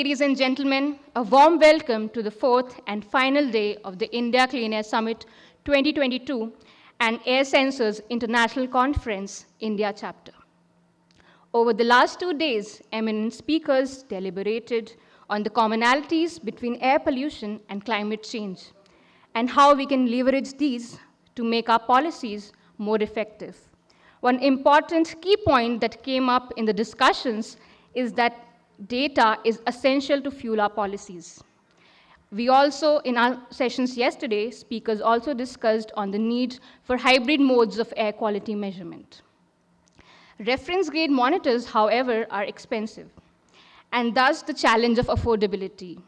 ladies and gentlemen. A warm welcome to the fourth and final day of the India Clean Air Summit 2022 and Air Sensors International Conference, India Chapter. Over the last 2 days, eminent speakers deliberated on the commonalities between air pollution and climate change, and how we can leverage these to make our policies more effective. One important key point that came up in the discussions is that data is essential to fuel our policies. We also, in our sessions yesterday, speakers also discussed on the need for hybrid modes of air quality measurement. Reference grade monitors, however, are expensive, and thus the challenge of affordability.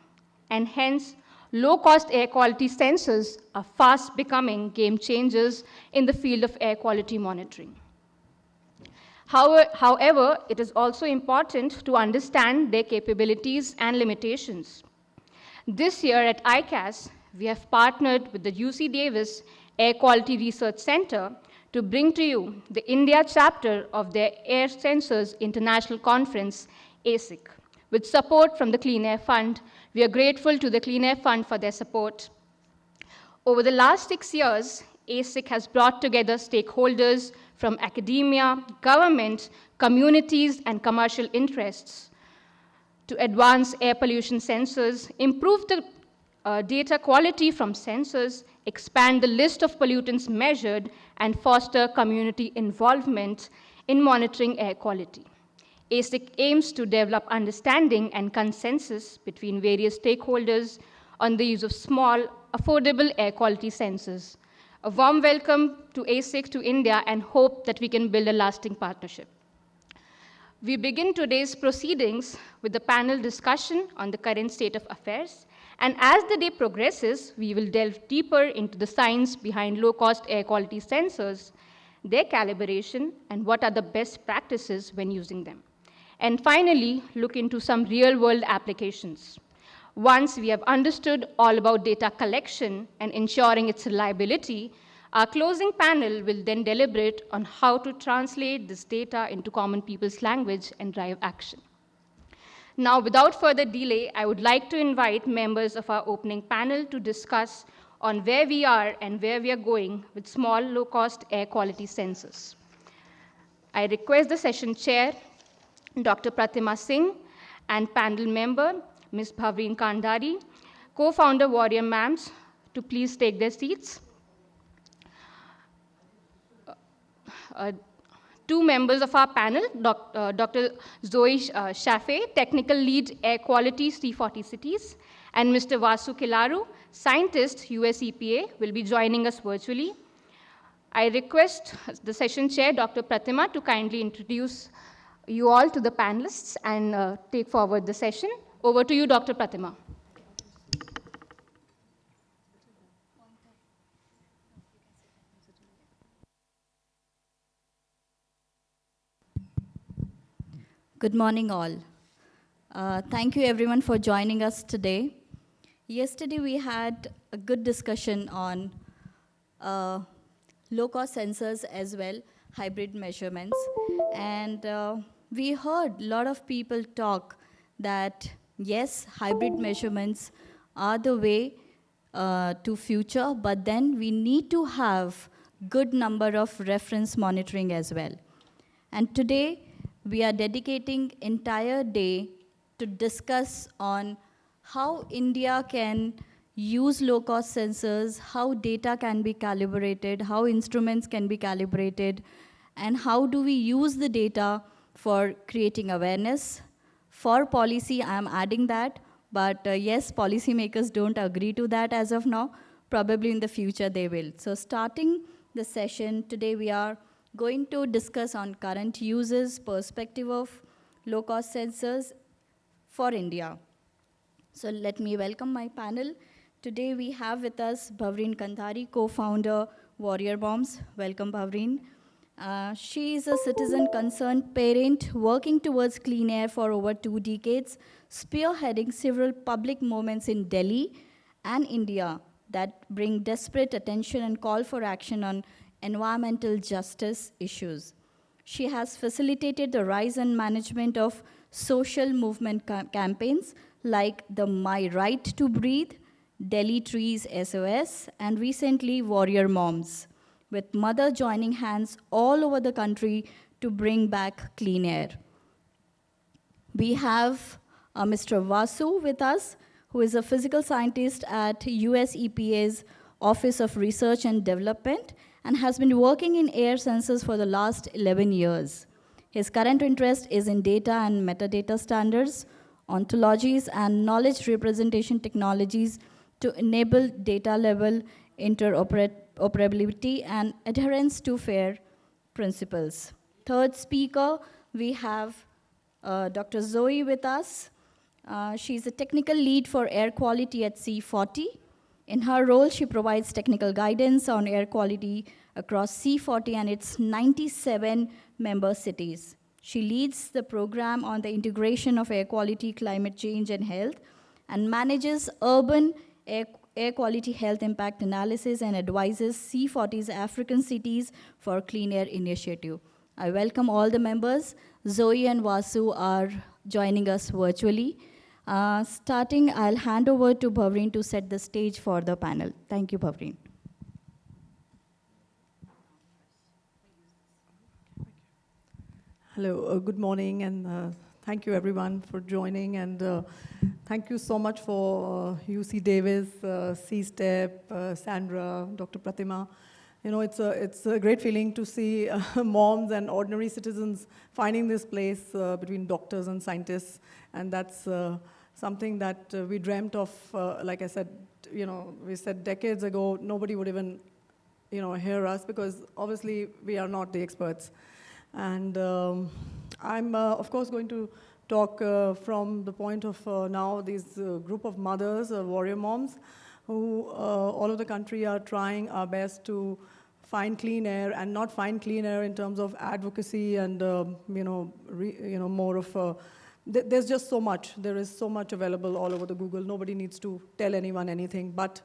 And hence, low-cost air quality sensors are fast becoming game changers in the field of air quality monitoring. However, it is also important to understand their capabilities and limitations. This year at ICAS, we have partnered with the UC Davis Air Quality Research Center to bring to you the India chapter of their Air Sensors International Conference, ASIC. With support from the Clean Air Fund, we are grateful to the Clean Air Fund for their support. Over the last 6 years, ASIC has brought together stakeholders from academia, government, communities, and commercial interests to advance air pollution sensors, improve the data quality from sensors, expand the list of pollutants measured, and foster community involvement in monitoring air quality. ASIC aims to develop understanding and consensus between various stakeholders on the use of small, affordable air quality sensors. A warm welcome to ASIC to India, and hope that we can build a lasting partnership. We begin today's proceedings with the panel discussion on the current state of affairs, and as the day progresses, we will delve deeper into the science behind low-cost air quality sensors, their calibration, and what are the best practices when using them. And finally, look into some real-world applications. Once we have understood all about data collection and ensuring its reliability, our closing panel will then deliberate on how to translate this data into common people's language and drive action. Now, without further delay, I would like to invite members of our opening panel to discuss on where we are and where we are going with small, low-cost air quality sensors. I request the session chair, Dr. Pratima Singh, and panel member, Ms. Bhavreen Kandari, co-founder Warrior Ma'ams, to please take their seats. Two members of our panel, Dr. Zoe Shafe, Technical Lead Air Quality C40 Cities, and Mr. Vasu Kilaru, Scientist, US EPA, will be joining us virtually. I request the session chair, Dr. Pratima, to kindly introduce you all to the panelists and take forward the session. Over to you, Dr. Pratima. Good morning, all. Thank you, everyone, for joining us today. Yesterday, we had a good discussion on low-cost sensors as well, hybrid measurements. And we heard a lot of people talk that, yes, hybrid measurements are the way to future, but then we need to have good number of reference monitoring as well. And today, we are dedicating entire day to discuss on how India can use low-cost sensors, how data can be calibrated, how instruments can be calibrated, and how do we use the data for creating awareness. For policy, I'm adding that, but yes, policymakers don't agree to that as of now. Probably in the future they will. So starting the session, today we are going to discuss on current uses, perspective of low-cost sensors for India. So let me welcome my panel. Today we have with us Bhavreen Kandari, co-founder Warrior Moms. Welcome, Bhavreen. She is a citizen-concerned parent working towards clean air for over 2 decades, spearheading several public movements in Delhi and India that bring desperate attention and call for action on environmental justice issues. She has facilitated the rise and management of social movement campaigns like the My Right to Breathe, Delhi Trees SOS, and recently Warrior Moms, with mothers joining hands all over the country to bring back clean air. We have Mr. Vasu with us, who is a physical scientist at US EPA's Office of Research and Development and has been working in air sensors for the last 11 years. His current interest is in data and metadata standards, ontologies, and knowledge representation technologies to enable data-level interoperability and adherence to FAIR principles. Third speaker, we have Dr. Zoe with us. She's a technical lead for air quality at C40. In her role, she provides technical guidance on air quality across C40 and its 97 member cities. She leads the program on the integration of air quality, climate change, and health, and manages urban air quality health impact analysis and advises C40's African cities for Clean Air Initiative. I welcome all the members. Zoe and Vasu are joining us virtually. Starting, I'll hand over to Bhavreen to set the stage for the panel. Thank you, Bhavreen. Hello, good morning, and thank you everyone for joining, and thank you so much for UC Davis, CSTEP, Sandra, Dr. Pratima. You know, it's a great feeling to see moms and ordinary citizens finding this place between doctors and scientists, and that's something that we dreamt of, like I said, you know, we said decades ago, nobody would even, you know, hear us because obviously we are not the experts. And I'm, of course, going to talk from the point of now these group of mothers, warrior moms, who all over the country are trying our best to find clean air, and not find clean air in terms of advocacy and more of there's just so much. There is so much available all over the Google. Nobody needs to tell anyone anything, but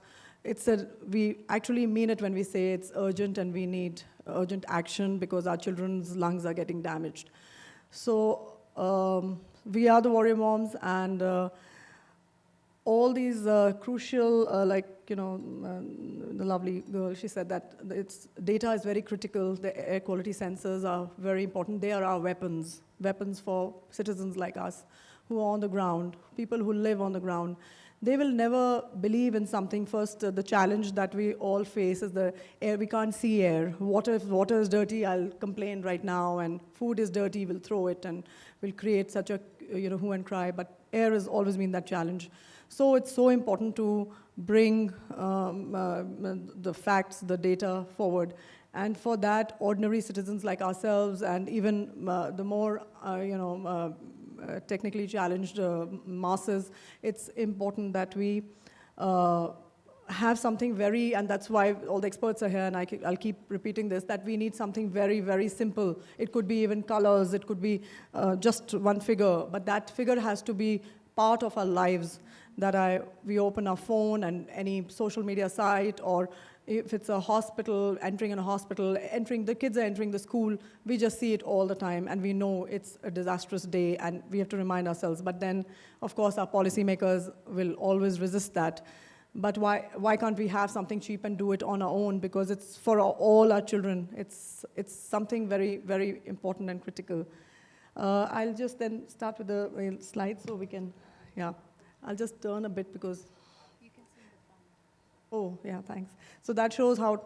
we actually mean it when we say it's urgent and we need urgent action because our children's lungs are getting damaged. So we are the warrior moms, and all these crucial, the lovely girl, she said that data is very critical. The air quality sensors are very important. They are our weapons for citizens like us who are on the ground, people who live on the ground. They will never believe in something. First, the challenge that we all face is the air. We can't see air. If water is dirty, I'll complain right now, and food is dirty, we'll throw it, and we'll create such a hue and cry. But air has always been that challenge. So it's so important to bring the facts, the data forward. And for that, ordinary citizens like ourselves, and even the more technically challenged masses, it's important that we have something and that's why all the experts are here, and I'll keep repeating this, that we need something very, very simple. It could be even colors, it could be just one figure, but that figure has to be part of our lives, that we open our phone and any social media site, or if it's a hospital, entering in a hospital, the kids are entering the school, we just see it all the time, and we know it's a disastrous day, and we have to remind ourselves. But then, of course, our policymakers will always resist that. But why can't we have something cheap and do it on our own? Because it's for all our children. It's something very, very important and critical. I'll just then start with the slides so we can, yeah. I'll just turn a bit because... Oh, yeah, thanks. So that shows how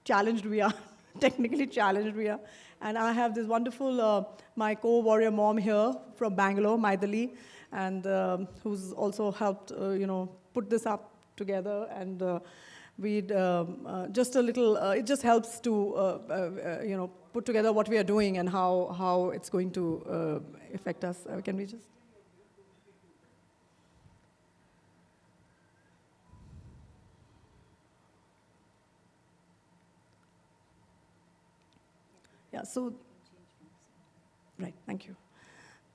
challenged we are, technically challenged we are. And I have this wonderful, my co-warrior mom here from Bangalore, Maithili, and who's also helped, put this up together. And we'd just a little, it just helps to, put together what we are doing and how it's going to affect us. Can we just... Yeah, so, right, thank you.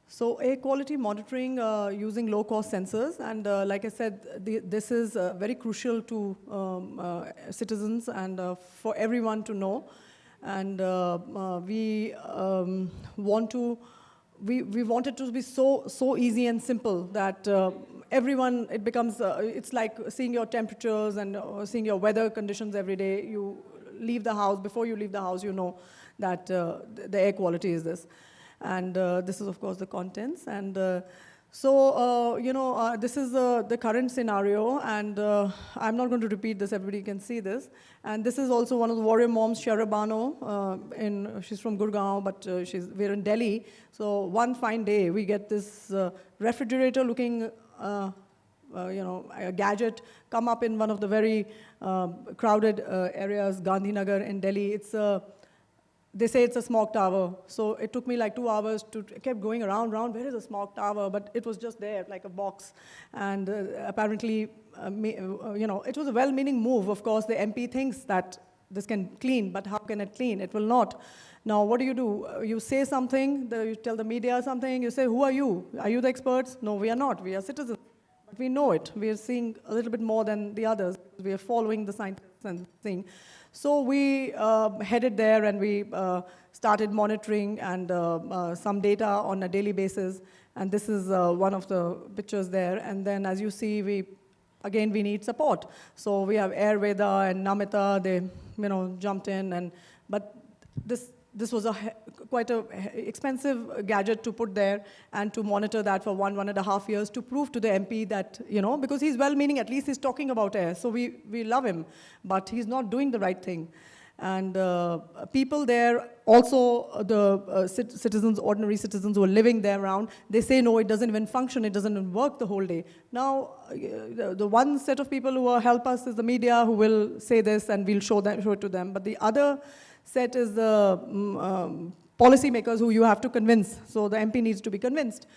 So air quality monitoring using low-cost sensors, and like I said, this is very crucial to citizens and for everyone to know. And we want to we want it to be so easy and simple that everyone, it becomes, it's like seeing your temperatures and seeing your weather conditions every day. You leave the house, before you leave the house, you know that the air quality is this. And this is, of course, the contents. And this is the current scenario, and I'm not going to repeat this, everybody can see this. And this is also one of the warrior moms, Sharabano, she's from Gurgaon, but we're in Delhi. So one fine day, we get this refrigerator-looking, a gadget come up in one of the very crowded areas, Gandhinagar in Delhi. They say it's a smog tower. So it took me like 2 hours I kept going around, where is a smog tower? But it was just there, like a box. And apparently, it was a well-meaning move. Of course, the MP thinks that this can clean, but how can it clean? It will not. Now, what do? You say something, you tell the media something, you say, who are you? Are you the experts? No, we are not. We are citizens. But we know it. We are seeing a little bit more than the others. We are following the scientists and seeing. So we headed there and we started monitoring and some data on a daily basis. And this is one of the pictures there. And then as you see, we need support. So we have Ayurveda and Namita, they jumped in. But this was quite a expensive gadget to put there and to monitor that for 1.5 years to prove to the MP that, because he's well-meaning, at least he's talking about air. So we love him, but he's not doing the right thing. And people there, also the citizens, ordinary citizens who are living there around, they say, no, it doesn't even function, it doesn't even work the whole day. Now, the one set of people who will help us is the media who will say this and we'll show it to them. But the other set is the policymakers who you have to convince. So the MP needs to be convinced.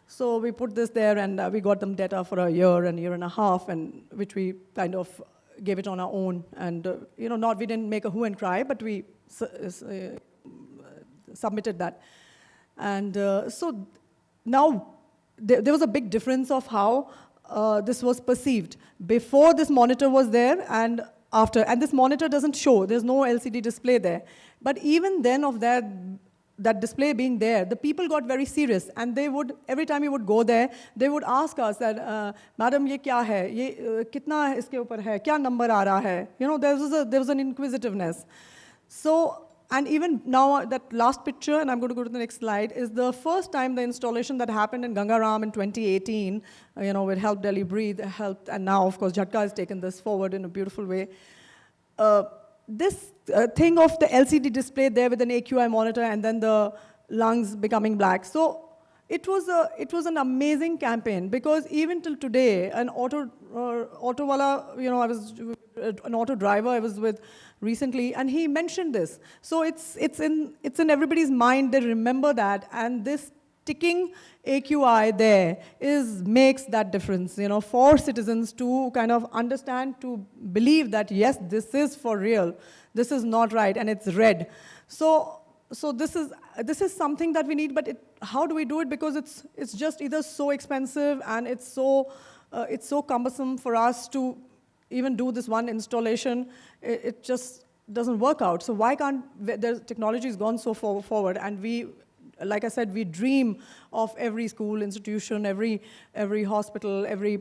So we put this there and we got them data for a year and a half, and which we kind of gave it on our own. And we didn't make a hue and cry, but we submitted that. And so now there was a big difference of how this was perceived. Before this monitor was there and after, and this monitor doesn't show, there's no LCD display there. But even then of that display being there, the people got very serious, and they would, every time you would go there, they would ask us that, Madam, ye kya hai? Ye kitna iske upar hai? Kya number aa raha hai? There was an inquisitiveness. So, and even now, that last picture, and I'm going to go to the next slide, is the first time the installation that happened in Gangaram in 2018, with Help Delhi Breathe, helped, and now, of course, Jhatka has taken this forward in a beautiful way. This thing of the LCD display there with an AQI monitor and then the lungs becoming black. So it was an amazing campaign, because even till today, an auto wala, I was an auto driver I was with recently, and he mentioned this. So it's in everybody's mind. They remember that, and this ticking AQI there makes that difference, for citizens to kind of understand, to believe that yes, this is for real, this is not right, and it's red. So this is something that we need, but how do we do it? Because it's just either so expensive and it's so cumbersome for us to even do this one installation. It just doesn't work out. So why can't, the technology has gone so forward, and we, like I said, we dream of every school, institution, every hospital, every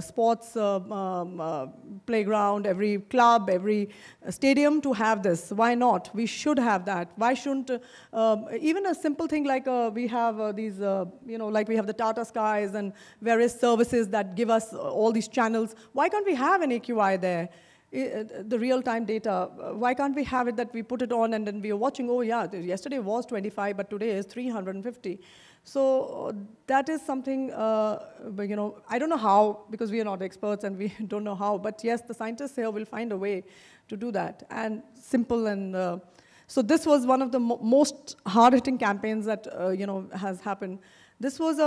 sports playground, every club, every stadium to have this. Why not? We should have that. Why shouldn't, even a simple thing like we have these, like we have the Tata Skies and various services that give us all these channels. Why can't we have an AQI there? The real-time data, why can't we have it that we put it on and then we are watching, oh yeah, yesterday was 25, but today is 350. So that is something, I don't know how, because we are not experts and we don't know how, but yes, the scientists here will find a way to do that. And simple, and so this was one of the most hard-hitting campaigns that, has happened. This was,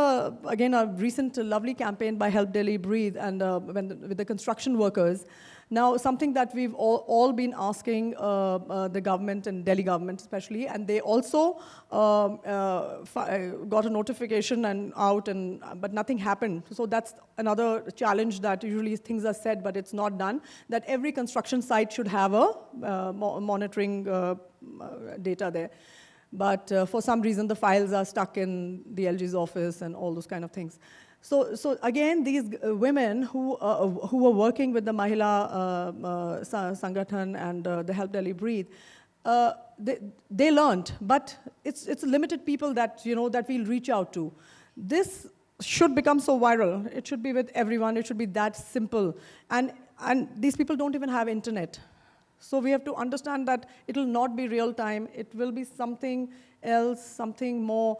again, a recent lovely campaign by Help Delhi Breathe and with the construction workers. Now, something that we've all been asking the government and Delhi government especially, and they also got a notification and but nothing happened. So that's another challenge, that usually things are said, but it's not done, that every construction site should have a monitoring data there. But for some reason, the files are stuck in the LG's office and all those kind of things. So again, these women who were working with the Mahila Sangathan and the Help Delhi Breathe, they learned, but it's limited people that, that we'll reach out to. This should become so viral. It should be with everyone. It should be that simple. And these people don't even have internet. So we have to understand that it will not be real time. It will be something else, something more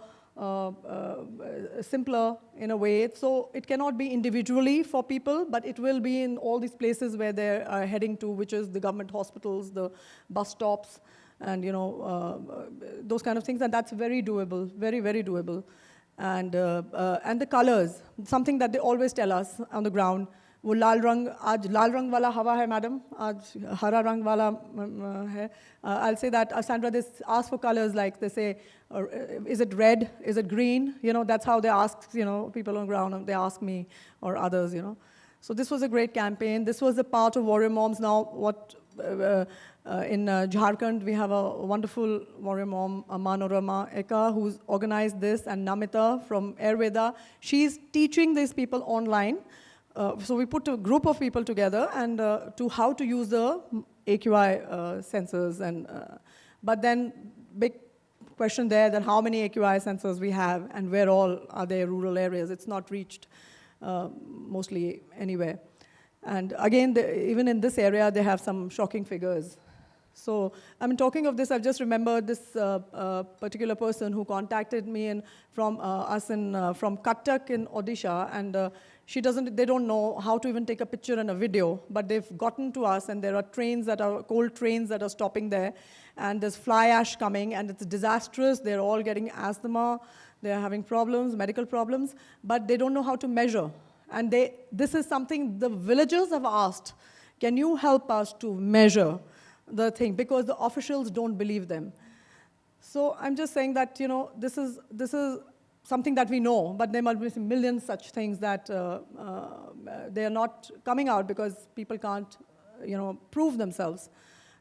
simpler in a way. So it cannot be individually for people, but it will be in all these places where they are heading to, which is the government hospitals, the bus stops, and those kind of things. And that's very doable, very, very doable. And the colors, something that they always tell us on the ground. वो लाल रंग आज लाल रंग वाला हवा है madam आज हरा रंग वाला है I'll say that Sandra, they ask for colors, like they say is it red, is it green, that's how they ask people on the ground, they ask me or others. So this was a great campaign. This was a part of Warrior Moms. Now what in Jharkhand we have a wonderful warrior mom, Manorama Eka, who's organized this, and Namita from Ayurveda. She's teaching these people online. So we put a group of people together and to how to use the AQI sensors. But then big question there that how many AQI sensors we have and where all are there rural areas. It's not reached mostly anywhere. And again, even in this area, they have some shocking figures. So, talking of this, I've just remembered this particular person who contacted me from Cuttack in Odisha, and they don't know how to even take a picture and a video, but they've gotten to us, and there are cold trains that are stopping there, and there's fly ash coming, and it's disastrous. They're all getting asthma, they're having problems, medical problems, but they don't know how to measure. And this is something the villagers have asked, can you help us to measure the thing, because the officials don't believe them. So I'm just saying that, this is something that we know, but there must be millions such things that they are not coming out because people can't, prove themselves.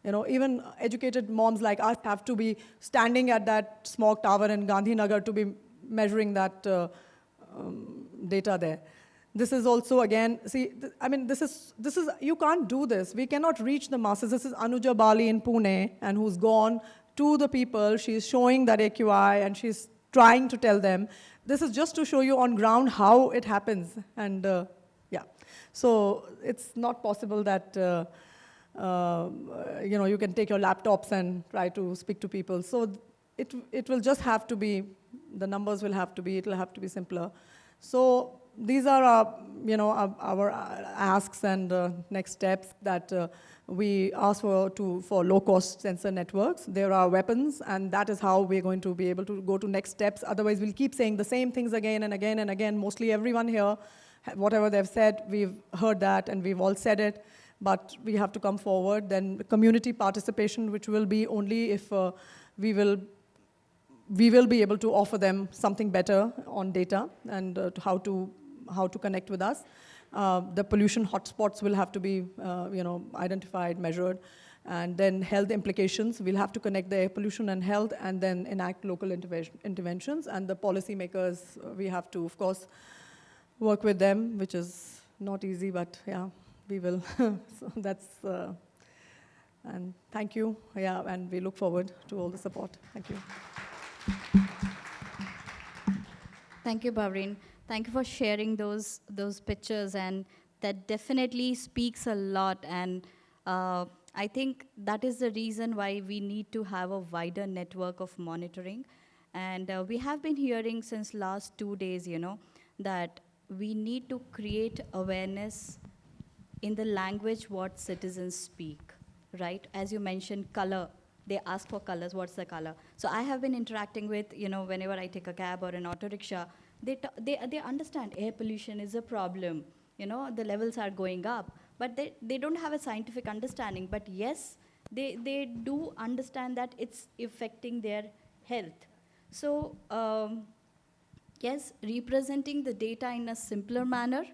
Even educated moms like us have to be standing at that smog tower in Gandhinagar to be measuring that data there. This is also, again, see, this is, you can't do this. We cannot reach the masses. This is Anuja Bali in Pune, and who's gone to the people. She's showing that AQI, and she's trying to tell them. This is just to show you on ground how it happens. And yeah, so it's not possible that, you can take your laptops and try to speak to people. So it will just have to be, the numbers will have to be, it'll have to be simpler. So these are our asks and next steps that we ask for low-cost sensor networks. There are weapons, and that is how we're going to be able to go to next steps. Otherwise, we'll keep saying the same things again and again and again. Mostly everyone here, whatever they've said, we've heard that, and we've all said it. But we have to come forward. Then community participation, which will be only if we will be able to offer them something better on data and how to connect with us. The pollution hotspots will have to be identified, measured, and then health implications. We'll have to connect the air pollution and health, and then enact local interventions. And the policymakers, we have to, of course, work with them, which is not easy, but yeah, we will. So that's, and thank you, yeah, and we look forward to all the support. Thank you. Thank you, Bhavrin. Thank you for sharing those pictures, and that definitely speaks a lot. And I think that is the reason why we need to have a wider network of monitoring. And we have been hearing since last 2 days, that we need to create awareness in the language what citizens speak, right? As you mentioned, color. They ask for colors, what's the color? So I have been interacting with, whenever I take a cab or an auto rickshaw, they understand air pollution is a problem. The levels are going up, but they don't have a scientific understanding. But yes, they do understand that it's affecting their health. So yes, representing the data in a simpler manner.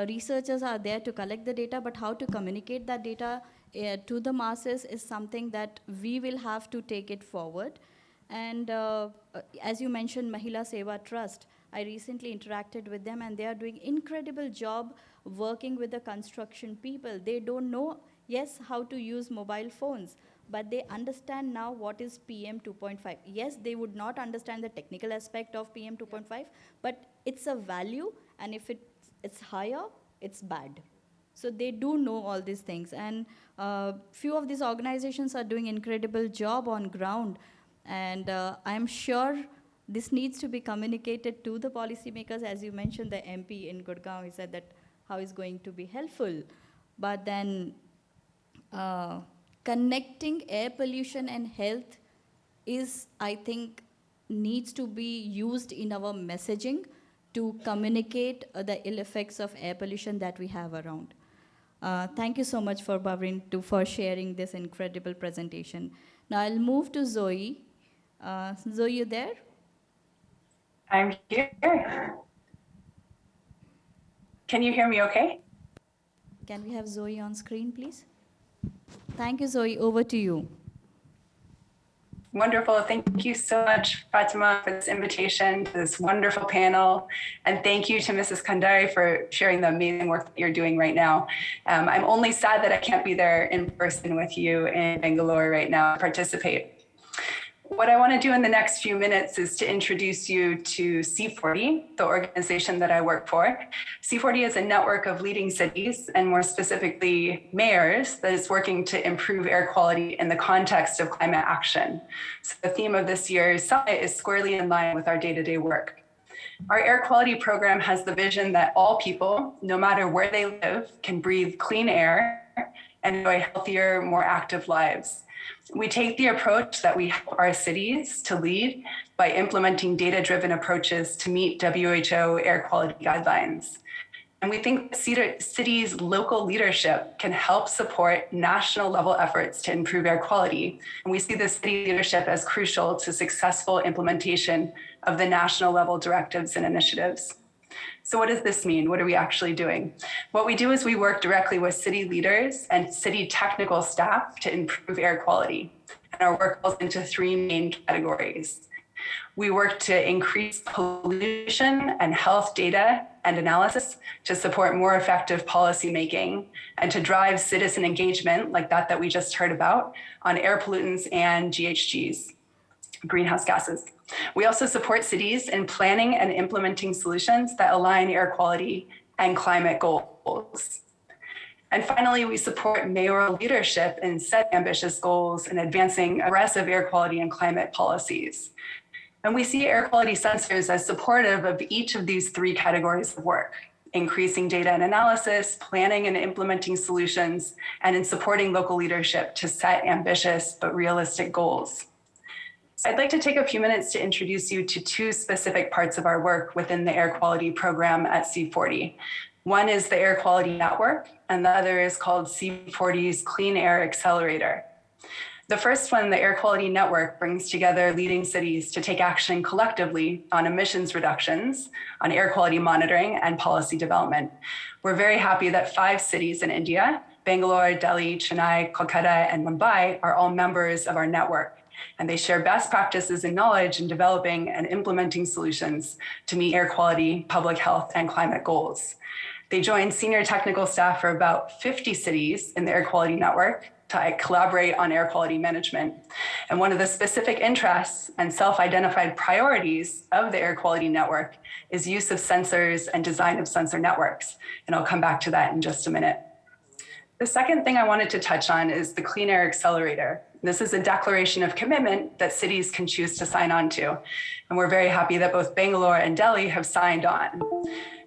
Researchers are there to collect the data, but how to communicate that data to the masses is something that we will have to take it forward. And as you mentioned, Mahila Seva Trust, I recently interacted with them, and they are doing incredible job working with the construction people. They don't know, yes, how to use mobile phones, but they understand now what is PM 2.5. Yes, they would not understand the technical aspect of PM 2.5, but it's a value, and if it's higher, it's bad. So they do know all these things, and few of these organizations are doing incredible job on ground, and I'm sure this needs to be communicated to the policymakers. As you mentioned, the MP in Gurgaon, he said that how is going to be helpful, but then connecting air pollution and health is, I think, needs to be used in our messaging to communicate the ill effects of air pollution that we have around. Thank you so much for for sharing this incredible presentation. Now I'll move to Zoe. Zoe, you there? I'm here. Can you hear me okay? Can we have Zoe on screen, please? Thank you, Zoe. Over to you. Wonderful. Thank you so much, Fatima, for this invitation to this wonderful panel. And thank you to Mrs. Kandari for sharing the amazing work that you're doing right now. I'm only sad that I can't be there in person with you in Bangalore right now to participate. What I want to do in the next few minutes is to introduce you to C40, the organization that I work for. C40 is a network of leading cities, and more specifically mayors, that is working to improve air quality in the context of climate action. So the theme of this year's summit is squarely in line with our day-to-day work. Our air quality program has the vision that all people, no matter where they live, can breathe clean air and enjoy healthier, more active lives. We take the approach that we help our cities to lead by implementing data-driven approaches to meet WHO air quality guidelines. And we think cities' local leadership can help support national level efforts to improve air quality. And we see the city leadership as crucial to successful implementation of the national level directives and initiatives. So what does this mean? What are we actually doing? What we do is we work directly with city leaders and city technical staff to improve air quality. And our work falls into three main categories. We work to increase pollution and health data and analysis to support more effective policy making and to drive citizen engagement like that we just heard about on air pollutants and GHGs, greenhouse gases. We also support cities in planning and implementing solutions that align air quality and climate goals. And finally, we support mayoral leadership in setting ambitious goals and advancing aggressive air quality and climate policies. And we see air quality sensors as supportive of each of these three categories of work: increasing data and analysis, planning and implementing solutions, and in supporting local leadership to set ambitious but realistic goals. I'd like to take a few minutes to introduce you to two specific parts of our work within the air quality program at C40. One is the Air Quality Network, and the other is called C40's Clean Air Accelerator. The first one, the Air Quality Network, brings together leading cities to take action collectively on emissions reductions, on air quality monitoring, and policy development. We're very happy that 5 cities in India, Bangalore, Delhi, Chennai, Kolkata, and Mumbai, are all members of our network. And they share best practices and knowledge in developing and implementing solutions to meet air quality, public health, and climate goals. They join senior technical staff for about 50 cities in the Air Quality Network to collaborate on air quality management. And one of the specific interests and self-identified priorities of the Air Quality Network is use of sensors and design of sensor networks. And I'll come back to that in just a minute. The second thing I wanted to touch on is the Clean Air Accelerator. This is a declaration of commitment that cities can choose to sign on to. And we're very happy that both Bangalore and Delhi have signed on.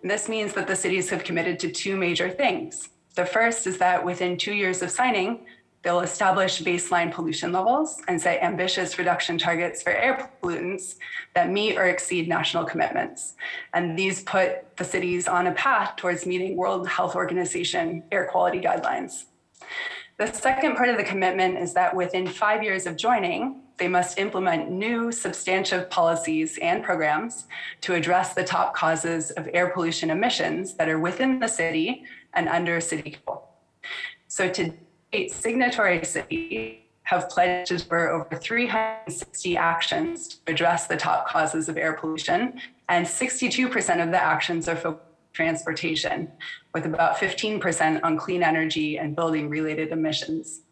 And this means that the cities have committed to 2 major things. The first is that within 2 years of signing, they'll establish baseline pollution levels and set ambitious reduction targets for air pollutants that meet or exceed national commitments. And these put the cities on a path towards meeting World Health Organization air quality guidelines. The second part of the commitment is that within 5 years of joining, they must implement new substantive policies and programs to address the top causes of air pollution emissions that are within the city and under city control. So to date, signatory cities have pledged to spur over 360 actions to address the top causes of air pollution, and 62% of the actions are focused on transportation, with about 15% on clean energy and building-related emissions.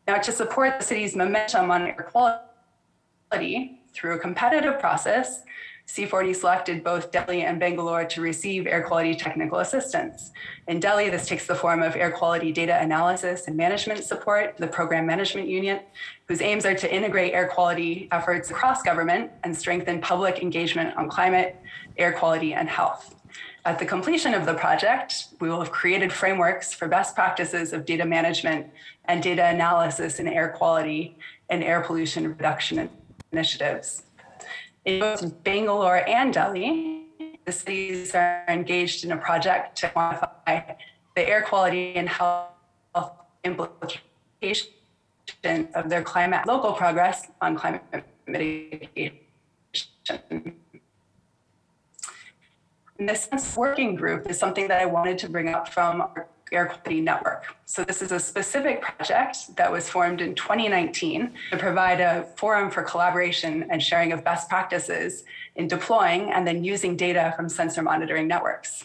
Now, to support the city's momentum on air quality through a competitive process, C40 selected both Delhi and Bangalore to receive air quality technical assistance. In Delhi, this takes the form of air quality data analysis and management support, the program management unit, whose aims are to integrate air quality efforts across government and strengthen public engagement on climate, air quality, and health. At the completion of the project, we will have created frameworks for best practices of data management and data analysis in air quality and air pollution reduction initiatives. In both Bangalore and Delhi, the cities are engaged in a project to quantify the air quality and health implications of their climate local progress on climate mitigation. And this working group is something that I wanted to bring up from our Air Quality Network. So this is a specific project that was formed in 2019 to provide a forum for collaboration and sharing of best practices in deploying and then using data from sensor monitoring networks.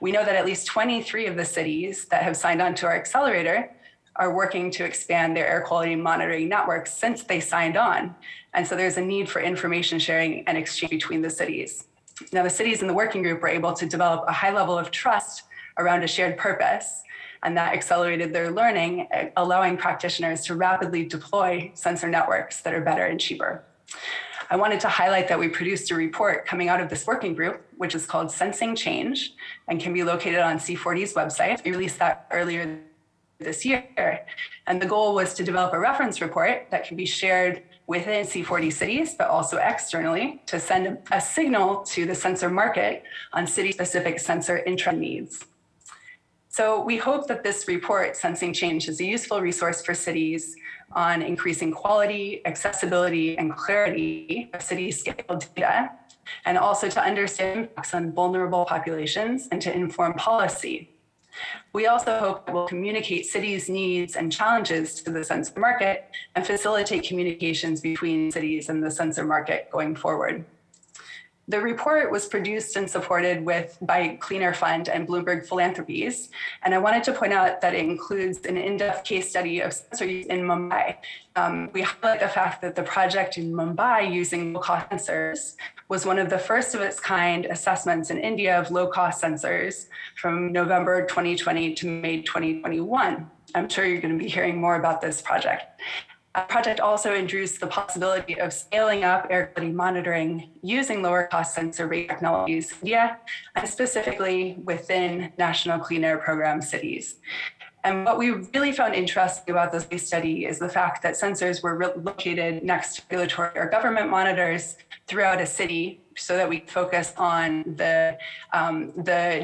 We know that at least 23 of the cities that have signed on to our accelerator are working to expand their air quality monitoring networks since they signed on. And so there's a need for information sharing and exchange between the cities. Now, the cities in the working group were able to develop a high level of trust around a shared purpose, and that accelerated their learning, allowing practitioners to rapidly deploy sensor networks that are better and cheaper. I wanted to highlight that we produced a report coming out of this working group, which is called Sensing Change and can be located on C40's website. We released that earlier this year. And the goal was to develop a reference report that can be shared within C40 cities, but also externally to send a signal to the sensor market on city-specific sensor interest needs. So we hope that this report, Sensing Change, is a useful resource for cities on increasing quality, accessibility, and clarity of city-scale data, and also to understand impacts on vulnerable populations and to inform policy. We also hope it will communicate cities' needs and challenges to the sensor market and facilitate communications between cities and the sensor market going forward. The report was produced and supported by Clean Air Fund and Bloomberg Philanthropies, and I wanted to point out that it includes an in-depth case study of sensor use in Mumbai. We highlight the fact that the project in Mumbai using low-cost sensors was one of the first of its kind assessments in India of low-cost sensors from November 2020 to May 2021. I'm sure you're going to be hearing more about this project. Our project also introduced the possibility of scaling up air quality monitoring using lower cost sensor rate technologies in India, and specifically within National Clean Air Program cities. And what we really found interesting about this case study is the fact that sensors were located next to regulatory or government monitors throughout a city, so that we focus on the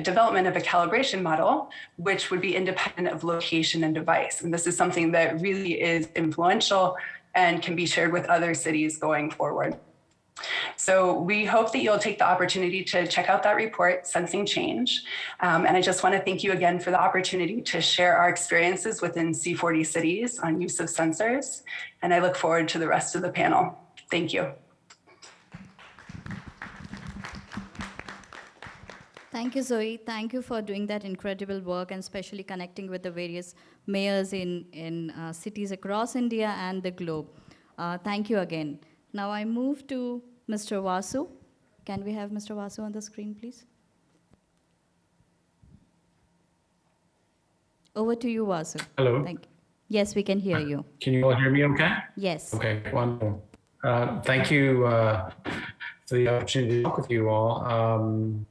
development of a calibration model, which would be independent of location and device. And this is something that really is influential and can be shared with other cities going forward. So we hope that you'll take the opportunity to check out that report, Sensing Change. And I just want to thank you again for the opportunity to share our experiences within C40 cities on use of sensors. And I look forward to the rest of the panel. Thank you. Thank you, Zoe. Thank you for doing that incredible work and especially connecting with the various mayors in cities across India and the globe. Thank you again. Now I move to Mr. Vasu. Can we have Mr. Vasu on the screen, please? Over to you, Vasu. Hello. Thank you. Yes, we can hear you. Can you all hear me okay? Yes. Okay, wonderful. Thank you for the opportunity to talk with you all.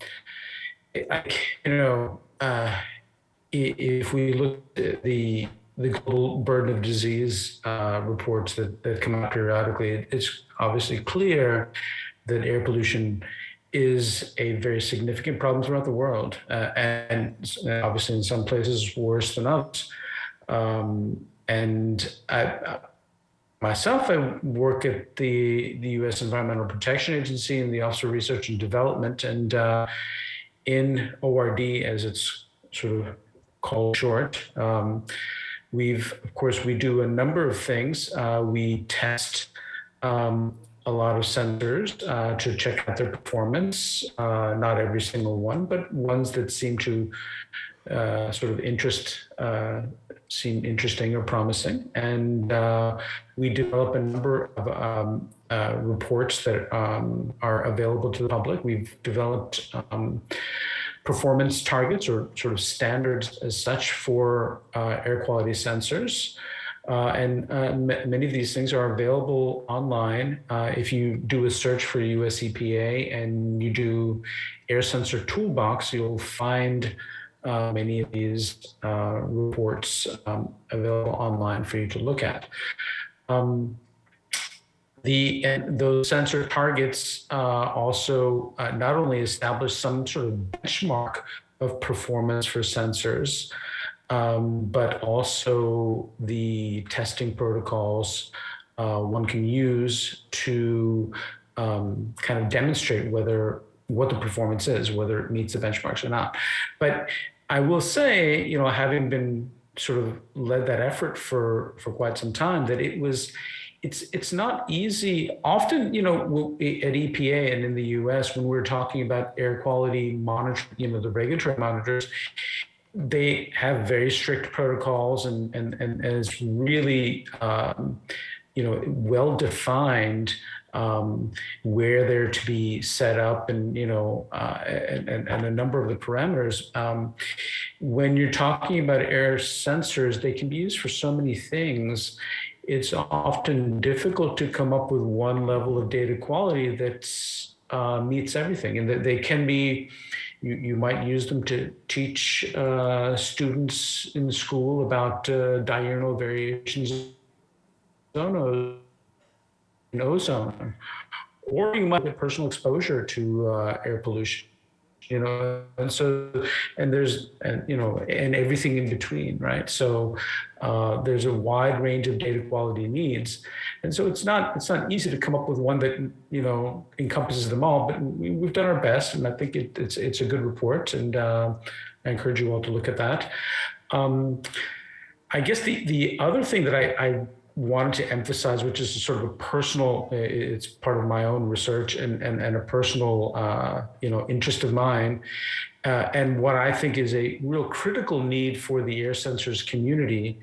If we look at the global burden of disease reports that come out periodically, it's obviously clear that air pollution is a very significant problem throughout the world, and obviously in some places worse than others. Myself, I work at the U.S. Environmental Protection Agency in the Office of Research and Development, and in ORD, as it's sort of called short, Of course, we do a number of things. We test a lot of sensors to check out their performance. Not every single one, but ones that seem to sort of seem interesting or promising. And we develop a number of reports that are available to the public. We've developed performance targets or sort of standards as such for air quality sensors. Many of these things are available online. If you do a search for US EPA and you do air sensor toolbox, you'll find many of these reports available online for you to look at. Those sensor targets also not only establish some sort of benchmark of performance for sensors, but also the testing protocols one can use to kind of demonstrate what the performance is, whether it meets the benchmarks or not. But I will say, you know, having been sort of led that effort for quite some time, that it's not easy. Often, you know, at EPA and in the US, when we're talking about air quality monitoring, you know, the regulatory monitors, they have very strict protocols and it's really, you know, well-defined where they're to be set up and, you know, and a number of the parameters. When you're talking about air sensors, they can be used for so many things. It's often difficult to come up with one level of data quality that meets everything, and that they can be, you might use them to teach students in school about diurnal variations in ozone, or you might have personal exposure to air pollution, you know, and so, and you know, and everything in between, right? So there's a wide range of data quality needs, and so it's not easy to come up with one that, you know, encompasses them all. But we've done our best, and I think it's a good report, and I encourage you all to look at that. I guess the other thing that I wanted to emphasize, which is sort of a personal, it's part of my own research and a personal, you know, interest of mine, and what I think is a real critical need for the air sensors community,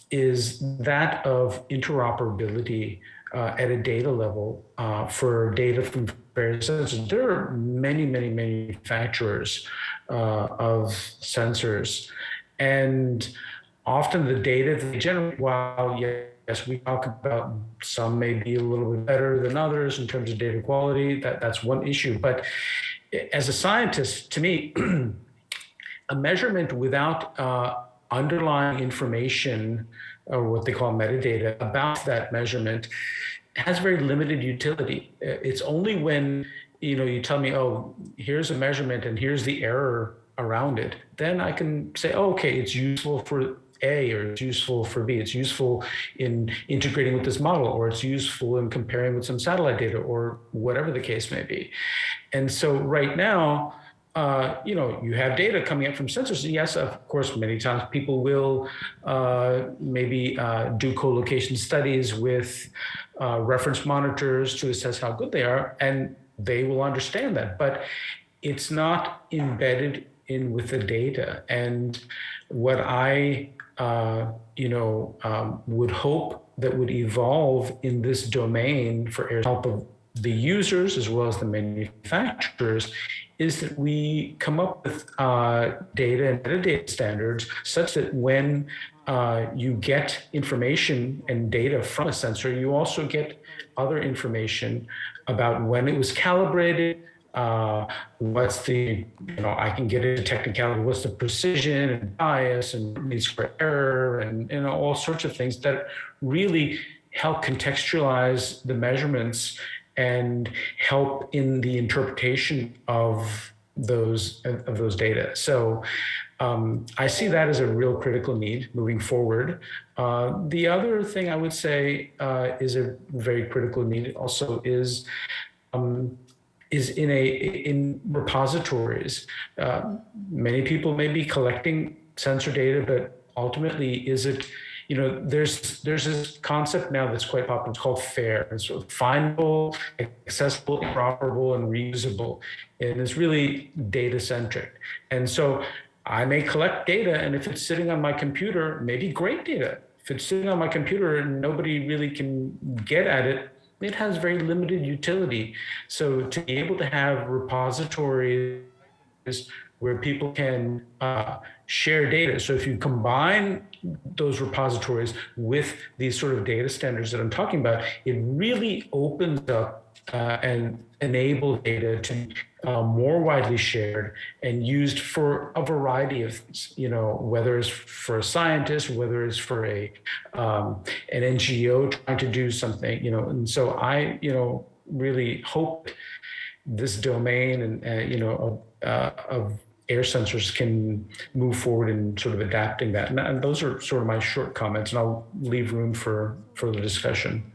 is that of interoperability at a data level for data from various sensors. There are many manufacturers of sensors, and often the data they generate, while yes, we talk about some may be a little bit better than others in terms of data quality, that's one issue. But as a scientist, to me, a measurement without underlying information, or what they call metadata, about that measurement has very limited utility. It's only when, you know, you tell me, oh, here's a measurement and here's the error around it, then I can say, oh, okay, it's useful for A, or it's useful for B. It's useful in integrating with this model, or it's useful in comparing with some satellite data, or whatever the case may be. And so right now, you know, you have data coming up from sensors. Yes, of course, many times people will maybe do co-location studies with reference monitors to assess how good they are, and they will understand that. But it's not embedded in with the data. And what I would hope that would evolve in this domain for air help of the users as well as the manufacturers is that we come up with data and metadata standards such that when you get information and data from a sensor, you also get other information about when it was calibrated, what's the, I can get into technicality, what's the precision and bias and needs for error and all sorts of things that really help contextualize the measurements and help in the interpretation of those data. So I see that as a real critical need moving forward. The other thing I would say is a very critical need also is in repositories. Many people may be collecting sensor data, but ultimately, is it, there's this concept now that's quite popular. It's called FAIR. It's sort of findable, accessible, interoperable, and reusable. And it's really data centric. And so I may collect data, and if it's sitting on my computer, maybe great data. If it's sitting on my computer and nobody really can get at it, it has very limited utility. So to be able to have repositories where people can share data. So if you combine those repositories with these sort of data standards that I'm talking about, it really opens up and enables data to be more widely shared and used for a variety of things, whether it's for a scientist, whether it's for an NGO trying to do something, and so I, really hope this domain and, of air sensors can move forward in sort of adapting that. And those are sort of my short comments, and I'll leave room for further discussion.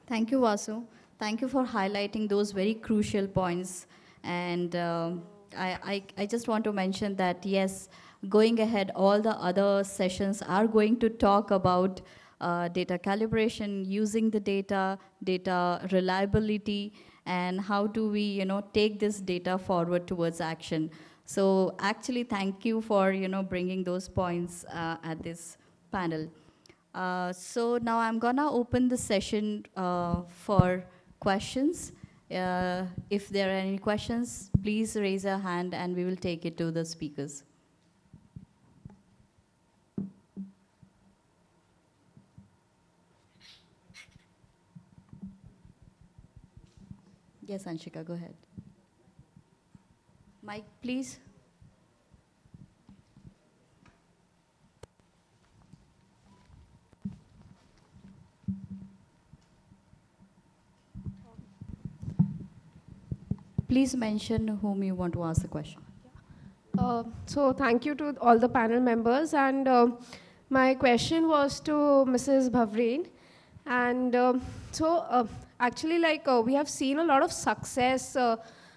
Thank you, Vasu. Thank you for highlighting those very crucial points. And I just want to mention that, yes, going ahead, all the other sessions are going to talk about data calibration, using the data reliability, and how do we, take this data forward towards action. So actually, thank you for, bringing those points at this panel. So now I'm gonna open the session for questions. If there are any questions, please raise your hand and we will take it to the speakers. Yes, Anshika, go ahead. Mike, please. Please mention whom you want to ask the question. So thank you to all the panel members. And my question was to Mrs. Bhavreen. And actually, we have seen a lot of success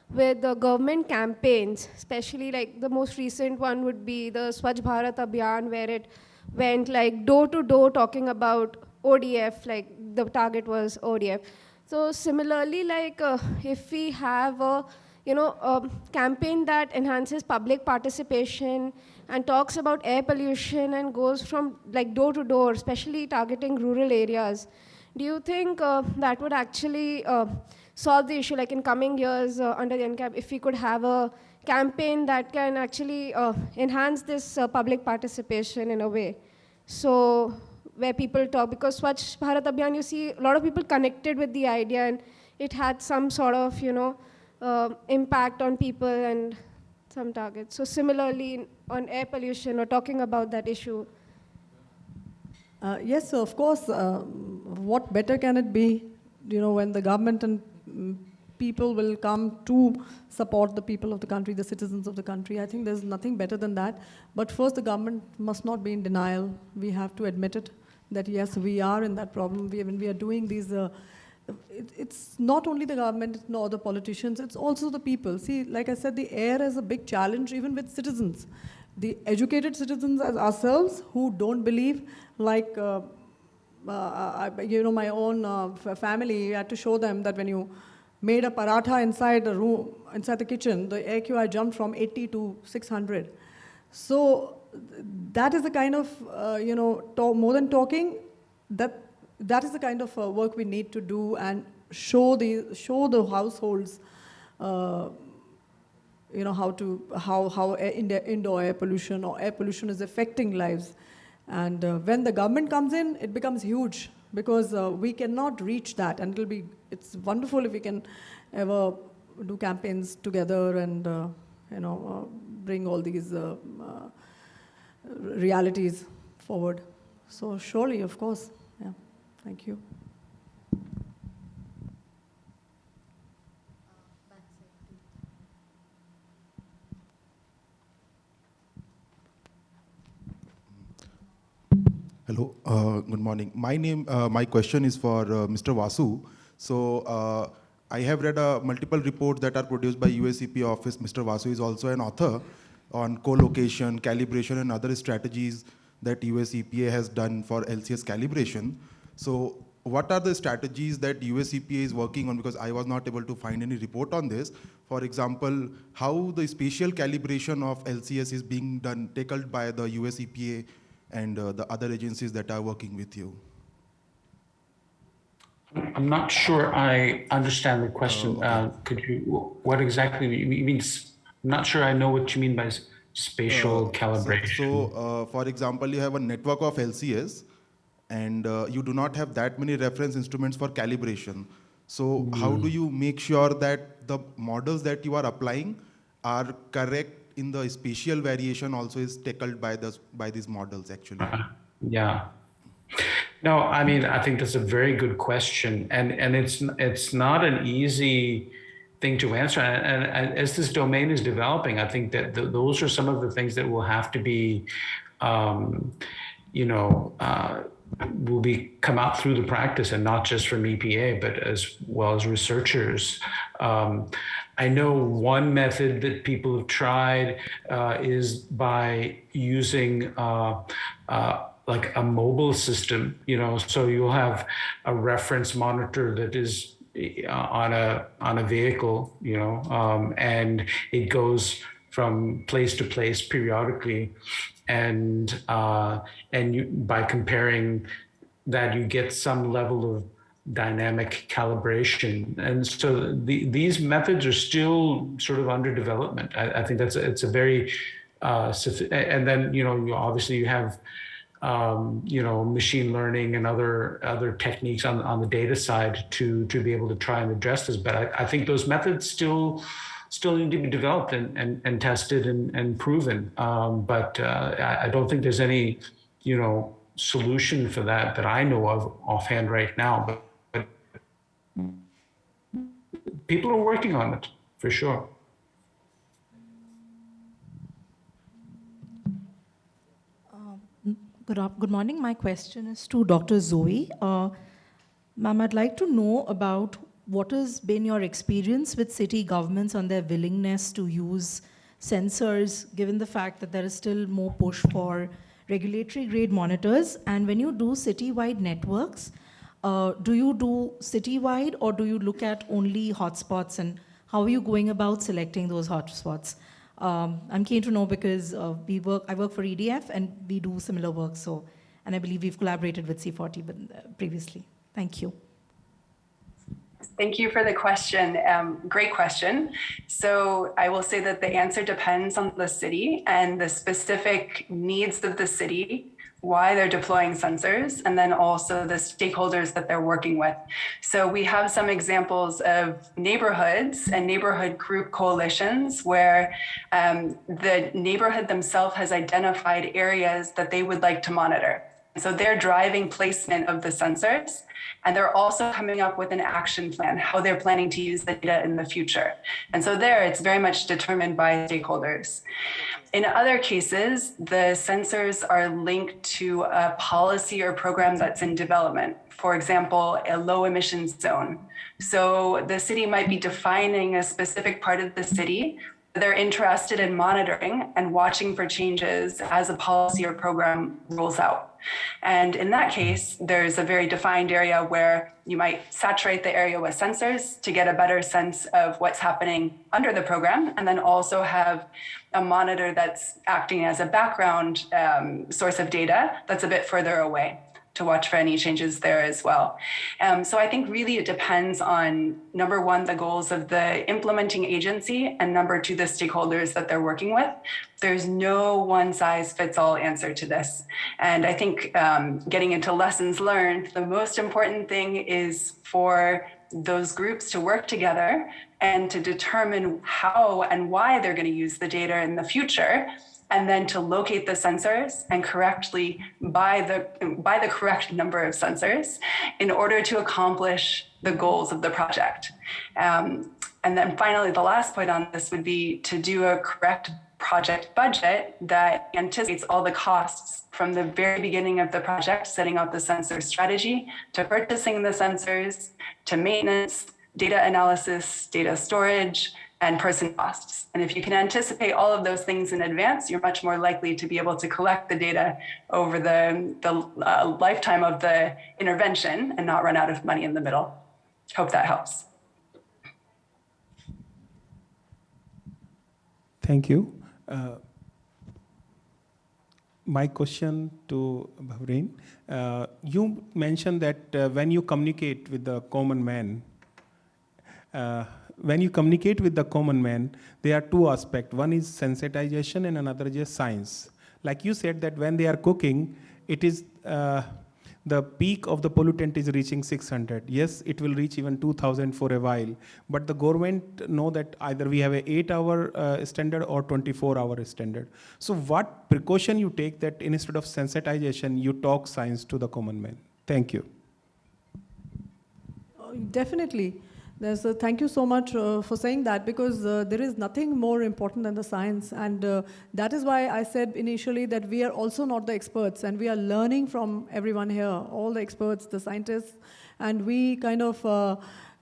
with the government campaigns, especially like the most recent one would be the Swachh Bharat Abhiyan, where it went like door to door talking about ODF, like the target was ODF. So similarly, like if we have a campaign that enhances public participation and talks about air pollution and goes from like door to door, especially targeting rural areas, do you think that would actually solve the issue, like in coming years under the NCAP, if we could have a campaign that can actually enhance this public participation in a way? So where people talk, because Swachh Bharat Abhiyan, you see a lot of people connected with the idea and it had some sort of, impact on people and some targets. So similarly on air pollution or talking about that issue. Yes, so of course, what better can it be, when the government and people will come to support the people of the country, the citizens of the country. I think there's nothing better than that. But first, the government must not be in denial. We have to admit it, that yes, we are in that problem. When we are doing these, it's not only the government nor the politicians, it's also the people. See, like I said, the air is a big challenge even with citizens. The educated citizens as ourselves who don't believe, like, my own family, I had to show them that when you made a paratha inside the room, inside the kitchen, the AQI jumped from 80 to 600. So that is the kind of, more than talking, that is the kind of work we need to do and show the households, how indoor air pollution or air pollution is affecting lives. And when the government comes in, it becomes huge because we cannot reach that. And it's wonderful if we can ever do campaigns together and, bring all these realities forward. So surely, of course, yeah. Thank you. Hello, good morning. My question is for Mr. Vasu. So I have read multiple reports that are produced by UACP office. Mr. Vasu is also an author on co-location, calibration, and other strategies that US EPA has done for LCS calibration. So what are the strategies that US EPA is working on? Because I was not able to find any report on this. For example, how the spatial calibration of LCS is being done, tackled by the US EPA and the other agencies that are working with you. I'm not sure I understand the question. Okay. Could you, what exactly you mean? I'm not sure I know what you mean by spatial calibration. For example, you have a network of LCS, and you do not have that many reference instruments for calibration. So how do you make sure that the models that you are applying are correct in the spatial variation also is tackled by these models actually? Yeah. No, I mean, I think that's a very good question, and it's not an easy thing to answer. And as this domain is developing, I think that those are some of the things that will have to be, come out through the practice, and not just from EPA, but as well as researchers. I know one method that people have tried is by using like a mobile system, so you'll have a reference monitor that is on a vehicle, and it goes from place to place periodically, and by comparing that, you get some level of dynamic calibration. And so these methods are still sort of under development. I think it's a very and then obviously you have machine learning and other techniques on the data side to be able to try and address this. But I think those methods still need to be developed and tested and proven. But I don't think there's any, solution for that I know of offhand right now. But people are working on it for sure. Good morning. My question is to Dr. Zoe. Ma'am, I'd like to know about what has been your experience with city governments on their willingness to use sensors, given the fact that there is still more push for regulatory grade monitors. And when you do citywide networks, do you do citywide, or do you look at only hotspots, and how are you going about selecting those hotspots? I'm keen to know because I work for EDF and we do similar work. And I believe we've collaborated with C40 previously. Thank you. Thank you for the question. Great question. So I will say that the answer depends on the city and the specific needs of the city, why they're deploying sensors, and then also the stakeholders that they're working with. So we have some examples of neighborhoods and neighborhood group coalitions where the neighborhood themselves has identified areas that they would like to monitor. So they're driving placement of the sensors, and they're also coming up with an action plan, how they're planning to use the data in the future. And so there, it's very much determined by stakeholders. In other cases, the sensors are linked to a policy or program that's in development. For example, a low emissions zone. So the city might be defining a specific part of the city. They're interested in monitoring and watching for changes as a policy or program rolls out. And in that case, there's a very defined area where you might saturate the area with sensors to get a better sense of what's happening under the program, and then also have a monitor that's acting as a background source of data that's a bit further away to watch for any changes there as well. So I think really it depends on, number one, the goals of the implementing agency, and number two, the stakeholders that they're working with. There's no one size fits all answer to this. And I think getting into lessons learned, the most important thing is for those groups to work together and to determine how and why they're going to use the data in the future, and then to locate the sensors and correctly buy the correct number of sensors in order to accomplish the goals of the project. And then finally, the last point on this would be to do a correct project budget that anticipates all the costs from the very beginning of the project, setting up the sensor strategy, to purchasing the sensors, to maintenance, data analysis, data storage, and person costs. And if you can anticipate all of those things in advance, you're much more likely to be able to collect the data over the lifetime of the intervention and not run out of money in the middle. Hope that helps. Thank you. My question to Bhavrin, you mentioned that when you communicate with the common man, there are two aspects. One is sensitization and another is science. Like you said that when they are cooking, it is the peak of the pollutant is reaching 600. Yes, it will reach even 2000 for a while. But the government know that either we have a 8-hour standard or 24-hour standard. So what precaution you take that instead of sensitization, you talk science to the common man? Thank you. Definitely. Thank you so much for saying that, because there is nothing more important than the science, and that is why I said initially that we are also not the experts, and we are learning from everyone here, all the experts, the scientists, and we kind of,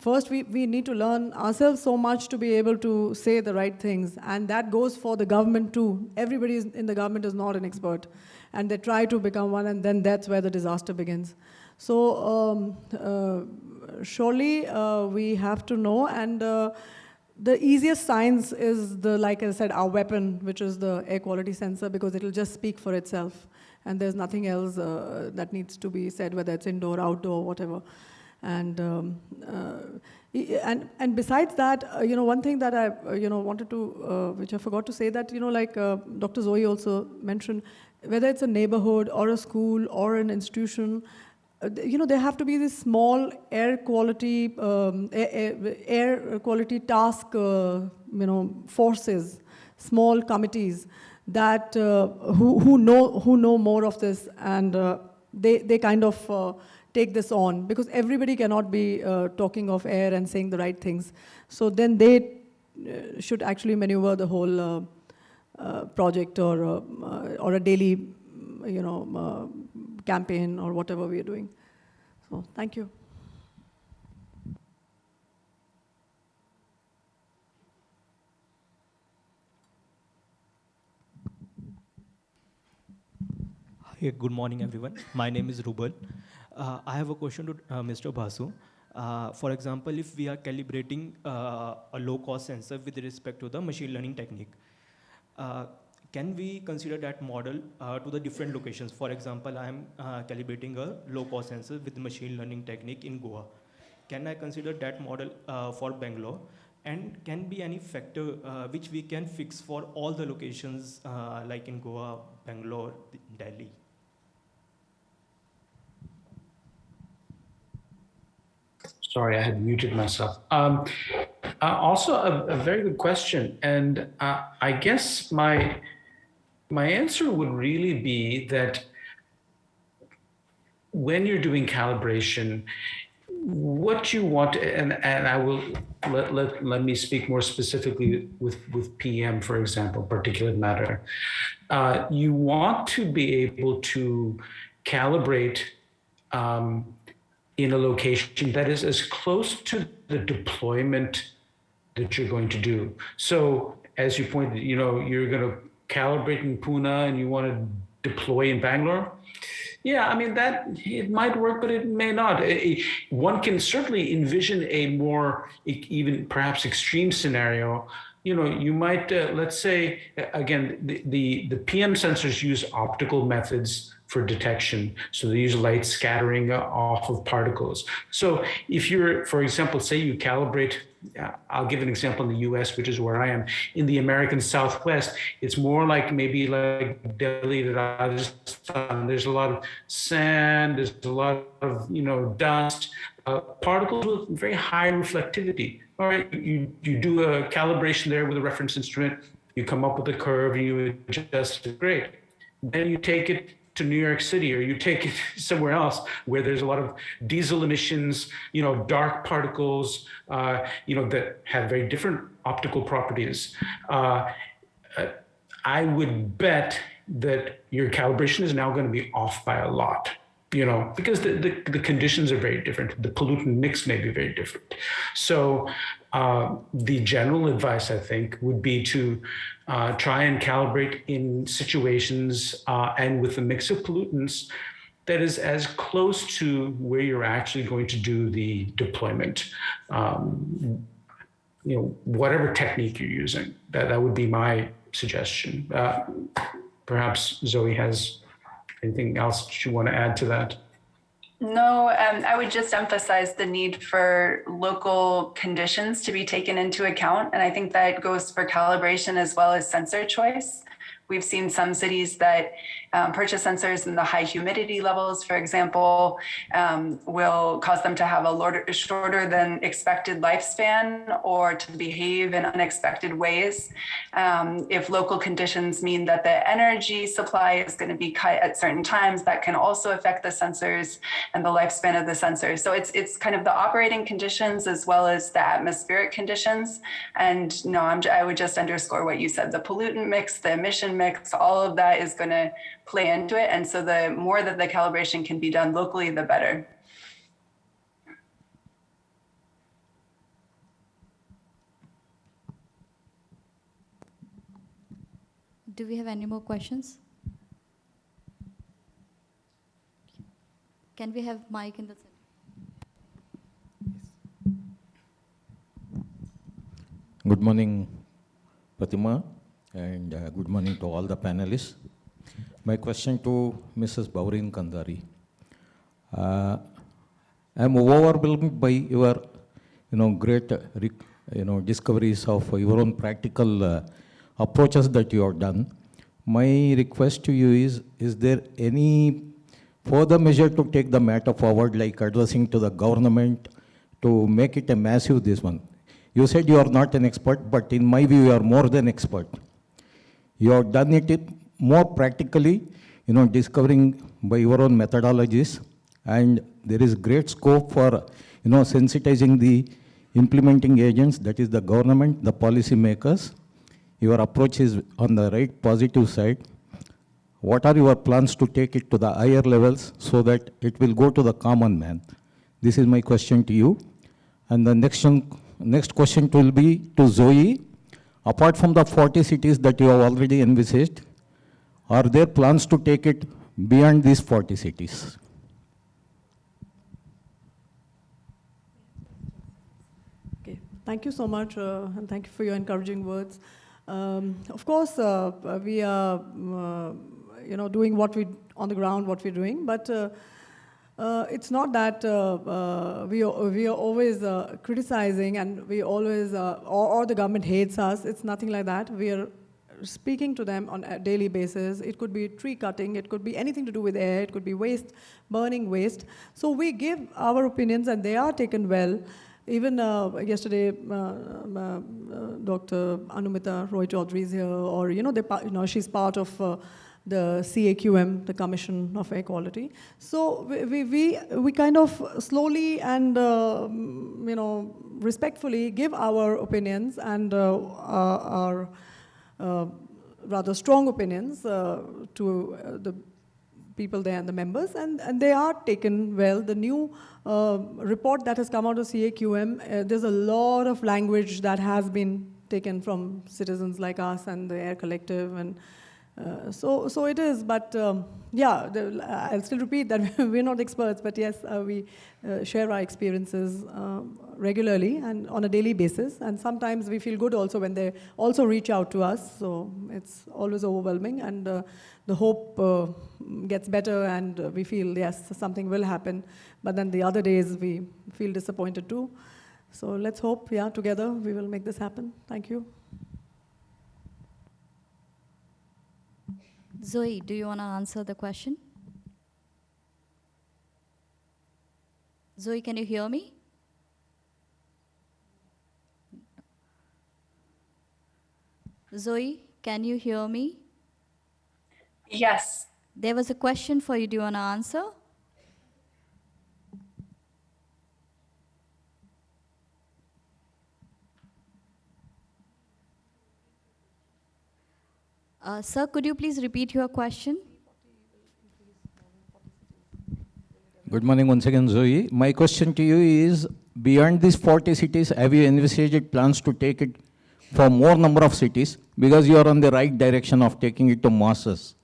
first we need to learn ourselves so much to be able to say the right things, and that goes for the government too. Everybody in the government is not an expert, and they try to become one, and then that's where the disaster begins. So surely we have to know, and the easiest science is like I said, our weapon, which is the air quality sensor, because it'll just speak for itself, and there's nothing else that needs to be said, whether it's indoor, outdoor, whatever. And besides that, one thing that I wanted to, which I forgot to say, that like Dr. Zoe also mentioned, whether it's a neighborhood or a school or an institution, there have to be these small air quality task, forces, small committees that who know more of this, and they kind of take this on, because everybody cannot be talking of air and saying the right things. So then they should actually maneuver the whole project or a daily, campaign or whatever we are doing. So thank you. Hey, good morning, everyone. My name is Rubal. I have a question to Mr. Basu. For example, if we are calibrating a low-cost sensor with respect to the machine learning technique, can we consider that model to the different locations? For example, I am calibrating a low-cost sensor with machine learning technique in Goa. Can I consider that model for Bangalore? And can be any factor which we can fix for all the locations like in Goa, Bangalore, Delhi? Sorry, I had muted myself. Also, a very good question. And I guess my answer would really be that when you're doing calibration, what you want, and I will let me speak more specifically with PM, for example, particulate matter. You want to be able to calibrate in a location that is as close to the deployment that you're going to do. So as you pointed, you're going to calibrate in Pune and you want to deploy in Bangalore. Yeah, I mean, that it might work, but it may not. One can certainly envision a more even perhaps extreme scenario. You might, let's say, again, the PM sensors use optical methods for detection. So they use light scattering off of particles. So if you're, for example, say you calibrate, I'll give an example in the US, which is where I am. In the American Southwest, it's more like maybe like Delhi to Rajasthan. There's a lot of sand, there's a lot of, dust, particles with very high reflectivity. All right, you do a calibration there with a reference instrument, you come up with a curve, and you adjust it, great. Then you take it to New York City, or you take it somewhere else where there's a lot of diesel emissions, dark particles, that have very different optical properties. I would bet that your calibration is now going to be off by a lot. because the conditions are very different. The pollutant mix may be very different. So the general advice, I think, would be to try and calibrate in situations and with a mix of pollutants that is as close to where you're actually going to do the deployment. Whatever technique you're using, that would be my suggestion. Perhaps Zoe has anything else you want to add to that? No, I would just emphasize the need for local conditions to be taken into account. And I think that goes for calibration as well as sensor choice. We've seen some cities that purchase sensors in the high humidity levels, for example, will cause them to have a shorter than expected lifespan or to behave in unexpected ways. If local conditions mean that the energy supply is going to be cut at certain times, that can also affect the sensors and the lifespan of the sensors. So it's kind of the operating conditions as well as the atmospheric conditions. And no, I would just underscore what you said, the pollutant mix, the emission mix, all of that is going to play into it. And so the more that the calibration can be done locally, the better. Do we have any more questions? Can we have Mike in the center? Good morning, Pratima, and good morning to all the panelists. My question to Mrs. Bhavrin Kandari. I'm overwhelmed by your, great, discoveries of your own practical approaches that you have done. My request to you is there any further measure to take the matter forward, like addressing to the government to make it a massive this one? You said you are not an expert, but in my view, you are more than expert. You have done it more practically, discovering by your own methodologies, and there is great scope for, sensitizing the implementing agents, that is the government, the policy makers. Your approach is on the right positive side. What are your plans to take it to the higher levels so that it will go to the common man? This is my question to you. And the next question will be to Zoe. Apart from the 40 cities that you have already envisaged, are there plans to take it beyond these 40 cities? Okay, thank you so much, and thank you for your encouraging words. Of course, we are, doing what we on the ground, what we're doing, but it's not that we are always criticizing and we always, or the government hates us. It's nothing like that. We are speaking to them on a daily basis. It could be tree cutting, it could be anything to do with air, it could be waste, burning waste. So we give our opinions and they are taken well. Even yesterday, Dr. Anumita Roy Chaudhary is here, or she's part of the CAQM, the Commission of Air Quality. So we kind of slowly and respectfully give our opinions and our rather strong opinions to the people there and the members, and they are taken well. The new report that has come out of CAQM, there's a lot of language that has been taken from citizens like us and the Air Collective, and so it is. But yeah, I'll still repeat that we're not experts, but yes, we share our experiences regularly and on a daily basis, and sometimes we feel good also when they also reach out to us, so it's always overwhelming, and the hope gets better, and we feel, yes, something will happen, but then the other days we feel disappointed too. So let's hope, yeah, together we will make this happen. Thank you. Zoe, do you want to answer the question? Zoe, can you hear me? Zoe, can you hear me? Yes. There was a question for you. Do you want to answer? Sir, could you please repeat your question? Good morning once again, Zoe. My question to you is, beyond these 40 cities, have you envisaged plans to take it for more number of cities? Because you are on the right direction of taking it to masses.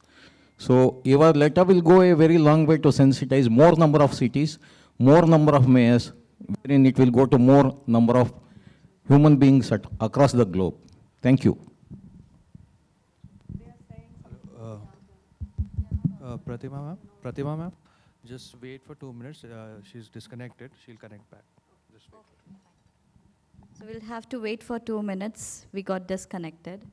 So your letter will go a very long way to sensitize more number of cities, more number of mayors, wherein it will go to more number of human beings across the globe. Thank you. Pratima ma'am, just wait for 2 minutes. She's disconnected. She'll connect back. Just wait. So we'll have to wait for 2 minutes. We got disconnected.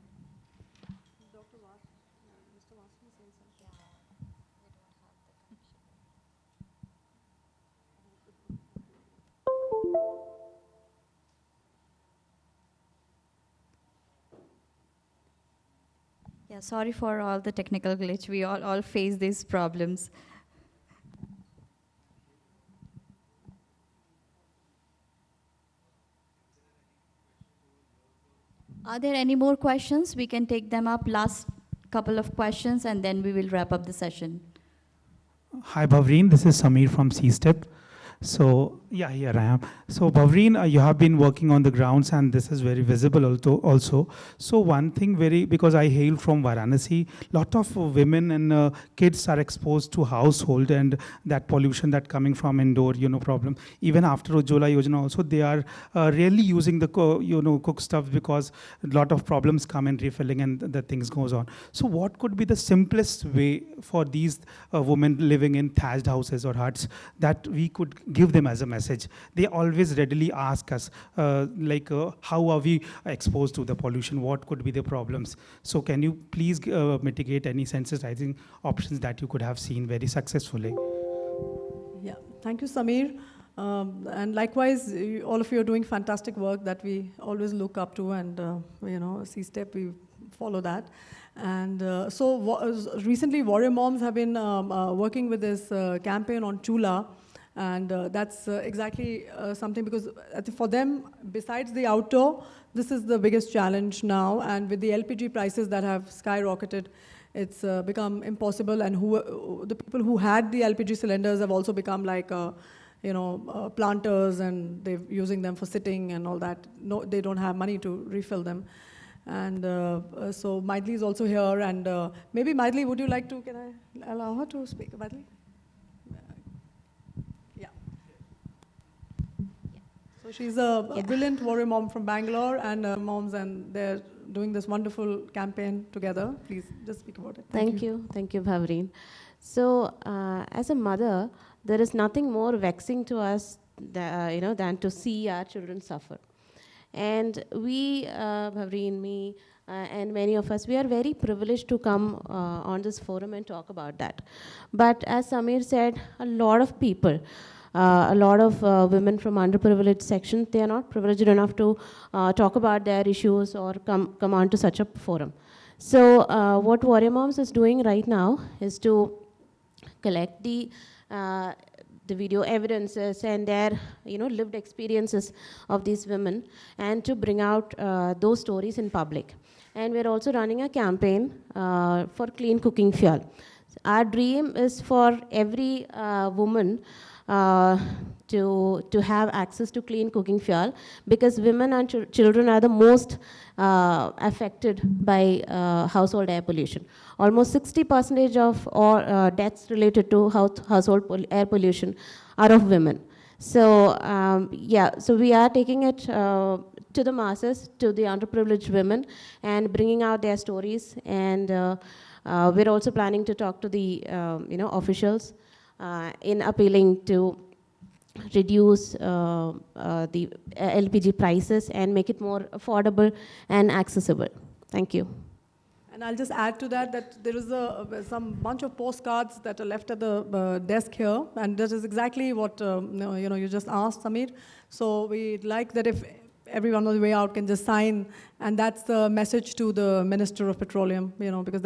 Yeah, sorry for all the technical glitch. We all face these problems. Are there any more questions? We can take them up, last couple of questions, and then we will wrap up the session. Hi, Bhavreen. This is Samir from CSTEP. So, yeah, here I am. So, Bhavreen, you have been working on the grounds, and this is very visible also. So, one thing because I hail from Varanasi, lot of women and kids are exposed to household and that pollution that coming from indoor, problem. Even after Ujjwala Yojana also, they are really using the, cook stuff because a lot of problems come in refilling and the things goes on. So, what could be the simplest way for these women living in thatched houses or huts that we could give them as a message? They always readily ask us, how are we exposed to the pollution? What could be the problems? So can you please mitigate any sensitizing options that you could have seen very successfully? Yeah, thank you, Samir. And likewise, all of you are doing fantastic work that we always look up to, and CSTEP, we follow that. And recently, Warrior Moms have been working with this campaign on Chula. And that's exactly something, because I think for them, besides the outdoor, this is the biggest challenge now. And with the LPG prices that have skyrocketed, it's become impossible. And the people who had the LPG cylinders have also become like, planters, and they're using them for sitting and all that. No, they don't have money to refill them. And so Maithili is also here. And maybe Maithili, would you like to, can I allow her to speak? Maithili? So she's a brilliant warrior mom from Bangalore, and moms, and they're doing this wonderful campaign together. Please just speak about it. Thank you, Bhavreen. So as a mother, there is nothing more vexing to us than to see our children suffer. And we, Bhavreen, me, and many of us, we are very privileged to come on this forum and talk about that. But as Samir said, a lot of people, a lot of women from underprivileged sections, they are not privileged enough to talk about their issues or come on to such a forum. So what Warrior Moms is doing right now is to collect the video evidences and their lived experiences of these women, and to bring out those stories in public. And we're also running a campaign for clean cooking fuel. Our dream is for every woman to have access to clean cooking fuel, because women and children are the most affected by household air pollution. Almost 60% of all deaths related to household air pollution are of women. So so we are taking it to the masses, to the underprivileged women, and bringing out their stories. And we're also planning to talk to the officials in appealing to reduce the LPG prices and make it more affordable and accessible. Thank you. And I'll just add to that there is some bunch of postcards that are left at the desk here, and that is exactly what you just asked, Samir. So we'd like that if everyone on the way out can just sign, and that's the message to the Minister of Petroleum, because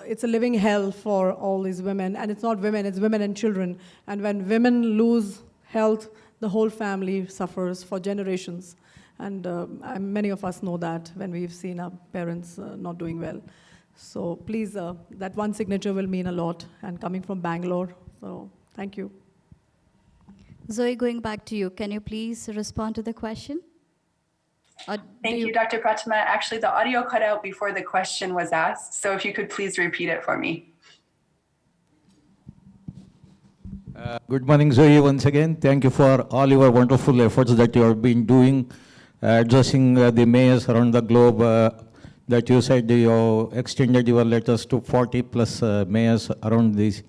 it's a living hell for all these women. And it's not women, it's women and children. And when women lose health, the whole family suffers for generations. And many of us know that when we've seen our parents not doing well. So please, that one signature will mean a lot, and coming from Bangalore. So thank you. Zoe, going back to you, can you please respond to the question? Thank you, Dr. Pratima. Actually, the audio cut out before the question was asked, so if you could please repeat it for me. Good morning, Zoe, once again. Thank you for all your wonderful efforts that you have been doing, addressing the mayors around the globe, that you said you extended your letters to 40 plus mayors around this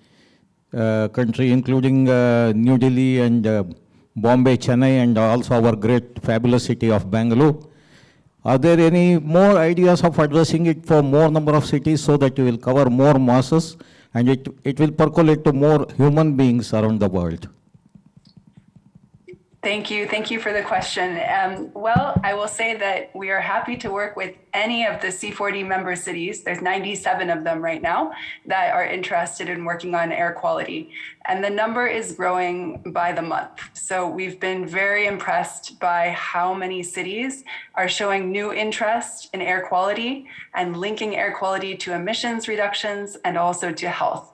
country, including New Delhi and Bombay, Chennai, and also our great, fabulous city of Bangalore. Are there any more ideas of addressing it for more number of cities so that you will cover more masses and it will percolate to more human beings around the world? Thank you for the question. Well, I will say that we are happy to work with any of the C40 member cities. There's 97 of them right now that are interested in working on air quality. And the number is growing by the month. So we've been very impressed by how many cities are showing new interest in air quality and linking air quality to emissions reductions and also to health.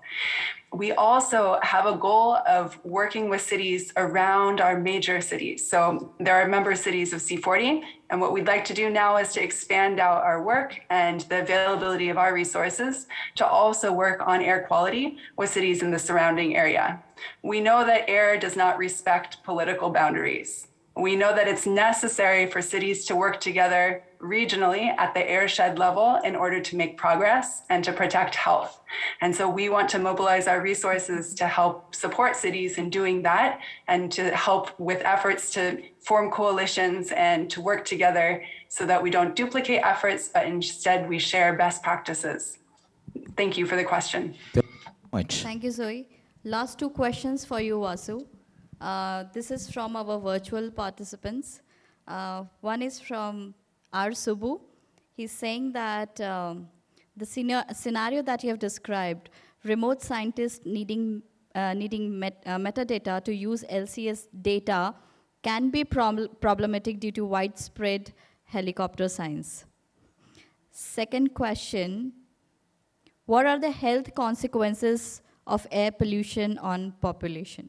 We also have a goal of working with cities around our major cities. So there are member cities of C40, and what we'd like to do now is to expand out our work and the availability of our resources to also work on air quality with cities in the surrounding area. We know that air does not respect political boundaries. We know that it's necessary for cities to work together regionally at the airshed level in order to make progress and to protect health. And so we want to mobilize our resources to help support cities in doing that and to help with efforts to form coalitions and to work together so that we don't duplicate efforts, but instead we share best practices. Thank you for the question. Thank you, Zoe. Last two questions for you, Vasu. This is from our virtual participants. One is from R. Subbu. He's saying that the scenario that you have described, remote scientists needing metadata to use LCS data can be problematic due to widespread helicopter science. Second question, what are the health consequences of air pollution on population?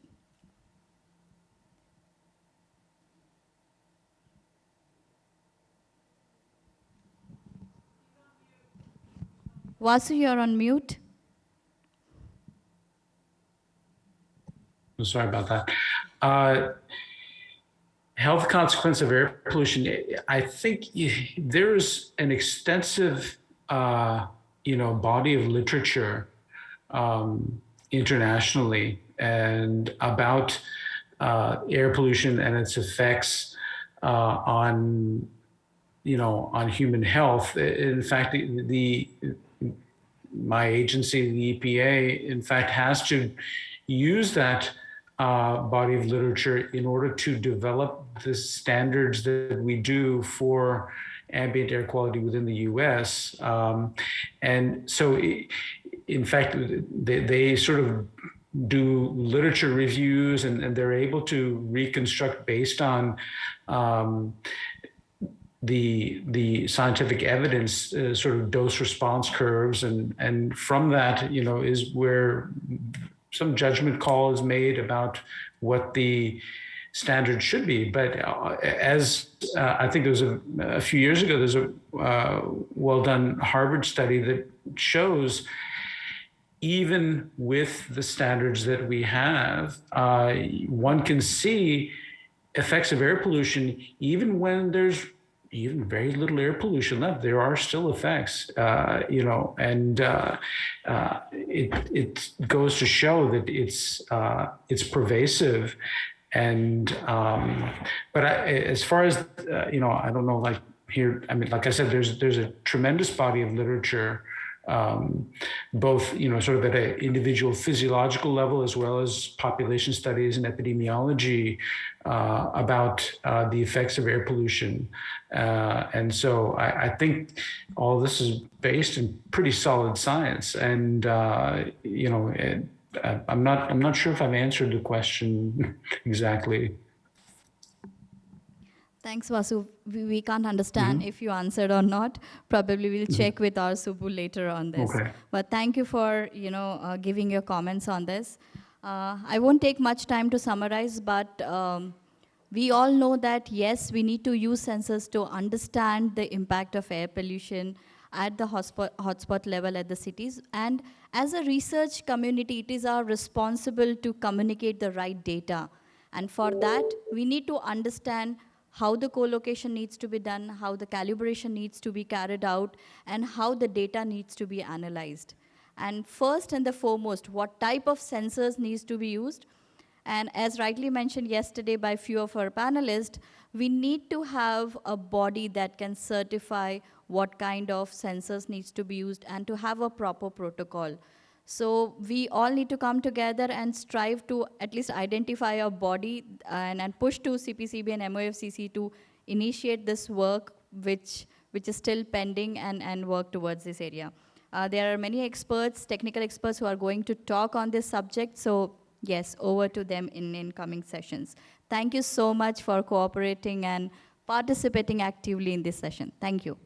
Vasu, you're on mute. I'm sorry about that. Health consequence of air pollution. I think there's an extensive, body of literature internationally and about air pollution and its effects on human health. In fact, my agency, the EPA, in fact, has to use that body of literature in order to develop the standards that we do for ambient air quality within the US. And so, in fact, they sort of do literature reviews and they're able to reconstruct based on the scientific evidence, sort of dose response curves, and from that, is where some judgment call is made about what the standard should be. But as I think there was a few years ago, there's a well-done Harvard study that shows even with the standards that we have, one can see effects of air pollution even when there's even very little air pollution left. There are still effects, and it goes to show that it's pervasive. And but as far as I don't know, like here, I mean, like I said, there's a tremendous body of literature, both sort of at an individual physiological level as well as population studies and epidemiology about the effects of air pollution. And so I think all this is based in pretty solid science. And I'm not sure if I've answered the question exactly. Thanks, Vasu. We can't understand if you answered or not. Probably we'll check with our Subbu later on this. Okay. But thank you for giving your comments on this. I won't take much time to summarize, but we all know that, yes, we need to use sensors to understand the impact of air pollution at the hotspot level at the cities. And as a research community, it is our responsibility to communicate the right data. And for that, we need to understand how the co-location needs to be done, how the calibration needs to be carried out, and how the data needs to be analyzed. And first and the foremost, what type of sensors needs to be used? And as rightly mentioned yesterday by few of our panelists, we need to have a body that can certify what kind of sensors needs to be used and to have a proper protocol. So we all need to come together and strive to at least identify a body and push to CPCB and MOFCC to initiate this work, which is still pending, and work towards this area. There are many experts, technical experts, who are going to talk on this subject. So yes, over to them in coming sessions. Thank you so much for cooperating and participating actively in this session. Thank you.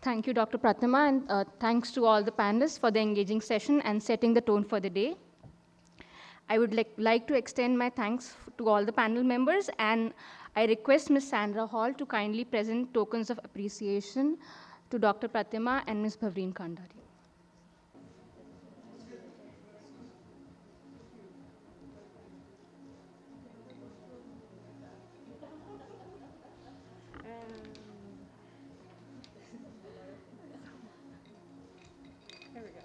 Thank you, Dr. Pratima, and thanks to all the panelists for the engaging session and setting the tone for the day. I would like to extend my thanks to all the panel members, and I request Ms. Sandra Hall to kindly present tokens of appreciation to Dr. Pratima and Ms. Bhavreen Kandari. Here we go.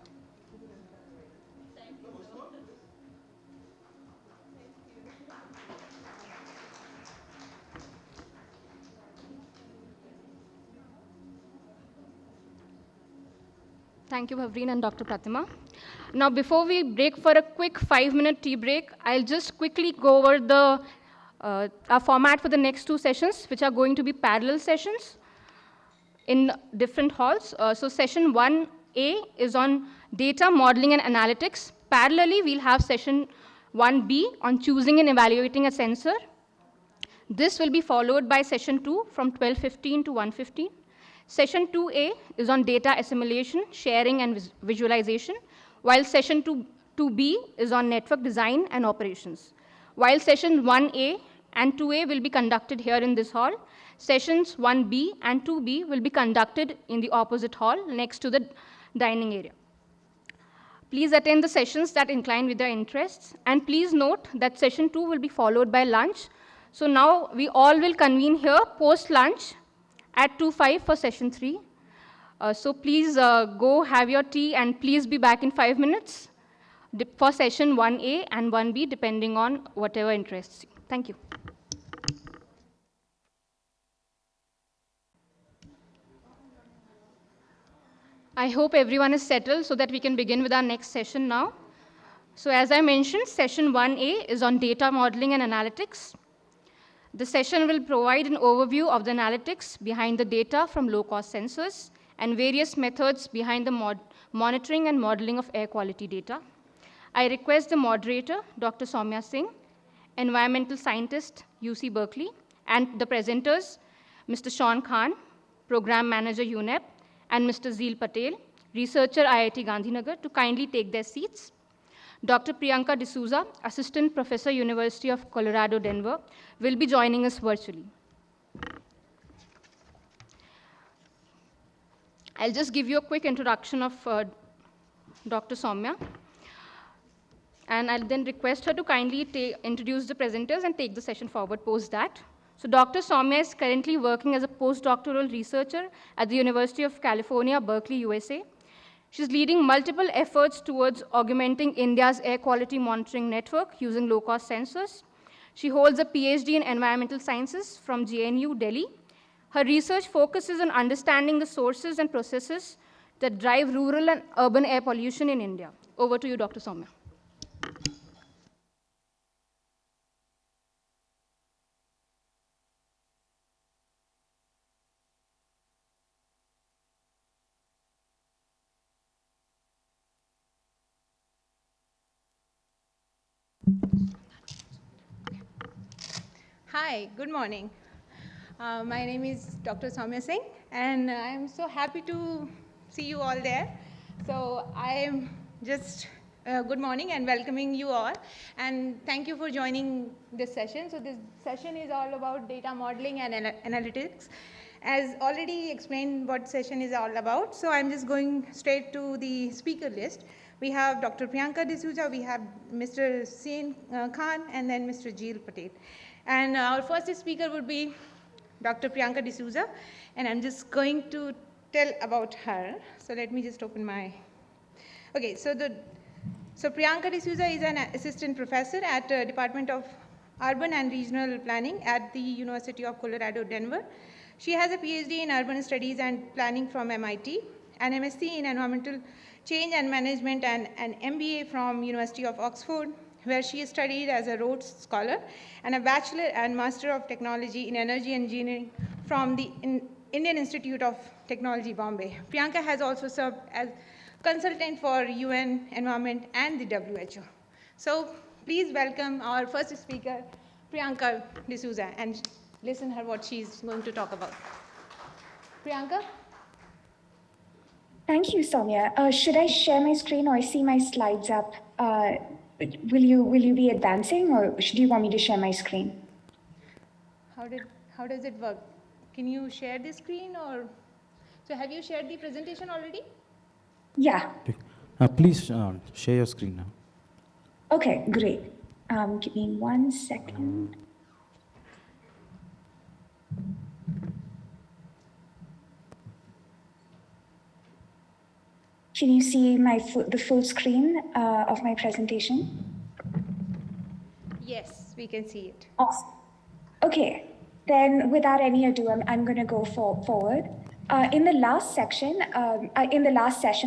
Thank you, Bhavreen and Dr. Pratima. Now, before we break for a quick 5-minute tea break, I'll just quickly go over the our format for the next 2 sessions, which are going to be parallel sessions in different halls. So session 1A is on data modeling and analytics. Parallelly, we'll have session 1B on choosing and evaluating a sensor. This will be followed by session 2 from 12:15 to 1:15. Session 2A is on data assimilation, sharing, and visualization, while session 2B is on network design and operations. While session 1A and 2A will be conducted here in this hall, sessions 1B and 2B will be conducted in the opposite hall next to the dining area. Please attend the sessions that incline with your interests, and please note that session 2 will be followed by lunch. So now we all will convene here post-lunch at 2:05 for session 3. So please go have your tea, and please be back in 5 minutes for session 1A and 1B, depending on whatever interests you. Thank you. I hope everyone is settled so that we can begin with our next session now. So as I mentioned, session 1A is on data modeling and analytics. The session will provide an overview of the analytics behind the data from low-cost sensors and various methods behind the monitoring and modeling of air quality data. I request the moderator, Dr. Soumya Singh, environmental scientist, UC Berkeley, and the presenters, Mr. Sean Khan, program manager, UNEP, and Mr. Zeel Patel, researcher, IIT Gandhinagar, to kindly take their seats. Dr. Priyanka D'Souza, assistant professor, University of Colorado, Denver, will be joining us virtually. I'll just give you a quick introduction of Dr. Soumya, and I'll then request her to kindly introduce the presenters and take the session forward post that. So Dr. Soumya is currently working as a postdoctoral researcher at the University of California, Berkeley, USA. She's leading multiple efforts towards augmenting India's air quality monitoring network using low-cost sensors. She holds a PhD in environmental sciences from JNU, Delhi. Her research focuses on understanding the sources and processes that drive rural and urban air pollution in India. Over to you, Dr. Soumya. Hi, good morning. My name is Dr. Soumya Singh, and I'm so happy to see you all there. So I am just good morning and welcoming you all, and thank you for joining this session. So this session is all about data modeling and analytics. As already explained what session is all about, so I'm just going straight to the speaker list. We have Dr. Priyanka D'Souza, we have Mr. Hussain Khan, and then Mr. Jeel Patel. And our first speaker would be Dr. Priyanka D'Souza, and I'm just going to tell about her. So let me just open my, okay, so Priyanka D'Souza is an assistant professor at Department of Urban and Regional Planning at the University of Colorado, Denver. She has a PhD in urban studies and planning from MIT, an MSc in environmental change and management, and an MBA from University of Oxford, where she studied as a Rhodes Scholar, and a Bachelor and Master of Technology in Energy Engineering from the Indian Institute of Technology, Bombay. Priyanka has also served as consultant for UN Environment and the WHO. So please welcome our first speaker, Priyanka D'Souza, and listen her what she's going to talk about. Priyanka? Thank you, Soumya. Should I share my screen or see my slides up? Will you be advancing, or do you want me to share my screen? How does it work? Can you share the screen, or so have you shared the presentation already? Yeah. Please share your screen now. Okay, great. Give me 1 second. Can you see the full screen of my presentation? Yes, we can see it. Awesome. Okay, then without any ado, I'm going to go forward. In the last session,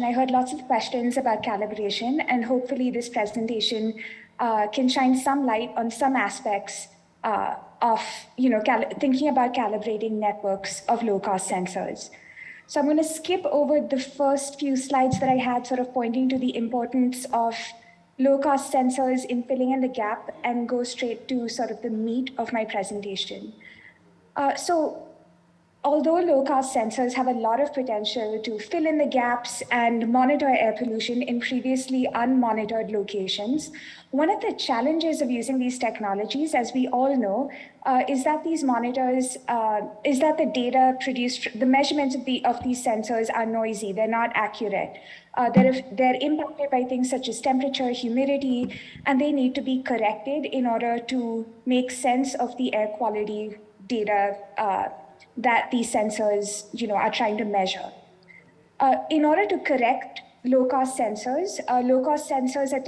I heard lots of questions about calibration, and hopefully this presentation can shine some light on some aspects of thinking about calibrating networks of low-cost sensors. So I'm going to skip over the first few slides that I had, sort of pointing to the importance of low-cost sensors in filling in the gap, and go straight to sort of the meat of my presentation. So although low-cost sensors have a lot of potential to fill in the gaps and monitor air pollution in previously unmonitored locations, one of the challenges of using these technologies, as we all know, is that these monitors, is that the data produced, the measurements of these sensors are noisy, they're not accurate. They're impacted by things such as temperature, humidity, and they need to be corrected in order to make sense of the air quality data that these sensors, are trying to measure. In order to correct low-cost sensors are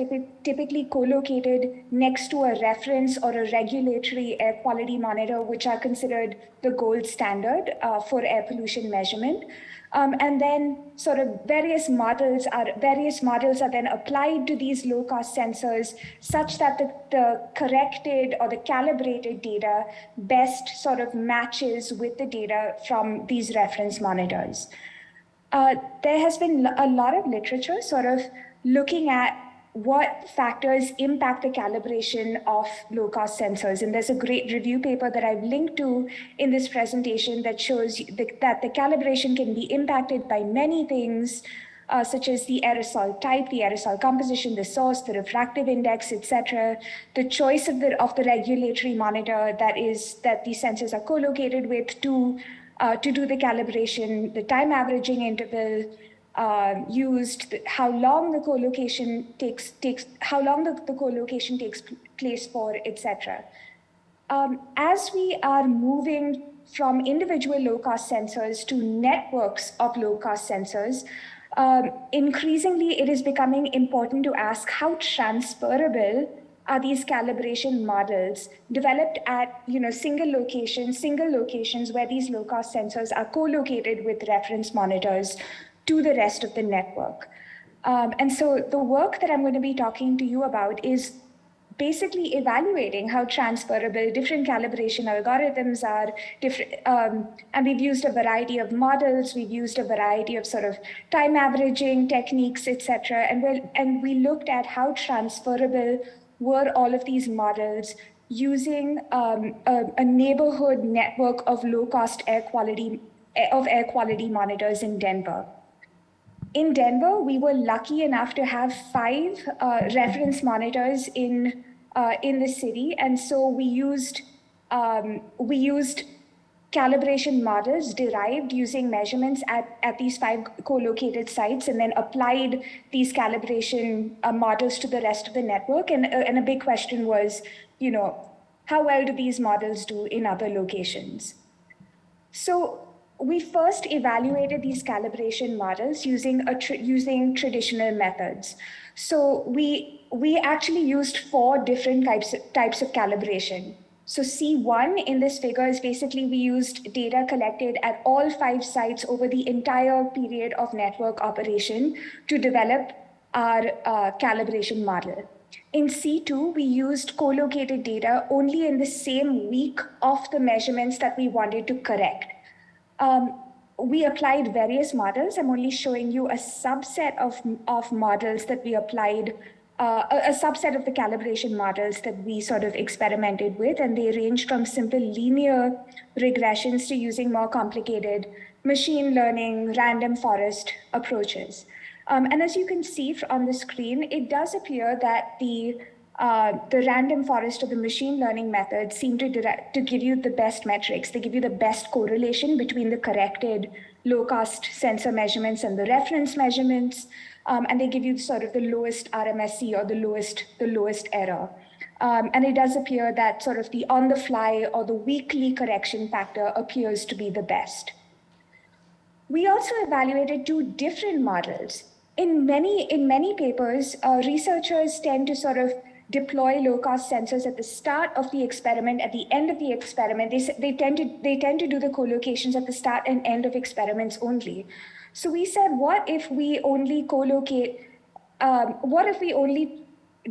typically co-located next to a reference or a regulatory air quality monitor, which are considered the gold standard for air pollution measurement. And then sort of various models are then applied to these low-cost sensors such that the corrected or the calibrated data best sort of matches with the data from these reference monitors. There has been a lot of literature sort of looking at what factors impact the calibration of low-cost sensors. And there's a great review paper that I've linked to in this presentation that shows that the calibration can be impacted by many things, such as the aerosol type, the aerosol composition, the source, the refractive index, etc., the choice of the regulatory monitor that these sensors are co-located with to do the calibration, the time averaging interval used, how long the co-location takes place for, etc. As we are moving from individual low-cost sensors to networks of low-cost sensors, increasingly it is becoming important to ask how transferable are these calibration models developed at single locations where these low-cost sensors are co-located with reference monitors to the rest of the network. And so the work that I'm going to be talking to you about is basically evaluating how transferable different calibration algorithms are, and we've used a variety of models, we've used a variety of sort of time averaging techniques, etc. And we looked at how transferable were all of these models using a neighborhood network of low-cost air quality air quality monitors in Denver. In Denver, we were lucky enough to have 5 reference monitors in the city, and so we used calibration models derived using measurements at these 5 co-located sites, and then applied these calibration models to the rest of the network. And a big question was, how well do these models do in other locations? So we first evaluated these calibration models using traditional methods. So we actually used 4 different types of calibration. So C1 in this figure is basically we used data collected at all 5 sites over the entire period of network operation to develop our calibration model. In C2, we used co-located data only in the same week of the measurements that we wanted to correct. We applied various models. I'm only showing you a subset of models that we applied, a subset of the calibration models that we sort of experimented with, and they ranged from simple linear regressions to using more complicated machine learning, random forest approaches. And as you can see on the screen, it does appear that the random forest or the machine learning methods seem to give you the best metrics. They give you the best correlation between the corrected low-cost sensor measurements and the reference measurements, and they give you sort of the lowest RMSE or the lowest error. And it does appear that sort of the on-the-fly or the weekly correction factor appears to be the best. We also evaluated 2 different models. In many papers, researchers tend to sort of deploy low-cost sensors at the start of the experiment. At the end of the experiment, they tend to do the co-locations at the start and end of experiments only. So we said, what if we only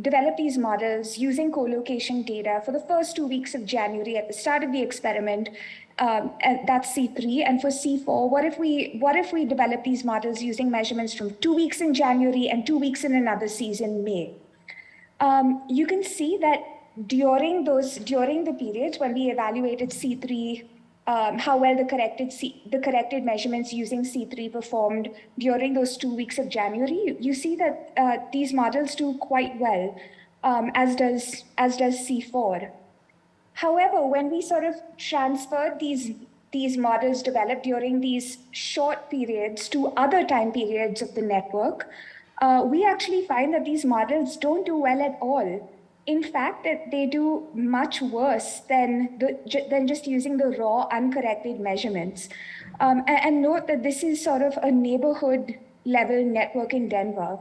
develop these models using co-location data for the first 2 weeks of January at the start of the experiment, and that's C3, and for C4, what if we develop these models using measurements from 2 weeks in January and 2 weeks in another season, May? You can see that during the periods when we evaluated C3, how well the corrected measurements using C3 performed during those 2 weeks of January, you see that these models do quite well, as does C4. However, when we sort of transferred these models developed during these short periods to other time periods of the network, we actually find that these models don't do well at all. In fact, that they do much worse than just using the raw, uncorrected measurements. And note that this is sort of a neighborhood level network in Denver.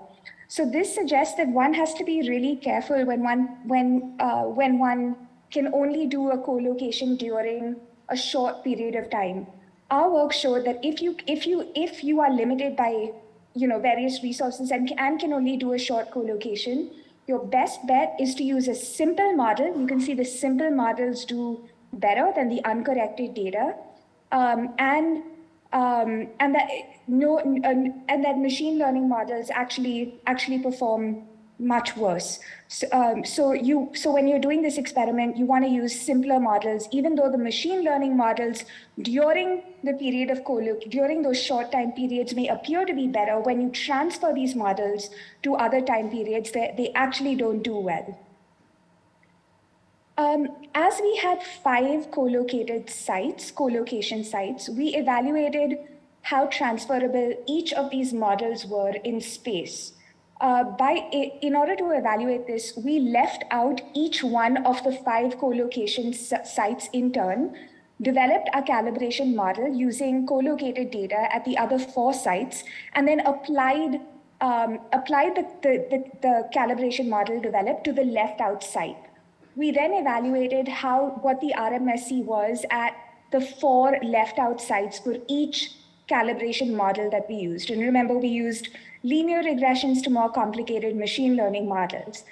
So this suggests that one has to be really careful when one can only do a co-location during a short period of time. Our work showed that if you are limited by various resources and can only do a short co-location, your best bet is to use a simple model. You can see the simple models do better than the uncorrected data, and that machine learning models actually perform much worse. So when you're doing this experiment, you want to use simpler models, even though the machine learning models during the period of during those short time periods may appear to be better. When you transfer these models to other time periods, they actually don't do well. As we had 5 co-location sites, we evaluated how transferable each of these models were in space. In order to evaluate this, we left out each one of the 5 co-location sites in turn, developed a calibration model using co-located data at the other 4 sites, and then applied the calibration model developed to the left out site. We then evaluated what the RMSE was at the 4 left out sites for each calibration model that we used. And remember, we used linear regressions to more complicated machine learning models.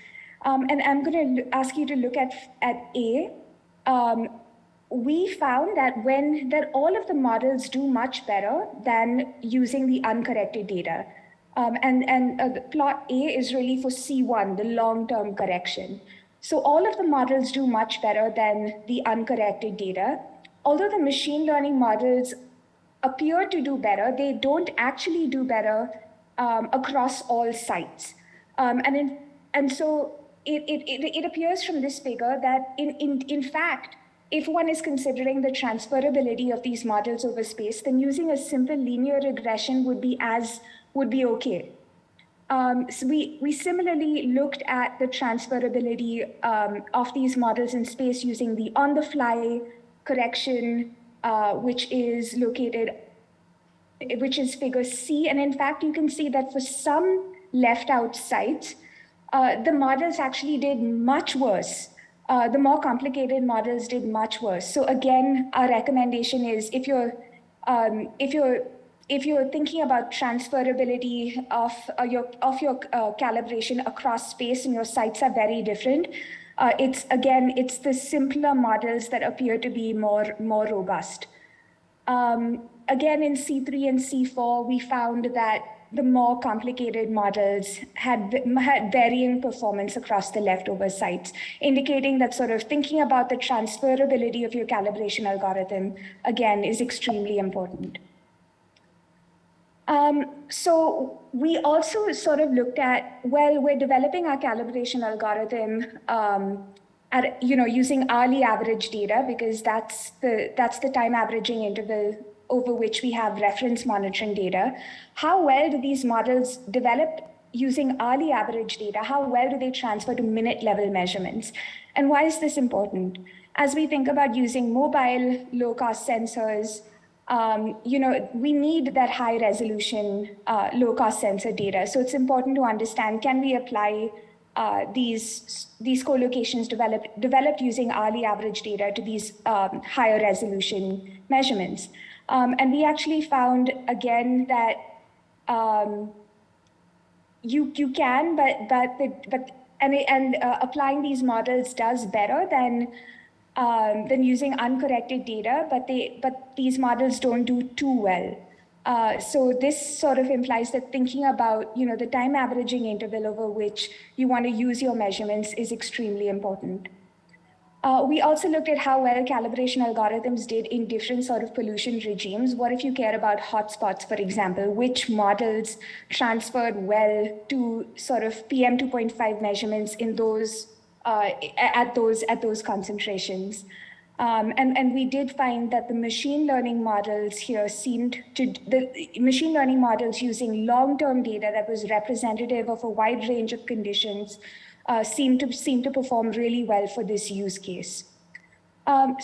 And I'm going to ask you to look at A. We found that all of the models do much better than using the uncorrected data. The plot A is really for C1, the long-term correction. So all of the models do much better than the uncorrected data. Although the machine learning models appear to do better, they don't actually do better across all sites. And so it appears from this figure that in fact, if one is considering the transferability of these models over space, then using a simple linear regression would be okay. So we similarly looked at the transferability of these models in space using the on-the-fly correction, which is figure C. And in fact, you can see that for some left out sites, the models actually did much worse. The more complicated models did much worse. So again, our recommendation is if you're thinking about transferability of your calibration across space and your sites are very different, it's the simpler models that appear to be more robust. Again, in C3 and C4, we found that the more complicated models had varying performance across the leftover sites, indicating that sort of thinking about the transferability of your calibration algorithm, again, is extremely important. So we also sort of looked at, well, we're developing our calibration algorithm using hourly average data, because that's the time averaging interval over which we have reference monitoring data. How well do these models develop using hourly average data? How well do they transfer to minute level measurements? And why is this important? As we think about using mobile low-cost sensors, we need that high resolution, low-cost sensor data. So it's important to understand, can we apply these co-locations developed using hourly average data to these higher resolution measurements? And we actually found, again, that you can, applying these models does better than using uncorrected data, but these models don't do too well. So this sort of implies that thinking about the time averaging interval over which you want to use your measurements is extremely important. We also looked at how well calibration algorithms did in different sort of pollution regimes. What if you care about hotspots, for example? Which models transferred well to sort of PM 2.5 measurements in those at those concentrations? And we did find that the machine learning models here machine learning models using long-term data that was representative of a wide range of conditions seem to perform really well for this use case. On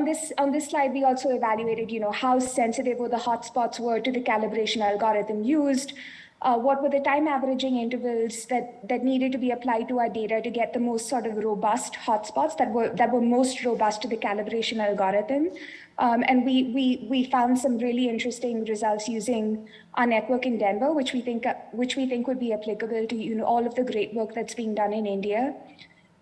this slide, we also evaluated, how sensitive the hotspots were to the calibration algorithm used. What were the time averaging intervals that needed to be applied to our data to get the most sort of robust hotspots that were most robust to the calibration algorithm? And we found some really interesting results using our network in Denver, which we think would be applicable to all of the great work that's being done in India.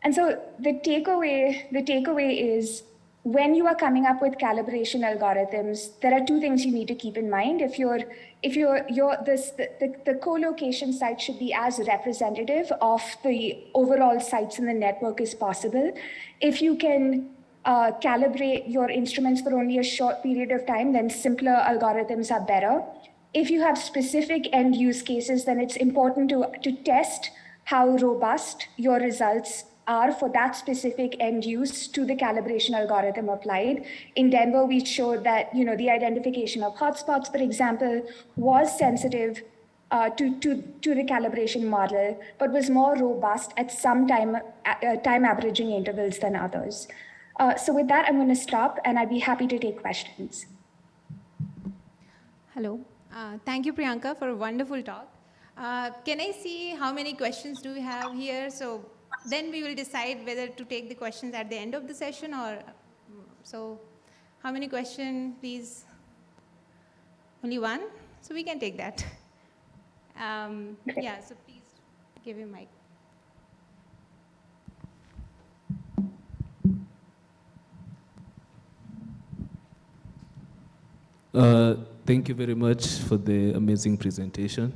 And so the takeaway is, when you are coming up with calibration algorithms, there are two things you need to keep in mind. The co-location site should be as representative of the overall sites in the network as possible. If you can calibrate your instruments for only a short period of time, then simpler algorithms are better. If you have specific end use cases, then it's important to test how robust your results are for that specific end use to the calibration algorithm applied. In Denver, we showed that the identification of hotspots, for example, was sensitive to the calibration model, but was more robust at some time averaging intervals than others. So with that, I'm going to stop, and I'd be happy to take questions. Hello. Thank you, Priyanka, for a wonderful talk. Can I see how many questions do we have here? So then we will decide whether to take the questions at the end of the session or so. How many questions, please? Only one? So we can take that. Yeah, so please give him mic. Thank you very much for the amazing presentation.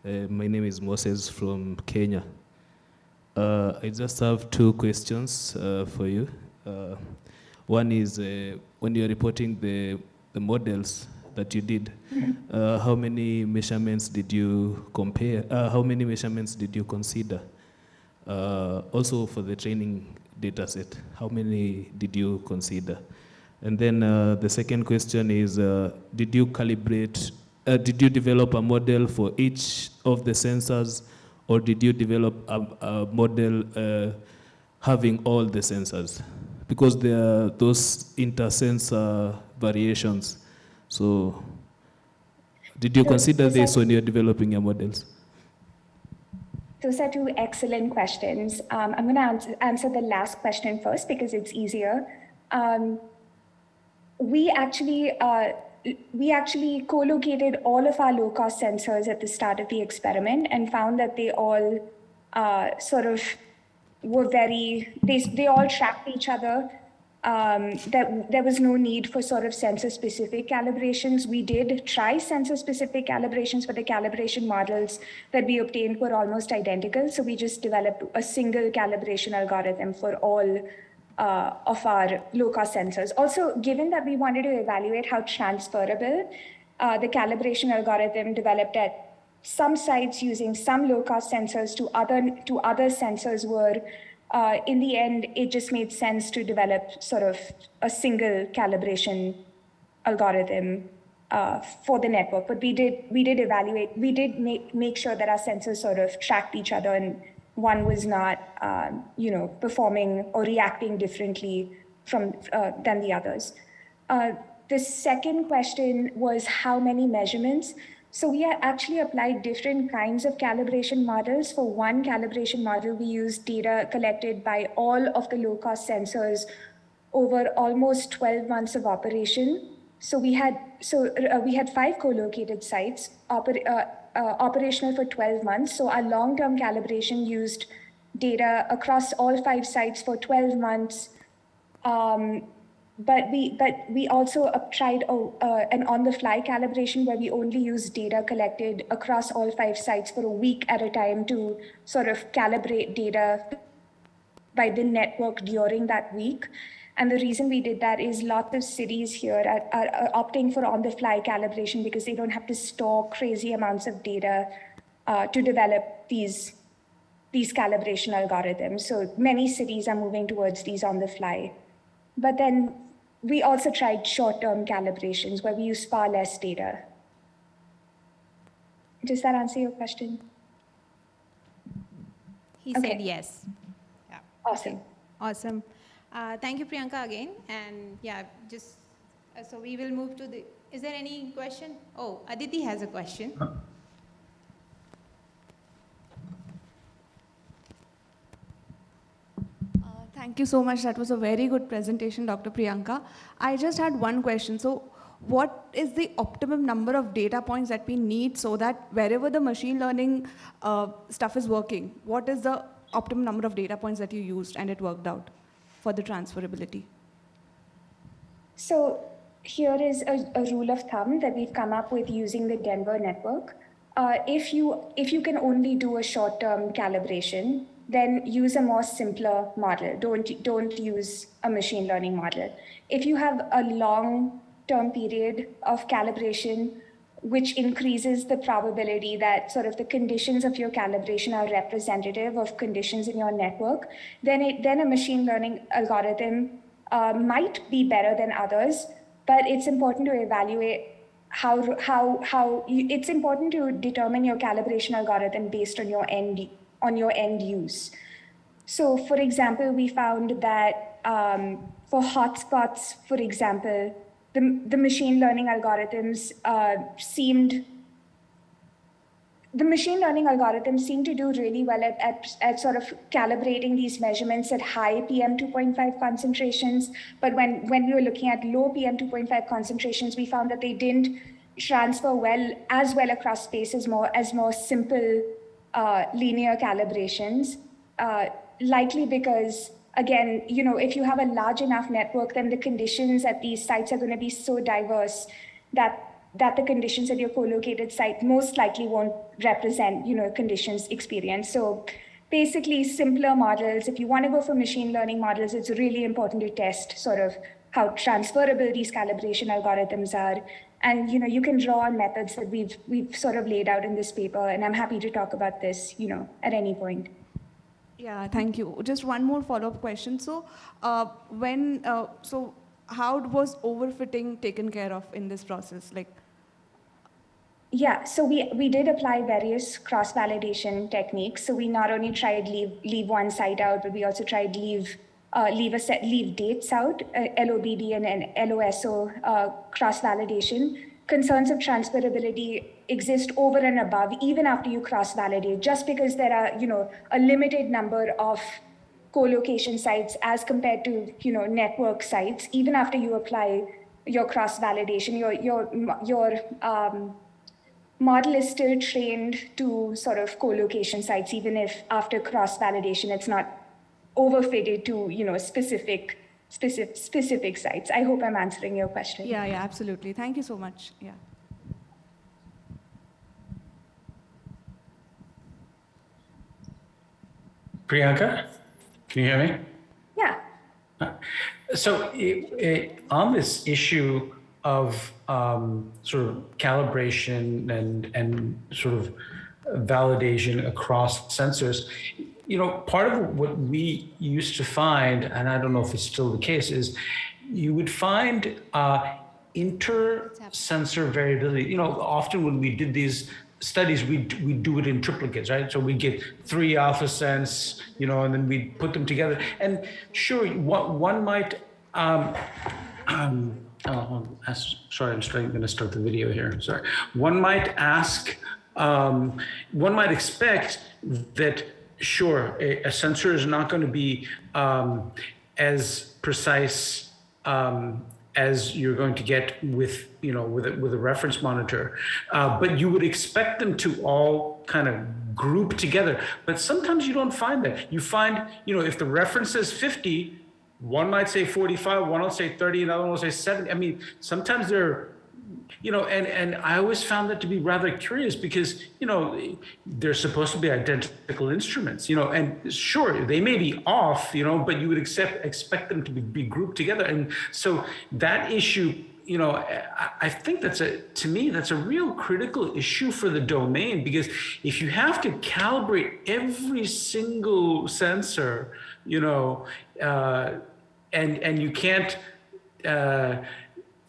My name is Moses from Kenya. I just have two questions for you. One is when you're reporting the models that you did, how many measurements did you compare? How many measurements did you consider? Also for the training data set, how many did you consider? And then the second question is, did you calibrate, did you develop a model for each of the sensors, or did you develop a model having all the sensors? Because there are those inter-sensor variations. So did you consider this when you're developing your models? Those are two excellent questions. I'm going to answer the last question first because it's easier. We actually co-located all of our low-cost sensors at the start of the experiment and found that they all sort of were they all tracked each other. That there was no need for sort of sensor-specific calibrations. We did try sensor-specific calibrations, but the calibration models that we obtained were almost identical. So we just developed a single calibration algorithm for all of our low-cost sensors. Also, given that we wanted to evaluate how transferable the calibration algorithm developed at some sites using some low-cost sensors to other sensors were, in the end, it just made sense to develop sort of a single calibration algorithm for the network. But we did make sure that our sensors sort of tracked each other and one was not, performing or reacting differently than the others. The second question was how many measurements. So we actually applied different kinds of calibration models. For one calibration model, we used data collected by all of the low-cost sensors over almost 12 months of operation. So we had 5 co-located sites operational for 12 months. So our long-term calibration used data across all 5 sites for 12 months. But we also tried an on-the-fly calibration where we only used data collected across all 5 sites for a week at a time to sort of calibrate data by the network during that week. And the reason we did that is lots of cities here are opting for on-the-fly calibration because they don't have to store crazy amounts of data to develop these calibration algorithms. So many cities are moving towards these on-the-fly. But then we also tried short-term calibrations where we use far less data. Does that answer your question? He said yes. Yeah. Awesome. Awesome. Thank you, Priyanka, again. And yeah, just so we will move to the. Is there any question? Oh, Aditi has a question. Thank you so much. That was a very good presentation, Dr. Priyanka. I just had one question. So what is the optimum number of data points that we need so that wherever the machine learning stuff is working, what is the optimum number of data points that you used and it worked out for the transferability? So here is a rule of thumb that we've come up with using the Denver network. If you can only do a short-term calibration, then use a more simpler model. Don't use a machine learning model. If you have a long-term period of calibration, which increases the probability that sort of the conditions of your calibration are representative of conditions in your network, then a machine learning algorithm might be better than others, but it's important to evaluate it's important to determine your calibration algorithm based on your end use. So for example, we found that for hotspots, for example, the machine learning algorithms seemed to do really well at sort of calibrating these measurements at high PM2.5 concentrations. But when we were looking at low PM2.5 concentrations, we found that they didn't transfer as well across space as more simple linear calibrations, likely because, again, if you have a large enough network, then the conditions at these sites are going to be so diverse that the conditions at your co-located site most likely won't represent, conditions experienced. So basically simpler models. If you want to go for machine learning models, it's really important to test sort of how transferable these calibration algorithms are. And you can draw on methods that we've sort of laid out in this paper, and I'm happy to talk about this, at any point. Yeah, thank you. Just one more follow-up question. So, so how was overfitting taken care of in this process? Yeah, so we did apply various cross-validation techniques. So we not only tried leave one site out, but we also tried leave dates out, LOBD and LOSO cross-validation. Concerns of transferability exist over and above, even after you cross-validate, just because there are, a limited number of co-location sites as compared to, network sites. Even after you apply your cross-validation, your model is still trained to sort of co-location sites, even if after cross-validation, it's not overfitted to, specific sites. I hope I'm answering your question. Yeah, absolutely. Thank you so much. Yeah. Priyanka, can you hear me? Yeah. So on this issue of sort of calibration and sort of validation across sensors, part of what we used to find, and I don't know if it's still the case, is you would find inter-sensor variability. Often when we did these studies, we do it in triplicates, right? So we get 3 alpha sense, and then we put them together. And sure, one might, sorry, I'm going to start the video here. Sorry. One might ask, one might expect that, sure, a sensor is not going to be as precise as you're going to get with a reference monitor, but you would expect them to all kind of group together. But sometimes you don't find that. You find, if the reference says 50, one might say 45, one will say 30, another one will say 70. I mean, sometimes they're, and I always found that to be rather curious because, they're supposed to be identical instruments, and sure, they may be off, but you would expect them to be grouped together. And so that issue, I think to me, that's a real critical issue for the domain, because if you have to calibrate every single sensor, and you can't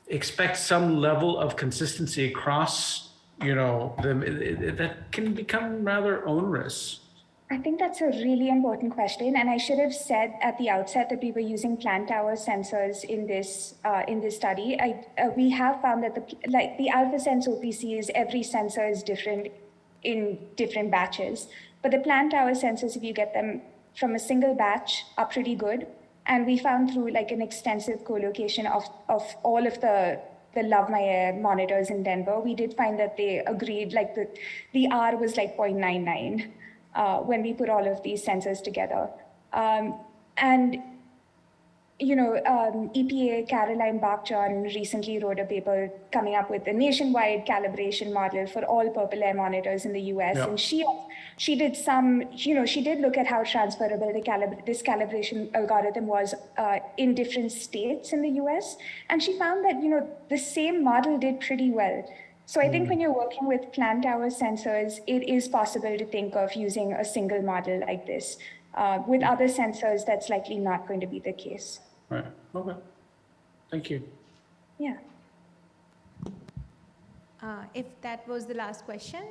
expect some level of consistency across, them, that can become rather onerous. I think that's a really important question, and I should have said at the outset that we were using plant tower sensors in this study. We have found that the alpha sense OPCs, every sensor is different in different batches, but the plant tower sensors, if you get them from a single batch, are pretty good. And we found through an extensive co-location of all of the Love My Air monitors in Denver, we did find that they agreed, the R was 0.99 when we put all of these sensors together. And EPA Caroline Bach-John recently wrote a paper coming up with a nationwide calibration model for all purple air monitors in the US. Yeah. And she did she did look at how transferable this calibration algorithm was in different states in the US. And she found that, the same model did pretty well. So I think when you're working with plant tower sensors, it is possible to think of using a single model like this. With other sensors, that's likely not going to be the case. Right. Okay. Thank you. Yeah. If that was the last question,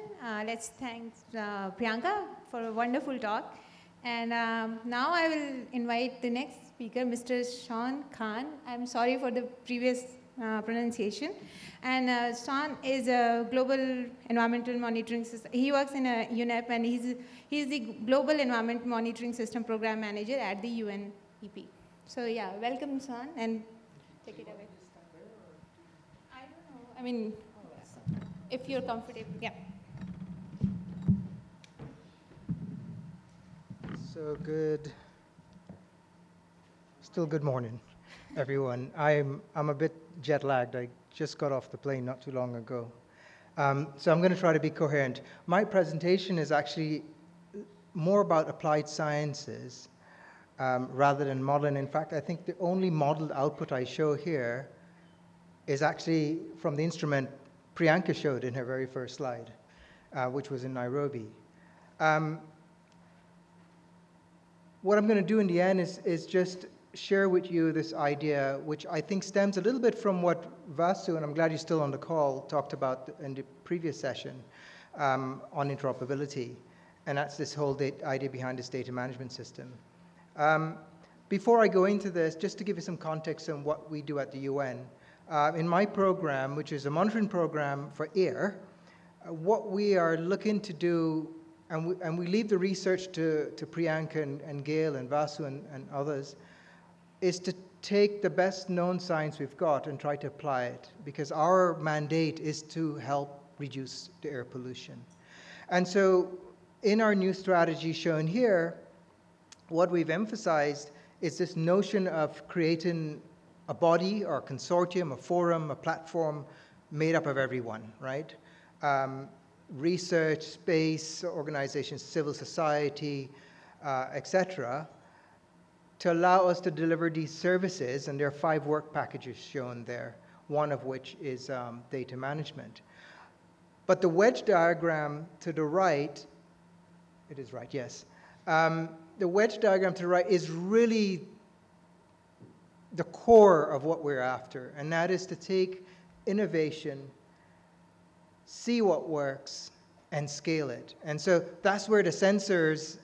let's thank Priyanka for a wonderful talk. And now I will invite the next speaker, Mr. Sean Khan. I'm sorry for the previous pronunciation. And Sean is a global environmental monitoring system. He works in a UNEP, and he's the Global Environment Monitoring System Program Manager at the UNEP. So yeah, welcome, Sean, and take it away. I don't know. I mean, if you're comfortable, yeah. So still good morning, everyone. I'm a bit jet lagged. I just got off the plane not too long ago. So I'm going to try to be coherent. My presentation is actually more about applied sciences rather than modeling. In fact, I think the only modeled output I show here is actually from the instrument Priyanka showed in her very first slide, which was in Nairobi. What I'm going to do in the end is just share with you this idea, which I think stems a little bit from what Vasu, and I'm glad you're still on the call, talked about in the previous session on interoperability. And that's this whole idea behind this data management system. Before I go into this, just to give you some context on what we do at the UN, in my program, which is a monitoring program for air, what we are looking to do, and we leave the research to Priyanka and Gail and Vasu and others, is to take the best known science we've got and try to apply it, because our mandate is to help reduce the air pollution. And so in our new strategy shown here, what we've emphasized is this notion of creating a body or a consortium, a forum, a platform made up of everyone, right? Research, space, organizations, civil society, etc., to allow us to deliver these services, and there are 5 work packages shown there, one of which is data management. But the wedge diagram to the right, it is right, yes. The wedge diagram to the right is really the core of what we're after, and that is to take innovation, see what works, and scale it. And so that's where the sensors,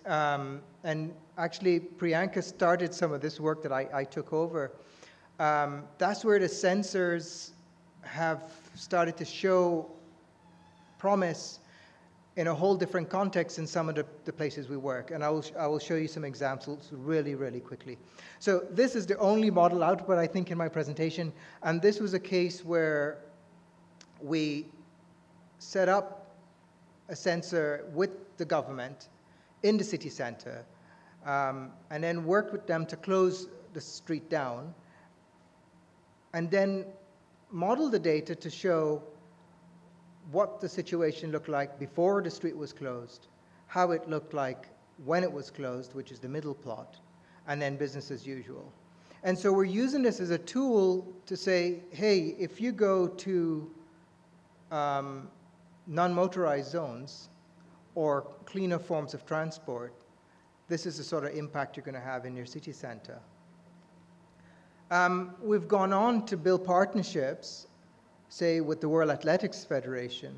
and actually Priyanka started some of this work that I took over. That's where the sensors have started to show promise in a whole different context in some of the places we work. And I will show you some examples really, really quickly. So this is the only model output, I think, in my presentation. And this was a case where we set up a sensor with the government in the city center, and then worked with them to close the street down, and then model the data to show what the situation looked like before the street was closed, how it looked like when it was closed, which is the middle plot, and then business as usual. And so we're using this as a tool to say, hey, if you go to non-motorized zones or cleaner forms of transport, this is the sort of impact you're going to have in your city center. We've gone on to build partnerships, say with the World Athletics Federation,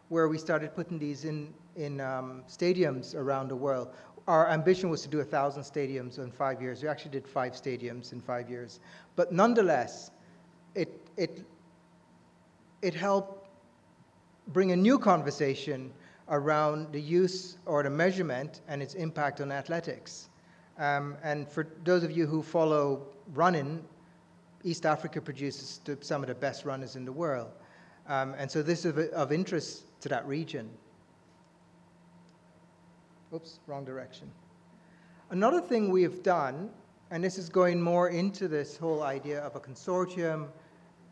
where we started putting these in stadiums around the world. Our ambition was to do 1,000 stadiums in 5 years. We actually did 5 stadiums in 5 years. But nonetheless, it helped bring a new conversation around the use or the measurement and its impact on athletics. And for those of you who follow running, East Africa produces some of the best runners in the world. And so this is of interest to that region. Oops, wrong direction. Another thing we have done, and this is going more into this whole idea of a consortium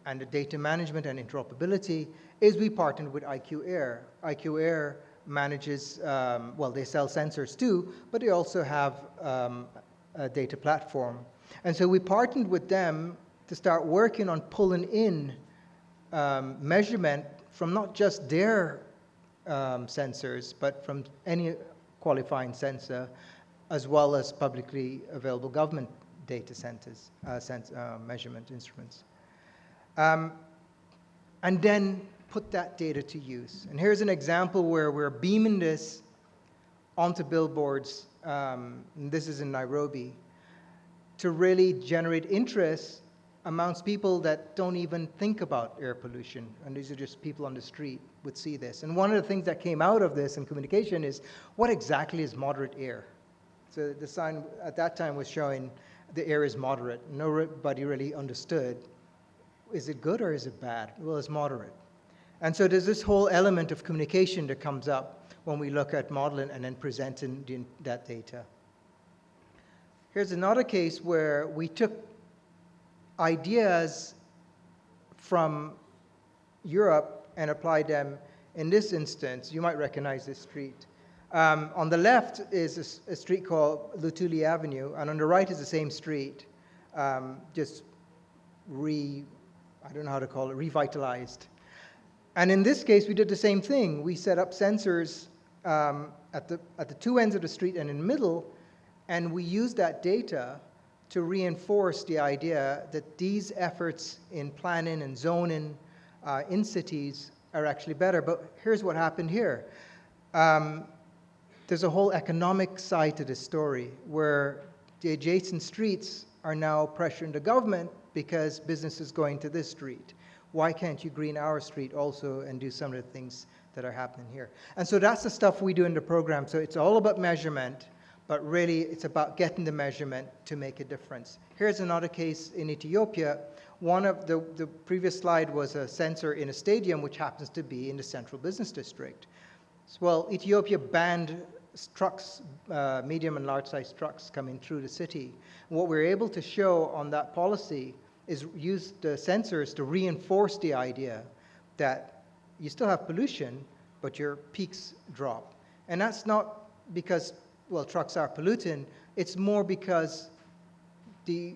and the data management and interoperability, is we partnered with IQ Air. IQ Air manages, well, they sell sensors too, but they also have a data platform. And so we partnered with them to start working on pulling in measurement from not just their sensors, but from any qualifying sensor, as well as publicly available government data centers, measurement instruments. And then put that data to use. And here's an example where we're beaming this onto billboards, and this is in Nairobi, to really generate interest amongst people that don't even think about air pollution. And these are just people on the street would see this. And one of the things that came out of this in communication is, what exactly is moderate air? So the sign at that time was showing the air is moderate. Nobody really understood, is it good or is it bad? Well, it's moderate. And so there's this whole element of communication that comes up when we look at modeling and then presenting that data. Here's another case where we took ideas from Europe and applied them. In this instance, you might recognize this street. On the left is a street called Lutuli Avenue, and on the right is the same street, just I don't know how to call it, revitalized. And in this case, we did the same thing. We set up sensors at the two ends of the street and in the middle, and we used that data to reinforce the idea that these efforts in planning and zoning in cities are actually better. But here's what happened here. There's a whole economic side to this story where the adjacent streets are now pressuring the government because business is going to this street. Why can't you green our street also and do some of the things that are happening here? And so that's the stuff we do in the program. So it's all about measurement, but really it's about getting the measurement to make a difference. Here's another case in Ethiopia. One of the previous slide was a sensor in a stadium, which happens to be in the central business district. Well, Ethiopia banned trucks, medium and large-sized trucks coming through the city. And what we're able to show on that policy is use the sensors to reinforce the idea that you still have pollution, but your peaks drop. And that's not because, well, trucks are polluting. It's more because the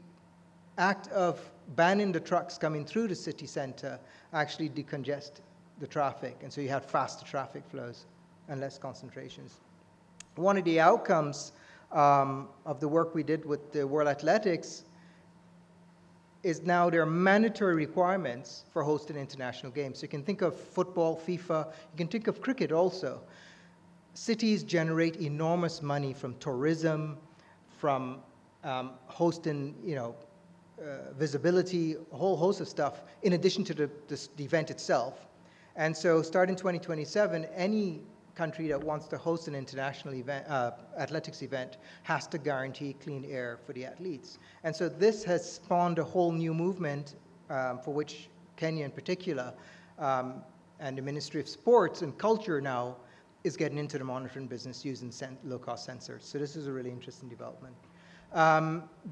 act of banning the trucks coming through the city center actually decongest the traffic. And so you had faster traffic flows and less concentrations. One of the outcomes of the work we did with the World Athletics is now there are mandatory requirements for hosting international games. So you can think of football, FIFA, you can think of cricket also. Cities generate enormous money from tourism, from hosting, visibility, a whole host of stuff, in addition to the event itself. And so starting 2027, any country that wants to host an international event, athletics event has to guarantee clean air for the athletes. And so this has spawned a whole new movement for which Kenya in particular and the Ministry of Sports and Culture now is getting into the monitoring business using low-cost sensors. So this is a really interesting development.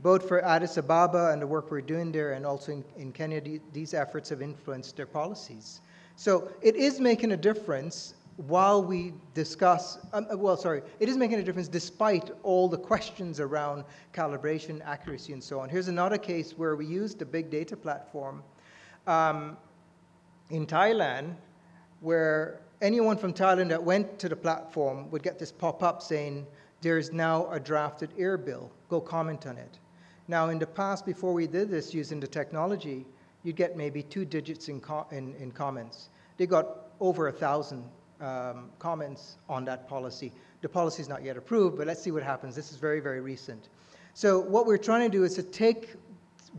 Both for Addis Ababa and the work we're doing there and also in Kenya, these efforts have influenced their policies. So it is making a difference while we discuss, it is making a difference despite all the questions around calibration, accuracy, and so on. Here's another case where we used the big data platform in Thailand, where anyone from Thailand that went to the platform would get this pop-up saying, there is now a drafted air bill, go comment on it. Now in the past, before we did this using the technology, you'd get maybe 2 digits in comments. They got over 1,000 comments on that policy. The policy is not yet approved, but let's see what happens. This is very, very recent. So what we're trying to do is to take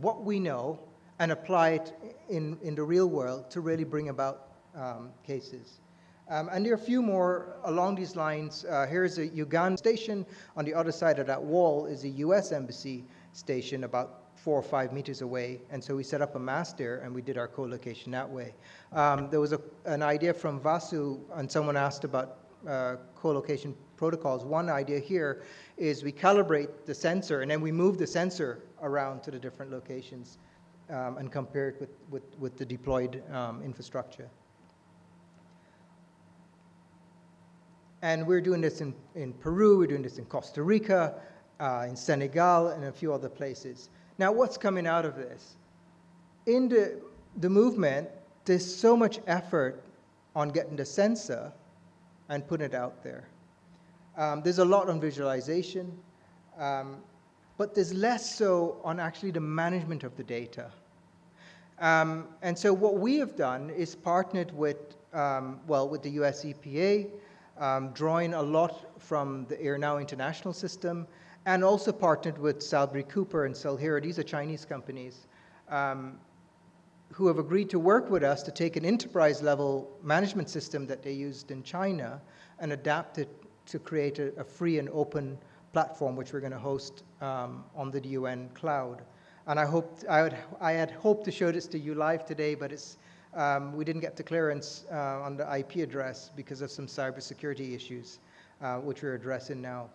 what we know and apply it in the real world to really bring about cases. And there are a few more along these lines. Here's a Uganda station. On the other side of that wall is a US embassy station about 4 or 5 meters away, and so we set up a mast there and we did our co-location that way. There was an idea from Vasu, and someone asked about co-location protocols. One idea here is we calibrate the sensor and then we move the sensor around to the different locations and compare it with the deployed infrastructure. And we're doing this in Peru, we're doing this in Costa Rica, in Senegal, and a few other places. Now, what's coming out of this? In the movement, there's so much effort on getting the sensor and putting it out there. There's a lot on visualization, but there's less so on actually the management of the data. And so what we have done is partnered with, with the US EPA, drawing a lot from the Air Now International system, and also partnered with Salisbury Cooper and Salhira. These are Chinese companies who have agreed to work with us to take an enterprise-level management system that they used in China and adapt it to create a free and open platform, which we're going to host on the UN cloud. And I had hoped to show this to you live today, but we didn't get the clearance on the IP address because of some cybersecurity issues, which we're addressing now.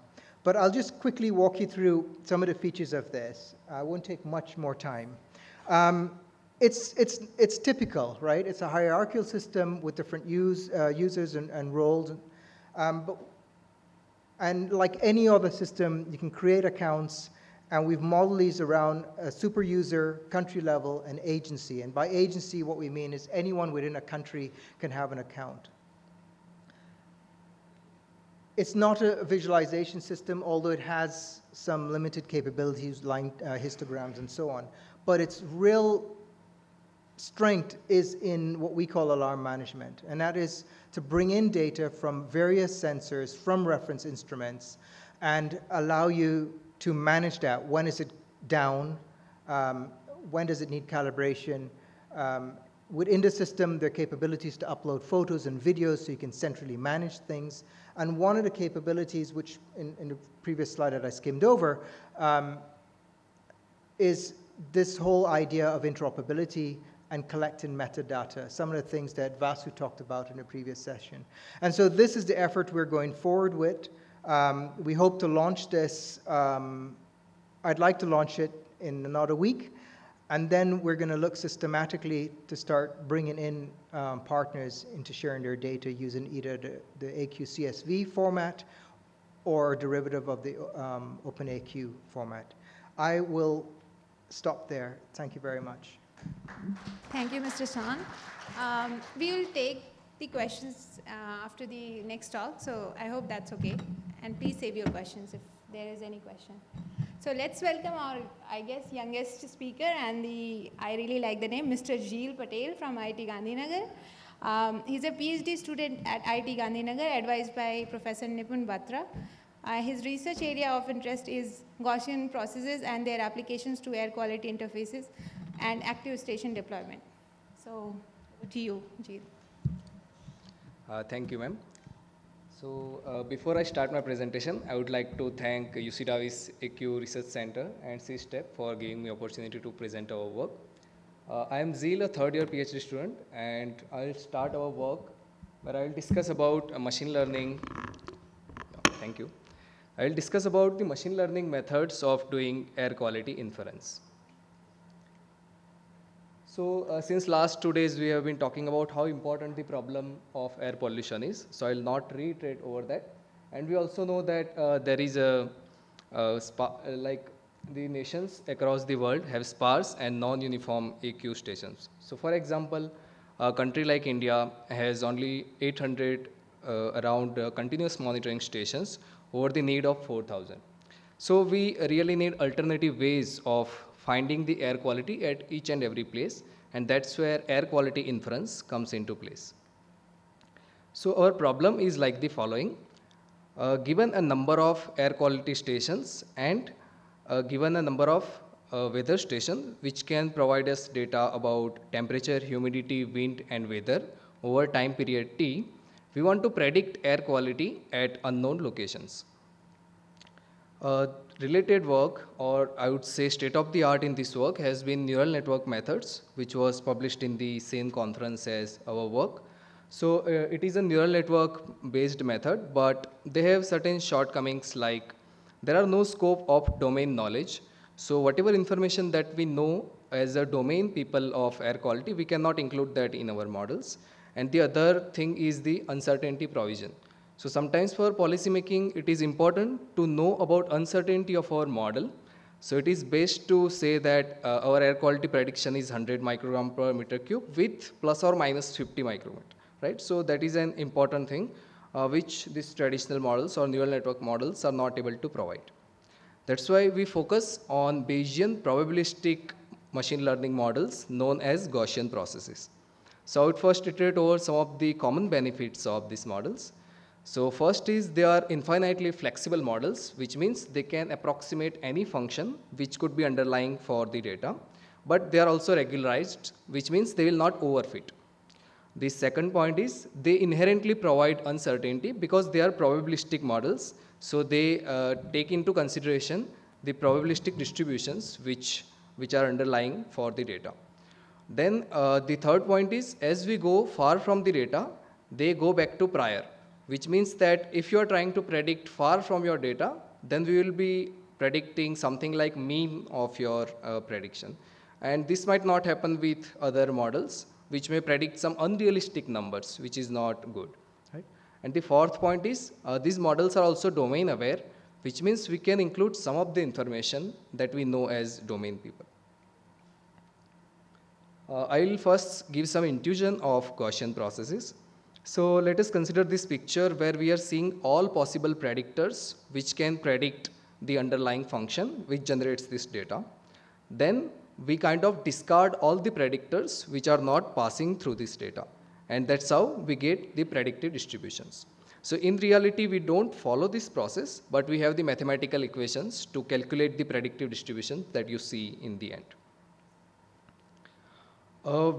But I'll just quickly walk you through some of the features of this. I won't take much more time. It's typical, right? It's a hierarchical system with different users and roles. But And like any other system, you can create accounts, and we've modeled these around a super user, country level, and agency. And by agency, what we mean is anyone within a country can have an account. It's not a visualization system, although it has some limited capabilities, line histograms and so on. But its real strength is in what we call alarm management, and that is to bring in data from various sensors, from reference instruments, and allow you to manage that. When is it down? When does it need calibration? Within the system, there are capabilities to upload photos and videos so you can centrally manage things. And one of the capabilities, which in the previous slide that I skimmed over, is this whole idea of interoperability and collecting metadata, some of the things that Vasu talked about in the previous session. And so this is the effort we're going forward with. We hope to launch this. I'd like to launch it in another week. And then we're going to look systematically to start bringing in partners into sharing their data using either the AQ-CSV format or a derivative of the OpenAQ format. I will stop there. Thank you very much. Thank you, Mr. Shan. We will take the questions after the next talk, so I hope that's okay. And please save your questions if there is any question. So let's welcome our, I guess, youngest speaker, and I really like the name, Mr. Jeel Patel from IIT Gandhinagar. He's a PhD student at IIT Gandhinagar, advised by Professor Nipun Batra. His research area of interest is Gaussian processes and their applications to air quality interfaces and active station deployment. So, over to you, Jeel. Thank you, ma'am. So, before I start my presentation, I would like to thank UC Davis AQ Research Center and CSTEP for giving me opportunity to present our work. I am Zeel, a third-year PhD student, and I'll start our work where I'll discuss about machine learning. Thank you. I'll discuss about the machine learning methods of doing air quality inference. So since last 2 days, we have been talking about how important the problem of air pollution is. So I'll not reiterate over that. And we also know that there is like the nations across the world have sparse and non-uniform AQ stations. So for example, a country like India has only 800 around continuous monitoring stations over the need of 4,000. So we really need alternative ways of finding the air quality at each and every place, and that's where air quality inference comes into place. So our problem is like the following. Given a number of air quality stations and given a number of weather stations which can provide us data about temperature, humidity, wind and weather over time period T, we want to predict air quality at unknown locations. Related work, or I would say state of the art in this work, has been neural network methods, which was published in the same conference as our work. So it is a neural network based method, but they have certain shortcomings, like there are no scope of domain knowledge. So whatever information that we know as a domain people of air quality, we cannot include that in our models. And the other thing is the uncertainty provision. So sometimes for policy making, it is important to know about uncertainty of our model. So it is best to say that our air quality prediction is 100 microgram per meter cube with plus or minus 50 micrometer, right? So that is an important thing which these traditional models or neural network models are not able to provide. That's why we focus on Bayesian probabilistic machine learning models known as Gaussian processes. So I would first iterate over some of the common benefits of these models. So first is they are infinitely flexible models, which means they can approximate any function which could be underlying for the data, but they are also regularized, which means they will not overfit. The second point is they inherently provide uncertainty because they are probabilistic models. So they take into consideration the probabilistic distributions which are underlying for the data. Then the third point is as we go far from the data, they go back to prior, which means that if you are trying to predict far from your data, then we will be predicting something like mean of your prediction. And this might not happen with other models, which may predict some unrealistic numbers, which is not good. Right? And the fourth point is these models are also domain aware, which means we can include some of the information that we know as domain people. I will first give some intuition of Gaussian processes. So let us consider this picture where we are seeing all possible predictors which can predict the underlying function which generates this data. Then we kind of discard all the predictors which are not passing through this data. And that's how we get the predictive distributions. So in reality, we don't follow this process, but we have the mathematical equations to calculate the predictive distribution that you see in the end.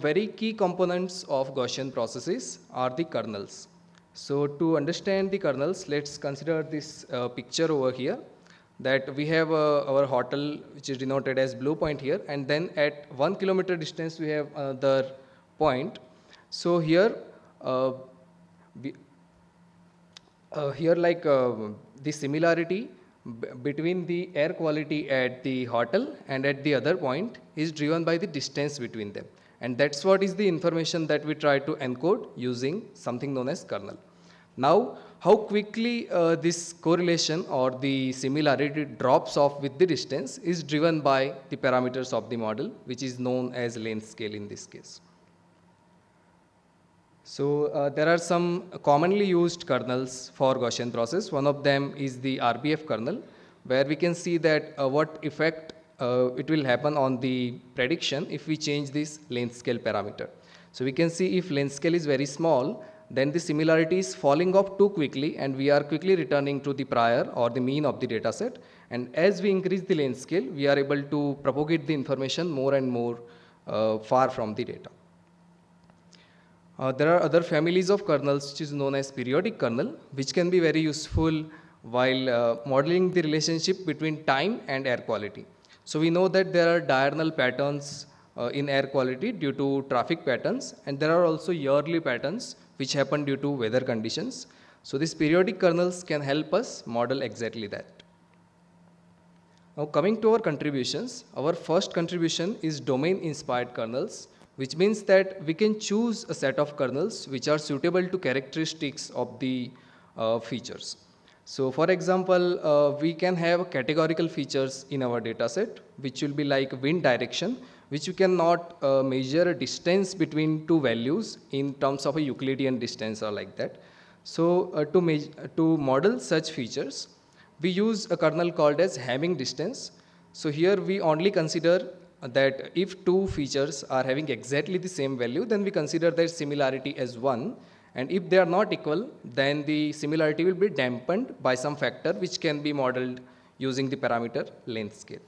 Very key components of Gaussian processes are the kernels. So to understand the kernels, let's consider this picture over here, that we have our hotel, which is denoted as blue point here, and then at 1 kilometer distance we have another point. So here, the similarity between the air quality at the hotel and at the other point is driven by the distance between them. And that's what is the information that we try to encode using something known as kernel. Now, how quickly this correlation or the similarity drops off with the distance is driven by the parameters of the model, which is known as length scale in this case. So there are some commonly used kernels for Gaussian process. One of them is the RBF kernel, where we can see that what effect it will happen on the prediction if we change this length scale parameter. So we can see if length scale is very small, then the similarity is falling off too quickly and we are quickly returning to the prior or the mean of the data set. And as we increase the length scale, we are able to propagate the information more and more far from the data. There are other families of kernels which is known as periodic kernel, which can be very useful while modeling the relationship between time and air quality. So we know that there are diurnal patterns in air quality due to traffic patterns, and there are also yearly patterns which happen due to weather conditions. So these periodic kernels can help us model exactly that. Now coming to our contributions, our first contribution is domain-inspired kernels, which means that we can choose a set of kernels which are suitable to characteristics of the features. So for example, we can have categorical features in our data set, which will be like wind direction, which you cannot measure a distance between two values in terms of a Euclidean distance or like that. So to model such features, we use a kernel called as Hamming distance. So here we only consider that if two features are having exactly the same value, then we consider their similarity as 1. And if they are not equal, then the similarity will be dampened by some factor which can be modeled using the parameter length scale.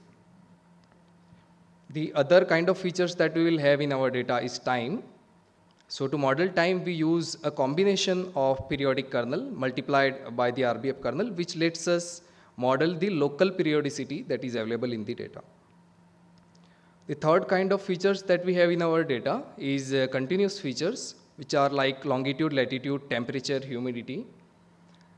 The other kind of features that we will have in our data is time. So to model time, we use a combination of periodic kernel multiplied by the RBF kernel, which lets us model the local periodicity that is available in the data. The third kind of features that we have in our data is continuous features, which are like longitude, latitude, temperature, humidity.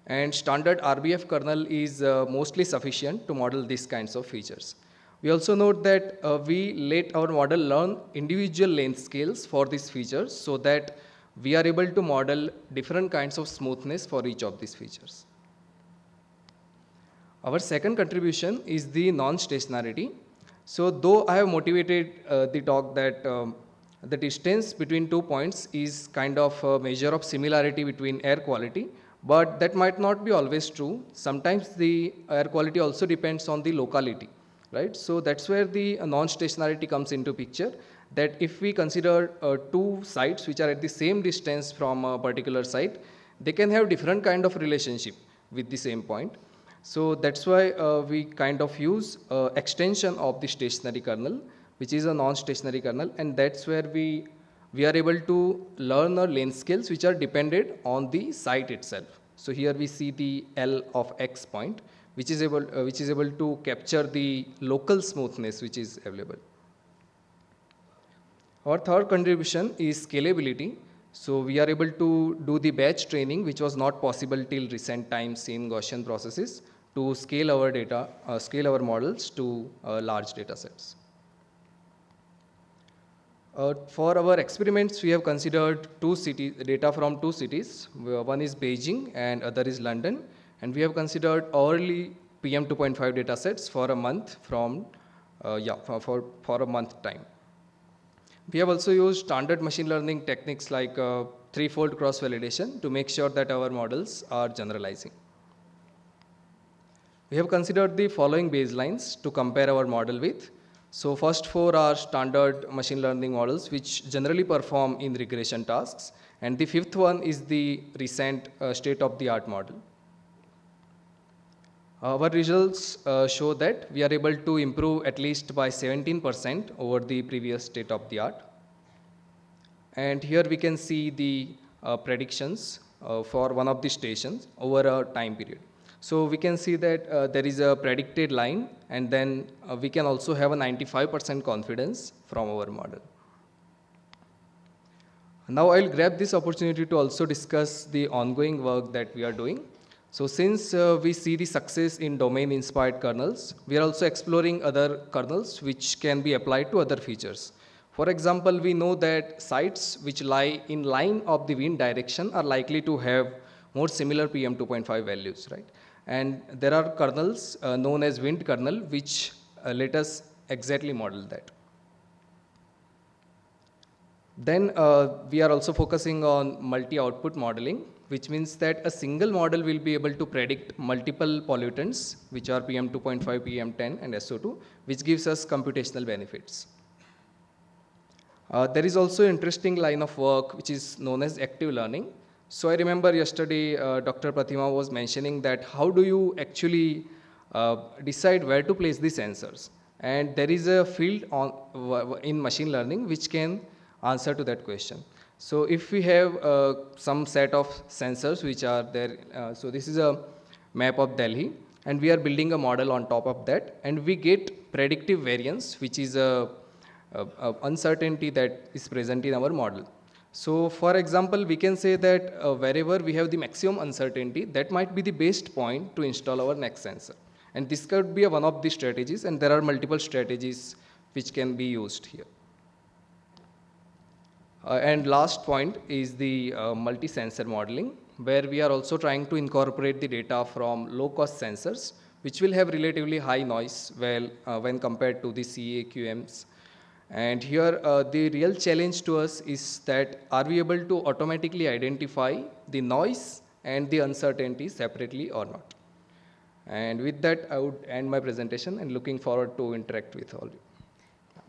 And standard RBF kernel is mostly sufficient to model these kinds of features. We also note that we let our model learn individual length scales for these features so that we are able to model different kinds of smoothness for each of these features. Our second contribution is the non-stationarity. So though I have motivated the talk that the distance between 2 points is kind of a measure of similarity between air quality, but that might not be always true. Sometimes the air quality also depends on the locality, right? So that's where the non-stationarity comes into picture, that if we consider two sites which are at the same distance from a particular site, they can have different kind of relationship with the same point. So that's why we kind of use extension of the stationary kernel, which is a non-stationary kernel, and that's where we are able to learn our length scales which are dependent on the site itself. So here we see the L of X point, which is able to capture the local smoothness which is available. Our third contribution is scalability. So we are able to do the batch training, which was not possible till recent times in Gaussian processes, to scale our data, scale our models to large data sets. For our experiments, we have considered data from two cities. One is Beijing and other is London. And we have considered hourly PM 2.5 data sets for a month for a month time. We have also used standard machine learning techniques like threefold cross-validation to make sure that our models are generalizing. We have considered the following baselines to compare our model with. So first four are standard machine learning models which generally perform in regression tasks, and the fifth one is the recent state-of-the-art model. Our results show that we are able to improve at least by 17% over the previous state-of-the-art. And here we can see the predictions for one of the stations over a time period. So we can see that there is a predicted line, and then we can also have a 95% confidence from our model. Now I'll grab this opportunity to also discuss the ongoing work that we are doing. So since we see the success in domain-inspired kernels, we are also exploring other kernels which can be applied to other features. For example, we know that sites which lie in line of the wind direction are likely to have more similar PM 2.5 values, right? And there are kernels known as wind kernel which let us exactly model that. Then we are also focusing on multi-output modeling, which means that a single model will be able to predict multiple pollutants, which are PM 2.5, PM10, and SO2, which gives us computational benefits. There is also an interesting line of work which is known as active learning. So I remember yesterday Dr. Pratima was mentioning that how do you actually decide where to place the sensors? And there is a field in machine learning which can answer to that question. So if we have some set of sensors which are there, so this is a map of Delhi, and we are building a model on top of that, and we get predictive variance, which is a uncertainty that is present in our model. So for example, we can say that wherever we have the maximum uncertainty, that might be the best point to install our next sensor. And this could be one of the strategies, and there are multiple strategies which can be used here. And last point is the multi-sensor modeling, where we are also trying to incorporate the data from low-cost sensors, which will have relatively high noise when compared to the CAQMs. And here, the real challenge to us is that are we able to automatically identify the noise and the uncertainty separately or not? And with that, I would end my presentation and looking forward to interact with all of you.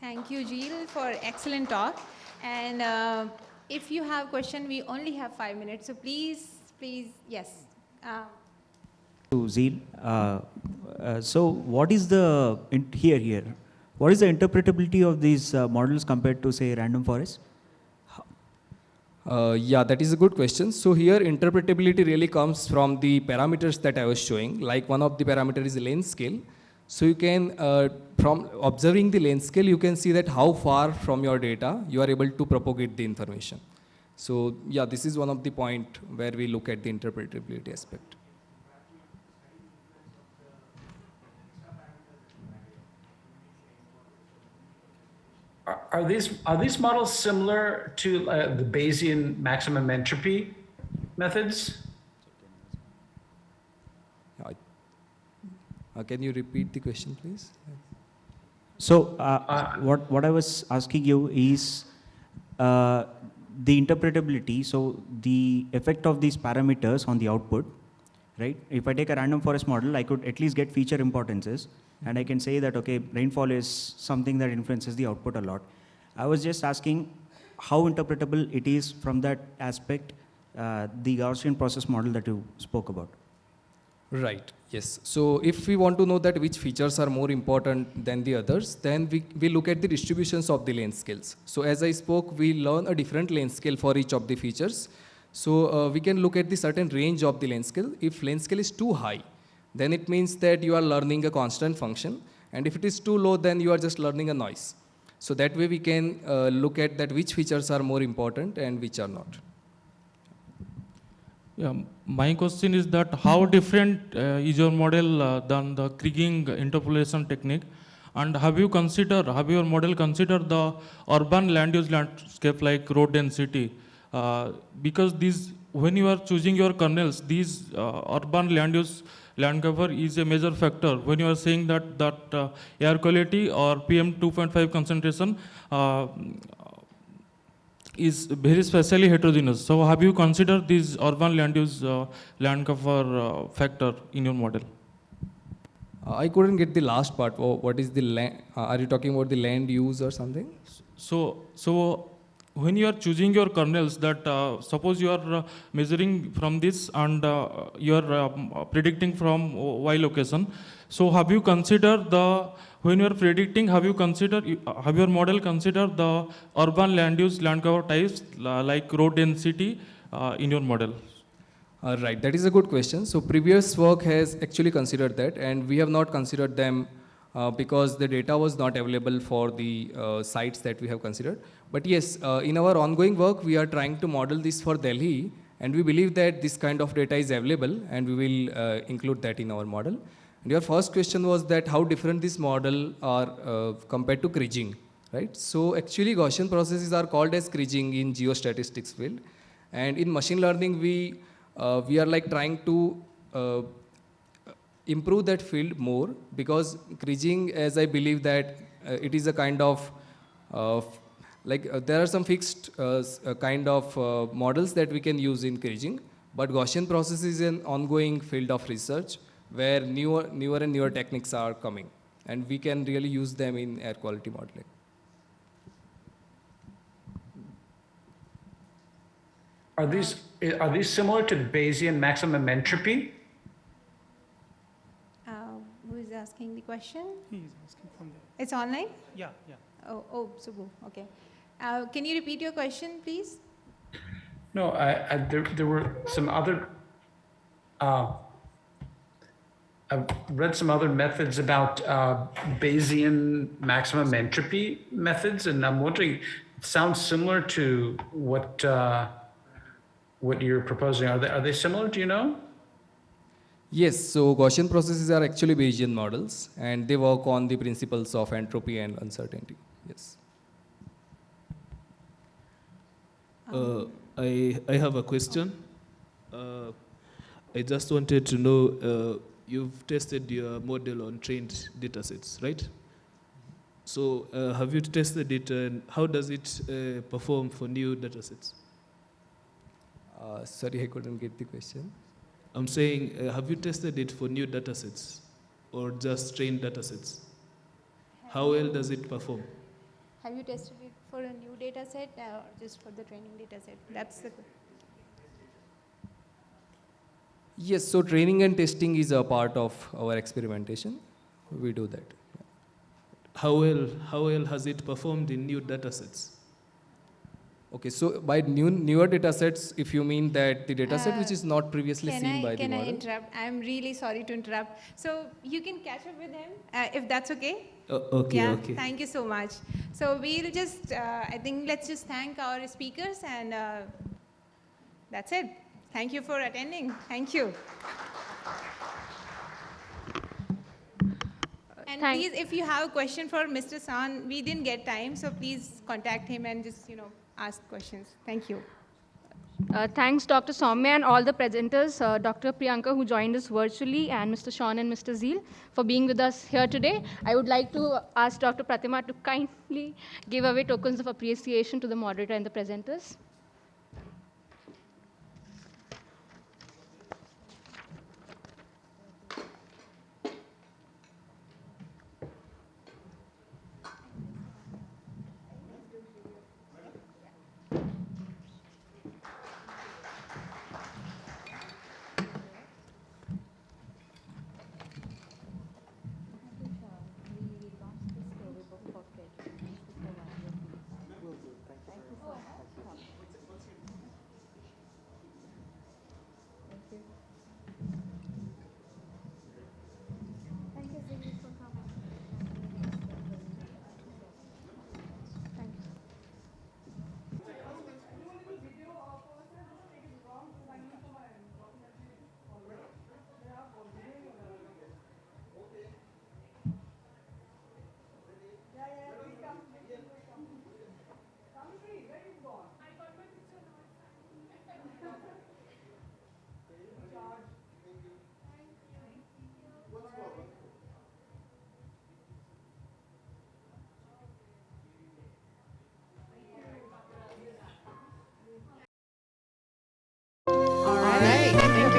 Thank you, Jill, for excellent talk. And if you have a question, we only have 5 minutes. So please, yes. To Zeal, so what is the, what is the interpretability of these models compared to, say, random forest? Yeah, that is a good question. So here interpretability really comes from the parameters that I was showing. Like one of the parameters is length scale. So you can, from observing the length scale, you can see that how far from your data you are able to propagate the information. So yeah, this is one of the point where we look at the interpretability aspect. Are these models similar to the Bayesian maximum entropy methods? Can you repeat the question, please? So what I was asking you is the interpretability, so the effect of these parameters on the output, right? If I take a random forest model, I could at least get feature importances, and I can say that, okay, rainfall is something that influences the output a lot. I was just asking how interpretable it is from that aspect, the Gaussian process model that you spoke about. Right, yes. So if we want to know that which features are more important than the others, then we look at the distributions of the length scales. So as I spoke, we learn a different length scale for each of the features. So we can look at the certain range of the length scale. If length scale is too high, then it means that you are learning a constant function. And if it is too low, then you are just learning a noise. So that way we can look at that which features are more important and which are not. Yeah, my question is that how different is your model than the Kriging interpolation technique? And have your model considered the urban land use landscape like road density? Because when you are choosing your kernels, these urban land cover is a major factor when you are saying that air quality or PM 2.5 concentration is very specially heterogeneous. So have you considered this urban land cover factor in your model? I couldn't get the last part. What is the land? Are you talking about the land use or something? So when you are choosing your kernels, that suppose you are measuring from this and you are predicting from Y location. So have you considered when you are predicting, have your model considered the urban land cover types like road density in your model? Right, that is a good question. So previous work has actually considered that, and we have not considered them because the data was not available for the sites that we have considered. But yes, in our ongoing work, we are trying to model this for Delhi, and we believe that this kind of data is available, and we will include that in our model. And your first question was that how different this model are compared to kriging, right? So actually Gaussian processes are called as kriging in geostatistics field. And in machine learning, we are like trying to improve that field more, because kriging, as I believe that it is a kind of there are some fixed kind of models that we can use in kriging, but Gaussian process is an ongoing field of research where newer and newer techniques are coming, and we can really use them in air quality modeling. Are these similar to Bayesian maximum entropy? Who is asking the question? He is asking from there. It's online? Yeah. Oh, Subbu, okay. Can you repeat your question, please? No, there were some other, I've read some other methods about Bayesian maximum entropy methods, and I'm wondering, it sounds similar to what you're proposing. Are they similar, do you know? Yes, so Gaussian processes are actually Bayesian models, and they work on the principles of entropy and uncertainty. Yes. I have a question. I just wanted to know, you've tested your model on trained datasets, right? So have you tested it, and how does it perform for new datasets? Sorry, I couldn't get the question. I'm saying, have you tested it for new datasets or just trained datasets? How well does it perform? Have you tested it for a new data set or just for the training data set? That's the question. Yes, so training and testing is a part of our experimentation. We do that. How well has it performed in new datasets? Okay, so by newer datasets, if you mean that the dataset which is not previously seen by the model. Can I interrupt? I'm really sorry to interrupt. So you can catch up with him if that's okay. Okay. Thank you so much. So we'll just, I think let's just thank our speakers, and that's it. Thank you for attending. Thank you. And please, if you have a question for Mr. San, we didn't get time, so please contact him and just, ask questions. Thank you. Thanks, Dr. Soumya, and all the presenters, Dr. Priyanka, who joined us virtually, and Mr. Sean and Mr. Zeel, for being with us here today. I would like to ask Dr. Pratima to kindly give away tokens of appreciation to the moderator and the presenters.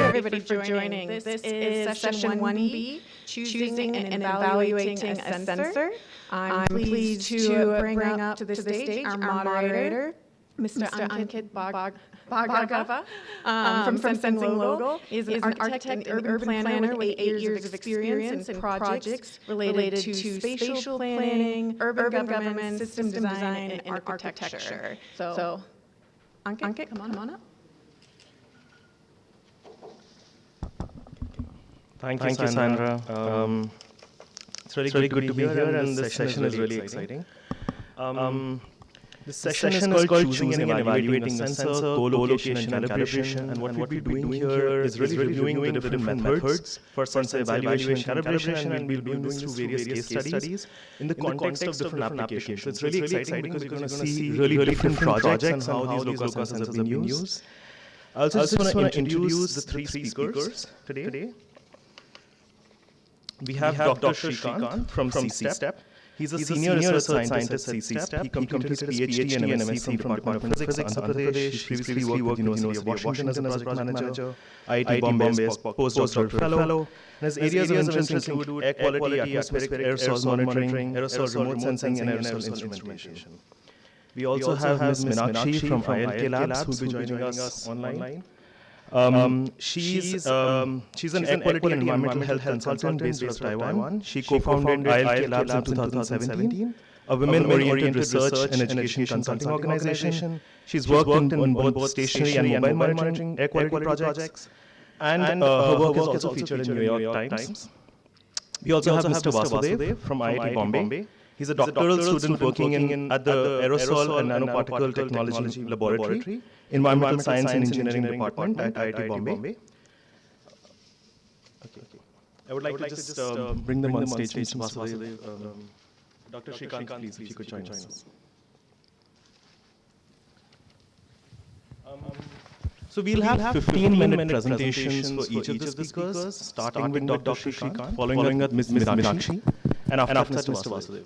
everybody for joining. This is session 1B, choosing and evaluating a sensor. I'm pleased to bring up to the stage our moderator, Mr. Ankit Bhargava from Sensing Local. He's an architect and urban planner with 8 years of experience in projects related to spatial planning, urban government, system design, and architecture. So, Ankit, come on up. Thank you, Sandra. It's really good to be here, and this session is really exciting. This session is called Choosing and Evaluating a Sensor, Co-location and Calibration, and what we'll be doing here is really reviewing the different methods for sensor evaluation and calibration, and we'll be doing this through various case studies in the context of different applications. So it's really exciting because you're going to see really different projects and how these low-cost sensors have been used. I also just want to introduce the three speakers today. We have Dr. Shrikant from CSTEP. He's a senior research scientist at CSTEP. He completed his PhD and MSc from Department of Physics, Andhra Pradesh. He previously worked with the University of Washington as a project manager, IIT Bombay as postdoctoral fellow. And his areas of interest include air quality, atmospheric aerosol monitoring, aerosol remote sensing, and aerosol instrumentation. We also have Ms. Meenakshi from ILK Labs, who will be joining us online. She's an air quality and environmental health consultant based out of Taiwan. She co-founded ILK Labs in 2017, a women-oriented research and education consulting organization. She's worked in both stationary and mobile monitoring air quality projects, and her work is also featured in New York Times. We also have Mr. Vasudev from IIT Bombay. He's a doctoral student working at the Aerosol and Nanoparticle Technology Laboratory, Environmental Science and Engineering Department at IIT Bombay. I would like to just bring them on stage, Mr. Vasudev. Dr. Shrikant, please, if you could join us. So we'll have 15-minute presentations for each of the speakers, starting with Dr. Shrikant, following up Ms. Meenakshi, and after Mr. Vasudev.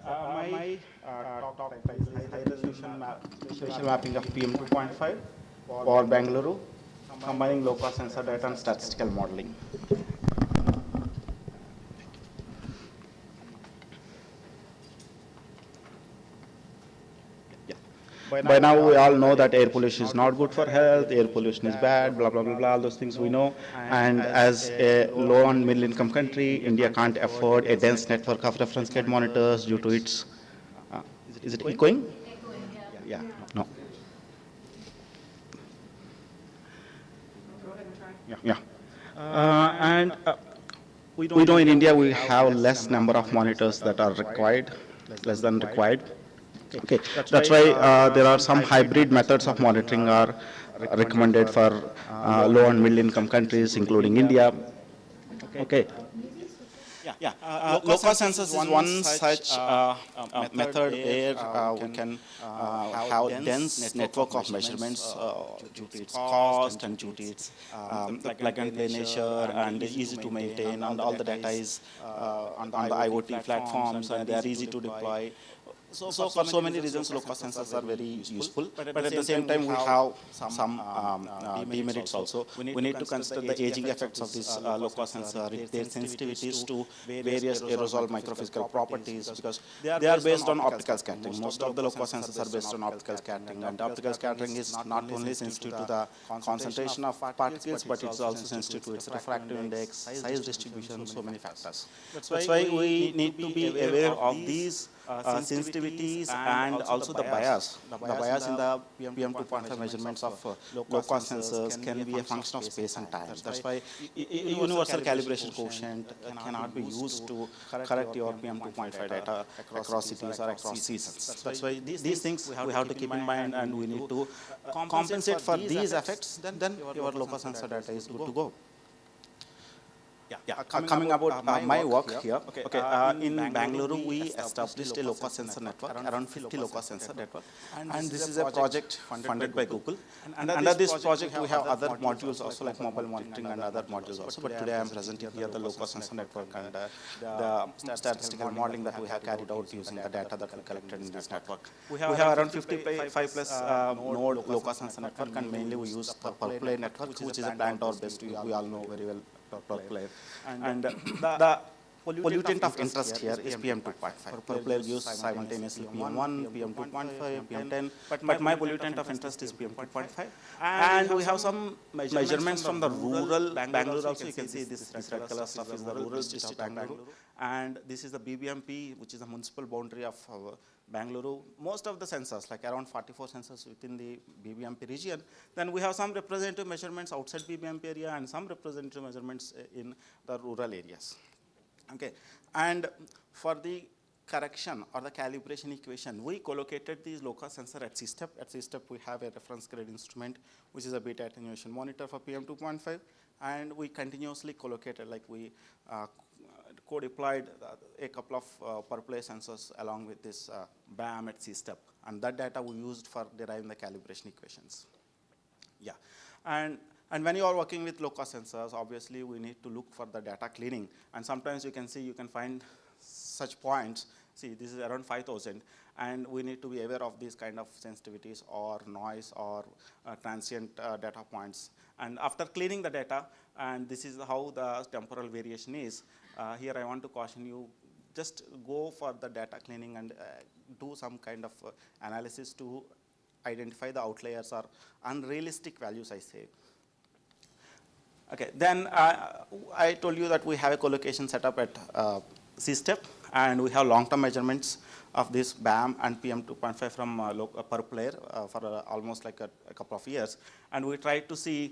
My talk is high-resolution spatial mapping of PM2.5 for Bengaluru, combining low-cost sensor data and statistical modeling. By now, we all know that air pollution is not good for health, air pollution is bad, blah, blah, blah, blah, all those things we know. And as a low and middle income country, India can't afford a dense network of reference gate monitors due to its, is it echoing? Yeah, no. Yeah. We know in India we have less number of monitors that are required, less than required. Okay, that's why there are some hybrid methods of monitoring are recommended for low and middle income countries, including India. Okay. Low-cost sensors is one such method where we can have dense network of measurements due to its cost and due to its plug-and-play nature and easy to maintain, and all the data is on the IoT platforms and they are easy to deploy. So for so many reasons, low-cost sensors are very useful, but at the same time, we have some demerits also. We need to consider the aging effects of this low-cost sensor, their sensitivities to various aerosol microphysical properties, because they are based on optical scattering. Most of the low-cost sensors are based on optical scattering, and optical scattering is not only sensitive to the concentration of particles, but it's also sensitive to its refractive index, size distribution, so many factors. That's why we need to be aware of these sensitivities and also the bias. The bias in the PM2.5 measurements of low-cost sensors can be a function of space and time. That's why universal calibration quotient cannot be used to correct your PM2.5 data across cities or across seasons. That's why these things we have to keep in mind, and we need to compensate for these effects, then your low-cost sensor data is good to go. Coming about my work here. In Bangalore, we established a low-cost sensor network, around 50 low-cost sensor network. And this is a project funded by Google. And under this project, we have other modules also, like mobile monitoring and other modules also. But today, I'm presenting here the low-cost sensor network and the statistical modeling that we have carried out using the data that we collected in this network. We have around 55 plus node low-cost sensor network, and mainly we use the per-player network, which is a plant hour based. We all know very well per player. And the pollutant of interest here is PM2.5. Per player gives simultaneously PM1, PM2.5, PM10, but my pollutant of interest is PM2.5. And we have some measurements from the rural Bangalore also. You can see this red color stuff is the rural district of Bangalore. And this is the BBMP, which is the municipal boundary of Bangalore. Most of the sensors, like around 44 sensors within the BBMP region. Then we have some representative measurements outside BBMP area and some representative measurements in the rural areas. Okay, and for the correction or the calibration equation, we collocated these low-cost sensor at CSTEP. At CSTEP, we have a reference grade instrument, which is a beta attenuation monitor for PM2.5, and we continuously collocated, like we co-deployed a couple of per play sensors along with this BAM at CSTEP, and that data we used for deriving the calibration equations. Yeah, and when you are working with low-cost sensors, obviously we need to look for the data cleaning, and sometimes you can see, you can find such points. See, this is around 5,000, and we need to be aware of these kind of sensitivities or noise or transient data points. And after cleaning the data, and this is how the temporal variation is, here I want to caution you, just go for the data cleaning and do some kind of analysis to identify the outliers or unrealistic values, I say. Okay, then I told you that we have a collocation set up at CSTEP, and we have long-term measurements of this BAM and PM2.5 from per player for almost like a couple of years. And we try to see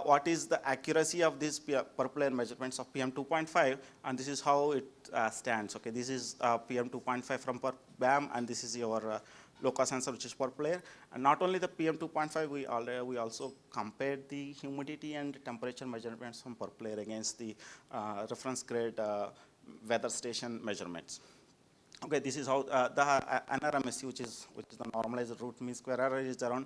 what is the accuracy of these per player measurements of PM2.5, and this is how it stands. Okay, this is PM2.5 from per BAM, and this is your low-cost sensor, which is per player. And not only the PM2.5, we also compared the humidity and temperature measurements from per player against the reference grade weather station measurements. Okay, this is how the NRMSE, which is the normalized root mean square error, is around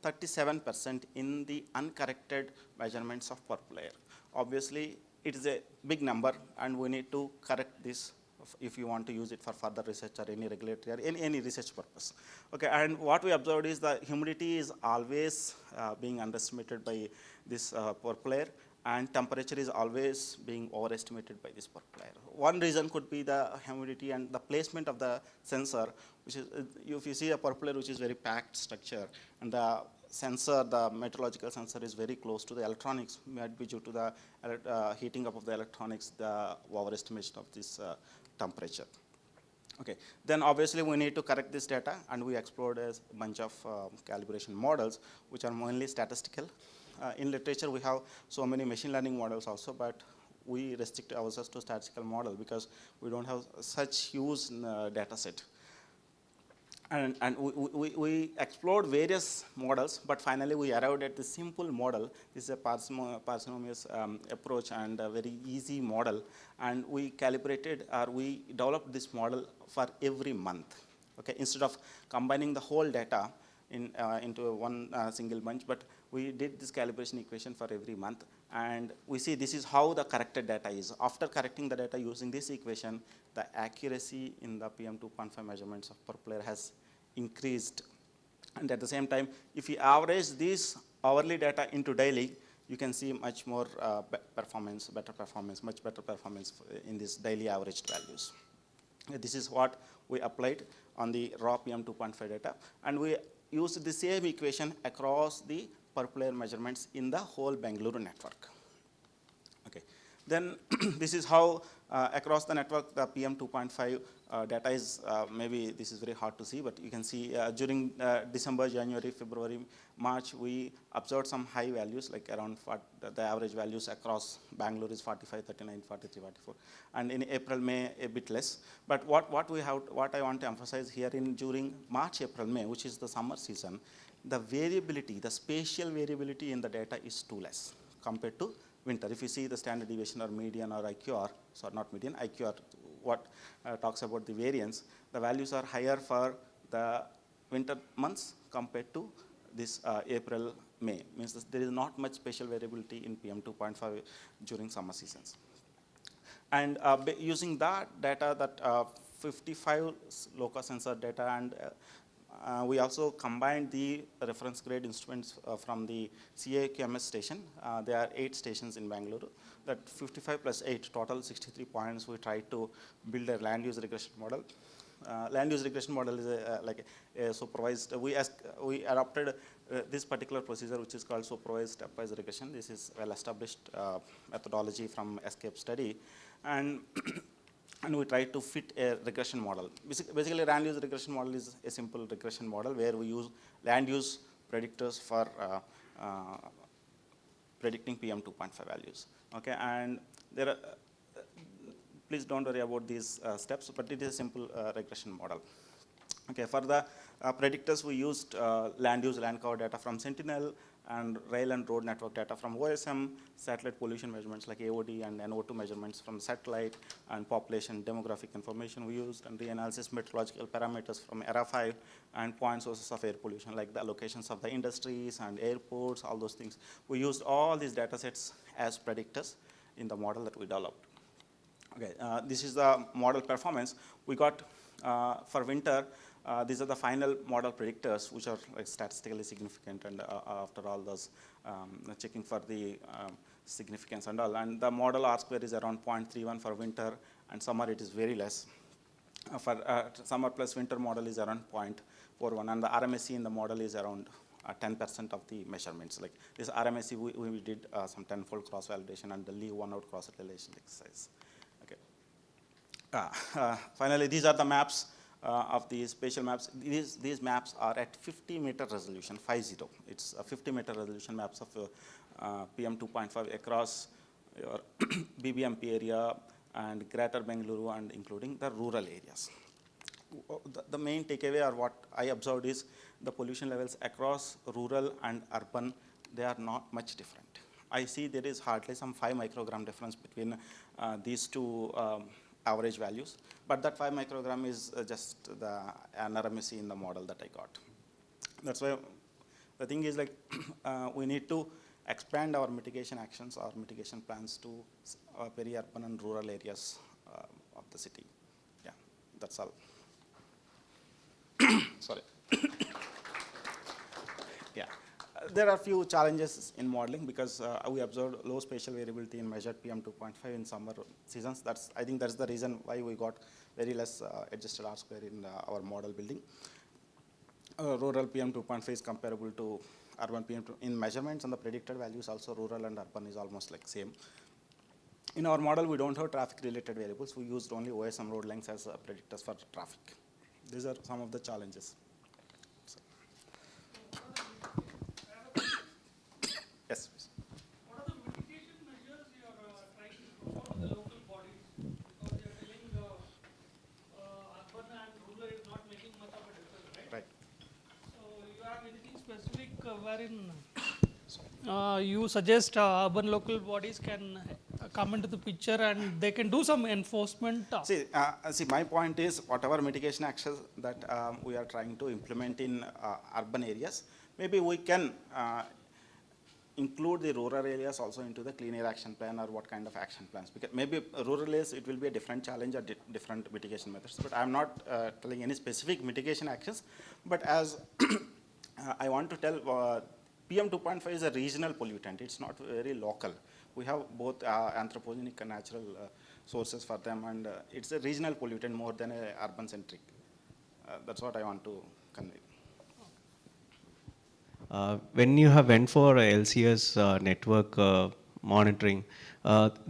37% in the uncorrected measurements of per player. Obviously, it is a big number, and we need to correct this if you want to use it for further research or any regulatory or any research purpose. Okay, and what we observed is the humidity is always being underestimated by this per player, and temperature is always being overestimated by this per player. One reason could be the humidity and the placement of the sensor, which is, if you see a per player which is very packed structure, and the sensor, the meteorological sensor is very close to the electronics, might be due to the heating up of the electronics, the overestimation of this temperature. Okay, then obviously we need to correct this data, and we explored a bunch of calibration models, which are mainly statistical. In literature, we have so many machine learning models also, but we restrict ourselves to statistical model because we don't have such huge data set. And we explored various models, but finally we arrived at the simple model. This is a parsimonious approach and a very easy model. And we calibrated, or we developed this model for every month. Okay, instead of combining the whole data into one single bunch, but we did this calibration equation for every month, and we see this is how the corrected data is. After correcting the data using this equation, the accuracy in the PM2.5 measurements of per player has increased. And at the same time, if you average this hourly data into daily, you can see much more better performance, much better performance in these daily averaged values. This is what we applied on the raw PM2.5 data, and we used the same equation across the per player measurements in the whole Bangalore network. Okay, then this is how across the network the PM2.5 data is, maybe this is very hard to see, but you can see during December, January, February, March, we observed some high values, like around the average values across Bangalore is 45, 39, 43, 44, and in April, May, a bit less. But what I want to emphasize here during March, April, May, which is the summer season, the variability, the spatial variability in the data is too less compared to winter. If you see the standard deviation or median or IQR, sorry, not median, IQR, what talks about the variance, the values are higher for the winter months compared to this April, May. Means there is not much spatial variability in PM 2.5 during summer seasons. And using that data, that 55 local sensor data, and we also combined the reference grade instruments from the CAQMS station. There are 8 stations in Bangalore. That 55 plus 8, total 63 points. We tried to build a land use regression model. Land use regression model is like a supervised. We adopted this particular procedure, which is called supervised stepwise regression. This is well-established methodology from ESCAPE study, and and we try to fit a regression model. Basically, land use regression model is a simple regression model where we use land use predictors for predicting PM 2.5 values. Okay, and there are. Please don't worry about these steps, but it is a simple regression model. Okay, for the predictors, we used land use, land cover data from Sentinel, and rail and road network data from OSM, satellite pollution measurements like AOD and NO2 measurements from satellite, and population demographic information we used, and reanalysis meteorological parameters from ERA5, and point sources of air pollution like the locations of the industries and airports, all those things. We used all these data sets as predictors in the model that we developed. Okay, this is the model performance. We got for winter, these are the final model predictors, which are like statistically significant, and after all those checking for the significance and all. And the model R-square is around 0.31 for winter, and summer it is very less. For summer plus winter model is around 0.41, and the RMSE in the model is around 10% of the measurements. Like this RMSE, we did some 10-fold cross-validation and the leave one-out cross-relation exercise. Finally, these are the maps of the spatial maps. These maps are at 50-meter resolution, 50. It's a 50-meter resolution maps of PM 2.5 across your BBMP area and greater Bengaluru, and including the rural areas. The main takeaway, or what I observed, is the pollution levels across rural and urban, they are not much different. I see there is hardly some 5 microgram difference between these two average values, but that 5 microgram is just the RMSE in the model that I got. That's why the thing is, like, we need to expand our mitigation actions or mitigation plans to peri-urban and rural areas of the city. Yeah, that's all. Sorry. Yeah. There are few challenges in modeling because we observed low spatial variability in measured PM 2.5 in summer seasons. I think that's the reason why we got very less adjusted R-square in our model building. Rural PM 2.5 is comparable to urban PM in measurements, and the predicted values also rural and urban is almost like same. In our model, we don't have traffic-related variables. We used only OSM road lengths as predictors for traffic. These are some of the challenges. Yes, please. What are the mitigation measures you are trying to do for the local bodies? Because you are telling urban and rural is not making much of a difference, right? Right. So you have anything specific wherein you suggest urban local bodies can come into the picture and they can do some enforcement? See, my point is whatever mitigation actions that we are trying to implement in urban areas, maybe we can include the rural areas also into the clean air action plan, or what kind of action plans. Because maybe rural areas, it will be a different challenge or different mitigation methods. But I'm not telling any specific mitigation actions. But as I want to tell, PM 2.5 is a regional pollutant. It's not very local. We have both anthropogenic and natural sources for them, and it's a regional pollutant more than a urban centric. That's what I want to convey. When you have went for LCS network monitoring, what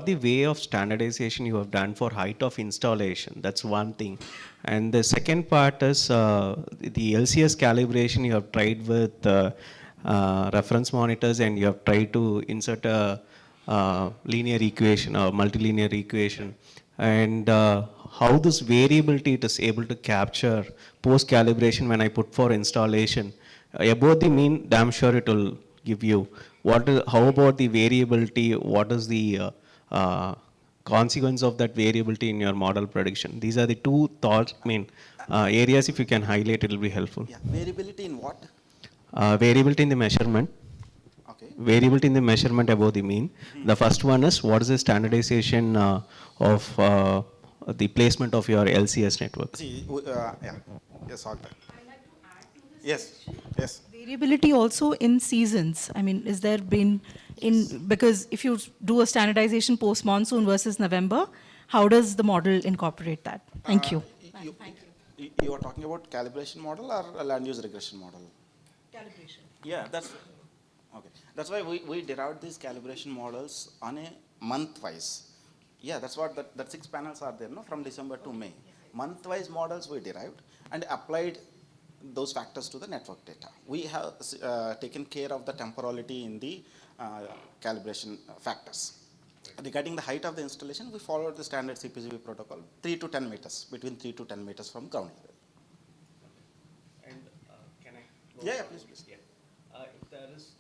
the way of standardization you have done for height of installation? That's one thing. And the second part is the LCS calibration you have tried with reference monitors, and you have tried to insert a linear equation or multilinear equation. And how this variability it is able to capture post-calibration when I put for installation. Above the mean, damn sure it will give you. how about the variability? What is the consequence of that variability in your model prediction? These are the two thoughts, areas if you can highlight, it will be helpful. Yeah. Variability in what? Variability in the measurement. Okay. Variability in the measurement above the mean. The first one is what is the standardization of the placement of your LCS network? See, yeah. Yes, all that. Yes, yes. Variability also in seasons. I mean, is there been because if you do a standardization post-monsoon versus November, how does the model incorporate that? Thank you. You are talking about calibration model or a land use regression model? Calibration. Yeah, that's okay. That's why we derived these calibration models on a month-wise. Yeah, that's what that 6 panels are there, no, from December to May. Month-wise models we derived and applied those factors to the network data. We have taken care of the temporality in the calibration factors. Regarding the height of the installation, we followed the standard CPCB protocol, 3 to 10 meters, between 3 to 10 meters from ground level. And can I? Yeah, please. Yeah. If there is,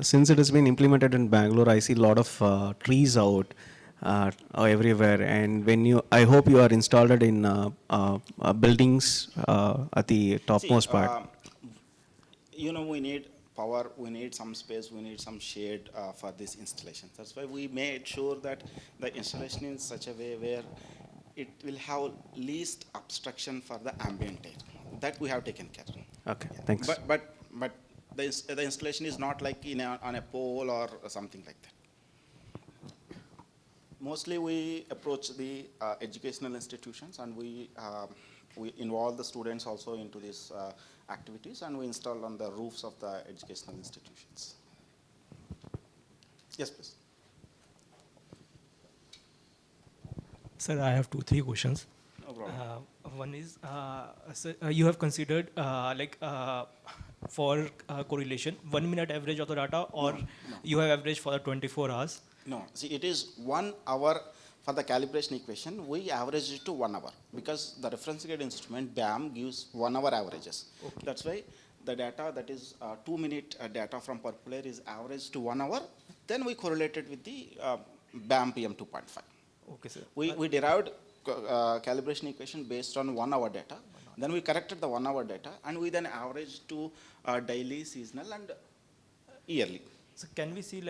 since it has been implemented in Bangalore, I see a lot of trees out everywhere. And when I hope you are installed it in buildings at the topmost part. We need power, we need some space, we need some shade for this installation. That's why we made sure that the installation in such a way where it will have least obstruction for the ambient air. That we have taken care of. Okay, thanks. But the installation is not like on a pole or something like that. Mostly we approach the educational institutions, and we involve the students also into these activities, and we install on the roofs of the educational institutions. Yes, please. Sir, I have 2-3 questions. No problem. One is, sir, you have considered for correlation 1 minute average of the data, or No. you have average for the 24 hours? No, see, it is 1 hour for the calibration equation. We average it to 1 hour because the reference grade instrument BAM gives 1 hour averages. Okay. That's why the data that is 2-minute data from Purple is averaged to 1 hour. Then we correlated with the BAM PM 2.5. Okay, sir. We derived calibration equation based on 1 hour data. Then we corrected the 1 hour data, and we then averaged to daily, seasonal, and yearly. So can we see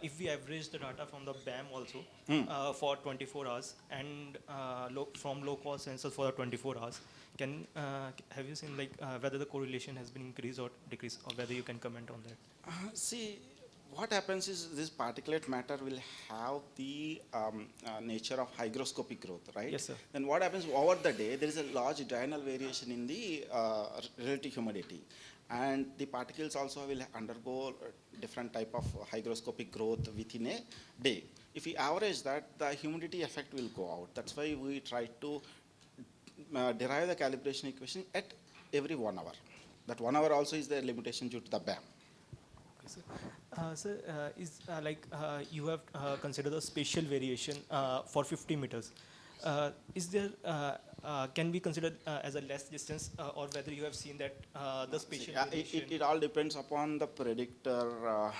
if we average the data from the BAM also for 24 hours and from low-cost sensors for the 24 hours, have you seen whether the correlation has been increased or decreased, or whether you can comment on that? See, what happens is this particulate matter will have the nature of hygroscopic growth, right? Yes, sir. Then what happens over the day, there is a large diurnal variation in the relative humidity. And the particles also will undergo different type of hygroscopic growth within a day. If we average that, the humidity effect will go out. That's why we try to derive the calibration equation at every 1 hour. That 1 hour also is the limitation due to the BAM. Sir, you have considered the spatial variation for 50 meters. Is there, can be considered as a less distance, or whether you have seen that the spatial variation? It all depends upon the predictor's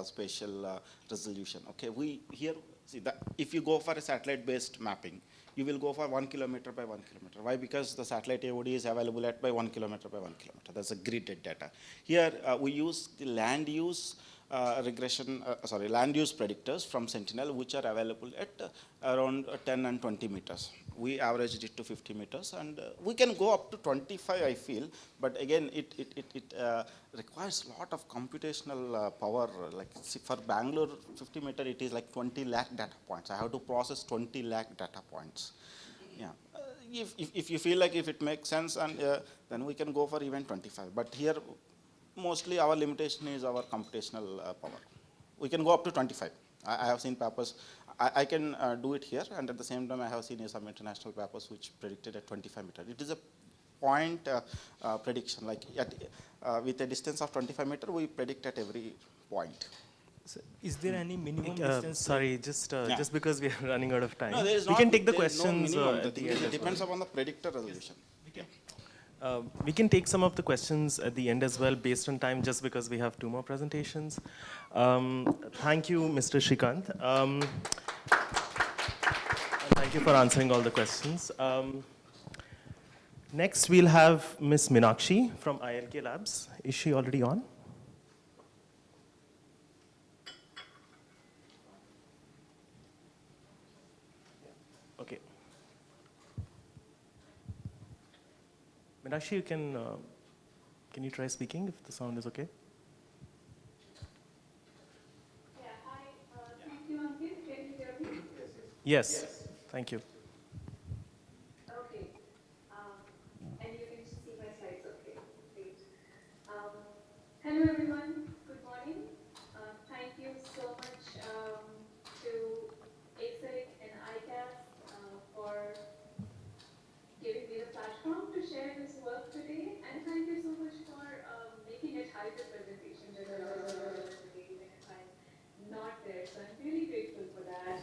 spatial resolution. Okay, if you go for a satellite-based mapping, you will go for 1 kilometer by 1 kilometer. Why? Because the satellite AOD is available at by 1 kilometer by 1 kilometer. That's a gridded data. Here we use the land use land use predictors from Sentinel, which are available at around 10 and 20 meters. We averaged it to 50 meters, and we can go up to 25, I feel. But again, it requires a lot of computational power. For Bangalore 50 meter, it is like 20 lakh data points. I have to process 20 lakh data points. Yeah. If you feel like if it makes sense, and then we can go for even 25. But here, mostly our limitation is our computational power. We can go up to 25. I have seen papers. I can do it here, and at the same time I have seen some international papers which predicted at 25 meters. It is a point prediction, with a distance of 25 meters, we predict at every point. So is there any minimum distance? Sorry, just because we are running out of time. No, there is we can take the questions. No minimum. It depends upon the predictor resolution. We can take some of the questions at the end as well, based on time, just because we have 2 more presentations. Thank you, Mr. Shrikant. Thank you for answering all the questions. Next, we'll have Ms. Minakshi from ILK Labs. Is she already on? Okay. Minakshi, can you try speaking if the sound is okay? Yeah, hi. Thank you, Ankit. Can you hear me? Yes. Thank you. Okay. And you can see my slides. Okay, great. Hello, everyone. Good morning. Thank you so much to ASIC and ICAS for giving me the platform to share this work today. And thank you so much for making it hybrid presentation today when I'm not there. So I'm really grateful for that.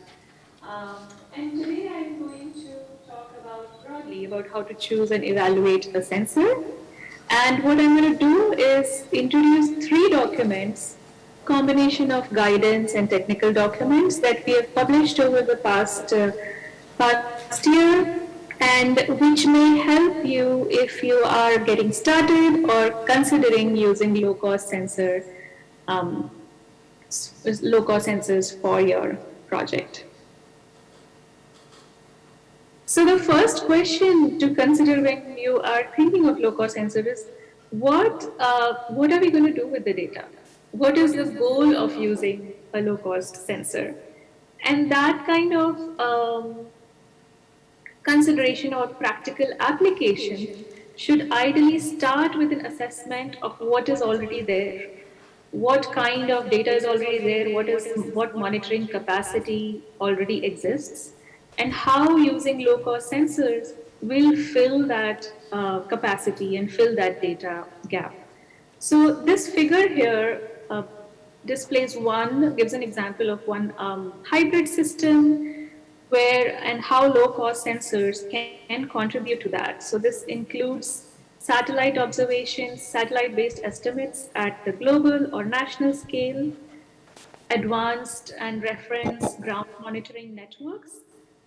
And today I'm going to talk about broadly about how to choose and evaluate a sensor. And what I'm going to do is introduce 3 documents, combination of guidance and technical documents that we have published over the past year, and which may help you if you are getting started or considering using low-cost sensors for your project. So the first question to consider when you are thinking of low-cost sensor is, what are we going to do with the data? What is the goal of using a low-cost sensor? And that kind of consideration or practical application should ideally start with an assessment of what is already there. What kind of data is already there? What monitoring capacity already exists? And how using low-cost sensors will fill that capacity and fill that data gap. So this figure here gives an example of one hybrid system where and how low-cost sensors can contribute to that. So this includes satellite observations, satellite-based estimates at the global or national scale, advanced and reference ground monitoring networks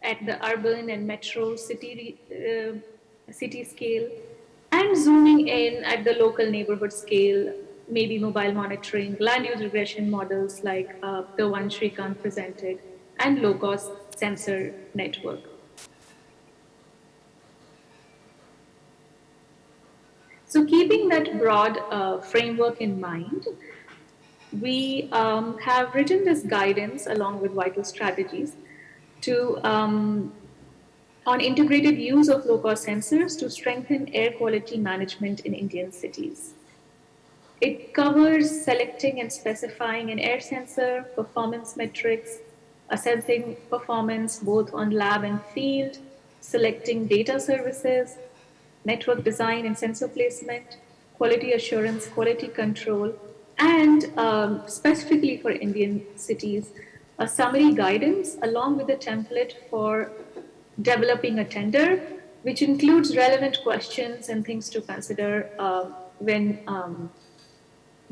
at the urban and metro city scale, and zooming in at the local neighborhood scale, maybe mobile monitoring, land use regression models like the one Shrikant presented, and low-cost sensor network. So keeping that broad framework in mind, we have written this guidance along with vital strategies to on integrated use of low-cost sensors to strengthen air quality management in Indian cities. It covers selecting and specifying an air sensor, performance metrics, assessing performance both on lab and field, selecting data services, network design and sensor placement, quality assurance, quality control, and specifically for Indian cities, a summary guidance along with a template for developing a tender, which includes relevant questions and things to consider when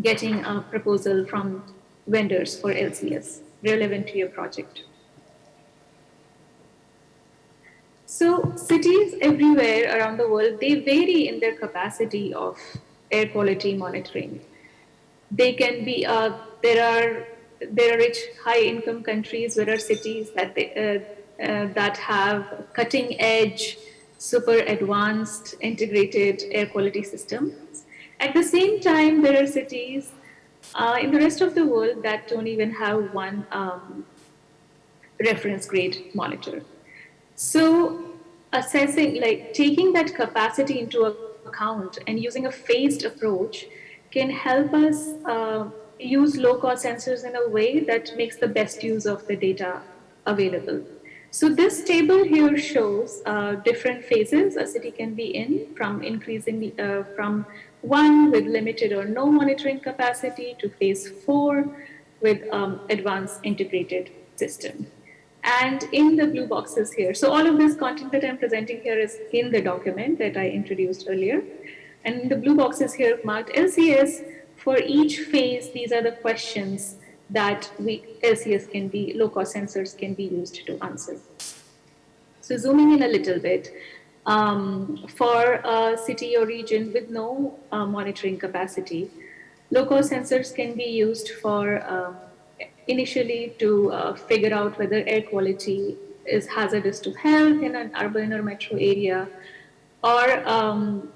getting a proposal from vendors for LCS relevant to your project. So cities everywhere around the world, they vary in their capacity of air quality monitoring. They can be, there are rich high-income countries, there are cities that that have cutting-edge, super advanced, integrated air quality systems. At the same time, there are cities in the rest of the world that don't even have one reference grade monitor. So assessing, like taking that capacity into account and using a phased approach can help us use low-cost sensors in a way that makes the best use of the data available. So this table here shows different phases a city can be in, from increasing from 1 with limited or no monitoring capacity to phase 4 with advanced integrated system. and in the blue boxes here. So all of this content that I'm presenting here is in the document that I introduced earlier. And the blue boxes here marked LCS. For each phase, these are the questions that LCS can be, low-cost sensors can be used to answer. So zooming in a little bit, for a city or region with no monitoring capacity, low-cost sensors can be used for initially to figure out whether air quality is hazardous to health in an urban or metro area, or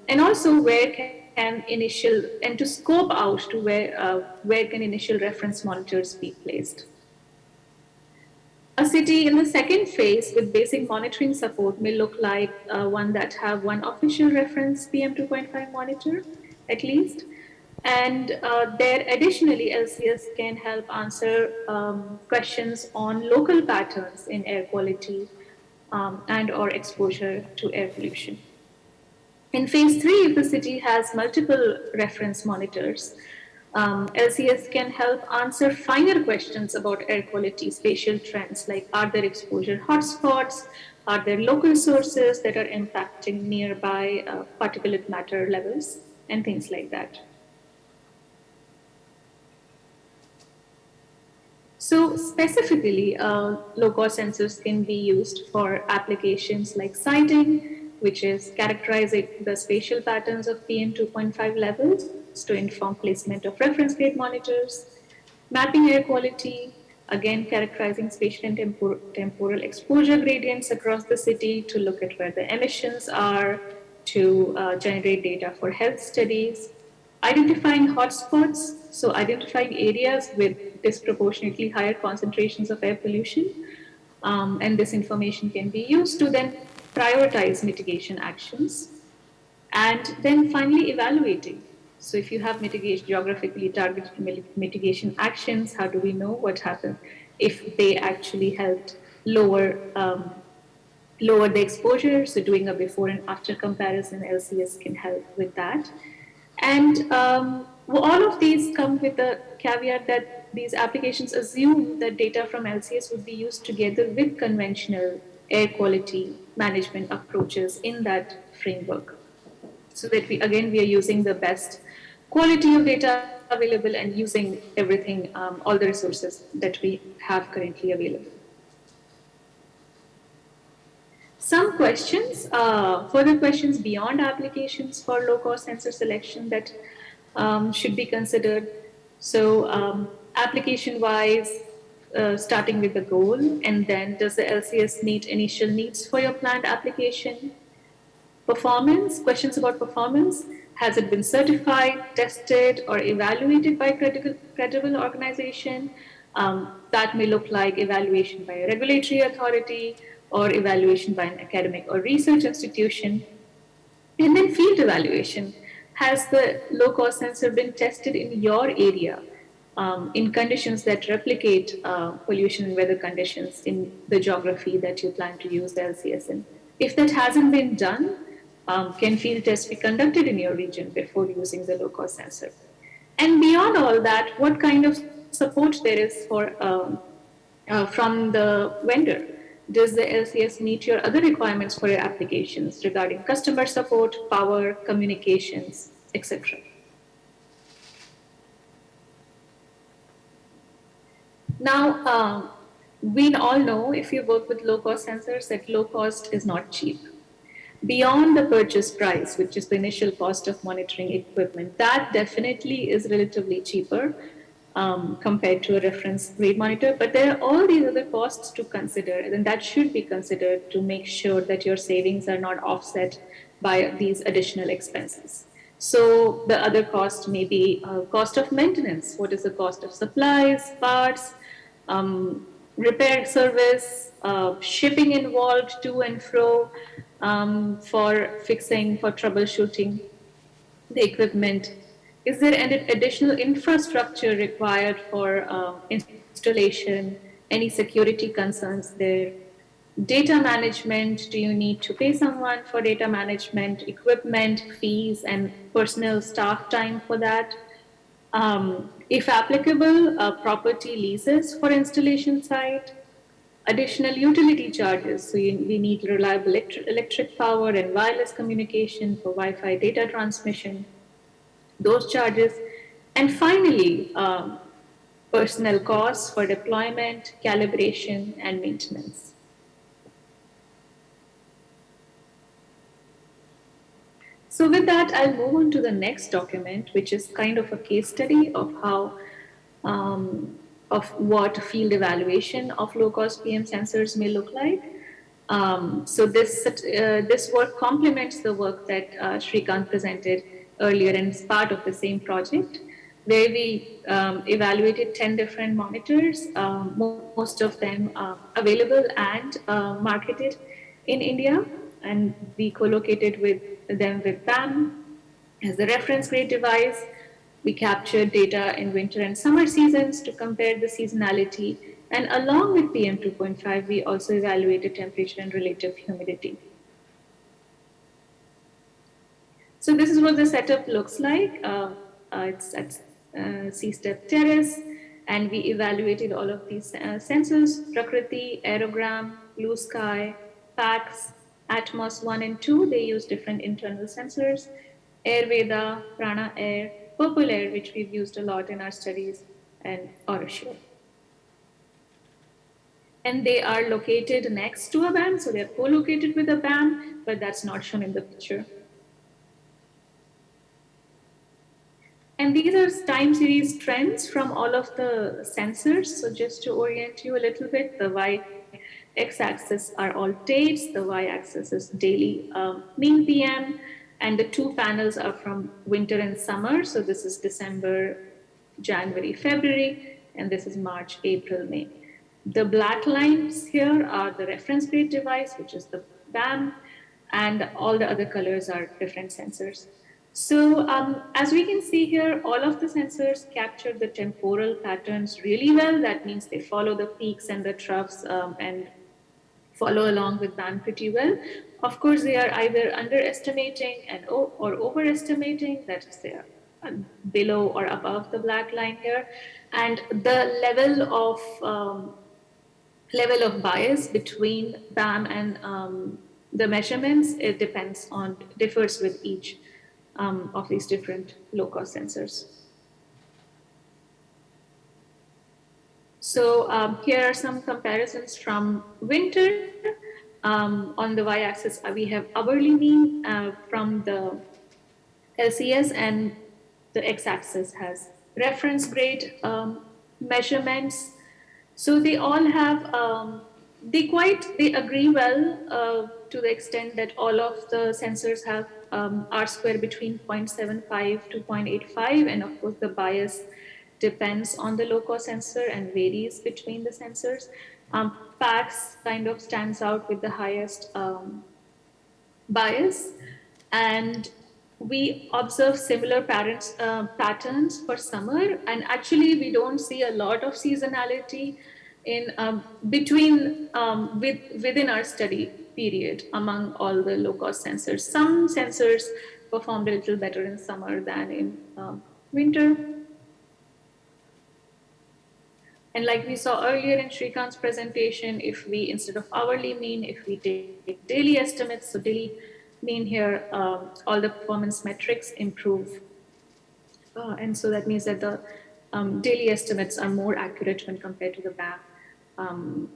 and also where can initial, and to scope out to where can initial reference monitors be placed. A city in the second phase with basic monitoring support may look like one that have one official reference PM 2.5 monitor at least. And there additionally, LCS can help answer questions on local patterns in air quality and or exposure to air pollution. In phase 3, if the city has multiple reference monitors, LCS can help answer finer questions about air quality, spatial trends, like are there exposure hotspots, are there local sources that are impacting nearby particulate matter levels, and things like that. So specifically, low-cost sensors can be used for applications like siting, which is characterizing the spatial patterns of PM 2.5 levels to inform placement of reference grade monitors, mapping air quality, again characterizing spatial and temporal exposure gradients across the city to look at where the emissions are, to generate data for health studies, identifying hotspots, so identifying areas with disproportionately higher concentrations of air pollution, and this information can be used to then prioritize mitigation actions, and then finally evaluating. So if you have mitigation, geographically targeted mitigation actions, how do we know what happened if they actually helped lower the exposure? So doing a before and after comparison, LCS can help with that. And all of these come with the caveat that these applications assume that data from LCS would be used together with conventional air quality management approaches in that framework. So that we are using the best quality of data available and using everything, all the resources that we have currently available. Some questions, further questions beyond applications for low-cost sensor selection that should be considered. So application-wise, starting with the goal, and then does the LCS meet initial needs for your planned application? Performance, questions about performance. Has it been certified, tested, or evaluated by a credible organization? That may look like evaluation by a regulatory authority or evaluation by an academic or research institution. And then field evaluation. Has the low-cost sensor been tested in your area in conditions that replicate pollution and weather conditions in the geography that you plan to use the LCS in? If that hasn't been done, can field tests be conducted in your region before using the low-cost sensor? And beyond all that, what kind of support there is for from the vendor? Does the LCS meet your other requirements for your applications regarding customer support, power, communications, etc.? Now, we all know, if you work with low-cost sensors, that low cost is not cheap. Beyond the purchase price, which is the initial cost of monitoring equipment, that definitely is relatively cheaper compared to a reference grade monitor. But there are all these other costs to consider, and that should be considered to make sure that your savings are not offset by these additional expenses. So the other cost may be cost of maintenance. What is the cost of supplies, parts, repair service, shipping involved to and fro, for fixing, for troubleshooting the equipment? Is there any additional infrastructure required for installation? Any security concerns there? Data management, do you need to pay someone for data management, equipment, fees, and personal staff time for that? If applicable, property leases for installation site, Additional utility charges, so we need reliable electric power and wireless communication for Wi-Fi data transmission, those charges. And finally, personnel costs for deployment, calibration, and maintenance. So with that, I'll move on to the next document, which is kind of a case study of how, of what field evaluation of low-cost PM sensors may look like. So this work complements the work that Shrikant presented earlier and is part of the same project, where we evaluated 10 different monitors, most of them available and marketed in India, and we co-located with them with BAM as the reference grade device. We captured data in winter and summer seasons to compare the seasonality, and along with PM 2.5, we also evaluated temperature and relative humidity. So this is what the setup looks like. It's at CSTEP Terrace, and we evaluated all of these sensors: Prakriti, Aerogram, Blue Sky, PAX, Atmos 1 and 2. They use different internal sensors: Ayurveda, Prana Air, Purple Air, which we've used a lot in our studies, and Orosure. And they are located next to a BAM, so they're co-located with a BAM, but that's not shown in the picture. And these are time series trends from all of the sensors. So just to orient you a little bit, the x-axis are all dates, the y-axis is daily mean PM, and the two panels are from winter and summer. So this is December, January, February, and this is March, April, May. The black lines here are the reference grade device, which is the BAM, and all the other colors are different sensors. So as we can see here, all of the sensors capture the temporal patterns really well. That means they follow the peaks and the troughs and follow along with BAM pretty well. Of course, they are either underestimating or overestimating, that is, they are below or above the black line here. And the level of bias between BAM and the measurements, it differs with each of these different low-cost sensors. So here are some comparisons from winter. On the y-axis, we have hourly mean from the LCS, and the x-axis has reference grade measurements. So they all have, they agree well to the extent that all of the sensors have R-square between 0.75 to 0.85, and of course the bias depends on the low-cost sensor and varies between the sensors. PAX kind of stands out with the highest bias, and we observe similar patterns for summer, and actually we don't see a lot of seasonality in within our study period among all the low-cost sensors. Some sensors performed a little better in summer than in winter. And like we saw earlier in Shrikant's presentation, if we, instead of hourly mean, if we take daily estimates, so daily mean here, all the performance metrics improve. And so that means that the daily estimates are more accurate when compared to the BAM,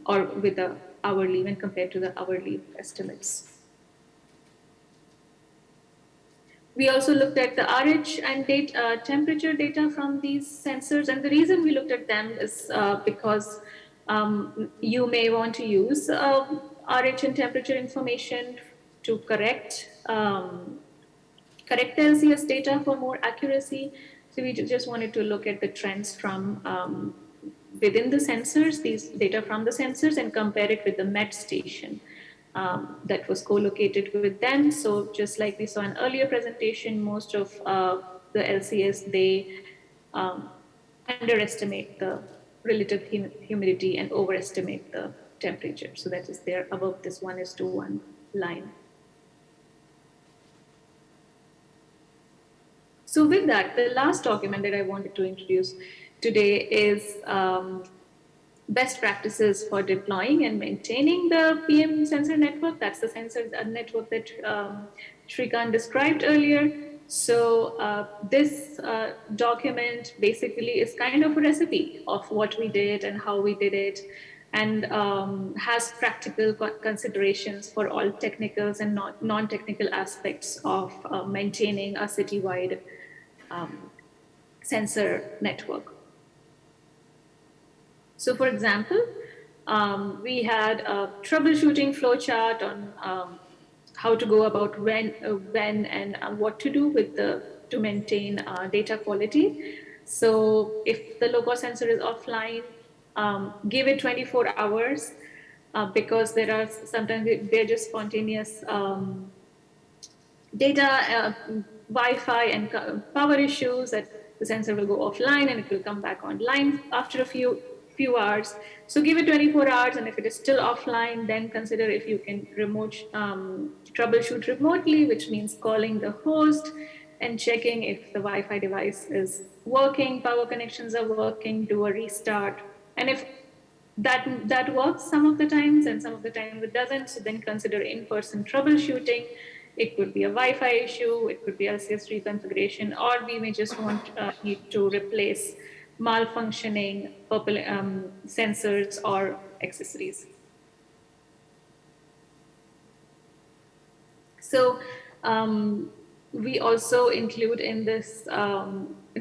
or with the hourly when compared to the hourly estimates. We also looked at the RH and temperature data from these sensors, and the reason we looked at them is because you may want to use RH and temperature information to correct LCS data for more accuracy. So we just wanted to look at the trends from within the sensors, these data from the sensors, and compare it with the MET station that was co-located with them. So just like we saw in earlier presentation, most of the LCS, they underestimate the relative humidity and overestimate the temperature. So that is there above this 1:1 line. So with that, the last document that I wanted to introduce today is best practices for deploying and maintaining the PM sensor network. That's the sensor network that Shrikant described earlier. So this document basically is kind of a recipe of what we did and how we did it, and has practical considerations for all technicals and non-technical aspects of maintaining a citywide sensor network. So for example, we had a troubleshooting flowchart on how to go about when and what to do with to maintain data quality. So if the low-cost sensor is offline, give it 24 hours because there are sometimes they're just spontaneous data, Wi-Fi and power issues that the sensor will go offline and it will come back online after a few hours. So give it 24 hours, and if it is still offline, then consider if you can troubleshoot remotely, which means calling the host and checking if the Wi-Fi device is working, power connections are working, do a restart. And if that works some of the times and some of the time it doesn't, so then consider in-person troubleshooting. It could be a Wi-Fi issue, it could be LCS reconfiguration, or we may just need to replace malfunctioning sensors or accessories. So we also include in this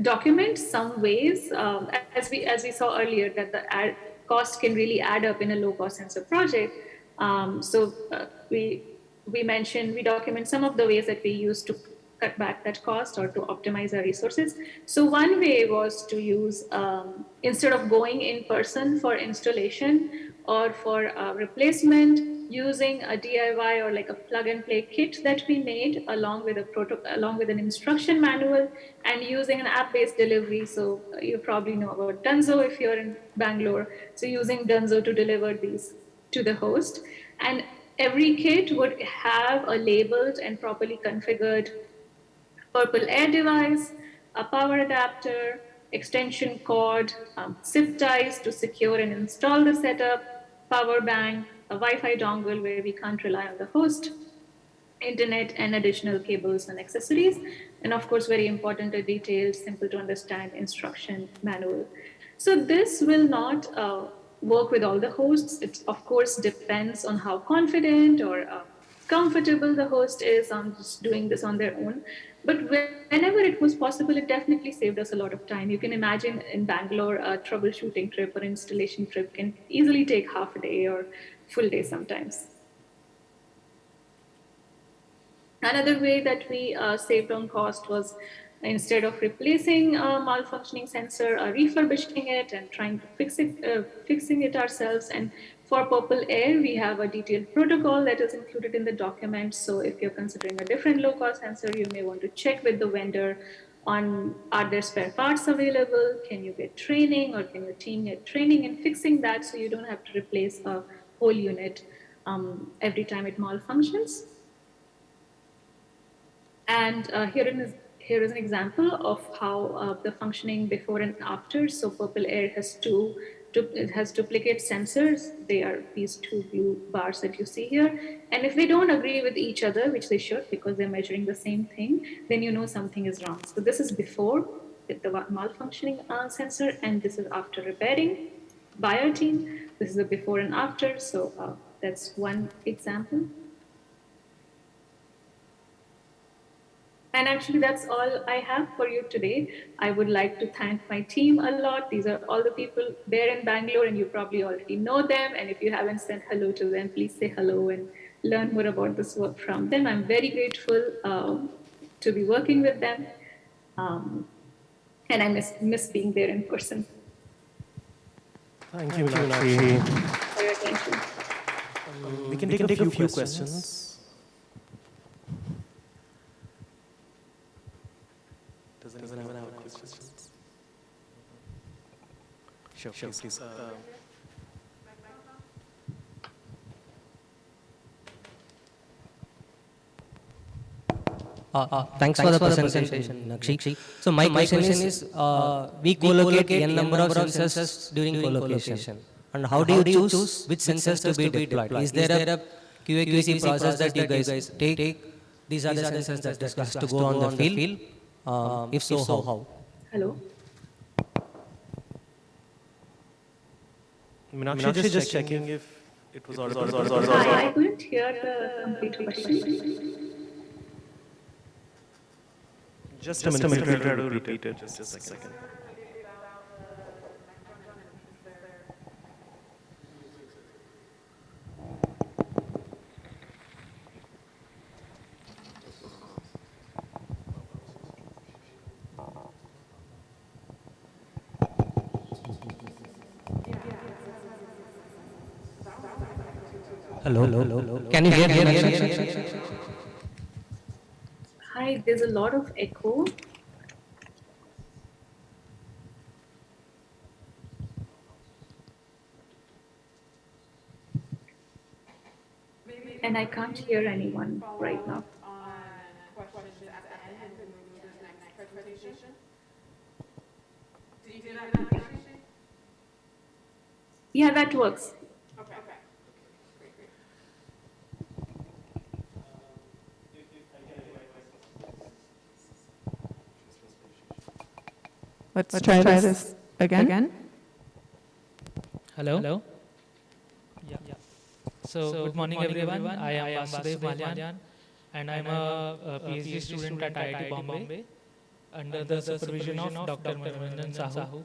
document some ways, as we saw earlier, that the cost can really add up in a low-cost sensor project. We document some of the ways that we use to cut back that cost or to optimize our resources. So one way was to use, instead of going in person for installation or for replacement, using a DIY or like a plug and play kit that we made along with an instruction manual, and using an app-based delivery. So you probably know about Dunzo if you're in Bangalore. So using Dunzo to deliver these to the host. And every kit would have a labeled and properly configured Purple Air device, a power adapter, extension cord, zip ties to secure and install the setup, power bank, a Wi-Fi dongle where we can't rely on the host, internet, and additional cables and accessories. And of course, very important, a detailed, simple to understand instruction manual. So this will not work with all the hosts. It of course depends on how confident or comfortable the host is on just doing this on their own. But whenever it was possible, it definitely saved us a lot of time. You can imagine in Bangalore, a troubleshooting trip or installation trip can easily take half a day or full day sometimes. Another way that we saved on cost was, instead of replacing a malfunctioning sensor, refurbishing it and trying to fixing it ourselves. And for Purple Air, we have a detailed protocol that is included in the document. So if you're considering a different low-cost sensor, you may want to check with the vendor on, are there spare parts available? Can you get training, or can your team get training in fixing that so you don't have to replace a whole unit every time it malfunctions? And here is an example of how the functioning before and after. So Purple Air has it has duplicate sensors. They are these two blue bars that you see here. And if they don't agree with each other, which they should because they're measuring the same thing, then you know something is wrong. So this is before with the malfunctioning sensor, and this is after repairing by our team. This is a before and after. So that's one example. And actually, that's all I have for you today. I would like to thank my team a lot. These are all the people there in Bangalore, and you probably already know them. And if you haven't said hello to them, please say hello and learn more about this work from them. I'm very grateful to be working with them. And I miss being there in person. Thank you, Meenakshi. For your attention. We can take a few questions. Does anyone have questions? Sure, please. Thanks for the presentation, Meenakshi. So my question is, we co-locate n number of sensors during co-location. And how do you choose which sensors to be deployed? Is there a QA/QC process that you guys take? These are the sensors that just has to go on the field. If so, how? Hello? Meenakshi, just checking if it was audible. Hi, I couldn't hear the complete question. Just a minute, we'll try to repeat it. Just a second. Hello. Can you hear me? Hi, there's a lot of echo. And I can't hear anyone right now. Yeah, that works. Let's try this again. Hello. Yeah. So, good morning everyone. I am Vasudev Malyan and I am a PhD student at IIT Bombay under the supervision of Dr. Manoranjan Sahu.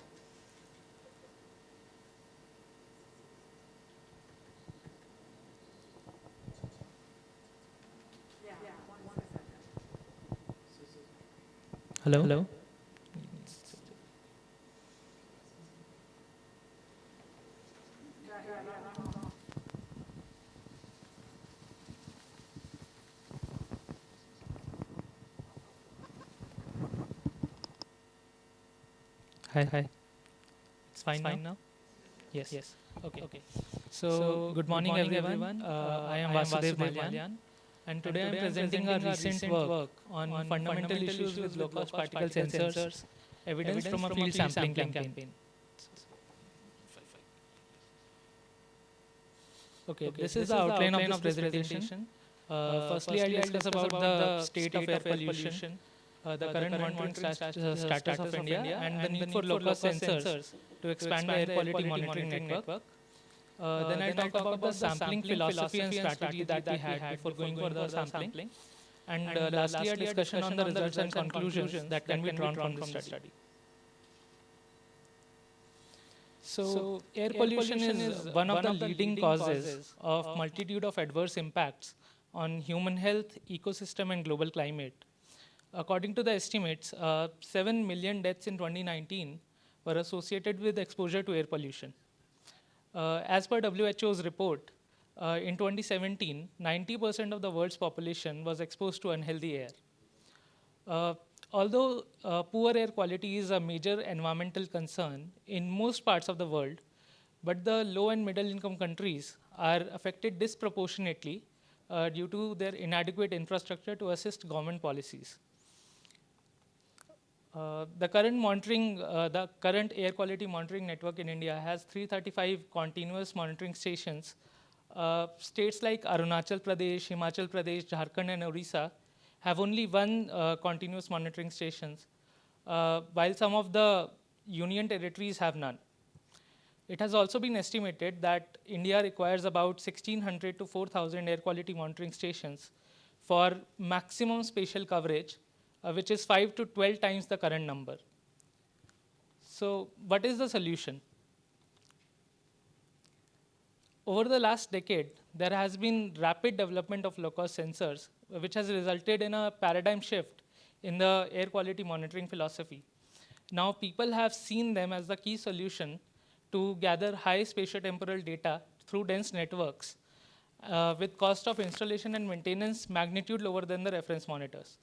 Hello. Hi. It's fine now? Yes. Okay. So, good morning everyone. I am Vasudev Malyan and today I am presenting a recent work on fundamental issues with low-cost particle sensors, evidence from a field sampling campaign. Okay, this is the outline of this presentation. Firstly, I'll discuss about the state of air pollution, the current monitoring status of India, and the need for low-cost sensors to expand the air quality monitoring network. Then I'll talk about the sampling philosophy and strategy that we had before going for the sampling. And lastly, a discussion on the results and conclusions that can be drawn from this study. So, air pollution is one of the leading causes of multitude of adverse impacts on human health, ecosystem, and global climate. According to the estimates, 7 million deaths in 2019 were associated with exposure to air pollution. As per WHO's report, in 2017, 90% of the world's population was exposed to unhealthy air. Although poor air quality is a major environmental concern in most parts of the world, but the low and middle income countries are affected disproportionately due to their inadequate infrastructure to assist government policies. The current air quality monitoring network in India has 335 continuous monitoring stations. States like Arunachal Pradesh, Himachal Pradesh, Jharkhand, and Orissa have only one continuous monitoring stations, while some of the union territories have none. It has also been estimated that India requires about 1,600 to 4,000 air quality monitoring stations for maximum spatial coverage, which is 5 to 12 times the current number. So, what is the solution? Over the last decade, there has been rapid development of low-cost sensors, which has resulted in a paradigm shift in the air quality monitoring philosophy. Now, people have seen them as the key solution to gather high spatiotemporal data through dense networks with cost of installation and maintenance magnitude lower than the reference monitors.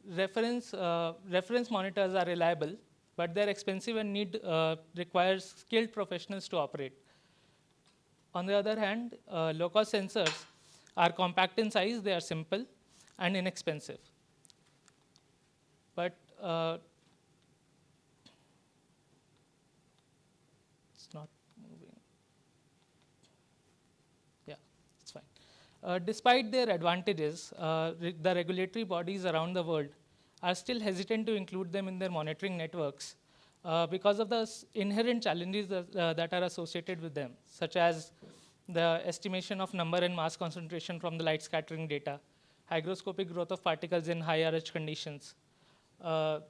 Reference monitors are reliable, but they're expensive and requires skilled professionals to operate. On the other hand, low-cost sensors are compact in size, they are simple and inexpensive. But Despite their advantages, the regulatory bodies around the world are still hesitant to include them in their monitoring networks because of the inherent challenges that are associated with them, such as the estimation of number and mass concentration from the light scattering data, hygroscopic growth of particles in high RH conditions. The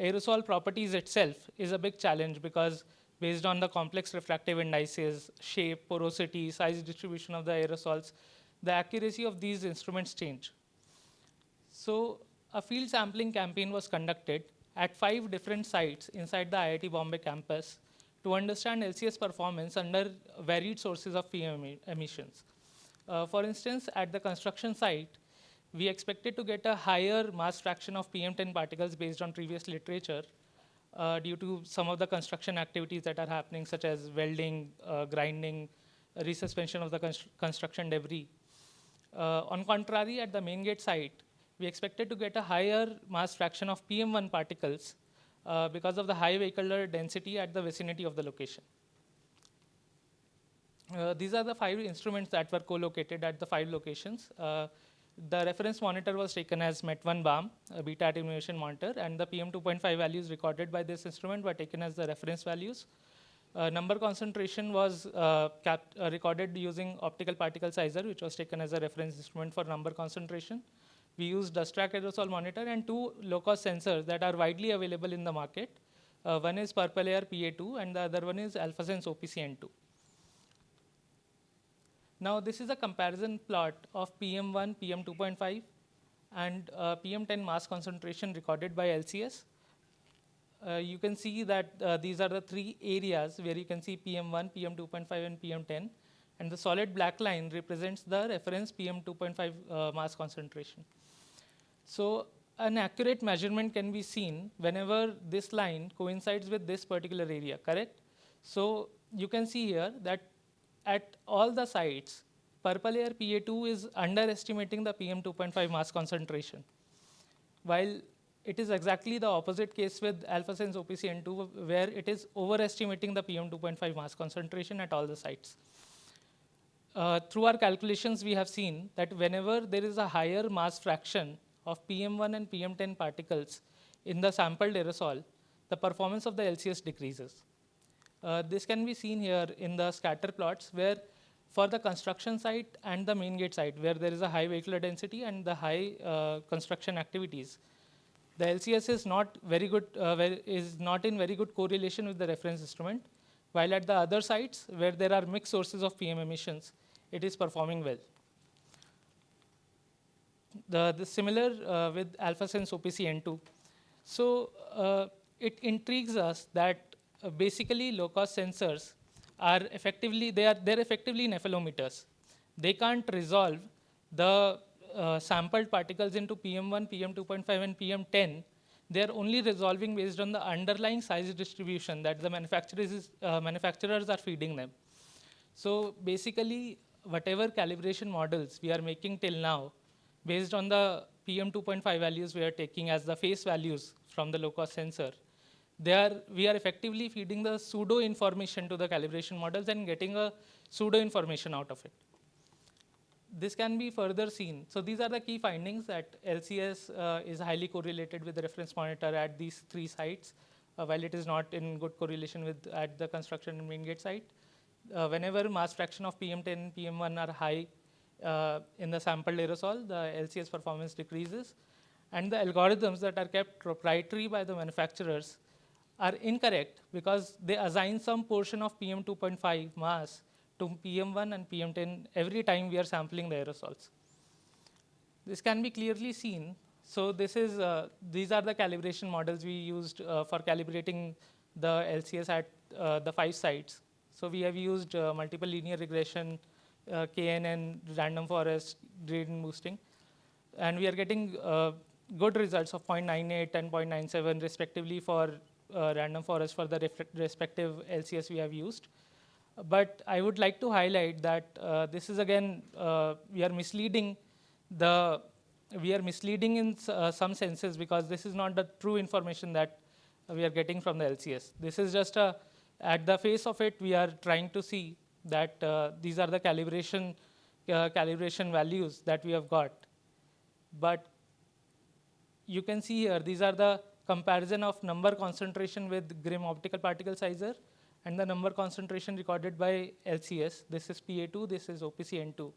aerosol properties itself is a big challenge because based on the complex refractive indices, shape, porosity, size distribution of the aerosols, the accuracy of these instruments change. So a field sampling campaign was conducted at 5 different sites inside the IIT Bombay campus to understand LCS performance under varied sources of PM emissions. For instance, at the construction site, we expected to get a higher mass fraction of PM10 particles based on previous literature due to some of the construction activities that are happening, such as welding, grinding, resuspension of the construction debris. On contrary, at the main gate site, we expected to get a higher mass fraction of PM1 particles because of the high vehicular density at the vicinity of the location. These are the 5 instruments that were co-located at the 5 locations. The reference monitor was taken as MET1 BAM, a beta attenuation monitor, and the PM2.5 values recorded by this instrument were taken as the reference values. Number concentration was recorded using optical particle sizer, which was taken as a reference instrument for number concentration. We used dust track aerosol monitor and 2 low-cost sensors that are widely available in the market. One is Purple Air PA2 and the other one is AlphaSense OPCN2. Now this is a comparison plot of PM1, PM2.5 and PM10 mass concentration recorded by LCS. You can see that these are the 3 areas where you can see PM1, PM2.5 and PM10, and the solid black line represents the reference PM2.5 mass concentration. So an accurate measurement can be seen whenever this line coincides with this particular area, correct? So you can see here that at all the sites, Purple Air PA2 is underestimating the PM2.5 mass concentration, while it is exactly the opposite case with AlphaSense OPCN2, where it is overestimating the PM2.5 mass concentration at all the sites. Through our calculations, we have seen that whenever there is a higher mass fraction of PM1 and PM10 particles in the sampled aerosol, the performance of the LCS decreases. This can be seen here in the scatter plots, where for the construction site and the main gate site, where there is a high vehicular density and the high construction activities, the LCS is not very good, is not in very good correlation with the reference instrument, while at the other sites, where there are mixed sources of PM emissions, it is performing well. The similar with AlphaSense OPCN2. So it intrigues us that basically low-cost sensors are effectively, they're effectively nephelometers. They can't resolve the sampled particles into PM1, PM2.5 and PM10. They're only resolving based on the underlying size distribution that the manufacturers are feeding them. So basically, whatever calibration models we are making till now, based on the PM2.5 values we are taking as the face values from the low-cost sensor, we are effectively feeding the pseudo information to the calibration models and getting a pseudo information out of it. This can be further seen. So these are the key findings, that LCS is highly correlated with the reference monitor at these 3 sites, while it is not in good correlation with at the construction and main gate site. Whenever mass fraction of PM10 and PM1 are high in the sampled aerosol, the LCS performance decreases. And the algorithms that are kept proprietary by the manufacturers are incorrect because they assign some portion of PM2.5 mass to PM1 and PM10 every time we are sampling the aerosols. This can be clearly seen. So this is, these are the calibration models we used for calibrating the LCS at the 5 sites. So we have used multiple linear regression, KNN, random forest, gradient boosting. And we are getting good results of 0.98 and 0.97 respectively for random forest for the respective LCS we have used. But I would like to highlight that this is again, we are misleading in some senses, because this is not the true information that we are getting from the LCS. This is just at the face of it, we are trying to see that these are the calibration calibration values that we have got. But you can see here, these are the comparison of number concentration with Grimm optical particle sizer and the number concentration recorded by LCS. This is PA2, this is OPC-N2.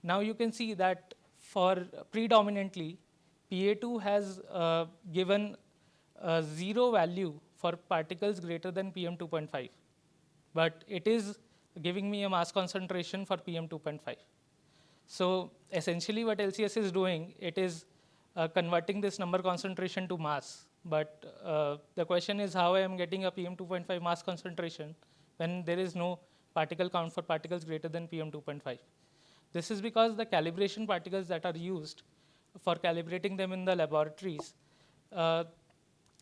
Now you can see that for predominantly, PA2 has given a 0 value for particles greater than PM2.5. But it is giving me a mass concentration for PM2.5. So essentially what LCS is doing, it is converting this number concentration to mass. But the question is how I am getting a PM2.5 mass concentration when there is no particle count for particles greater than PM2.5. This is because the calibration particles that are used for calibrating them in the laboratories,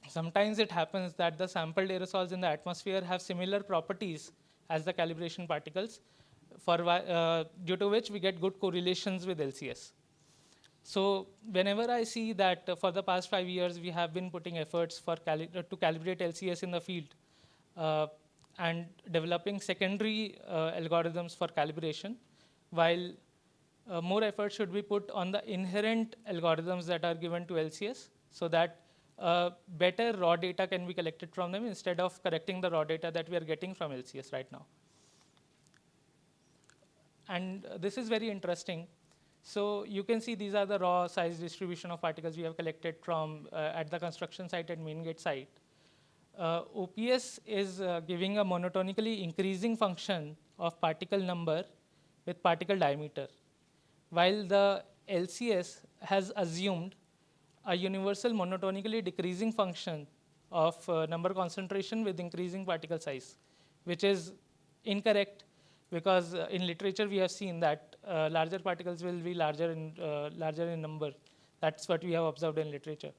sometimes it happens that the sampled aerosols in the atmosphere have similar properties as the calibration particles, due to which we get good correlations with LCS. So whenever I see that for the past 5 years we have been putting efforts to calibrate LCS in the field and developing secondary algorithms for calibration, while more effort should be put on the inherent algorithms that are given to LCS so that better raw data can be collected from them instead of correcting the raw data that we are getting from LCS right now. And this is very interesting. So you can see these are the raw size distribution of particles we have collected from at the construction site and main gate site. OPS is giving a monotonically increasing function of particle number with particle diameter, while the LCS has assumed a universal monotonically decreasing function of number concentration with increasing particle size, which is incorrect because in literature we have seen that larger particles will be larger in number. That's what we have observed in literature.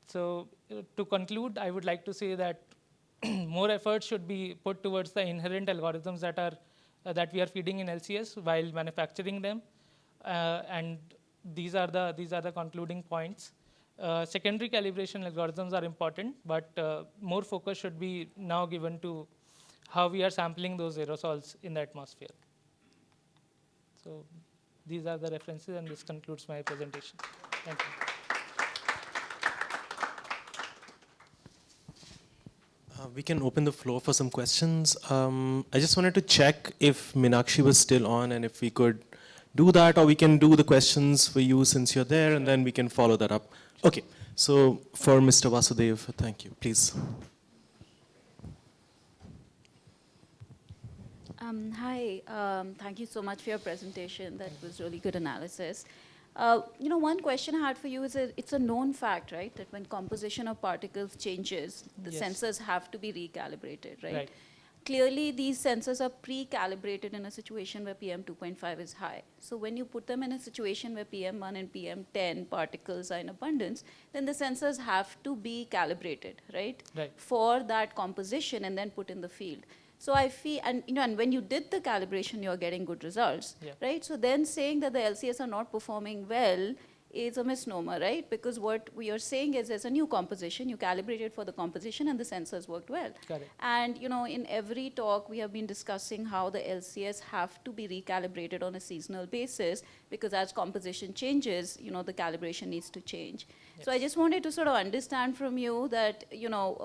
So to conclude, I would like to say that more effort should be put towards the inherent algorithms that we are feeding in LCS while manufacturing them, and these are the concluding points. Secondary calibration algorithms are important, but more focus should be now given to how we are sampling those aerosols in the atmosphere. So these are the references, and this concludes my presentation. Thank you. We can open the floor for some questions. I just wanted to check if Meenakshi was still on and if we could do that, or we can do the questions for you since you're there, and then we can follow that up. Okay, so for Mr. Vasudev, thank you, please. Hi, thank you so much for your presentation. That was really good analysis. One question I had for you is it's a known fact, right, that when composition of particles changes, the sensors have to be recalibrated, right? Clearly, these sensors are pre-calibrated in a situation where PM2.5 is high. So when you put them in a situation where PM1 and PM10 particles are in abundance, then the sensors have to be calibrated, right? For that composition and then put in the field. So I feel, and when you did the calibration, you're getting good results, right? So then saying that the LCS are not performing well is a misnomer, right? Because what we are saying is there's a new composition, you calibrated for the composition and the sensors worked well. Correct. And in every talk we have been discussing how the LCS have to be recalibrated on a seasonal basis, because as composition changes, the calibration needs to change. Yes. So I just wanted to sort of understand from you that,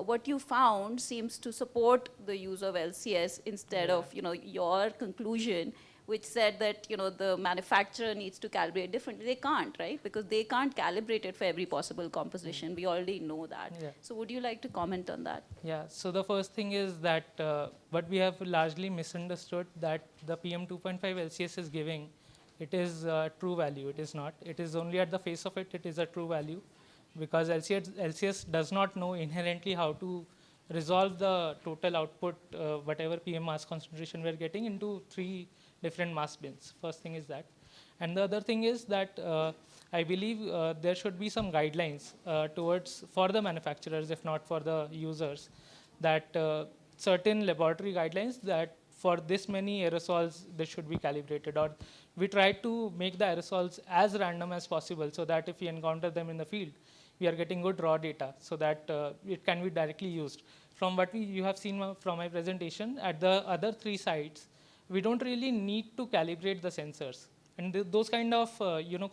what you found seems to support the use of LCS instead of, your conclusion, which said that the manufacturer needs to calibrate differently. They can't, right? Because they can't calibrate it for every possible composition. We already know that. Yeah. So would you like to comment on that? Yeah, so the first thing is that what we have largely misunderstood, that the PM2.5 LCS is giving, it is true value. It is not. It is only at the face of it, it is a true value, because LCS does not know inherently how to resolve the total output, whatever PM mass concentration we're getting, into 3 different mass bins. First thing is that. And the other thing is that I believe there should be some guidelines for the manufacturers, if not for the users, that certain laboratory guidelines that for this many aerosols they should be calibrated, or we try to make the aerosols as random as possible so that if we encounter them in the field, we are getting good raw data so that it can be directly used. From what you have seen from my presentation, at the other 3 sites, we don't really need to calibrate the sensors. And those kind of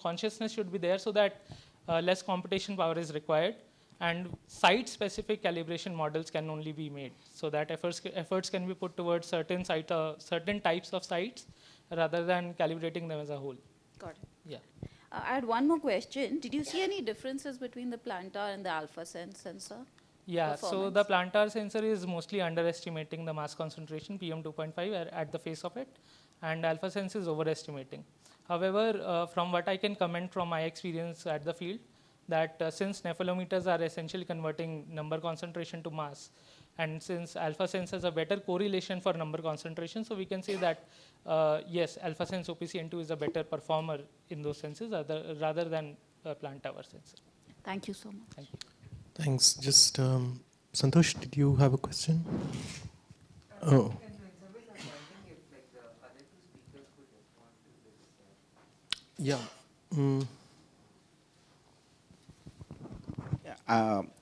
consciousness should be there so that less computation power is required, and site-specific calibration models can only be made, so that efforts can be put towards certain types of sites rather than calibrating them as a whole. Got it. Yeah. I had one more question. Did you see any differences between the plantar and the alpha sense sensor? Yeah, so the plantar sensor is mostly underestimating the mass concentration, PM 2.5, at the face of it, and alpha sense is overestimating. However, from what I can comment from my experience at the field, that since nephelometers are essentially converting number concentration to mass, and since alpha sense has a better correlation for number concentration, so we can say that yes, alpha sense OPC-N2 is a better performer in those senses rather than plant-tower sensor. Thank you so much. Thank you. Thanks. Just Santosh, did you have a question? Oh. Yeah.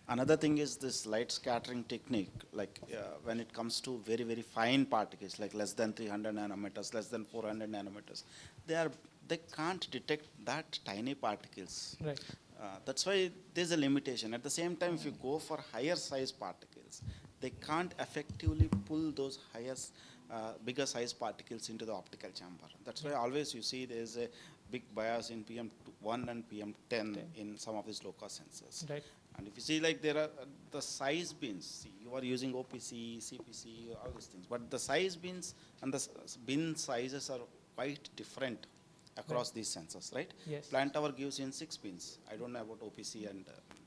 Another thing is this light scattering technique, like when it comes to very, very fine particles, like less than 300 nanometers, less than 400 nanometers, they can't detect that tiny particles. Right. That's why there's a limitation. At the same time, if you go for higher size particles, they can't effectively pull those bigger size particles into the optical chamber. That's why always you see there's a big bias in PM1 and PM10 in some of these low-cost sensors. Right. And if you see, like, there are the size bins, see, you are using OPC, CPC, all these things, but the size bins and the bin sizes are quite different across these sensors, right? Yes. Plant tower gives in 6 pins. I don't know about OPC and...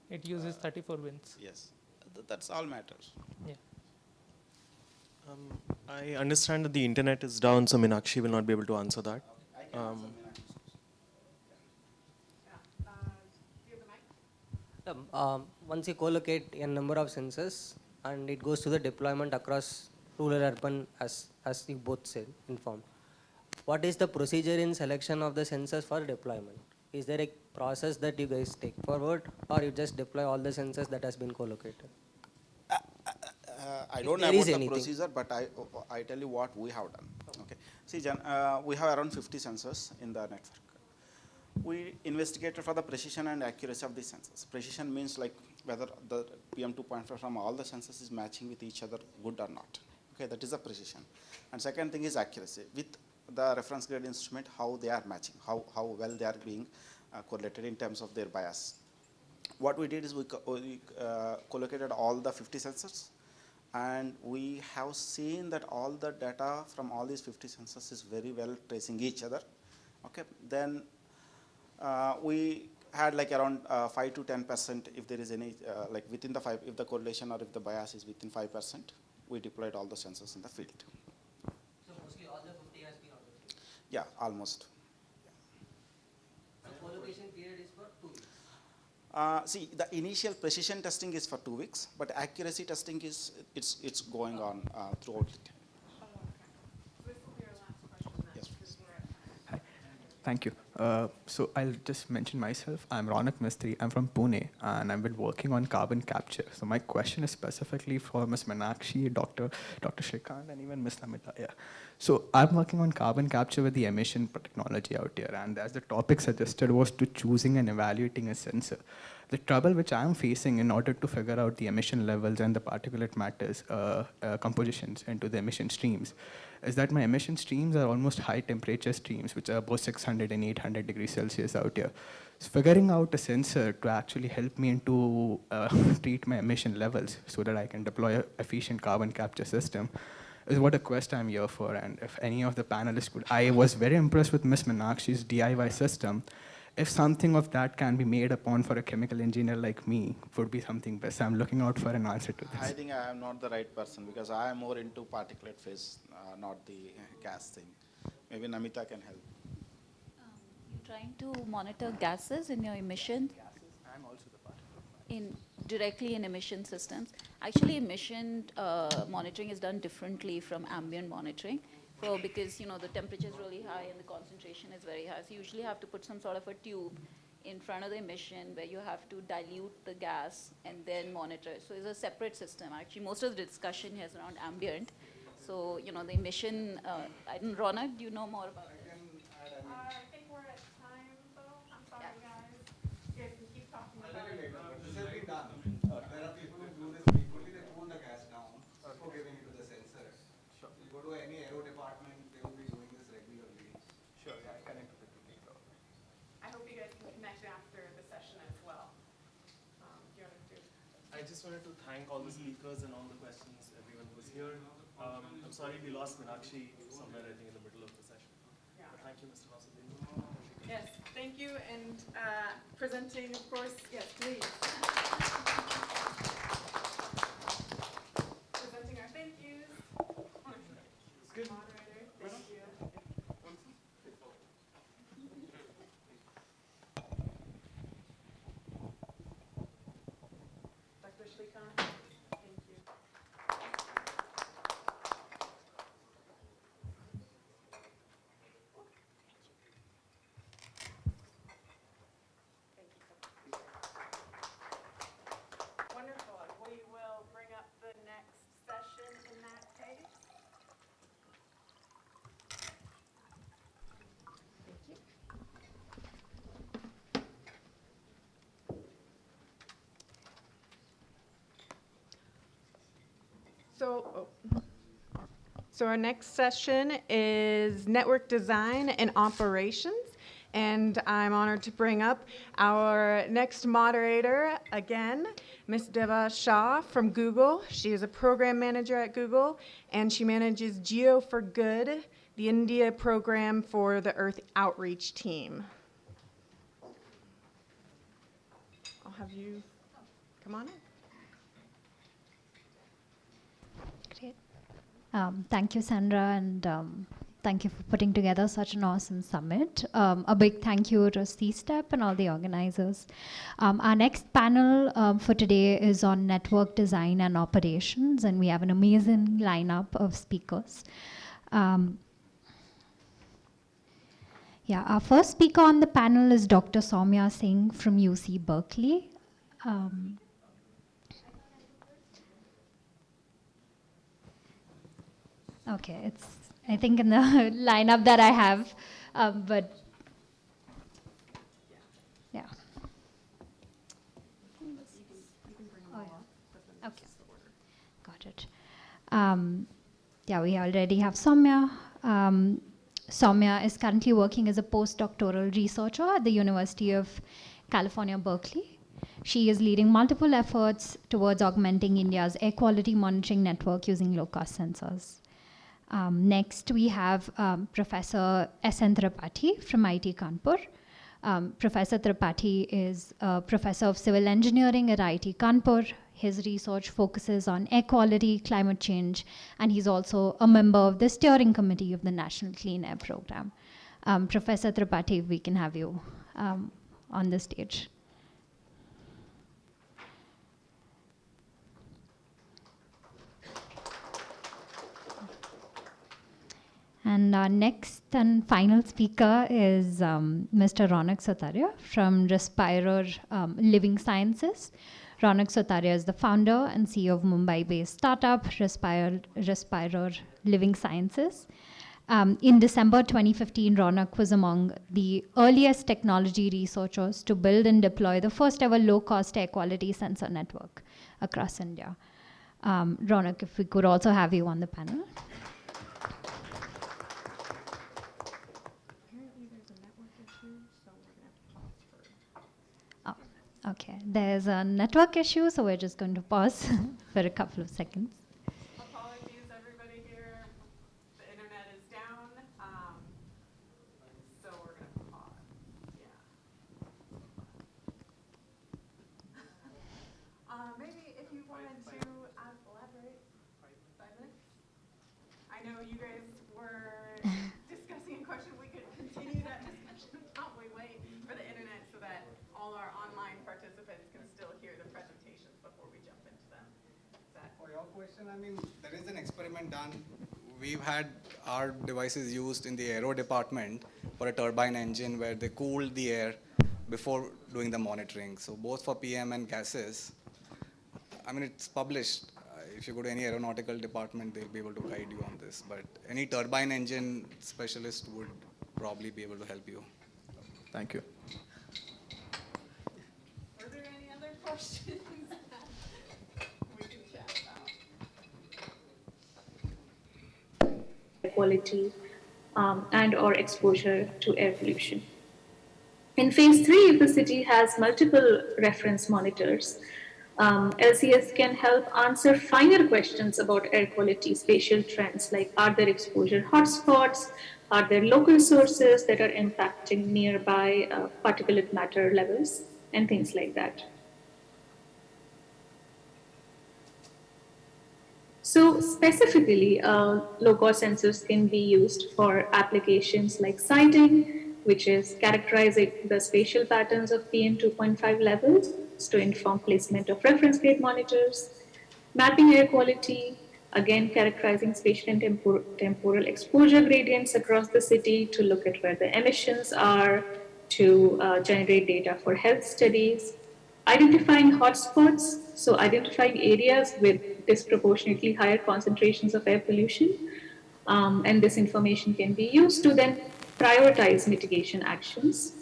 it uses 34 pins. Yes. That's all matters. Yeah. I understand that the internet is down, so Meenakshi will not be able to answer that. Once you collocate a number of sensors and it goes to the deployment across rural urban, as you both said, informed. What is the procedure in selection of the sensors for deployment? Is there a process that you guys take forward, or you just deploy all the sensors that has been collocated? I don't know about the procedure, but I tell you what we have done. Okay. See, Jan, we have around 50 sensors in the network. We investigated for the precision and accuracy of these sensors. Precision means like whether the PM 2.5 from all the sensors is matching with each other good or not. Okay, that is the precision. And second thing is accuracy. With the reference grade instrument, how they are matching, how well they are being correlated in terms of their bias. What we did is we collocated all the 50 sensors, and we have seen that all the data from all these 50 sensors is very well tracing each other. Okay, then we had like around 5 to 10% if there is any, like within the 5, if the correlation or if the bias is within 5%, we deployed all the sensors in the field. So mostly all the 50 has been allocated? Yeah, almost. The collocation period is for 2 weeks? See, the initial precision testing is for 2 weeks, but accuracy testing is, it's going on throughout it. Thank you. So I'll just mention myself. I'm Ronak Mistry. I'm from Pune, and I've been working on carbon capture. So my question is specifically for Ms. Meenakshi, Dr. Shrikant, and even Ms. Namita. Yeah. So I'm working on carbon capture with the emission technology out here, and as the topic suggested was to choosing and evaluating a sensor. The trouble which I'm facing in order to figure out the emission levels and the particulate matters compositions into the emission streams is that my emission streams are almost high temperature streams, which are about 600 and 800 degrees Celsius out here. So figuring out a sensor to actually help me to treat my emission levels so that I can deploy an efficient carbon capture system is what a quest I'm here for. And if any of the panelists could, I was very impressed with Ms. Meenakshi's DIY system. If something of that can be made upon for a chemical engineer like me, would be something best. I'm looking out for an answer to this. I think I am not the right person because I am more into particulate phase, not the gas thing. Maybe Namita can help. You're trying to monitor gases in your emission? Gases and also the particulate matter. Directly in emission systems. Actually, emission monitoring is done differently from ambient monitoring. So because the temperature is really high and the concentration is very high, so you usually have to put some sort of a tube in front of the emission where you have to dilute the gas and then monitor. So it's a separate system. Actually, most of the discussion here is around ambient. So, you know, the emission, Ronak, do you know more about it? I think we're at time, though. I'm sorry, guys. You guys can keep talking about it. This has been done. There are people who do this frequently. They cool the gas down before giving it to the sensor. Sure. You go to any aero department, they will be doing this regularly. Sure, yeah, I connect with the people. I hope you guys can connect after the session as well. Do you want to do? I just wanted to thank all the speakers and all the questions, everyone who's here. I'm sorry we lost Meenakshi somewhere, I think, in the middle of the session. Yeah. But thank you, Mr. Nasruddin. Yes, thank you. And presenting, of course, yes, please. Presenting our thank yous. Good. Moderator, thank you. Dr. Shrikant, thank you. Wonderful. We will bring up the next session in that case. Thank you. So our next session is network design and operations. And I'm honored to bring up our next moderator again, Ms. Deva Shah from Google. She is a program manager at Google, and she manages Geo for Good, the India program for the Earth Outreach team. I'll have you come on in. Great. Thank you, Sandra, and thank you for putting together such an awesome summit. A big thank you to CSTEP and all the organizers. Our next panel for today is on network design and operations, and we have an amazing lineup of speakers. Our first speaker on the panel is Dr. Soumya Singh from UC Berkeley. Okay, it's, I think, in the lineup that I have, but yeah. Okay, got it. We already have Soumya. Soumya is currently working as a postdoctoral researcher at the University of California, Berkeley. She is leading multiple efforts towards augmenting India's air quality monitoring network using low-cost sensors. Next, we have Professor S.N. Tripathi from IIT Kanpur. Professor Tripathi is a professor of civil engineering at IIT Kanpur. His research focuses on air quality, climate change, and he's also a member of the steering committee of the National Clean Air Program. Professor Tripathi, we can have you on the stage. And our next and final speaker is Mr. Ronak Sotaria from Respirer Living Sciences. Ronak Sotaria is the founder and CEO of Mumbai-based startup Respirer Living Sciences. In December 2015, Ronak was among the earliest technology researchers to build and deploy the first ever low-cost air quality sensor network across India. Ronak, if we could also have you on the panel. Okay, there's a network issue, so we're just going to pause for a couple of seconds. Apologies, everybody here. The internet is down, so we're going to pause. Maybe if you wanted to elaborate 5 minutes. I know you guys were discussing a question. We could continue that discussion, probably wait for the internet so that all our online participants can still hear the presentations before we jump into them. For your question, I mean, there is an experiment done. We've had our devices used in the aero department for a turbine engine where they cooled the air before doing the monitoring. So both for PM and gases. I mean, it's published. if you go to any aeronautical department, they'll be able to guide you on this. But any turbine engine specialist would probably be able to help you. Thank you. Are there any other questions we can chat about? Quality and or exposure to air pollution. In phase 3, if the city has multiple reference monitors, LCS can help answer finer questions about air quality, spatial trends, like are there exposure hotspots, are there local sources that are impacting nearby particulate matter levels, and things like that. So specifically, low-cost sensors can be used for applications like siting, which is characterizing the spatial patterns of PM 2.5 levels to inform placement of reference grid monitors, mapping air quality, again characterizing spatial and temporal exposure gradients across the city to look at where the emissions are, to generate data for health studies, identifying hotspots, so identifying areas with disproportionately higher concentrations of air pollution, and this information can be used to then prioritize mitigation actions,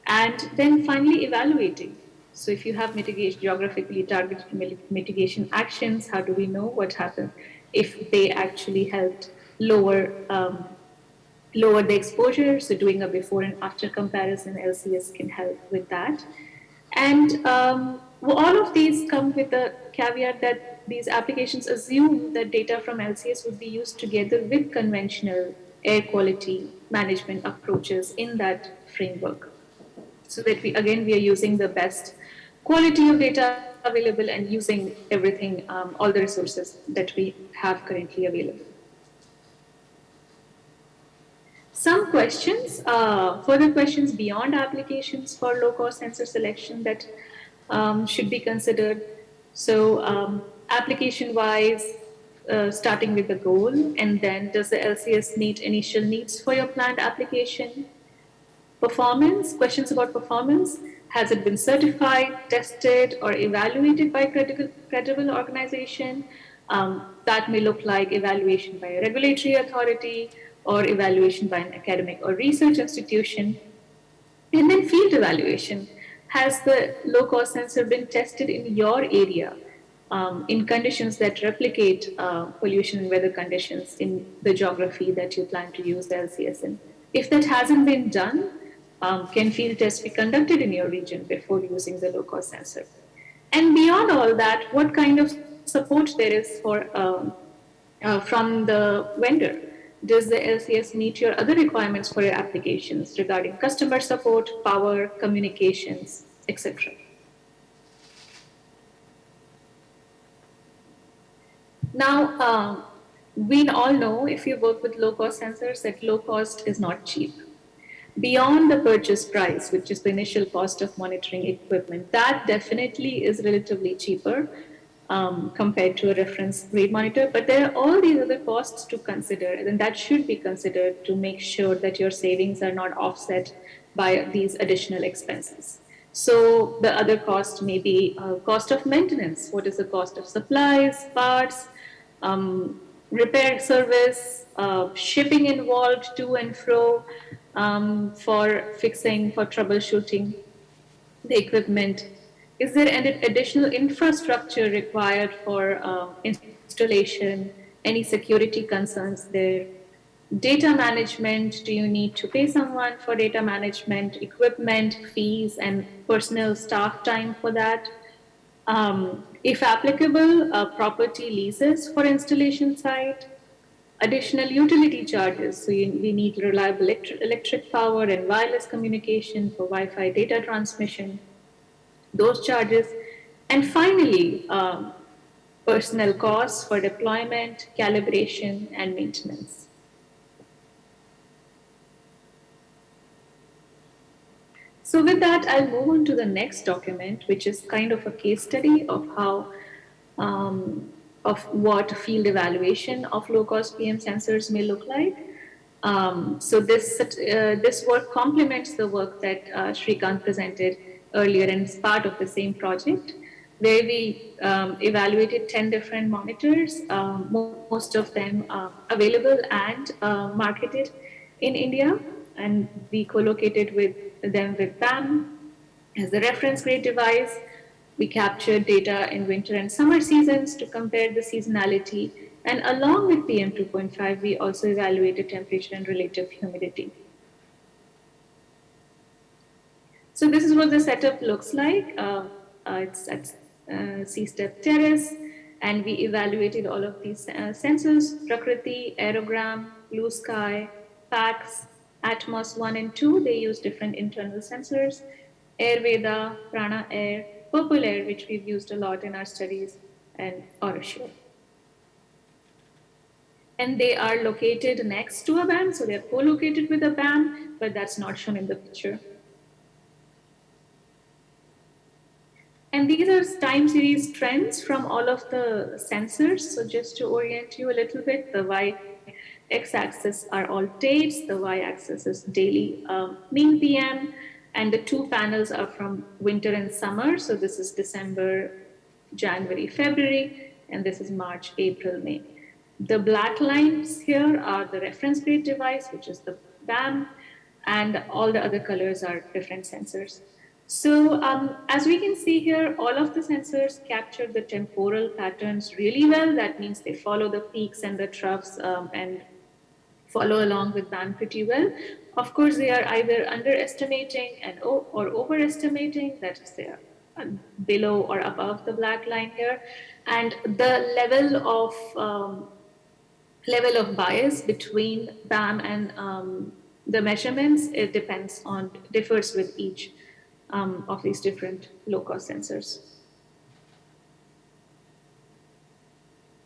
and then finally evaluating. So if you have geographically targeted mitigation actions, how do we know what happened if they actually helped lower the exposure? So doing a before and after comparison, LCS can help with that. And all of these come with the caveat that these applications assume that data from LCS would be used together with conventional air quality management approaches in that framework. So that we are using the best quality of data available and using everything, all the resources that we have currently available. Some questions, further questions beyond applications for low-cost sensor selection that should be considered. So application-wise, starting with the goal, and then does the LCS meet initial needs for your planned application? Performance, questions about performance. Has it been certified, tested, or evaluated by a credible organization? That may look like evaluation by a regulatory authority or evaluation by an academic or research institution. And then field evaluation. Has the low-cost sensor been tested in your area in conditions that replicate pollution and weather conditions in the geography that you plan to use the LCS in? If that hasn't been done, can field tests be conducted in your region before using the low-cost sensor? And beyond all that, what kind of support there is for from the vendor? Does the LCS meet your other requirements for your applications regarding customer support, power, communications, etc.? Now, we all know if you work with low-cost sensors that low cost is not cheap. Beyond the purchase price, which is the initial cost of monitoring equipment, that definitely is relatively cheaper compared to a reference grade monitor. But there are all these other costs to consider, and that should be considered to make sure that your savings are not offset by these additional expenses. So the other cost may be cost of maintenance. What is the cost of supplies, parts, repair service, shipping involved to and fro, for fixing, for troubleshooting the equipment? Is there any additional infrastructure required for installation? Any security concerns there? Data management, do you need to pay someone for data management, equipment, fees, and personal staff time for that? If applicable, property leases for installation site, additional utility charges. So we need reliable electric power and wireless communication for Wi-Fi data transmission, those charges. And finally, personnel costs for deployment, calibration, and maintenance. So with that, I'll move on to the next document, which is kind of a case study of how of what field evaluation of low-cost PM sensors may look like. So this work complements the work that Shrikant presented earlier and is part of the same project. where we evaluated 10 different monitors, most of them available and marketed in India, and we co-located with them with BAM as the reference grade device. We captured data in winter and summer seasons to compare the seasonality, and along with PM 2.5, we also evaluated temperature and relative humidity. So this is what the setup looks like. It's at CSTEP Terrace, and we evaluated all of these sensors: Prakriti, Aerogram, Blue Sky, PAX, Atmos 1 and 2. They use different internal sensors. Ayurveda, Prana Air, Purple Air, which we've used a lot in our studies, and Orosure. And they are located next to a BAM, so they're co-located with a BAM, but that's not shown in the picture. And these are time series trends from all of the sensors. So just to orient you a little bit, the x-axis are all dates, the y-axis is daily mean PM, and the two panels are from winter and summer. So this is December, January, February, and this is March, April, May. The black lines here are the reference grade device, which is the BAM, and all the other colors are different sensors. So as we can see here, all of the sensors capture the temporal patterns really well. That means they follow the peaks and the troughs and follow along with BAM pretty well. Of course, they are either underestimating or overestimating, that is, they are below or above the black line here. And the level of bias between BAM and the measurements, it differs with each of these different low-cost sensors.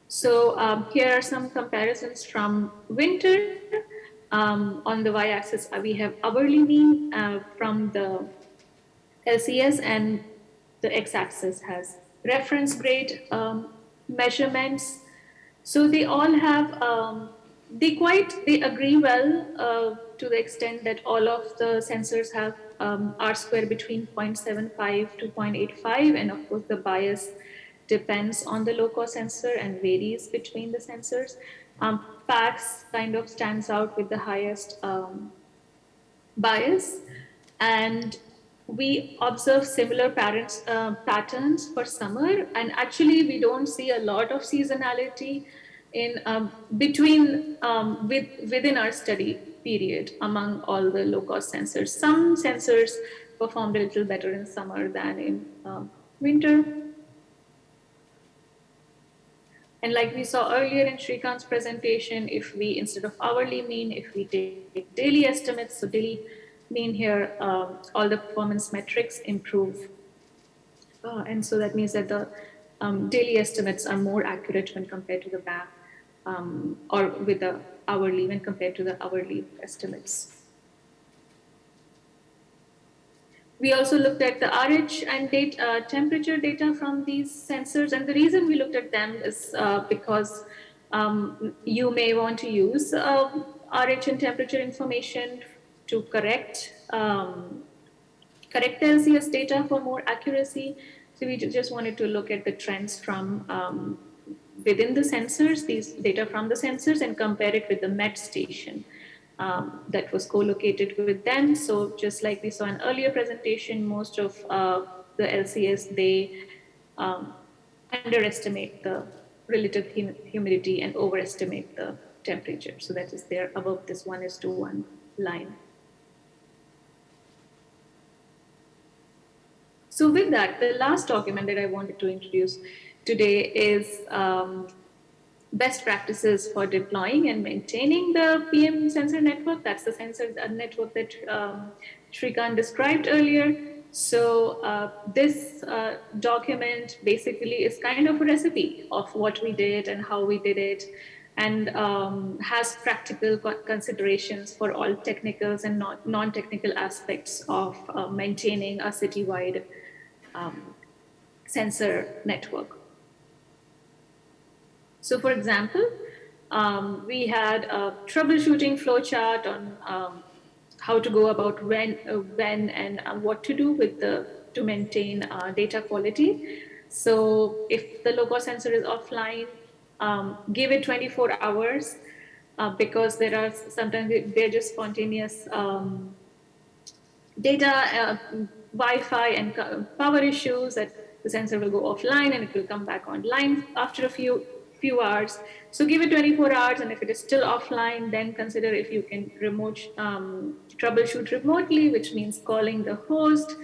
So here are some comparisons from winter. On the y-axis, we have hourly mean from the LCS, and the x-axis has reference grade measurements. So they all have, they agree well to the extent that all of the sensors have R-square between 0.75 to 0.85, and of course the bias depends on the low-cost sensor and varies between the sensors. PAX kind of stands out with the highest bias, and we observe similar patterns for summer, and actually we don't see a lot of seasonality in within our study period among all the low-cost sensors. Some sensors performed a little better in summer than in winter. And like we saw earlier in Shrikant's presentation, if we, instead of hourly mean, if we take daily estimates, so daily mean here, all the performance metrics improve. And so that means that the daily estimates are more accurate when compared to the BAM, or with the hourly, when compared to the hourly estimates. We also looked at the RH and temperature data from these sensors, and the reason we looked at them is because you may want to use RH and temperature information to correct LCS data for more accuracy. So we just wanted to look at the trends from within the sensors, these data from the sensors, and compare it with the Met station that was co-located with them. So just like we saw in earlier presentation, most of the LCS, they underestimate the relative humidity and overestimate the temperature. So that is there above this 1:1 line. So with that, the last document that I wanted to introduce today is best practices for deploying and maintaining the PM sensor network. That's the sensor network that Shrikant described earlier. So this document basically is kind of a recipe of what we did and how we did it, and has practical considerations for all technicals and non-technical aspects of maintaining a citywide sensor network. So for example, we had a troubleshooting flowchart on how to go about when and what to do with to maintain data quality. So if the low-cost sensor is offline, give it 24 hours because there are sometimes they're just spontaneous data, Wi-Fi and power issues that the sensor will go offline and it will come back online after a few hours. So give it 24 hours, and if it is still offline, then consider if you can troubleshoot remotely, which means calling the host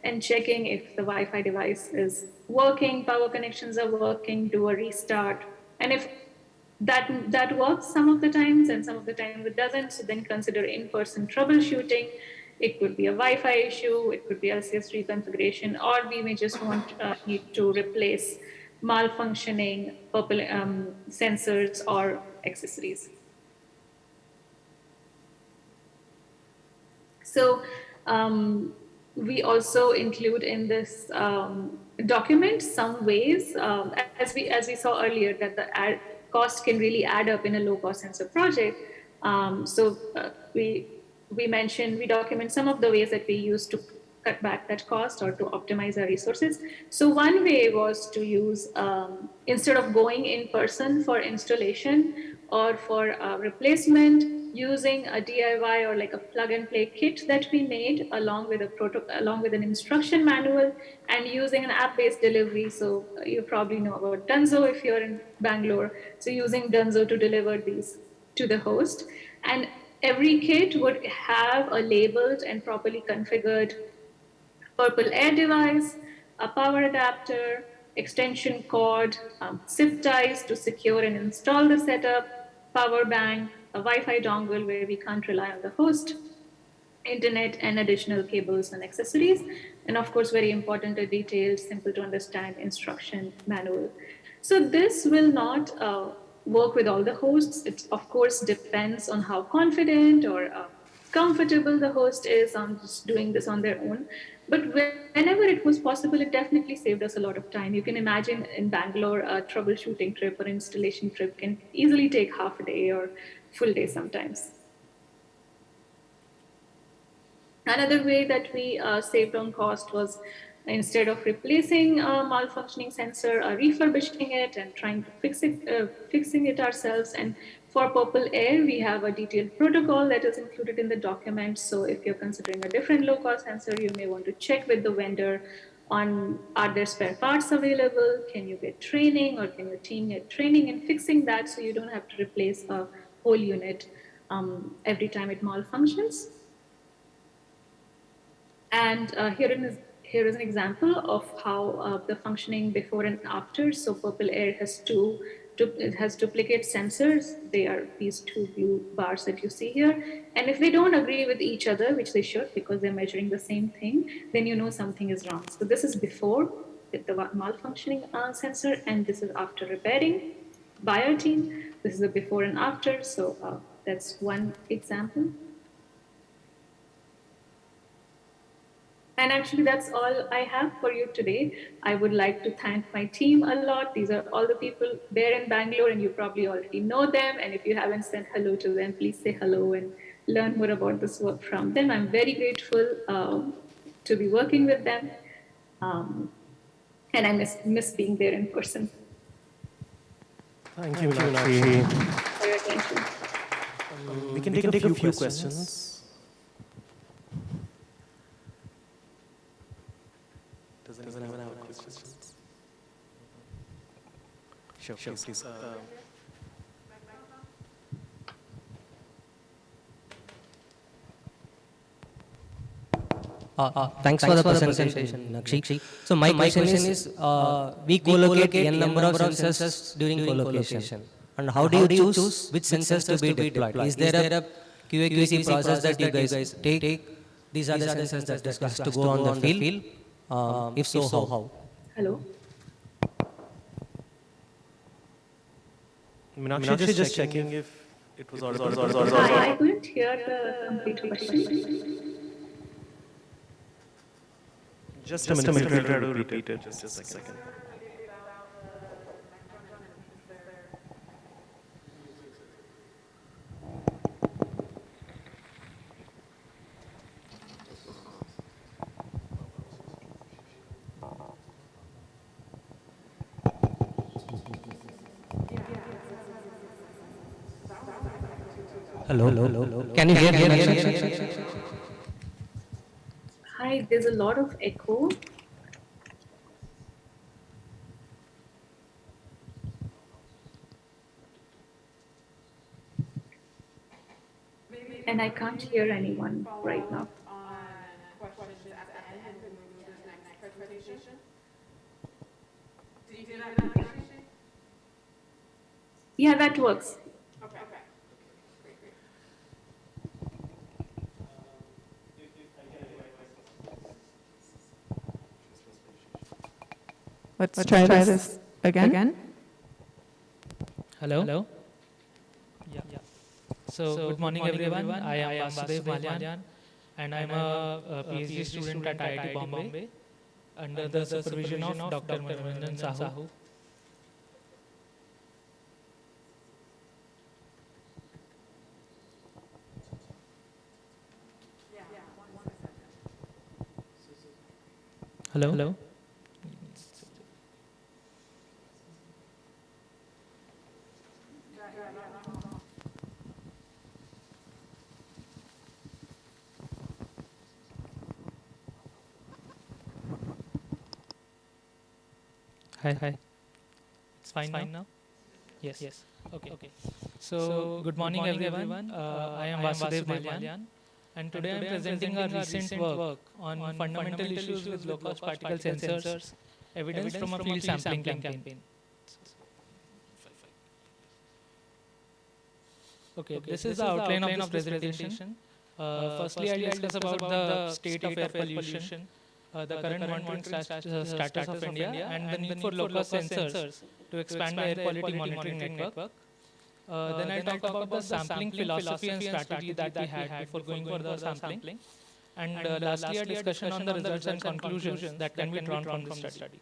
and checking if the Wi-Fi device is working, power connections are working, do a restart. And if that works some of the times and some of the time it doesn't, so then consider in-person troubleshooting. It could be a Wi-Fi issue, it could be LCS reconfiguration, or we may just need to replace malfunctioning sensors or accessories. So we also include in this document some ways, as we saw earlier, that the cost can really add up in a low-cost sensor project. We document some of the ways that we use to cut back that cost or to optimize our resources. So one way was to use, instead of going in person for installation or for replacement, using a DIY or like a plug and play kit that we made along with an instruction manual, and using an app-based delivery. So you probably know about Dunzo if you're in Bangalore. So using Dunzo to deliver these to the host. And every kit would have a labeled and properly configured Purple Air device, a power adapter, extension cord, zip ties to secure and install the setup, power bank, a Wi-Fi dongle where we can't rely on the host, internet, and additional cables and accessories. And of course, very important, a detailed, simple to understand instruction manual. So this will not work with all the hosts. It of course depends on how confident or comfortable the host is on just doing this on their own. But whenever it was possible, it definitely saved us a lot of time. You can imagine in Bangalore, a troubleshooting trip or installation trip can easily take half a day or full day sometimes. Another way that we saved on cost was, instead of replacing a malfunctioning sensor, refurbishing it and trying to fixing it ourselves. And for Purple Air, we have a detailed protocol that is included in the document. So if you're considering a different low-cost sensor, you may want to check with the vendor on, are there spare parts available? Can you get training, or can your team get training in fixing that, so you don't have to replace a whole unit every time it malfunctions? And here is an example of how the functioning before and after. So Purple Air has it has duplicate sensors. They are these two blue bars that you see here. And if they don't agree with each other, which they should because they're measuring the same thing, then you know something is wrong. So this is before with the malfunctioning sensor, and this is after repairing by our team. This is the before and after. So that's one example. And actually, that's all I have for you today. I would like to thank my team a lot. These are all the people there in Bangalore, and you probably already know them. And if you haven't said hello to them, please say hello and learn more about this work from them. I'm very grateful to be working with them. And I miss being there in person. Thank you, Meenakshi. For your attention. We can take a few questions. Does anyone have questions? Sure, please. Thanks for the presentation, Nakshi. So my question is, we co-locate n number of sensors during co-location. And how do you choose which sensors to be deployed? Is there a QA/QC process that you guys take? These are the sensors that has to go on the field. If so, how? Hello. Meenakshi, just checking if it was audible. I couldn't hear the complete question. Just a minute, we'll try to repeat it. Just a second. Hello. Can you hear me? Hi, there's a lot of echo. And I can't hear anyone right now. Yeah, that works. Let's try this again. Hello. Yeah. So, good morning everyone. I am Vasudev Malyan, and I'm a PhD student at IIT Bombay under the supervision of Dr. Manoranjan Sahu. Hello. Hi. It's fine now? Yes. Okay. So, good morning everyone. I am Vasudev Malyan, and today I am presenting a recent work on fundamental issues with low-cost particle sensors, evidence from a field sampling campaign. Okay, this is the outline of this presentation. Firstly, I'll discuss about the state of air pollution, the current monitoring status of India, and the need for low-cost sensors to expand the air quality monitoring network. Then I'll talk about the sampling philosophy and strategy that we had before going for the sampling. And lastly, a discussion on the results and conclusions that can be drawn from this study.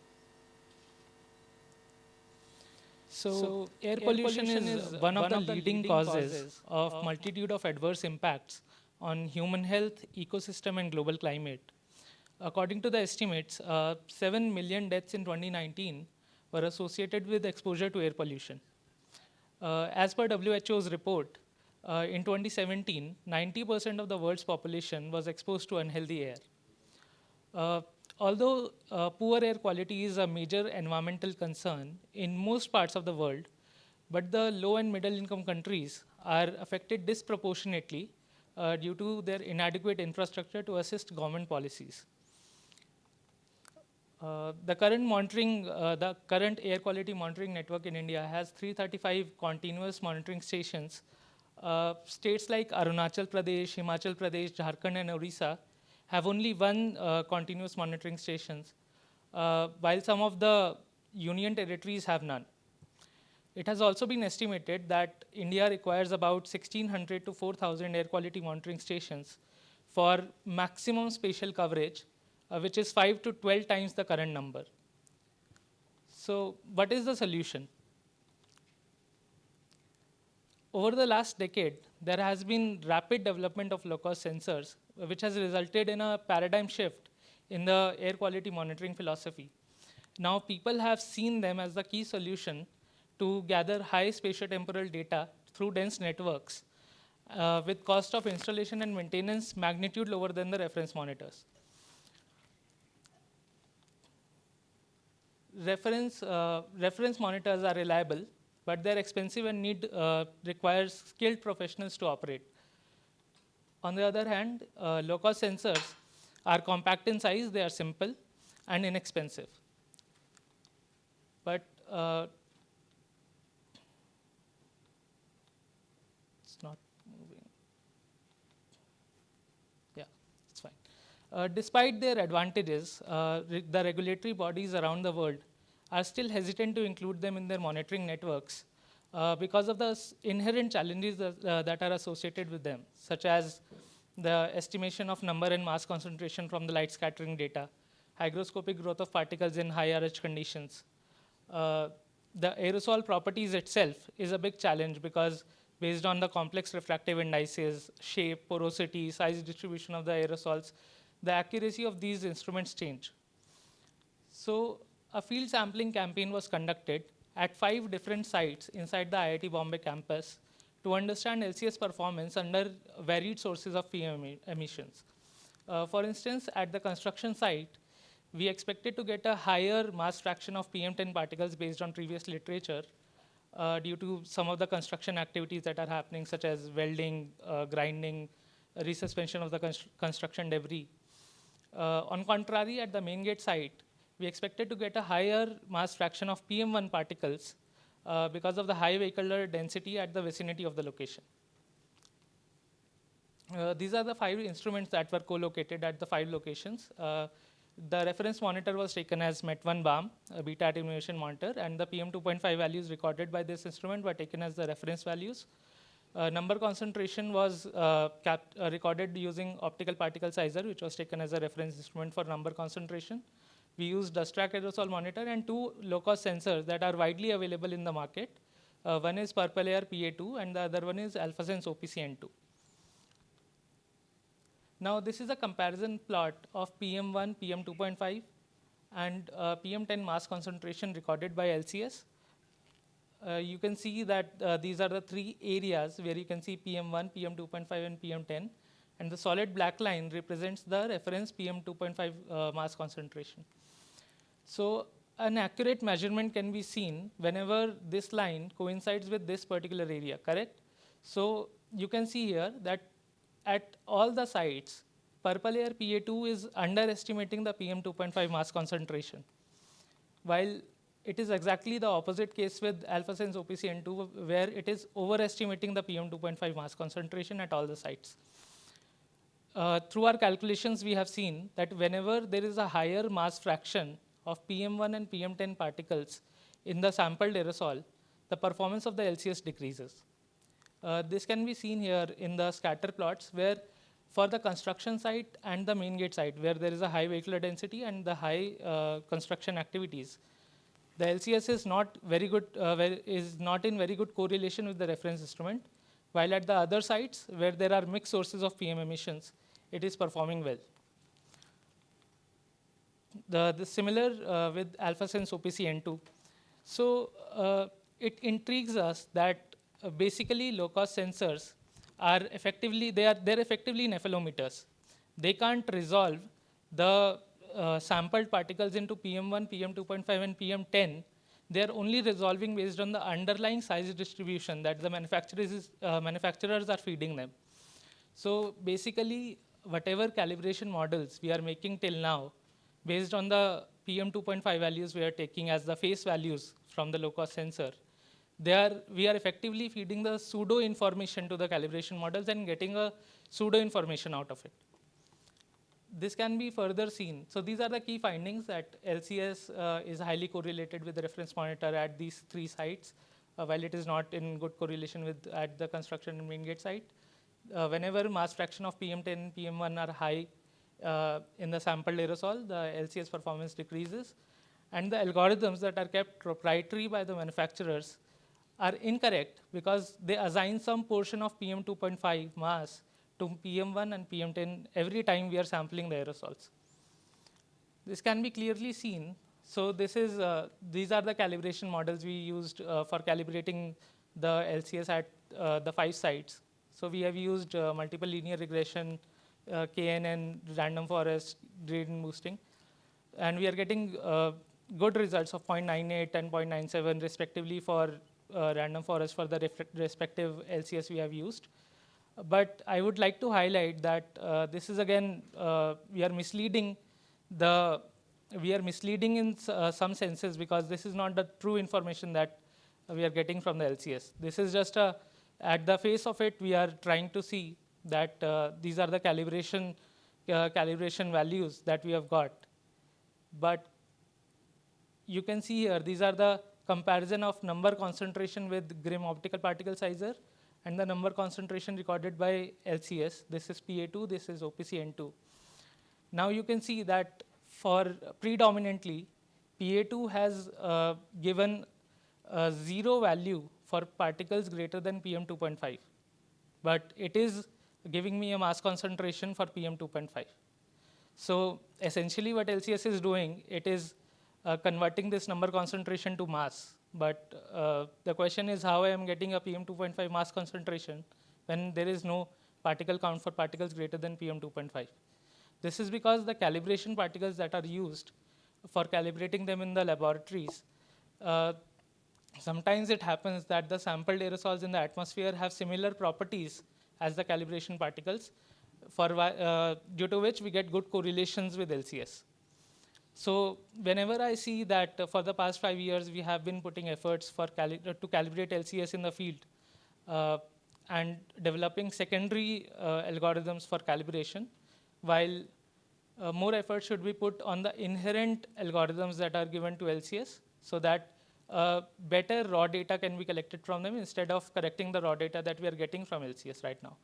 So, air pollution is one of the leading causes of multitude of adverse impacts on human health, ecosystem, and global climate. According to the estimates, 7 million deaths in 2019 were associated with exposure to air pollution. As per WHO's report, in 2017, 90% of the world's population was exposed to unhealthy air. Although poor air quality is a major environmental concern in most parts of the world, but the low and middle income countries are affected disproportionately due to their inadequate infrastructure to assist government policies. The current air quality monitoring network in India has 335 continuous monitoring stations. States like Arunachal Pradesh, Himachal Pradesh, Jharkhand, and Orissa have only one continuous monitoring stations, while some of the union territories have none. It has also been estimated that India requires about 1,600 to 4,000 air quality monitoring stations for maximum spatial coverage, which is 5 to 12 times the current number. So, what is the solution? Over the last decade, there has been rapid development of low-cost sensors, which has resulted in a paradigm shift in the air quality monitoring philosophy. Now, people have seen them as the key solution to gather high spatiotemporal data through dense networks with cost of installation and maintenance magnitude lower than the reference monitors. Reference monitors are reliable, but they're expensive and requires skilled professionals to operate. On the other hand, low-cost sensors are compact in size, they are simple and inexpensive. But it's not moving. Yeah, it's fine. Despite their advantages, the regulatory bodies around the world are still hesitant to include them in their monitoring networks because of the inherent challenges that are associated with them, such as the estimation of number and mass concentration from the light scattering data, hygroscopic growth of particles in high RH conditions. The aerosol properties itself is a big challenge because based on the complex refractive indices, shape, porosity, size distribution of the aerosols, the accuracy of these instruments change. So a field sampling campaign was conducted at 5 different sites inside the IIT Bombay campus to understand LCS performance under varied sources of PM emissions. For instance, at the construction site, we expected to get a higher mass fraction of PM10 particles based on previous literature due to some of the construction activities that are happening, such as welding, grinding, resuspension of the construction debris. On contrary, at the main gate site, we expected to get a higher mass fraction of PM1 particles because of the high vehicular density at the vicinity of the location. These are the 5 instruments that were co-located at the 5 locations. The reference monitor was taken as MET1 BAM, a beta attenuation monitor, and the PM2.5 values recorded by this instrument were taken as the reference values. Number concentration was recorded using optical particle sizer, which was taken as a reference instrument for number concentration. We used dust track aerosol monitor and 2 low-cost sensors that are widely available in the market. One is Purple Air PA2 and the other one is AlphaSense OPCN2. Now this is a comparison plot of PM1, PM2.5 and PM10 mass concentration recorded by LCS. You can see that these are the 3 areas where you can see PM1, PM2.5 and PM10, and the solid black line represents the reference PM2.5 mass concentration. So an accurate measurement can be seen whenever this line coincides with this particular area, correct? So you can see here that at all the sites, Purple Air PA2 is underestimating the PM2.5 mass concentration, while it is exactly the opposite case with AlphaSense OPCN2, where it is overestimating the PM2.5 mass concentration at all the sites. Through our calculations, we have seen that whenever there is a higher mass fraction of PM1 and PM10 particles in the sampled aerosol, the performance of the LCS decreases. This can be seen here in the scatter plots, where for the construction site and the main gate site, where there is a high vehicular density and the high construction activities, the LCS is not very good, is not in very good correlation with the reference instrument, while at the other sites, where there are mixed sources of PM emissions, it is performing well. The similar with AlphaSense OPCN2. So it intrigues us that basically low-cost sensors are effectively, they're effectively nephelometers. They can't resolve the sampled particles into PM1, PM2.5 and PM10. They're only resolving based on the underlying size distribution that the manufacturers are feeding them. So basically, whatever calibration models we are making till now, based on the PM2.5 values we are taking as the face values from the low-cost sensor, we are effectively feeding the pseudo information to the calibration models and getting a pseudo information out of it. This can be further seen. So these are the key findings, that LCS is highly correlated with the reference monitor at these 3 sites, while it is not in good correlation with at the construction and main gate site. Whenever mass fraction of PM10 and PM1 are high in the sampled aerosol, the LCS performance decreases. And the algorithms that are kept proprietary by the manufacturers are incorrect because they assign some portion of PM2.5 mass to PM1 and PM10 every time we are sampling the aerosols. This can be clearly seen. So this is, these are the calibration models we used for calibrating the LCS at the 5 sites. So we have used multiple linear regression, KNN, random forest, gradient boosting. And we are getting good results of 0.98 and 0.97 respectively for random forest for the respective LCS we have used. But I would like to highlight that this is again, we are misleading in some senses, because this is not the true information that we are getting from the LCS. This is just at the face of it, we are trying to see that these are the calibration values that we have got. But you can see here, these are the comparison of number concentration with Grimm optical particle sizer and the number concentration recorded by LCS. This is PA2, this is OPCN2. Now you can see that for predominantly, PA2 has given 0 value for particles greater than PM2.5. But it is giving me a mass concentration for PM2.5. So essentially what LCS is doing, it is converting this number concentration to mass But the question is how I am getting a PM 2.5 mass concentration when there is no particle count for particles greater than PM 2.5. This is because the calibration particles that are used for calibrating them in the laboratories, sometimes it happens that the sampled aerosols in the atmosphere have similar properties as the calibration particles, due to which we get good correlations with LCS. So whenever I see that for the past 5 years we have been putting efforts to calibrate LCS in the field and developing secondary algorithms for calibration, while more effort should be put on the inherent algorithms that are given to LCS so that better raw data can be collected from them instead of correcting the raw data that we are getting from LCS right now.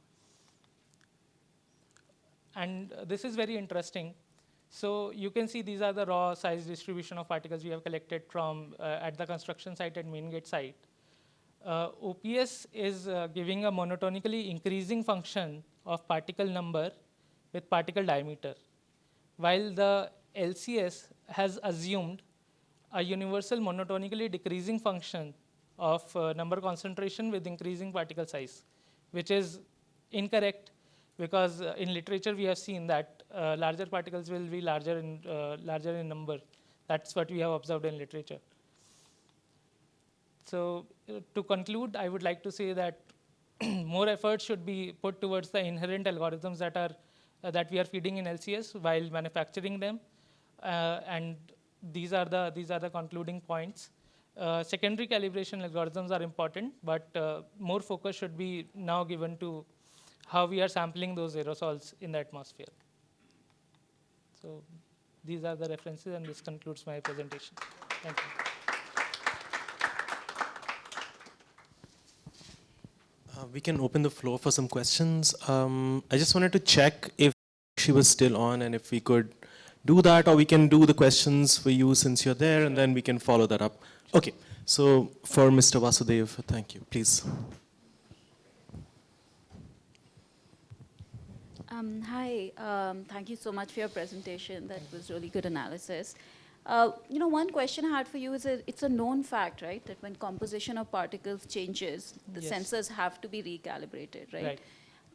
And this is very interesting. So you can see these are the raw size distribution of particles we have collected from at the construction site and main gate site. OPS is giving a monotonically increasing function of particle number with particle diameter, while the LCS has assumed a universal monotonically decreasing function of number concentration with increasing particle size, which is incorrect because in literature we have seen that larger particles will be larger in number. That's what we have observed in literature. So to conclude, I would like to say that more effort should be put towards the inherent algorithms that we are feeding in LCS while manufacturing them, and these are the concluding points. Secondary calibration algorithms are important, but more focus should be now given to how we are sampling those aerosols in the atmosphere. So these are the references, and this concludes my presentation. Thank you. We can open the floor for some questions. I just wanted to check if she was still on and if we could do that, or we can do the questions for you since you're there, and then we can follow that up. Okay, so for Mr. Vasudev, thank you, please. Hi, thank you so much for your presentation. That was really good analysis. One question I had for you is it's a known fact, right, that when composition of particles changes, the sensors have to be recalibrated, right?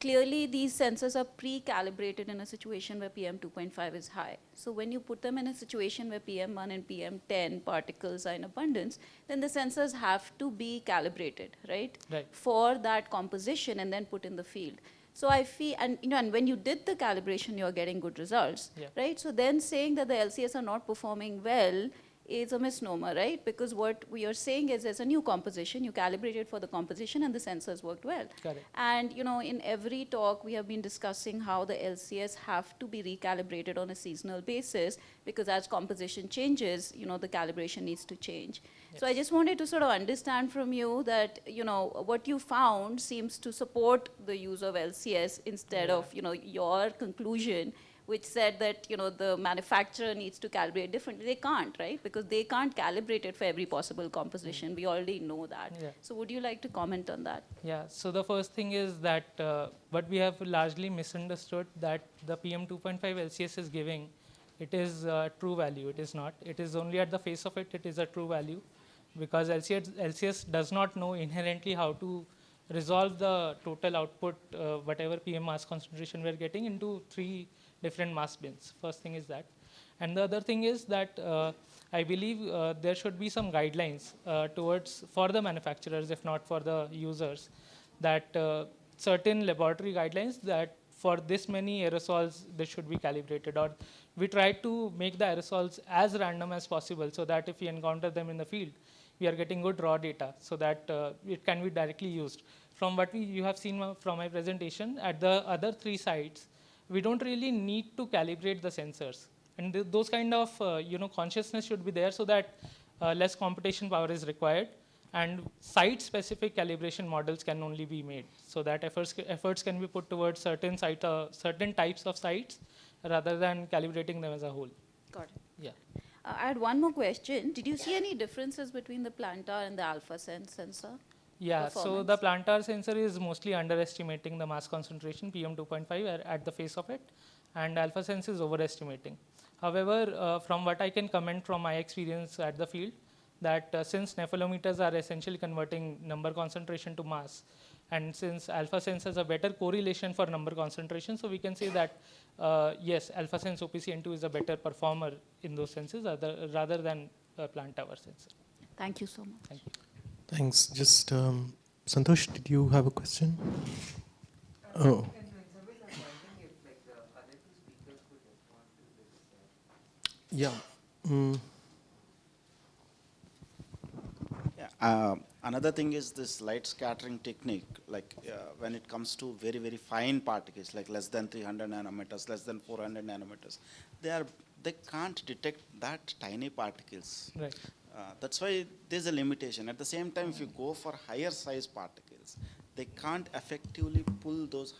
Clearly, these sensors are pre-calibrated in a situation where PM 2.5 is high. So when you put them in a situation where PM1 and PM10 particles are in abundance, then the sensors have to be calibrated, right? For that composition and then put in the field. So I feel, and when you did the calibration, you're getting good results, right? So then saying that the LCS are not performing well is a misnomer, right? Because what we are saying is there's a new composition, you calibrated for the composition and the sensors worked well. Correct. And in every talk we have been discussing how the LCS have to be recalibrated on a seasonal basis, because as composition changes, the calibration needs to change. Yes. So I just wanted to sort of understand from you that, what you found seems to support the use of LCS instead of, your conclusion, which said that the manufacturer needs to calibrate differently. They can't, right? Because they can't calibrate it for every possible composition. We already know that. Yeah. So would you like to comment on that? Yeah, so the first thing is that what we have largely misunderstood, that the PM 2.5 LCS is giving, it is true value. It is not. It is only at the face of it, it is a true value, because LCS does not know inherently how to resolve the total output, whatever PM mass concentration we're getting, into 3 different mass bins. First thing is that. And the other thing is that I believe there should be some guidelines for the manufacturers, if not for the users, that certain laboratory guidelines that for this many aerosols this should be calibrated, or we try to make the aerosols as random as possible so that if we encounter them in the field, we are getting good raw data so that it can be directly used. From what you have seen from my presentation, at the other 3 sites, we don't really need to calibrate the sensors. And those kind of consciousness should be there so that less computation power is required, and site-specific calibration models can only be made, so that efforts can be put towards certain types of sites rather than calibrating them as a whole. Got it. Yeah. I had one more question. Did you see any differences between the plantar and the alpha sense sensor? Yeah, so the plantar sensor is mostly underestimating the mass concentration, PM 2.5, at the face of it, and alpha sense is overestimating. However, from what I can comment from my experience at the field, that since nephelometers are essentially converting number concentration to mass, and since alpha sense has a better correlation for number concentration, so we can say that yes, alpha sense OPC-N2 is a better performer in those senses rather than plant tower sensor. Thank you so much. Thank you. Thanks. Just Santosh, did you have a question? Oh. Yeah. Another thing is this light scattering technique, like when it comes to very, very fine particles, like less than 300 nanometers, less than 400 nanometers, they can't detect that tiny particles. Right. That's why there's a limitation. At the same time, if you go for higher size particles, they can't effectively pull those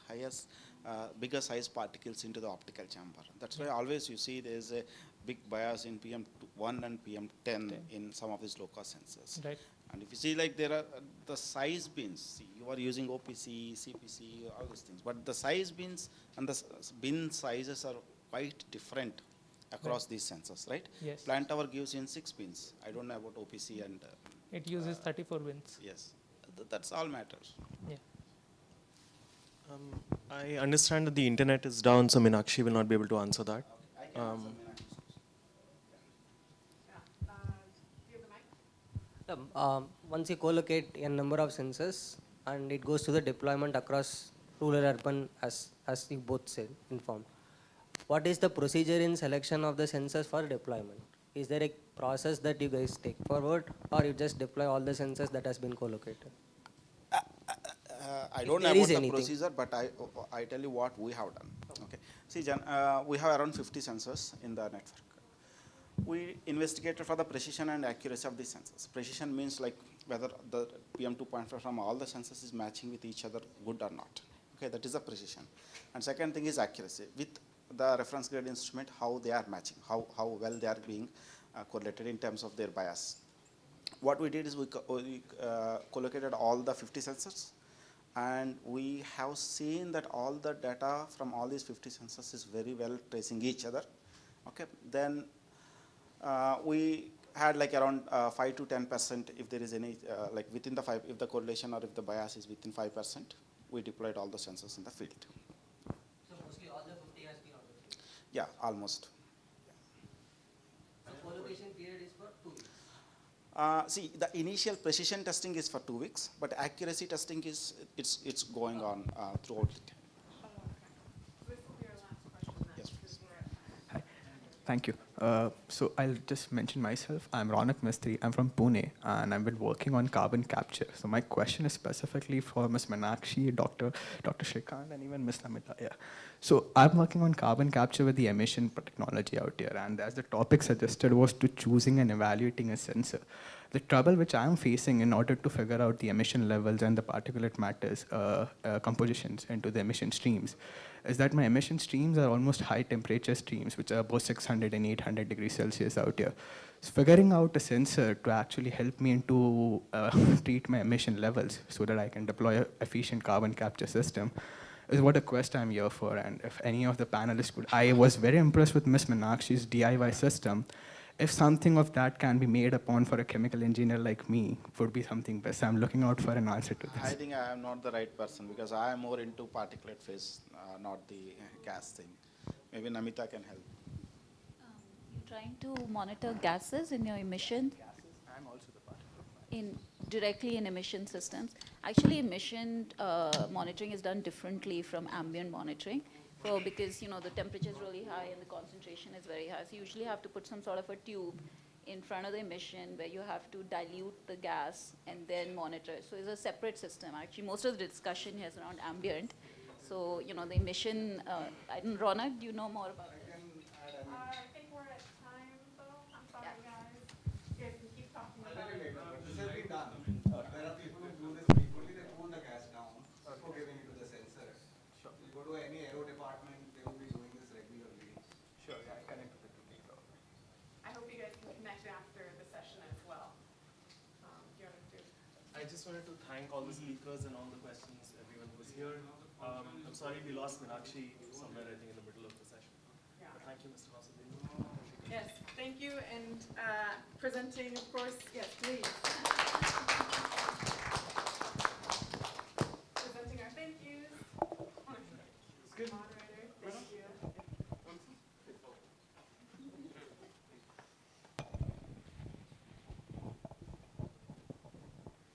bigger size particles into the optical chamber. That's why always you see there's a big bias in PM1 and PM10 in some of these low-cost sensors. Right. And if you see, like, there are the size bins, see, you are using OPC, CPC, all these things, but the size bins and the bin sizes are quite different across these sensors, right? Yes. Plant tower gives in 6 pins. I don't know about OPC and... it uses 34 pins. Yes. That's all matters. Yeah. I understand that the internet is down, so Meenakshi will not be able to answer that. Once you co-locate a number of sensors and it goes to the deployment across rural urban, as you both said, informed, what is the procedure in selection of the sensors for deployment? Is there a process that you guys take forward, or you just deploy all the sensors that has been co-located? I don't know about the procedure, but I tell you what we have done. Okay. See, Jan, we have around 50 sensors in the network. We investigated for the precision and accuracy of these sensors. Precision means like whether the PM2.5 from all the sensors is matching with each other good or not. Okay, that is the precision. And second thing is accuracy. With the reference grade instrument, how they are matching, how well they are being correlated in terms of their bias. What we did is we collocated all the 50 sensors, and we have seen that all the data from all these 50 sensors is very well tracing each other. Okay, then we had like around 5 to 10% if there is any, like within the 5, if the correlation or if the bias is within 5%, we deployed all the sensors in the field. So mostly all the 50 has been allocated? Yeah, almost. The co-location period is for 2 weeks? See, the initial precision testing is for 2 weeks, but accuracy testing is, it's going on throughout the time. Thank you. So I'll just mention myself. I'm Ronak Mistry. I'm from Pune, and I've been working on carbon capture. So my question is specifically for Ms. Meenakshi, Dr. Shrikant, and even Ms. Namita. Yeah. So I'm working on carbon capture with the emission technology out here, and as the topic suggested was to choosing and evaluating a sensor. The trouble which I'm facing in order to figure out the emission levels and the particulate matters compositions into the emission streams is that my emission streams are almost high temperature streams, which are about 600 and 800 degrees Celsius out here. So figuring out a sensor to actually help me to treat my emission levels so that I can deploy an efficient carbon capture system is what a quest I'm here for. And if any of the panelists could, I was very impressed with Ms. Meenakshi's DIY system. If something of that can be made upon for a chemical engineer like me, would be something best. I'm looking out for an answer to this. I think I am not the right person because I am more into particulate phase, not the gas thing. Maybe Namita can help. You're trying to monitor gases in your emission? I'm also the particulate. Directly in emission systems. Actually, emission monitoring is done differently from ambient monitoring. So because the temperature is really high and the concentration is very high, so you usually have to put some sort of a tube in front of the emission where you have to dilute the gas and then monitor. So it's a separate system. Actually, most of the discussion here is around ambient. So the emission. Ronak, do you know more about this? I think we're at time, though. I'm sorry, guys. You guys can keep talking about it. This has been done. There are people who do this frequently. They cool the gas down before giving it to the sensor. Sure. You go to any aero department, they will be doing this regularly. Sure, yeah, I connect with the two people. I hope you guys can connect after the session as well. Do you want to do? I just wanted to thank all the speakers and all the questions, everyone who was here. I'm sorry we lost Meenakshi somewhere, I think, in the middle of the session. Yeah. But thank you, Mr. Vasudeva. Yes. Thank you, and presenting, of course, yes, please. Presenting our thank yous. Good. Moderator, thank you.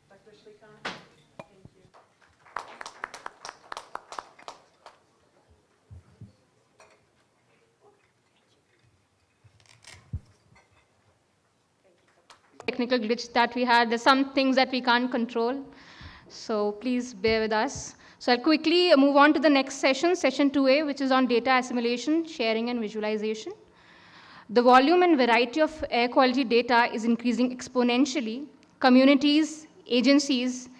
Dr. Shrikant, thank you. Technical glitch that we had. There's some things that we can't control, so please bear with us. So I'll quickly move on to the next session, session 2A, which is on data assimilation, sharing, and visualization. The volume and variety of air quality data is increasing exponentially. Communities, agencies,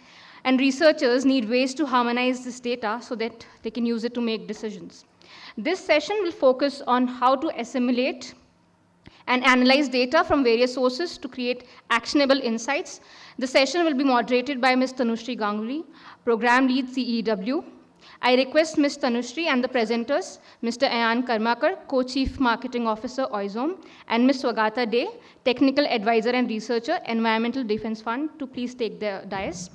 and researchers need ways to harmonize this data so that they can use it to make decisions. This session will focus on how to assimilate and analyze data from various sources to create actionable insights. The session will be moderated by Ms. Tanushree Ganguly, Program Lead CEW. I request Ms. Tanushree and the presenters, Mr. Ayan Karmakar, Co-Chief Marketing Officer, OIZOM, and Ms. Swagata Day, Technical Advisor and Researcher, Environmental Defense Fund, to please take the dais.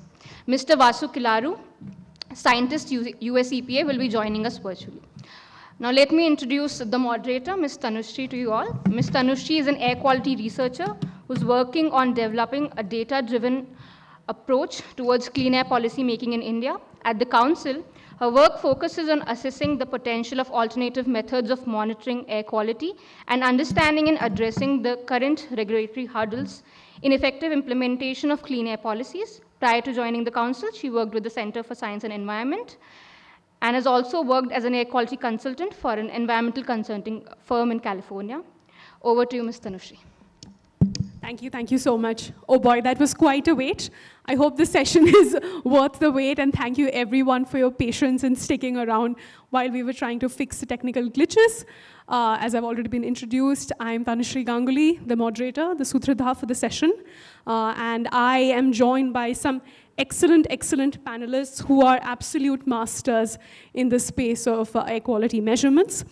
Mr. Vasu Kilaru, Scientist, US EPA, will be joining us virtually. Now let me introduce the moderator, Ms. Tanushree, to you all. Ms. Tanushree is an air quality researcher who's working on developing a data-driven approach towards clean air policy making in India. At the Council, her work focuses on assessing the potential of alternative methods of monitoring air quality and understanding and addressing the current regulatory hurdles in effective implementation of clean air policies. Prior to joining the Council, she worked with the Center for Science and Environment and has also worked as an air quality consultant for an environmental consulting firm in California. Over to you, Ms. Tanushree. Thank you so much. Oh boy, that was quite a wait. I hope this session is worth the wait, and thank you everyone for your patience in sticking around while we were trying to fix the technical glitches. As I've already been introduced, I'm Tanushree Ganguly, the moderator, the Sutradhar for the session, and I am joined by some excellent panelists who are absolute masters in the space of air quality measurements.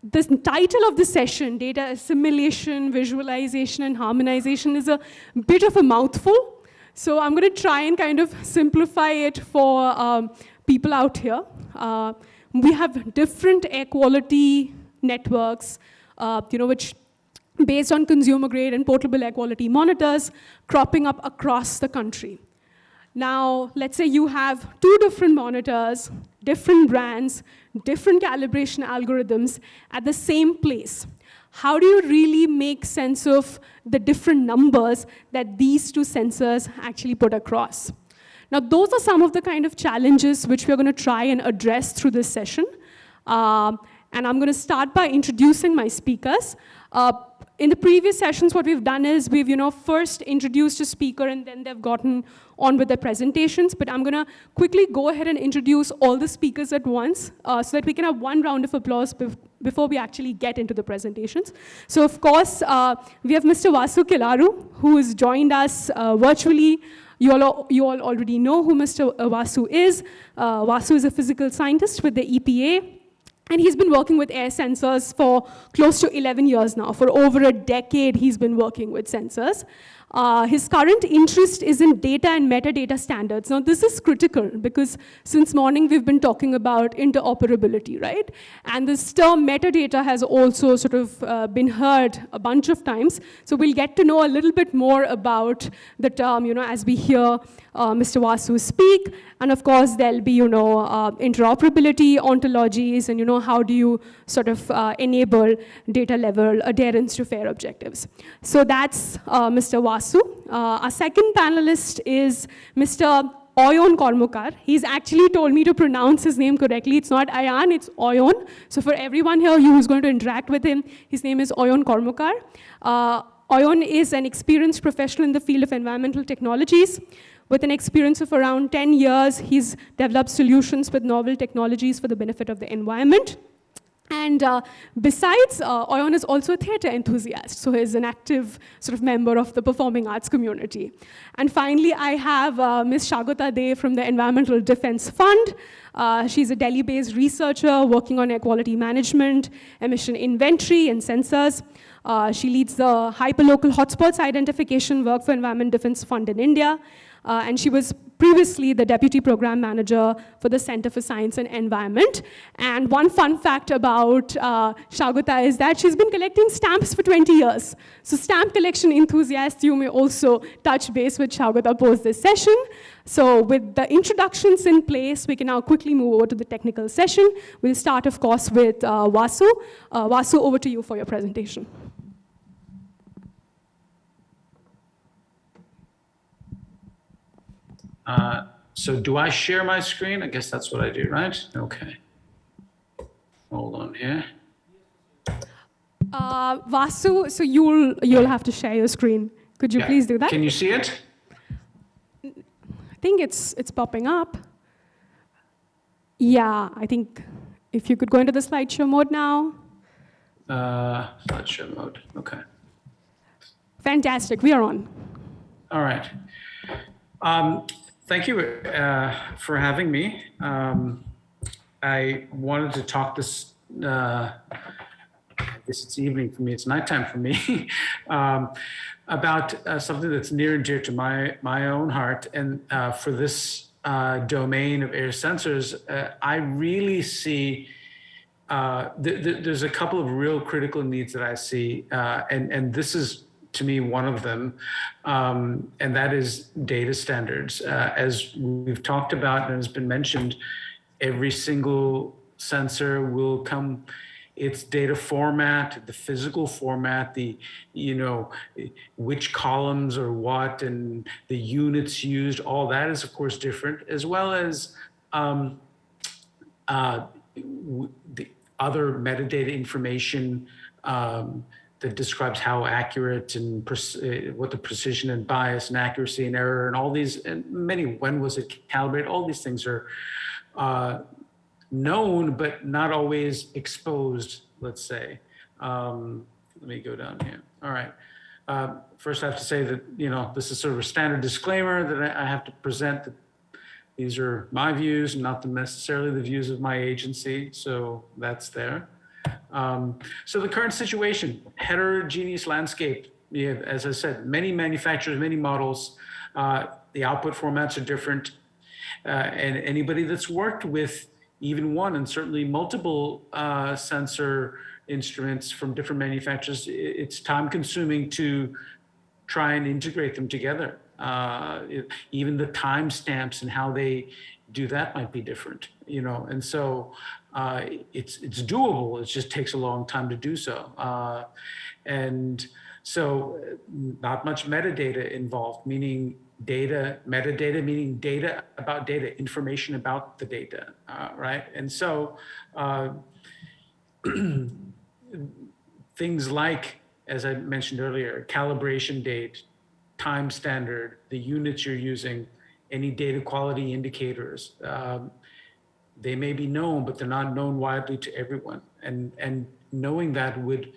The title of the session, Data Assimilation, Visualization, and Harmonization, is a bit of a mouthful. So I'm going to try and kind of simplify it for people out here. We have different air quality networks, which based on consumer grade and portable air quality monitors cropping up across the country. Now, let's say you have two different monitors, different brands, different calibration algorithms at the same place. How do you really make sense of the different numbers that these two sensors actually put across? Now, those are some of the kind of challenges which we're going to try and address through this session. And I'm going to start by introducing my speakers. In the previous sessions, what we've done is we've first introduced a speaker and then they've gotten on with their presentations. But I'm going to quickly go ahead and introduce all the speakers at once so that we can have one round of applause before we actually get into the presentations. So of course, we have Mr. Vasu Kilaru, who has joined us virtually. You all already know who Mr. Vasu is. Vasu is a physical scientist with the EPA. And he's been working with air sensors for close to 11 years now. For over a decade, he's been working with sensors. His current interest is in data and metadata standards. Now, this is critical because since morning, we've been talking about interoperability, right? And this term metadata has also sort of been heard a bunch of times. So we'll get to know a little bit more about the term, as we hear Mr. Vasu speak. And of course, there'll be, interoperability, ontologies, and, how do you sort of enable data level adherence to FAIR objectives. So that's Mr. Vasu. Our second panelist is Mr. Oyon Kormukar. He's actually told me to pronounce his name correctly. It's not Ayan, it's Oyon. So for everyone here who's going to interact with him, his name is Oyon Kormukar. Oyon is an experienced professional in the field of environmental technologies. With an experience of around 10 years, he's developed solutions with novel technologies for the benefit of the environment. And besides, Oyon is also a theatre enthusiast, so he's an active sort of member of the performing arts community. And finally, I have Ms. Shagota De from the Environmental Defense Fund. She's a Delhi-based researcher working on air quality management, emission inventory, and sensors. She leads the hyperlocal hotspots identification work for Environment Defense Fund in India. And she was previously the Deputy Program Manager for the Center for Science and Environment. And one fun fact about Shagota is that she's been collecting stamps for 20 years. So stamp collection enthusiasts, you may also touch base with Shagota post this session. So with the introductions in place, we can now quickly move over to the technical session. We'll start, of course, with Vasu. Vasu, over to you for your presentation. So do I share my screen? I guess that's what I do, right? Okay. Hold on here. Vasu, so you'll have to share your screen. Could you please do that? Can you see it? I think it's popping up. Yeah, I think if you could go into the slideshow mode now. Slideshow mode, okay. Fantastic, we are on. All right. Thank you for having me. I wanted to talk this, I guess it's evening for me, it's nighttime for me, about something that's near and dear to my own heart. And for this domain of air sensors, I really see there's a couple of real critical needs that I see, and this is, to me, one of them, and that is data standards. As we've talked about and has been mentioned, every single sensor will come, its data format, the physical format, the, which columns are what, and the units used, all that is, of course, different, as well as the other metadata information that describes how accurate and what the precision and bias and accuracy and error and all these, and when was it calibrated, all these things are known, but not always exposed, let's say. Let me go down here. All right. First, I have to say that, this is sort of a standard disclaimer that I have to present that these are my views and not necessarily the views of my agency. So that's there. So the current situation, heterogeneous landscape. We have, as I said, many manufacturers, many models. The output formats are different. And anybody that's worked with even one and certainly multiple sensor instruments from different manufacturers, it's time consuming to try and integrate them together. Even the timestamps and how they do that might be different, and so it's doable. It just takes a long time to do so, and so not much metadata involved, meaning metadata meaning data about data, information about the data, right? And so things like, as I mentioned earlier, calibration date, time standard, the units you're using, any data quality indicators, they may be known, but they're not known widely to everyone. And knowing that would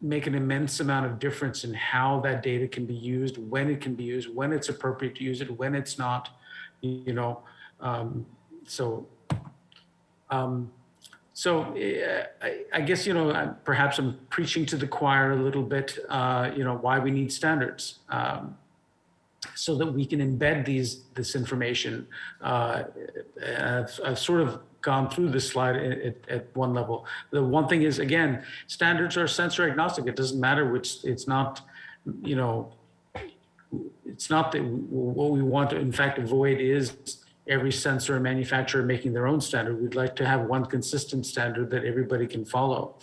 make an immense amount of difference in how that data can be used, when it can be used, when it's appropriate to use it, when it's not, So I guess, perhaps I'm preaching to the choir a little bit, why we need standards, so that we can embed this information. I've sort of gone through this slide at one level. The one thing is, again, standards are sensor agnostic. It doesn't matter which, it's not that what we want to, in fact, avoid is every sensor manufacturer making their own standard. We'd like to have one consistent standard that everybody can follow.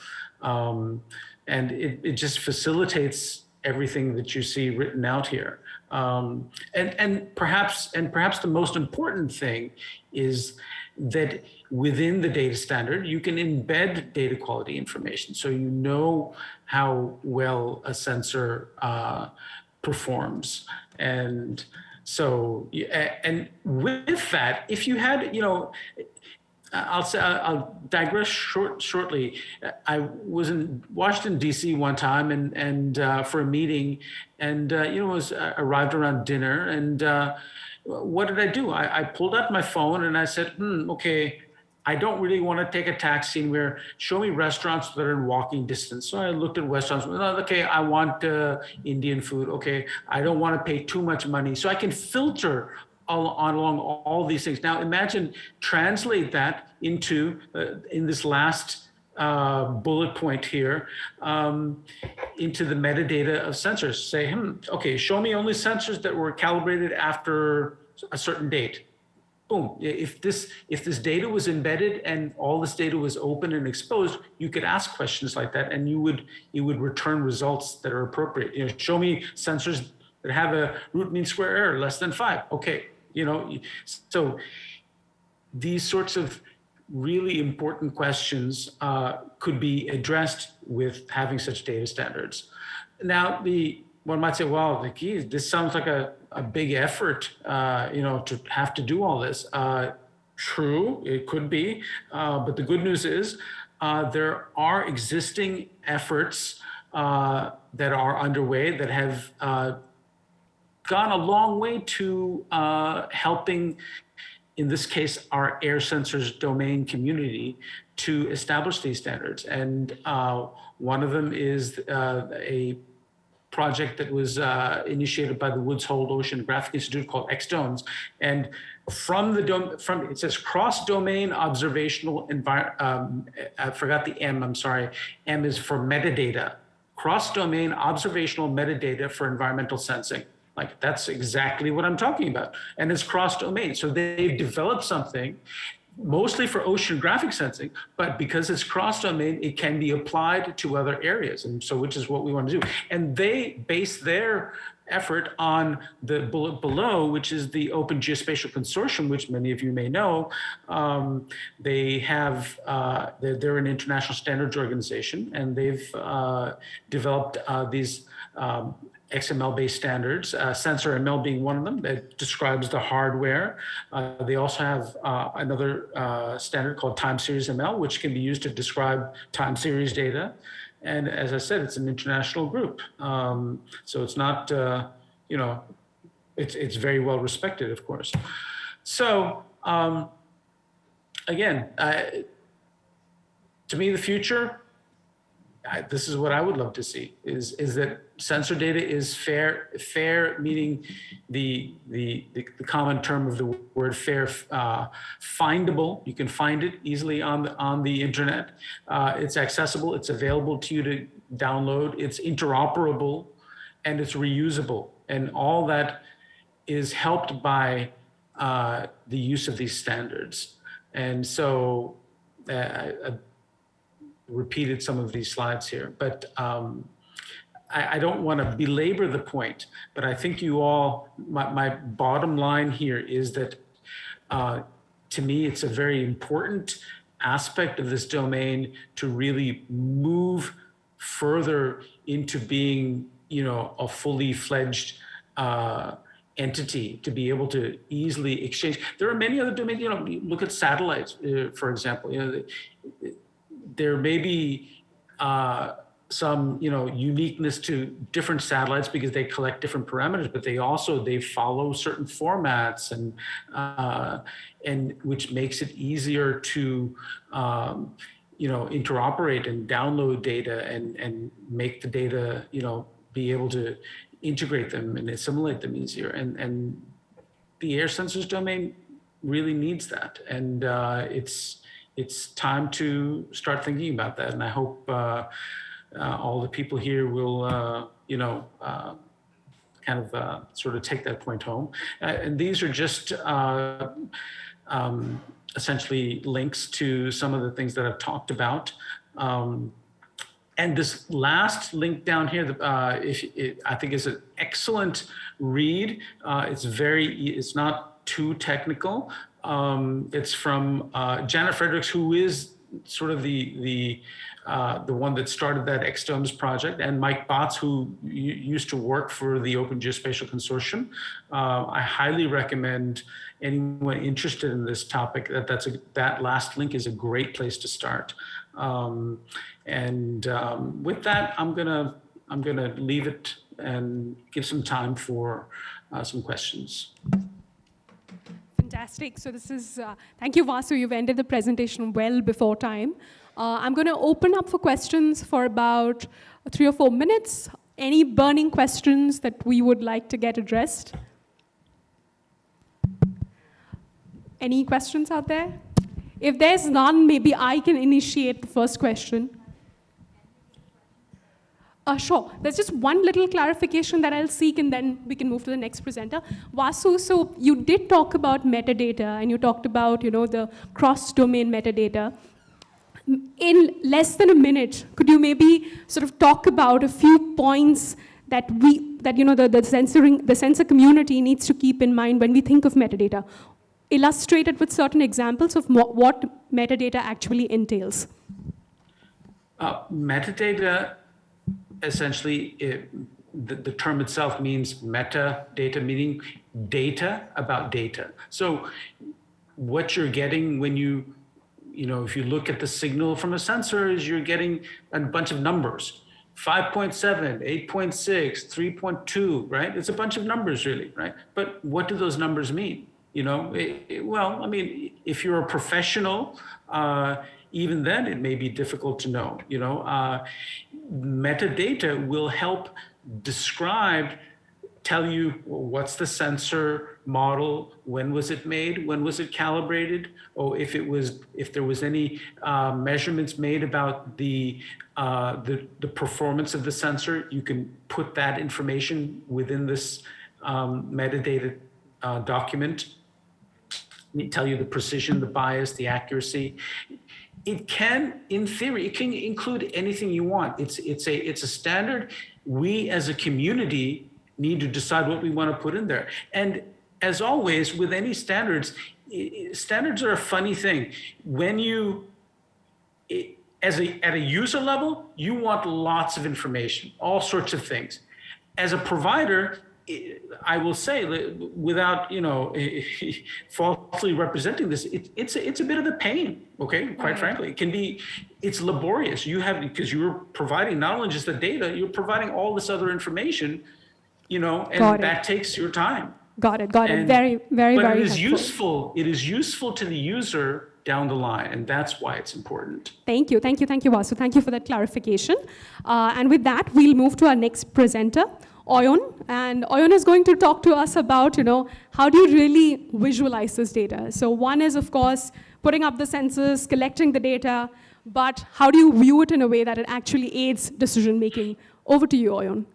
And it just facilitates everything that you see written out here. And perhaps the most important thing is that within the data standard, you can embed data quality information. So you know how well a sensor performs. And so, and with that, if you had, I'll digress shortly. I was in Washington D.C. one time and for a meeting, and arrived around dinner, and what did I do? I pulled out my phone and I said, okay, I don't really want to take a taxi anywhere. Show me restaurants that are in walking distance. So I looked at restaurants. Okay, I want Indian food. Okay, I don't want to pay too much money. So I can filter along all these things. Now imagine, translate that into, in this last bullet point here, into the metadata of sensors. Say, okay, show me only sensors that were calibrated after a certain date. Boom. If this data was embedded and all this data was open and exposed, you could ask questions like that, and you would return results that are appropriate. Show me sensors that have a root mean square error less than 5. Okay. So these sorts of really important questions could be addressed with having such data standards. Now, one might say, well, this sounds like a big effort, to have to do all this. True, it could be, but the good news is there are existing efforts that are underway that have gone a long way to helping, in this case, our air sensors domain community to establish these standards. And one of them is a project that was initiated by the Woods Hole Oceanographic Institute called XDOMES. And from it says cross-domain observational I forgot the M, I'm sorry. M is for metadata. Cross-domain observational metadata for environmental sensing. Like, that's exactly what I'm talking about. And it's cross-domain. So they've developed something mostly for oceanographic sensing, but because it's cross-domain, it can be applied to other areas. And so, which is what we want to do. And they base their effort on the bullet below, which is the Open Geospatial Consortium, which many of you may know. They have, they're an international standards organization, and they've developed these XML-based standards, sensor ML being one of them that describes the hardware. They also have another standard called time series ML, which can be used to describe time series data. And as I said, it's an international group. So it's not, it's very well respected, of course. So again, to me, the future, this is what I would love to see, is that sensor data is fair meaning the common term of the word fair, findable. You can find it easily on the internet. It's accessible, it's available to you to download, it's interoperable, and it's reusable. And all that is helped by the use of these standards. And so repeated some of these slides here, but I don't want to belabor the point, but I think you all, my bottom line here is that to me, it's a very important aspect of this domain to really move further into being, a fully fledged entity, to be able to easily exchange. There are many other domains, look at satellites, for example, there may be some, uniqueness to different satellites because they collect different parameters, but they follow certain formats, and which makes it easier to, interoperate and download data and make the data, be able to integrate them and assimilate them easier. And the air sensors domain really needs that. And it's time to start thinking about that. And I hope all the people here will, sort of take that point home. And these are just essentially links to some of the things that I've talked about. And this last link down here, I think is an excellent read. It's not too technical. It's from Janet Fredericks, who is sort of the one that started that XTERMS project, and Mike Botts, who used to work for the Open Geospatial Consortium. I highly recommend anyone interested in this topic that last link is a great place to start. With that, I'm gonna leave it and give some time for some questions. Fantastic. So this is, thank you, Vasu. You've ended the presentation well before time. I'm going to open up for questions for about 3 or 4 minutes. Any burning questions that we would like to get addressed? Any questions out there? If there's none, maybe I can initiate the first question. Sure. There's just one little clarification that I'll seek, and then we can move to the next presenter. Vasu, so you did talk about metadata, and you talked about, the cross-domain metadata. In less than a minute, could you maybe sort of talk about a few points that the sensor community needs to keep in mind when we think of metadata, illustrated with certain examples of what metadata actually entails? Metadata, essentially, the term itself means metadata, meaning data about data. So what you're getting when if you look at the signal from a sensor, is you're getting a bunch of numbers. 5.7, 8.6, 3.2, right? It's a bunch of numbers, really, right? But what do those numbers mean? Well, I mean, if you're a professional, even then it may be difficult to know. Metadata will help tell you what's the sensor model, when was it made, when was it calibrated, or if there was any measurements made about the performance of the sensor. You can put that information within this metadata document. Tell you the precision, the bias, the accuracy. It can, in theory, it can include anything you want. It's a standard. We as a community need to decide what we want to put in there. And as always, with any standards are a funny thing. When at a user level, you want lots of information, all sorts of things. As a provider, I will say, without falsely representing this, it's a bit of a pain. Okay, quite frankly, it's laborious. Because you're providing not only just the data, you're providing all this other information, and that takes your time. Got it. Very, very, but very helpful. It is useful to the user down the line, and that's why it's important. Thank you, Vasu. Thank you for that clarification. And with that, we'll move to our next presenter, Oyun, and Oyun is going to talk to us about, how do you really visualize this data? So one is, of course, putting up the sensors, collecting the data, but how do you view it in a way that it actually aids decision making? Over to you, Oyun.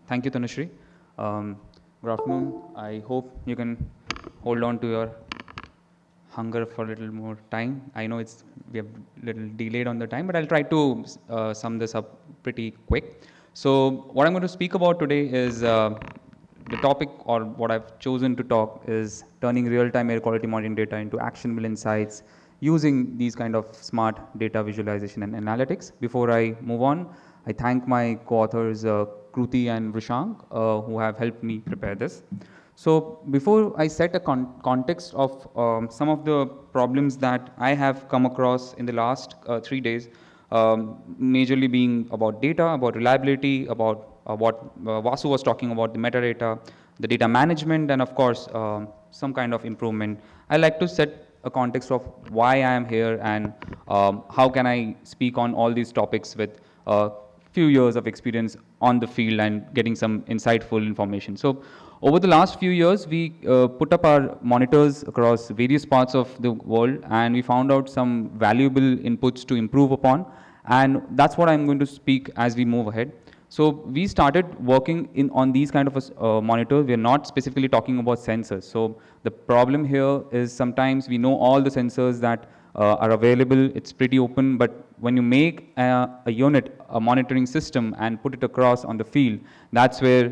Thank you, Tanushree. Good afternoon. I hope you can hold on to your hunger for a little more time. I know we have a little delayed on the time, but I'll try to sum this up pretty quick. So what I'm going to speak about today is the topic, or what I've chosen to talk, is turning real-time air quality monitoring data into actionable insights using these kind of smart data visualization and analytics. Before I move on, I thank my co-authors Kruti and Vrishank who have helped me prepare this. So before I set a context of some of the problems that I have come across in the last 3 days, majorly being about data, about reliability, about what Vasu was talking about, the metadata, the data management, and of course some kind of improvement. I like to set a context of why I am here and how can I speak on all these topics with few years of experience on the field and getting some insightful information. So over the last few years, we put up our monitors across various parts of the world, and we found out some valuable inputs to improve upon, and that's what I'm going to speak as we move ahead. So we started working on these kind of monitors. We are not specifically talking about sensors. So the problem here is sometimes we know all the sensors that are available. It's pretty open, but when you make a unit, a monitoring system, and put it across on the field, that's where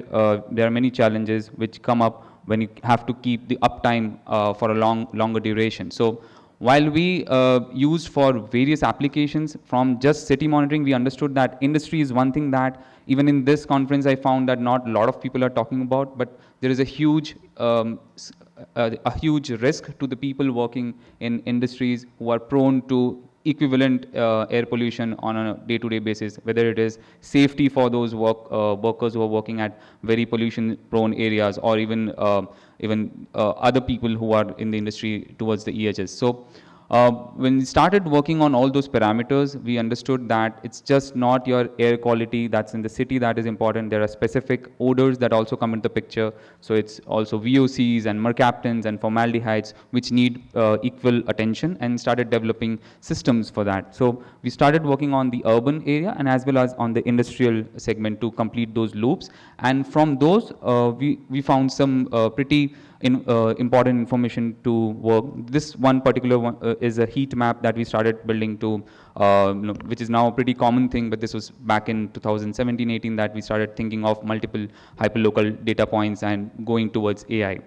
there are many challenges which come up when you have to keep the uptime for a longer duration. So while we used for various applications from just city monitoring, we understood that industry is one thing that even in this conference I found that not a lot of people are talking about, but there is a huge risk to the people working in industries who are prone to equivalent air pollution on a day-to-day basis, whether it is safety for those workers who are working at very pollution-prone areas, or even other people who are in the industry towards the EHS. So when we started working on all those parameters, we understood that it's just not your air quality that's in the city that is important. There are specific odors that also come into the picture. So it's also VOCs and mercaptans and formaldehydes which need equal attention, and started developing systems for that. So we started working on the urban area and as well as on the industrial segment to complete those loops. And from those, we found some pretty important information to work. This one particular one is a heat map that we started building to, which is now a pretty common thing, but this was back in 2017-18 that we started thinking of multiple hyperlocal data points and going towards AI.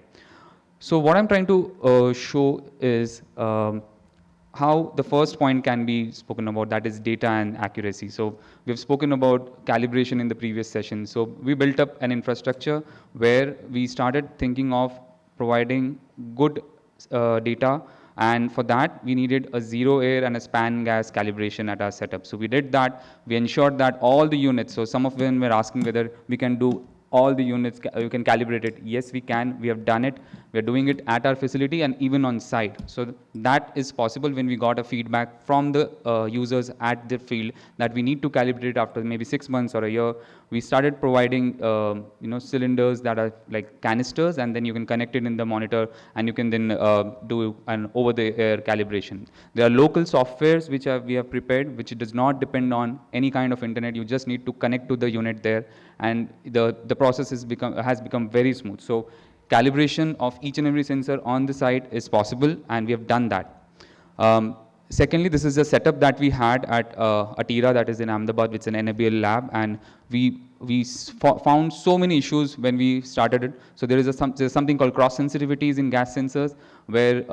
So what I'm trying to show is how the first point can be spoken about, that is data and accuracy. So we've spoken about calibration in the previous session. So we built up an infrastructure where we started thinking of providing good data, and for that we needed a zero air and a span gas calibration at our setup. So we did that. We ensured that all the units, so some of them were asking whether we can do all the units, you can calibrate it. Yes, we can. We have done it. We are doing it at our facility and even on site. So that is possible when we got a feedback from the users at the field that we need to calibrate it after maybe 6 months or a year. We started providing cylinders that are like canisters, and then you can connect it in the monitor and you can then do an over-the-air calibration. There are local softwares which we have prepared, which does not depend on any kind of internet. You just need to connect to the unit there, and the process has become very smooth. So calibration of each and every sensor on the site is possible, and we have done that. Secondly, this is a setup that we had at Atira, that is in Ahmedabad, which is an NABL lab, and we found so many issues when we started it. So there's something called cross sensitivities in gas sensors, where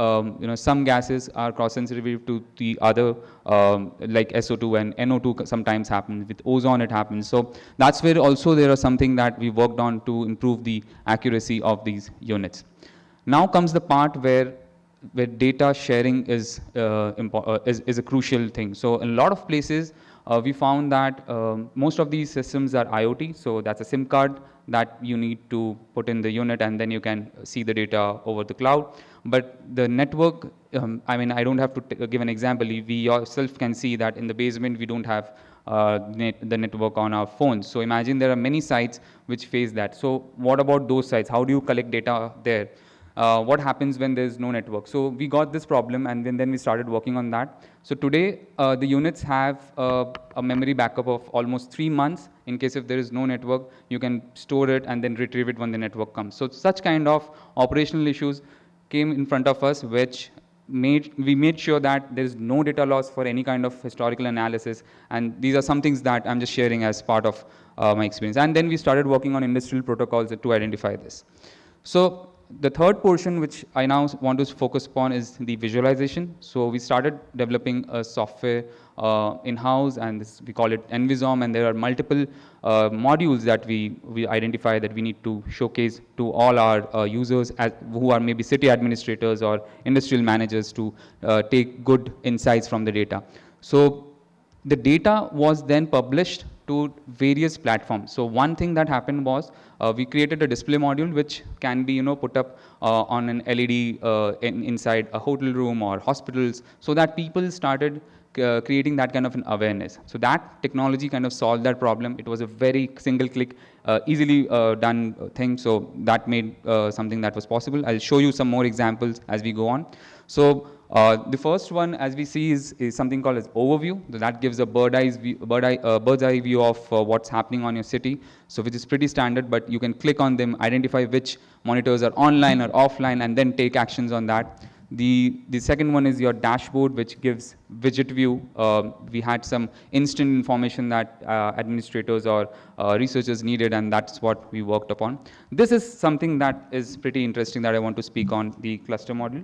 some gases are cross sensitive to the other, like SO2 and NO2 sometimes happens. With ozone it happens. So that's where also there are something that we worked on to improve the accuracy of these units. Now comes the part where data sharing is a crucial thing. So in a lot of places, we found that most of these systems are IoT. So that's a SIM card that you need to put in the unit, and then you can see the data over the cloud. But the network, I mean, I don't have to give an example. We yourself can see that in the basement, we don't have the network on our phones. So imagine there are many sites which face that. So what about those sites? How do you collect data there? What happens when there's no network? So we got this problem, and then we started working on that. So today, the units have a memory backup of almost 3 months. In case if there is no network, you can store it and then retrieve it when the network comes. So such kind of operational issues came in front of us, which we made sure that there is no data loss for any kind of historical analysis. And these are some things that I'm just sharing as part of my experience. And then we started working on industrial protocols to identify this. So the third portion which I now want to focus upon is the visualization. So we started developing a software in-house, and we call it Envisom, and there are multiple modules that we identify that we need to showcase to all our users who are maybe city administrators or industrial managers to take good insights from the data. So the data was then published to various platforms. So one thing that happened was we created a display module which can be put up on an LED inside a hotel room or hospitals, so that people started creating that kind of an awareness. So that technology kind of solved that problem. It was a very single click, easily done thing. So that made something that was possible. I'll show you some more examples as we go on. So The first one, as we see, is something called as overview. That gives a bird's eye view of what's happening on your city. So which is pretty standard, but you can click on them, identify which monitors are online or offline, and then take actions on that. The second one is your dashboard, which gives widget view. We had some instant information that administrators or researchers needed, and that's what we worked upon. This is something that is pretty interesting that I want to speak on, the cluster model.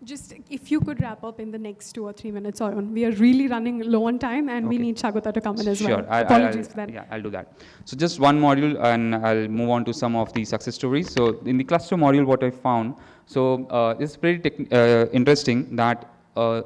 Just if you could wrap up in the next 2 or 3 minutes, Arun. We are really running low on time, and we need Shagota to come in as well. Apologies for that. Yeah, I'll do that. So just one module, and I'll move on to some of the success stories. So in the cluster module, what I found, so it's pretty interesting that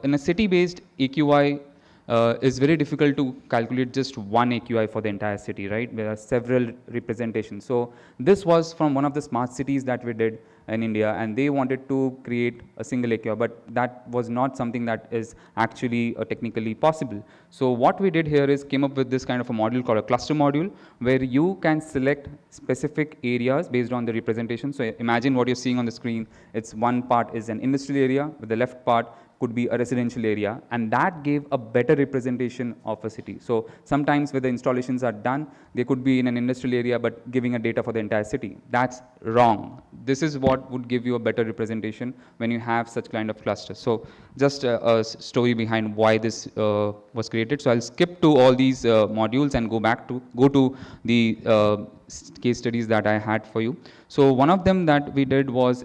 in a city-based AQI, it's very difficult to calculate just one AQI for the entire city, right? There are several representations. So this was from one of the smart cities that we did in India, and they wanted to create a single AQI, but that was not something that is actually technically possible. So what we did here is came up with this kind of a module called a cluster module, where you can select specific areas based on the representation. So imagine what you're seeing on the screen. It's one part is an industrial area, with the left part could be a residential area, and that gave a better representation of a city. So sometimes when the installations are done, they could be in an industrial area but giving a data for the entire city. That's wrong. This is what would give you a better representation when you have such kind of clusters. So just a story behind why this was created. So I'll skip to all these modules and go to the case studies that I had for you. So one of them that we did was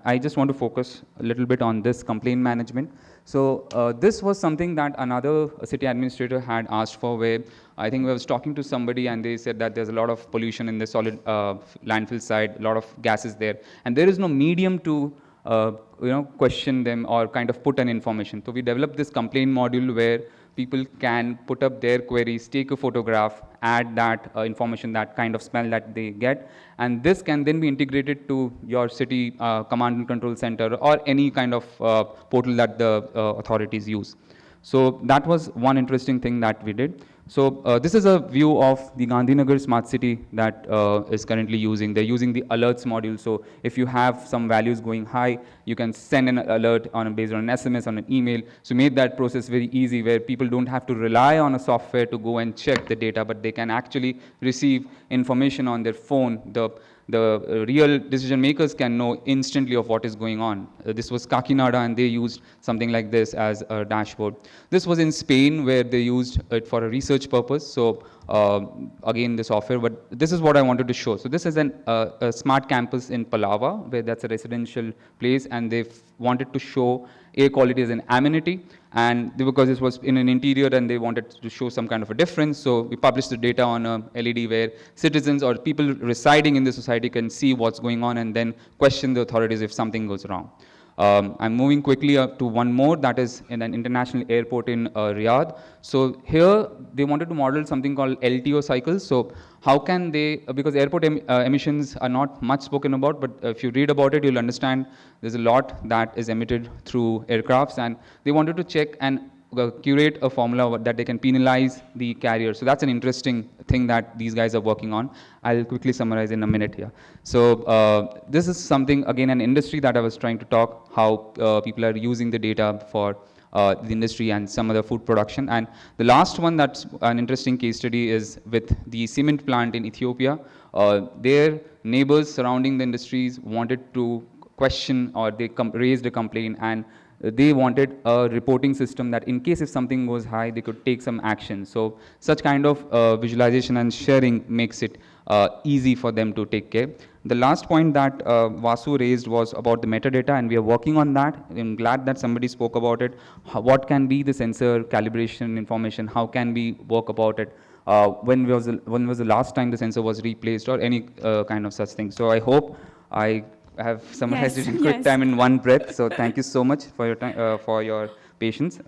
I just want to focus a little bit on this complaint management. So this was something that another city administrator had asked for, where I think I was talking to somebody and they said that there's a lot of pollution in the solid landfill side, a lot of gases there, and there is no medium to question them or kind of put an information. So we developed this complaint module where people can put up their queries, take a photograph, add that information, that kind of smell that they get, and this can then be integrated to your city command and control center or any kind of portal that the authorities use. So that was one interesting thing that we did. So this is a view of the Gandhinagar smart city that is currently using. They're using the alerts module. So if you have some values going high, you can send an alert based on an SMS, on an email. So made that process very easy, where people don't have to rely on a software to go and check the data, but they can actually receive information on their phone. The real decision makers can know instantly of what is going on. This was Kakinada, and they used something like this as a dashboard. This was in Spain, where they used it for a research purpose. So again, the software, but this is what I wanted to show. So this is a smart campus in Palava, where that's a residential place, and they wanted to show air quality as an amenity, and because this was in an interior and they wanted to show some kind of a difference, so we published the data on a LED where citizens or people residing in the society can see what's going on and then question the authorities if something goes wrong. I'm moving quickly up to one more, that is in an international airport in Riyadh. So here they wanted to model something called LTO cycles. So how can they, because airport emissions are not much spoken about, but if you read about it, you'll understand there's a lot that is emitted through aircrafts, and they wanted to check and curate a formula that they can penalize the carrier. So that's an interesting thing that these guys are working on. I'll quickly summarize in a minute here. So this is something, again, an industry that I was trying to talk, how people are using the data for the industry and some other food production. And the last one that's an interesting case study is with the cement plant in Ethiopia. Their neighbors surrounding the industries wanted to question, or they raised a complaint, and they wanted a reporting system that in case if something goes high, they could take some action. So such kind of visualization and sharing makes it easy for them to take care. The last point that Vasu raised was about the metadata, and we are working on that. I'm glad that somebody spoke about it. What can be the sensor calibration information? How can we work about it? When was the last time the sensor was replaced, or any kind of such thing? So I hope I have summarized it in quick time in one breath. So thank you so much for your time, for your patience.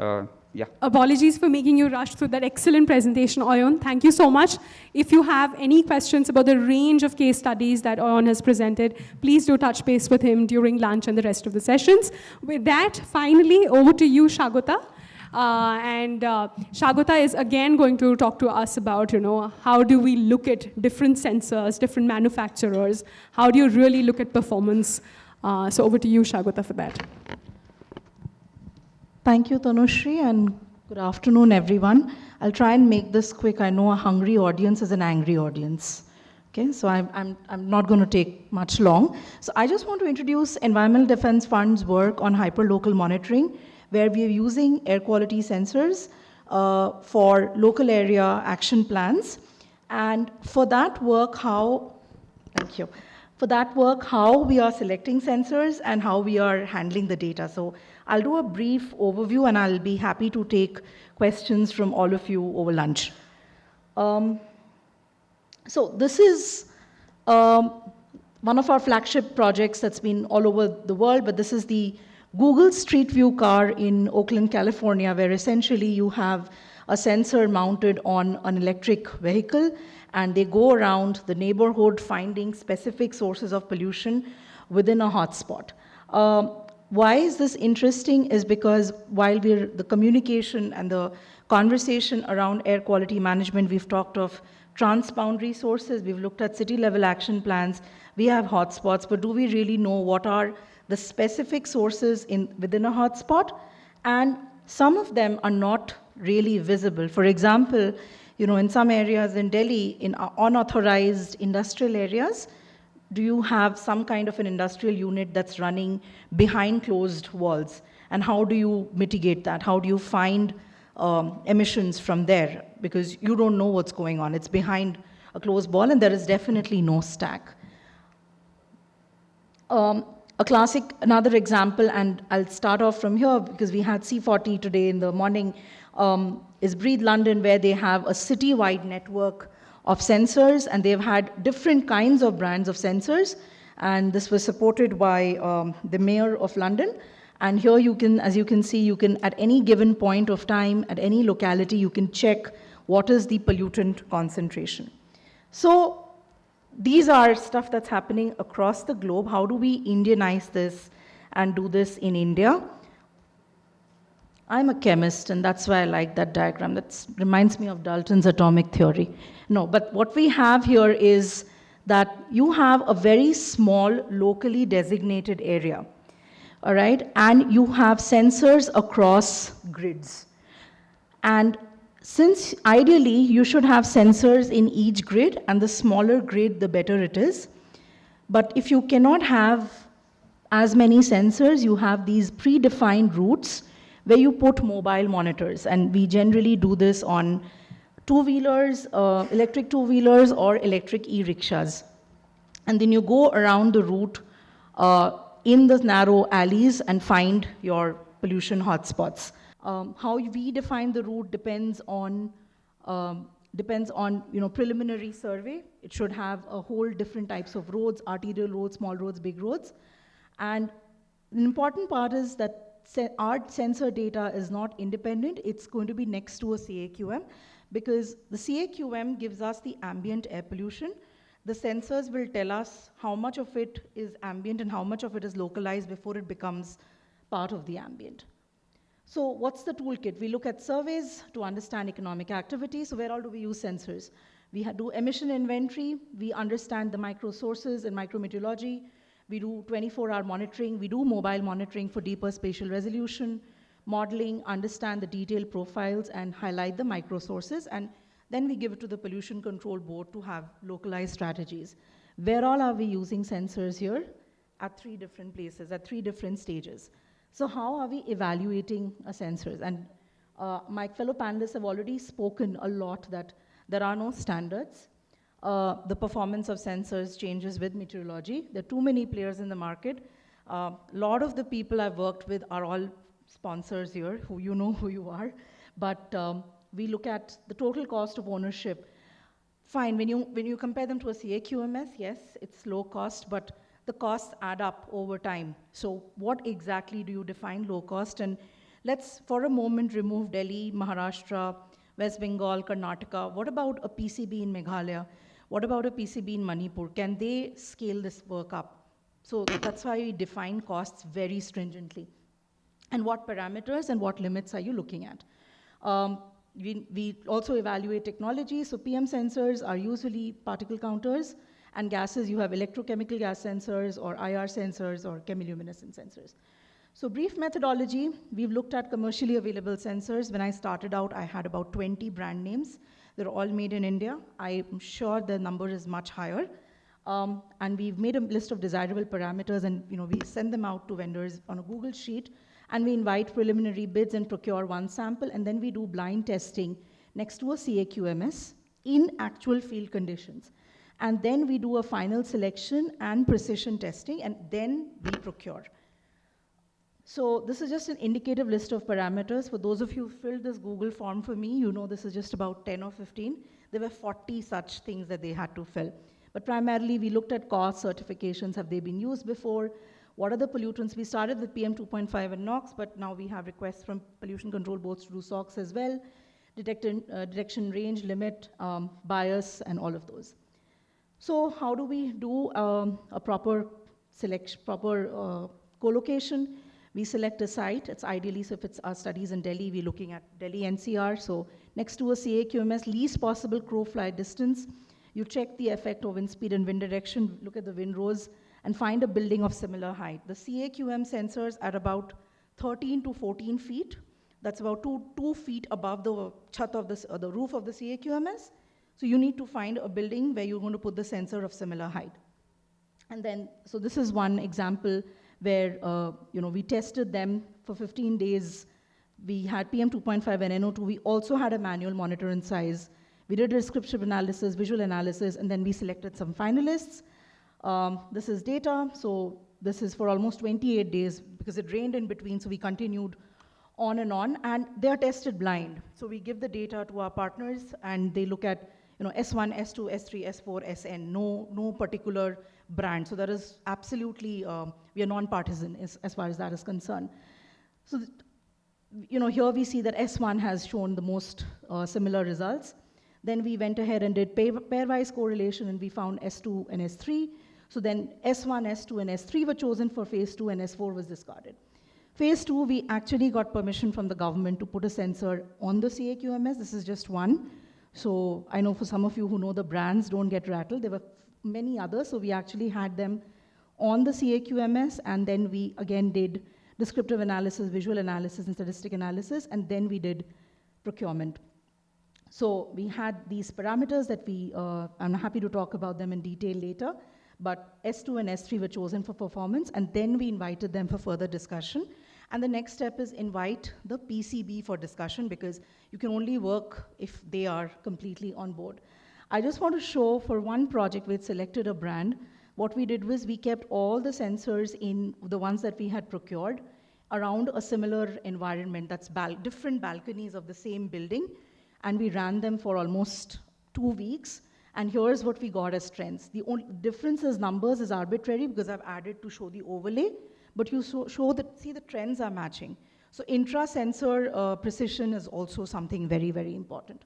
Yeah. Apologies for making you rush through that excellent presentation, Oyon. Thank you so much. If you have any questions about the range of case studies that Oyon has presented, please do touch base with him during lunch and the rest of the sessions. With that, finally, over to you, Shagota. Shagota is again going to talk to us about, how do we look at different sensors, different manufacturers? How do you really look at performance? So over to you, Shagota, for that. Thank you, Tanushri, and good afternoon, everyone. I'll try and make this quick. I know a hungry audience is an angry audience. Okay, so I'm not going to take much long. So I just want to introduce Environmental Defense Fund's work on hyperlocal monitoring, where we are using air quality sensors for local area action plans. And for that work, thank you. For that work, how we are selecting sensors and how we are handling the data. So I'll do a brief overview and I'll be happy to take questions from all of you over lunch. So this is one of our flagship projects that's been all over the world, but this is the Google Street View car in Oakland, California, where essentially you have a sensor mounted on an electric vehicle, and they go around the neighborhood finding specific sources of pollution within a hotspot. Why is this interesting is because while the communication and the conversation around air quality management, we've talked of transboundary sources, we've looked at city-level action plans, we have hotspots, but do we really know what are the specific sources within a hotspot? And some of them are not really visible. For example, in some areas in Delhi, in unauthorized industrial areas, do you have some kind of an industrial unit that's running behind closed walls? And how do you mitigate that? How do you find emissions from there? Because you don't know what's going on. It's behind a closed wall, and there is definitely no stack. Another example, and I'll start off from here because we had C40 today in the morning, is Breathe London, where they have a city-wide network of sensors, and they've had different kinds of brands of sensors, and this was supported by the Mayor of London. And here you can, as you can see, you can, at any given point of time, at any locality, you can check what is the pollutant concentration. So these are stuff that's happening across the globe. How do we Indianize this and do this in India? I'm a chemist, and that's why I like that diagram. That reminds me of Dalton's atomic theory. No, but what we have here is that you have a very small, locally designated area, all right? And you have sensors across grids. And since ideally you should have sensors in each grid, and the smaller grid, the better it is. But if you cannot have as many sensors, you have these predefined routes where you put mobile monitors. And we generally do this on two-wheelers, electric two-wheelers, or electric e-rickshaws. And then you go around the route in the narrow alleys and find your pollution hotspots. How we define the route depends on preliminary survey. It should have a whole different types of roads, arterial roads, small roads, big roads. And an important part is that our sensor data is not independent. It's going to be next to a CAQM, because the CAQM gives us the ambient air pollution. The sensors will tell us how much of it is ambient and how much of it is localized before it becomes part of the ambient. So what's the toolkit? We look at surveys to understand economic activity. So where all do we use sensors? We do emission inventory. We understand the micro sources and micrometeorology. We do 24-hour monitoring. We do mobile monitoring for deeper spatial resolution, modeling, understand the detailed profiles, and highlight the micro sources. And then we give it to the Pollution Control Board to have localized strategies. Where all are we using sensors here? At 3 different places, at 3 different stages. So how are we evaluating sensors? And my fellow panelists have already spoken a lot that there are no standards. The performance of sensors changes with meteorology. There are too many players in the market. A lot of the people I've worked with are all sponsors here, who you know who you are. But we look at the total cost of ownership. Fine, when you compare them to a CAQMS, yes, it's low cost, but the costs add up over time. So what exactly do you define low cost? And let's, for a moment, remove Delhi, Maharashtra, West Bengal, Karnataka. What about a PCB in Meghalaya? What about a PCB in Manipur? Can they scale this work up? So that's why we define costs very stringently. And what parameters and what limits are you looking at? We also evaluate technology. So PM sensors are usually particle counters, and gases, you have electrochemical gas sensors or IR sensors or chemiluminescent sensors. So brief methodology, we've looked at commercially available sensors. When I started out, I had about 20 brand names. They're all made in India. I'm sure the number is much higher. And we've made a list of desirable parameters, and we send them out to vendors on a Google Sheet, and we invite preliminary bids and procure one sample, and then we do blind testing next to a CAQMS in actual field conditions. And then we do a final selection and precision testing, and then we procure. So this is just an indicative list of parameters. For those of you who filled this Google form for me, you know this is just about 10 or 15. There were 40 such things that they had to fill. But primarily, we looked at cost, certifications, have they been used before? What are the pollutants? We started with PM 2.5 and NOx, but now we have requests from pollution control boards to do SOx as well, detection range, limit, bias, and all of those. So how do we do a proper selection, proper co-location? We select a site. It's ideally, so if it's our studies in Delhi, we're looking at Delhi NCR. So next to a CAQMS, least possible crow fly distance. You check the effect of wind speed and wind direction, look at the wind rows, and find a building of similar height. The CAQM sensors are about 13 to 14 feet. That's about 2 feet above the chat of the roof of the CAQMS. So you need to find a building where you're going to put the sensor of similar height. And then, so this is one example where we tested them for 15 days. We had PM 2.5 and NO2. We also had a manual monitor in size. We did a descriptive analysis, visual analysis, and then we selected some finalists. This is data. So this is for almost 28 days because it rained in between, so we continued on, and they are tested blind. So we give the data to our partners, and they look at S1, S2, S3, S4, SN, no particular brand. So that is absolutely, we are non-partisan as far as that is concerned. So, here we see that S1 has shown the most similar results. Then we went ahead and did pairwise correlation, and we found S2 and S3. So then S1, S2, and S3 were chosen for phase 2, and S4 was discarded. Phase 2, we actually got permission from the government to put a sensor on the CAQMS. This is just one. So I know for some of you who know the brands, don't get rattled. There were many others, so we actually had them on the CAQMS, and then we again did descriptive analysis, visual analysis, and statistic analysis, and then we did procurement. So we had these parameters that I'm happy to talk about them in detail later, but S2 and S3 were chosen for performance, and then we invited them for further discussion. And the next step is invite the PCB for discussion, because you can only work if they are completely on board. I just want to show for one project we had selected a brand. What we did was we kept all the sensors in the ones that we had procured around a similar environment, that's different balconies of the same building, and we ran them for almost 2 weeks. And here's what we got as trends. The only difference is numbers is arbitrary because I've added to show the overlay, but you show that, see, the trends are matching. So intra-sensor precision is also something very, very important.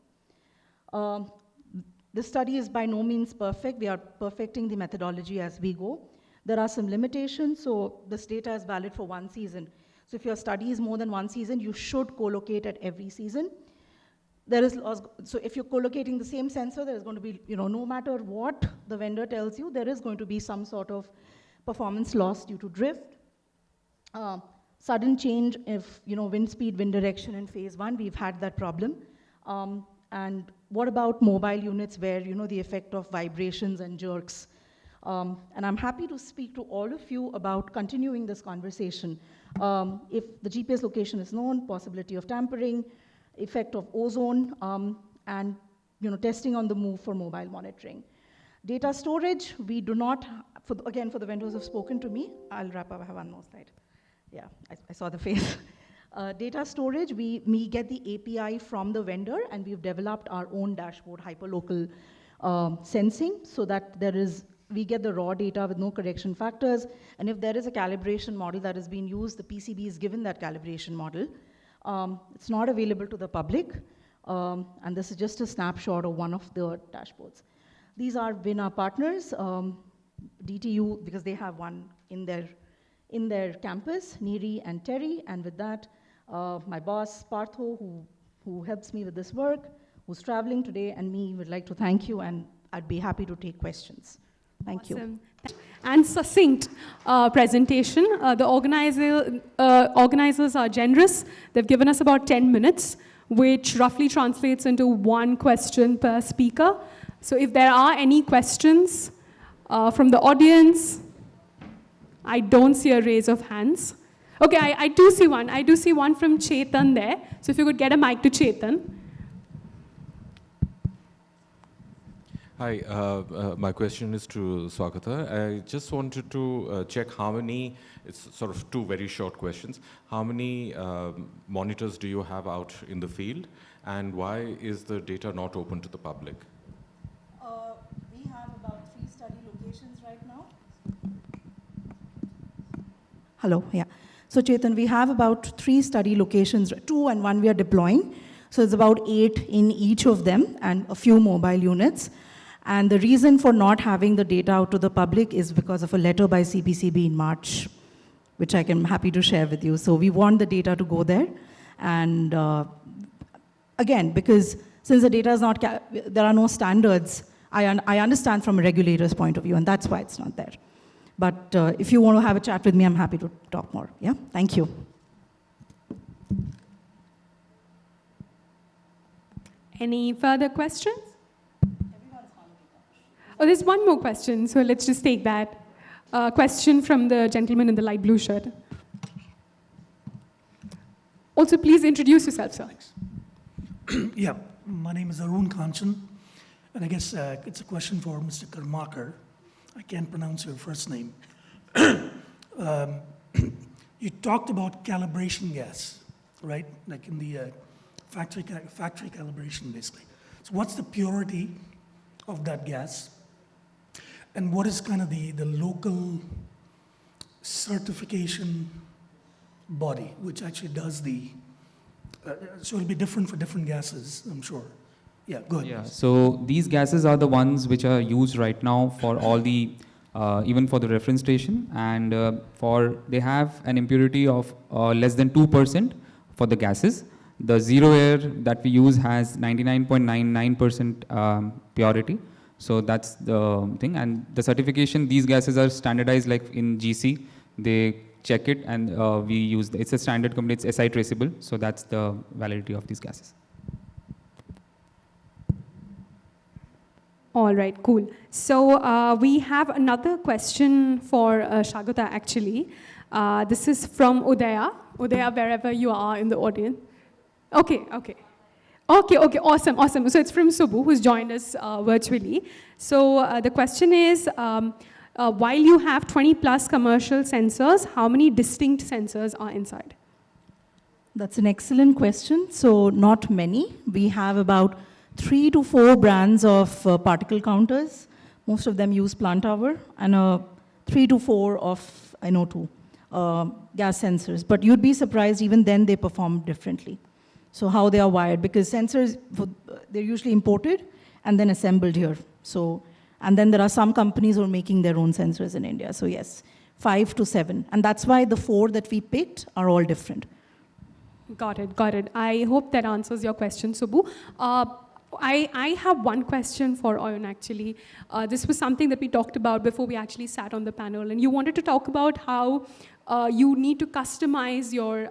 The study is by no means perfect. We are perfecting the methodology as we go. There are some limitations, so this data is valid for 1 season. So if your study is more than 1 season, you should co-locate at every season. So if you're co-locating the same sensor, there is going to be, no matter what the vendor tells you, there is going to be some sort of performance loss due to drift. Sudden change if, wind speed, wind direction in phase 1, we've had that problem. And what about mobile units where, the effect of vibrations and jerks? And I'm happy to speak to all of you about continuing this conversation. If the GPS location is known, possibility of tampering, effect of ozone, and testing on the move for mobile monitoring. Data storage, we do not, again, for the vendors who have spoken to me, I'll wrap up, I have one more slide. Yeah, I saw the face. Data storage, we get the API from the vendor, and we've developed our own dashboard, hyperlocal sensing, so that we get the raw data with no correction factors, and if there is a calibration model that is being used, the PCB is given that calibration model. It's not available to the public, and this is just a snapshot of one of the dashboards. These are been our partners, DTU, because they have one in their campus, Neri and Terry, and with that, my boss, Partho, who helps me with this work, who's traveling today, and me would like to thank you, and I'd be happy to take questions. Thank you. And succinct presentation. The organizers are generous. They've given us about 10 minutes, which roughly translates into 1 question per speaker. So if there are any questions from the audience, I don't see a raise of hands. Okay, I do see one. I do see one from Chetan there. So if you could get a mic to Chetan. Hi, my question is to Swagata. I just wanted to check how many, it's sort of 2 very short questions. How many monitors do you have out in the field, and why is the data not open to the public? We have about 3 study locations right now. Hello, yeah. So Chetan, we have about 3 study locations, 2 and 1 we are deploying. So it's about 8 in each of them and a few mobile units. And the reason for not having the data out to the public is because of a letter by CPCB in March, which I'm happy to share with you. So we want the data to go there. And again, because since the data is not, there are no standards, I understand from a regulator's point of view, and that's why it's not there. But if you want to have a chat with me, I'm happy to talk more. Yeah, thank you. Any further questions? Oh, there's one more question, so let's just take that. Question from the gentleman in the light blue shirt. Also, please introduce yourself, sir. Yeah, my name is Arun Kanchan, and I guess it's a question for Mr. Karmakar. I can't pronounce your first name. You talked about calibration gas, right? Like in the factory calibration, basically. So what's the purity of that gas? And what is kind of the local certification body, which actually does the, so it'll be different for different gases, I'm sure. Yeah, go ahead. Yeah, so these gases are the ones which are used right now for all the, even for the reference station, and they have an impurity of less than 2% for the gases. The zero air that we use has 99.99% purity. So that's the thing, and the certification, these gases are standardized like in GC. They check it, and we use, it's a standard company, it's SI traceable, so that's the validity of these gases. All right, cool. So we have another question for Shagata, actually. This is from Udaya. Udaya, wherever you are in the audience. Okay, okay. Okay, awesome. So it's from Subbu, who's joined us virtually. So the question is, while you have 20 plus commercial sensors, how many distinct sensors are inside? That's an excellent question. So not many. We have about 3 to 4 brands of particle counters. Most of them use plant hour, and 3 to 4 of NO2 gas sensors. But you'd be surprised, even then they perform differently. So how they are wired, because sensors, they're usually imported and then assembled here. So, and then there are some companies who are making their own sensors in India. So yes, 5 to 7. And that's why the 4 that we picked are all different. Got it. I hope that answers your question, Subbu. I have one question for Oyun, actually. This was something that we talked about before we actually sat on the panel, and you wanted to talk about how you need to customize your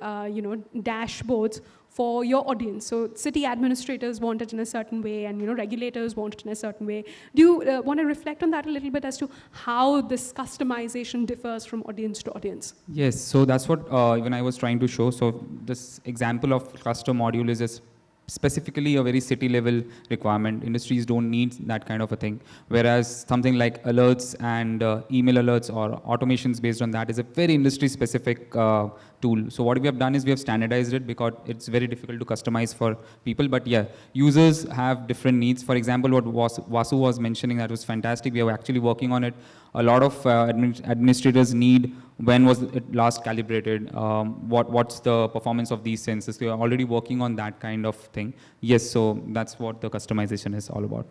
dashboards for your audience. So city administrators want it in a certain way, and regulators want it in a certain way. Do you want to reflect on that a little bit as to how this customization differs from audience to audience? Yes, so that's what even I was trying to show. So this example of cluster module is specifically a very city level requirement. Industries don't need that kind of a thing. Whereas something like alerts and email alerts or automations based on that is a very industry specific tool. So what we have done is we have standardized it because it's very difficult to customize for people. But yeah, users have different needs. For example, what Vasu was mentioning, that was fantastic. We are actually working on it. A lot of administrators need, when was it last calibrated? What's the performance of these sensors? We are already working on that kind of thing. Yes, so that's what the customization is all about.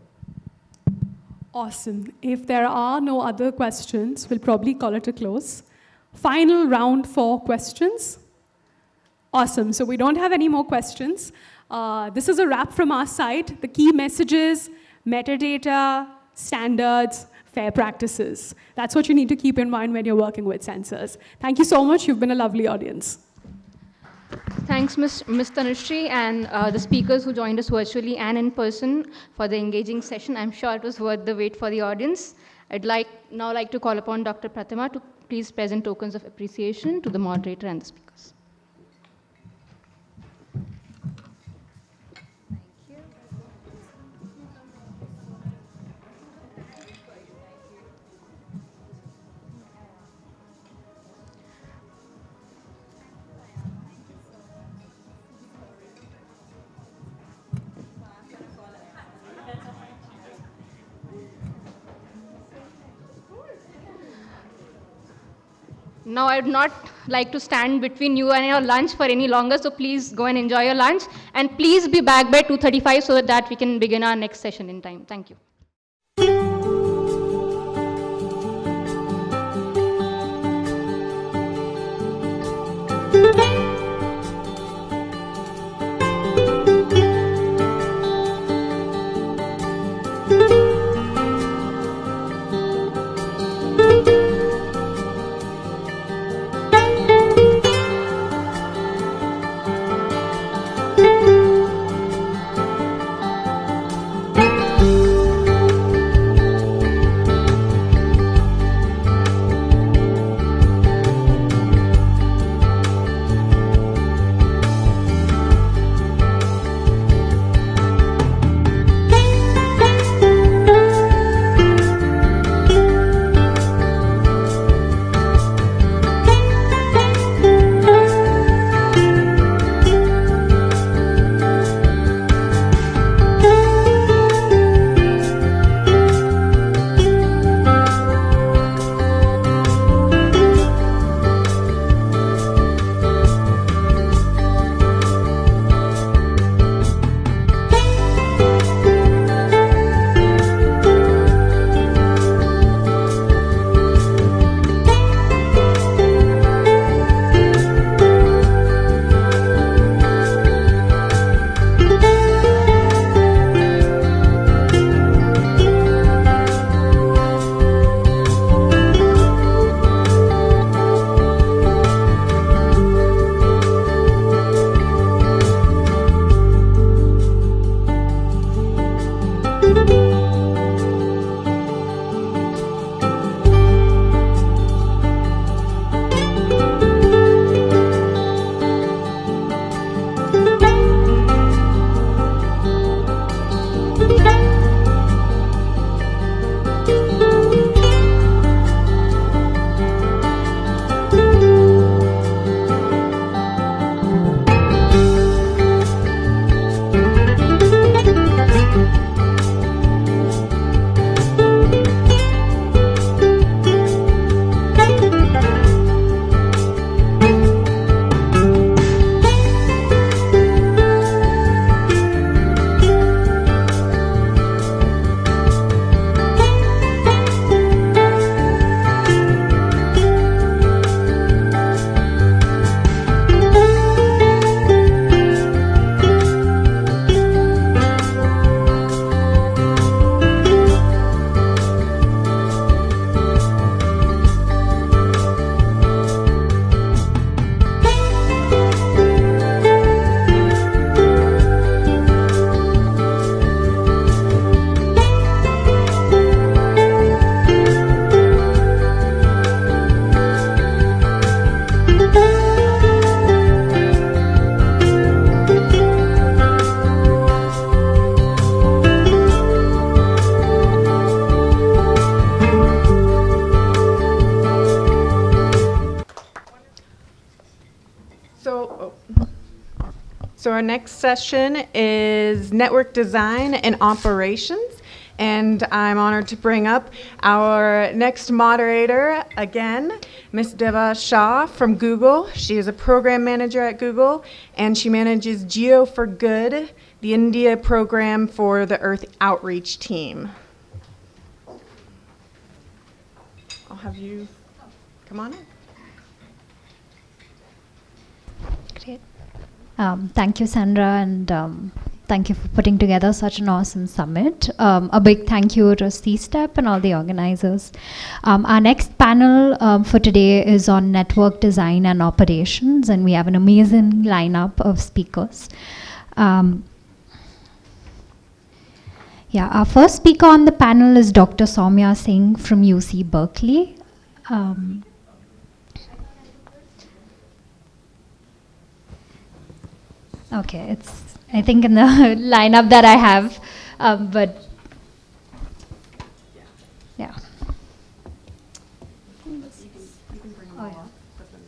Awesome. If there are no other questions, we'll probably call it a close. Final round for questions. Awesome. So we don't have any more questions. This is a wrap from our side. The key messages, metadata, standards, fair practices. That's what you need to keep in mind when you're working with sensors. Thank you so much. You've been a lovely audience. Thanks, Ms. Tanushree, and the speakers who joined us virtually and in person for the engaging session. I'm sure it was worth the wait for the audience. I'd now like to call upon Dr. Pratima to please present tokens of appreciation to the moderator and the speakers. Now, I would not like to stand between you and your lunch for any longer, so please go and enjoy your lunch. And please be back by 2:35 so that we can begin our next session in time. Thank you. So our next session is network design and operations. And I'm honored to bring up our next moderator again, Ms. Deva Shah from Google. She is a program manager at Google, and she manages Geo for Good, the India program for the Earth Outreach team. I'll have you come on in. Great. Thank you, Sandra, and Thank you for putting together such an awesome summit. A big thank you to CSTEP and all the organizers. Our next panel for today is on network design and operations, and we have an amazing lineup of speakers. Our first speaker on the panel is Dr. Soumya Singh from UC Berkeley. Okay, it's I think in the lineup that I have, but yeah.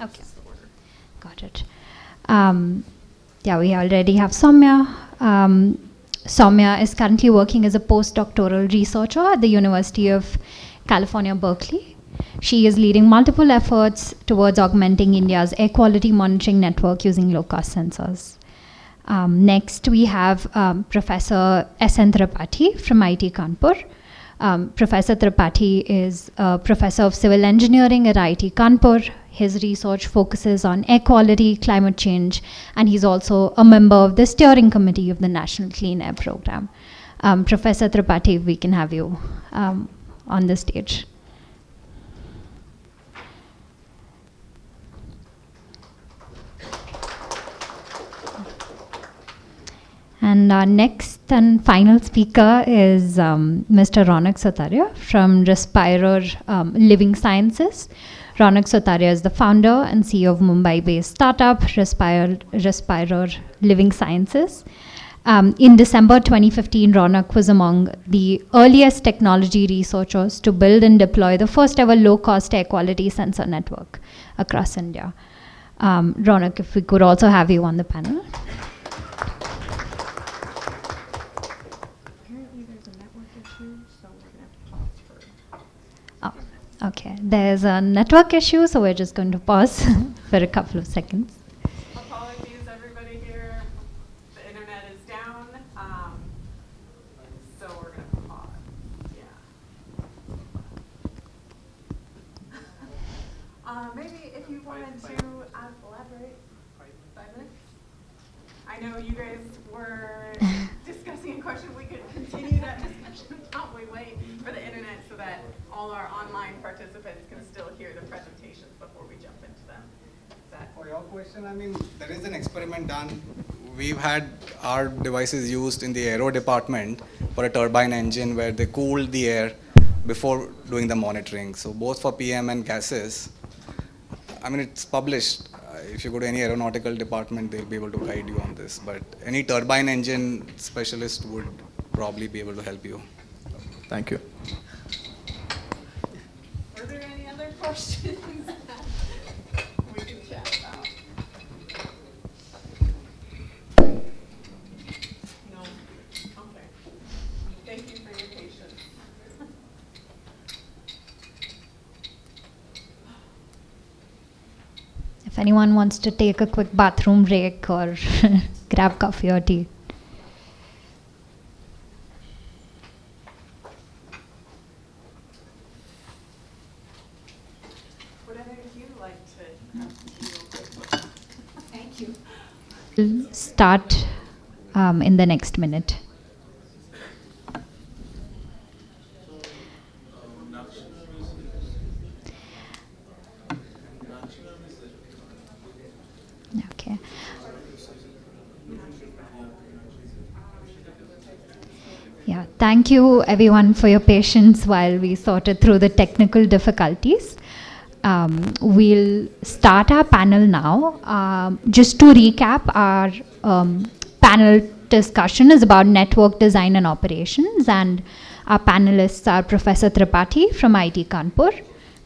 Okay, got it. We already have Soumya. Soumya is currently working as a postdoctoral researcher at the University of California, Berkeley. She is leading multiple efforts towards augmenting India's air quality monitoring network using low-cost sensors. Next, we have Professor S.N. Tripathi from IIT Kanpur. Professor Tripathi is a professor of civil engineering at IIT Kanpur. His research focuses on air quality, climate change, and he's also a member of the steering committee of the National Clean Air Program. Professor Tripathi, we can have you on the stage. And our next and final speaker is Mr. Ronak Sotaria from Respirer Living Sciences. Ronak Sotaria is the founder and CEO of Mumbai-based startup Respirer Living Sciences. In December 2015, Ronak was among the earliest technology researchers to build and deploy the first ever low-cost air quality sensor network across India. Ronak, if we could also have you on the panel. Okay, there's a network issue, so we're just going to pause for a couple of seconds. Apologies, everybody here. The internet is down, so we're going to pause. Maybe if you wanted to elaborate 5 minutes. I know you guys were discussing a question. We could continue that discussion, probably wait for the internet so that all our online participants can still hear the presentations before we jump into them. For your question, I mean, there is an experiment done. We've had our devices used in the aero department for a turbine engine where they cooled the air before doing the monitoring. So both for PM and gases. I mean, it's published. If you go to any aeronautical department, they'll be able to guide you on this. But any turbine engine specialist would probably be able to help you. Thank you. Were there any other questions that we can chat about? No? Okay. Thank you for your patience. If anyone wants to take a quick bathroom break or grab coffee or tea. We'll start in the next minute. Okay. Yeah, thank you everyone for your patience while we sorted through the technical difficulties. We'll start our panel now. Just to recap, our panel discussion is about network design and operations, and our panelists are Professor Tripathi from IIT Kanpur,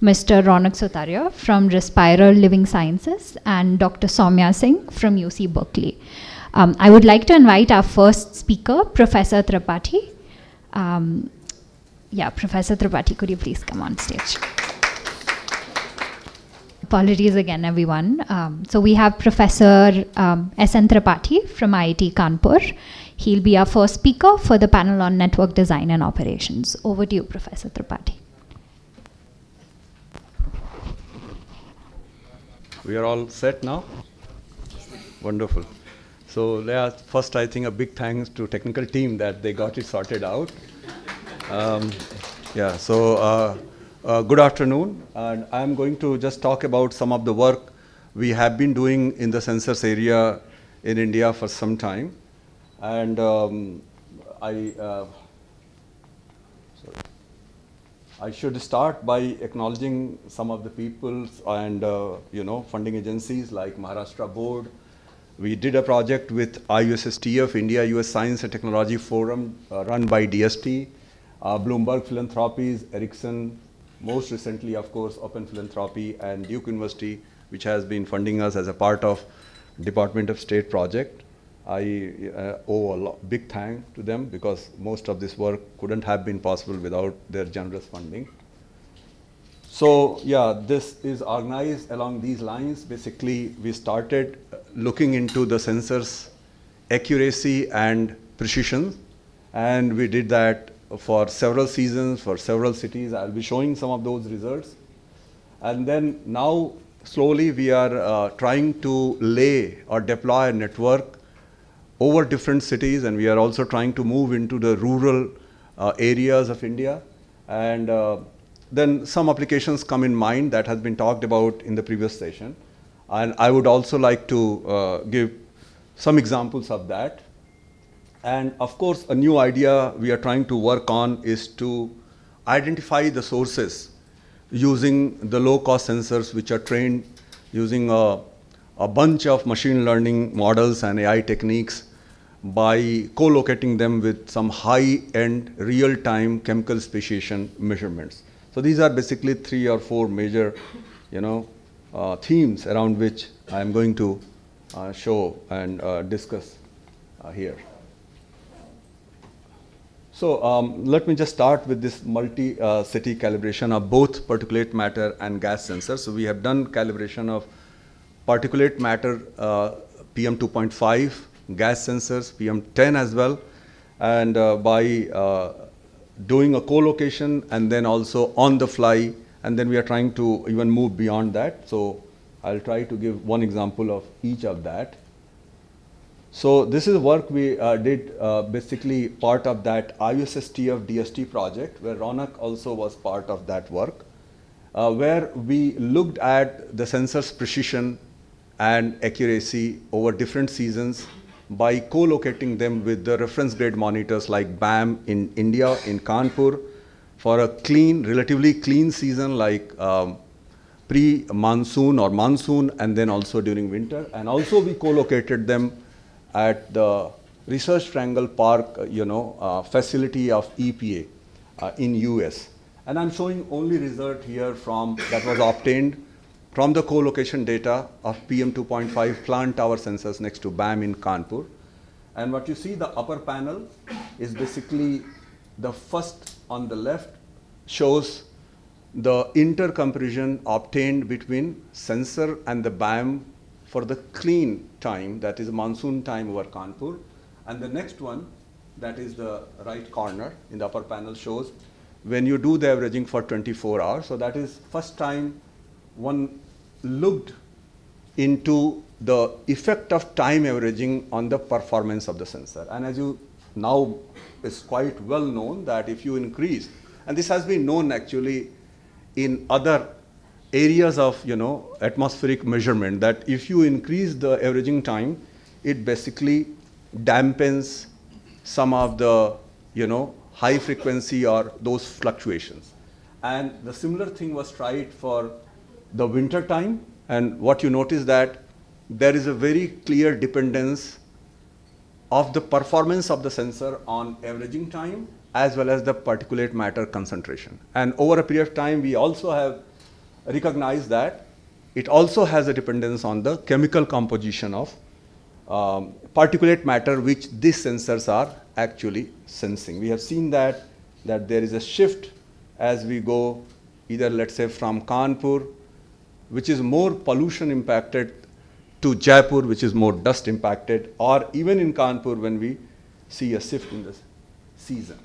Mr. Ronak Sotaria from Respirer Living Sciences, and Dr. Soumya Singh from UC Berkeley. I would like to invite our first speaker, Professor Tripathi. Professor Tripathi, could you please come on stage? Apologies again, everyone. So we have Professor S.N. Tripathi from IIT Kanpur. He'll be our first speaker for the panel on network design and operations. Over to you, Professor Tripathi. We are all set now? Wonderful. So yeah, first I think a big thanks to technical team that they got it sorted out. Yeah, so good afternoon. And I'm going to just talk about some of the work we have been doing in the sensors area in India for some time. And I should start by acknowledging some of the people and funding agencies like Maharashtra Board. We did a project with ICAS, India-US Science and Technology Forum, run by DST, Bloomberg Philanthropies, Ericsson, most recently, of course, Open Philanthropy, and Duke University, which has been funding us as a part of Department of State project. I owe a big thank to them because most of this work couldn't have been possible without their generous funding. So yeah, this is organized along these lines. Basically, we started looking into the sensors accuracy and precision, and we did that for several seasons, for several cities. I'll be showing some of those results. And then now, slowly, we are trying to lay or deploy a network over different cities, and we are also trying to move into the rural areas of India. And then some applications come in mind that has been talked about in the previous session. And I would also like to give some examples of that. And of course, a new idea we are trying to work on is to identify the sources using the low-cost sensors which are trained using a bunch of machine learning models and AI techniques by co-locating them with some high-end real-time chemical speciation measurements. So these are basically 3 or 4 major, themes around which I am going to show and discuss here. So let me just start with this multi-city calibration of both particulate matter and gas sensors. So we have done calibration of particulate matter PM 2.5, gas sensors PM 10 as well, and by doing a co-location and then also on the fly, and then we are trying to even move beyond that. So I'll try to give one example of each of that. So this is work we did basically part of that ICAS DST project, where Ronak also was part of that work, where we looked at the sensors precision and accuracy over different seasons by co-locating them with the reference grade monitors like BAM in India, in Kanpur, for a clean, relatively clean season like pre-monsoon or monsoon, and then also during winter. And also we co-located them at the Research Triangle Park, facility of EPA in US. And I'm showing only result here from that was obtained from the co-location data of PM 2.5 plant tower sensors next to BAM in Kanpur. And what you see, the upper panel is basically the first on the left shows the intercomparison obtained between sensor and the BAM for the clean time, that is monsoon time over Kanpur. And the next one, that is the right corner in the upper panel, shows when you do the averaging for 24 hours. So that is first time one looked into the effect of time averaging on the performance of the sensor. And as you now is quite well known that if you increase, and this has been known actually in other areas of atmospheric measurement, that if you increase the averaging time, it basically dampens some of the high frequency or those fluctuations. And the similar thing was tried for the winter time, and what you notice that there is a very clear dependence of the performance of the sensor on averaging time as well as the particulate matter concentration. And over a period of time, we also have recognized that it also has a dependence on the chemical composition of particulate matter which these sensors are actually sensing. We have seen that there is a shift as we go either, let's say, from Kanpur, which is more pollution impacted, to Jaipur, which is more dust impacted, or even in Kanpur when we see a shift in the season.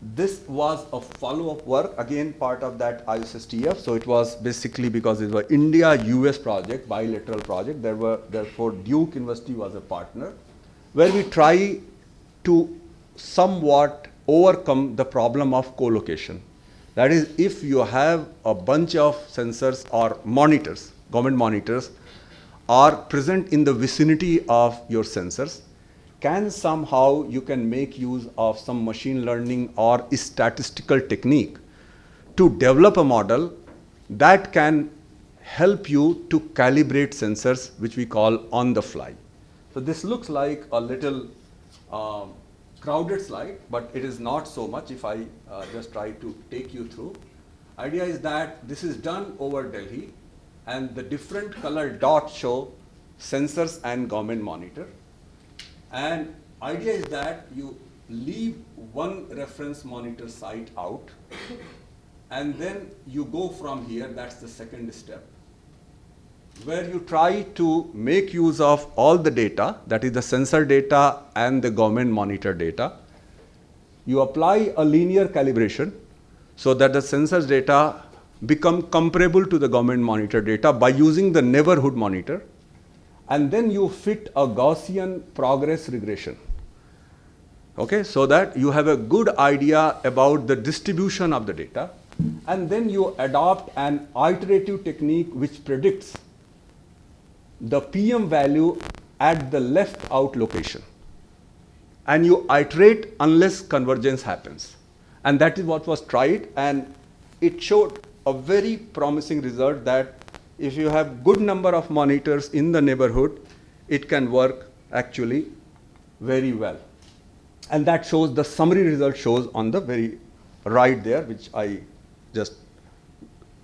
This was a follow-up work, again part of that ICAS. So it was basically because it was India-US project, bilateral project. Therefore Duke University was a partner, where we try to somewhat overcome the problem of co-location. That is, if you have a bunch of sensors or monitors, government monitors, are present in the vicinity of your sensors, can somehow you can make use of some machine learning or statistical technique to develop a model that can help you to calibrate sensors, which we call on the fly. So this looks like a little crowded slide, but it is not so much if I just try to take you through. Idea is that this is done over Delhi, and the different colored dots show sensors and government monitor. And idea is that you leave one reference monitor site out, and then you go from here. That's the second step, where you try to make use of all the data, that is the sensor data and the government monitor data. You apply a linear calibration so that the sensors data become comparable to the government monitor data by using the neighborhood monitor. And then you fit a Gaussian progress regression, okay, so that you have a good idea about the distribution of the data. And then you adopt an iterative technique which predicts the PM value at the left out location. And you iterate unless convergence happens. And that is what was tried, and it showed a very promising result that if you have good number of monitors in the neighborhood, it can work actually very well. And that shows, the summary result shows on the very right there, which I just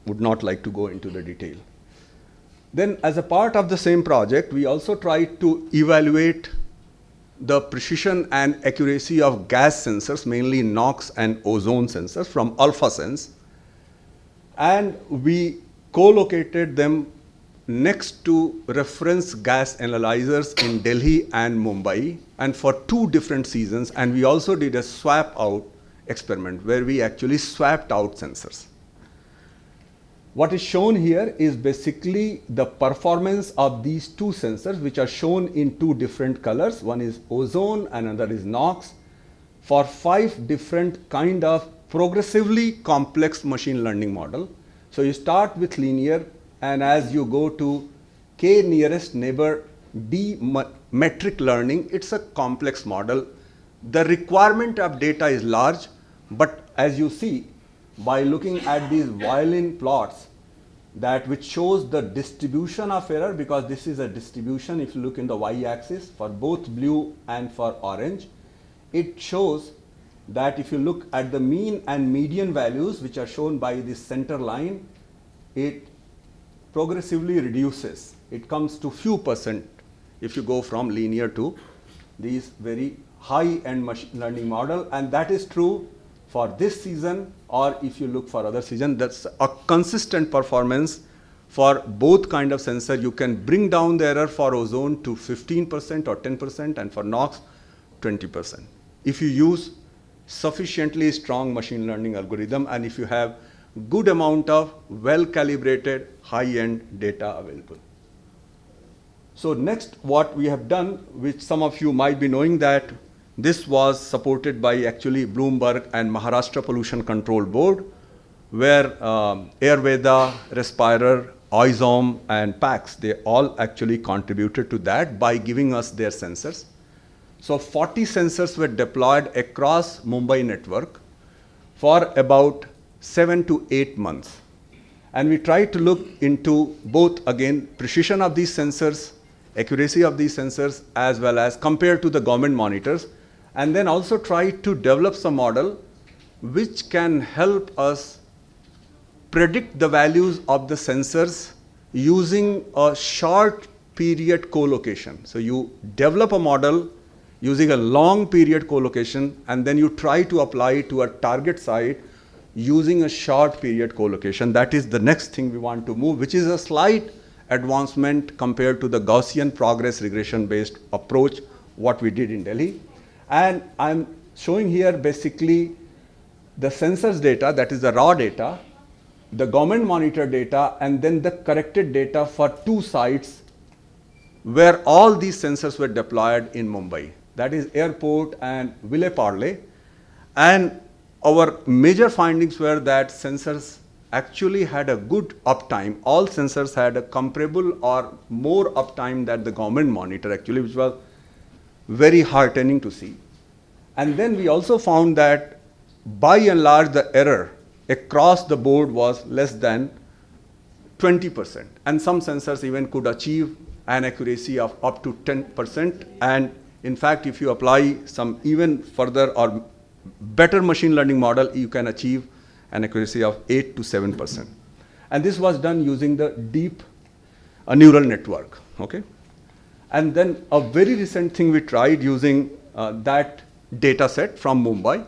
would not like to go into the detail. Then as a part of the same project, we also tried to evaluate the precision and accuracy of gas sensors, mainly NOx and ozone sensors from AlphaSense. And we co-located them next to reference gas analyzers in Delhi and Mumbai, and for 2 different seasons. And we also did a swap out experiment where we actually swapped out sensors. What is shown here is basically the performance of these 2 sensors, which are shown in 2 different colors. One is ozone and another is NOx, for 5 different kind of progressively complex machine learning model. So you start with linear, and as you go to k nearest neighbor D metric learning, it's a complex model. The requirement of data is large, but as you see, by looking at these violin plots, that which shows the distribution of error, because this is a distribution if you look in the y-axis for both blue and for orange, it shows that if you look at the mean and median values, which are shown by this center line, it progressively reduces. It comes to few percent if you go from linear to these very high-end machine learning model, and that is true for this season, or if you look for other season, that's a consistent performance for both kind of sensor. You can bring down the error for ozone to 15% or 10%, and for NOx 20%. If you use sufficiently strong machine learning algorithm, and if you have good amount of well-calibrated high-end data available. So next, what we have done, which some of you might be knowing, that this was supported by actually Bloomberg and Maharashtra Pollution Control Board, where Ayurveda, Respirer, Oizom, and PAX, they all actually contributed to that by giving us their sensors. So 40 sensors were deployed across Mumbai network for about 7 to 8 months. And we tried to look into both, again, precision of these sensors, accuracy of these sensors, as well as compared to the government monitors, and then also try to develop some model which can help us predict the values of the sensors using a short period co-location. So you develop a model using a long period co-location, and then you try to apply it to a target site using a short period co-location. That is the next thing we want to move, which is a slight advancement compared to the Gaussian progress regression based approach, what we did in Delhi. And I'm showing here basically the census data, that is the raw data, the government monitor data, and then the corrected data for 2 sites where all these sensors were deployed in Mumbai. That is airport and Vile-Parle. And our major findings were that sensors actually had a good uptime. All sensors had a comparable or more uptime than the government monitor actually, which was very heartening to see. And then we also found that by and large the error across the board was less than 20%. And some sensors even could achieve an accuracy of up to 10%. And in fact, if you apply some even further or better machine learning model, you can achieve an accuracy of 8 to 7%. And this was done using the deep neural network, okay? And then a very recent thing we tried using that data set from Mumbai,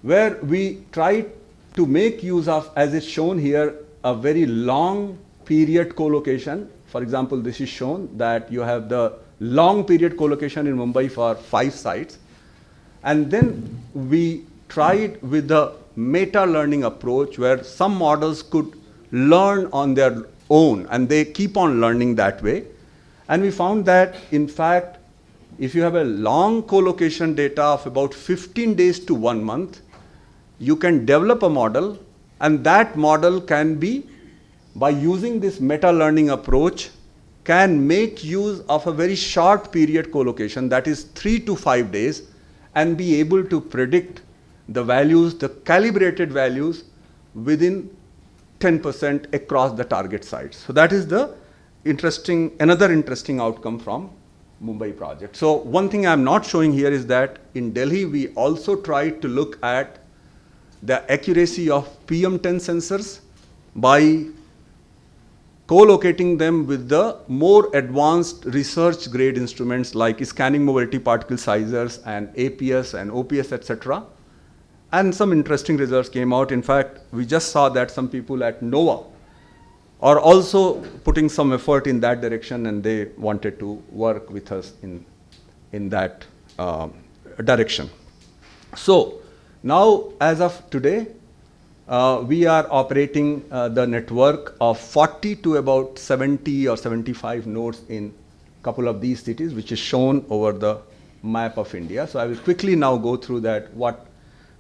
where we tried to make use of, as is shown here, a very long period co-location. For example, this is shown that you have the long period co-location in Mumbai for 5 sites. And then we tried with the meta-learning approach where some models could learn on their own and they keep on learning that way. And we found that, in fact, if you have a long co-location data of about 15 days to 1 month, you can develop a model, and that model can be, by using this meta-learning approach, can make use of a very short period co-location, that is 3 to 5 days, and be able to predict the values, the calibrated values, within 10% across the target sites. So that is the another interesting outcome from Mumbai project. So one thing I'm not showing here is that in Delhi, we also tried to look at the accuracy of PM10 sensors by co-locating them with the more advanced research grade instruments like scanning mobility particle sizers and APS and OPS, etc. And some interesting results came out. In fact, we just saw that some people at NOVA are also putting some effort in that direction, and they wanted to work with us in that direction. So now, as of today, we are operating the network of 40 to about 70 or 75 nodes in a couple of these cities, which is shown over the map of India. So I will quickly now go through that, what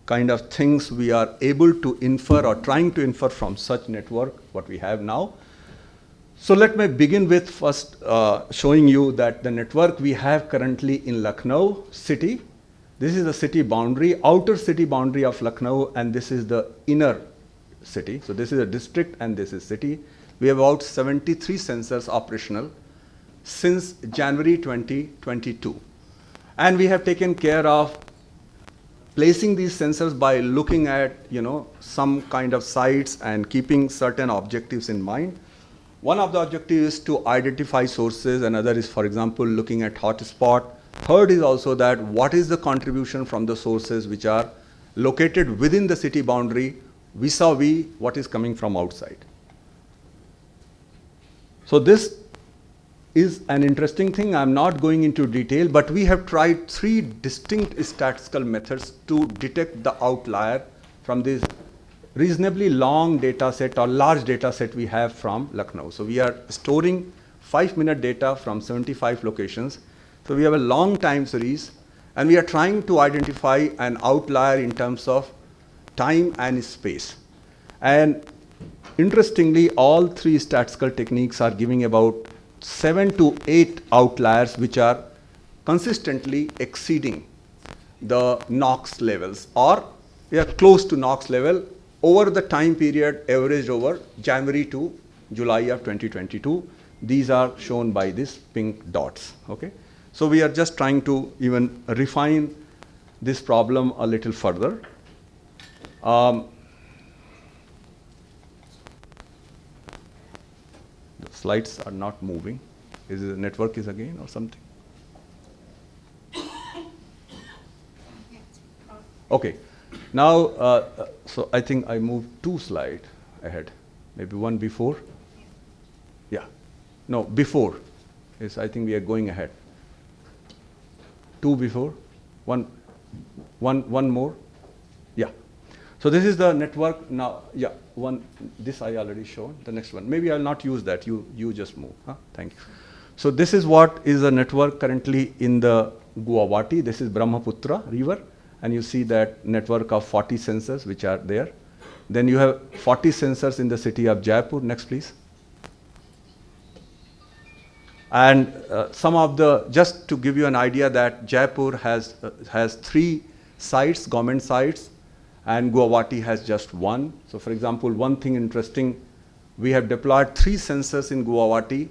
kind of things we are able to infer or trying to infer from such network, what we have now. So let me begin with first showing you that the network we have currently in Lucknow city. This is the city boundary, outer city boundary of Lucknow, and this is the inner city. So this is a district and this is city. We have about 73 sensors operational since January 2022. And we have taken care of placing these sensors by looking at, some kind of sites and keeping certain objectives in mind. One of the objectives is to identify sources, another is, for example, looking at hotspot. Third is also that what is the contribution from the sources which are located within the city boundary vis-a-vis what is coming from outside. So this is an interesting thing. I'm not going into detail, but we have tried 3 distinct statistical methods to detect the outlier from this reasonably long data set or large data set we have from Lucknow. So we are storing 5-minute data from 75 locations. So we have a long time series, and we are trying to identify an outlier in terms of time and space. And interestingly, all 3 statistical techniques are giving about 7 to 8 outliers which are consistently exceeding the NOx levels, or they are close to NOx level over the time period averaged over January to July of 2022. These are shown by these pink dots, okay? So we are just trying to even refine this problem a little further. The slides are not moving. Is it the network is again or something? Okay. Now, so I think I moved 2 slides ahead. Maybe one before. Yeah. No, before. Yes, I think we are going ahead. 2 before. One more. Yeah. So this is the network now. Yeah, this I already showed. The next one. Maybe I'll not use that. You just move. Huh? Thank you. So this is what is a network currently in the Guwahati. This is Brahmaputra river. And you see that network of 40 sensors which are there. Then you have 40 sensors in the city of Jaipur. Next, please. And some of the, just to give you an idea that Jaipur has 3 sites, government sites, and Guwahati has just 1. So for example, one thing interesting, we have deployed 3 sensors in Guwahati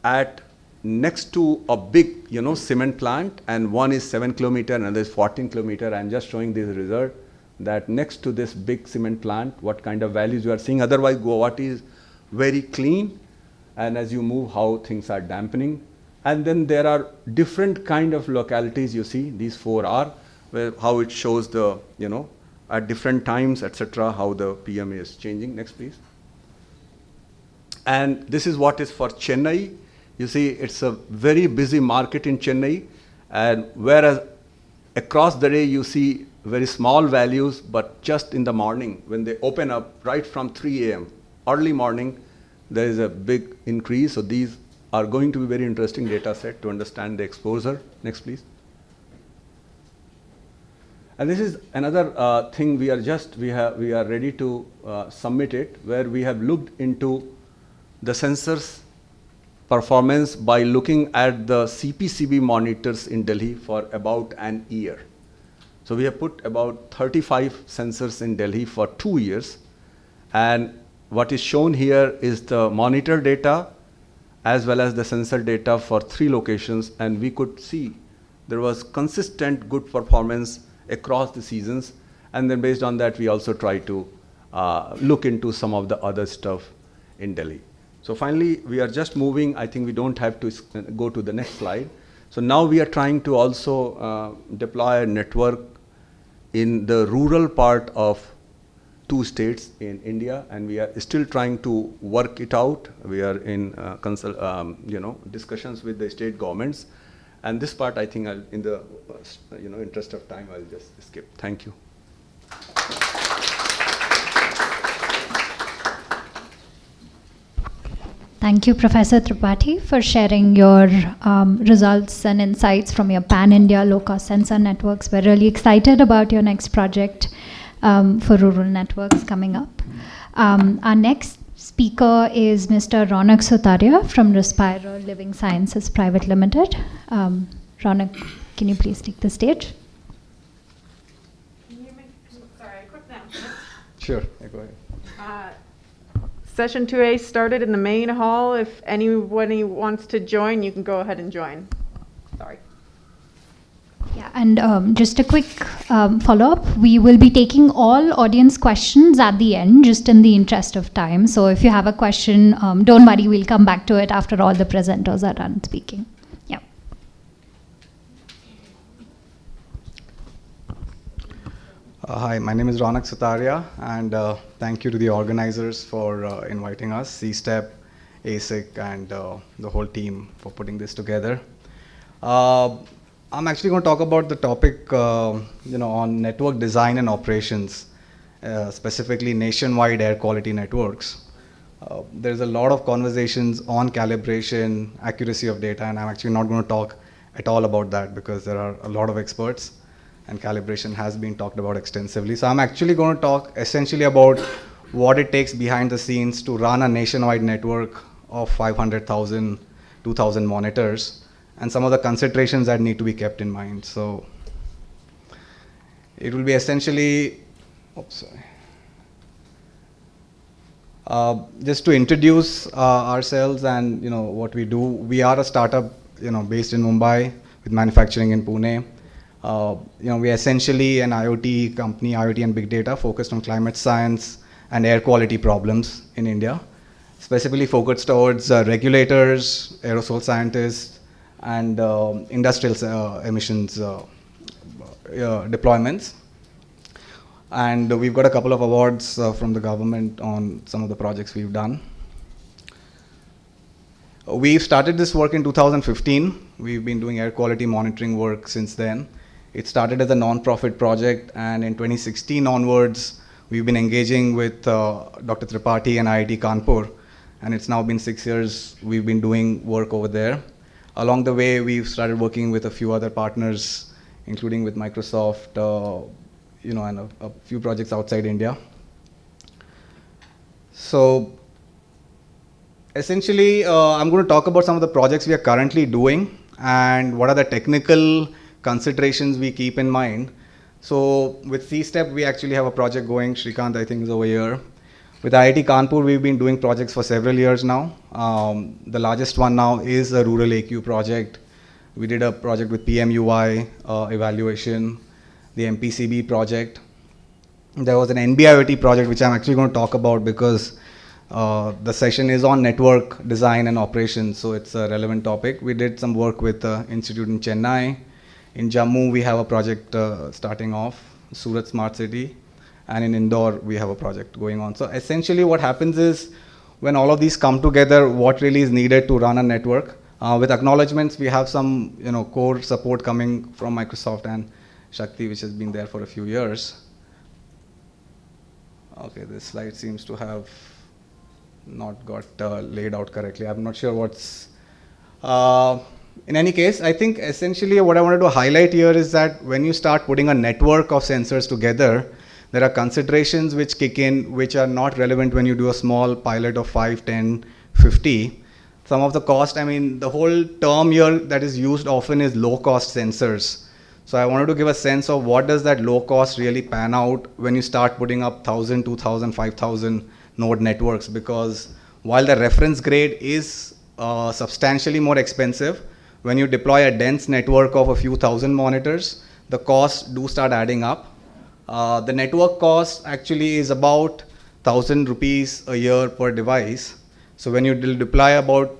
at next to a big, cement plant, and one is 7 kilometer and another is 14 kilometer. I'm just showing this result that next to this big cement plant, what kind of values you are seeing. Otherwise, Guwahati is very clean, and as you move, how things are dampening. And then there are different kind of localities you see. These 4 are, where how it shows the, at different times, etc., how the PM is changing. Next, please. And this is what is for Chennai. You see, it's a very busy market in Chennai, and whereas across the day you see very small values, but just in the morning, when they open up right from 3 a.m., early morning, there is a big increase. So these are going to be very interesting data set to understand the exposure. Next, please. And this is another thing we are ready to submit it, where we have looked into the sensors performance by looking at the CPCB monitors in Delhi for about an year. So we have put about 35 sensors in Delhi for 2 years. And what is shown here is the monitor data as well as the sensor data for 3 locations. And we could see there was consistent good performance across the seasons. And then based on that, we also try to look into some of the other stuff in Delhi. So finally, we are just moving. I think we don't have to go to the next slide. So now we are trying to also deploy a network in the rural part of 2 states in India, and we are still trying to work it out. We are in discussions with the state governments. And this part, I think, in the interest of time, I'll just skip. Thank you. Thank you, Professor Tripathi, for sharing your results and insights from your Pan-India low-cost sensor networks. We're really excited about your next project for rural networks coming up. Our next speaker is Mr. Ronak Sutaria from Respiro Living Sciences Private Limited. Ronak, can you please take the stage? Sorry, quick announcement. Sure, go ahead. Session 2A started in the main hall. If anybody wants to join, you can go ahead and join. Sorry. Yeah, and just a quick follow-up. We will be taking all audience questions at the end, just in the interest of time. So if you have a question, don't worry, we'll come back to it after all the presenters are done speaking. Yeah. Hi, my name is Ronak Sutaria, and thank you to the organizers for inviting us, CSTEP, ASIC, and the whole team for putting this together. I'm actually going to talk about the topic, on network design and operations, specifically nationwide air quality networks. There's a lot of conversations on calibration, accuracy of data, and I'm actually not going to talk at all about that because there are a lot of experts, and calibration has been talked about extensively. So I'm actually going to talk essentially about what it takes behind the scenes to run a nationwide network of 500,000, 2,000 monitors, and some of the considerations that need to be kept in mind. So it will be essentially, just to introduce ourselves and what we do. We are a startup based in Mumbai with manufacturing in Pune. We are essentially an IoT company, IoT and big data, focused on climate science and air quality problems in India, specifically focused towards regulators, aerosol scientists, and industrial emissions deployments. And we've got a couple of awards from the government on some of the projects we've done. We started this work in 2015. We've been doing air quality monitoring work since then. It started as a non-profit project, and in 2016 onwards, we've been engaging with Dr. Tripathi and IIT Kanpur, and it's now been 6 years we've been doing work over there. Along the way, we've started working with a few other partners, including with Microsoft, and a few projects outside India. So essentially, I'm going to talk about some of the projects we are currently doing and what are the technical considerations we keep in mind. So with CSTEP, we actually have a project going. Shrikant, I think, is over here. With IIT Kanpur, we've been doing projects for several years now. The largest one now is a rural AQ project. We did a project with PMUI evaluation, the MPCB project. There was an NB-IoT project, which I'm actually going to talk about because the session is on network design and operations, so it's a relevant topic. We did some work with the institute in Chennai. In Jammu, we have a project starting off, Surat Smart City. And in Indore, we have a project going on. So essentially what happens is, when all of these come together, what really is needed to run a network? With acknowledgements, we have some core support coming from Microsoft and Shakti, which has been there for a few years. Okay, this slide seems to have not got laid out correctly. I'm not sure what's... in any case, I think essentially what I wanted to highlight here is that when you start putting a network of sensors together, there are considerations which kick in which are not relevant when you do a small pilot of 5, 10, 50. Some of the cost, the whole term here that is used often is low-cost sensors. So I wanted to give a sense of what does that low cost really pan out when you start putting up 1,000, 2,000, 5,000 node networks, because while the reference grade is substantially more expensive, when you deploy a dense network of a few thousand monitors, the costs do start adding up. The network cost actually is about 1,000 rupees a year per device. So when you deploy about,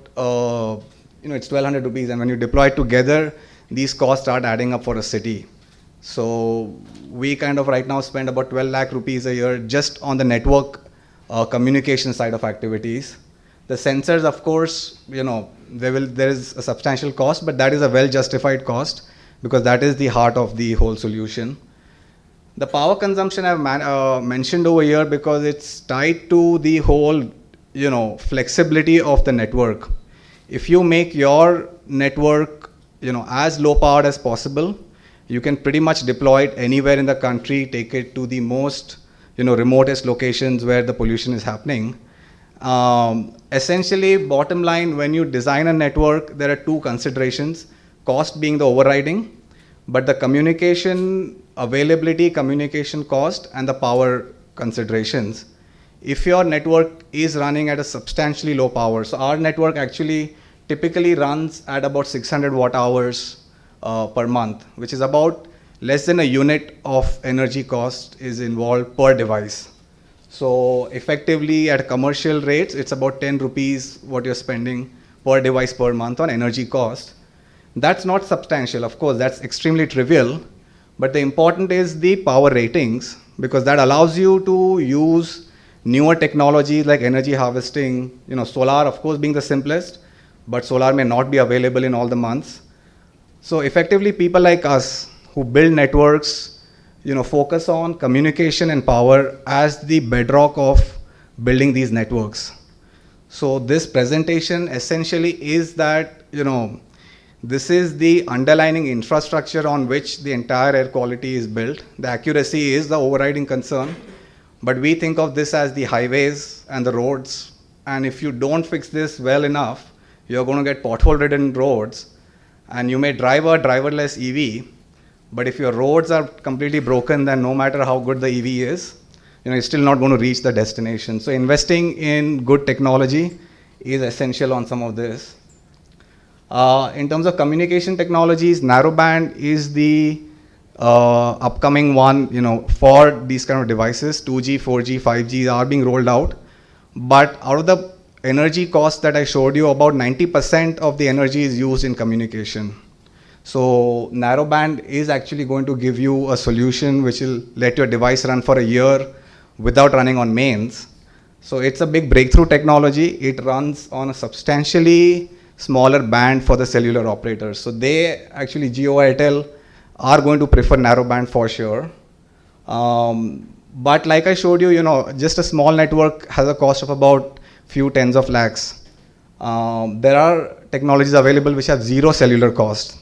it's 1,200 rupees, and when you deploy it together, these costs start adding up for a city. So we kind of right now spend about 12 lakh rupees a year just on the network communication side of activities. The sensors, of course, there is a substantial cost, but that is a well-justified cost because that is the heart of the whole solution. The power consumption I've mentioned over here because it's tied to the whole, flexibility of the network. If you make your network, as low powered as possible, you can pretty much deploy it anywhere in the country, take it to the most, remotest locations where the pollution is happening. Essentially, bottom line, when you design a network, there are two considerations, cost being the overriding, but the communication availability, communication cost, and the power considerations. If your network is running at a substantially low power, so our network actually typically runs at about 600 watt hours per month, which is about less than a unit of energy cost is involved per device. So effectively at commercial rates, it's about 10 rupees what you're spending per device per month on energy cost. That's not substantial, of course, that's extremely trivial, but the important is the power ratings, because that allows you to use newer technologies like energy harvesting, solar of course being the simplest, but solar may not be available in all the months. So effectively people like us who build networks, focus on communication and power as the bedrock of building these networks. So this presentation essentially is that, this is the underlying infrastructure on which the entire air quality is built. The accuracy is the overriding concern, but we think of this as the highways and the roads. And if you don't fix this well enough, you're going to get pothole-ridden roads, and you may drive a driverless EV, but if your roads are completely broken, then no matter how good the EV is, you're still not going to reach the destination. So investing in good technology is essential on some of this. In terms of communication technologies, narrowband is the upcoming one, for these kind of devices. 2G, 4G, 5G are being rolled out. But out of the energy cost that I showed you, about 90% of the energy is used in communication. So narrowband is actually going to give you a solution which will let your device run for a year without running on mains. So it's a big breakthrough technology. It runs on a substantially smaller band for the cellular operators. So they actually, Jio, Airtel, are going to prefer narrowband for sure. But like I showed you, just a small network has a cost of about few tens of lakhs. There are technologies available which have zero cellular cost.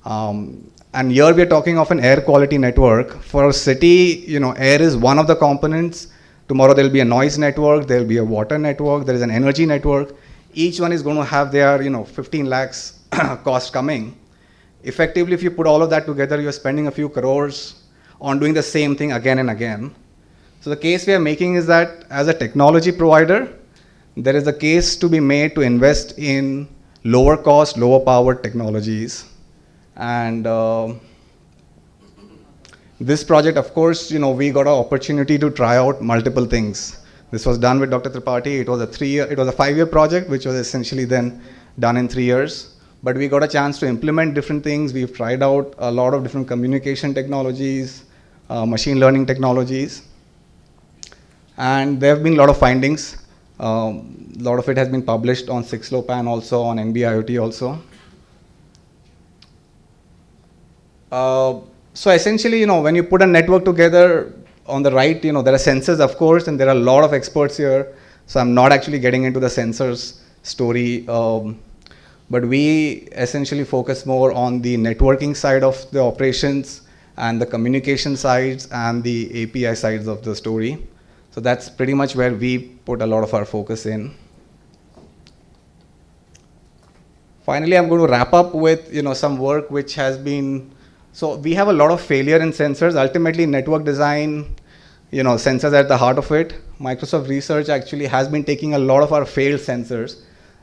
And here we are talking of an air quality network. For a city, air is one of the components. Tomorrow there'll be a noise network, there'll be a water network, there is an energy network. Each one is going to have their 15 lakhs cost coming. Effectively, if you put all of that together, you're spending a few crores on doing the same thing again and again. So the case we are making is that as a technology provider, there is a case to be made to invest in lower cost, lower power technologies. And this project, of course, we got an opportunity to try out multiple things. This was done with Dr. Tripathi. It was a 5-year project, which was essentially then done in 3 years. But we got a chance to implement different things. We've tried out a lot of different communication technologies, machine learning technologies. And there have been a lot of findings. A lot of it has been published on 6LoWPAN also, on NB-IoT also. So essentially, when you put a network together, on the right, there are sensors, of course, and there are a lot of experts here. So I'm not actually getting into the sensors story. But we essentially focus more on the networking side of the operations and the communication sides and the API sides of the story. So that's pretty much where we put a lot of our focus in. Finally, I'm going to wrap up with some work which has been, so we have a lot of failure in sensors. Ultimately, network design, sensors at the heart of it. Microsoft Research actually has been taking a lot of our failed sensors.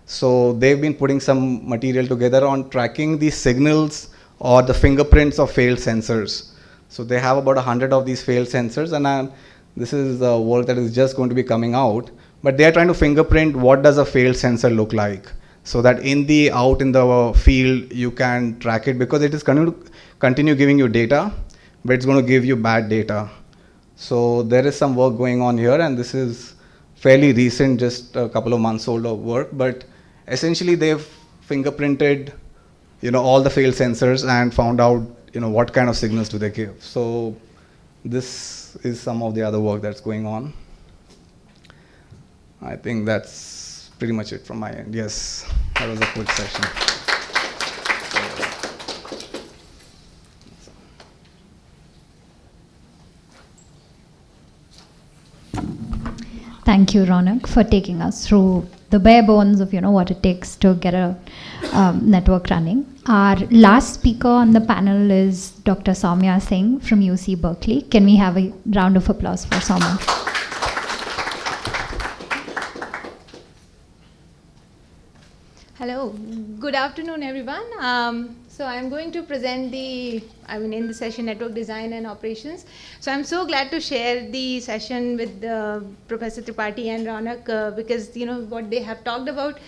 So they've been putting some material together on tracking the signals or the fingerprints of failed sensors. So they have about 100 of these failed sensors, and this is the work that is just going to be coming out. But they're trying to fingerprint what does a failed sensor look like, so that out in the field, you can track it, because it is going to continue giving you data, but it's going to give you bad data. So there is some work going on here, and this is fairly recent, just a couple of months old of work, but essentially they've fingerprinted all the failed sensors and found out what kind of signals do they give. So this is some of the other work that's going on. I think that's pretty much it from my end. Yes, that was a quick session. Thank you, Ronak, for taking us through the bare bones of what it takes to get a network running. Our last speaker on the panel is Dr. Soumya Singh from UC Berkeley. Can we have a round of applause for Soumya? Hello, good afternoon, everyone. So I'm going to present in the session Network Design and Operations. So I'm so glad to share the session with Professor Tripathi and Ronak because what they have talked about.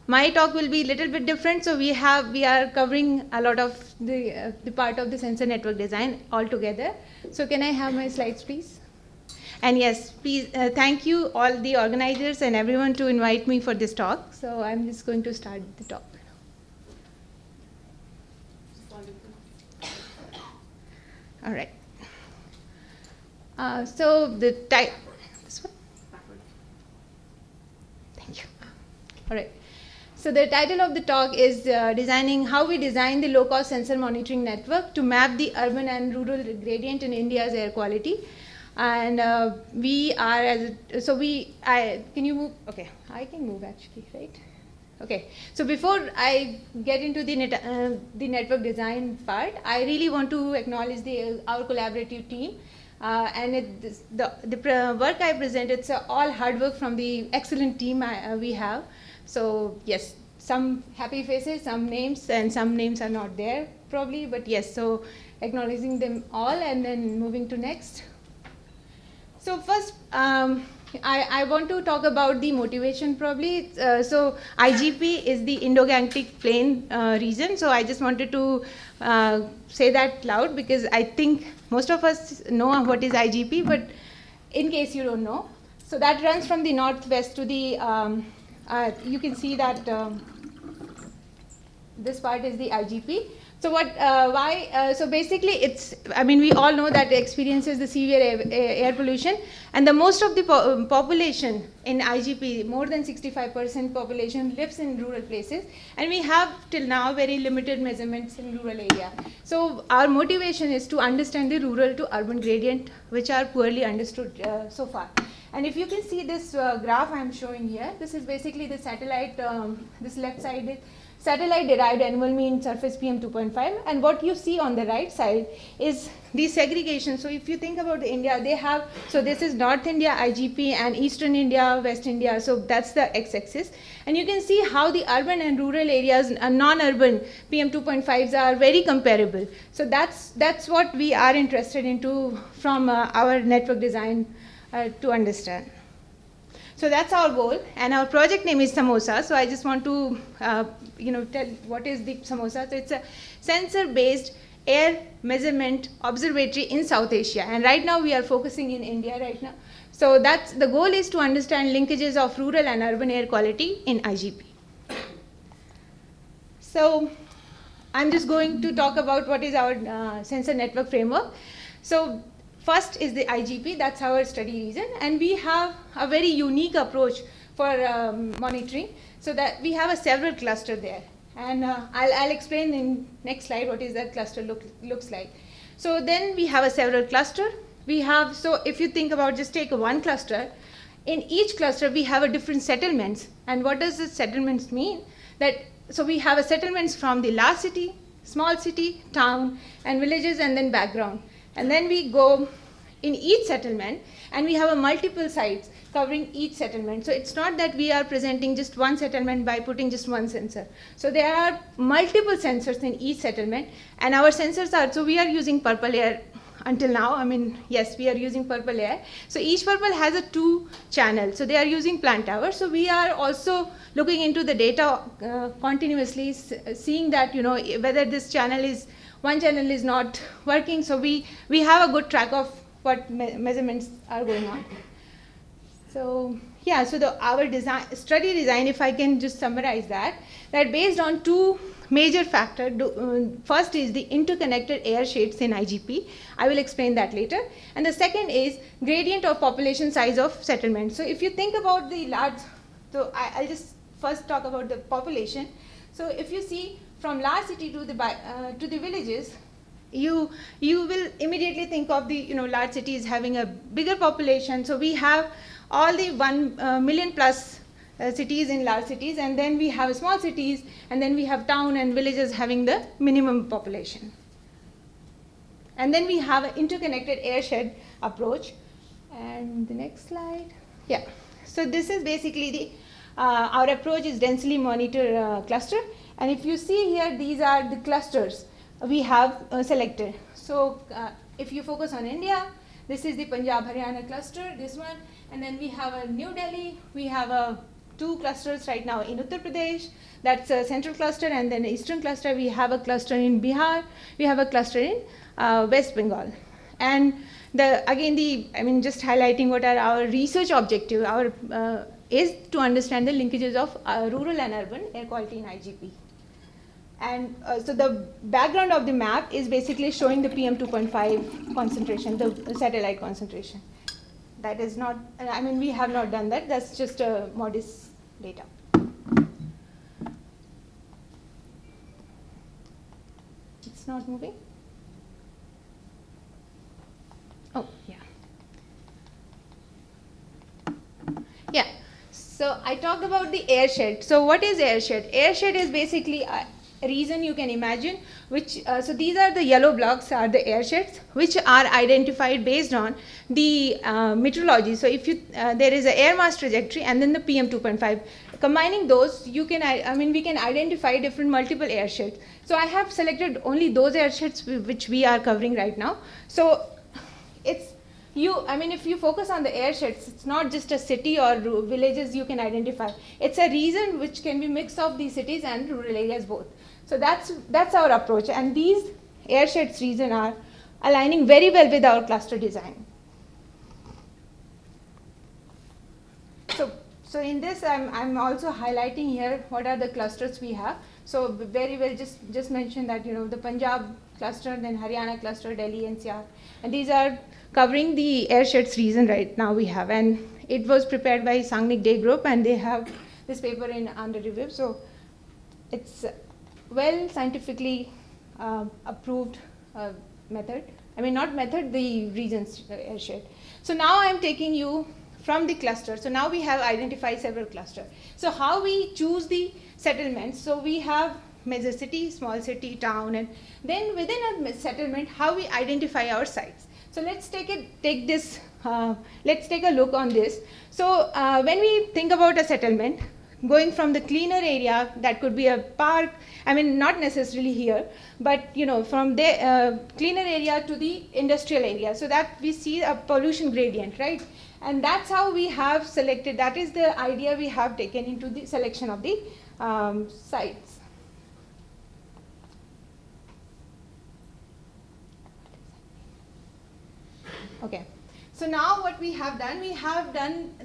My talk will be a little bit different. So we are covering a lot of the part of the sensor network design altogether. So can I have my slides, please? And yes, please, thank you all the organizers and everyone to invite me for this talk. So I'm just going to start the talk. All right. So the this one? Thank you. All right. So the title of the talk is how we design the low-cost sensor monitoring network to map the urban and rural gradient in India's air quality. And can you move? Okay, I can move actually, right? Okay, so before I get into the network design part, I really want to acknowledge our collaborative team. The work I present, it's all hard work from the excellent team we have. So yes, some happy faces, some names, and some names are not there probably, but yes, so acknowledging them all and then moving to next. So first, I want to talk about the motivation probably. So IGP is the Indo-Gangetic Plain region. So I just wanted to say that loud because I think most of us know what is IGP, but in case you don't know. So that runs from the northwest to the, you can see that this part is the IGP. So so basically it's, I mean, we all know that it experiences the severe air pollution, and the most of the population in IGP, more than 65% population lives in rural places, and we have till now very limited measurements in rural area. So our motivation is to understand the rural to urban gradient, which are poorly understood so far. And if you can see this graph I'm showing here, this is basically the satellite, this left side is satellite derived annual mean surface PM 2.5, and what you see on the right side is the segregation. So if you think about India, they have, so this is North India IGP and Eastern India, West India, so that's the x-axis. And you can see how the urban and rural areas and non-urban PM 2.5s are very comparable. So that's what we are interested into from our network design to understand. So that's our goal, and our project name is Samosa. So I just want to tell what is the Samosa. So it's a sensor-based air measurement observatory in South Asia, and right now we are focusing in India right now. So that's the goal, is to understand linkages of rural and urban air quality in IGP. So I'm just going to talk about what is our sensor network framework. So first is the IGP, that's our study region, and we have a very unique approach for monitoring, so that we have a several cluster there. And I'll explain in next slide what is that cluster looks like. So then we have a several cluster. We have, so if you think about, just take one cluster, in each cluster we have a different settlements. And what does this settlements mean? That, so we have a settlements from the large city, small city, town, and villages, and then background. And then we go in each settlement, and we have a multiple sites covering each settlement. So it's not that we are presenting just one settlement by putting just one sensor. So there are multiple sensors in each settlement, and our sensors are, so we are using purple air until now. I mean, yes, we are using purple air. So each purple has a 2 channel. So they are using plant towers. So we are also looking into the data continuously, seeing that, whether this channel is, one channel is not working. So we have a good track of what measurements are going on. So yeah, so our study design, if I can just summarize that based on 2 major factors. First is the interconnected air shades in IGP. I will explain that later. And the second is gradient of population size of settlement. So if you think about the large, so I'll just first talk about the population. So if you see from large city to the villages, you will immediately think of the large cities having a bigger population. So we have all the 1 million plus cities in large cities, and then we have small cities, and then we have town and villages having the minimum population. And then we have an interconnected airshed approach. And the next slide, yeah. So this is basically the our approach is densely monitor cluster, and if you see here, these are the clusters we have selected. So if you focus on India, this is the Punjab Haryana cluster, this one, and then we have a New Delhi, we have 2 clusters right now in Uttar Pradesh, that's a central cluster, and then eastern cluster, we have a cluster in Bihar, we have a cluster in West Bengal. And just highlighting what are our research objective, is to understand the linkages of rural and urban air quality in IGP. And so the background of the map is basically showing the PM 2.5 concentration, the satellite concentration. That is not, we have not done that, that's just a modest data. It's not moving? Oh, yeah. Yeah, so I talked about the airshed. So what is airshed? Airshed is basically a region you can imagine, which, so these are the yellow blocks are the airsheds, which are identified based on the meteorology. So if you, there is an air mass trajectory and then the PM 2.5. Combining those, you can, we can identify different multiple airsheds. So I have selected only those airsheds which we are covering right now. So it's, if you focus on the airsheds, it's not just a city or villages you can identify. It's a region which can be mix of the cities and rural areas both. So that's our approach, and these airsheds region are aligning very well with our cluster design. So in this, I'm also highlighting here what are the clusters we have. So very well just mentioned that, the Punjab cluster, then Haryana cluster, Delhi, NCR, and these are covering the airsheds region right now we have. And it was prepared by Sangnik Day Group, and they have this paper under review. So it's well scientifically approved method. I mean, not method, the regions airshed. So now I'm taking you from the cluster. So now we have identified several clusters. So how we choose the settlements? So we have major city, small city, town, and then within a settlement, how we identify our sites. So let's take a look on this. So when we think about a settlement, going from the cleaner area, that could be a park, I mean, not necessarily here, but from the cleaner area to the industrial area, so that we see a pollution gradient, right? And that's how we have selected, that is the idea we have taken into the selection of the sites. Okay, so now what we have done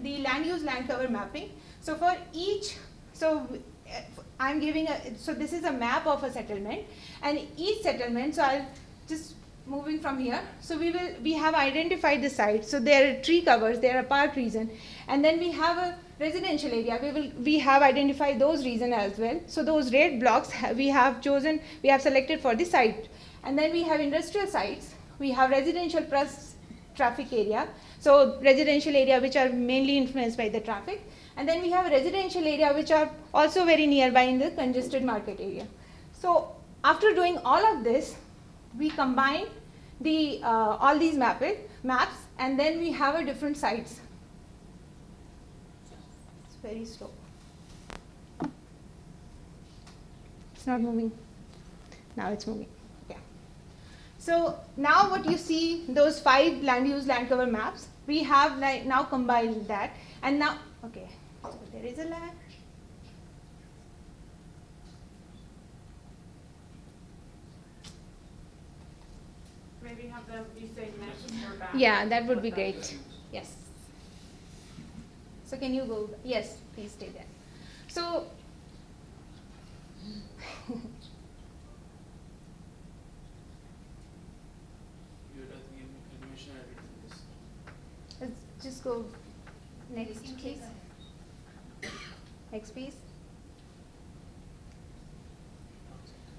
the land use land cover mapping. So for each, I'm giving so this is a map of a settlement, and each settlement, so I'll just moving from here. So we have identified the site. So there are tree covers, there are park region, and then we have a residential area. We have identified those regions as well. So those red blocks we have selected for the site. And then we have industrial sites, we have residential plus traffic area. So residential area which are mainly influenced by the traffic. And then we have residential area which are also very nearby in the congested market area. So after doing all of this, we combine all these maps, and then we have a different sites. It's very slow. It's not moving. Now it's moving. Okay. So now what you see, those 5 land use land cover maps, we have now combined that, and now, okay, so there is a lag. Maybe have them be saying next or back. Yeah, that would be great. Yes. So can you go? Yes, please stay there. So let's just go next, please. Next, please.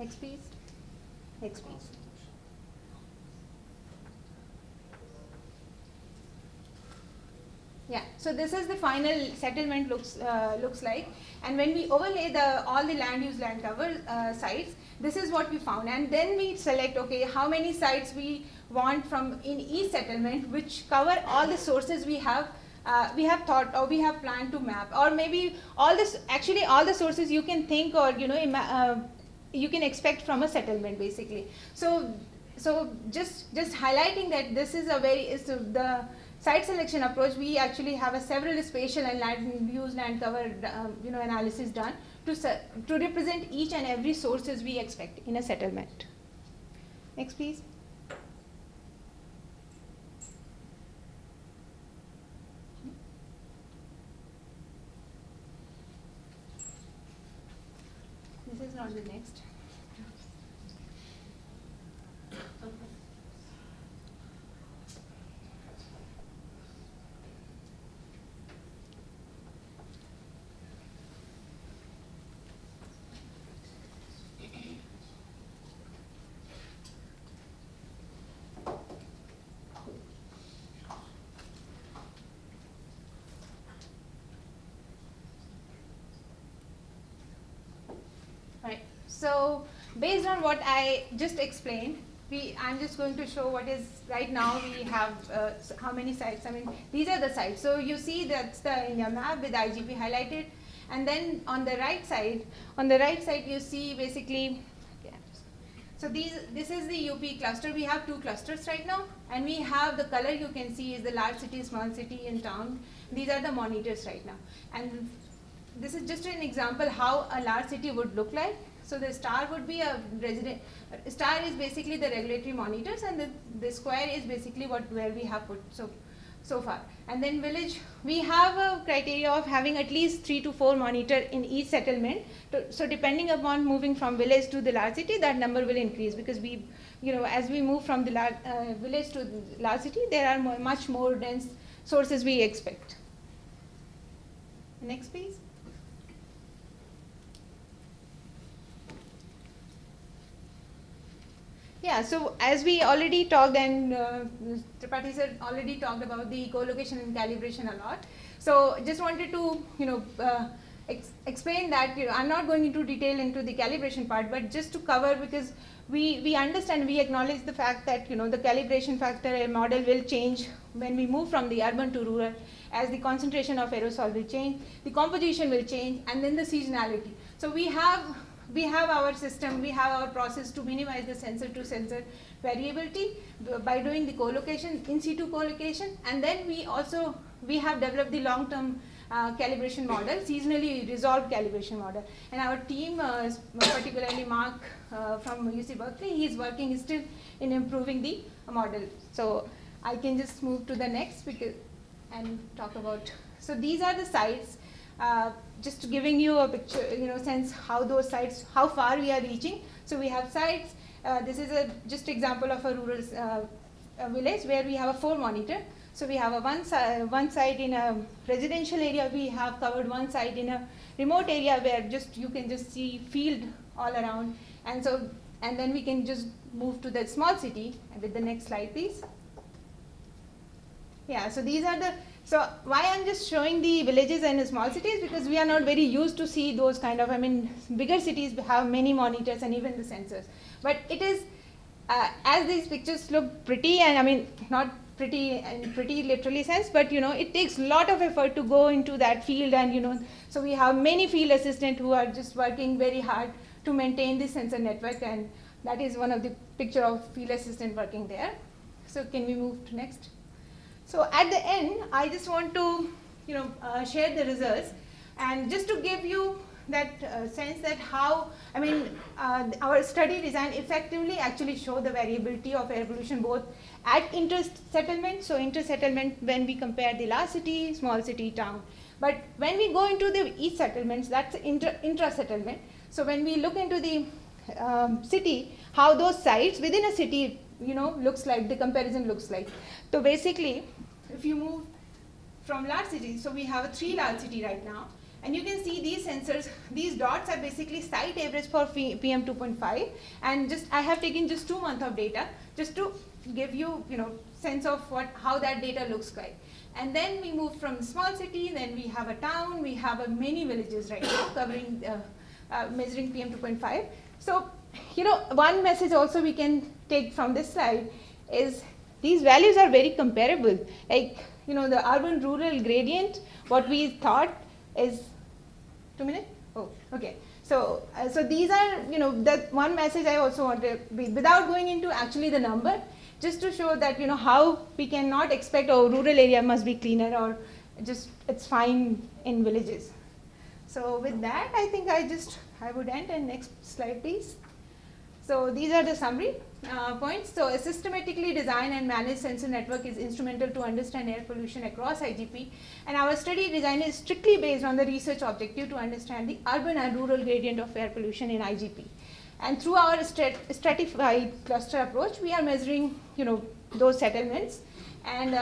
Next, please. Next, please. Yeah, so this is the final settlement looks like, and when we overlay all the land use land cover sites, this is what we found, and then we select, okay, how many sites we want from in each settlement, which cover all the sources we have thought or we have planned to map, or maybe all the sources you can think or you can expect from a settlement basically. So just highlighting that this is the site selection approach. We actually have several spatial and land use land cover analysis done to represent each and every sources we expect in a settlement. Next, please. This is not the next. So based on what I just explained, I'm just going to show what is right now we have how many sites. I mean, these are the sites. So you see that's the India map with IGP highlighted, and then on the right side you see basically. So this is the UP cluster. We have 2 clusters right now, and we have the color you can see is the large city, small city, and town. These are the monitors right now, and this is just an example how a large city would look like. So the star would be a resident. Star is basically the regulatory monitors, and the square is basically where we have put. So so far. And then village, we have a criteria of having at least 3 to 4 monitor in each settlement. So depending upon moving from village to the large city, that number will increase, because we, as we move from the village to the large city, there are much more dense sources we expect. Next, please. Yeah, so as we already talked, and Tripathi sir already talked about the co-location and calibration a lot. So just wanted to, explain that, I'm not going into detail into the calibration part, but just to cover, because we understand, we acknowledge the fact that, the calibration factor model will change when we move from the urban to rural, as the concentration of aerosol will change, the composition will change, and then the seasonality. So we have our system, we have our process to minimize the sensor to sensor variability by doing the co-location, in situ co-location, and then we have developed the long-term calibration model, seasonally resolved calibration model. And our team, particularly Mark from UC Berkeley, he's working still in improving the model. So I can just move to the next and talk about, so these are the sites. Just giving you a picture, sense how those sites, how far we are reaching. So we have sites, this is just example of a rural village where we have a 4 monitor. So we have a one site in a residential area, we have covered one site in a remote area where you can just see field all around. And then we can just move to the small city with the next slide, please. Yeah, so these are so why I'm just showing the villages and the small cities, because we are not very used to see those kind of, bigger cities have many monitors and even the sensors. But it is, as these pictures look pretty, and not pretty in pretty literally sense, but it takes a lot of effort to go into that field, and so we have many field assistants who are just working very hard to maintain the sensor network, and that is one of the picture of field assistant working there. So can we move to next? So at the end, I just want to, share the results, and just to give you that sense that how, our study design effectively actually show the variability of air pollution both at inter-settlement, so inter-settlement when we compare the large city, small city, town. But when we go into the each settlements, that's intra-settlement. So when we look into the city, how those sites within a city, looks like, the comparison looks like. So basically, if you move from large cities, so we have 3 large city right now, and you can see these sensors, these dots are basically site average for PM 2.5, and I have taken just 2 months of data just to give you, sense of how that data looks like. And then we move from small city, then we have a town, we have many villages right now covering, measuring PM 2.5. So, one message also we can take from this slide is these values are very comparable. Like, the urban-rural gradient, what we thought is, 2 minutes? Oh, okay. So these are, that one message I also want to, without going into actually the number, just to show that, how we cannot expect, rural area must be cleaner, or just it's fine in villages. So with that, I think I would end, and next slide, please. So these are the summary points. So a systematically designed and managed sensor network is instrumental to understand air pollution across IGP, and our study design is strictly based on the research objective to understand the urban and rural gradient of air pollution in IGP. And through our stratified cluster approach, we are measuring, those settlements, and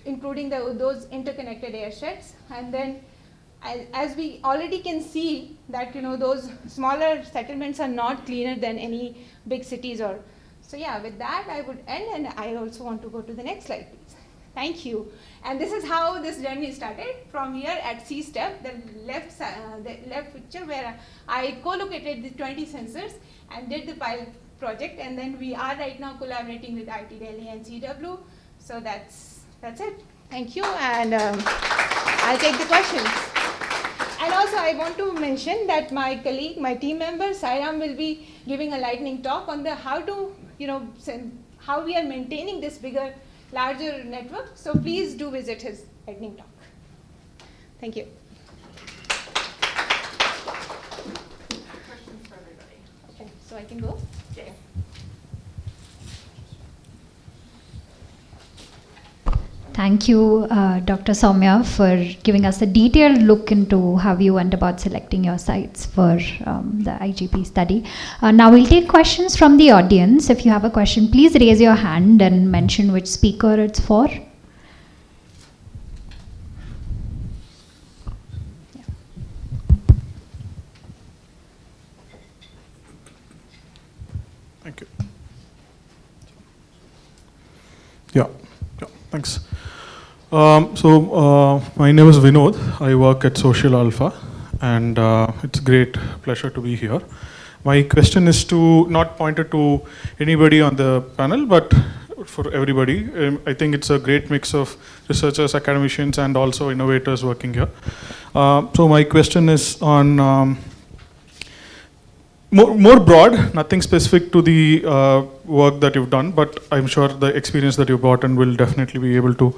including those interconnected airsheds. And then, as we already can see that, those smaller settlements are not cleaner than any big cities. So yeah, with that I would end, and I also want to go to the next slide, please. Thank you. And this is how this journey started. From here at CSTEP, the left picture, where I co-located the 20 sensors and did the pilot project, and then we are right now collaborating with IT Delhi and CW. So that's it. Thank you, and I'll take the questions. And also I want to mention that my colleague, my team member, Sairam, will be giving a lightning talk on the how we are maintaining this larger network. So please do visit his lightning talk. Thank you. Questions for everybody. Okay, so I can go? Yeah. Thank you, Dr. Soumya, for giving us a detailed look into how you went about selecting your sites for the IGP study. Now we'll take questions from the audience. If you have a question, please raise your hand and mention which speaker it's for. Thank you. Yeah, thanks. My name is Vinod. I work at Social Alpha, and it's a great pleasure to be here. My question is not pointed to anybody on the panel, but for everybody. I think it's a great mix of researchers, academicians, and also innovators working here. So my question is on more broad, nothing specific to the work that you've done, but I'm sure the experience that you brought in will definitely be able to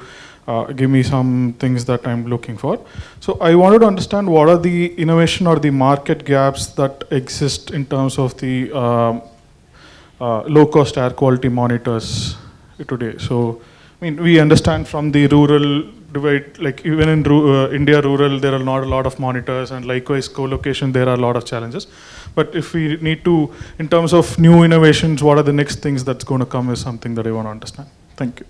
give me some things that I'm looking for. So I wanted to understand what are the innovation or the market gaps that exist in terms of the low-cost air quality monitors today. So, I mean, we understand from the rural divide, like even in India rural, there are not a lot of monitors, and likewise co-location, there are a lot of challenges. But if we need to, in terms of new innovations, what are the next things that's going to come is something that I want to understand. Thank you.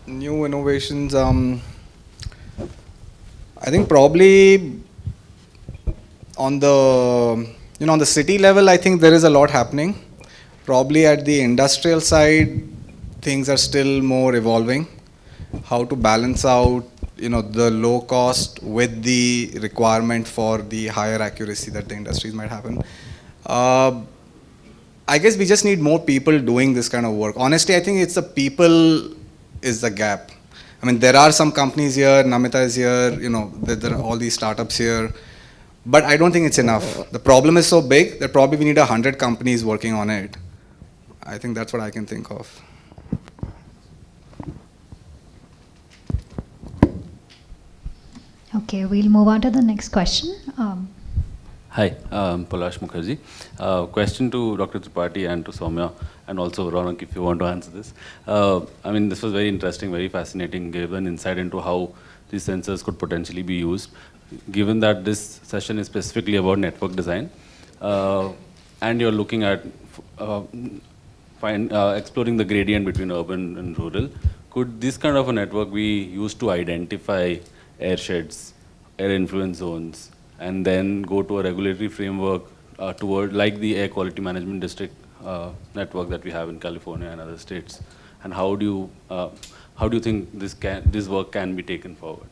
New innovations, I think probably on the, on the city level, I think there is a lot happening. Probably at the industrial side, things are still more evolving. How to balance out, the low cost with the requirement for the higher accuracy that the industries might happen. I guess we just need more people doing this kind of work. Honestly, I think it's the people is the gap. I mean, there are some companies here, Namita is here, there are all these startups here, but I don't think it's enough. The problem is so big that probably we need 100 companies working on it. I think that's what I can think of. Okay, we'll move on to the next question. Hi, Palash Mukherjee. Question to Dr. Tripathi and to Soumya, and also Ronak, if you want to answer this. I mean, this was very interesting, very fascinating, gave an insight into how these sensors could potentially be used. Given that this session is specifically about network design, and you're looking at exploring the gradient between urban and rural, could this kind of a network be used to identify air sheds, air influence zones, and then go to a regulatory framework toward, like the air quality management district network that we have in California and other states? And how do you think this work can be taken forward?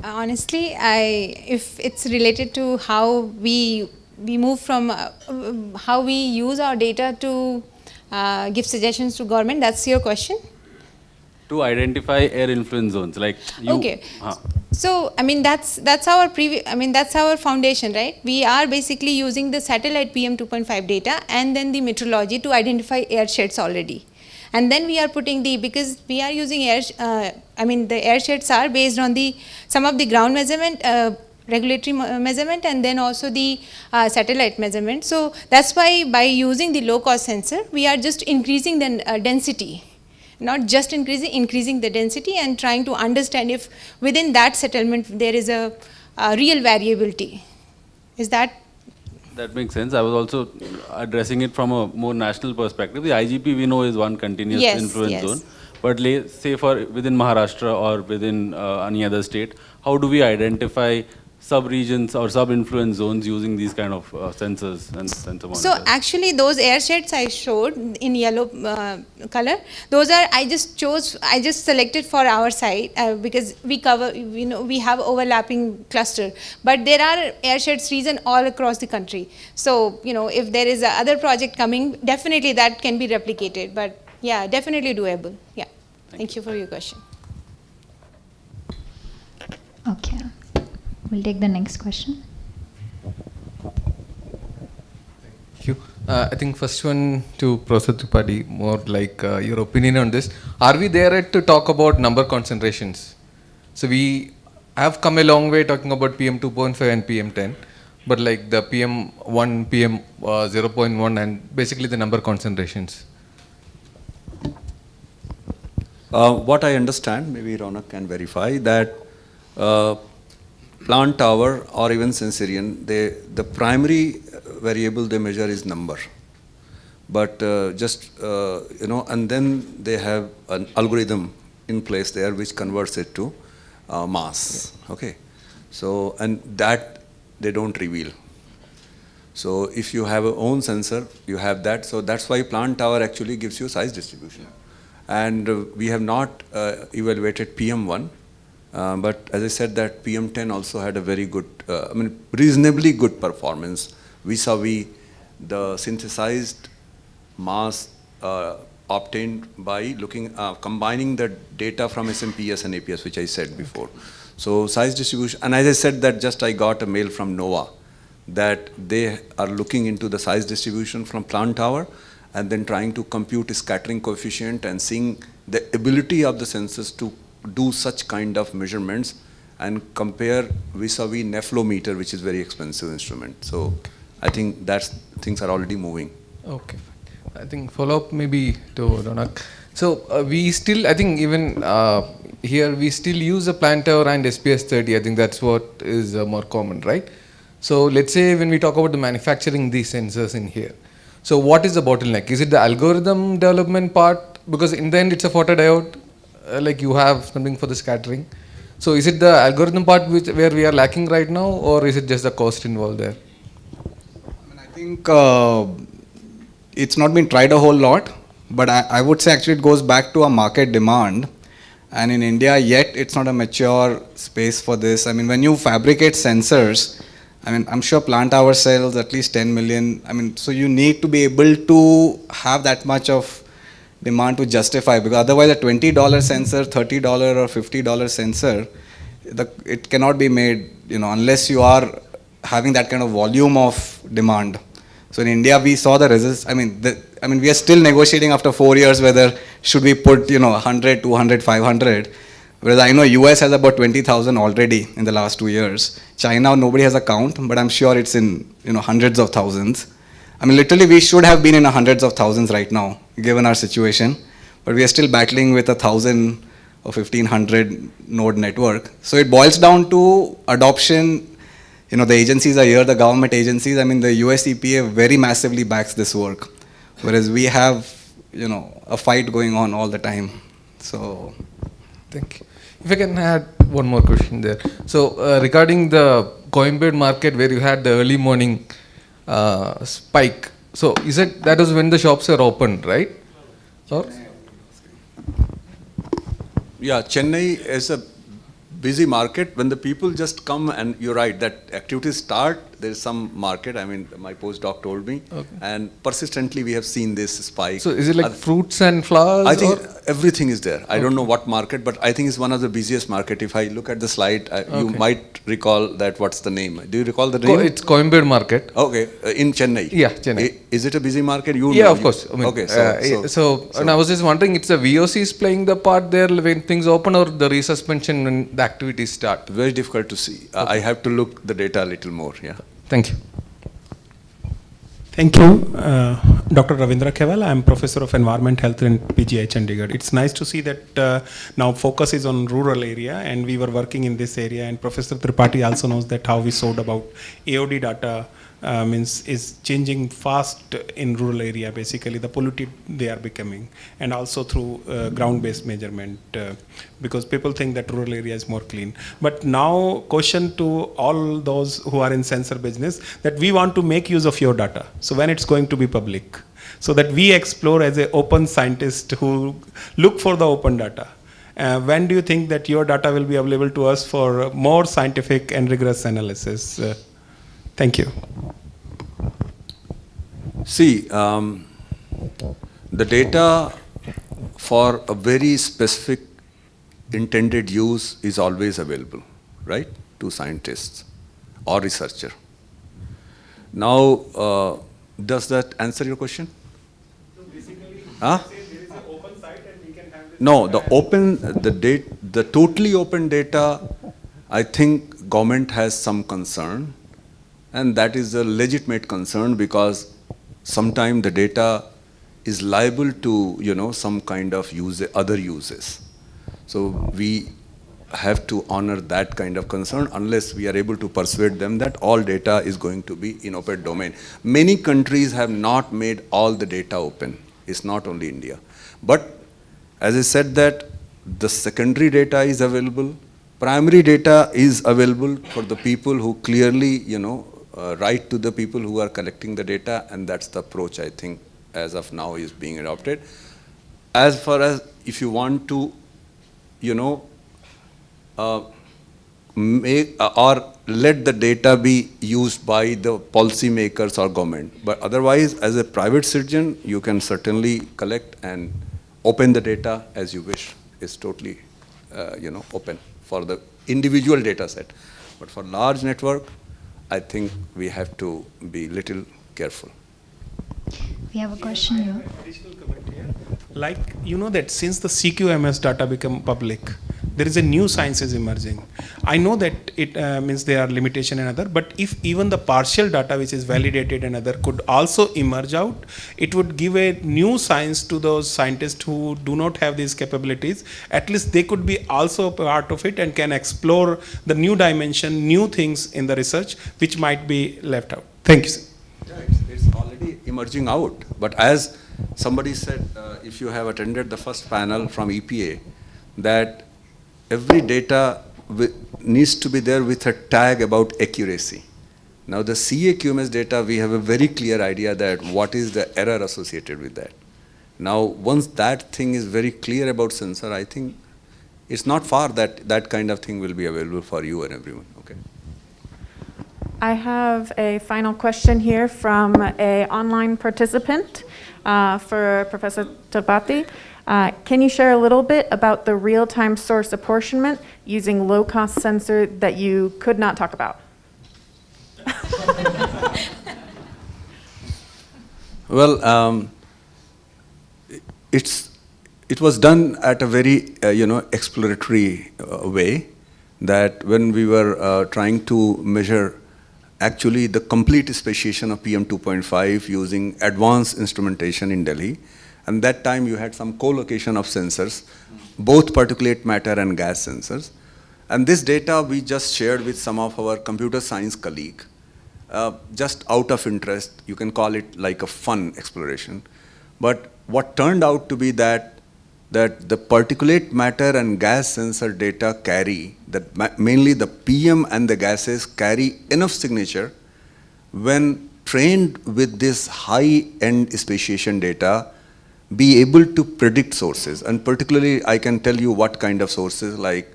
Honestly, if it's related to how we move from how we use our data to give suggestions to government, that's your question? To identify air influence zones, like you. Okay. So, I mean, that's our that's our foundation, right? We are basically using the satellite PM 2.5 data and then the metrology to identify air sheds already. And then we are putting because we are using the air sheds are based on some of the ground measurement, regulatory measurement, and then also the satellite measurement. So that's why by using the low cost sensor, we are just increasing the density, not just increasing the density, and trying to understand if within that settlement there is a real variability. Is that? That makes sense. I was also addressing it from a more national perspective. The IGP we know is one continuous influence zone, but say for within Maharashtra or within any other state, how do we identify sub-regions or sub-influence zones using these kind of sensors and sensor monitors? So actually those air sheds I showed in yellow color, those are, I just selected for our site because we cover, we have overlapping cluster, but there are air sheds region all across the country. So, if there is a other project coming, definitely that can be replicated, but yeah, definitely doable. Yeah. Thank you for your question. Okay. We'll take the next question. Thank you. I think first one to Professor Tripathi, more like your opinion on this. Are we there to talk about number concentrations? So we have come a long way talking about PM 2.5 and PM 10, but like the PM 1, PM 0.1, and basically the number concentrations. What I understand, maybe Ronak can verify, that plant tower or even Sensorian, the primary variable they measure is number. But and then they have an algorithm in place there which converts it to mass. Okay, so and that they don't reveal. So if you have your own sensor, you have that. So that's why plant tower actually gives you size distribution. And we have not evaluated PM1, but as I said, that PM10 also had a very good, reasonably good performance vis-a-vis the synthesized mass obtained by combining the data from SMPS and APS, which I said before. So size distribution, and as I said that just I got a mail from NOAA that they are looking into the size distribution from plant tower and then trying to compute a scattering coefficient and seeing the ability of the sensors to do such kind of measurements and compare vis-a-vis nephelometer, which is very expensive instrument. So I think things are already moving. Okay. I think follow-up maybe to Ronak. So we still, I think even here we still use a plant tower and SPS 30. I think that's what is more common, right? So let's say when we talk about the manufacturing these sensors in here, so what is the bottleneck? Is it the algorithm development part? Because in the end it's a photodiode, like you have something for the scattering. So is it the algorithm part where we are lacking right now, or is it just the cost involved there? I think it's not been tried a whole lot, but I would say actually it goes back to a market demand. And in India, yet it's not a mature space for this. I mean, when you fabricate sensors, I mean, I'm sure plant tower sells at least 10 million. I mean, so you need to be able to have that much of demand to justify, because otherwise a $20 sensor, $30 or $50 sensor, it cannot be made, unless you are having that kind of volume of demand. So in India, we saw the resist. I mean, we are still negotiating after 4 years whether should we put, 100, 200, 500. Whereas I know US has about 20,000 already in the last 2 years. China, nobody has a count, but I'm sure it's in hundreds of thousands. I mean, literally we should have been in hundreds of thousands right now, given our situation. But we are still battling with 1,000 or 1,500 node network. So it boils down to adoption. The agencies are here, the government agencies. I mean, the US EPA very massively backs this work, whereas we have, a fight going on all the time. So, thank you. If I can add one more question there. So regarding the Coimbatore market where you had the early morning spike, so is it that was when the shops were opened, right? Or? Yeah, Chennai is a busy market. When the people just come, and you're right, that activities start, there's some market. I mean, my postdoc told me. Okay. And persistently we have seen this spike. So is it like fruits and flowers? I think everything is there. I don't know what market, but I think it's one of the busiest market. If I look at the slide, you might recall that. What's the name? Do you recall the name? It's Coimbatore market. Okay, in Chennai. Yeah, Chennai. Is it a busy market? Of course. I mean, okay, so and I was just wondering, it's the VOCs playing the part there when things open, or the resuspension when the activities start? Very difficult to see. Okay. I have to look the data a little more. Yeah. Thank you. Thank you, Dr. Ravindra Keval. I'm Professor of Environment Health in PGI Chandigarh. It's nice to see that now focus is on rural area, and we were working in this area, and Professor Tripathi also knows that how we showed about AOD data is changing fast in rural area. Basically, the polluted they are becoming, and also through ground-based measurement, because people think that rural area is more clean. But now, question to all those who are in sensor business, that we want to make use of your data. So when it's going to be public, so that we explore as an open scientist who look for the open data. When do you think that your data will be available to us for more scientific and rigorous analysis? Thank you. See, the data for a very specific intended use is always available, right, to scientists or researcher. Now, does that answer your question? So basically, there is an open site and we can have this. No, the totally open data, I think government has some concern, and that is a legitimate concern because sometimes the data is liable to, some kind of other uses. So we have to honor that kind of concern unless we are able to persuade them that all data is going to be in open domain. Many countries have not made all the data open. It's not only India. But as I said that the secondary data is available, primary data is available for the people who clearly, write to the people who are collecting the data, and that's the approach I think as of now is being adopted. As far as if you want to, make or let the data be used by the policymakers or government. But otherwise, as a private citizen, you can certainly collect and open the data as you wish. It's totally, open for the individual data set. But for large network, I think we have to be little careful. We have a question here. Like, that since the CQMS data become public, there is a new sciences emerging. I know that it means there are limitation and other, but if even the partial data which is validated and other could also emerge out, it would give a new science to those scientists who do not have these capabilities. At least they could be also a part of it and can explore the new dimension, new things in the research which might be left out. Thank you, sir. Yeah, it's already emerging out. But as somebody said, if you have attended the first panel from EPA, that every data needs to be there with a tag about accuracy. Now the CAQMS data, we have a very clear idea that what is the error associated with that. Now once that thing is very clear about sensor, I think it's not far that that kind of thing will be available for you and everyone. Okay. I have a final question here from an online participant for Professor Tripathi. Can you share a little bit about the real-time source apportionment using low-cost sensor that you could not talk about? Well, it was done at a very exploratory way, that when we were trying to measure actually the complete speciation of PM 2.5 using advanced instrumentation in Delhi. And that time you had some co-location of sensors, both particulate matter and gas sensors. And this data we just shared with some of our computer science colleague, just out of interest. You can call it like a fun exploration. But what turned out to be that the particulate matter and gas sensor data carry, that mainly the PM and the gases carry enough signature when trained with this high-end speciation data, be able to predict sources. And particularly, I can tell you what kind of sources, like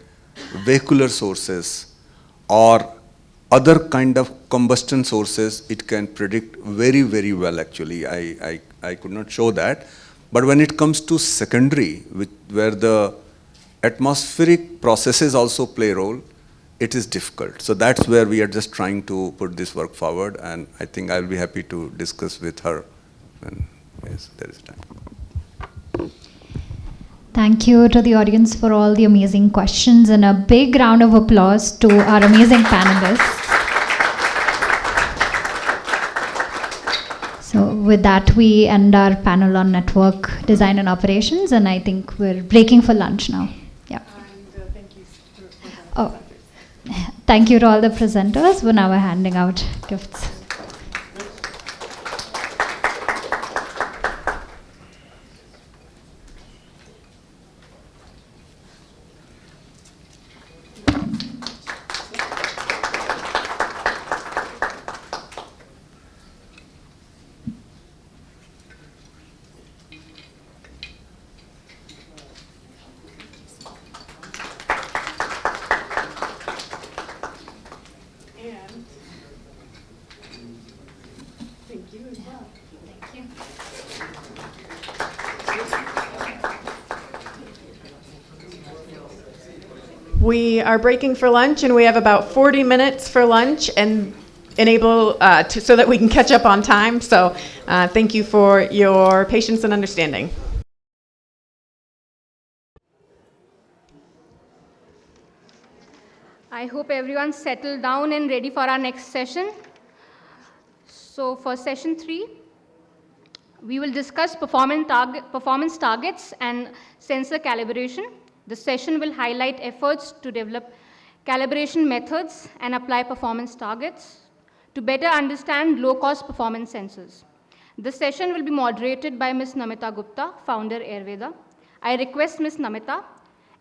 vehicular sources or other kind of combustion sources, it can predict very, very well actually. I could not show that. But when it comes to secondary, where the atmospheric processes also play a role, it is difficult. So that's where we are just trying to put this work forward, and I think I'll be happy to discuss with her when there is time. Thank you to the audience for all the amazing questions, and a big round of applause to our amazing panelists. So with that, we end our panel on network design and operations, and I think we're breaking for lunch now. Yeah. And thank you Thank you to all the presenters. We're now handing out gifts. We are breaking for lunch, and we have about 40 minutes for lunch, and so that we can catch up on time. So thank you for your patience and understanding. I hope everyone's settled down and ready for our next session. So for session 3, we will discuss performance targets and sensor calibration. The session will highlight efforts to develop calibration methods and apply performance targets to better understand low-cost performance sensors. The session will be moderated by Ms. Namita Gupta, founder Ayurveda. I request Ms. Namita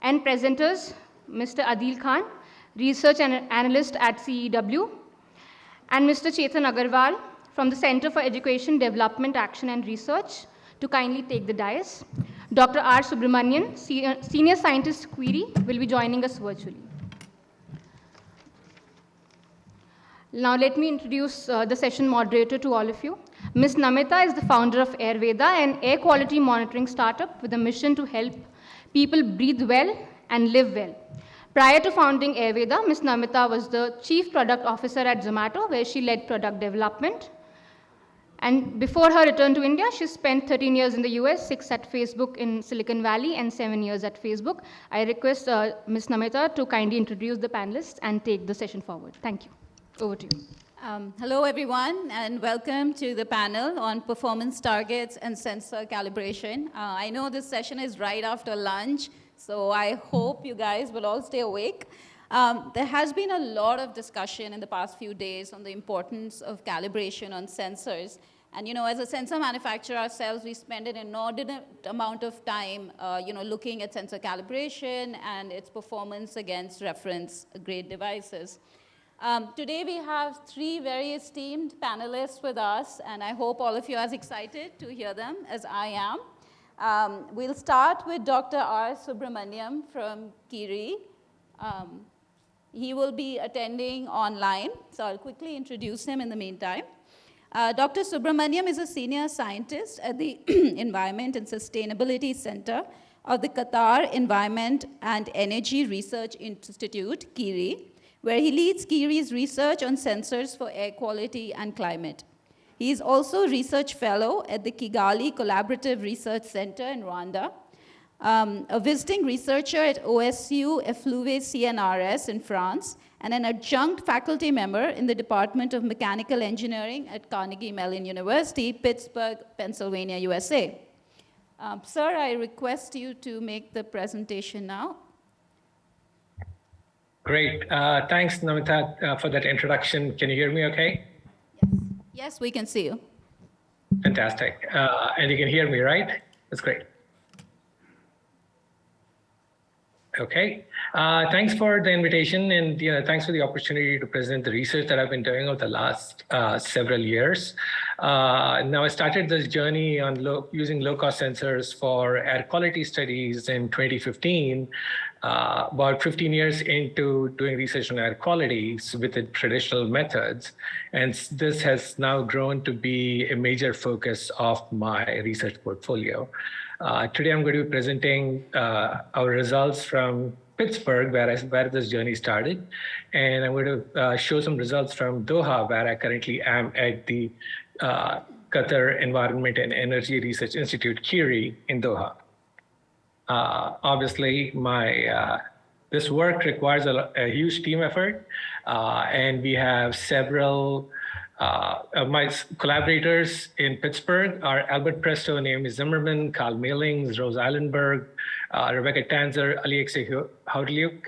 and presenters Mr. Adil Khan, research analyst at CEW, and Mr. Chetan Agarwal from the Center for Education, Development, Action and Research to kindly take the dais. Dr. R. Subramanian, Senior Scientist Query, will be joining us virtually. Now let me introduce the session moderator to all of you. Ms. Namita is the founder of Ayurveda, an air quality monitoring startup with a mission to help people breathe well and live well. Prior to founding Ayurveda, Ms. Namita was the Chief Product Officer at Zomato, where she led product development. And before her return to India, she spent 13 years in the US, 6 at Facebook in Silicon Valley, and 7 years at Facebook. I request Ms. Namita to kindly introduce the panelists and take the session forward. Thank you. Over to you. Hello, everyone, and welcome to the panel on performance targets and sensor calibration. I know this session is right after lunch, so I hope you guys will all stay awake. There has been a lot of discussion in the past few days on the importance of calibration on sensors. And, as a sensor manufacturer ourselves, we spend an inordinate amount of time, looking at sensor calibration and its performance against reference-grade devices. Today we have 3 very esteemed panelists with us, and I hope all of you are as excited to hear them as I am. We'll start with Dr. R. Subramaniam from Kiri. He will be attending online, so I'll quickly introduce him in the meantime. Dr. Subramaniam is a senior scientist at the Environment and Sustainability Center of the Qatar Environment and Energy Research Institute, Kiri, where he leads Kiri's research on sensors for air quality and climate. He is also a research fellow at the Kigali Collaborative Research Center in Rwanda, a visiting researcher at OSU Effluve CNRS in France, and an adjunct faculty member in the Department of Mechanical Engineering at Carnegie Mellon University, Pittsburgh, Pennsylvania, USA. Sir, I request you to make the presentation now. Great. Thanks, Namita, for that introduction. Can you hear me okay? Yes, we can see you. Fantastic. And you can hear me, right? That's great. Okay. Thanks for the invitation, and thanks for the opportunity to present the research that I've been doing over the last several years. Now, I started this journey on using low-cost sensors for air quality studies in 2015. About 15 years into doing research on air quality with the traditional methods. And this has now grown to be a major focus of my research portfolio. Today, I'm going to be presenting our results from Pittsburgh, where this journey started. And I'm going to show some results from Doha, where I currently am at the Qatar Environment and Energy Research Institute, KIRI, in Doha. Obviously, this work requires a huge team effort, and we have several of my collaborators in Pittsburgh are Albert Presto, Naomi Zimmerman, Carl Malings, Rose Eilenberg, Rebecca Tanzer, Alexei Haudliuk,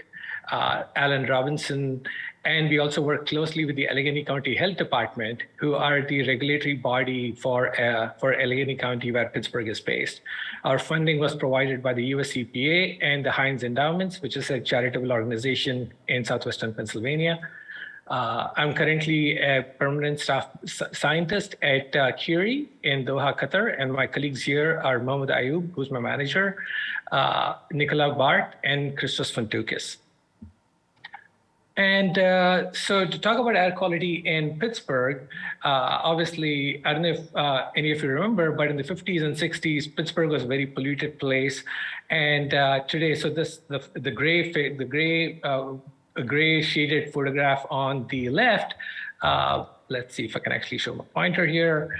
Alan Robinson, and we also work closely with the Allegheny County Health Department, who are the regulatory body for Allegheny County, where Pittsburgh is based. Our funding was provided by the US EPA and the Heinz Endowments, which is a charitable organization in southwestern Pennsylvania. I'm currently a permanent staff scientist at KIRI in Doha, Qatar, and my colleagues here are Mohammad Ayub, who's my manager, Nicola Bart, and Christos Fontoukis. And so to talk about air quality in Pittsburgh, obviously, I don't know if any of you remember, but in the 50s and 60s, Pittsburgh was a very polluted place. And today, so the gray shaded photograph on the left, let's see if I can actually show my pointer here,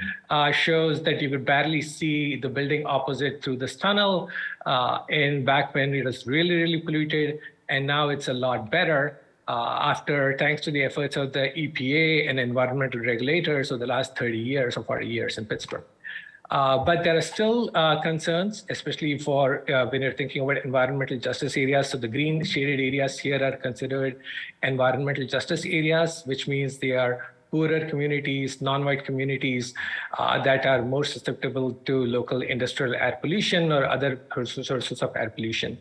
shows that you could barely see the building opposite through this tunnel. And back when it was really, really polluted, and now it's a lot better. thanks to the efforts of the EPA and environmental regulators over the last 30 years or 40 years in Pittsburgh. But there are still concerns, especially for when you're thinking about environmental justice areas. So the green shaded areas here are considered environmental justice areas, which means they are poorer communities, non-white communities that are more susceptible to local industrial air pollution or other sources of air pollution.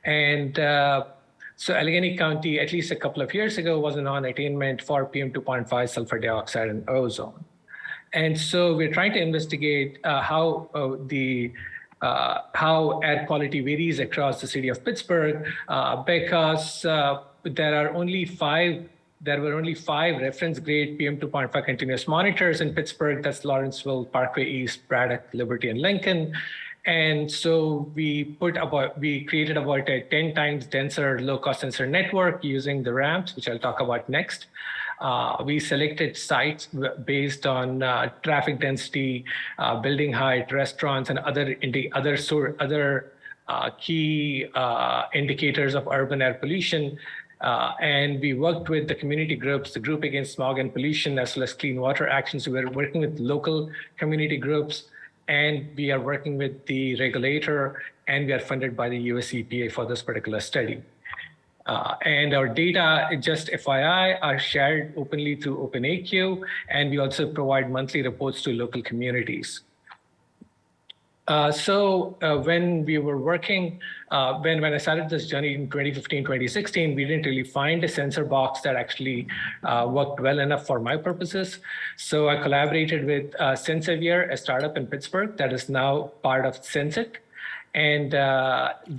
And so Allegheny County, at least a couple of years ago, was a non-attainment for PM2.5, sulfur dioxide, and ozone. And so we're trying to investigate how air quality varies across the city of Pittsburgh because there were only five reference grade PM2.5 continuous monitors in Pittsburgh. That's Lawrenceville, Parkway East, Braddock, Liberty, and Lincoln. And so we created about a 10 times denser low-cost sensor network using the ramps, which I'll talk about next. We selected sites based on traffic density, building height, restaurants, and other key indicators of urban air pollution. And we worked with the community groups, the Group Against Smog and Pollution, as well as Clean Water Actions. We were working with local community groups, and we are working with the regulator, and we are funded by the US EPA for this particular study. And our data, just FYI, are shared openly through OpenAQ, and we also provide monthly reports to local communities. When we were working, when I started this journey in 2015, 2016, we didn't really find a sensor box that actually worked well enough for my purposes. So I collaborated with Sensavere, a startup in Pittsburgh that is now part of Sensit. And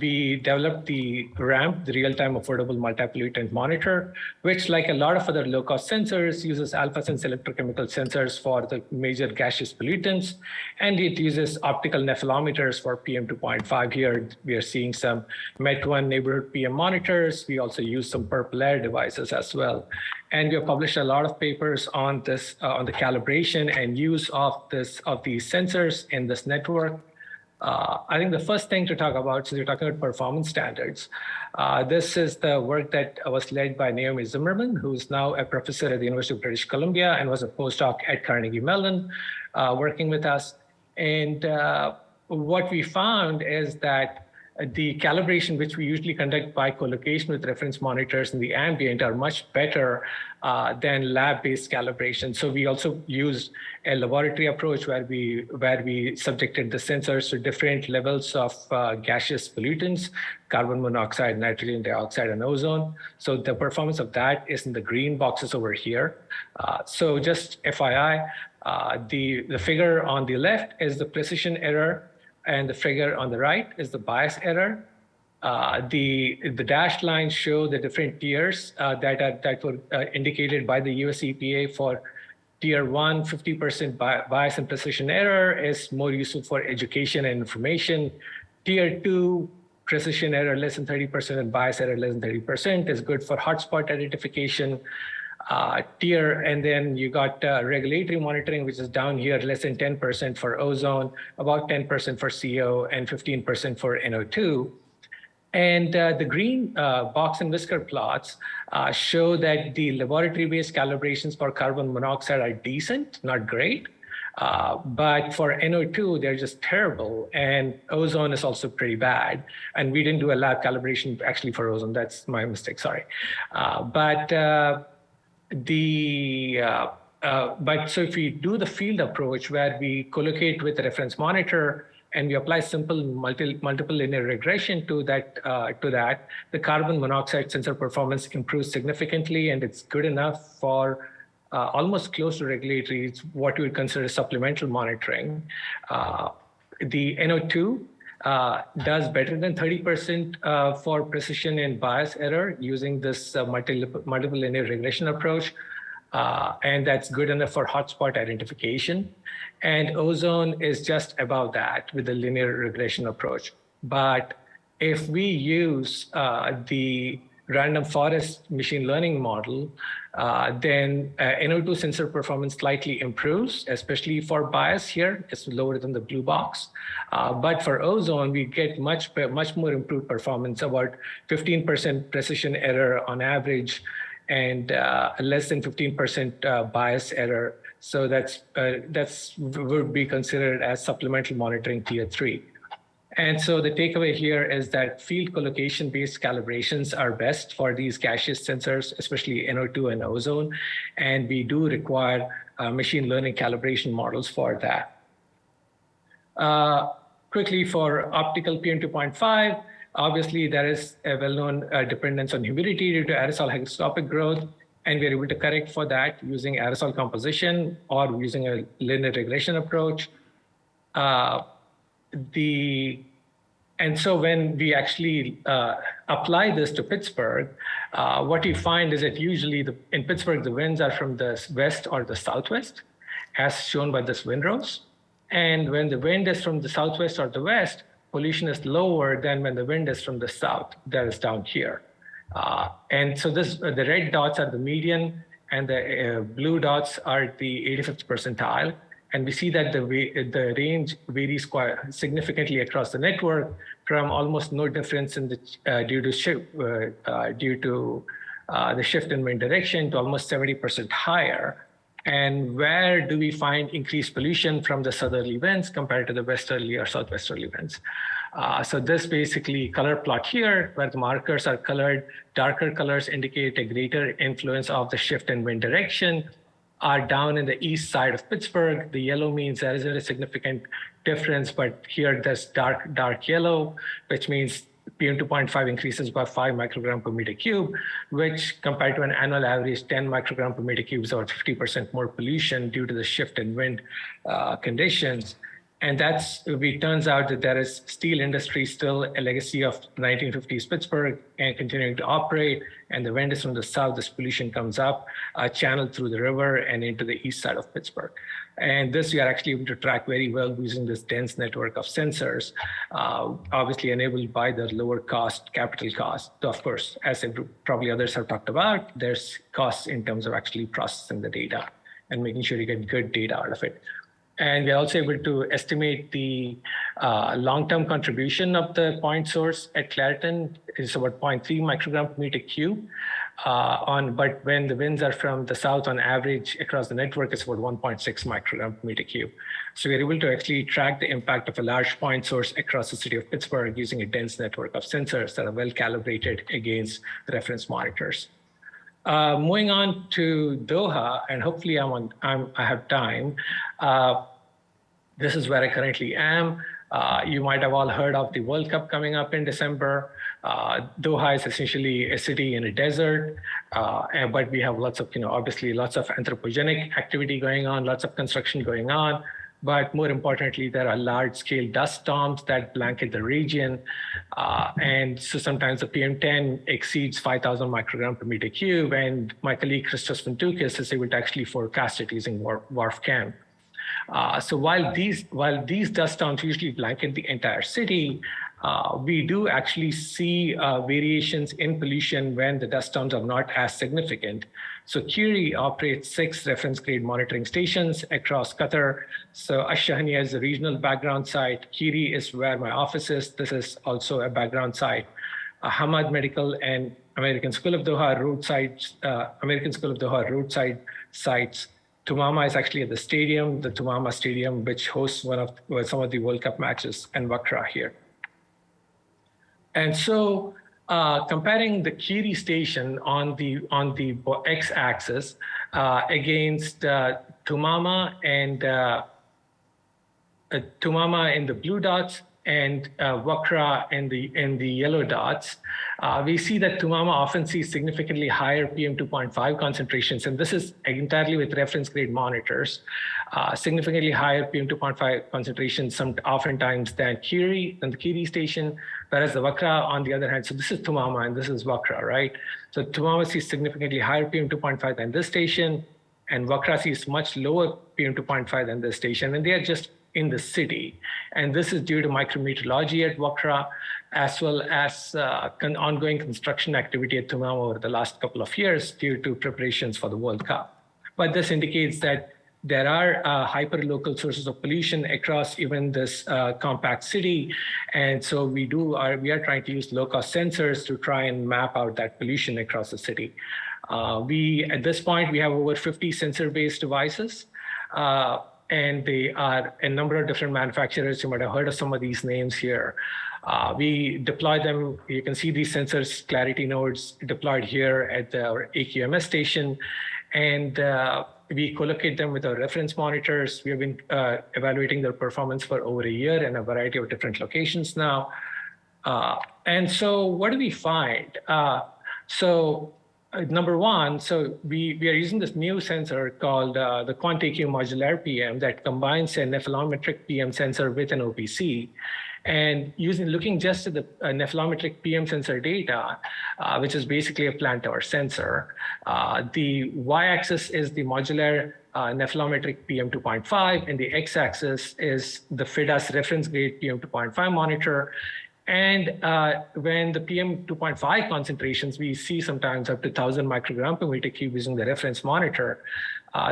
we developed the RAMP, the Real-Time Affordable Multi-Pollutant Monitor, which, like a lot of other low-cost sensors, uses alpha-sense electrochemical sensors for the major gaseous pollutants. And it uses optical nephelometers for PM2.5 here. We are seeing some MET1 neighborhood PM monitors. We also use some purple air devices as well. And we have published a lot of papers on this, on the calibration and use of these sensors in this network. I think the first thing to talk about, since you're talking about performance standards, this is the work that was led by Naomi Zimmerman, who's now a professor at the University of British Columbia and was a postdoc at Carnegie Mellon, working with us. And what we found is that the calibration, which we usually conduct by collocation with reference monitors in the ambient, are much better than lab-based calibration. So we also used a laboratory approach where we subjected the sensors to different levels of gaseous pollutants, carbon monoxide, nitrogen dioxide, and ozone. So the performance of that is in the green boxes over here. So just FYI, the figure on the left is the precision error, and the figure on the right is the bias error. The dashed lines show the different tiers that were indicated by the US EPA. For tier 1, 50% bias and precision error is more useful for education and information. Tier 2, precision error less than 30% and bias error less than 30% is good for hotspot identification. And then you got regulatory monitoring, which is down here, less than 10% for ozone, about 10% for CO, and 15% for NO2. And the green box and whisker plots show that the laboratory-based calibrations for carbon monoxide are decent, not great. But for NO2, they're just terrible. And ozone is also pretty bad. And we didn't do a lab calibration actually for ozone. That's my mistake, sorry. So if we do the field approach where we collocate with a reference monitor and we apply simple multiple linear regression to that, the carbon monoxide sensor performance improves significantly, and it's good enough for almost close to regulatory. It's what we would consider supplemental monitoring. The NO2 does better than 30% for precision and bias error using this multiple linear regression approach. And that's good enough for hotspot identification. And ozone is just above that with the linear regression approach. But if we use the random forest machine learning model, then NO2 sensor performance slightly improves, especially for bias here. It's lower than the blue box. But for ozone, we get much more improved performance, about 15% precision error on average, and less than 15% bias error. So that's would be considered as supplemental monitoring tier 3. And so the takeaway here is that field collocation-based calibrations are best for these gaseous sensors, especially NO2 and ozone, and we do require machine learning calibration models for that. Quickly for optical PM2.5, obviously there is a well-known dependence on humidity due to aerosol hygroscopic growth, and we're able to correct for that using aerosol composition or using a linear regression approach. And so when we actually apply this to Pittsburgh, what you find is that usually in Pittsburgh, the winds are from the west or the southwest, as shown by this windrows. And when the wind is from the southwest or the west, pollution is lower than when the wind is from the south, that is down here. And so the red dots are the median, and the blue dots are the 85th percentile. And we see that the range varies quite significantly across the network, from almost no difference in the due to the shift in wind direction to almost 70% higher. And where do we find increased pollution from the southerly winds compared to the westerly or southwesterly winds? So this basically color plot here, where the markers are colored, darker colors indicate a greater influence of the shift in wind direction, are down in the east side of Pittsburgh. The yellow means there isn't a significant difference, but here there's dark yellow, which means PM2.5 increases by 5 microgram per meter cube, which compared to an annual average 10 microgram per meter cube is about 50% more pollution due to the shift in wind conditions. And it turns out that there is steel industry still a legacy of 1950s Pittsburgh and continuing to operate. And the wind is from the south, this pollution comes up, channeled through the river and into the east side of Pittsburgh. And this we are actually able to track very well using this dense network of sensors, obviously enabled by the lower capital cost. So of course, as probably others have talked about, there's costs in terms of actually processing the data and making sure you get good data out of it. And we're also able to estimate the long-term contribution of the point source at Clairton is about 0.3 microgram per meter cube. But when the winds are from the south on average across the network, it's about 1.6 microgram per meter cube. So we're able to actually track the impact of a large point source across the city of Pittsburgh using a dense network of sensors that are well calibrated against reference monitors. Moving on to Doha, and hopefully I have time. This is where I currently am. You might have all heard of the World Cup coming up in December. Doha is essentially a city in a desert, but we have lots of, obviously lots of anthropogenic activity going on, lots of construction going on. But more importantly, there are large-scale dust storms that blanket the region. And so sometimes the PM10 exceeds 5,000 microgram per meter cube. And my colleague, Christos Ventukis, is able to actually forecast it using WRF-Chem. So while these dust storms usually blanket the entire city, we do actually see variations in pollution when the dust storms are not as significant. So Kiri operates 6 reference grade monitoring stations across Qatar. So Ash-Shahaniya is the regional background site. Kiri is where my office is. This is also a background site. Hamad Medical and American School of Doha roadside sites. Tumama is actually at the stadium, the Tumama Stadium, which hosts some of the World Cup matches, and Wakra here. And so comparing the Kiri station on the x-axis against Tumama and Tumama in the blue dots and Wakra in the yellow dots, we see that Tumama often sees significantly higher PM2.5 concentrations, and this is entirely with reference grade monitors, significantly higher PM2.5 concentrations oftentimes than the Kiri station, whereas the Wakra on the other hand, so this is Tumama and this is Wakra, right? So Tumama sees significantly higher PM2.5 than this station, and Wakra sees much lower PM2.5 than this station, and they are just in the city. And this is due to micrometeorology at Wakra, as well as ongoing construction activity at Tumama over the last couple of years due to preparations for the World Cup. But this indicates that there are hyper-local sources of pollution across even this compact city. And so we are trying to use low-cost sensors to try and map out that pollution across the city. At this point, we have over 50 sensor-based devices. And they are a number of different manufacturers. You might have heard of some of these names here. We deploy them. You can see these sensors, clarity nodes, deployed here at our AQMS station. And we collocate them with our reference monitors. We have been evaluating their performance for over a year in a variety of different locations now. And so what do we find? Number one, so we are using this new sensor called the QuantAQ modular PM that combines a nephelometric PM sensor with an OPC. And looking just at the nephelometric PM sensor data, which is basically a plant tower sensor, the y-axis is the modular nephelometric PM 2.5, and the x-axis is the FIDAS reference grade PM 2.5 monitor. And when the PM 2.5 concentrations, we see sometimes up to 1,000 microgram per meter cube using the reference monitor,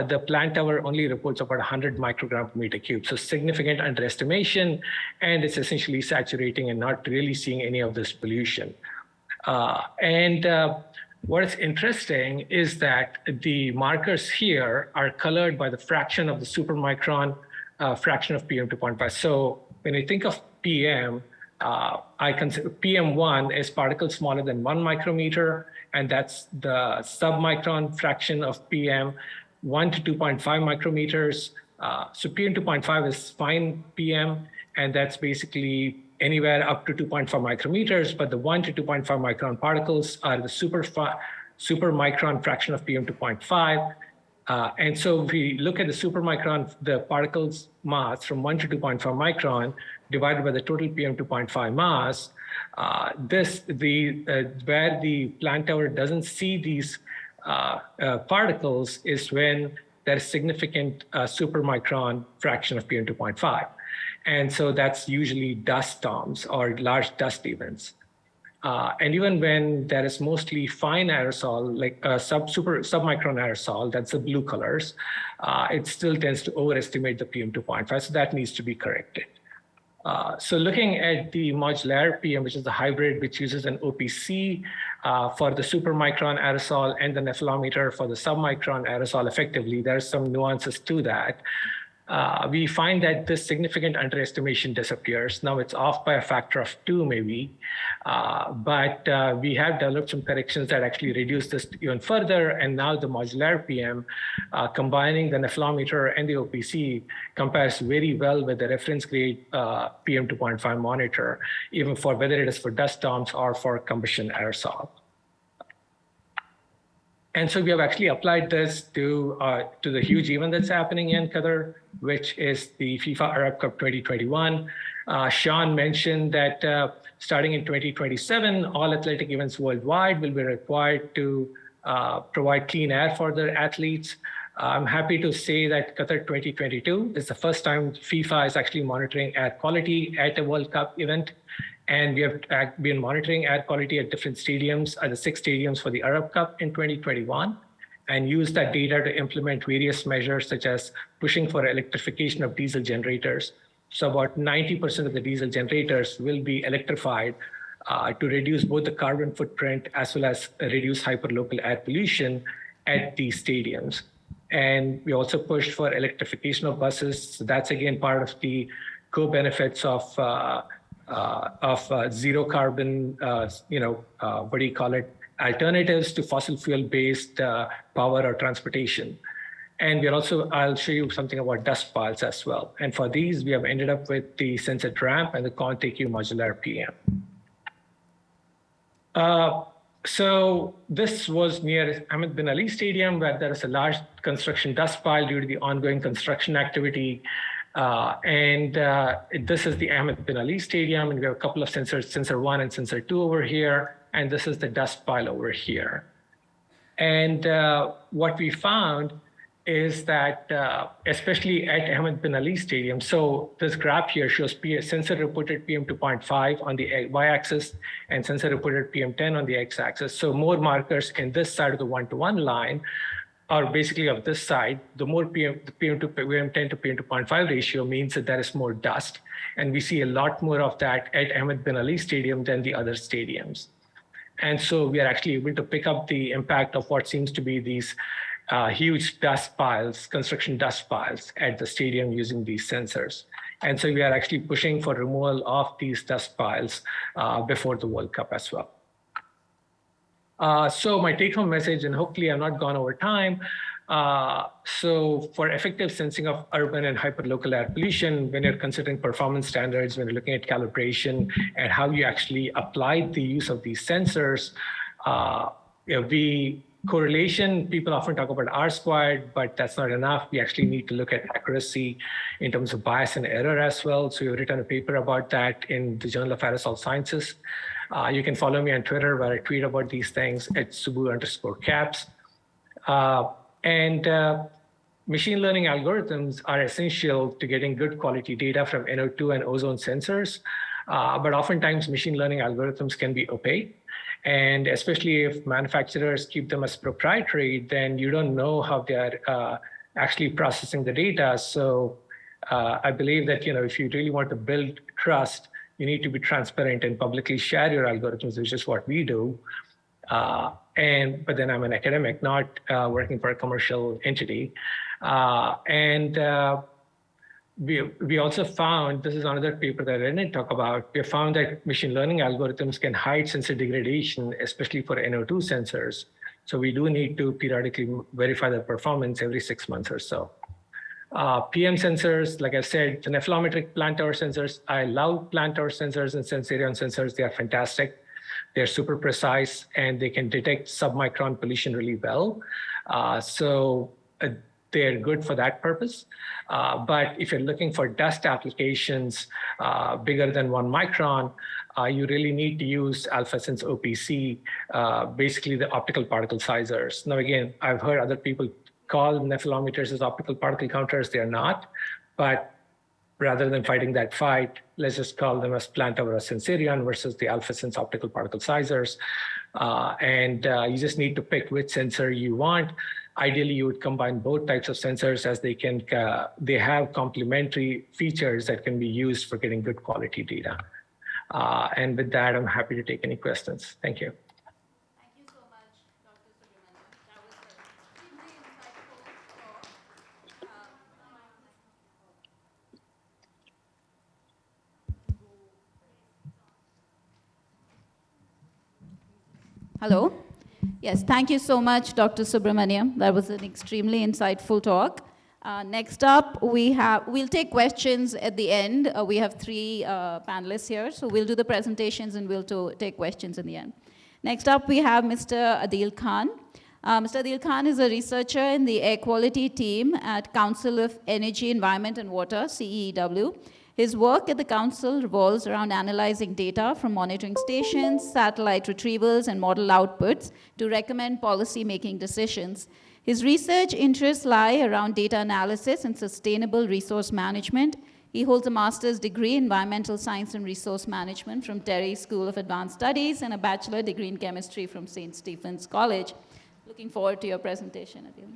the plant tower only reports about 100 microgram per meter cube. So significant underestimation, and it's essentially saturating and not really seeing any of this pollution. What is interesting is that the markers here are colored by the fraction of the supermicron fraction of PM 2.5. So when you think of PM, I consider PM1 is particles smaller than 1 micrometer, and that's the submicron fraction of PM, 1 to 2.5 micrometers. So PM 2.5 is fine PM, and that's basically anywhere up to 2.5 micrometers, but the 1 to 2.5 micron particles are the supermicron fraction of PM 2.5. And so if we look at the supermicron, the particles mass from 1 to 2.5 micron divided by the total PM 2.5 mass, where the plant tower doesn't see these particles is when there's significant supermicron fraction of PM 2.5. And so that's usually dust storms or large dust events. And even when there is mostly fine aerosol, like submicron aerosol, that's the blue colors, it still tends to overestimate the PM 2.5, so that needs to be corrected. So looking at the modular PM, which is the hybrid, which uses an OPC for the supermicron aerosol and the nephelometer for the submicron aerosol effectively, there are some nuances to that. We find that this significant underestimation disappears. Now it's off by a factor of 2 maybe, but we have developed some corrections that actually reduce this even further. And now the modular PM, combining the nephelometer and the OPC, compares very well with the reference grade PM 2.5 monitor, even for whether it is for dust storms or for combustion aerosol. And so we have actually applied this to the huge event that's happening in Qatar, which is the FIFA Arab Cup 2021. Sean mentioned that starting in 2027, all athletic events worldwide will be required to provide clean air for their athletes. I'm happy to say that Qatar 2022 is the first time FIFA is actually monitoring air quality at a World Cup event. And we have been monitoring air quality at different stadiums, at the 6 stadiums for the Arab Cup in 2021, and use that data to implement various measures such as pushing for electrification of diesel generators. So about 90% of the diesel generators will be electrified to reduce both the carbon footprint as well as reduce hyperlocal air pollution at these stadiums. And we also pushed for electrification of buses. So that's again part of the co-benefits of zero carbon, alternatives to fossil fuel based power or transportation. And we're also, I'll show you something about dust piles as well. And for these, we have ended up with the sensor ramp and the QuantAQ modular PM. So this was near Ahmed bin Ali Stadium, where there is a large construction dust pile due to the ongoing construction activity. This is the Ahmed bin Ali Stadium, and we have a couple of sensors, sensor 1 and sensor 2 over here, and this is the dust pile over here. And what we found is that, especially at Ahmed bin Ali Stadium, so this graph here shows sensor reported PM 2.5 on the y-axis and sensor reported PM 10 on the x-axis. So more markers in this side of the 1-to-1 line or basically of this side, the more PM, the PM to PM10 to PM2.5 ratio means that there is more dust. And we see a lot more of that at Ahmed bin Ali Stadium than the other stadiums. And so we are actually able to pick up the impact of what seems to be these huge dust piles, construction dust piles at the stadium using these sensors. And so we are actually pushing for removal of these dust piles before the World Cup as well. So my take-home message, and hopefully I'm not gone over time. So for effective sensing of urban and hyperlocal air pollution, when you're considering performance standards, when you're looking at calibration and how you actually apply the use of these sensors, correlation, people often talk about R squared, but that's not enough. We actually need to look at accuracy in terms of bias and error as well. So we've written a paper about that in the Journal of Aerosol Sciences. You can follow me on Twitter where I tweet about these things at Subu_caps. Machine learning algorithms are essential to getting good quality data from NO2 and ozone sensors. But oftentimes machine learning algorithms can be opaque. And especially if manufacturers keep them as proprietary, then you don't know how they're actually processing the data. So I believe that, if you really want to build trust, you need to be transparent and publicly share your algorithms, which is what we do. But then I'm an academic, not working for a commercial entity. We also found, this is another paper that I didn't talk about, we found that machine learning algorithms can hide sensor degradation, especially for NO2 sensors. So we do need to periodically verify their performance every 6 months or so. PM sensors, like I said, the nephelometric plant tower sensors, I love plant tower sensors and Sensorion sensors. They are fantastic. They're super precise and they can detect submicron pollution really well. They're good for that purpose. But if you're looking for dust applications bigger than 1 micron, you really need to use AlphaSense OPC, basically the optical particle sizers. Now, again, I've heard other people call nephelometers as optical particle counters. They are not. But rather than fighting that fight, let's just call them as plant tower or Sensorion versus the AlphaSense optical particle sizers. You just need to pick which sensor you want. Ideally, you would combine both types of sensors as they have complementary features that can be used for getting good quality data. And with that, I'm happy to take any questions. Thank you. Thank you so much, Dr. Subramaniam. That was extremely insightful talk. Hello. Yes, thank you so much, Dr. Subramaniam. That was an extremely insightful talk. Next up, we'll take questions at the end. We have 3 panelists here, so we'll do the presentations and we'll take questions in the end. Next up, we have Mr. Adil Khan. Mr. Adil Khan is a researcher in the air quality team at Council of Energy, Environment and Water, CEEW. His work at the council revolves around analyzing data from monitoring stations, satellite retrievals, and model outputs to recommend policy-making decisions. His research interests lie around data analysis and sustainable resource management. He holds a master's degree in environmental science and resource management from Terry School of Advanced Studies and a bachelor degree in chemistry from St. Stephen's College. Looking forward to your presentation, Adil.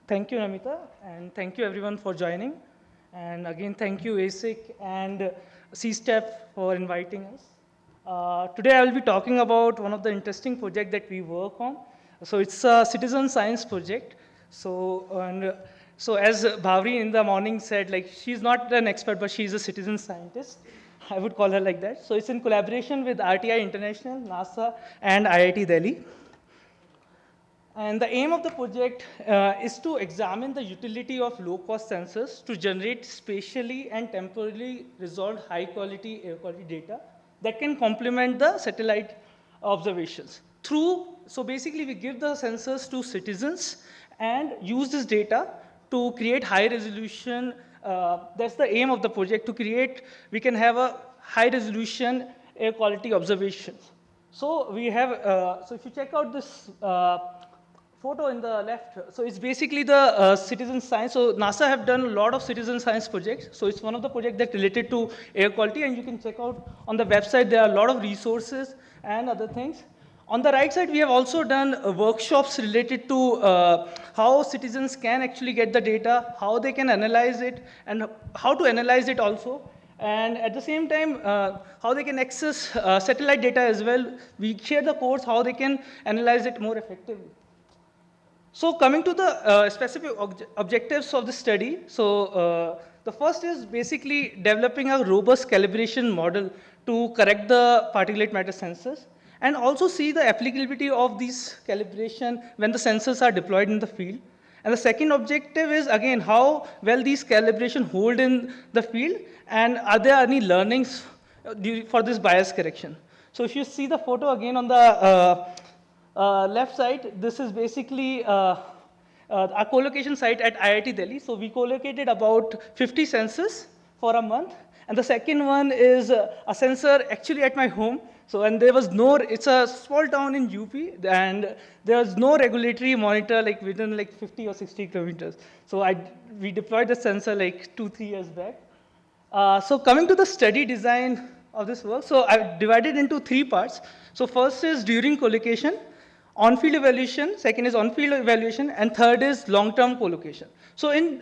Thank you, Namita, and thank you everyone for joining. And again, thank you ASIC and CSTEP for inviting us. Today I will be talking about one of the interesting projects that we work on. So it's a citizen science project. So as Bhavri in the morning said, like she's not an expert, but she's a citizen scientist. I would call her like that. So it's in collaboration with RTI International, NASA, and IIT Delhi. And the aim of the project is to examine the utility of low-cost sensors to generate spatially and temporally resolved high-quality air quality data that can complement the satellite observations. So basically, we give the sensors to citizens and use this data to create high-resolution. That's the aim of the project, to create, we can have a high-resolution air quality observations. So we have, so if you check out this photo in the left, so it's basically the citizen science. So NASA have done a lot of citizen science projects. So it's one of the projects that related to air quality, and you can check out on the website. There are a lot of resources and other things. On the right side, we have also done workshops related to how citizens can actually get the data, how they can analyze it, and how to analyze it also. And at the same time, how they can access satellite data as well. We share the course, how they can analyze it more effectively. So coming to the specific objectives of the study, so the first is basically developing a robust calibration model to correct the particulate matter sensors, and also see the applicability of these calibration when the sensors are deployed in the field. And the second objective is, again, how well these calibration hold in the field, and are there any learnings for this bias correction. So if you see the photo again on the left side, this is basically our co-location site at IIT Delhi. So we co-located about 50 sensors for a month. And the second one is a sensor actually at my home. So, and there was no, it's a small town in UP, and there was no regulatory monitor like within like 50 or 60 kilometers. So we deployed the sensor like 2-3 years back. So coming to the study design of this work, so I've divided into 3 parts. So first is during co-location, on-field evaluation, second is on-field evaluation, and third is long-term co-location. So in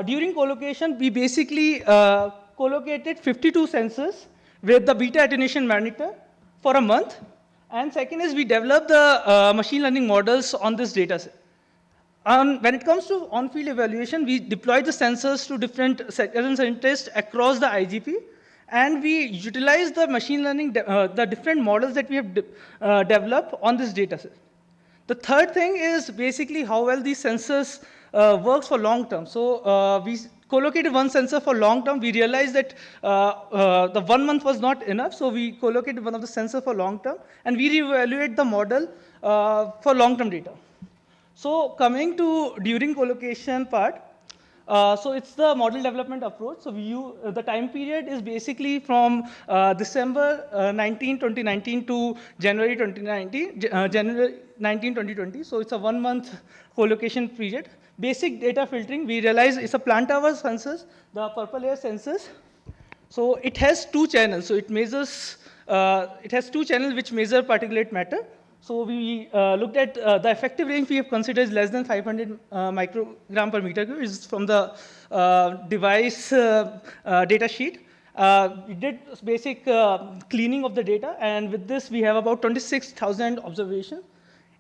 during co-location, we basically co-located 52 sensors with the beta attenuation monitor for a month. And second is we developed the machine learning models on this data set. When it comes to on-field evaluation, we deployed the sensors to different scientists across the IGP, and we utilized the machine learning, the different models that we have developed on this data set. The third thing is basically how well these sensors works for long term. So we co-located one sensor for long term. We realized that the 1 month was not enough, so we co-located one of the sensors for long term, and we reevaluate the model for long term data. So coming to during co-location part, so it's the model development approach. So the time period is basically from December 2019 to January 2020. So it's a 1 month co-location period. Basic data filtering, we realize it's a plant hour sensors, the purple layer sensors. So it has 2 channels. So it measures, it has 2 channels which measure particulate matter. So we looked at the effective range we have considered is less than 500 microgram per meter cube. Is from the device data sheet. We did basic cleaning of the data, and with this we have about 26,000 observations.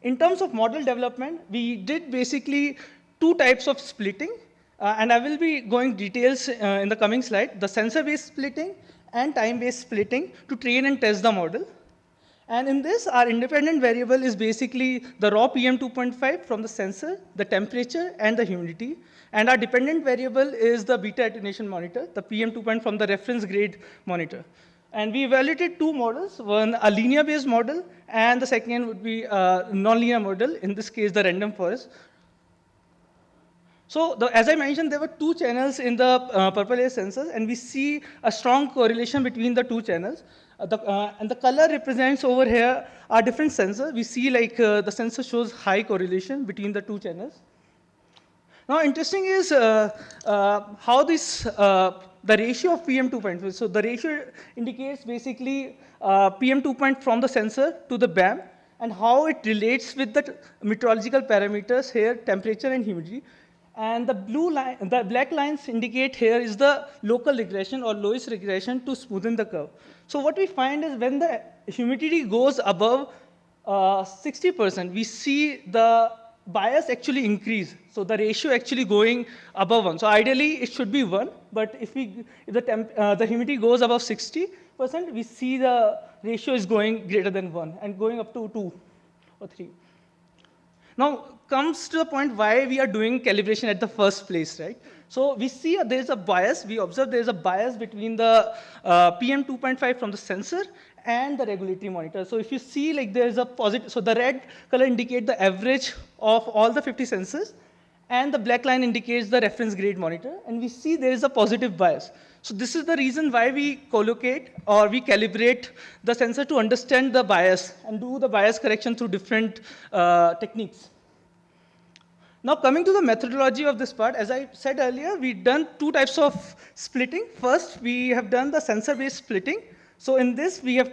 In terms of model development, we did basically 2 types of splitting, and I will be going details in the coming slide, the sensor-based splitting and time-based splitting to train and test the model. And in this, our independent variable is basically the raw PM 2.5 from the sensor, the temperature, and the humidity. And our dependent variable is the beta attenuation monitor, the PM 2.5 from the reference grade monitor. And we evaluated 2 models, one a linear-based model, and the second would be a non-linear model, in this case, the random forest. So as I mentioned, there were 2 channels in the purple layer sensors, and we see a strong correlation between the 2 channels. And the color represents over here are different sensors. We see like the sensor shows high correlation between the 2 channels. Now, interesting is how this, the ratio of PM 2.5. So the ratio indicates basically PM 2.5 from the sensor to the BAM, and how it relates with the meteorological parameters here, temperature and humidity. And the blue line, the black lines indicate here is the local regression or lowest regression to smoothen the curve. So what we find is when the humidity goes above 60%, we see the bias actually increase. So the ratio actually going above 1. So ideally it should be 1, but if the humidity goes above 60%, we see the ratio is going greater than 1 and going up to 2 or 3. Now comes to the point why we are doing calibration at the first place, right? So we see there's a bias. We observe there's a bias between the PM 2.5 from the sensor and the regulatory monitor. So if you see like there's a positive, so the red color indicate the average of all the 50 sensors, and the black line indicates the reference grade monitor, and we see there is a positive bias. So this is the reason why we collocate or we calibrate the sensor to understand the bias and do the bias correction through different techniques. Now coming to the methodology of this part, as I said earlier, we've done two types of splitting. First, we have done the sensor-based splitting. So in this, we have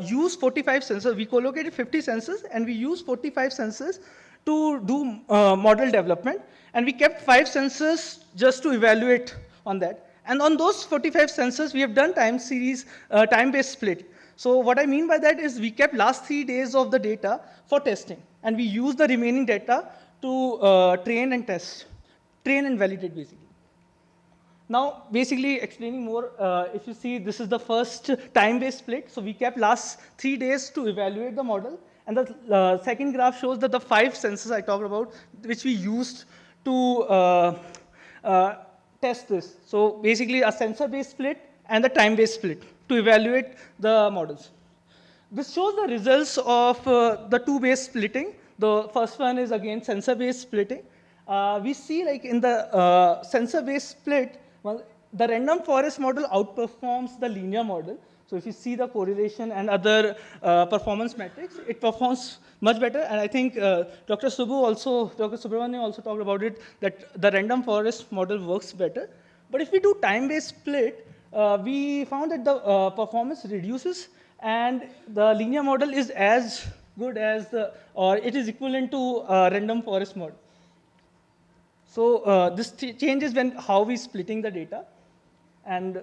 used 45 sensors. We collocated 50 sensors, and we used 45 sensors to do model development. And we kept 5 sensors just to evaluate on that. And on those 45 sensors, we have done time-based split. So what I mean by that is we kept last 3 days of the data for testing. And we used the remaining data to train and test, train and validate basically. Now, basically explaining more, if you see, this is the first time-based split. So we kept last 3 days to evaluate the model. And the second graph shows that the 5 sensors I talked about, which we used to test this. So basically a sensor-based split and a time-based split to evaluate the models. This shows the results of the 2-based splitting. The first one is, again, sensor-based splitting. We see, like, in the sensor-based split, well, the random forest model outperforms the linear model. So if you see the correlation and other performance metrics, it performs much better. And I think Dr. Subramanian also talked about it, that the random forest model works better. But if we do time-based split, we found that the performance reduces, and the linear model is as good as or it is equivalent to random forest model. So this changes when how we splitting the data. And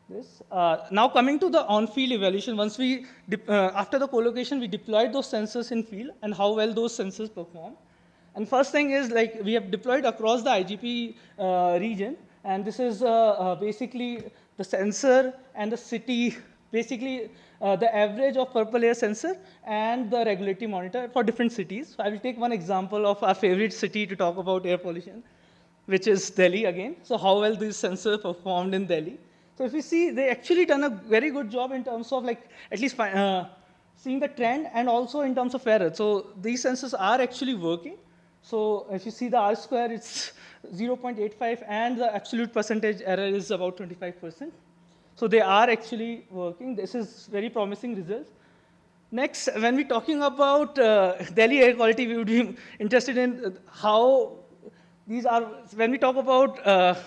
this. Now coming to the on-field evaluation, once we, after the collocation, we deployed those sensors in field and how well those sensors perform. And first thing is, like, we have deployed across the IGP region, and this is basically the sensor and the city, basically the average of purple air sensor and the regulatory monitor for different cities. So I will take one example of our favorite city to talk about air pollution, which is Delhi again. So how well these sensors performed in Delhi. So if you see, they actually done a very good job in terms of, like, at least seeing the trend and also in terms of error. So these sensors are actually working. So if you see the R square, it's 0.85, and the absolute percentage error is about 25%. So they are actually working. This is very promising results. Next, when we're talking about Delhi air quality, we would be interested in how these are, when we talk about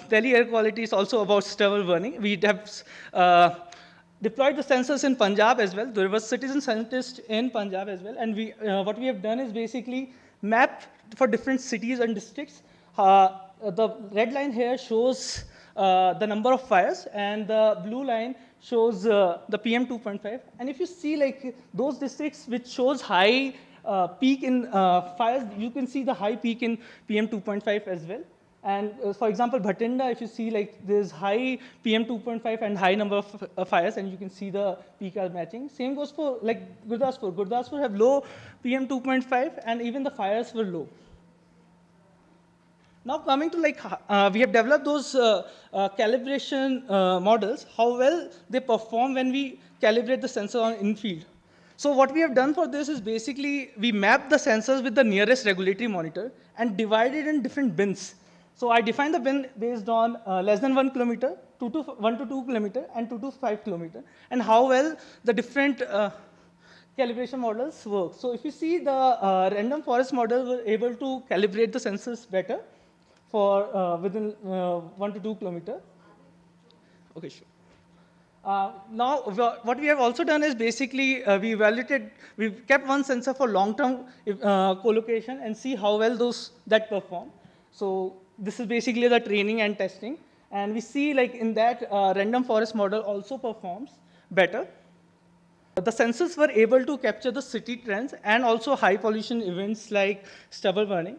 Delhi air quality, it's also about stubble burning. We have deployed the sensors in Punjab as well. There was citizen scientists in Punjab as well. And we, what we have done is basically mapped for different cities and districts. The red line here shows the number of fires, and the blue line shows the PM 2.5. And if you see, like, those districts which shows high peak in fires, you can see the high peak in PM 2.5 as well. And for example, Bhatinda, if you see, like, there's high PM 2.5 and high number of fires, and you can see the peak are matching. Same goes for, like, Gurdaspur. Gurdaspur have low PM 2.5, and even the fires were low. Now coming to, like, we have developed those calibration models, how well they perform when we calibrate the sensor in field. So what we have done for this is basically we map the sensors with the nearest regulatory monitor and divide it in different bins. So I define the bin based on less than 1 kilometer, 1 to 2 kilometer, and 2 to 5 kilometer, and how well the different calibration models work. So if you see, the random forest model were able to calibrate the sensors better for within 1 to 2 kilometer. Okay, sure. Now, what we have also done is basically we kept one sensor for long-term collocation and see how well that perform. So this is basically the training and testing. And we see, like, in that random forest model also performs better. The sensors were able to capture the city trends and also high pollution events like stubble burning.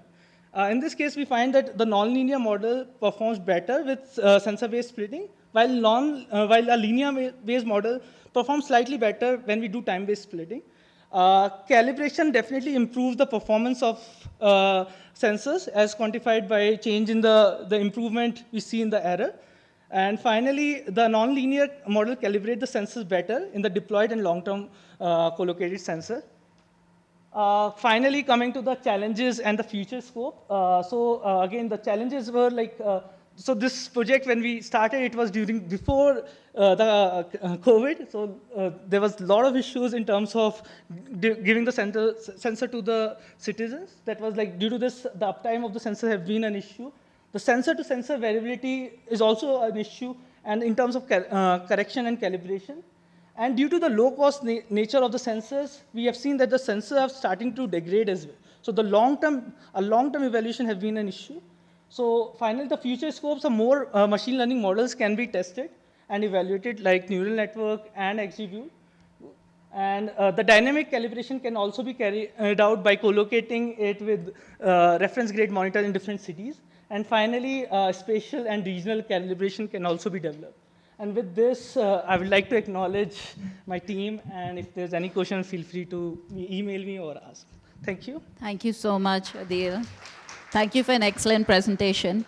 In this case, we find that the nonlinear model performs better with sensor-based splitting, while a linear-based model performs slightly better when we do time-based splitting. Calibration definitely improves the performance of sensors as quantified by change in the improvement we see in the error. And finally, the nonlinear model calibrates the sensors better in the deployed and long-term collocated sensor. Finally, coming to the challenges and the future scope. Again, the challenges were like, so this project, when we started, it was before the COVID. So there was a lot of issues in terms of giving the sensor to the citizens. That was like, due to this, the uptime of the sensor have been an issue. The sensor-to-sensor variability is also an issue, and in terms of correction and calibration. And due to the low-cost nature of the sensors, we have seen that the sensors are starting to degrade as well. So the long-term evaluation has been an issue. So finally, the future scopes of more machine learning models can be tested and evaluated, like neural network and XGBoost. And the dynamic calibration can also be carried out by co-locating it with reference grade monitors in different cities. And finally, spatial and regional calibration can also be developed. And with this, I would like to acknowledge my team. And if there's any question, feel free to email me or ask. Thank you. Thank you so much, Adil. Thank you for an excellent presentation.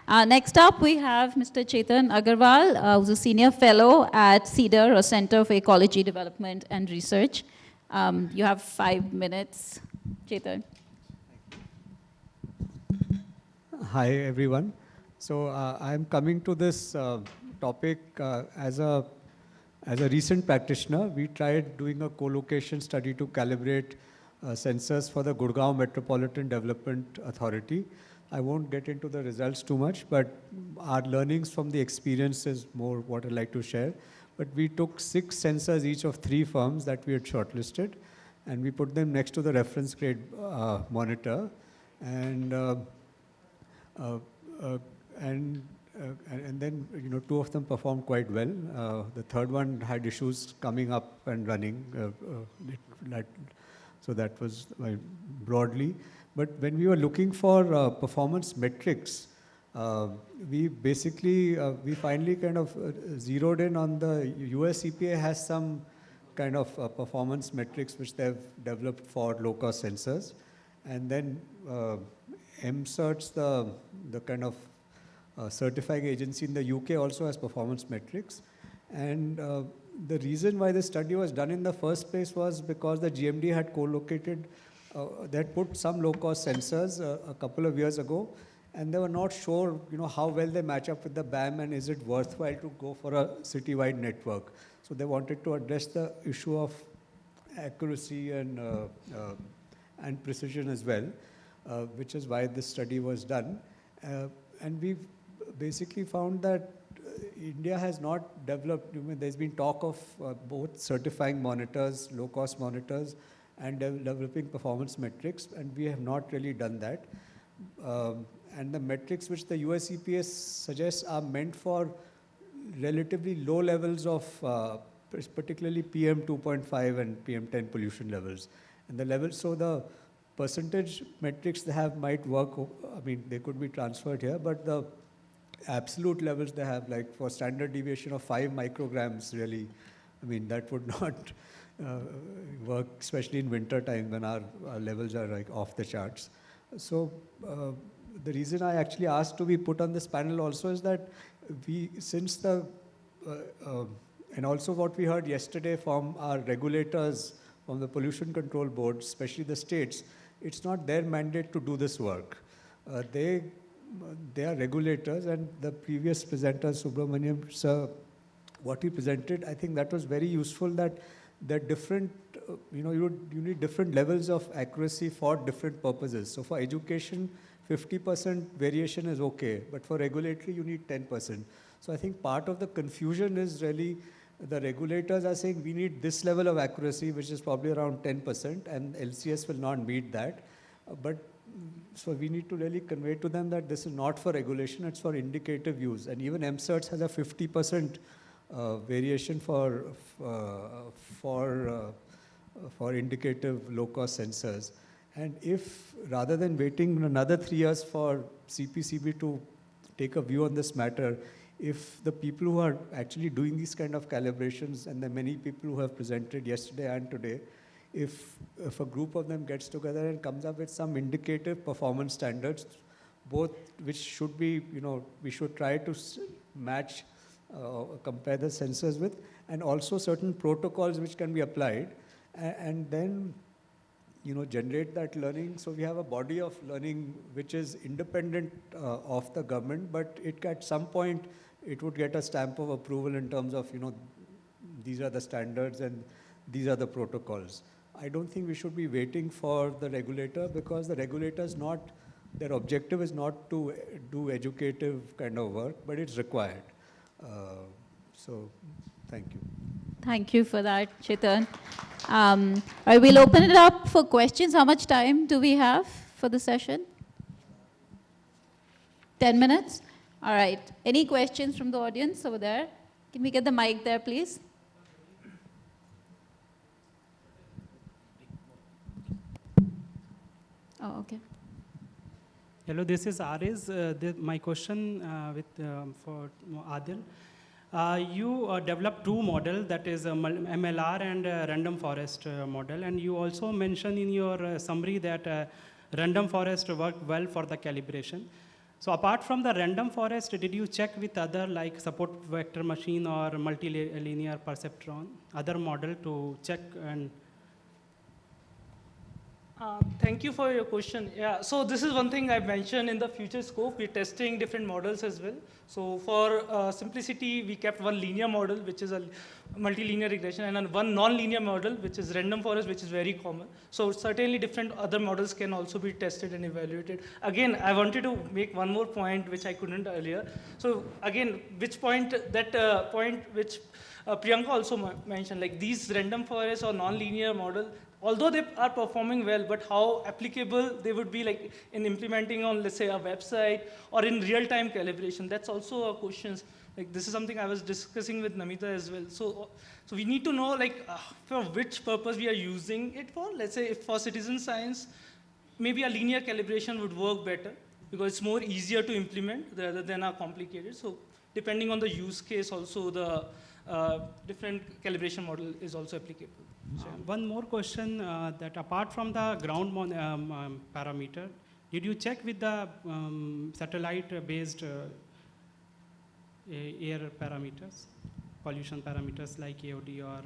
Next up, we have Mr. Chetan Agarwal, who's a senior fellow at CEDAR, or Center for Ecology Development and Research. You have 5 minutes, Chetan. Hi, everyone. So I'm coming to this topic as a recent practitioner. We tried doing a co-location study to calibrate sensors for the Gurgaon Metropolitan Development Authority. I won't get into the results too much, but our learnings from the experience is more what I'd like to share. But we took 6 sensors, each of 3 firms that we had shortlisted, and we put them next to the reference grade monitor. And then, 2 of them performed quite well. The third one had issues coming up and running. So that was broadly. But when we were looking for performance metrics, we finally kind of zeroed in on the US EPA has some kind of performance metrics which they've developed for low-cost sensors. And then MCerts, the kind of certifying agency in the UK, also has performance metrics. And the reason why this study was done in the first place was because the GMD had co-located, they had put some low-cost sensors a couple of years ago, and they were not sure, how well they match up with the BAM, and is it worthwhile to go for a citywide network. So they wanted to address the issue of accuracy and precision as well, which is why this study was done. And we've basically found that India has not developed, there's been talk of both certifying monitors, low-cost monitors, and developing performance metrics, and we have not really done that. And the metrics which the US EPA suggests are meant for relatively low levels of particularly PM 2.5 and PM 10 pollution levels. And the levels, so the percentage metrics they have might work, they could be transferred here, but the absolute levels they have, like for standard deviation of 5 micrograms, really, that would not work, especially in winter time when our levels are like off the charts. So the reason I actually asked to be put on this panel also is that and also what we heard yesterday from our regulators, from the Pollution Control Board, especially the states, it's not their mandate to do this work. They are regulators, and the previous presenter, Subramaniam sir, what he presented, I think that was very useful, that different, you need different levels of accuracy for different purposes. So for education, 50% variation is okay, but for regulatory, you need 10%. So I think part of the confusion is really the regulators are saying we need this level of accuracy, which is probably around 10%, and LCS will not meet that. So we need to really convey to them that this is not for regulation, it's for indicative use. And even MCerts has a 50% variation for indicative low-cost sensors. And if, rather than waiting another 3 years for CPCB to take a view on this matter, if the people who are actually doing these kind of calibrations, and the many people who have presented yesterday and today, if a group of them gets together and comes up with some indicative performance standards, both which should be, we should try to match, compare the sensors with, and also certain protocols which can be applied, and then, generate that learning. So we have a body of learning which is independent of the government, but at some point it would get a stamp of approval in terms of, these are the standards and these are the protocols. I don't think we should be waiting for the regulator, because the regulator is not, their objective is not to do educative kind of work, but it's required. So thank you. Thank you for that, Chetan. I will open it up for questions. How much time do we have for the session? 10 minutes? All right. Any questions from the audience over there? Can we get the mic there, please? Oh, okay. Hello, this is Ariz. My question for Adil. You developed two models, that is MLR and random forest model, and you also mentioned in your summary that random forest worked well for the calibration. So apart from the random forest, did you check with other like support vector machine or multilinear perceptron, other model to check and Thank you for your question. Yeah, so this is one thing I've mentioned in the future scope. We're testing different models as well. So for simplicity, we kept one linear model, which is a multilinear regression, and one non-linear model, which is random forest, which is very common. So certainly different other models can also be tested and evaluated. Again, I wanted to make one more point, which I couldn't earlier. So again, which point, that point which Priyanka also mentioned, like these random forest or non-linear model, although they are performing well, but how applicable they would be like in implementing on, let's say, a website or in real-time calibration, that's also a question. Like this is something I was discussing with Namita as well. So we need to know like for which purpose we are using it for. Let's say if for citizen science, maybe a linear calibration would work better because it's more easier to implement rather than a complicated. So depending on the use case, also the different calibration model is also applicable. one more question, that apart from the ground parameter, did you check with the satellite-based air parameters, pollution parameters like AOD or?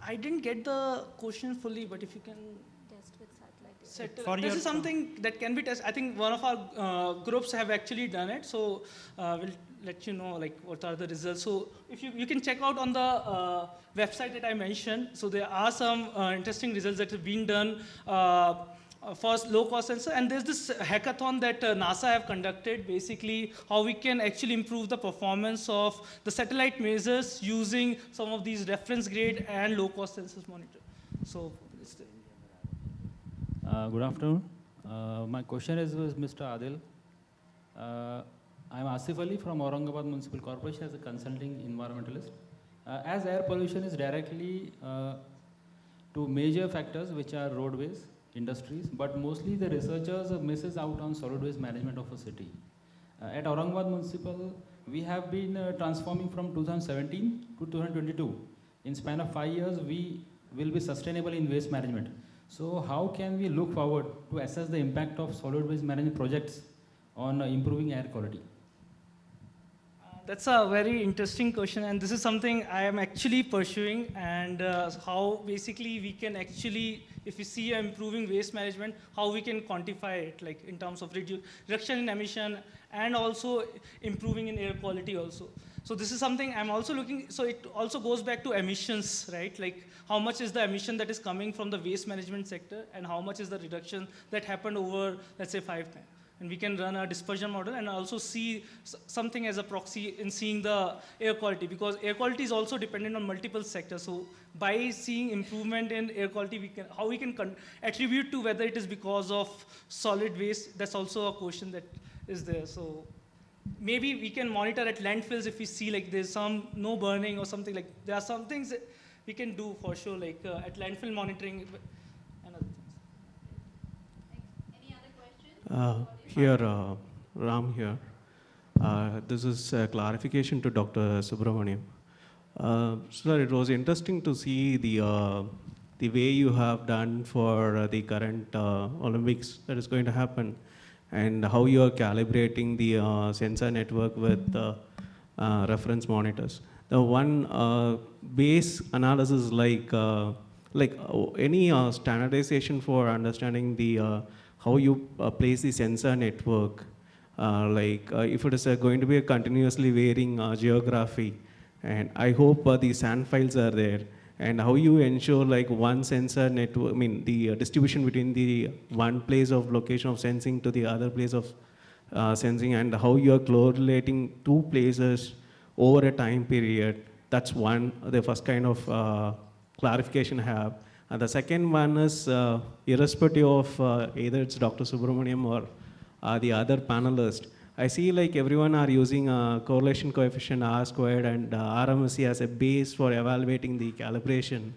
I didn't get the question fully, but if you can test with satellite. This is something that can be tested. I think one of our groups have actually done it, so we'll let you know like what are the results. So if you can check out on the website that I mentioned. So there are some interesting results that have been done for low-cost sensor, and there's this hackathon that NASA have conducted, basically how we can actually improve the performance of the satellite measures using some of these reference grade and low-cost sensors monitor. So. Good afternoon. My question is with Mr. Adil. I'm Asif Ali from Aurangabad Municipal Corporation as a consulting environmentalist. As air pollution is directly to major factors which are roadways, industries, but mostly the researchers misses out on solid waste management of a city. At Aurangabad Municipal, we have been transforming from 2017 to 2022. In span of 5 years, we will be sustainable in waste management. So how can we look forward to assess the impact of solid waste management projects on improving air quality? That's a very interesting question, and this is something I am actually pursuing, and how basically we can actually, if we see improving waste management, how we can quantify it, like in terms of reduction in emission and also improving in air quality also. So this is something I'm also looking, so it also goes back to emissions, right? Like how much is the emission that is coming from the waste management sector and how much is the reduction that happened over, let's say, 5 times. And we can run a dispersion model and also see something as a proxy in seeing the air quality, because air quality is also dependent on multiple sectors. So by seeing improvement in air quality, how we can attribute to whether it is because of solid waste, that's also a question that is there. So maybe we can monitor at landfills if we see like there's some no burning or something, like there are some things that we can do for sure, like at landfill monitoring and other things. Any other questions? Here, Ram here. This is a clarification to Dr. Subramaniam. Sir, it was interesting to see the way you have done for the current Olympics that is going to happen, and how you are calibrating the sensor network with reference monitors. The one base analysis like like any standardization for understanding the how you place the sensor network, if it is going to be a continuously varying geography, and I hope the SAN files are there, and how you ensure like one sensor network, I mean the distribution between the one place of location of sensing to the other place of sensing, and how you are correlating two places over a time period. That's one, the first kind of clarification I have. And the second one is irrespective of either it's Dr. Subramaniam or the other panelist, I see like everyone are using a correlation coefficient R squared and RMSE as a base for evaluating the calibration.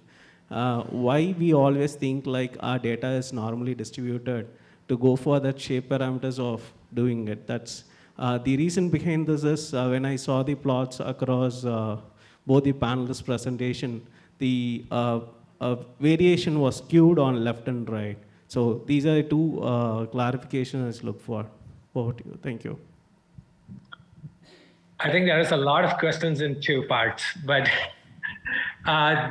Why we always think like our data is normally distributed to go for that shape parameters of doing it. That's the reason behind this is when I saw the plots across both the panelists' presentation, the variation was skewed on left and right. So these are the two clarifications I look for. Over to you. Thank you. I think there is a lot of questions in two parts, but I'll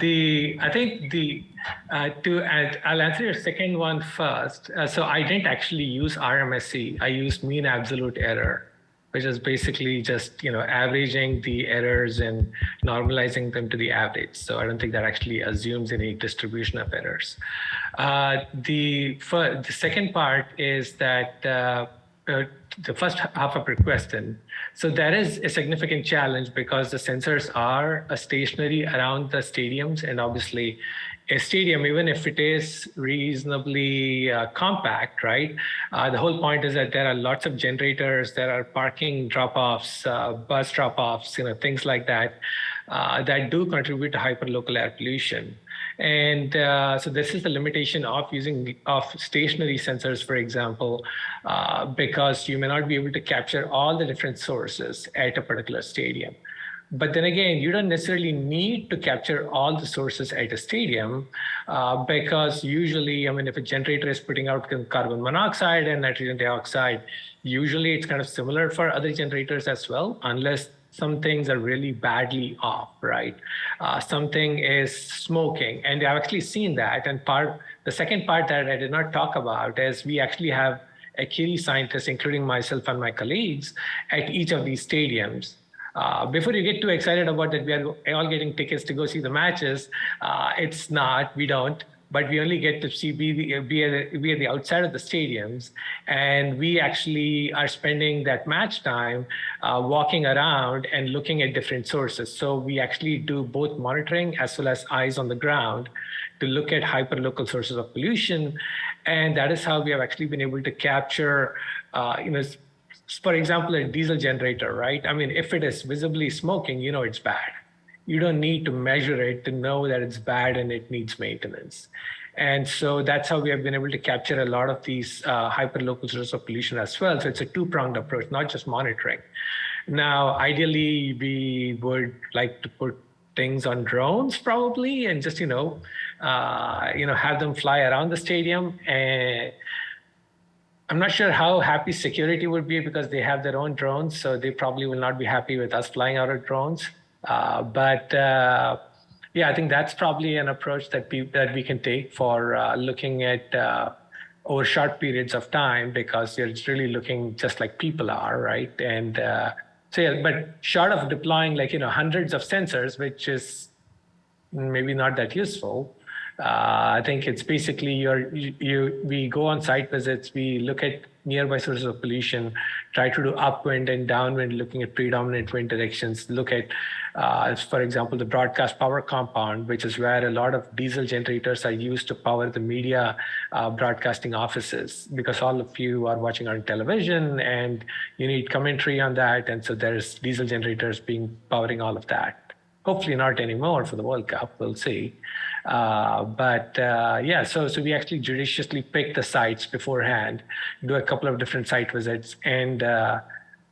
answer your second one first. So I didn't actually use RMSE. I used mean absolute error, which is basically just averaging the errors and normalizing them to the average. So I don't think that actually assumes any distribution of errors. The second part is that the first half of your question. So that is a significant challenge because the sensors are stationary around the stadiums, and obviously a stadium, even if it is reasonably compact, right? The whole point is that there are lots of generators, there are parking drop-offs, bus drop-offs, things like that, that do contribute to hyperlocal air pollution. And so this is the limitation of using stationary sensors, for example, because you may not be able to capture all the different sources at a particular stadium. But then again, you don't necessarily need to capture all the sources at a stadium because usually, if a generator is putting out carbon monoxide and nitrogen dioxide, usually it's kind of similar for other generators as well, unless some things are really badly off, right? Something is smoking, and I've actually seen that. And the second part that I did not talk about is we actually have a Curie scientist, including myself and my colleagues, at each of these stadiums. Before you get too excited about that we are all getting tickets to go see the matches, it's not, we don't. But we only get to see be at the outside of the stadiums, and we actually are spending that match time walking around and looking at different sources. So we actually do both monitoring as well as eyes on the ground to look at hyperlocal sources of pollution, and that is how we have actually been able to capture, for example, a diesel generator, right? If it is visibly smoking, it's bad. You don't need to measure it to know that it's bad and it needs maintenance. And so that's how we have been able to capture a lot of these hyperlocal sources of pollution as well. So it's a two-pronged approach, not just monitoring. Now, ideally, we would like to put things on drones probably and just, have them fly around the stadium. And I'm not sure how happy security would be because they have their own drones. So they probably will not be happy with us flying out of drones. Yeah, I think that's probably an approach that we can take for looking at over short periods of time, because you're really looking just like people are, right? And so yeah, but short of deploying hundreds of sensors, which is maybe not that useful, I think it's basically we go on site visits, we look at nearby sources of pollution, try to do upwind and downwind, looking at predominant wind directions, look at, for example, the broadcast power compound, which is where a lot of diesel generators are used to power the media broadcasting offices, because all of you are watching on television and you need commentary on that. And so there's diesel generators powering all of that. Hopefully not anymore for the World Cup, we'll see. Yeah, so we actually judiciously pick the sites beforehand, do a couple of different site visits, and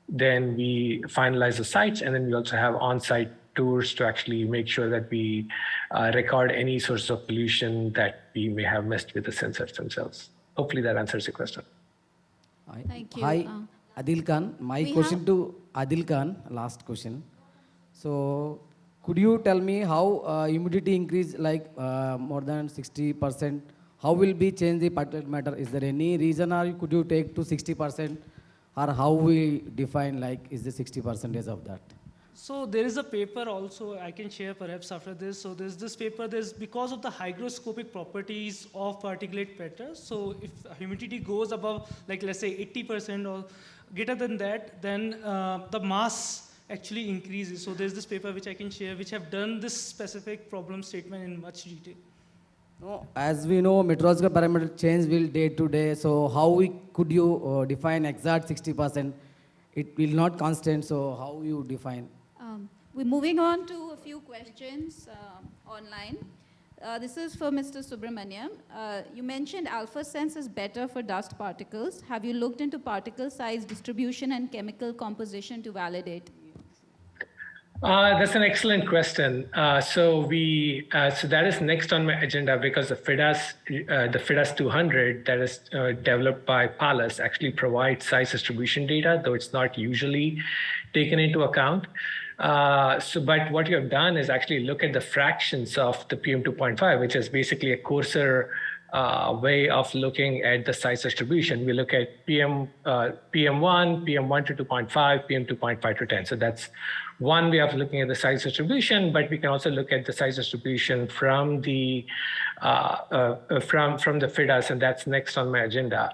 then we finalize the sites, and then we also have on-site tours to actually make sure that we record any source of pollution that we may have missed with the sensors themselves. Hopefully that answers your question. Thank you. Hi, Adil Khan. My question to Adil Khan, last question. So Could you tell me how humidity increase like more than 60%? How will be change the particulate matter? Is there any reason, or could you take to 60%, or how we define like is the 60% of that? So there is a paper also I can share perhaps after this. So there's this paper, there's because of the hygroscopic properties of particulate matter. So if humidity goes above, like let's say 80% or greater than that, then the mass actually increases. So there's this paper which I can share, which have done this specific problem statement in much detail. No, as we know, meteorological parameter change will day to day. So how could you define exact 60%? It will not constant. So how you define? We're moving on to a few questions online. This is for Mr. Subramaniam. You mentioned alpha sense is better for dust particles. Have you looked into particle size distribution and chemical composition to validate? That's an excellent question. So that is next on my agenda because the FIDAS 200 that is developed by Palas actually provides size distribution data, though it's not usually taken into account. But what you have done is actually look at the fractions of the PM 2.5, which is basically a coarser way of looking at the size distribution. We look at PM1 to 2.5, PM 2.5 to 10. So that's one way of looking at the size distribution, but we can also look at the size distribution from the FIDAS, and that's next on my agenda.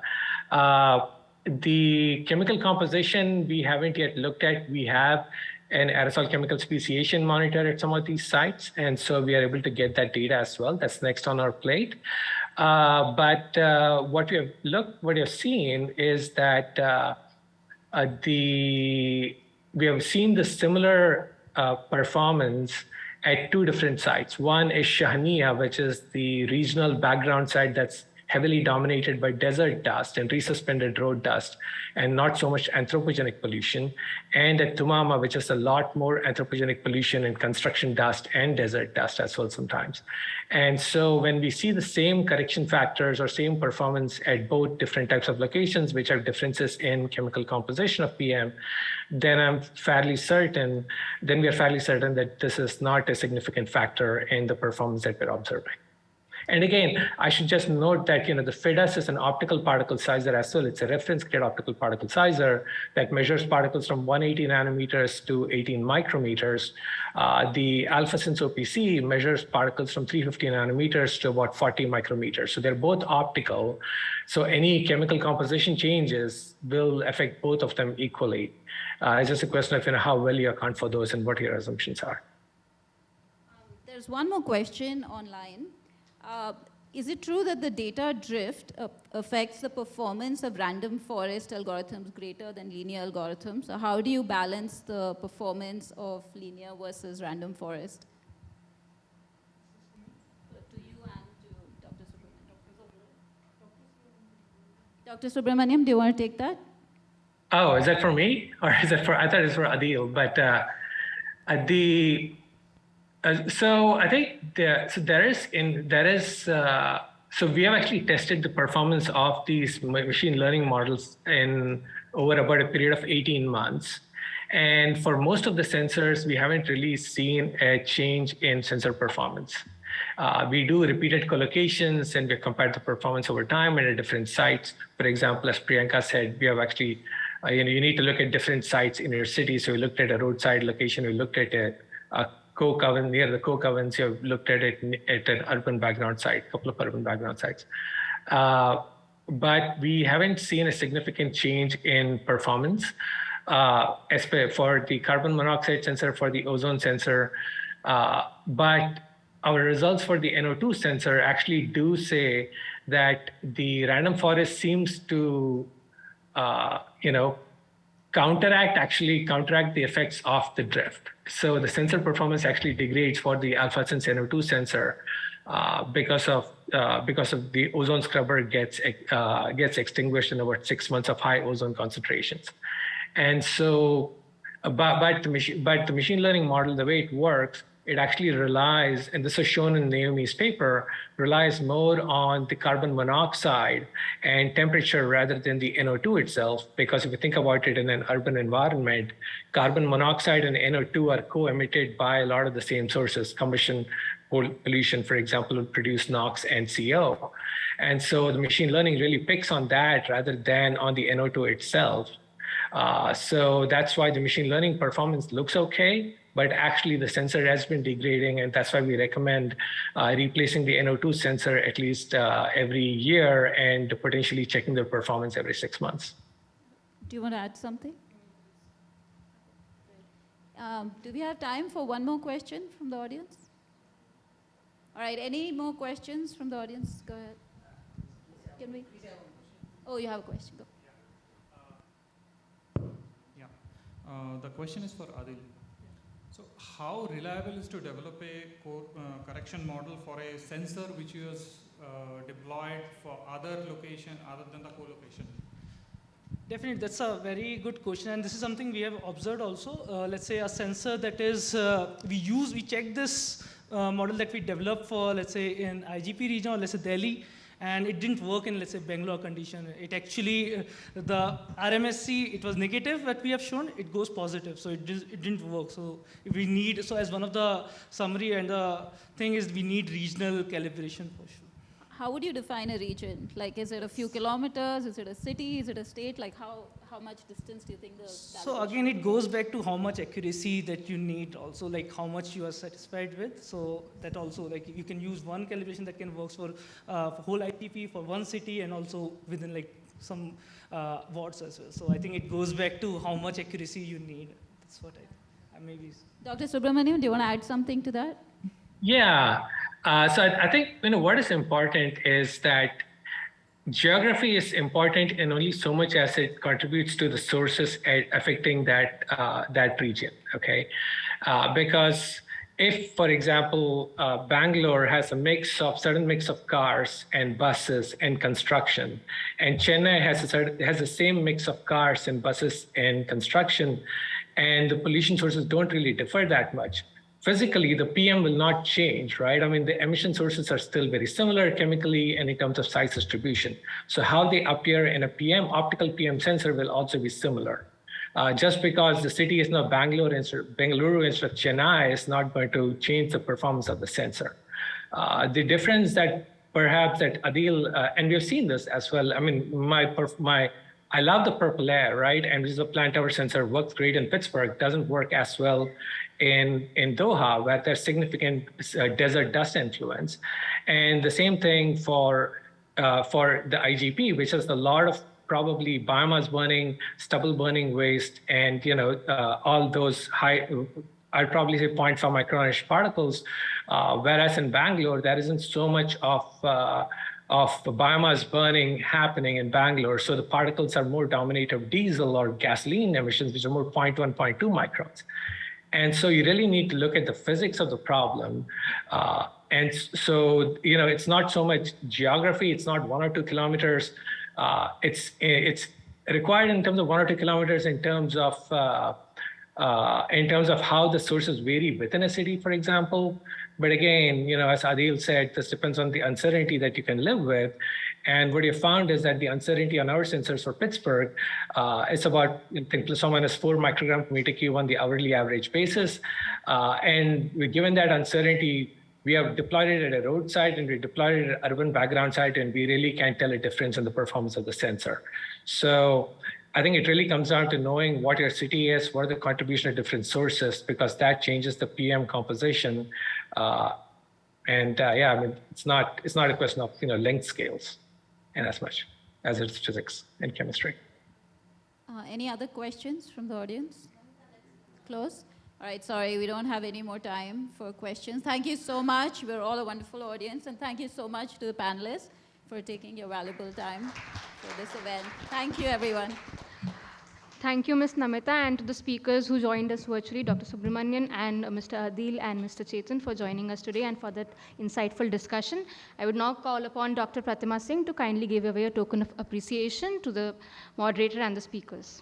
The chemical composition we haven't yet looked at. We have an aerosol chemical speciation monitor at some of these sites, and so we are able to get that data as well. That's next on our plate. But what we have seen is that we have seen the similar performance at two different sites. One is Shahaniya, which is the regional background site that's heavily dominated by desert dust and resuspended road dust, and not so much anthropogenic pollution. And at Tumama, which is a lot more anthropogenic pollution and construction dust and desert dust as well sometimes. And so when we see the same correction factors or same performance at both different types of locations, which have differences in chemical composition of PM, then we are fairly certain that this is not a significant factor in the performance that we're observing. And again, I should just note that the FIDAS is an optical particle sizer as well. It's a reference grade optical particle sizer that measures particles from 180 nanometers to 18 micrometers. The AlphaSense OPC measures particles from 350 nanometers to about 40 micrometers. So they're both optical. So any chemical composition changes will affect both of them equally. It's just a question of how well you account for those and what your assumptions are. There's one more question online. Is it true that the data drift affects the performance of random forest algorithms greater than linear algorithms? So how do you balance the performance of linear versus random forest? To you and to Dr. Subramaniam, do you want to take that? Oh, is that for me? Or is it I thought it was for Adil, but so I think so we have actually tested the performance of these machine learning models in over about a period of 18 months. And for most of the sensors, we haven't really seen a change in sensor performance. We do repeated collocations and we compared the performance over time and at different sites. For example, as Priyanka said, we have actually, you need to look at different sites in your city. So we looked at a roadside location, we looked at a coke oven, near the coke ovens, you have looked at it at an urban background site, a couple of urban background sites. But we haven't seen a significant change in performance for the carbon monoxide sensor, for the ozone sensor. But our results for the NO2 sensor actually do say that the random forest seems to, counteract the effects of the drift. So the sensor performance actually degrades for the AlphaSense NO2 sensor because of the ozone scrubber gets extinguished in about 6 months of high ozone concentrations. And so, but the machine learning model, the way it works it actually relies, and this is shown in Naomi's paper, relies more on the carbon monoxide and temperature rather than the NO2 itself, because if you think about it in an urban environment, carbon monoxide and NO2 are co-emitted by a lot of the same sources. Combustion pollution, for example, will produce NOx and CO. And so the machine learning really picks on that rather than on the NO2 itself. So that's why the machine learning performance looks okay, but actually the sensor has been degrading, and that's why we recommend replacing the NO2 sensor at least every year and potentially checking the performance every 6 months. Do you want to add something? Do we have time for one more question from the audience? All right, any more questions from the audience? Go ahead. Can we? Oh, you have a question. Go. The question is for Adil. So how reliable is to develop a correction model for a sensor which is deployed for other location other than the co-location? Definitely, that's a very good question, and this is something we have observed also. Let's say a sensor that is, we check this model that we developed for, let's say, in IGP region or let's say Delhi, and it didn't work in, let's say, Bangalore condition. It actually, the RMSC, it was negative, but we have shown it goes positive, so it didn't work. So we need, so as one of the summary and the thing is we need regional calibration for sure. How would you define a region? Like, is it a few kilometers? Is it a city? Is it a state? Like, how much distance do you think the So again, it goes back to how much accuracy that you need also, like how much you are satisfied with. So that also, like you can use one calibration that can work for whole ITP for one city and also within like some watts as well. So I think it goes back to how much accuracy you need. That's what I maybe. Dr. Subramaniam, do you want to add something to that? Yeah. So I think what is important is that geography is important in only so much as it contributes to the sources affecting that region. Okay, because if, for example, Bangalore has a certain mix of cars and buses and construction, and Chennai has the same mix of cars and buses and construction, and the pollution sources don't really differ that much. Physically, the PM will not change, right? I mean, the emission sources are still very similar chemically and in terms of size distribution. So how they appear in a optical PM sensor will also be similar. Just because the city is now Bengaluru instead of Chennai is not going to change the performance of the sensor. The difference that perhaps that Adil, and we've seen this as well. I mean, I love the purple air, right? And this is a plant tower sensor, works great in Pittsburgh, doesn't work as well in Doha, where there's significant desert dust influence. And the same thing for the IGP, which has a lot of probably biomass burning, stubble burning waste, and all those high, I'd probably say 0.5 micron particles, whereas in Bangalore, there isn't so much of biomass burning happening in Bangalore. So the particles are more dominant of diesel or gasoline emissions, which are more 0.1, 0.2 microns. And so you really need to look at the physics of the problem. And so, it's not so much geography, it's not 1 or 2 kilometers. It's required in terms of 1 or 2 kilometers in terms of how the sources vary within a city, for example. But again, as Adil said, this depends on the uncertainty that you can live with. And what you found is that the uncertainty on our sensors for Pittsburgh is about, I think, plus or minus 4 microgram per meter cube on the hourly average basis. And given that uncertainty, we have deployed it at a roadside and we deployed it at an urban background site, and we really can't tell a difference in the performance of the sensor. So I think it really comes down to knowing what your city is, what are the contribution of different sources, because that changes the PM composition. Yeah, I mean, it's not a question of length scales, and as much as it's physics and chemistry. Any other questions from the audience? Close. All right, sorry, we don't have any more time for questions. Thank you so much. We're all a wonderful audience, and thank you so much to the panelists for taking your valuable time for this event. Thank you, everyone. Thank you, Ms. Namita, and to the speakers who joined us virtually, Dr. Subramanian and Mr. Adil and Mr. Chetan for joining us today and for that insightful discussion. I would now call upon Dr. Pratima Singh to kindly give away a token of appreciation to the moderator and the speakers.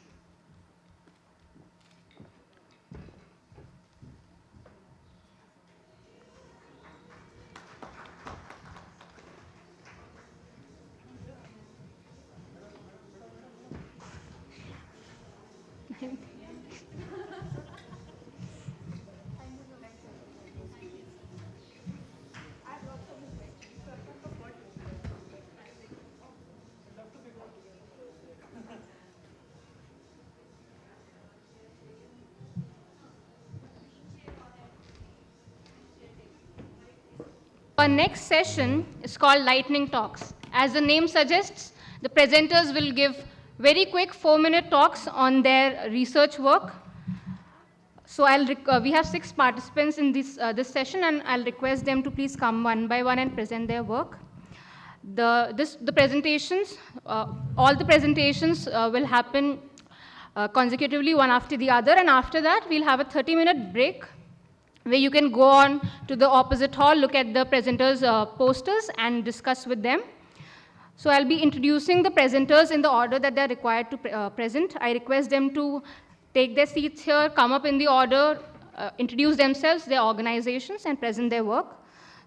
our next session is called Lightning Talks. As the name suggests, the presenters will give very quick 4-minute talks on their research work. So we have 6 participants in this session, and I'll request them to please come one by one and present their work. The presentations, all the presentations will happen consecutively one after the other, and after that we'll have a 30-minute break where you can go on to the opposite hall, look at the presenters' posters and discuss with them. So I'll be introducing the presenters in the order that they're required to present. I request them to take their seats here, come up in the order, introduce themselves, their organizations, and present their work.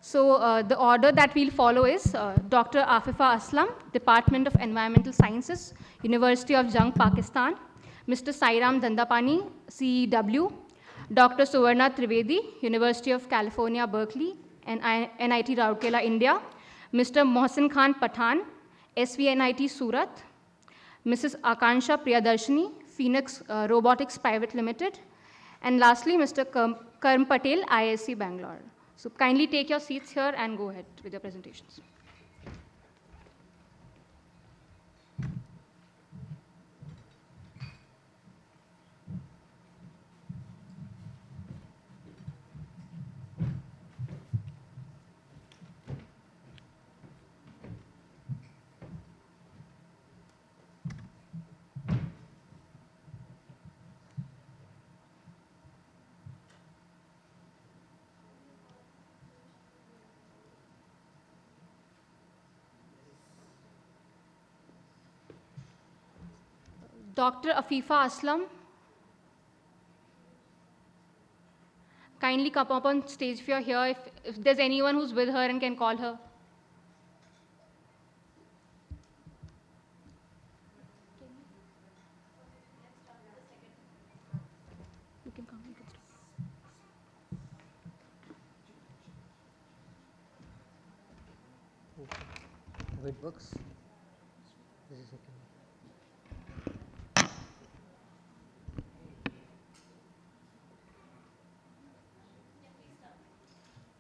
So the order that we'll follow is Dr. Afifa Aslam, Department of Environmental Sciences, University of Jung, Pakistan; Mr. Sairam Dandapani, CEW; Dr. Suvarna Trivedi, University of California, Berkeley, and NIT Rourkela, India; Mr. Mohsin Khan Pathan, SVNIT Surat; Mrs. Akansha Priyadarshini, Phoenix Robotics Private Limited; and lastly, Mr. Karm Patel, IISc Bangalore. So kindly take your seats here and go ahead with your presentations. Dr. Afifa Aslam, kindly come up on stage if you're here, if there's anyone who's with her and can call her. You can come, you can start. It works. This is okay.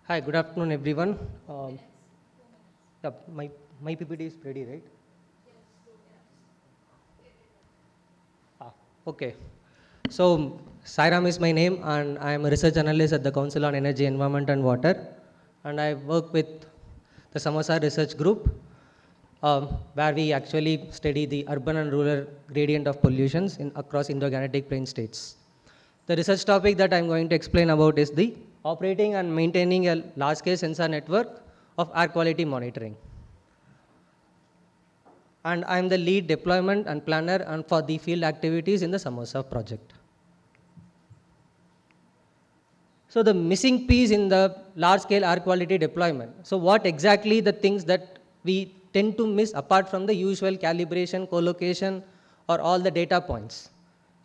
Hi, good afternoon, everyone. Yeah, my PPT is ready, right? Okay. So, Sairam is my name, and I am a research analyst at the Council on Energy, Environment and Water. And I work with the Samosa Research Group, where we actually study the urban and rural gradient of pollutions across Indo-Gangetic Plain states. The research topic that I'm going to explain about is the operating and maintaining a large-scale sensor network of air quality monitoring. And I'm the lead deployment and planner and for the field activities in the Samosa project. So the missing piece in the large-scale air quality deployment. So what exactly the things that we tend to miss apart from the usual calibration, collocation, or all the data points?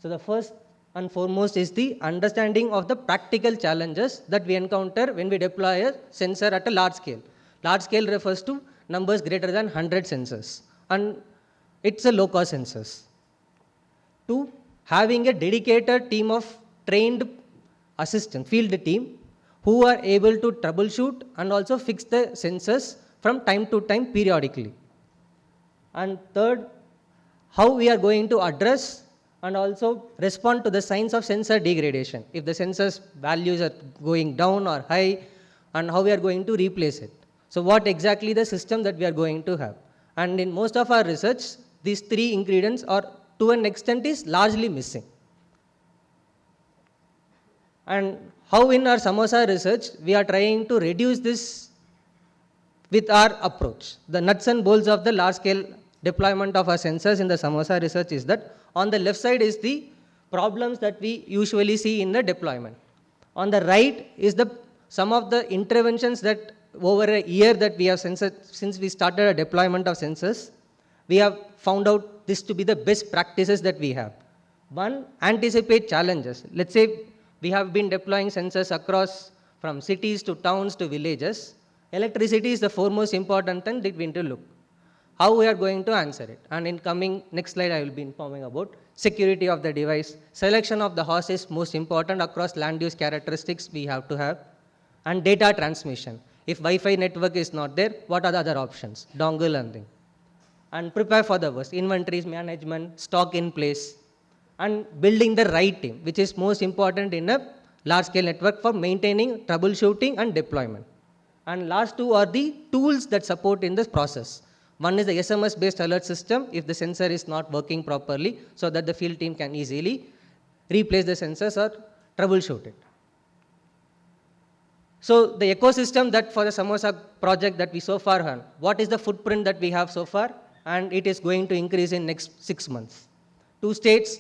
So the first and foremost is the understanding of the practical challenges that we encounter when we deploy a sensor at a large scale. Large scale refers to numbers greater than 100 sensors, and it's a low-cost sensors. 2, having a dedicated team of trained assistant, field team, who are able to troubleshoot and also fix the sensors from time to time periodically. And third, how we are going to address and also respond to the signs of sensor degradation. If the sensors values are going down or high, and how we are going to replace it. So what exactly the system that we are going to have. And in most of our research, these 3 ingredients are to an extent is largely missing. And how in our Samosa research, we are trying to reduce this with our approach. The nuts and bolts of the large scale deployment of our sensors in the Samosa research is that on the left side is the problems that we usually see in the deployment. On the right is some of the interventions that over a year that we have since we started a deployment of sensors, we have found out this to be the best practices that we have. One, anticipate challenges. Let's say we have been deploying sensors across from cities to towns to villages. Electricity is the foremost important thing that we need to look. How we are going to answer it. And in coming next slide, I will be informing about security of the device. Selection of the host is most important across land use characteristics we have to have. And data transmission. If Wi-Fi network is not there, what are the other options? Dongle and thing. And prepare for the worst. Inventories management, stock in place, and building the right team, which is most important in a large-scale network for maintaining, troubleshooting, and deployment. And last two are the tools that support in this process. One is the SMS-based alert system if the sensor is not working properly, so that the field team can easily replace the sensors or troubleshoot it. So the ecosystem that for the Samosa project that we so far have, what is the footprint that we have so far? And it is going to increase in next 6 months. 2 states,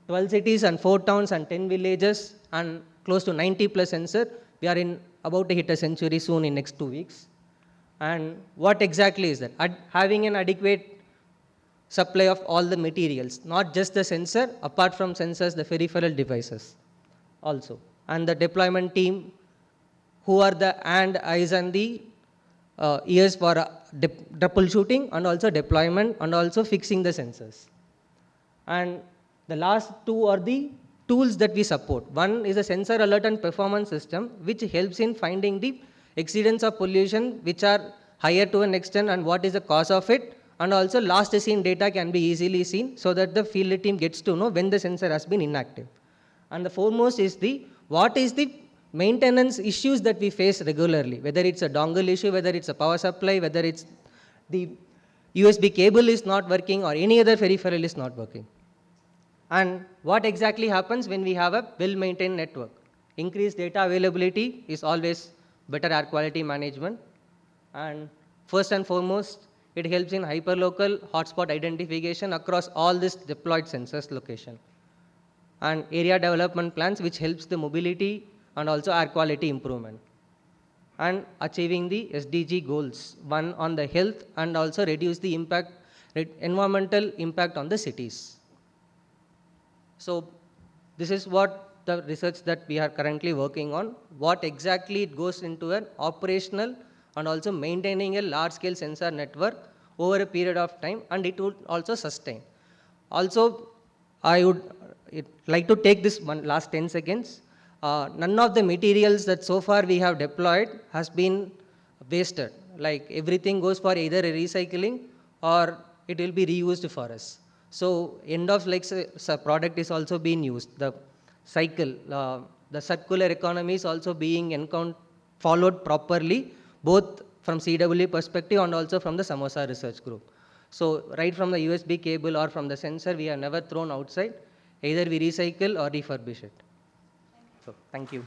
12 cities and 4 towns and 10 villages and close to 90 plus sensor. We are about to hit a century soon in next 2 weeks. And what exactly is that? Having an adequate supply of all the materials, not just the sensor, apart from sensors, the peripheral devices also. And the deployment team, who are the eyes and the ears for troubleshooting and also deployment and also fixing the sensors. And the last two are the tools that we support. One is a sensor alert and performance system, which helps in finding the exceedance of pollution, which are higher to an extent and what is the cause of it. And also last seen data can be easily seen so that the field team gets to know when the sensor has been inactive. And the foremost is what is the maintenance issues that we face regularly, whether it's a dongle issue, whether it's a power supply, whether it's the USB cable is not working or any other peripheral is not working. And what exactly happens when we have a well-maintained network? Increased data availability is always better air quality management. And first and foremost, it helps in hyperlocal hotspot identification across all this deployed sensors location. And area development plans, which helps the mobility and also air quality improvement. And achieving the SDG goals, one on the health and also reduce the impact, environmental impact on the cities. So this is what the research that we are currently working on, what exactly it goes into an operational and also maintaining a large-scale sensor network over a period of time, and it would also sustain. Also, I would like to take this one last 10 seconds. None of the materials that so far we have deployed has been wasted. Like everything goes for either a recycling or it will be reused for us. So end of life product is also being used. The cycle, the circular economy is also being followed properly, both from CWE perspective and also from the Samosa research group. So right from the USB cable or from the sensor, we have never thrown outside. Either we recycle or refurbish it. So thank you.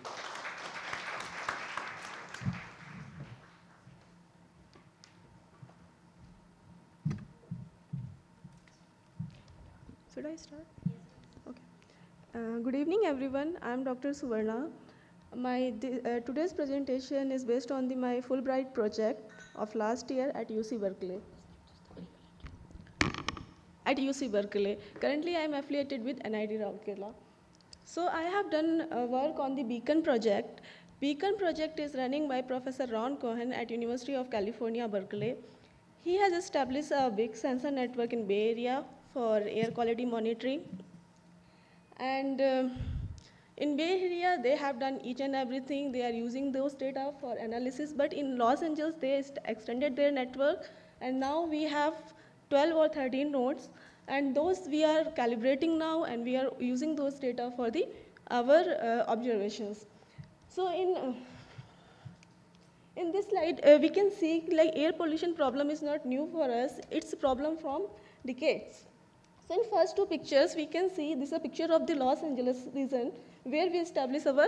Should I start? Okay. Good evening, everyone. I'm Dr. Suvarna. My today's presentation is based on my Fulbright project of last year at UC Berkeley. Currently, I'm affiliated with NID Rourkela. So I have done work on the Beacon project. Beacon project is running by Professor Ron Cohen at University of California, Berkeley. He has established a big sensor network in Bay Area for air quality monitoring. And in Bay Area, they have done each and everything. They are using those data for analysis. But in Los Angeles, they extended their network. And now we have 12 or 13 nodes. And those we are calibrating now, and we are using those data for our observations. So in this slide, we can see like air pollution problem is not new for us. It's a problem from decades. So in first two pictures, we can see this is a picture of the Los Angeles region where we establish our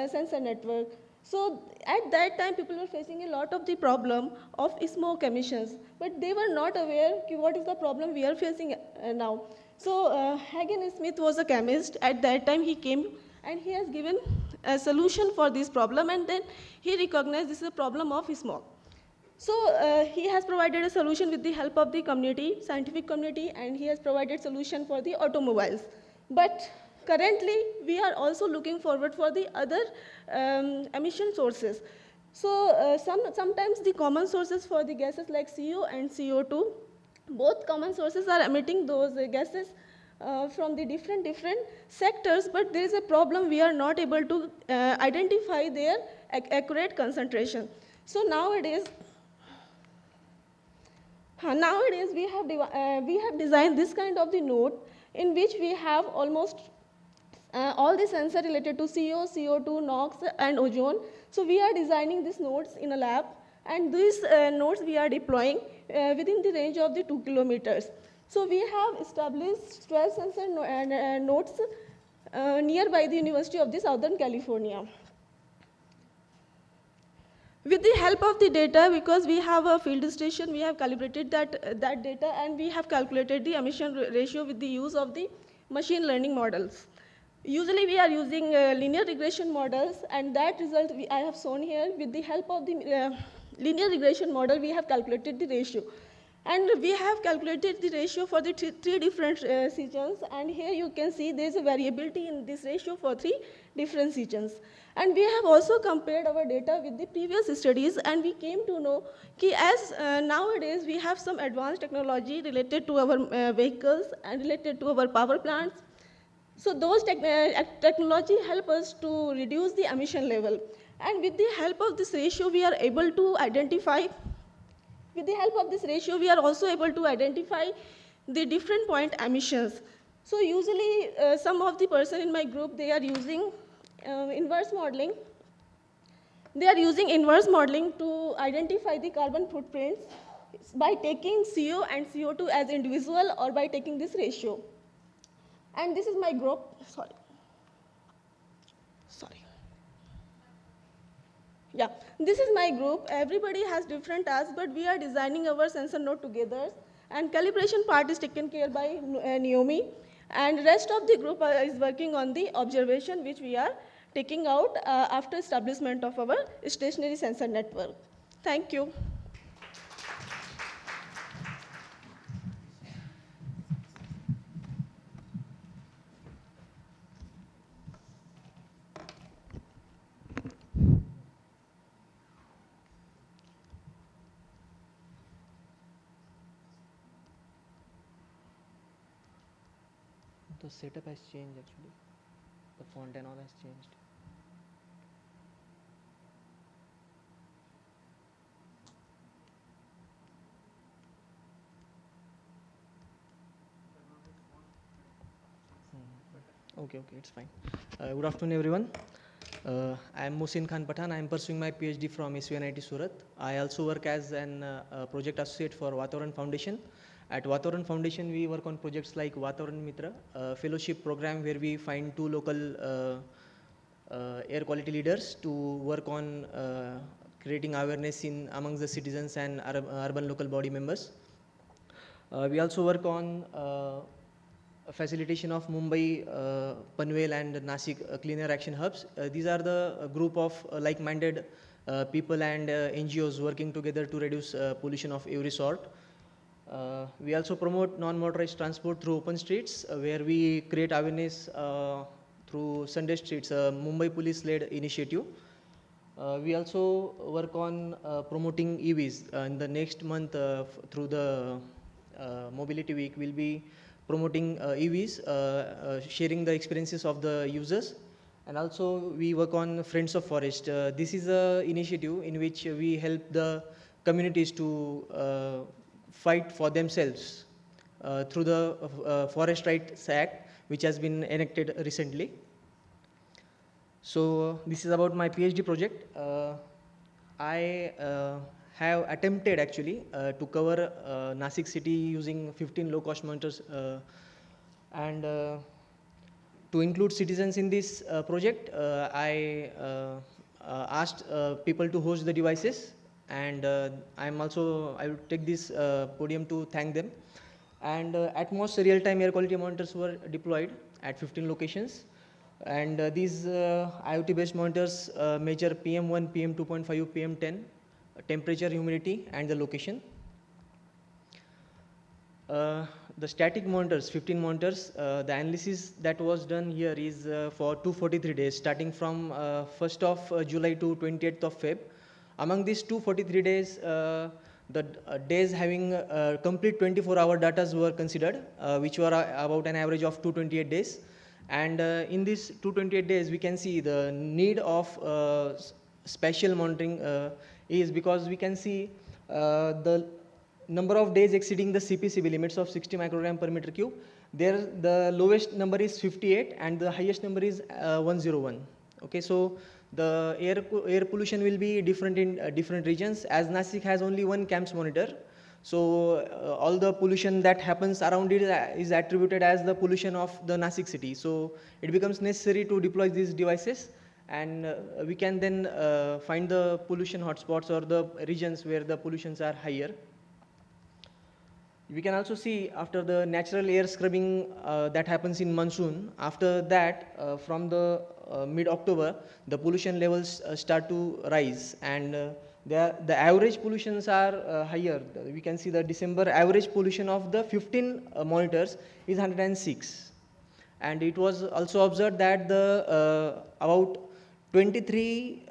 sensor network. So at that time, people were facing a lot of the problem of smoke emissions, but they were not aware what is the problem we are facing now. So Hagen Smith was a chemist. At that time, he came and he has given a solution for this problem, and then he recognized this is a problem of smoke. So he has provided a solution with the help of the community, scientific community, and he has provided solution for the automobiles. But currently, we are also looking forward for the other emission sources. So sometimes the common sources for the gases like CO and CO2, both common sources are emitting those gases from the different sectors, but there is a problem. We are not able to identify their accurate concentration. So nowadays we have designed this kind of the node in which we have almost all the sensors related to CO, CO2, NOx, and ozone. So we are designing these nodes in a lab, and these nodes we are deploying within the range of the 2 kilometers. So we have established 12 sensor nodes nearby the University of the Southern California. With the help of the data, because we have a field station, we have calibrated that data, and we have calculated the emission ratio with the use of the machine learning models. Usually we are using linear regression models, and that result I have shown here. With the help of the linear regression model, we have calculated the ratio. And we have calculated the ratio for the three different regions, and here you can see there is a variability in this ratio for 3 different regions. And we have also compared our data with the previous studies, and we came to know that as nowadays we have some advanced technology related to our vehicles and related to our power plants. So those technology help us to reduce the emission level. And with the help of this ratio, we are able to identify With the help of this ratio, we are also able to identify the different point emissions. So usually, some of the person in my group, they are using inverse modeling. They are using inverse modeling to identify the carbon footprints by taking CO and CO2 as individual, or by taking this ratio. And this is my group. Sorry. Yeah, this is my group. Everybody has different tasks, but we are designing our sensor node together. And calibration part is taken care by Naomi. And rest of the group is working on the observation, which we are taking out after establishment of our stationary sensor network. Thank you. The setup has changed actually. The font and all has changed. Okay, it's fine. Good afternoon, everyone. I am Mohsin Khan Pathan. I am pursuing my PhD from SUNIT Surat. I also work as an project associate for Vatawaran Foundation. At Vatawaran Foundation, we work on projects like Vatawaran Mitra, a fellowship program where we find 2 local air quality leaders to work on creating awareness amongst the citizens and urban local body members. We also work on facilitation of Mumbai, Panvel and Nasik cleaner action hubs. These are the group of like-minded people and NGOs working together to reduce pollution of every sort. We also promote non-motorized transport through open streets, where we create awareness through Sunday Streets, a Mumbai police-led initiative. We also work on promoting EVs. In the next month, through the Mobility Week, we'll be promoting EVs, sharing the experiences of the users. And also we work on Friends of Forest. This is an initiative in which we help the communities to fight for themselves through the Forest Rights Act, which has been enacted recently. So this is about my PhD project. I have attempted actually to cover Nasik city using 15 low-cost monitors, and to include citizens in this project, I asked people to host the devices, and I will take this podium to thank them. And at most real-time air quality monitors were deployed at 15 locations, and these IoT-based monitors measure PM1, PM2.5, PM10, temperature, humidity, and the location. The static monitors, 15 monitors, the analysis that was done here is for 243 days, starting from 1st of July to 28th of Feb. Among these 243 days, the days having complete 24-hour data were considered, which were about an average of 228 days. And in these 228 days, we can see the need of spatial monitoring is because we can see the number of days exceeding the CPCB limits of 60 microgram per meter cube. There the lowest number is 58 and the highest number is 101. Okay, so the air pollution will be different in different regions, as Nasik has only one CAMS monitor. So all the pollution that happens around it is attributed as the pollution of the Nasik city. So it becomes necessary to deploy these devices, and we can then find the pollution hotspots or the regions where the pollutions are higher. We can also see after the natural air scrubbing that happens in monsoon, after that from the mid-October, the pollution levels start to rise, and the average pollutions are higher. We can see the December average pollution of the 15 monitors is 106. And it was also observed that the about 23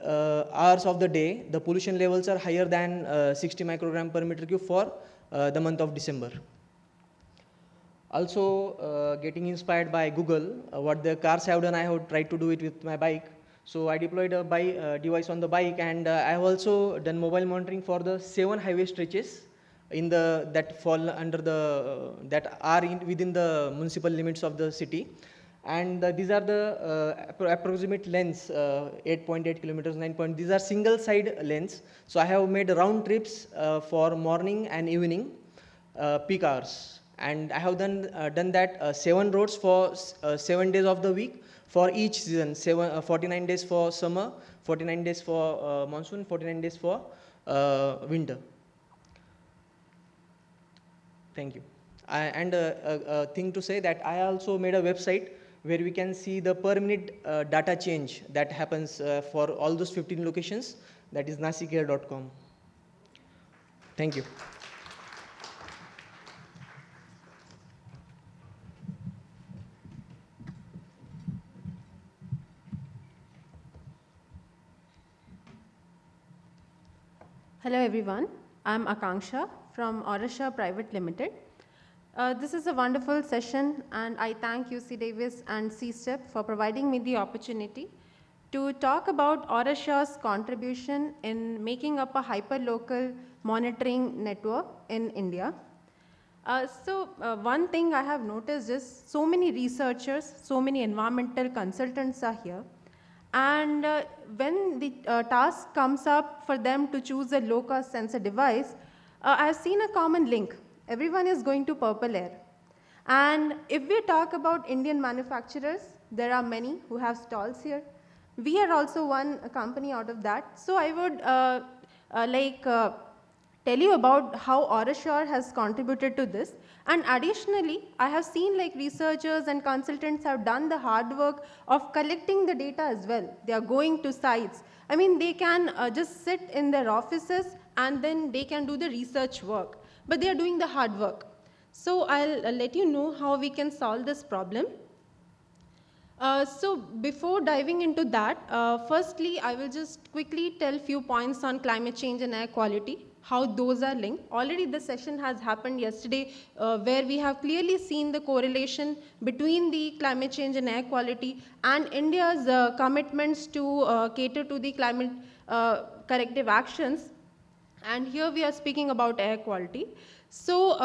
hours of the day, the pollution levels are higher than 60 microgram per meter cube for the month of December. Also, getting inspired by Google, what the cars have done, I have tried to do it with my bike. So I deployed a device on the bike, and I have also done mobile monitoring for the 7 highway stretches in the that fall under the that are within the municipal limits of the city. And these are the approximate lengths, 8.8 kilometers, 9. These are single side lengths. So I have made round trips for morning and evening peak hours. And I have done that 7 roads for 7 days of the week for each season, 49 days for summer, 49 days for monsoon, 49 days for winter. Thank you. And a thing to say that I also made a website where we can see the per minute data change that happens for all those 15 locations. That is nasikair.com. Thank you. Hello everyone, I'm Akanksha from Orasha Private Limited. This is a wonderful session, and I thank UC Davis and CSTEP for providing me the opportunity to talk about Orasha's contribution in making up a hyperlocal monitoring network in India. One thing I have noticed is so many researchers, so many environmental consultants are here. And when the task comes up for them to choose a low-cost sensor device, I've seen a common link. Everyone is going to Purple Air. And if we talk about Indian manufacturers, there are many who have stalls here. We are also one company out of that. So I would tell you about how Orasha has contributed to this. And additionally, I have seen researchers and consultants have done the hard work of collecting the data as well. They are going to sites. I mean, they can just sit in their offices and then they can do the research work. But they are doing the hard work. So I'll let you know how we can solve this problem. So before diving into that, firstly, I will just quickly tell a few points on climate change and air quality, how those are linked. Already the session has happened yesterday where we have clearly seen the correlation between the climate change and air quality and India's commitments to cater to the climate corrective actions. And here we are speaking about air quality. So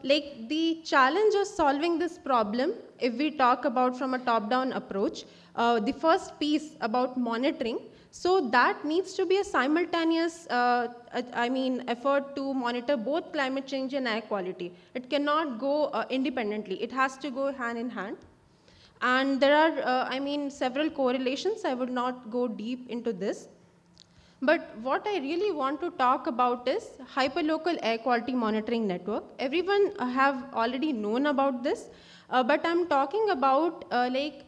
the challenge of solving this problem, if we talk about from a top-down approach, the first piece about monitoring, so that needs to be a simultaneous effort to monitor both climate change and air quality. It cannot go independently. It has to go hand in hand. And there are, several correlations. I would not go deep into this. But what I really want to talk about is hyperlocal air quality monitoring network. Everyone have already known about this, but I'm talking about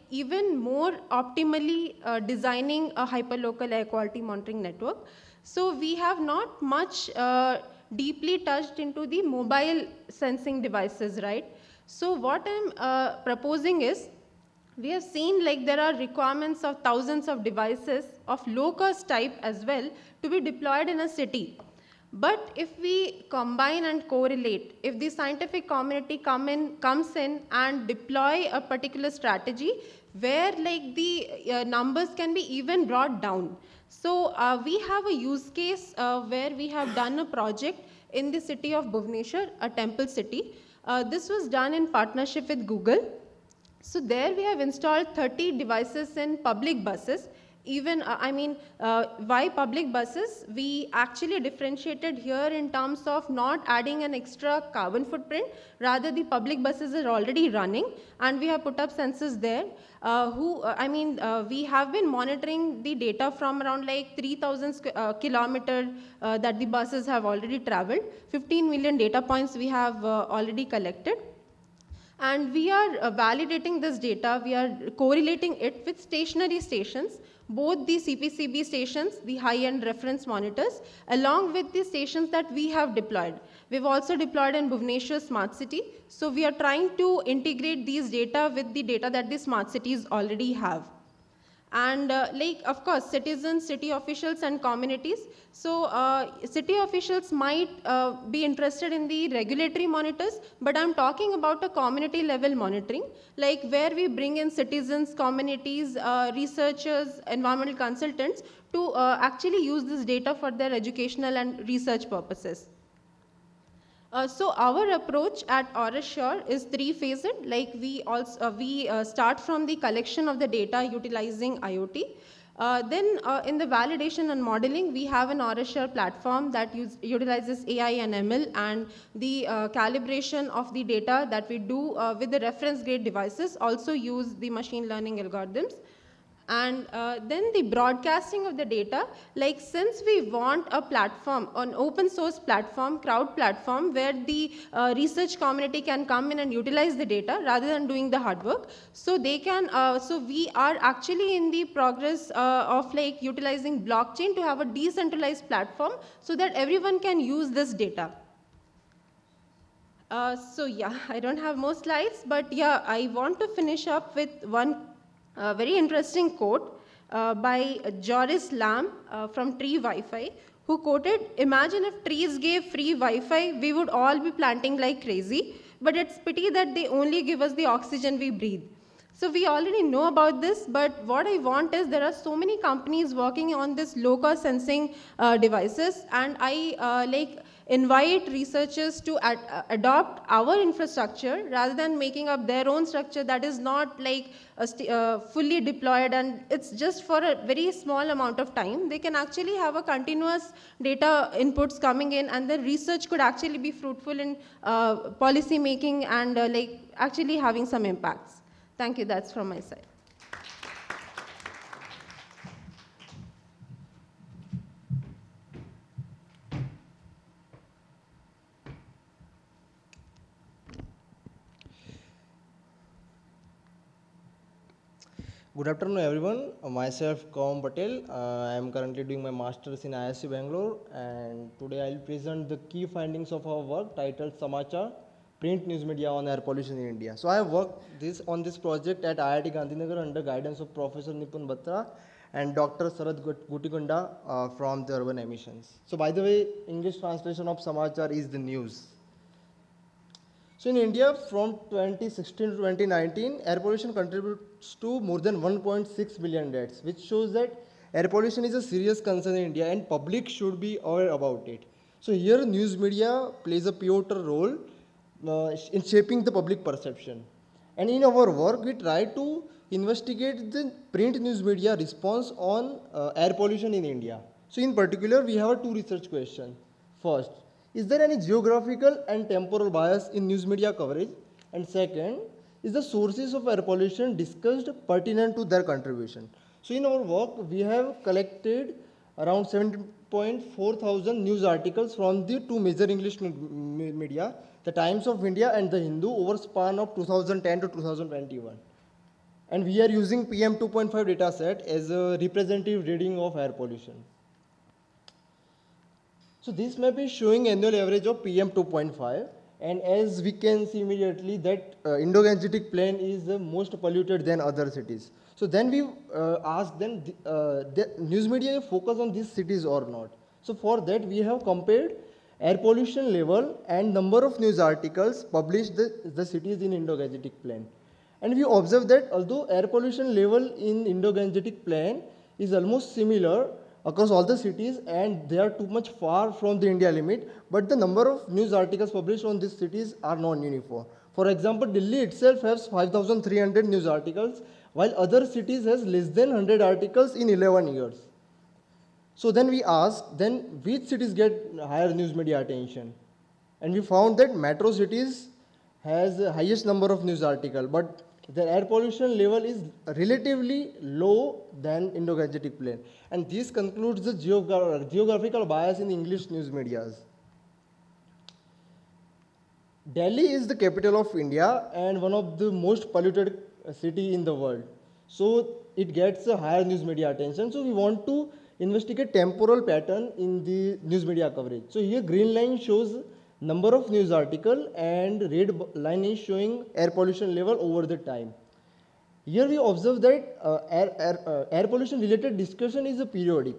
even more optimally designing a hyperlocal air quality monitoring network. So we have not much deeply touched into the mobile sensing devices, right? So what I'm proposing is, we have seen there are requirements of thousands of devices of low-cost type as well to be deployed in a city. But if we combine and correlate, if the scientific community comes in and deploy a particular strategy, where like the numbers can be even brought down. So we have a use case where we have done a project in the city of Bhubaneswar, a temple city. This was done in partnership with Google. So there we have installed 30 devices in public buses. Even, why public buses? We actually differentiated here in terms of not adding an extra carbon footprint. Rather, the public buses are already running, and we have put up sensors there. We have been monitoring the data from around like 3,000 kilometers that the buses have already traveled. 15 million data points we have already collected. And we are validating this data, we are correlating it with stationary stations, both the CPCB stations, the high-end reference monitors, along with the stations that we have deployed. We've also deployed in Bhubaneswar Smart City, so we are trying to integrate these data with the data that the smart cities already have. And of course, citizens, city officials and communities. So city officials might be interested in the regulatory monitors, but I'm talking about a community level monitoring, like where we bring in citizens, communities, researchers, environmental consultants to actually use this data for their educational and research purposes. So our approach at Orasure is three-phased. Like we start from the collection of the data utilizing IoT. Then in the validation and modeling, we have an Orasure platform that utilizes AI and ML, and the calibration of the data that we do with the reference grade devices also use the machine learning algorithms. And then the broadcasting of the data, like since we want a platform, an open source platform, crowd platform, where the research community can come in and utilize the data rather than doing the hard work. So they can, so we are actually in the progress of like utilizing blockchain to have a decentralized platform so that everyone can use this data. So yeah, I don't have more slides, but yeah, I want to finish up with one very interesting quote by Joris Lamb from Tree Wi-Fi, who quoted, "Imagine if trees gave free Wi-Fi, we would all be planting like crazy, but it's pity that they only give us the oxygen we breathe." So we already know about this, but what I want is there are so many companies working on this low-cost sensing devices, and I invite researchers to adopt our infrastructure rather than making up their own structure that is not like fully deployed and it's just for a very small amount of time. They can actually have a continuous data inputs coming in, and the research could actually be fruitful in policy making and actually having some impacts. Thank you, that's from my side. Good afternoon, everyone. Myself, Kaum Patel. I am currently doing my master's in ISC Bangalore, and today I will present the key findings of our work titled Samachar, Print News Media on Air Pollution in India. So I have worked on this project at IIT Gandhinagar under guidance of Professor Nipun Batra and Dr. Sarad Gutikunda from the Urban Emissions. So by the way, English translation of Samachar is the news. So in India, from 2016 to 2019, air pollution contributes to more than 1.6 billion deaths, which shows that air pollution is a serious concern in India and public should be aware about it. So here news media plays a pivotal role in shaping the public perception. And in our work, we try to investigate the print news media response on air pollution in India. So in particular, we have two research questions. First, is there any geographical and temporal bias in news media coverage? And second, is the sources of air pollution discussed pertinent to their contribution? So in our work, we have collected around 7.4 thousand news articles from the two major English media, the Times of India and the Hindu, over span of 2010 to 2021. And we are using PM 2.5 data set as a representative reading of air pollution. So this map is showing annual average of PM 2.5, and as we can see immediately that Indo-Gangetic Plain is the most polluted than other cities. So then we asked them, the news media focus on these cities or not. So for that we have compared air pollution level and number of news articles published the cities in Indo-Gangetic Plain. And we observed that although air pollution level in Indo-Gangetic Plain is almost similar across all the cities and they are too much far from the India limit, but the number of news articles published on these cities are non-uniform. For example, Delhi itself has 5,300 news articles, while other cities has less than 100 articles in 11 years. So then we asked, then which cities get higher news media attention? And we found that metro cities has the highest number of news articles, but their air pollution level is relatively low than Indo-Gangetic Plain. And this concludes the geographical bias in English news medias. Delhi is the capital of India and one of the most polluted city in the world. So it gets a higher news media attention. So we want to investigate temporal pattern in the news media coverage. So here green line shows number of news article and red line is showing air pollution level over the time. Here we observe that air pollution related discussion is a periodic,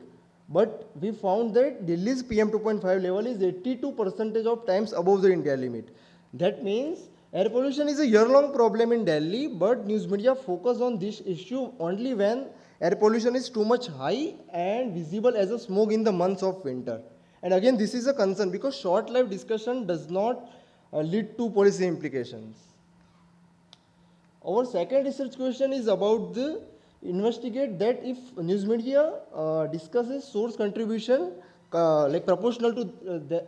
but we found that Delhi's PM 2.5 level is 82% of times above the India limit. That means air pollution is a year-long problem in Delhi, but news media focus on this issue only when air pollution is too much high and visible as a smoke in the months of winter. And again, this is a concern because short-lived discussion does not lead to policy implications. Our second research question is about the investigate that if news media discusses source contribution like proportional to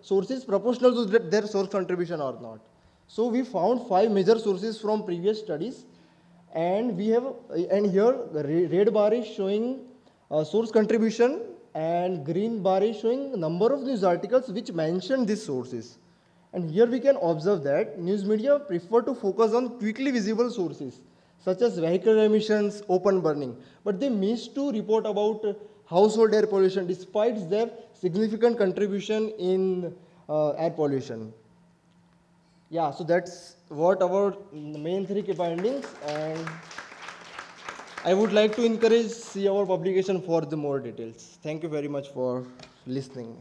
sources proportional to their source contribution or not. So we found 5 major sources from previous studies, and we have here the red bar is showing source contribution and green bar is showing number of news articles which mention these sources. And here we can observe that news media prefer to focus on quickly visible sources such as vehicle emissions, open burning, but they miss to report about household air pollution despite their significant contribution in air pollution. Yeah, so that's what our main 3 key findings, and I would like to encourage see our publication for the more details. Thank you very much for listening.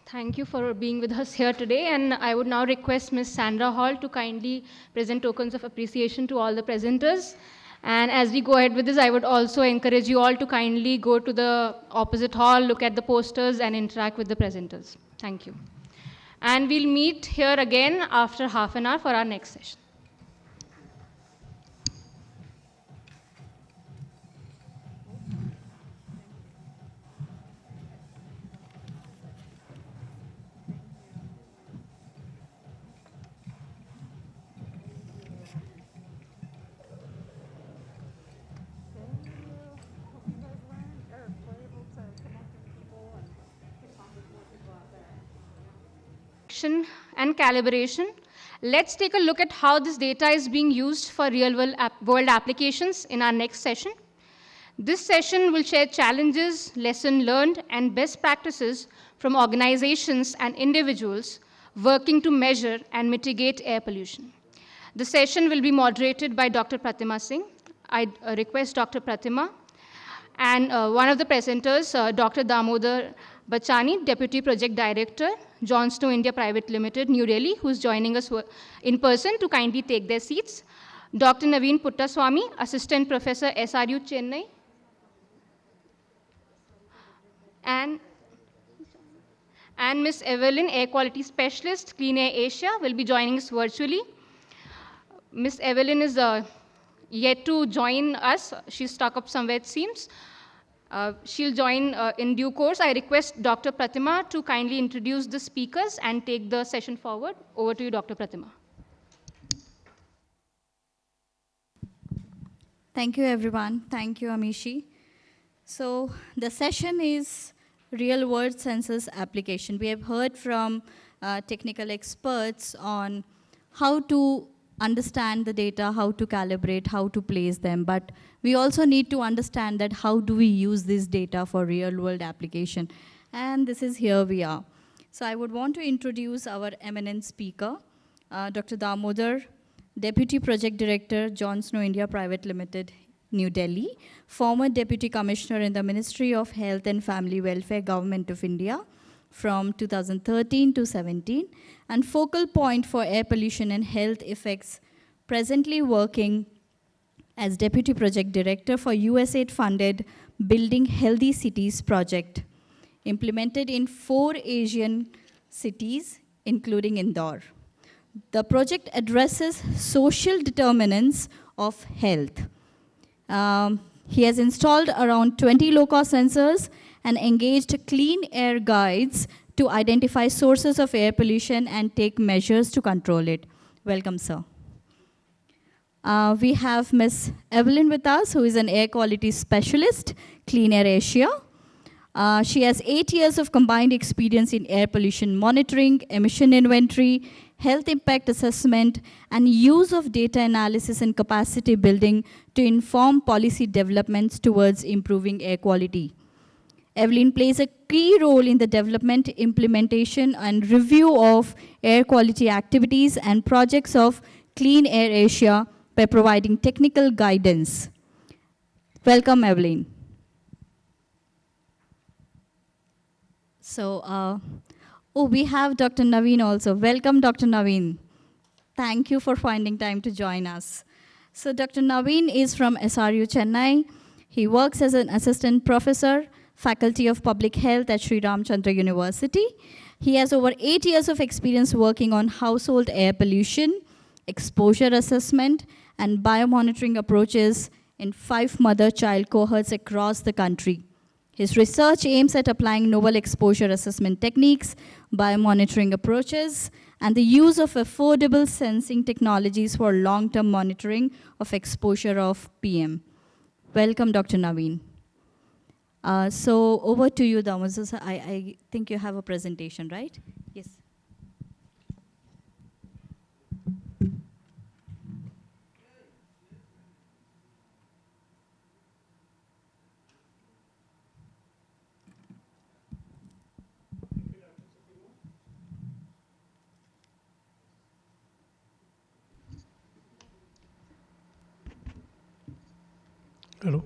Thank you for being with us here today, and I would now request Ms. Sandra Hall to kindly present tokens of appreciation to all the presenters. And as we go ahead with this, I would also encourage you all to kindly go to the opposite hall, look at the posters, and interact with the presenters. Thank you. And we'll meet here again after half an hour for our next session. And calibration. Let's take a look at how this data is being used for real-world applications in our next session. This session will share challenges, lessons learned, and best practices from organizations and individuals working to measure and mitigate air pollution. The session will be moderated by Dr. Pratima Singh. I request Dr. Pratima and one of the presenters, Dr. Damodar Bachani, Deputy Project Director, John Snow India Private Limited, New Delhi, who's joining us in person to kindly take their seats. Dr. Naveen Puttaswamy, Assistant Professor, SRU, Chennai. And Ms. Evelyn, Air Quality Specialist, Clean Air Asia, will be joining us virtually. Ms. Evelyn is yet to join us. She's stuck up somewhere, it seems. She'll join in due course. I request Dr. Pratima to kindly introduce the speakers and take the session forward. Over to you, Dr. Pratima. Thank you, everyone. Thank you, Amishi. So the session is real-world census application. We have heard from technical experts on how to understand the data, how to calibrate, how to place them, but we also need to understand that how do we use this data for real-world application, and this is here we are. So I would want to introduce our eminent speaker, Dr. Damodar, Deputy Project Director, John Snow India Private Limited, New Delhi, former Deputy Commissioner in the Ministry of Health and Family Welfare, Government of India, from 2013 to 17, and focal point for air pollution and health effects, presently working as Deputy Project Director for USAID-funded Building Healthy Cities project, implemented in 4 Asian cities, including Indore. The project addresses social determinants of health. He has installed around 20 low-cost sensors and engaged clean air guides to identify sources of air pollution and take measures to control it. Welcome, sir. We have Ms. Evelyn with us, who is an air quality specialist, Clean Air Asia. She has 8 years of combined experience in air pollution monitoring, emission inventory, health impact assessment, and use of data analysis and capacity building to inform policy developments towards improving air quality. Evelyn plays a key role in the development, implementation, and review of air quality activities and projects of Clean Air Asia by providing technical guidance. Welcome, Evelyn. So, we have Dr. Naveen also. Welcome, Dr. Naveen. Thank you for finding time to join us. So Dr. Naveen is from SRU Chennai. He works as an assistant professor, Faculty of Public Health at Sri Ramchandra University. He has over 8 years of experience working on household air pollution, exposure assessment, and biomonitoring approaches in 5 mother-child cohorts across the country. His research aims at applying novel exposure assessment techniques, biomonitoring approaches, and the use of affordable sensing technologies for long-term monitoring of exposure of PM. Welcome, Dr. Naveen. So over to you, Damasus. I think you have a presentation, right? Yes. Hello.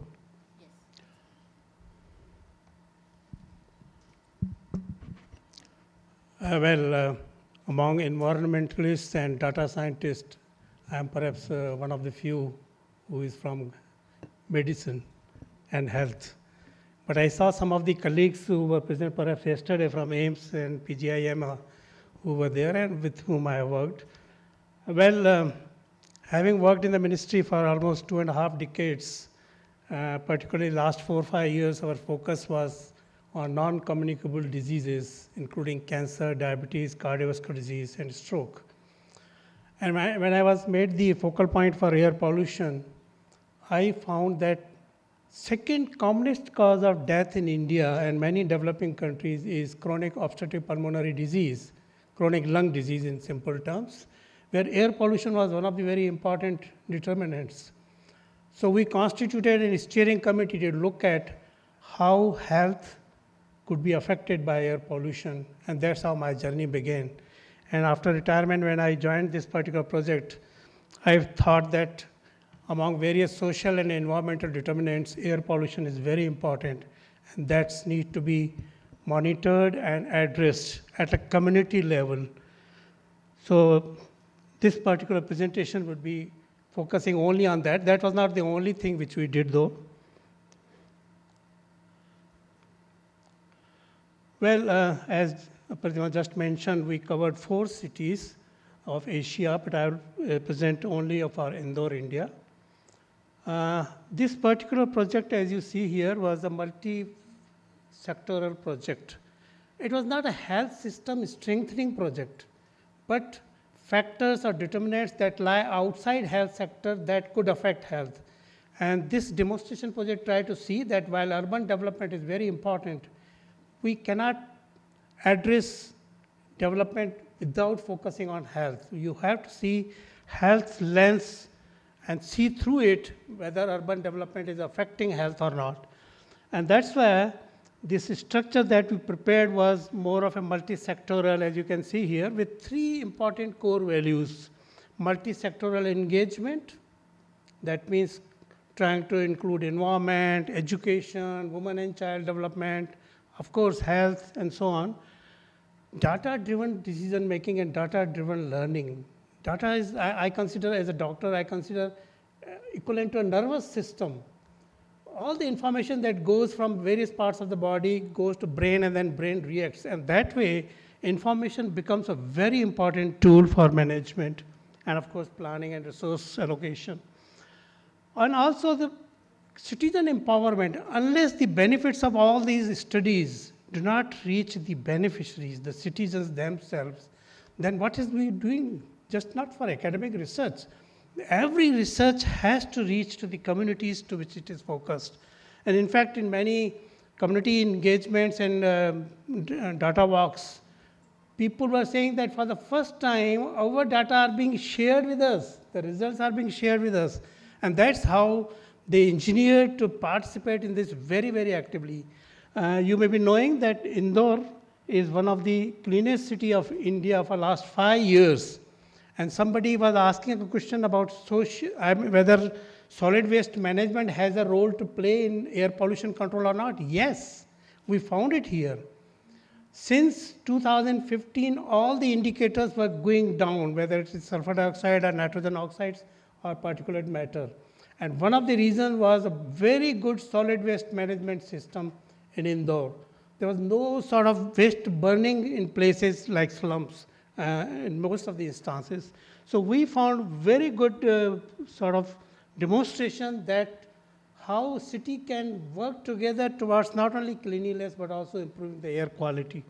Among environmentalists and data scientists, I am perhaps one of the few who is from medicine and health. But I saw some of the colleagues who were present perhaps yesterday from AIMS and PGIM who were there and with whom I have worked. Having worked in the ministry for almost 2.5 decades, particularly last 4 or 5 years, our focus was on non-communicable diseases, including cancer, diabetes, cardiovascular disease, and stroke. And when I was made the focal point for air pollution, I found that second commonest cause of death in India and many developing countries is chronic obstructive pulmonary disease, chronic lung disease in simple terms, where air pollution was one of the very important determinants. So we constituted a steering committee to look at how health could be affected by air pollution, and that's how my journey began. And after retirement, when I joined this particular project, I thought that among various social and environmental determinants, air pollution is very important, and that needs to be monitored and addressed at a community level. So this particular presentation would be focusing only on that. That was not the only thing which we did, though. As Pratima just mentioned, we covered 4 cities of Asia, but I will present only of our Indore, India. This particular project, as you see here, was a multi-sectoral project. It was not a health system strengthening project, but factors or determinants that lie outside health sector that could affect health. And this demonstration project tried to see that while urban development is very important, we cannot address development without focusing on health. You have to see health lens and see through it whether urban development is affecting health or not. And that's why this structure that we prepared was more of a multi-sectoral, as you can see here, with 3 important core values. Multi-sectoral engagement, that means trying to include environment, education, women and child development, of course, health, and so on. data-driven decision making and data-driven learning. Data is, I consider as a doctor, I consider equivalent to a nervous system. All the information that goes from various parts of the body goes to brain, and then brain reacts. And that way, information becomes a very important tool for management and, of course, planning and resource allocation. And also the citizen empowerment. Unless the benefits of all these studies do not reach the beneficiaries, the citizens themselves, then what is we doing? Just not for academic research. Every research has to reach to the communities to which it is focused. And in fact, in many community engagements and data walks, people were saying that for the first time, our data are being shared with us. The results are being shared with us. And that's how they engineered to participate in this very, very actively. You may be knowing that Indore is one of the cleanest city of India for last 5 years. And somebody was asking a question about whether solid waste management has a role to play in air pollution control or not. Yes, we found it here. Since 2015, all the indicators were going down, whether it is sulfur dioxide or nitrogen oxides or particulate matter. And one of the reasons was a very good solid waste management system in Indore. There was no sort of waste burning in places like slums. In most of the instances. So we found very good sort of demonstration that how city can work together towards not only cleanliness but also improving the air quality.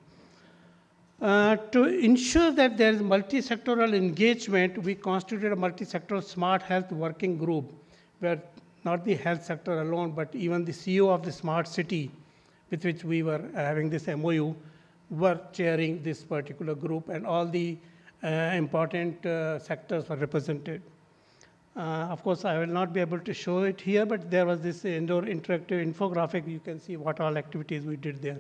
To ensure that there is multi-sectoral engagement, we constituted a multi-sectoral smart health working group where not the health sector alone but even the CEO of the smart city with which we were having this MOU were chairing this particular group, and all the important sectors were represented. Of course, I will not be able to show it here, but there was this indoor interactive infographic. You can see what all activities we did there.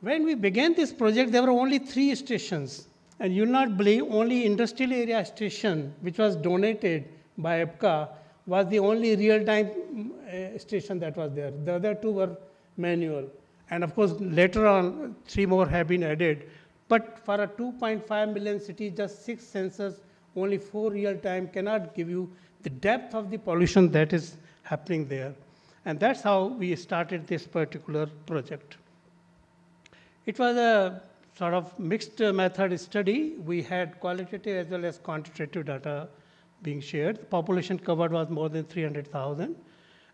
When we began this project, there were only 3 stations. And you'll not believe, only industrial area station, which was donated by EPCA, was the only real-time station that was there. The other 2 were manual. And of course, later on, 3 more have been added. But for a 2.5 million city, just 6 sensors, only 4 real-time cannot give you the depth of the pollution that is happening there. And that's how we started this particular project. It was a sort of mixed method study. We had qualitative as well as quantitative data being shared. The population covered was more than 300,000.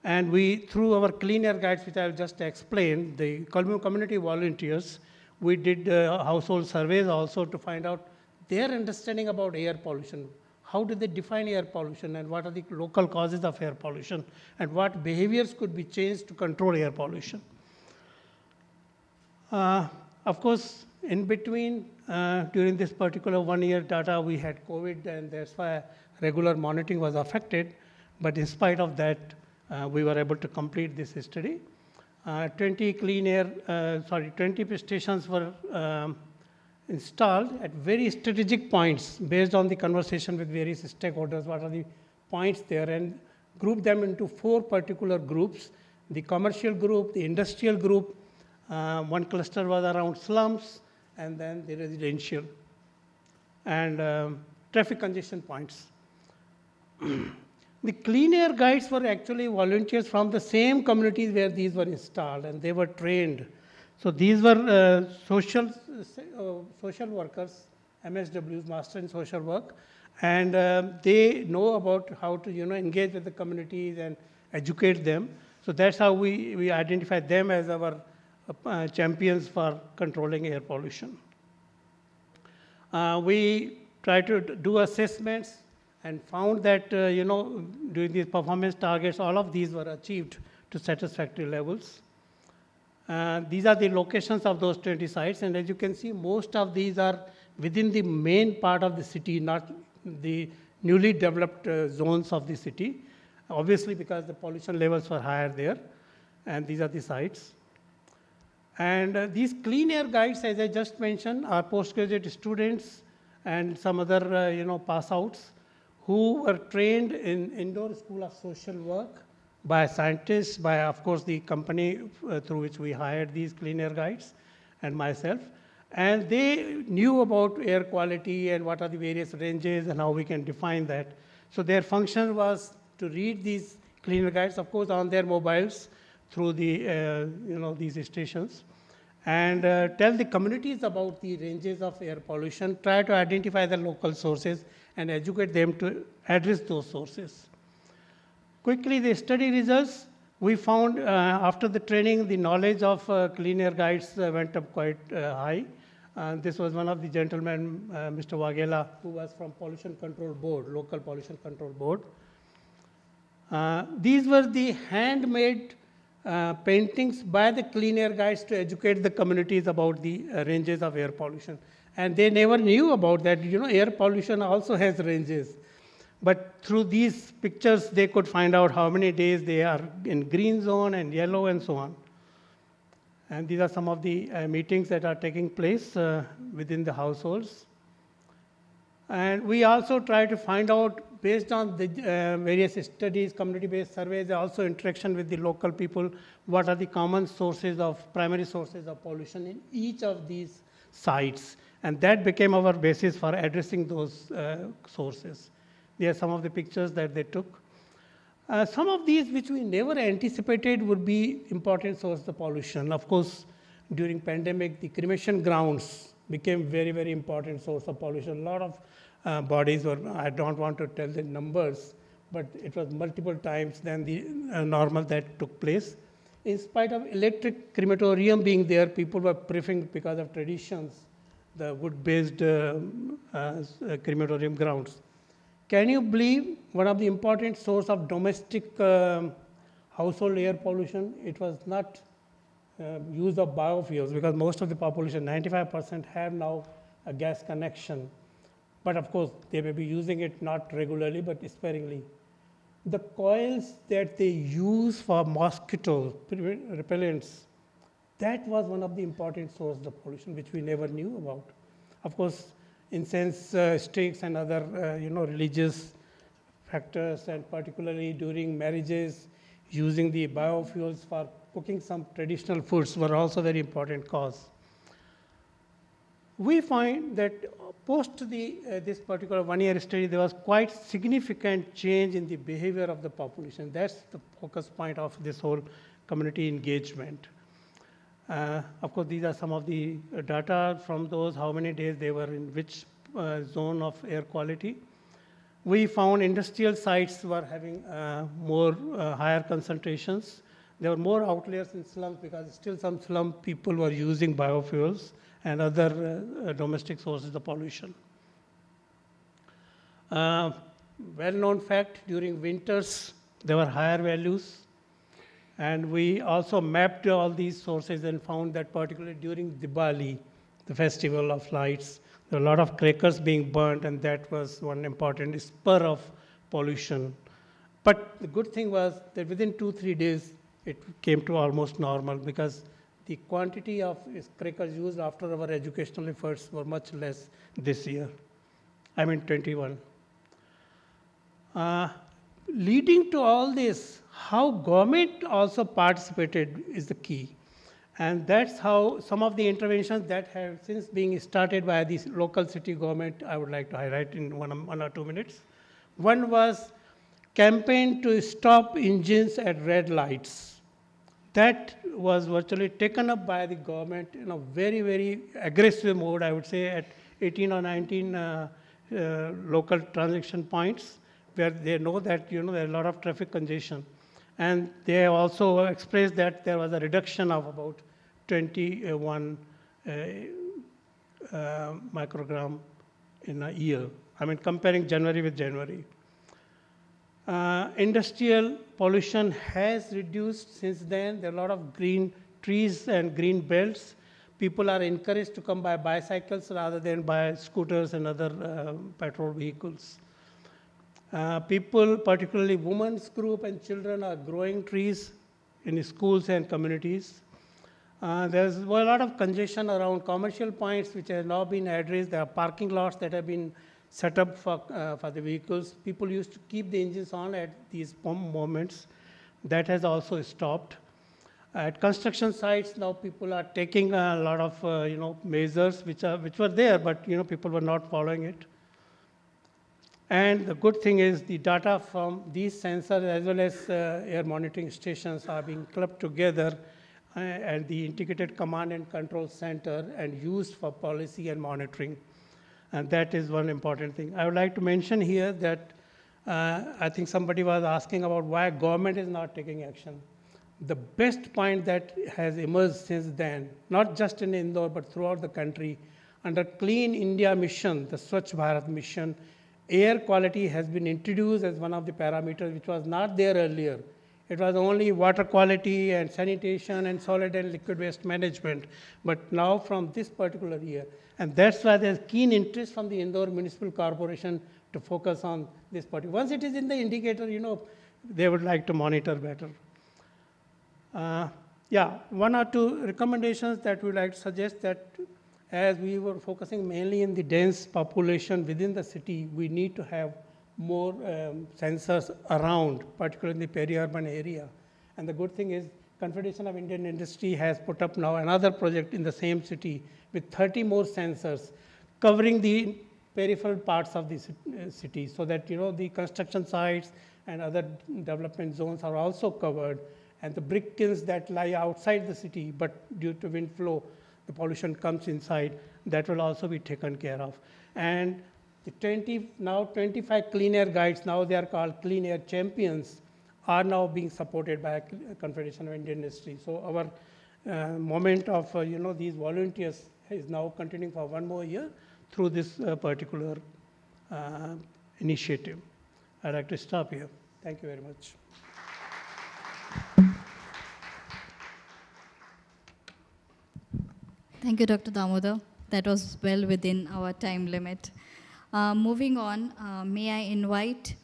And we, through our clean air guides, which I'll just explain, the community volunteers, we did household surveys also to find out their understanding about air pollution. How do they define air pollution, and what are the local causes of air pollution, and what behaviors could be changed to control air pollution. Of course, in between, during this particular 1-year data, we had COVID, and that's why regular monitoring was affected. But in spite of that, we were able to complete this study. 20 stations were installed at very strategic points based on the conversation with various stakeholders, what are the points there, and group them into 4 particular groups: the commercial group, the industrial group, one cluster was around slums, and then the residential, and traffic congestion points. The clean air guides were actually volunteers from the same communities where these were installed, and they were trained. So these were social workers, MSWs, Master in Social Work, and they know about how to engage with the communities and educate them. So that's how we identified them as our champions for controlling air pollution. We try to do assessments and found that, during these performance targets, all of these were achieved to satisfactory levels. These are the locations of those 20 sites, and as you can see, most of these are within the main part of the city, not the newly developed zones of the city, obviously because the pollution levels were higher there, and these are the sites. And these clean air guides, as I just mentioned, are postgraduate students and some other pass-outs who were trained in Indore School of Social Work by scientists, by, of course, the company through which we hired these clean air guides, and myself. And they knew about air quality and what are the various ranges and how we can define that. So their function was to read these cleaner guides, of course, on their mobiles through the, these stations, and tell the communities about the ranges of air pollution, try to identify the local sources, and educate them to address those sources. Quickly, the study results, we found after the training, the knowledge of clean air guides went up quite high. This was one of the gentlemen, Mr. Waghela, who was from Pollution Control Board, local Pollution Control Board. These were the handmade paintings by the clean air guides to educate the communities about the ranges of air pollution. And they never knew about that. Air pollution also has ranges. But through these pictures, they could find out how many days they are in green zone and yellow and so on. And these are some of the meetings that are taking place within the households. And we also try to find out, based on the various studies, community-based surveys, also interaction with the local people, what are the common sources primary sources of pollution in each of these sites. And that became our basis for addressing those sources. There are some of the pictures that they took. Some of these which we never anticipated would be important source of pollution. Of course, during pandemic, the cremation grounds became very, very important source of pollution. A lot of bodies were, I don't want to tell the numbers, but it was multiple times than the normal that took place. In spite of electric crematorium being there, people were preferring, because of traditions, the wood-based crematorium grounds. Can you believe one of the important source of domestic household air pollution? It was not use of biofuels, because most of the population, 95%, have now a gas connection. But of course, they may be using it not regularly, but sparingly. The coils that they use for mosquito repellents, that was one of the important sources of pollution, which we never knew about. Of course, incense sticks and other religious factors, and particularly during marriages, using the biofuels for cooking some traditional foods were also very important cause. We find that post this particular one-year study, there was quite significant change in the behavior of the population. That's the focus point of this whole community engagement. Of course, these are some of the data from those, how many days they were in which zone of air quality. We found industrial sites were having higher concentrations. There were more outliers in slums, because still some slum people were using biofuels and other domestic sources of pollution. Well-known fact, during winters, there were higher values. And we also mapped all these sources and found that particularly during Diwali, the festival of lights, there were a lot of crackers being burnt, and that was one important spur of pollution. But the good thing was that within 2-3 days, it came to almost normal, because the quantity of crackers used after our educational efforts were much less this year. I mean 21. Leading to all this, how government also participated is the key. And that's how some of the interventions that have since been started by the local city government, I would like to highlight in 1 or 2 minutes. One was campaign to stop engines at red lights. That was virtually taken up by the government in a very, very aggressive mode, I would say, at 18 or 19 local transaction points, where they know that there are a lot of traffic congestion. And they have also expressed that there was a reduction of about 21 microgram in a year. I mean, comparing January with January. Industrial pollution has reduced since then. There are a lot of green trees and green belts. People are encouraged to come by bicycles rather than by scooters and other petrol vehicles. People, particularly women's group and children, are growing trees in schools and communities. There's a lot of congestion around commercial points, which has now been addressed. There are parking lots that have been set up for the vehicles. People used to keep the engines on at these moments. That has also stopped. At construction sites, now people are taking a lot of measures which were there, but people were not following it. And the good thing is the data from these sensors as well as air monitoring stations are being clubbed together at the integrated command and control center and used for policy and monitoring. And that is one important thing. I would like to mention here that I think somebody was asking about why government is not taking action. The best point that has emerged since then, not just in Indore, but throughout the country, under Clean India mission, the Swachh Bharat mission, air quality has been introduced as one of the parameters which was not there earlier. It was only water quality and sanitation and solid and liquid waste management, but now from this particular year. And that's why there's keen interest from the Indore Municipal Corporation to focus on this part. Once it is in the indicator, they would like to monitor better. Yeah, one or two recommendations that we'd like to suggest that as we were focusing mainly in the dense population within the city, we need to have more sensors around, particularly in the peri-urban area. And the good thing is Confederation of Indian Industry has put up now another project in the same city with 30 more sensors covering the peripheral parts of the city so that the construction sites and other development zones are also covered. And the brick kilns that lie outside the city, but due to wind flow, the pollution comes inside, that will also be taken care of. And the 25 clean air guides, now they are called clean air champions, are now being supported by Confederation of Indian Industry. So our moment of these volunteers is now continuing for one more year through this particular initiative. I'd like to stop here. Thank you very much. Thank you, Dr. Damodar. That was well within our time limit. Moving on, may I invite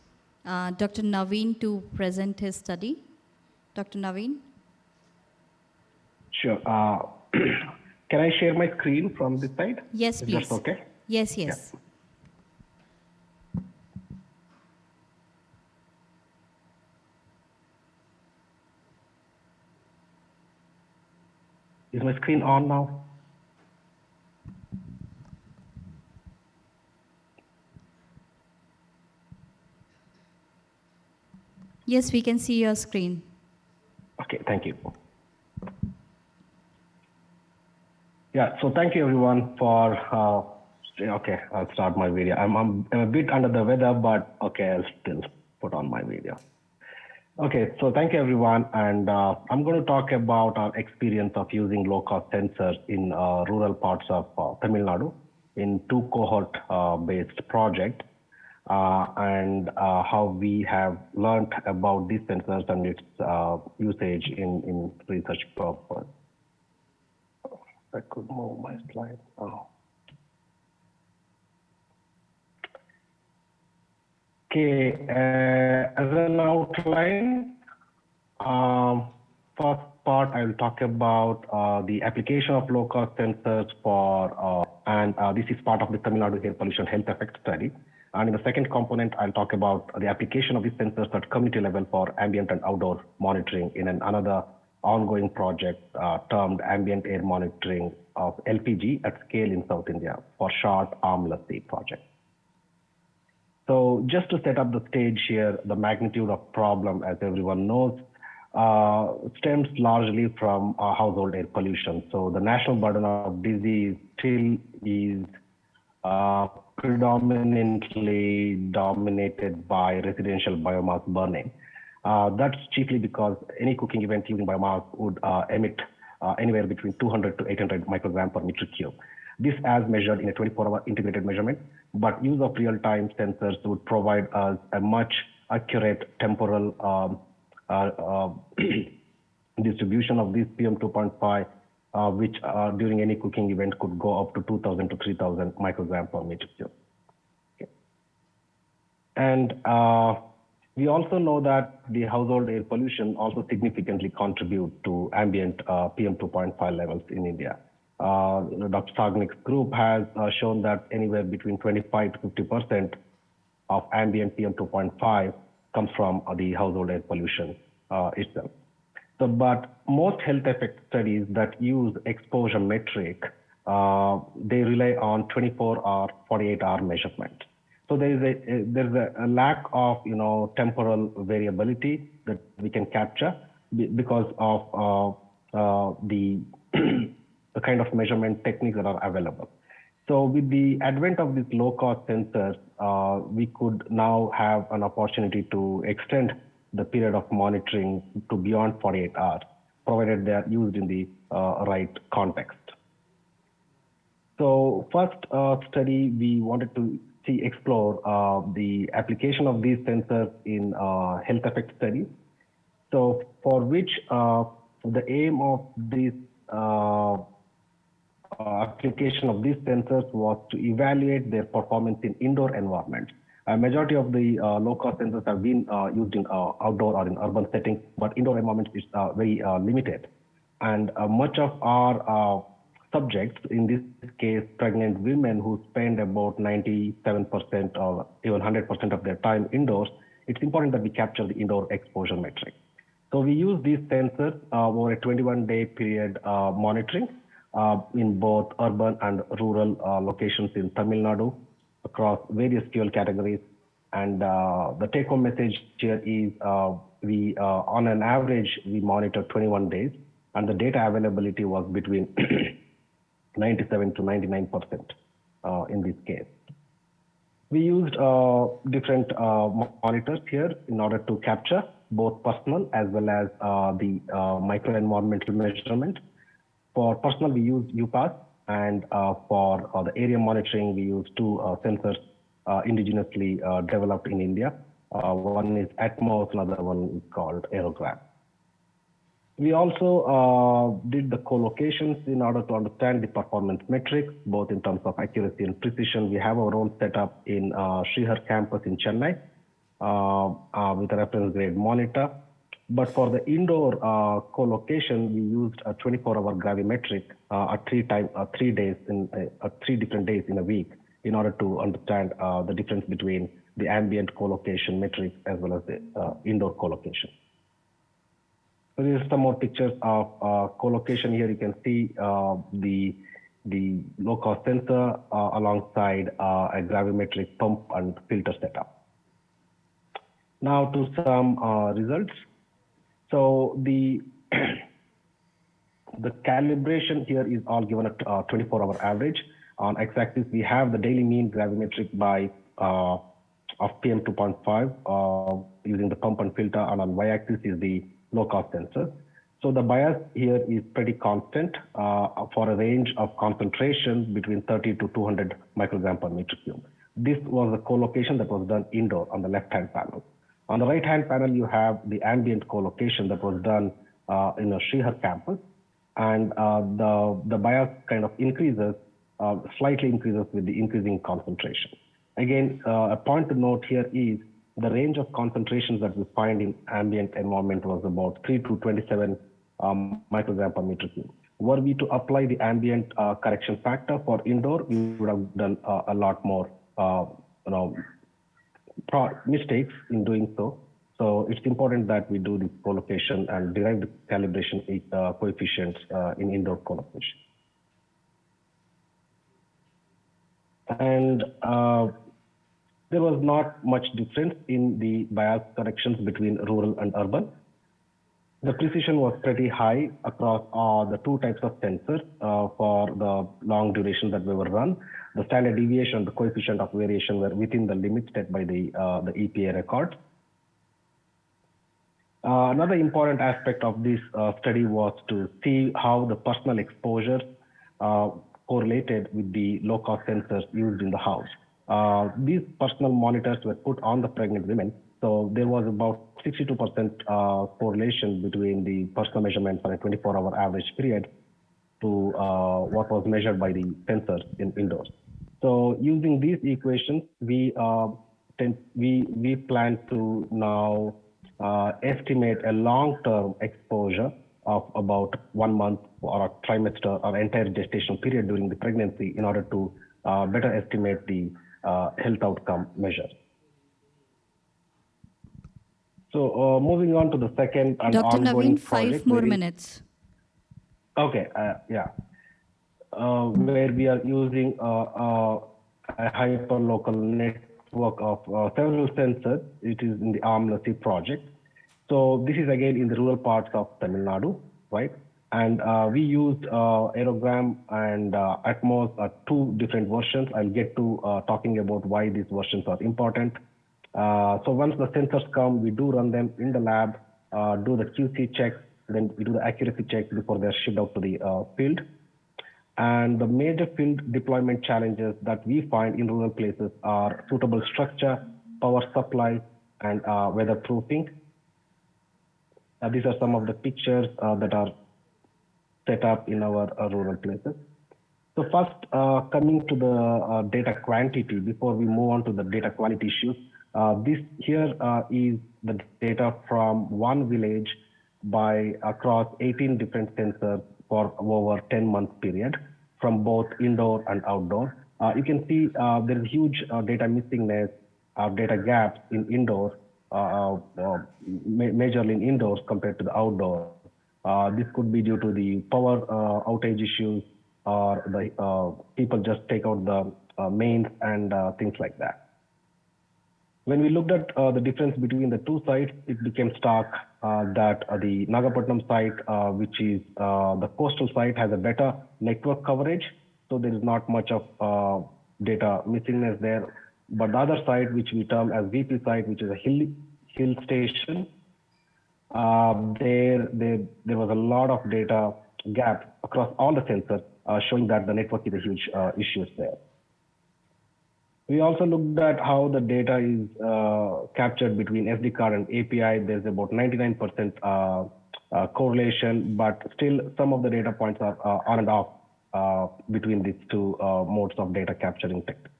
Dr. Naveen to present his study. Dr. Naveen? Sure. Can I share my screen from this side? Yes, please. Is that okay? Yes, yes. Yeah. Is my screen on now? Yes, we can see your screen. Okay, thank you. Yeah, so thank you everyone for, okay, I'll start my video. I'm a bit under the weather, but okay, I'll still put on my video. Okay, so thank you everyone. And I'm going to talk about our experience of using low-cost sensors in rural parts of Tamil Nadu in two cohort-based projects. And how we have learned about these sensors and its usage in research purpose. I could move my slide. Oh. Okay, as an outline, first part I will talk about the application of low-cost sensors for, and this is part of the Tamil Nadu air pollution health effect study. And in the second component, I'll talk about the application of these sensors at community level for ambient and outdoor monitoring in another ongoing project termed Ambient Air Monitoring of LPG at scale in South India for short arm-length project. So just to set up the stage here, the magnitude of problem, as everyone knows, stems largely from household air pollution. So the national burden of disease still is predominantly dominated by residential biomass burning. That's chiefly because any cooking event using biomass would emit anywhere between 200 to 800 microgram per meter cube. This as measured in a 24-hour integrated measurement, but use of real-time sensors would provide us a much accurate temporal distribution of this PM2.5, which during any cooking event could go up to 2,000 to 3,000 microgram per meter cube. Okay. And we also know that the household air pollution also significantly contribute to ambient PM2.5 levels in India. Dr. Sagnik's group has shown that anywhere between 25 to 50% of ambient PM2.5 comes from the household air pollution itself. So, but most health effect studies that use exposure metric, they rely on 24 or 48-hour measurement. So there's a lack of temporal variability that we can capture because of the the kind of measurement techniques that are available. So with the advent of these low-cost sensors, we could now have an opportunity to extend the period of monitoring to beyond 48 hours, provided they are used in the right context. So first study, we wanted to explore the application of these sensors in health effect studies. So for which the aim of this application of these sensors was to evaluate their performance in indoor environments. A majority of the low-cost sensors have been used in outdoor or in urban settings, but indoor environment is very limited. And much of our subjects, in this case, pregnant women who spend about 97% or even 100% of their time indoors, it's important that we capture the indoor exposure metric. So we use these sensors over a 21-day period monitoring in both urban and rural locations in Tamil Nadu across various fuel categories. And the take-home message here is we, on an average, we monitor 21 days, and the data availability was between 97 to 99% in this case. We used different monitors here in order to capture both personal as well as the microenvironmental measurement. For personal, we used UPass, and for the area monitoring, we used two sensors indigenously developed in India. One is Atmos, another one is called Aerogram. We also did the co-locations in order to understand the performance metrics, both in terms of accuracy and precision. We have our own setup in Srihar campus in Chennai with a reference grade monitor. But for the indoor co-location, we used a 24-hour gravimetric at three different days in a week in order to understand the difference between the ambient co-location metrics as well as the indoor co-location. So these are some more pictures of co-location. Here you can see the low-cost sensor alongside a gravimetric pump and filter setup. Now to some results. So the calibration here is all given at 24-hour average. On x-axis, we have the daily mean gravimetric by of PM 2.5 using the pump and filter, and on y-axis is the low-cost sensor. So the bias here is pretty constant for a range of concentration between 30 to 200 microgram per meter cube. This was the co-location that was done indoor on the left-hand panel. On the right-hand panel, you have the ambient co-location that was done in a Srihar campus, and the bias kind of increases, slightly increases with the increasing concentration. Again, a point to note here is the range of concentrations that we find in ambient environment was about 3 to 27 microgram per meter cube. Were we to apply the ambient correction factor for indoor, we would have done a lot more mistakes in doing so. So it's important that we do this co-location and derive the calibration coefficients in indoor co-location. And there was not much difference in the bias corrections between rural and urban. The precision was pretty high across the two types of sensors for the long duration that we were run. The standard deviation, the coefficient of variation were within the limits set by the EPA record. Another important aspect of this study was to see how the personal exposures correlated with the low-cost sensors used in the house. These personal monitors were put on the pregnant women, so there was about 62% correlation between the personal measurements on a 24-hour average period to what was measured by the sensors indoors. So using these equations, we plan to now estimate a long-term exposure of about 1 month or a trimester or entire gestation period during the pregnancy in order to better estimate the health outcome measure. So moving on to the second and Dr. ongoing Naveen, project. 5 more minutes. Okay, yeah. Where we are using a hyperlocal network of several sensors. It is in the ARM-LaCie project. So this is again in the rural parts of Tamil Nadu, right? And we used Aerogram and Atmos, two different versions. I'll get to talking about why these versions are important. So once the sensors come, we do run them in the lab, do the QC checks, then we do the accuracy checks before they're shipped out to the field. And the major field deployment challenges that we find in rural places are suitable structure, power supply, and weatherproofing. These are some of the pictures that are set up in our rural places. So first, coming to the data quantity, before we move on to the data quality issues, this here is the data from one village by across 18 different sensors for over 10-month period from both indoor and outdoor. You can see there is huge data missingness, data gaps in indoors, majorly in indoors compared to the outdoor. This could be due to the power outage issues, or the people just take out the mains and things like that. When we looked at the difference between the two sites, it became stark that the Nagapattinam site, which is the coastal site, has a better network coverage. So there is not much of data missingness there. But the other site, which we term as VP site, which is a hill station, there was a lot of data gap across all the sensors, showing that the network is a huge issue there. We also looked at how the data is captured between SD card and API. There's about 99% correlation, but still some of the data points are on and off between these two modes of data capturing technique.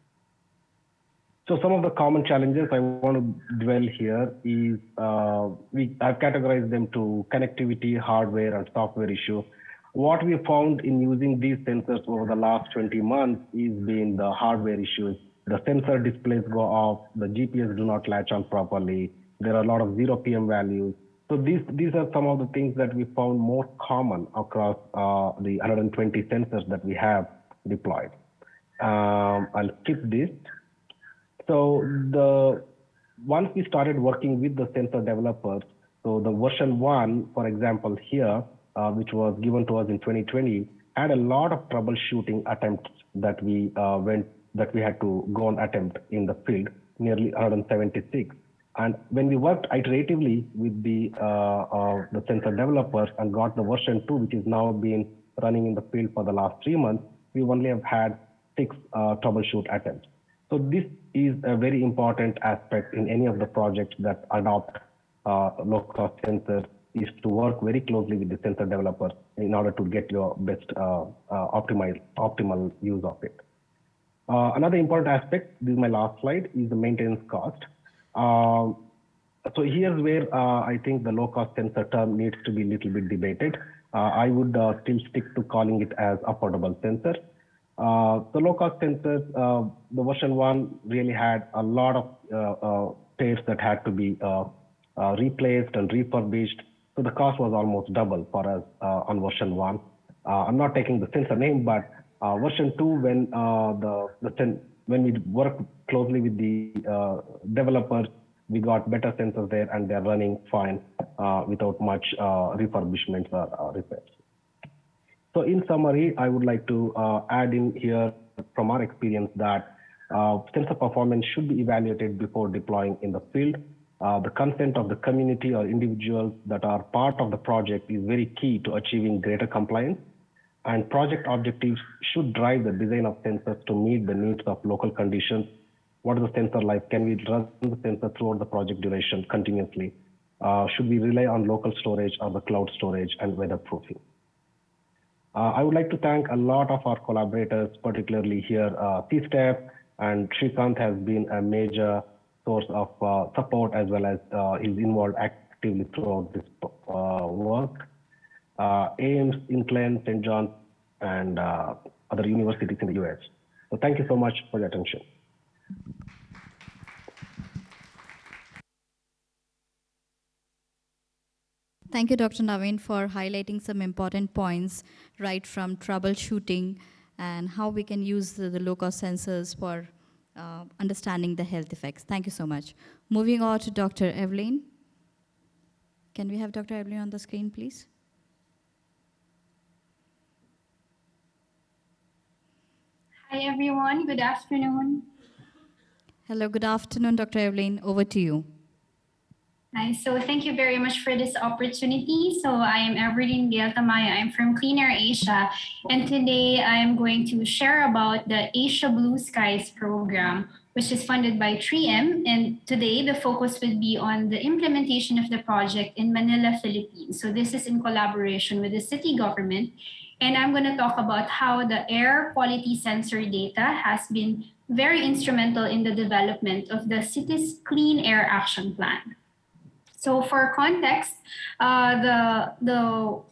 So some of the common challenges I want to dwell here is I've categorized them to connectivity, hardware, and software issue. What we found in using these sensors over the last 20 months is being the hardware issues. The sensor displays go off, the GPS do not latch on properly, there are a lot of 0 PM values. So these are some of the things that we found more common across the 120 sensors that we have deployed. I'll skip this. So once we started working with the sensor developers, so the version 1, for example, here, which was given to us in 2020, had a lot of troubleshooting attempts that we had to go and attempt in the field, nearly 176. And when we worked iteratively with the sensor developers and got the version 2, which is now been running in the field for the last 3 months, we only have had 6 troubleshoot attempts. So this is a very important aspect in any of the projects that adopt low-cost sensors, is to work very closely with the sensor developers in order to get your best optimal use of it. Another important aspect, this is my last slide, is the maintenance cost. So here's where I think the low-cost sensor term needs to be a little bit debated. I would still stick to calling it as affordable sensor. The low-cost sensors, the version 1 really had a lot of pairs that had to be replaced and refurbished. So the cost was almost double for us on version 1. I'm not taking the sensor name, but version 2, when we worked closely with the developers, we got better sensors there, and they're running fine without much refurbishments or repairs. So in summary, I would like to add in here from our experience that sensor performance should be evaluated before deploying in the field. The consent of the community or individuals that are part of the project is very key to achieving greater compliance. And project objectives should drive the design of sensors to meet the needs of local conditions. What is the sensor life? Can we run the sensor throughout the project duration continuously? Should we rely on local storage or the cloud storage and weatherproofing? I would like to thank a lot of our collaborators, particularly here, CSTEP, and Shrikant has been a major source of support, as well as is involved actively throughout this work. Ames, Inclin, St. John's, and other universities in the US. So thank you so much for your attention. Thank you, Dr. Naveen, for highlighting some important points, right from troubleshooting and how we can use the low-cost sensors for understanding the health effects. Thank you so much. Moving on to Dr. Evelyn. Can we have Dr. Evelyn on the screen, please? Hi, everyone. Good afternoon. Hello, good afternoon, Dr. Evelyn. Over to you. Hi, so thank you very much for this opportunity. So I am Evelyn Gail Tamaya. I'm from Clean Air Asia. And today I am going to share about the Asia Blue Skies program, which is funded by 3M. And today the focus will be on the implementation of the project in Manila, Philippines. So this is in collaboration with the city government. And I'm going to talk about how the air quality sensor data has been very instrumental in the development of the city's Clean Air Action Plan. So for context, the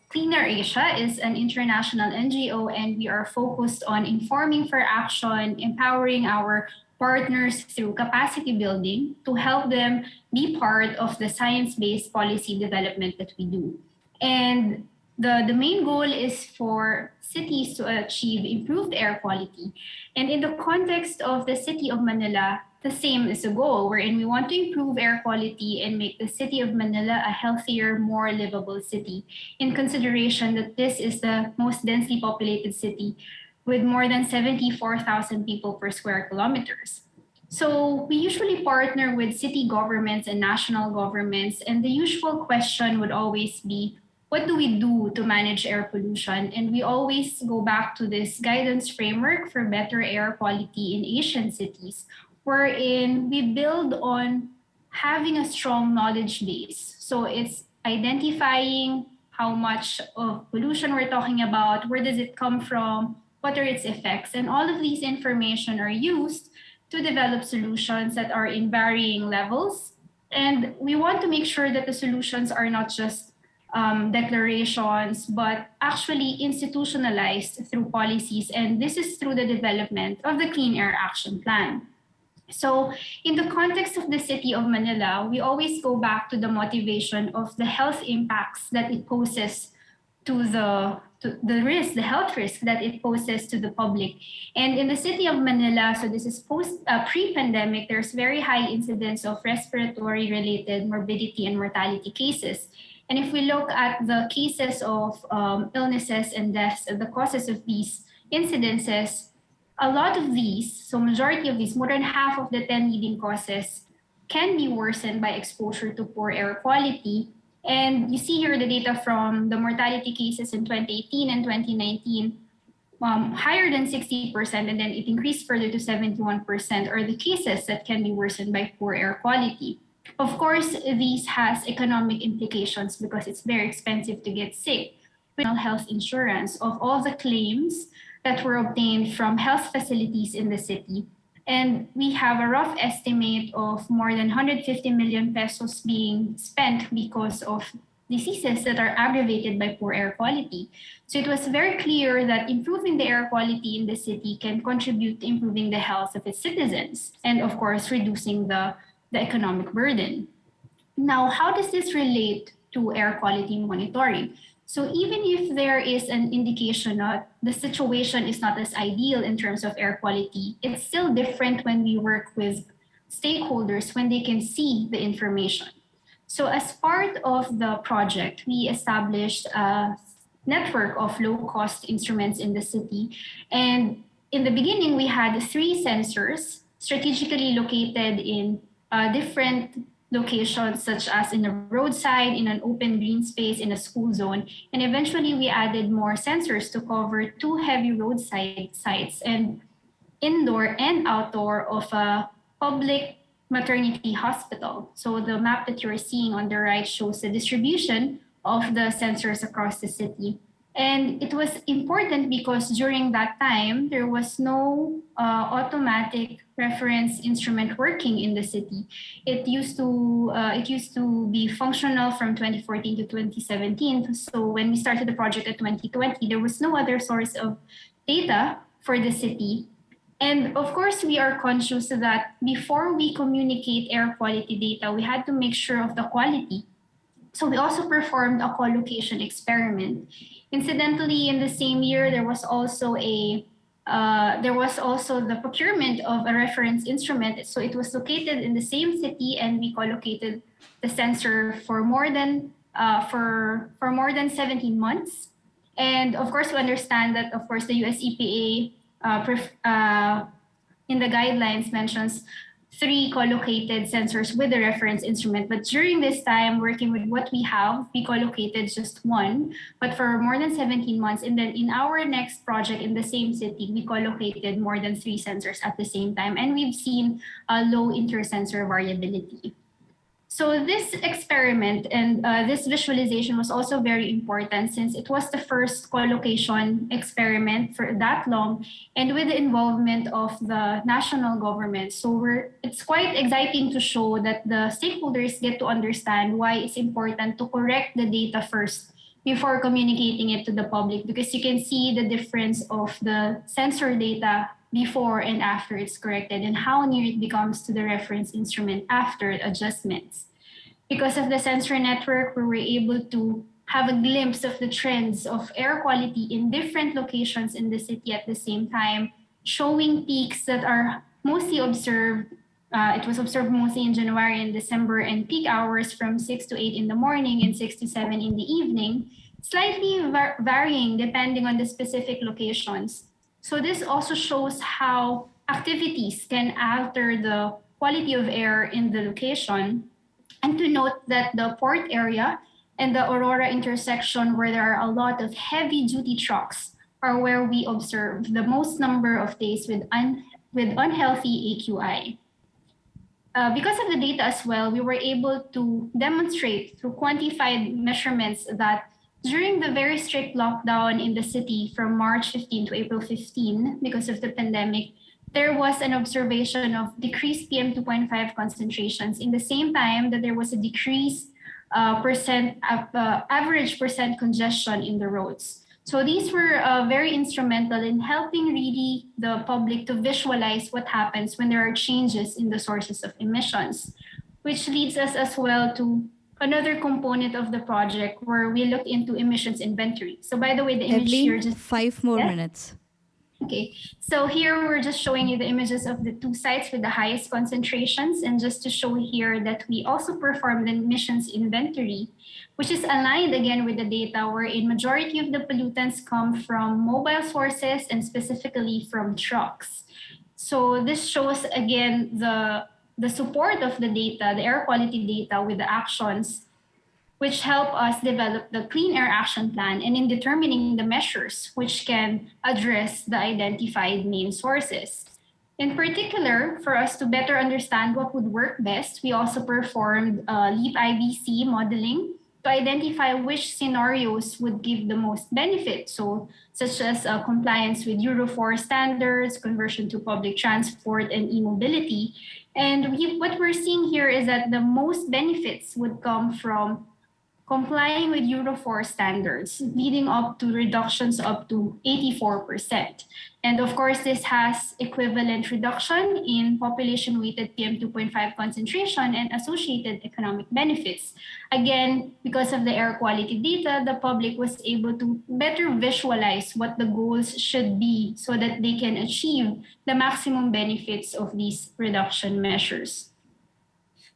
Clean Air Asia is an international NGO, and we are focused on informing for action, empowering our partners through capacity building to help them be part of the science-based policy development that we do. And the main goal is for cities to achieve improved air quality. And in the context of the city of Manila, the same is a goal wherein we want to improve air quality and make the city of Manila a healthier, more livable city, in consideration that this is the most densely populated city with more than 74,000 people per square kilometers. So we usually partner with city governments and national governments, and the usual question would always be, what do we do to manage air pollution? And we always go back to this guidance framework for better air quality in Asian cities, wherein we build on having a strong knowledge base. So it's identifying how much of pollution we're talking about, where does it come from, what are its effects, and all of these information are used to develop solutions that are in varying levels. And we want to make sure that the solutions are not just declarations, but actually institutionalized through policies. And this is through the development of the Clean Air Action Plan. So in the context of the city of Manila, we always go back to the motivation of the health impacts that it poses to the health risk that it poses to the public. And in the city of Manila, so this is pre-pandemic, there's very high incidence of respiratory related morbidity and mortality cases. And if we look at the cases of illnesses and deaths, the causes of these incidences, a lot of these, so majority of these, more than half of the 10 leading causes can be worsened by exposure to poor air quality. And you see here the data from the mortality cases in 2018 and 2019, higher than 60%, and then it increased further to 71% are the cases that can be worsened by poor air quality. Of course, this has economic implications because it's very expensive to get sick. Health insurance of all the claims that were obtained from health facilities in the city. And we have a rough estimate of more than 150 million pesos being spent because of diseases that are aggravated by poor air quality. So it was very clear that improving the air quality in the city can contribute to improving the health of its citizens and, of course, reducing the economic burden. Now, how does this relate to air quality monitoring? So even if there is an indication that the situation is not as ideal in terms of air quality, it's still different when we work with stakeholders when they can see the information. So as part of the project, we established a network of low-cost instruments in the city. And in the beginning, we had 3 sensors strategically located in different locations, such as in a roadside, in an open green space, in a school zone. And eventually we added more sensors to cover 2 heavy roadside sites and indoor and outdoor of a public maternity hospital. So the map that you're seeing on the right shows the distribution of the sensors across the city. And it was important because during that time, there was no automatic reference instrument working in the city. It used to be functional from 2014 to 2017. So when we started the project at 2020, there was no other source of data for the city. And of course, we are conscious that before we communicate air quality data, we had to make sure of the quality. So we also performed a co-location experiment. Incidentally, in the same year, there was also the procurement of a reference instrument. So it was located in the same city, and we co-located the sensor for more than 17 months. And of course, we understand that, of course, the US EPA in the guidelines mentions 3 co-located sensors with the reference instrument. But during this time, working with what we have, we co-located just 1, but for more than 17 months. And then in our next project in the same city, we co-located more than 3 sensors at the same time. And we've seen a low inter-sensor variability. So this experiment and this visualization was also very important since it was the first co-location experiment for that long and with the involvement of the national government. So it's quite exciting to show that the stakeholders get to understand why it's important to correct the data first before communicating it to the public, because you can see the difference of the sensor data before and after it's corrected and how near it becomes to the reference instrument after adjustments. Because of the sensor network, we were able to have a glimpse of the trends of air quality in different locations in the city at the same time, showing peaks that are mostly observed. It was observed mostly in January and December, and peak hours from 6 to 8 in the morning and 6 to 7 in the evening, slightly varying depending on the specific locations. So this also shows how activities can alter the quality of air in the location. And to note that the port area and the Aurora intersection, where there are a lot of heavy-duty trucks, are where we observe the most number of days with unhealthy AQI. Because of the data as well, we were able to demonstrate through quantified measurements that during the very strict lockdown in the city from March 15 to April 15, because of the pandemic, there was an observation of decreased PM2.5 concentrations in the same time that there was a decreased average percent congestion in the roads. So these were very instrumental in helping really the public to visualize what happens when there are changes in the sources of emissions, which leads us as well to another component of the project where we looked into emissions inventory. So by the way, the image here just 5 more minutes. Okay, so here we're just showing you the images of the 2 sites with the highest concentrations, and just to show here that we also performed an emissions inventory, which is aligned again with the data wherein majority of the pollutants come from mobile sources and specifically from trucks. So this shows again the support of the data, the air quality data with the actions, which help us develop the Clean Air Action Plan and in determining the measures which can address the identified main sources. In particular, for us to better understand what would work best, we also performed LEAP IBC modeling to identify which scenarios would give the most benefit, so such as compliance with Euro 4 standards, conversion to public transport, and e-mobility. And what we're seeing here is that the most benefits would come from complying with Euro 4 standards, leading up to reductions up to 84%. And of course, this has equivalent reduction in population-weighted PM2.5 concentration and associated economic benefits. Again, because of the air quality data, the public was able to better visualize what the goals should be so that they can achieve the maximum benefits of these reduction measures.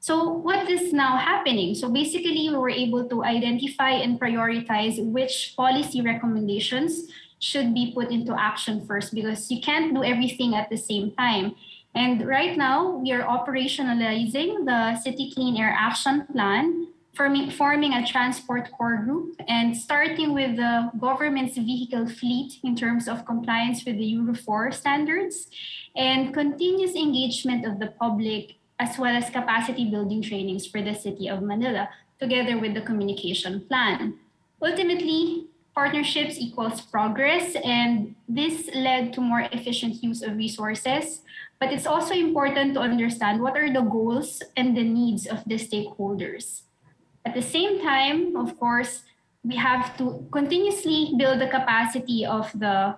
So what is now happening? So basically, we were able to identify and prioritize which policy recommendations should be put into action first, because you can't do everything at the same time. And right now, we are operationalizing the City Clean Air Action Plan, forming a transport core group, and starting with the government's vehicle fleet in terms of compliance with the Euro 4 standards, and continuous engagement of the public, as well as capacity building trainings for the City of Manila, together with the communication plan. Ultimately, partnerships equals progress, and this led to more efficient use of resources. But it's also important to understand what are the goals and the needs of the stakeholders. At the same time, of course, we have to continuously build the capacity of the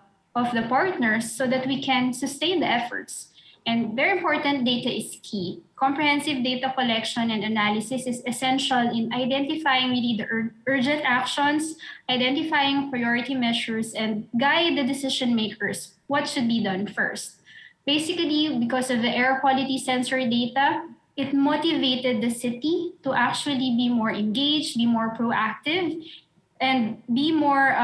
partners so that we can sustain the efforts. And very important, data is key. Comprehensive data collection and analysis is essential in identifying really the urgent actions, identifying priority measures, and guide the decision makers what should be done first. Basically, because of the air quality sensor data, it motivated the city to actually be more engaged, be more proactive, and be more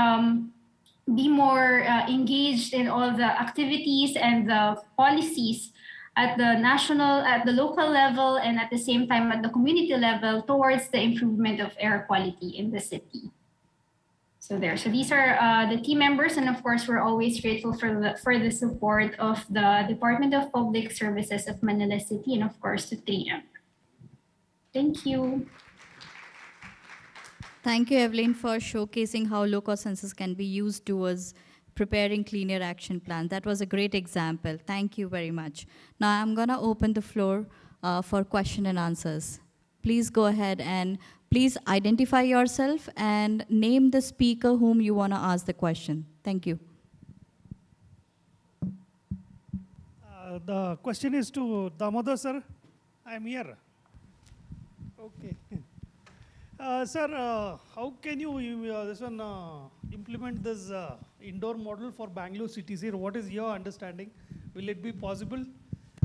engaged in all the activities and the policies at the national, at the local level, and at the same time at the community level towards the improvement of air quality in the city. So these are the team members, and of course, we're always grateful for the support of the Department of Public Services of Manila City, and of course, to 3M. Thank you. Thank you, Evelyn, for showcasing how low-cost sensors can be used towards preparing cleaner action plans. That was a great example. Thank you very much. Now I'm going to open the floor for question and answers. Please go ahead and please identify yourself and name the speaker whom you want to ask the question. Thank you. The question is to Damodar, sir. I'm here. Okay. Sir, how can you implement this indoor model for Bangalore cities here? What is your understanding? Will it be possible?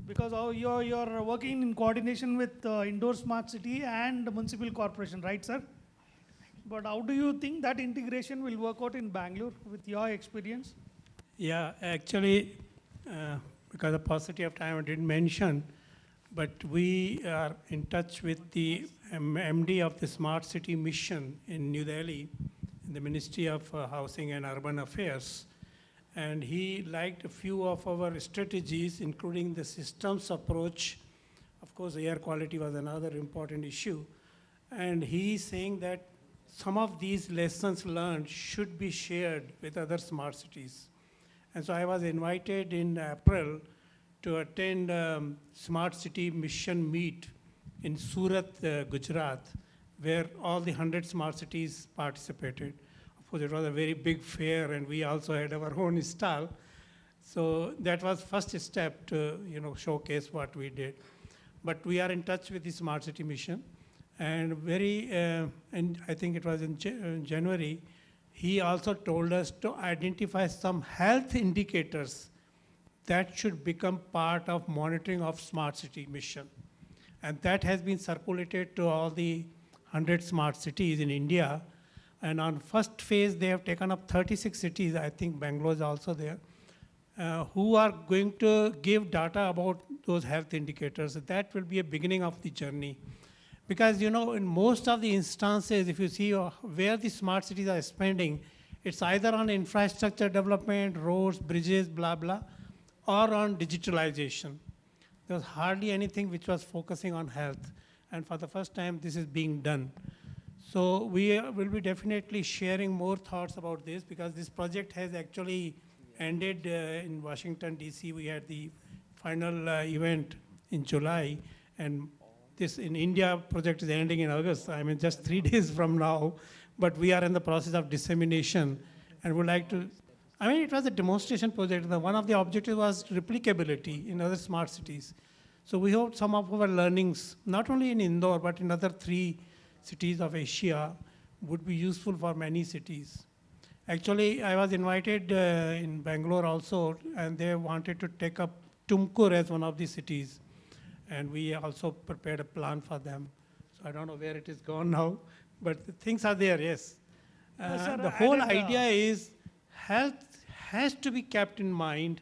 Because you're working in coordination with indoor smart city and municipal corporation, right, sir? But how do you think that integration will work out in Bangalore with your experience? Yeah, actually, because of paucity of time, I didn't mention, but we are in touch with the MD of the Smart City Mission in New Delhi, in the Ministry of Housing and Urban Affairs. And he liked a few of our strategies, including the systems approach. Of course, air quality was another important issue. And he's saying that some of these lessons learned should be shared with other smart cities. And so I was invited in April to attend Smart City Mission Meet in Surat, Gujarat, where all the 100 smart cities participated. Of course, it was a very big fair, and we also had our own stall. So that was first step to showcase what we did. But we are in touch with the Smart City Mission, and and I think it was in January, he also told us to identify some health indicators that should become part of monitoring of Smart City Mission. And that has been circulated to all the 100 smart cities in India. And on first phase, they have taken up 36 cities, I think Bangalore is also there, who are going to give data about those health indicators. That will be a beginning of the journey. Because in most of the instances, if you see where the smart cities are spending, it's either on infrastructure development, roads, bridges, blah, blah, or on digitalization. There was hardly anything which was focusing on health. And for the first time, this is being done. So we will be definitely sharing more thoughts about this, because this project has actually ended in Washington, D.C. We had the final event in July, and this in India project is ending in August. I mean, just 3 days from now, but we are in the process of dissemination, and would like to, it was a demonstration project. One of the objectives was replicability in other smart cities. So we hope some of our learnings, not only in Indore, but in other 3 cities of Asia, would be useful for many cities. Actually, I was invited in Bangalore also, and they wanted to take up Tumkur as one of the cities. And we also prepared a plan for them. So I don't know where it is gone now, but the things are there, yes. The whole idea is health has to be kept in mind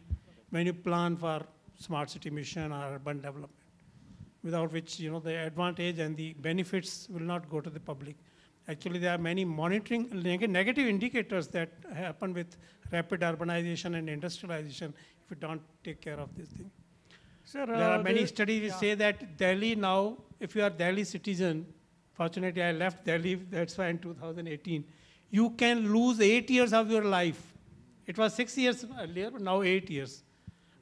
when you plan for smart city mission or urban development, without which the advantage and the benefits will not go to the public. Actually, there are many monitoring negative indicators that happen with rapid urbanization and industrialization if you don't take care of this thing. Sir, there are many studies which say that Delhi now, if you are Delhi citizen, fortunately I left Delhi, that's why in 2018, you can lose 8 years of your life. It was 6 years earlier, but now 8 years.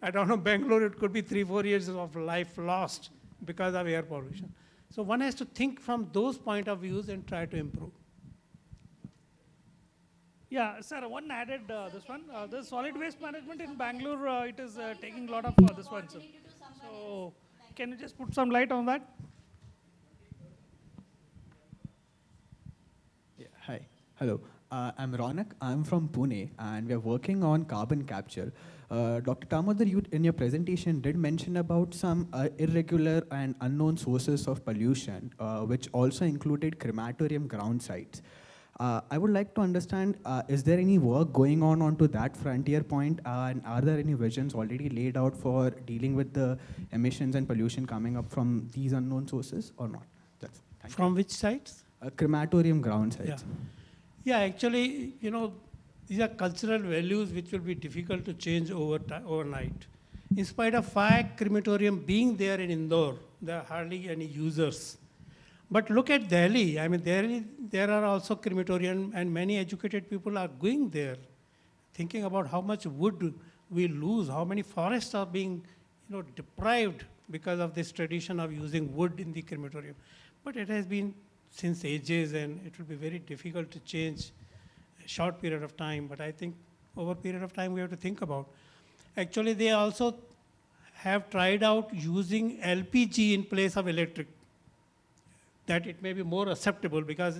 I don't know, Bangalore, it could be 3-4 years of life lost because of air pollution. So one has to think from those point of views and try to improve. Yeah, sir, one added this one. The solid waste management in Bangalore, it is taking a lot of this one, sir. So can you just put some light on that? Yeah, hi. Hello. I'm Ronak. I'm from Pune, and we are working on carbon capture. Dr. Tamodar, you in your presentation did mention about some irregular and unknown sources of pollution, which also included crematorium ground sites. I would like to understand, is there any work going on onto that frontier point, and are there any visions already laid out for dealing with the emissions and pollution coming up from these unknown sources or not? From which sites? Crematorium ground sites. Yeah, actually, you know, these are cultural values which will be difficult to change overnight. In spite of 5 crematorium being there in Indore, there are hardly any users. But look at Delhi. I mean, there are also crematorium, and many educated people are going there, thinking about how much wood we lose, how many forests are being, you know, deprived because of this tradition of using wood in the crematorium. But it has been since ages, and it will be very difficult to change a short period of time. But I think over a period of time we have to think about. Actually, they also have tried out using LPG in place of electric, that it may be more acceptable, because,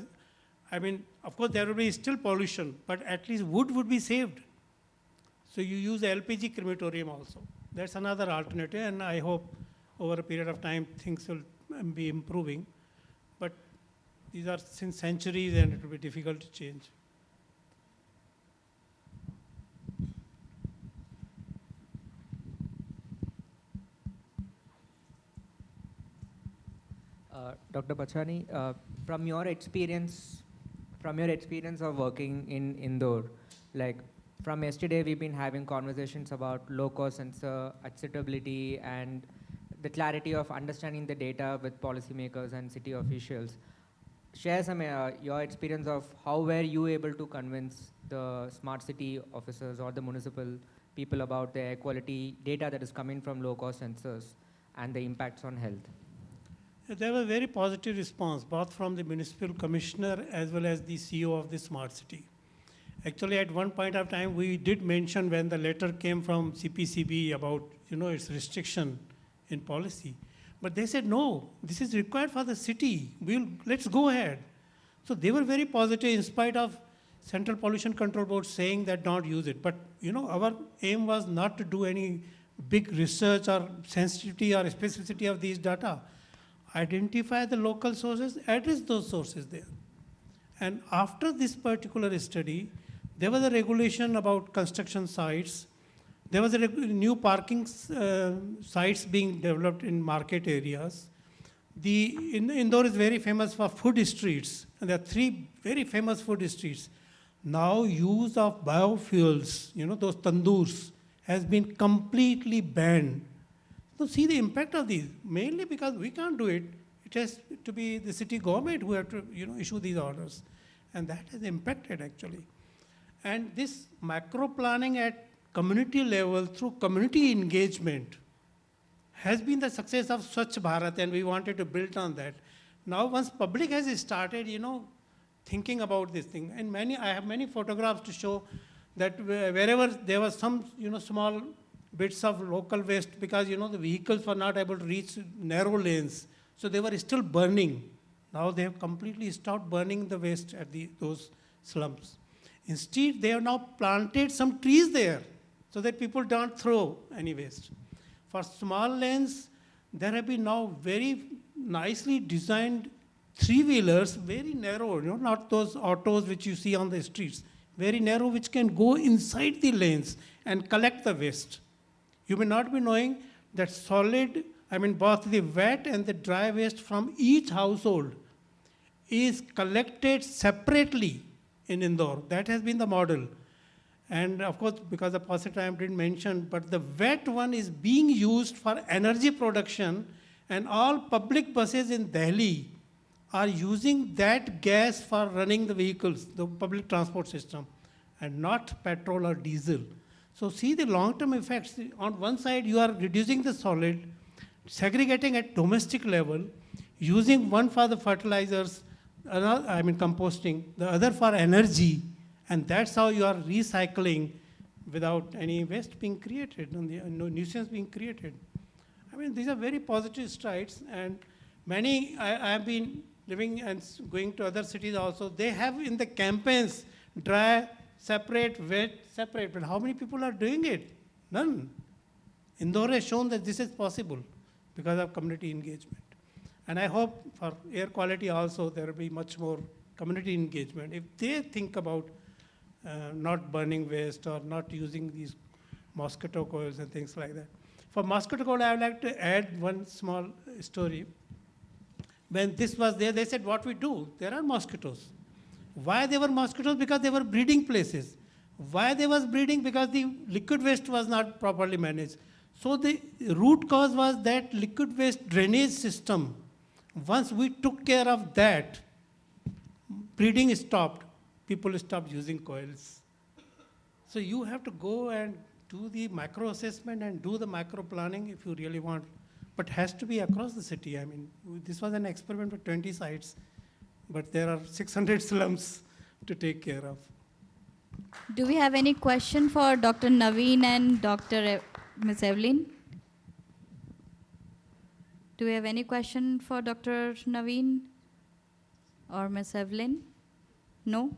I mean, of course there will be still pollution, but at least wood would be saved. So you use LPG crematorium also. That's another alternative, and I hope over a period of time things will be improving. But these are since centuries, and it will be difficult to change. Dr. Bachani, from your experience of working in Indore, like from yesterday we've been having conversations about low-cost sensor acceptability and the clarity of understanding the data with policymakers and city officials. Share some your experience of how were you able to convince the smart city officers or the municipal people about the air quality data that is coming from low-cost sensors and the impacts on health? There was a very positive response, both from the municipal commissioner as well as the CEO of the smart city. Actually, at one point of time, we did mention when the letter came from CPCB about, you know, its restriction in policy. But they said, no, this is required for the city. Let's go ahead. So they were very positive in spite of Central Pollution Control Board saying that don't use it. But, you know, our aim was not to do any big research or sensitivity or specificity of these data. Identify the local sources, address those sources there. And after this particular study, there was a regulation about construction sites. There was a new parking sites being developed in market areas. Indore is very famous for food streets, and there are 3 very famous food streets. Now use of biofuels, you know, those tandoors, has been completely banned. So see the impact of these, mainly because we can't do it. It has to be the city government who have to, you know, issue these orders. And that has impacted actually. And this macro planning at community level through community engagement has been the success of Swachh Bharat, and we wanted to build on that. Now once public has started, you know, thinking about this thing, and I have many photographs to show that wherever there was some, you know, small bits of local waste, because, you know, the vehicles were not able to reach narrow lanes, so they were still burning. Now they have completely stopped burning the waste at those slums. Instead, they have now planted some trees there so that people don't throw any waste. For small lanes, there have been now very nicely designed 3-wheelers, very narrow, you know, not those autos which you see on the streets, very narrow, which can go inside the lanes and collect the waste. You may not be knowing that solid, I mean both the wet and the dry waste from each household is collected separately in Indore. That has been the model. And of course, because the positive I didn't mention, but the wet one is being used for energy production, and all public buses in Delhi are using that gas for running the vehicles, the public transport system, and not petrol or diesel. So see the long-term effects. On one side, you are reducing the solid, segregating at domestic level, using one for the fertilizers, another, I mean composting, the other for energy, and that's how you are recycling without any waste being created and no nuisance being created. I mean, these are very positive strides, and many, I have been living and going to other cities also, they have in the campaigns, dry, separate, wet, separate, but how many people are doing it? None. Indore has shown that this is possible because of community engagement. And I hope for air quality also, there will be much more community engagement. If they think about not burning waste or not using these mosquito coils and things like that. For mosquito coil, I would like to add one small story. When this was there, they said, what we do? There are mosquitoes. Why they were mosquitoes? Because they were breeding places. Why they was breeding? Because the liquid waste was not properly managed. So the root cause was that liquid waste drainage system. Once we took care of that, breeding stopped. People stopped using coils. So you have to go and do the micro assessment and do the macro planning if you really want, but has to be across the city. I mean, this was an experiment with 20 sites, but there are 600 slums to take care of. Do we have any question for Dr. Naveen and Dr. Ms. Evelyn? Do we have any question for Dr. Naveen or Ms. Evelyn? No?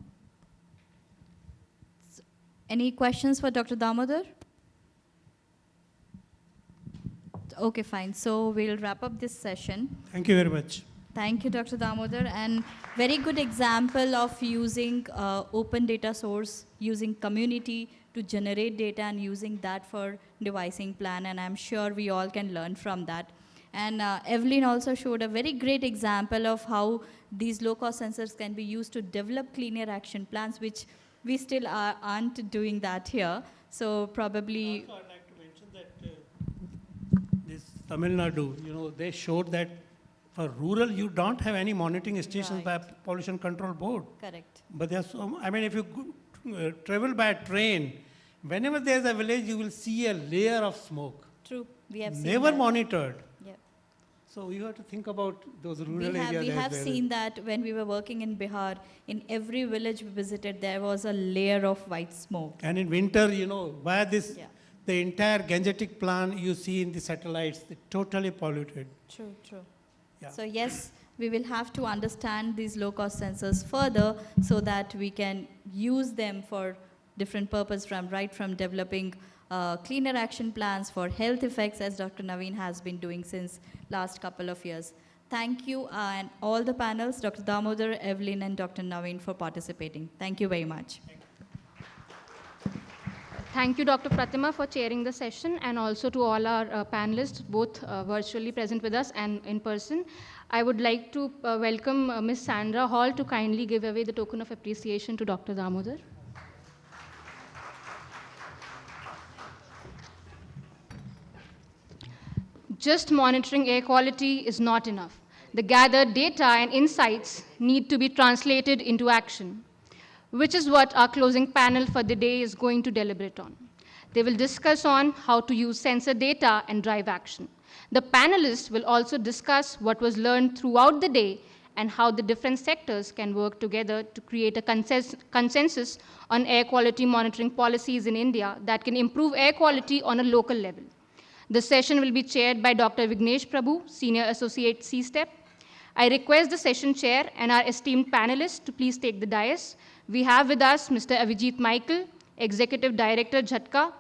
Any questions for Dr. Damodar? Okay, fine. So we'll wrap up this session. Thank you very much. Thank you, Dr. Damodar. And very good example of using open data source, using community to generate data and using that for devising plan. And I'm sure we all can learn from that. And Evelyn also showed a very great example of how these low-cost sensors can be used to develop cleaner action plans, which we still aren't doing that here. So probably... Also, I'd like to mention that this Tamil Nadu, you know, they showed that for rural, you don't have any monitoring stations by Pollution Control Board. Correct. But there's so, I mean, if you travel by train, whenever there's a village, you will see a layer of smoke. True. We have seen never that. monitored. Yeah. So you have to think about those rural areas. We have seen that when we were working in Bihar, in every village we visited, there was a layer of white smoke. And in winter, you know, why this, the entire Gangetic plan you see in the satellites, they're totally polluted. True, true. Yeah. So yes, we will have to understand these low-cost sensors further so that we can use them for different purpose, from developing cleaner action plans for health effects, as Dr. Naveen has been doing since last couple of years. Thank you and all the panels, Dr. Damodar, Evelyn, and Dr. Naveen for participating. Thank you very much. Thank you, Dr. Pratima, for chairing the session, and also to all our panelists, both virtually present with us and in person. I would like to welcome Ms. Sandra Hall to kindly give away the token of appreciation to Dr. Damodar. Just monitoring air quality is not enough. The gathered data and insights need to be translated into action, which is what our closing panel for the day is going to deliberate on. They will discuss on how to use sensor data and drive action. The panelists will also discuss what was learned throughout the day and how the different sectors can work together to create a consensus on air quality monitoring policies in India that can improve air quality on a local level. The session will be chaired by Dr. Vignesh Prabhu, Senior Associate CSTEP. I request the session chair and our esteemed panelists to please take the dais. We have with us Mr. Avijit Michael, Executive Director, Jhatka,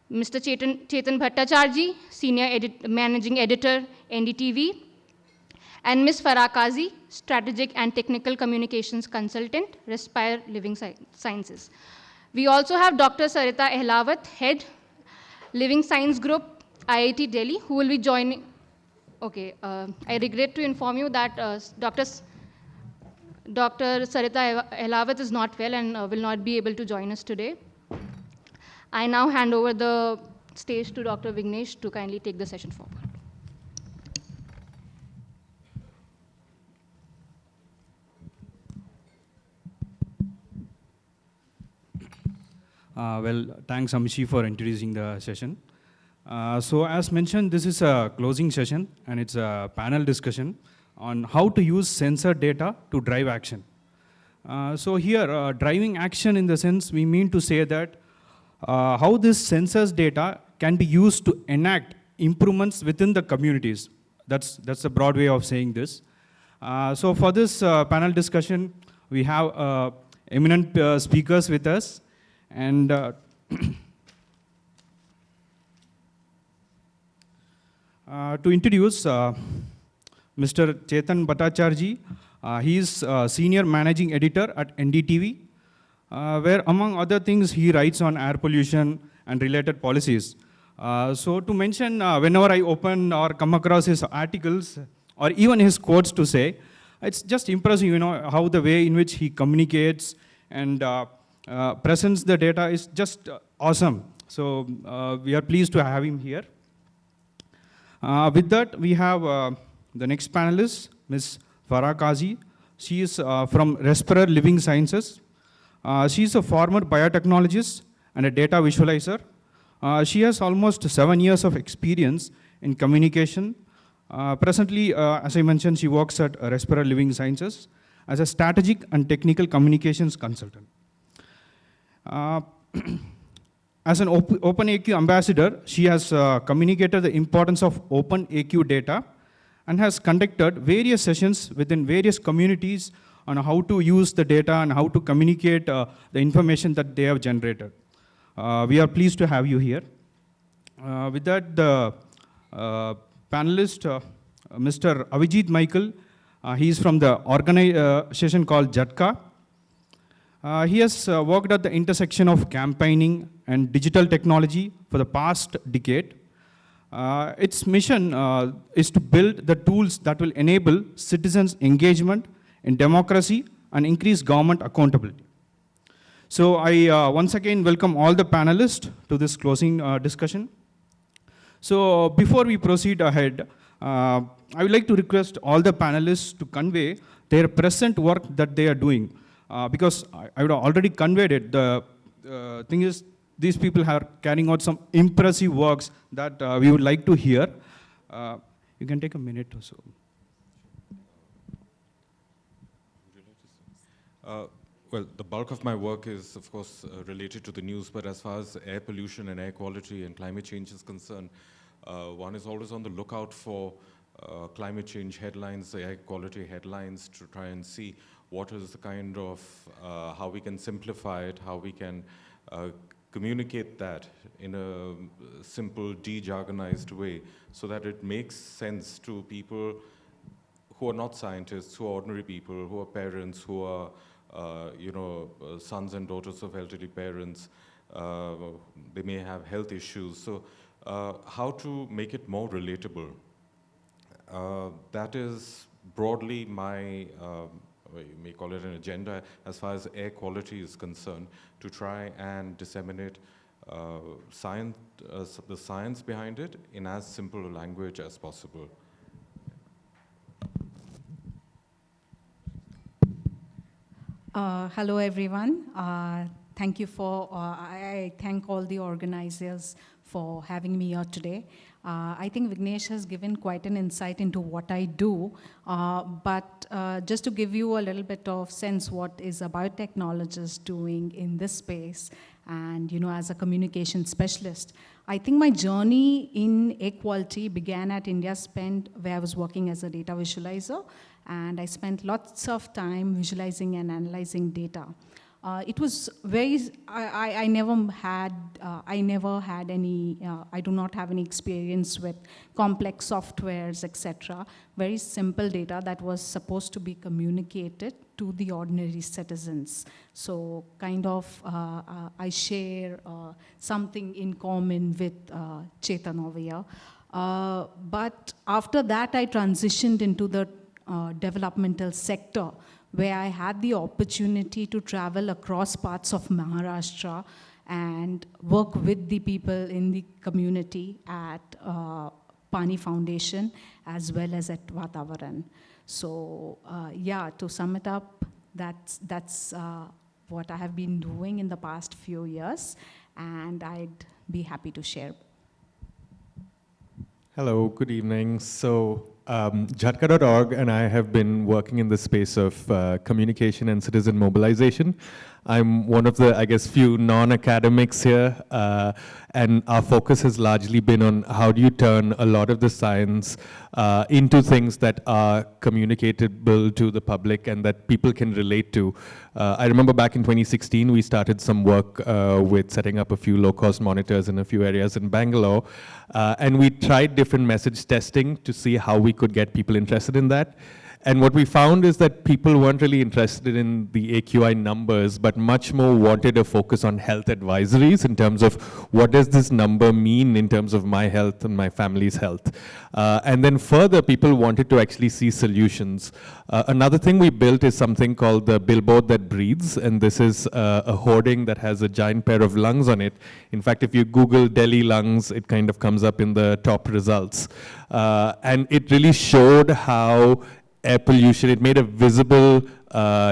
Mr. Chetan Bhattacharjee, Senior Managing Editor, NDTV, and Ms. Farah Kazi, Strategic and Technical Communications Consultant, Respire Living Sciences. We also have Dr. Sarita Ehlawat, Head, Living Science Group, IIT Delhi, who will be joining. Okay, I regret to inform you that Dr. Sarita Ehlawat is not well and will not be able to join us today. I now hand over the stage to Dr. Vignesh to kindly take the session forward. Well, thanks, Amishi, for introducing the session. So as mentioned, this is a closing session, and it's a panel discussion on how to use sensor data to drive action. So here, driving action in the sense, we mean to say that how this sensors data can be used to enact improvements within the communities. That's a broad way of saying this. So for this panel discussion, we have eminent speakers with us. And to introduce Mr. Chetan Bhattacharjee, he is Senior Managing Editor at NDTV, where among other things, he writes on air pollution and related policies. So to mention, whenever I open or come across his articles, or even his quotes to say, it's just impressive, you know, how the way in which he communicates and presents the data is just awesome. So we are pleased to have him here. With that, we have the next panelist, Ms. Farah Kazi. She is from Respira Living Sciences. She is a former biotechnologist and a data visualizer. She has almost 7 years of experience in communication. Presently, as I mentioned, she works at Respira Living Sciences as a strategic and technical communications consultant. As an OpenAQ ambassador, she has communicated the importance of OpenAQ data and has conducted various sessions within various communities on how to use the data and how to communicate the information that they have generated. We are pleased to have you here. With that, the panelist, Mr. Avijit Michael, he is from the organization called JATKA. He has worked at the intersection of campaigning and digital technology for the past decade. Its mission is to build the tools that will enable citizens' engagement in democracy and increase government accountability. So I once again welcome all the panelists to this closing discussion. So before we proceed ahead, I would like to request all the panelists to convey their present work that they are doing. Because I would have already conveyed it. The thing is, these people are carrying out some impressive works that we would like to hear. You can take a minute or so. Well, the bulk of my work is, of course, related to the news, but as far as air pollution and air quality and climate change is concerned, one is always on the lookout for climate change headlines, air quality headlines, to try and see what is the kind of, how we can simplify it, how we can communicate that in a simple, de-jargonized way, so that it makes sense to people who are not scientists, who are ordinary people, who are parents, who are sons and daughters of elderly parents. They may have health issues. So how to make it more relatable? That is broadly my, you may call it an agenda as far as air quality is concerned, to try and disseminate science, the science behind it in as simple a language as possible. Hello, everyone. Thank you for, I thank all the organizers for having me here today. I think Vignesh has given quite an insight into what I do, but just to give you a little bit of sense what is a biotechnologist doing in this space, and as a communication specialist, I think my journey in air quality began at India Spend, where I was working as a data visualizer, and I spent lots of time visualizing and analyzing data. It was very, I never had any, I do not have any experience with complex softwares, etc. Very simple data that was supposed to be communicated to the ordinary citizens. So kind of, I share something in common with Chetan over here. But after that, I transitioned into the developmental sector, where I had the opportunity to travel across parts of Maharashtra and work with the people in the community at Pani Foundation as well as at Vatavaran. So yeah, to sum it up, that's what I have been doing in the past few years, and I'd be happy to share. Hello, good evening. So Jhatka.org and I have been working in the space of communication and citizen mobilization. I'm one of the, I guess, few non-academics here, and our focus has largely been on how do you turn a lot of the science into things that are communicatable to the public and that people can relate to. I remember back in 2016, we started some work with setting up a few low-cost monitors in a few areas in Bangalore, and we tried different message testing to see how we could get people interested in that. And what we found is that people weren't really interested in the AQI numbers, but much more wanted a focus on health advisories in terms of what does this number mean in terms of my health and my family's health. And then further, people wanted to actually see solutions. Another thing we built is something called the billboard that breathes, and this is a hoarding that has a giant pair of lungs on it. In fact, if you Google Delhi lungs, it kind of comes up in the top results. And it really showed how air pollution, it made a visible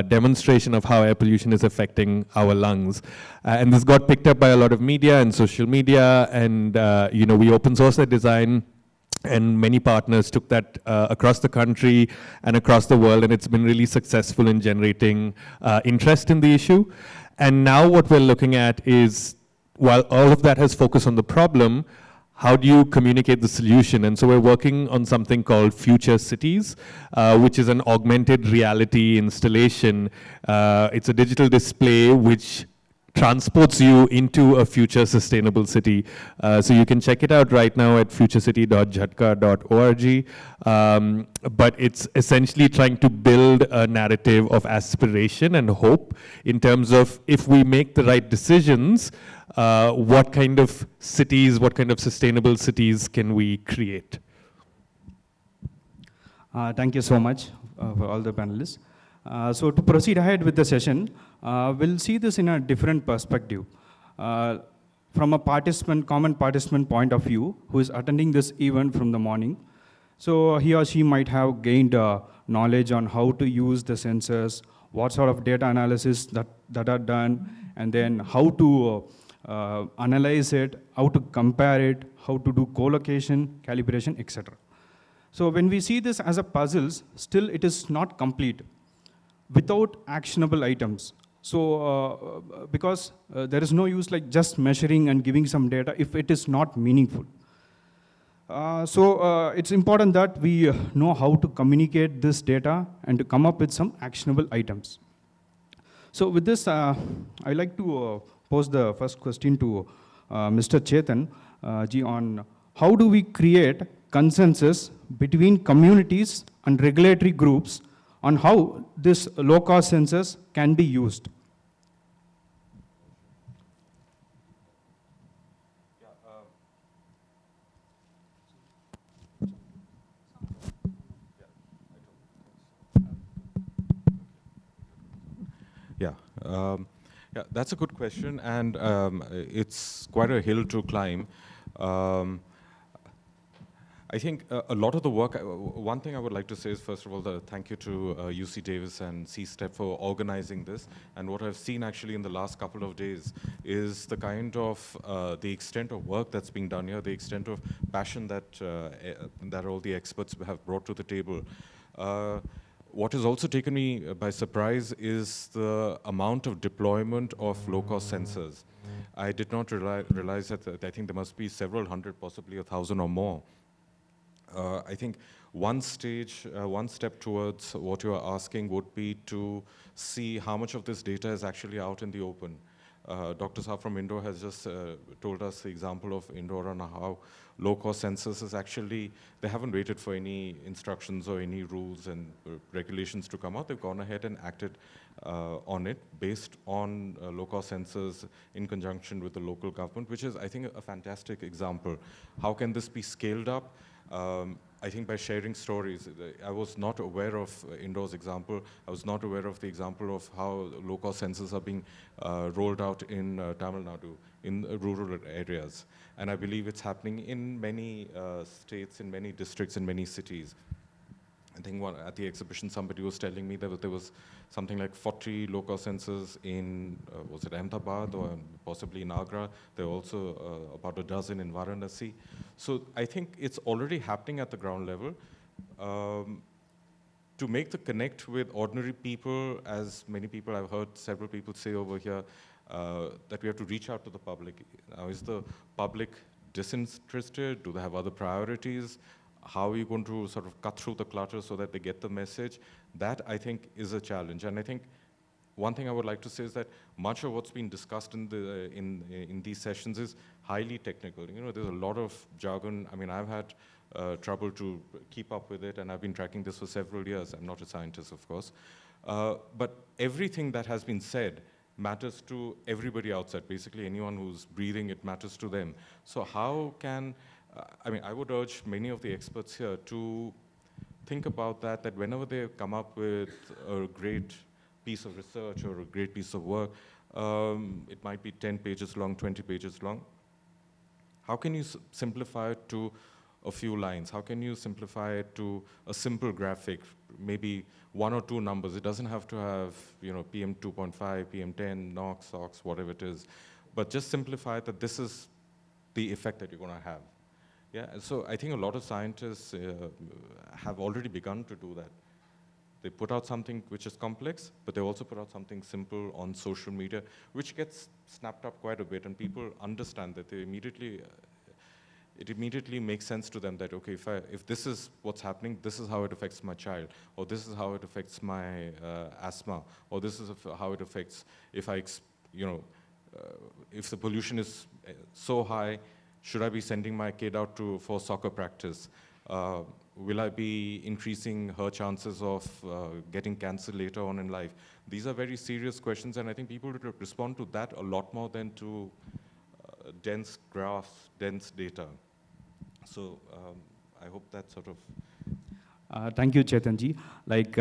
demonstration of how air pollution is affecting our lungs. And this got picked up by a lot of media and social media, and we open sourced that design, and many partners took that across the country and across the world, and it's been really successful in generating interest in the issue. And now what we're looking at is, while all of that has focused on the problem, how do you communicate the solution? And so we're working on something called Future Cities, which is an augmented reality installation. It's a digital display which transports you into a future sustainable city. So you can check it out right now at futurecity.jhatka.org. But it's essentially trying to build a narrative of aspiration and hope in terms of if we make the right decisions, what kind of cities, what kind of sustainable cities can we create? Thank you so much for all the panelists. So to proceed ahead with the session, we'll see this in a different perspective. From a common participant point of view, who is attending this event from the morning. So he or she might have gained knowledge on how to use the sensors, what sort of data analysis that are done, and then how to analyze it, how to compare it, how to do co-location, calibration, etc. So when we see this as a puzzles, still it is not complete without actionable items. So because there is no use like just measuring and giving some data if it is not meaningful. So it's important that we know how to communicate this data and to come up with some actionable items. So with this, I'd like to pose the first question to Mr. Chetan ji on how do we create consensus between communities and regulatory groups on how this low-cost sensors can be used. Yeah, that's a good question, and it's quite a hill to climb. I think a lot of the work, one thing I would like to say is, first of all, thank you to UC Davis and CSTEP for organizing this. And what I've seen actually in the last couple of days is the kind of, the extent of work that's being done here, the extent of passion that all the experts have brought to the table. What has also taken me by surprise is the amount of deployment of low-cost sensors. I did not realize that, I think there must be several hundred, possibly 1,000 or more. I think one step towards what you are asking would be to see how much of this data is actually out in the open. Dr. Saab from Indore has just told us the example of Indore and how low-cost sensors is actually, they haven't waited for any instructions or any rules and regulations to come out. They've gone ahead and acted on it based on low-cost sensors in conjunction with the local government, which is, I think, a fantastic example. How can this be scaled up? I think by sharing stories. I was not aware of Indore's example. I was not aware of the example of how low-cost sensors are being rolled out in Tamil Nadu, in rural areas. And I believe it's happening in many states, in many districts, in many cities. I think at the exhibition, somebody was telling me that there was something like 40 low-cost sensors in, was it Ahmedabad or possibly in Agra? There are also about a dozen in Varanasi. So I think it's already happening at the ground level. to make the connect with ordinary people, as many people, I've heard several people say over here, that we have to reach out to the public. Now, is the public disinterested? Do they have other priorities? How are you going to sort of cut through the clutter so that they get the message? That, I think, is a challenge. And I think one thing I would like to say is that much of what's been discussed in these sessions is highly technical. You know, there's a lot of jargon. I mean, I've had trouble to keep up with it, and I've been tracking this for several years. I'm not a scientist, of course. But everything that has been said matters to everybody outside. Basically, anyone who's breathing, it matters to them. So how can, I mean, I would urge many of the experts here to think about that whenever they come up with a great piece of research or a great piece of work, it might be 10 pages long, 20 pages long. How can you simplify it to a few lines? How can you simplify it to a simple graphic, maybe 1 or 2 numbers? It doesn't have to have, you know, PM 2.5, PM 10, NOx, SOx, whatever it is, but just simplify it that this is the effect that you're going to have. Yeah, so I think a lot of scientists have already begun to do that. They put out something which is complex, but they also put out something simple on social media, which gets snapped up quite a bit, and people understand that they immediately, it immediately makes sense to them that, okay, if this is what's happening, this is how it affects my child, or this is how it affects my asthma, or this is how it affects if if the pollution is so high, should I be sending my kid out for soccer practice? Will I be increasing her chances of getting cancer later on in life? These are very serious questions, and I think people would respond to that a lot more than to dense graphs, dense data. So I hope that sort of... Thank you, Chetanji. Like,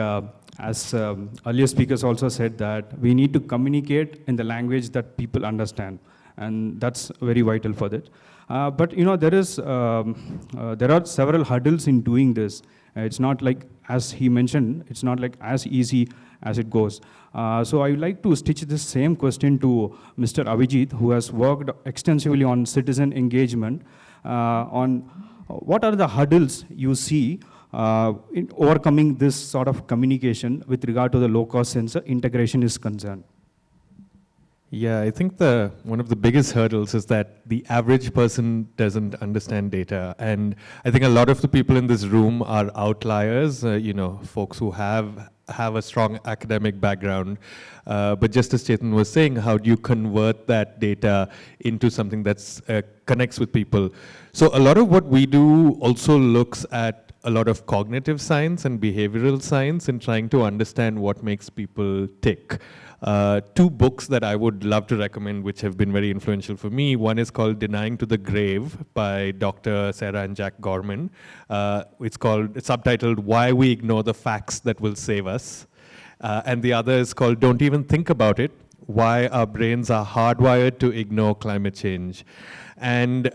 as earlier speakers also said, that we need to communicate in the language that people understand, and that's very vital for that. But you know, there are several hurdles in doing this. It's not like, as he mentioned, it's not like as easy as it goes. So I would like to stitch this same question to Mr. Abhijit, who has worked extensively on citizen engagement, on what are the hurdles you see in overcoming this sort of communication with regard to the low-cost sensor integration is concerned. Yeah, I think one of the biggest hurdles is that the average person doesn't understand data. And I think a lot of the people in this room are outliers, you know, folks who have a strong academic background. But just as Chetan was saying, how do you convert that data into something that connects with people? So a lot of what we do also looks at a lot of cognitive science and behavioral science in trying to understand what makes people tick. 2 books that I would love to recommend, which have been very influential for me. One is called Denying to the Grave by Dr. Sarah and Jack Gorman. It's subtitled Why We Ignore the Facts That Will Save Us. And the other is called Don't Even Think About It, Why Our Brains Are Hardwired to Ignore Climate Change. And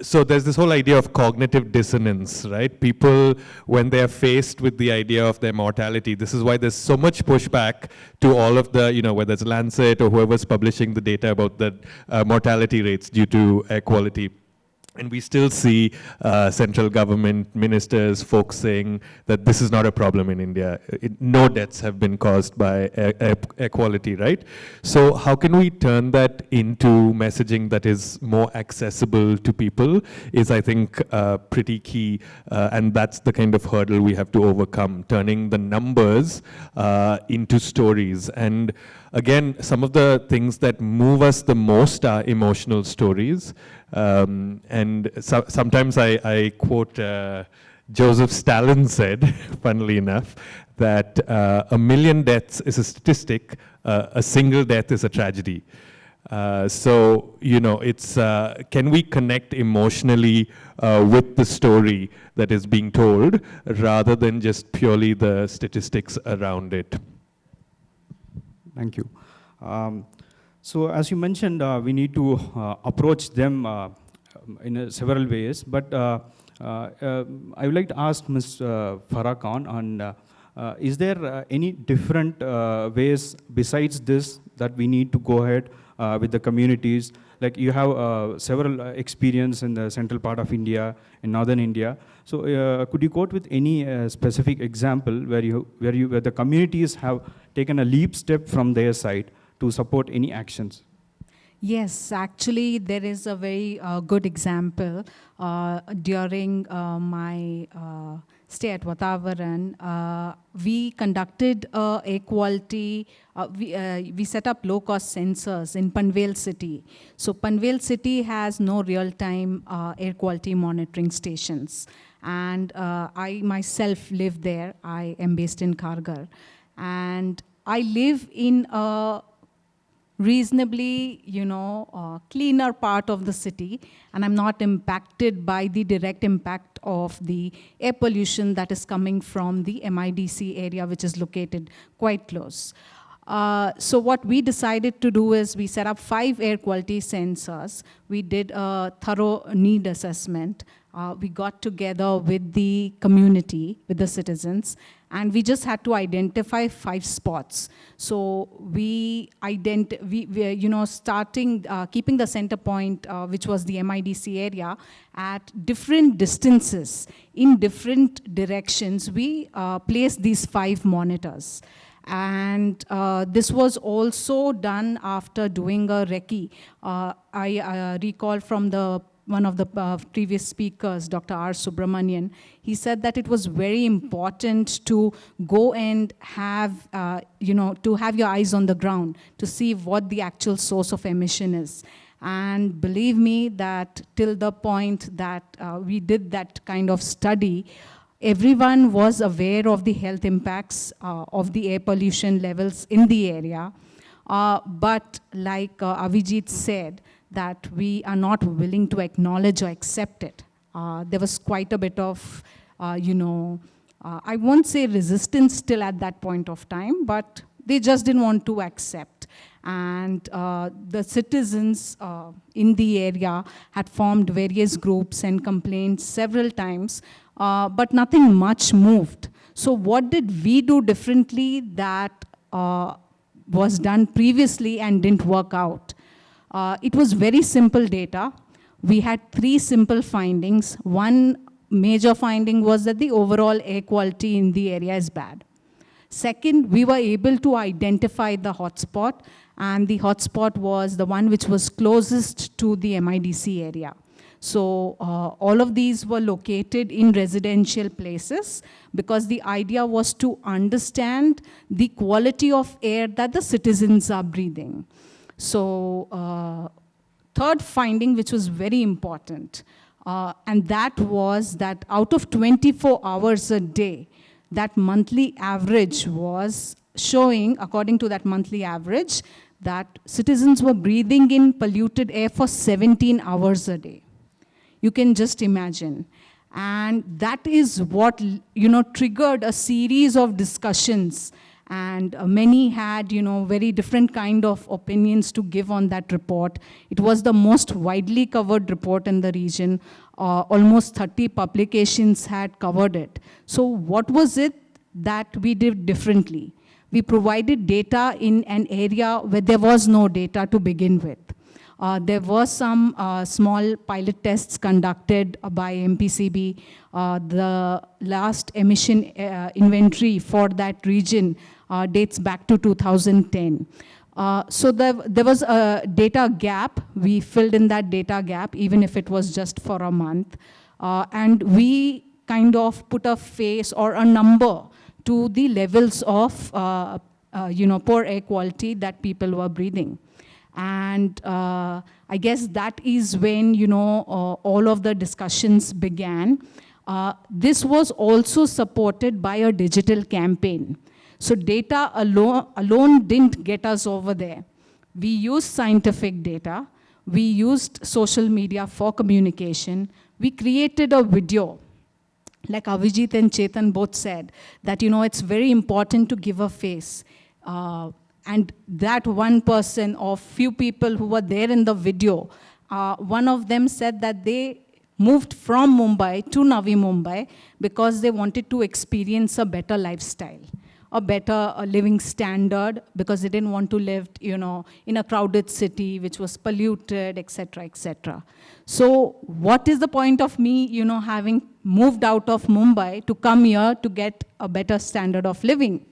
so there's this whole idea of cognitive dissonance, right? People, when they're faced with the idea of their mortality, this is why there's so much pushback to all of the, you know, whether it's Lancet or whoever's publishing the data about the mortality rates due to air quality. And we still see central government ministers, folks saying that this is not a problem in India. No deaths have been caused by air quality, right? So how can we turn that into messaging that is more accessible to people is, I think, pretty key. And that's the kind of hurdle we have to overcome, turning the numbers into stories. And again, some of the things that move us the most are emotional stories. And sometimes I quote Joseph Stalin said, funnily enough, that 1 million deaths is a statistic, a single death is a tragedy. So, you know, it's, can we connect emotionally with the story that is being told rather than just purely the statistics around it? Thank you. So as you mentioned, we need to approach them in several ways, but I would like to ask Ms. Farah Khan on, is there any different ways besides this that we need to go ahead with the communities? like you have several experience in the central part of India, in northern India. So could you quote with any specific example where the communities have taken a leap step from their side to support any actions? Yes, actually, there is a very good example. During my stay at Vatavaran, we conducted air quality, we set up low-cost sensors in Panvel city. So Panvel city has no real-time air quality monitoring stations. And I myself live there. I am based in Kharghar. And I live in a reasonably, cleaner part of the city, and I'm not impacted by the direct impact of the air pollution that is coming from the MIDC area, which is located quite close. So what we decided to do is we set up 5 air quality sensors. We did a thorough need assessment. We got together with the community, with the citizens, and we just had to identify 5 spots. So starting, keeping the center point, which was the MIDC area, at different distances, in different directions, we placed these 5 monitors. And this was also done after doing a recce. I recall from one of the previous speakers, Dr. R. Subramanian, he said that it was very important to go and have, to have your eyes on the ground to see what the actual source of emission is. And believe me that till the point that we did that kind of study, everyone was aware of the health impacts of the air pollution levels in the area. But like Avijit said, that we are not willing to acknowledge or accept it. There was quite a bit of, I won't say resistance still at that point of time, but they just didn't want to accept. And the citizens in the area had formed various groups and complained several times, but nothing much moved. So what did we do differently that was done previously and didn't work out? It was very simple data. We had 3 simple findings. One major finding was that the overall air quality in the area is bad. Second, we were able to identify the hotspot, and the hotspot was the one which was closest to the MIDC area. So all of these were located in residential places because the idea was to understand the quality of air that the citizens are breathing. So third finding, which was very important, and that was that out of 24 hours a day, that monthly average was showing, according to that monthly average, that citizens were breathing in polluted air for 17 hours a day. You can just imagine. And that is what, triggered a series of discussions. And many had, very different kind of opinions to give on that report. It was the most widely covered report in the region. Almost 30 publications had covered it. So what was it that we did differently? We provided data in an area where there was no data to begin with. There were some small pilot tests conducted by MPCB. The last emission inventory for that region dates back to 2010. So there was a data gap. We filled in that data gap, even if it was just for a month. And we kind of put a face or a number to the levels of poor air quality that people were breathing. And I guess that is when, all of the discussions began. This was also supported by a digital campaign. So data alone didn't get us over there. We used scientific data. We used social media for communication. We created a video. Like Avijit and Chetan both said, that, it's very important to give a face. And that one person or few people who were there in the video, one of them said that they moved from Mumbai to Navi Mumbai because they wanted to experience a better lifestyle. a better living standard because they didn't want to live, in a crowded city which was polluted, etc., etc. So what is the point of me, having moved out of Mumbai to come here to get a better standard of living?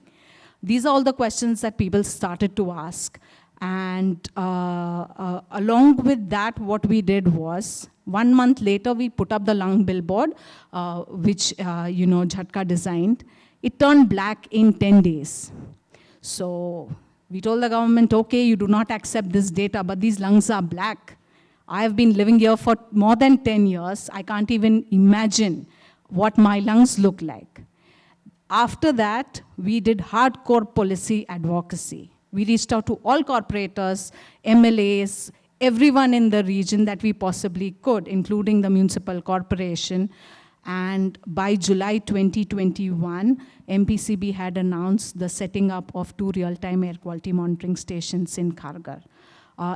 These are all the questions that people started to ask. And along with that, what we did was, 1 month later, we put up the lung billboard, which, Jhatka designed. It turned black in 10 days. So we told the government, okay, you do not accept this data, but these lungs are black. I have been living here for more than 10 years. I can't even imagine what my lungs look like. After that, we did hardcore policy advocacy. We reached out to all corporators, MLAs, everyone in the region that we possibly could, including the municipal corporation. And by July 2021, MPCB had announced the setting up of 2 real-time air quality monitoring stations in Kharghar.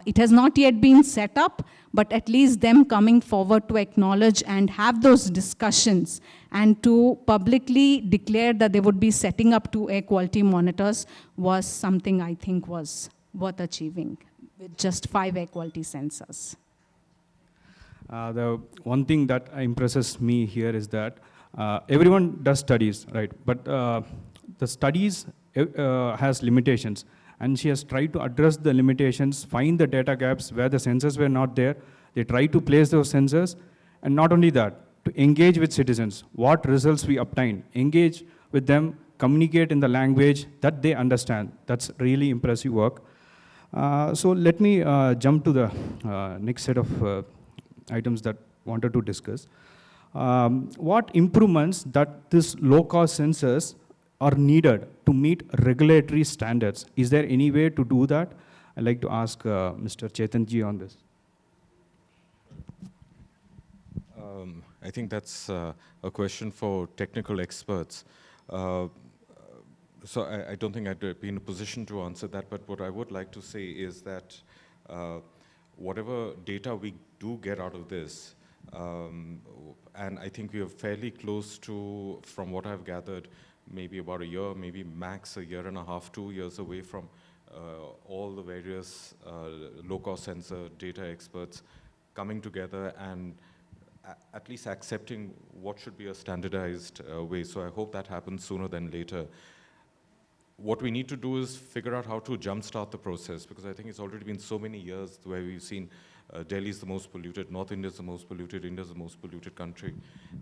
It has not yet been set up, but at least them coming forward to acknowledge and have those discussions and to publicly declare that they would be setting up 2 air quality monitors was something I think was worth achieving with just 5 air quality sensors. The one thing that impresses me here is that everyone does studies, right? But the studies has limitations. And she has tried to address the limitations, find the data gaps where the sensors were not there. They tried to place those sensors. And not only that, to engage with citizens, what results we obtain, engage with them, communicate in the language that they understand. That's really impressive work. So let me jump to the next set of items that wanted to discuss. What improvements that this low-cost sensors are needed to meet regulatory standards? Is there any way to do that? I'd like to ask Mr. Chetanji on this. I think that's a question for technical experts. So I don't think I'd be in a position to answer that, but what I would like to say is that whatever data we do get out of this, and I think we are fairly close to, from what I've gathered, maybe about a year, maybe max a year and a half, 2 years away from all the various low-cost sensor data experts coming together and at least accepting what should be a standardized way. So I hope that happens sooner than later. What we need to do is figure out how to jumpstart the process, because I think it's already been so many years where we've seen Delhi is the most polluted, North India is the most polluted, India is the most polluted country.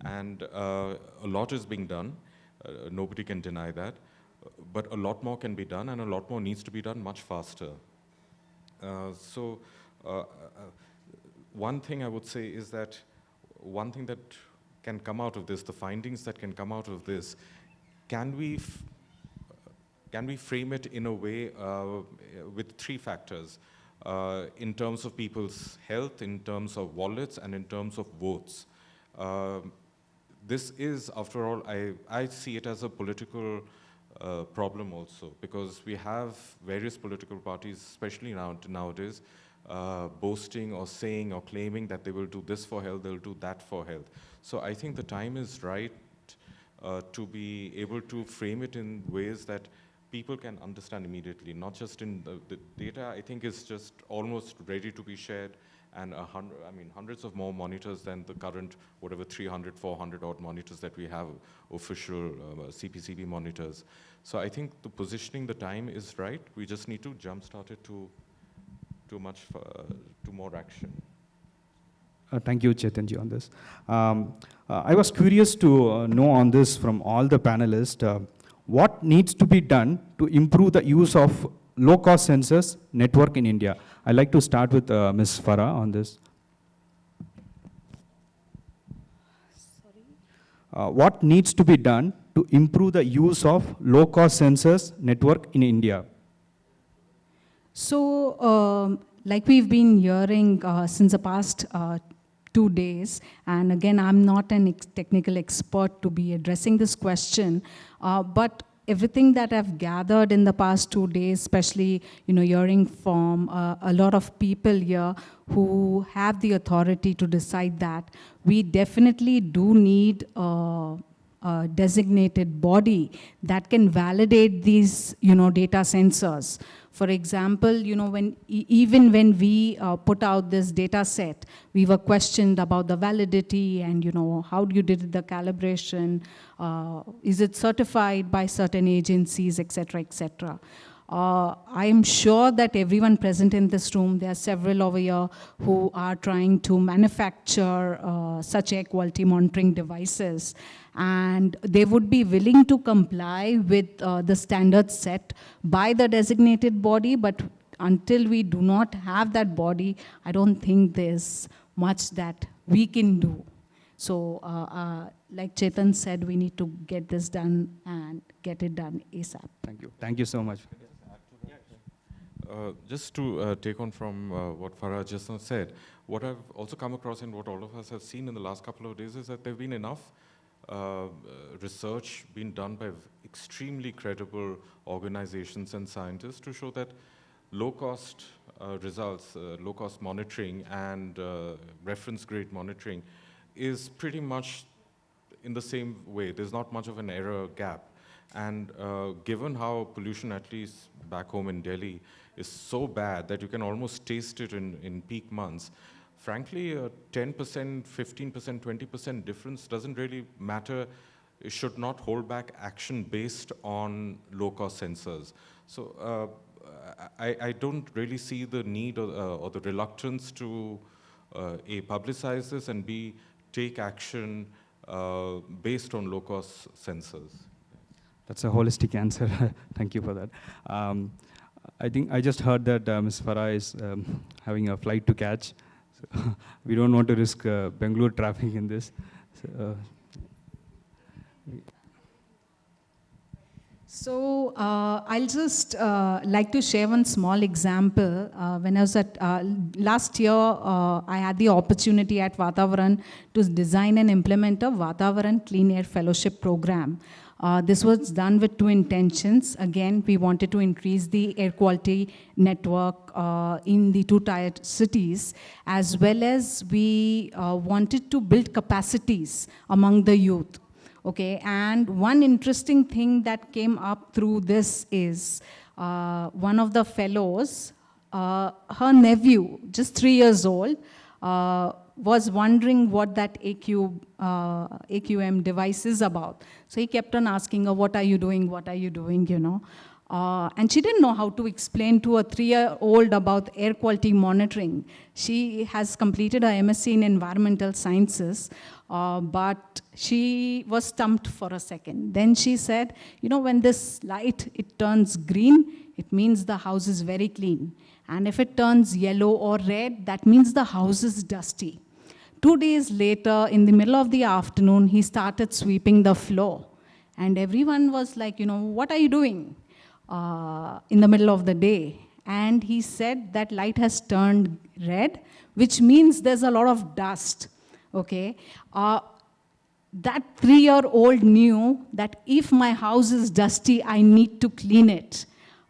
And a lot is being done. Nobody can deny that. But a lot more can be done, and a lot more needs to be done much faster. One thing I would say is that one thing that can come out of this, the findings that can come out of this, can we frame it in a way with 3 factors, in terms of people's health, in terms of wallets, and in terms of votes. This is, after all, I see it as a political problem also, because we have various political parties, especially nowadays, boasting or saying or claiming that they will do this for health, they'll do that for health. So I think the time is right to be able to frame it in ways that people can understand immediately, not just in the data. I think is just almost ready to be shared, and hundreds of more monitors than the current, whatever, 300, 400 odd monitors that we have, official CPCB monitors. So I think the positioning, the time is right. We just need to jumpstart it to more action. Thank you, Chetanji, on this. I was curious to know on this from all the panelists, what needs to be done to improve the use of low-cost sensors network in India? I'd like to start with Ms. Farah on this. What needs to be done to improve the use of low-cost sensors network in India? So, like we've been hearing since the past 2 days, and again, I'm not an technical expert to be addressing this question, but everything that I've gathered in the past 2 days, especially hearing from a lot of people here who have the authority to decide that, we definitely do need a designated body that can validate these, data sensors. For example, even when we put out this data set, we were questioned about the validity and, how you did the calibration, is it certified by certain agencies, et cetera, et cetera. I am sure that everyone present in this room, there are several over here who are trying to manufacture such air quality monitoring devices. And they would be willing to comply with the standards set by the designated body, but until we do not have that body, I don't think there's much that we can do. So like Chetan said, we need to get this done and get it done ASAP. Thank you. Thank you so much. Just to take on from what Farah just now said, what I've also come across and what all of us have seen in the last couple of days is that there have been enough research being done by extremely credible organizations and scientists to show that low-cost results, low-cost monitoring and reference grade monitoring is pretty much in the same way. There's not much of an error gap. And given how pollution, at least back home in Delhi, is so bad that you can almost taste it in peak months, frankly, a 10%, 15%, 20% difference doesn't really matter. It should not hold back action based on low-cost sensors. So I don't really see the need or the reluctance to A, publicize this, and B, take action based on low-cost sensors. That's a holistic answer. Thank you for that. I think I just heard that Ms. Farah is having a flight to catch. So we don't want to risk Bangalore traffic in this. So I'll just like to share one small example. When I was at, last year, I had the opportunity at Vatavaran to design and implement a Vatavaran Clean Air Fellowship program. This was done with two intentions. Again, we wanted to increase the air quality network in the two-tier cities, as well as we wanted to build capacities among the youth. Okay, and one interesting thing that came up through this is one of the fellows, her nephew, just 3 years old, was wondering what that AQM device is about. So he kept on asking her, what are you doing, you know. And she didn't know how to explain to a 3-year-old about air quality monitoring. She has completed her MSc in Environmental Sciences, but she was stumped for a second. Then she said, you know, when this light, it turns green, it means the house is very clean. And if it turns yellow or red, that means the house is dusty. 2 days later, in the middle of the afternoon, he started sweeping the floor. And everyone was like, you know, what are you doing in the middle of the day? And he said that light has turned red, which means there's a lot of dust, okay? That 3-year-old knew that if my house is dusty, I need to clean it.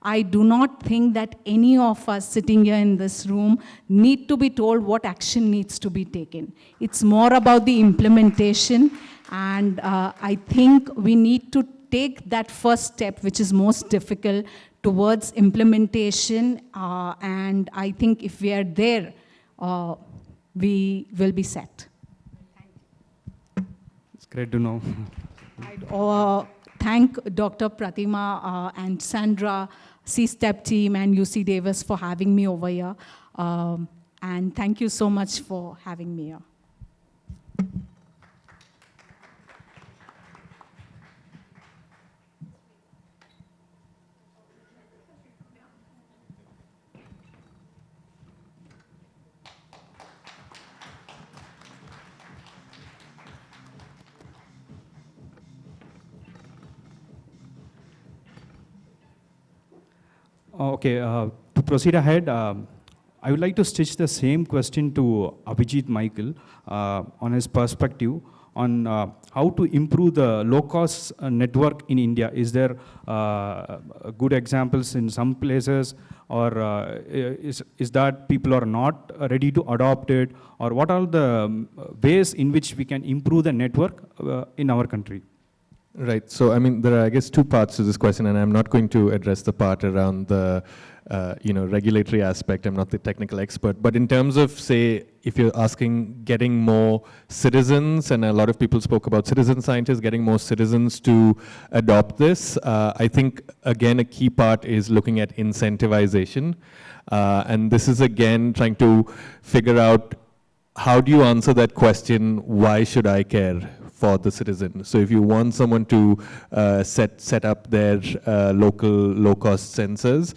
I do not think that any of us sitting here in this room need to be told what action needs to be taken. It's more about the implementation, and I think we need to take that first step, which is most difficult, towards implementation, and I think if we are there, we will be set. It's great to know. I'd thank Dr. Pratima and Sandra, CSTEP team, and UC Davis for having me over here. And thank you so much for having me here. Okay, to proceed ahead, I would like to stitch the same question to Abhijit Michael on his perspective on how to improve the low-cost network in India. Is there good examples in some places, or is that people are not ready to adopt it, or what are the ways in which we can improve the network in our country? Right. So, I mean, there are, I guess, two parts to this question, and I'm not going to address the part around the, regulatory aspect. I'm not the technical expert. But in terms of, say, if you're asking getting more citizens, and a lot of people spoke about citizen scientists, getting more citizens to adopt this, I think, again, a key part is looking at incentivization. And this is, again, trying to figure out how do you answer that question, why should I care for the citizen? So if you want someone to set up their local low-cost sensors,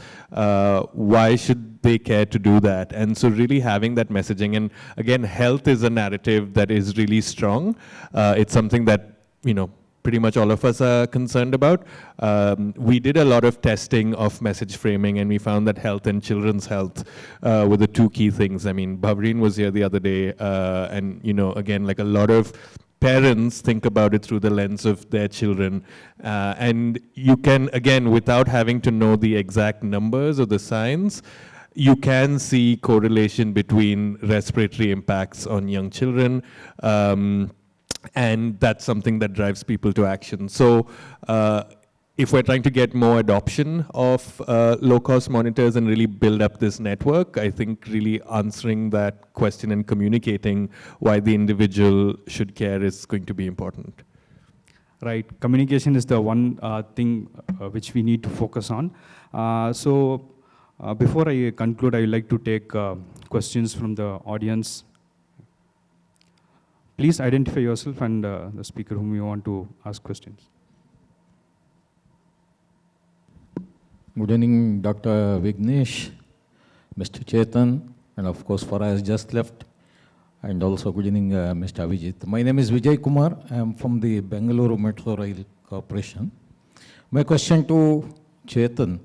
why should they care to do that? And so really having that messaging, and again, health is a narrative that is really strong. It's something that, pretty much all of us are concerned about. We did a lot of testing of message framing, and we found that health and children's health were the two key things. I mean, Bhavreen was here the other day, and again, like a lot of parents think about it through the lens of their children. And you can, again, without having to know the exact numbers or the science, you can see correlation between respiratory impacts on young children, and that's something that drives people to action. So if we're trying to get more adoption of low-cost monitors and really build up this network, I think really answering that question and communicating why the individual should care is going to be important. Right, communication is the one thing which we need to focus on. So before I conclude, I would like to take questions from the audience. Please identify yourself and the speaker whom you want to ask questions. Good evening, Dr. Vignesh, Mr. Chetan, and of course Farah has just left, and also good evening, Mr. Avijit. My name is Vijay Kumar. I am from the Bengaluru Metro Rail Corporation. My question to Chetan,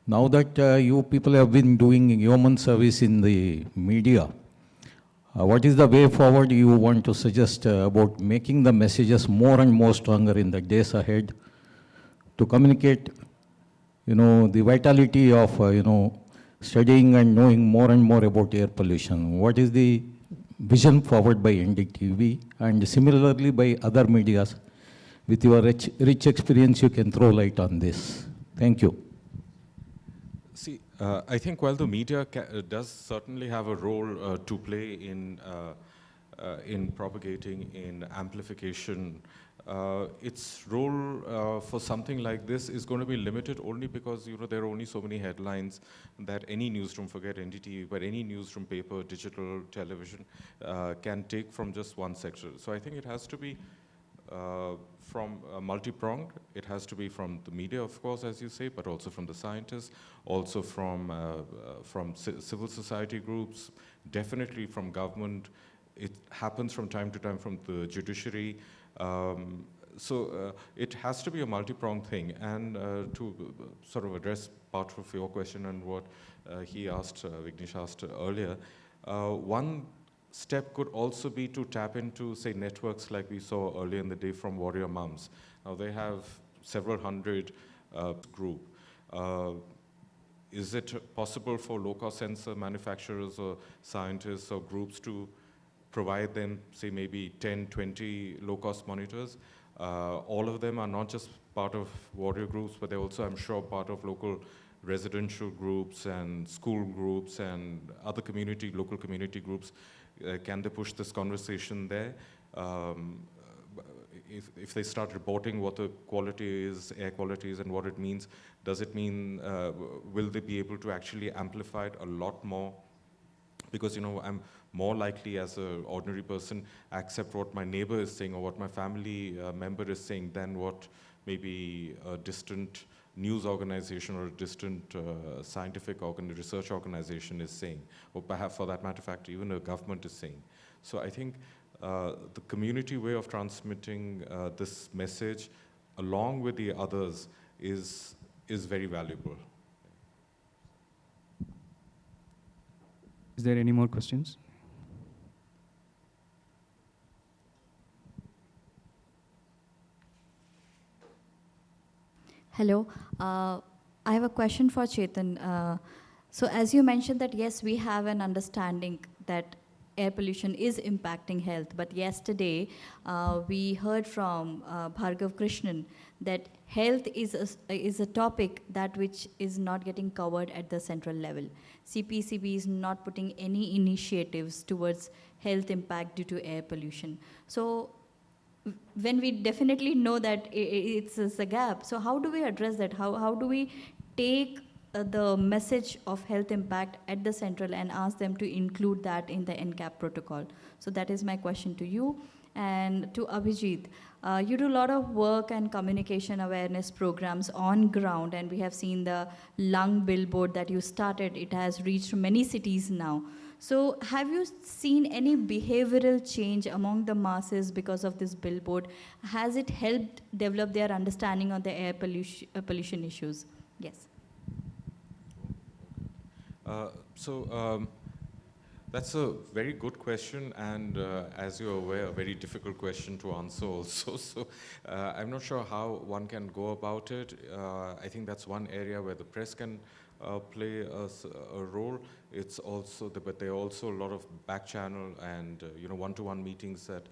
now that you people have been doing human service in the media, what is the way forward you want to suggest about making the messages more and more stronger in the days ahead to communicate, the vitality of, studying and knowing more and more about air pollution? What is the vision forward by NDTV, and similarly by other medias? With your rich experience, you can throw light on this. Thank you. See, I think while the media does certainly have a role to play in propagating, in amplification, its role for something like this is going to be limited only because there are only so many headlines that any newsroom, forget NDTV, but any newsroom, paper, digital, television, can take from just one sector. So I think it has to be from multi-pronged. It has to be from the media, of course, as you say, but also from the scientists, also from civil society groups, definitely from government. It happens from time to time from the judiciary. So it has to be a multi-pronged thing. And to sort of address part of your question and what he asked, Vignesh asked earlier, one step could also be to tap into, say, networks like we saw earlier in the day from Warrior Mums. Now they have several hundred group. Is it possible for low-cost sensor manufacturers or scientists or groups to provide them, say, maybe 10, 20 low-cost monitors? All of them are not just part of warrior groups, but they're also, I'm sure, part of local residential groups and school groups and other local community groups. Can they push this conversation there? If they start reporting what the quality is, air quality is, and what it means, does it mean, will they be able to actually amplify it a lot more? Because, I'm more likely as an ordinary person accept what my neighbor is saying or what my family member is saying than what maybe a distant news organization or a distant scientific research organization is saying, or perhaps for that matter of fact, even a government is saying. So I think the community way of transmitting this message along with the others is very valuable. Is there any more questions? Hello. I have a question for Chetan. So as you mentioned that, yes, we have an understanding that air pollution is impacting health. But yesterday, we heard from Bhargav Krishnan that health is a topic that which is not getting covered at the central level. CPCB is not putting any initiatives towards health impact due to air pollution. So when we definitely know that it's a gap, so how do we address that? How do we take the message of health impact at the central and ask them to include that in the NCAP protocol? So that is my question to you. And to Abhijit, you do a lot of work and communication awareness programs on ground, and we have seen the lung billboard that you started. It has reached many cities now. So have you seen any behavioral change among the masses because of this billboard? Has it helped develop their understanding on the air pollution issues? Yes. That's a very good question, and as you're aware, a very difficult question to answer also. So I'm not sure how one can go about it. I think that's one area where the press can play a role. It's also, but there are also a lot of back channel and one-to-one meetings that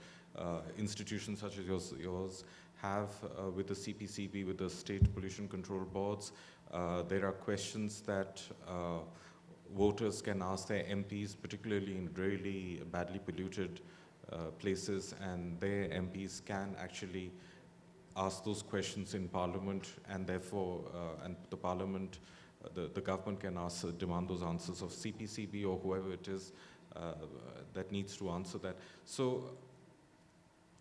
institutions such as yours have with the CPCB, with the state pollution control boards. There are questions that voters can ask their MPs, particularly in really badly polluted places, and their MPs can actually ask those questions in Parliament, and therefore, and the Parliament, the government can demand those answers of CPCB or whoever it is that needs to answer that. So,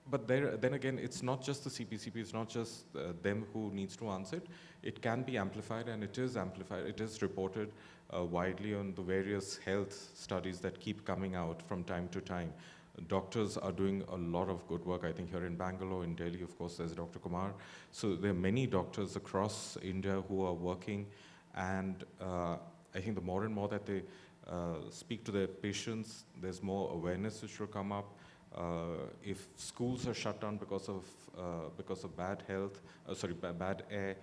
but then again, it's not just the CPCB, it's not just them who needs to answer it. It can be amplified, and it is amplified. It is reported widely on the various health studies that keep coming out from time to time. Doctors are doing a lot of good work. I think here in Bangalore, in Delhi, of course, there's Dr. Kumar. So there are many doctors across India who are working, and I think the more and more that they speak to their patients, there's more awareness which will come up. If schools are shut down because of bad health, bad air,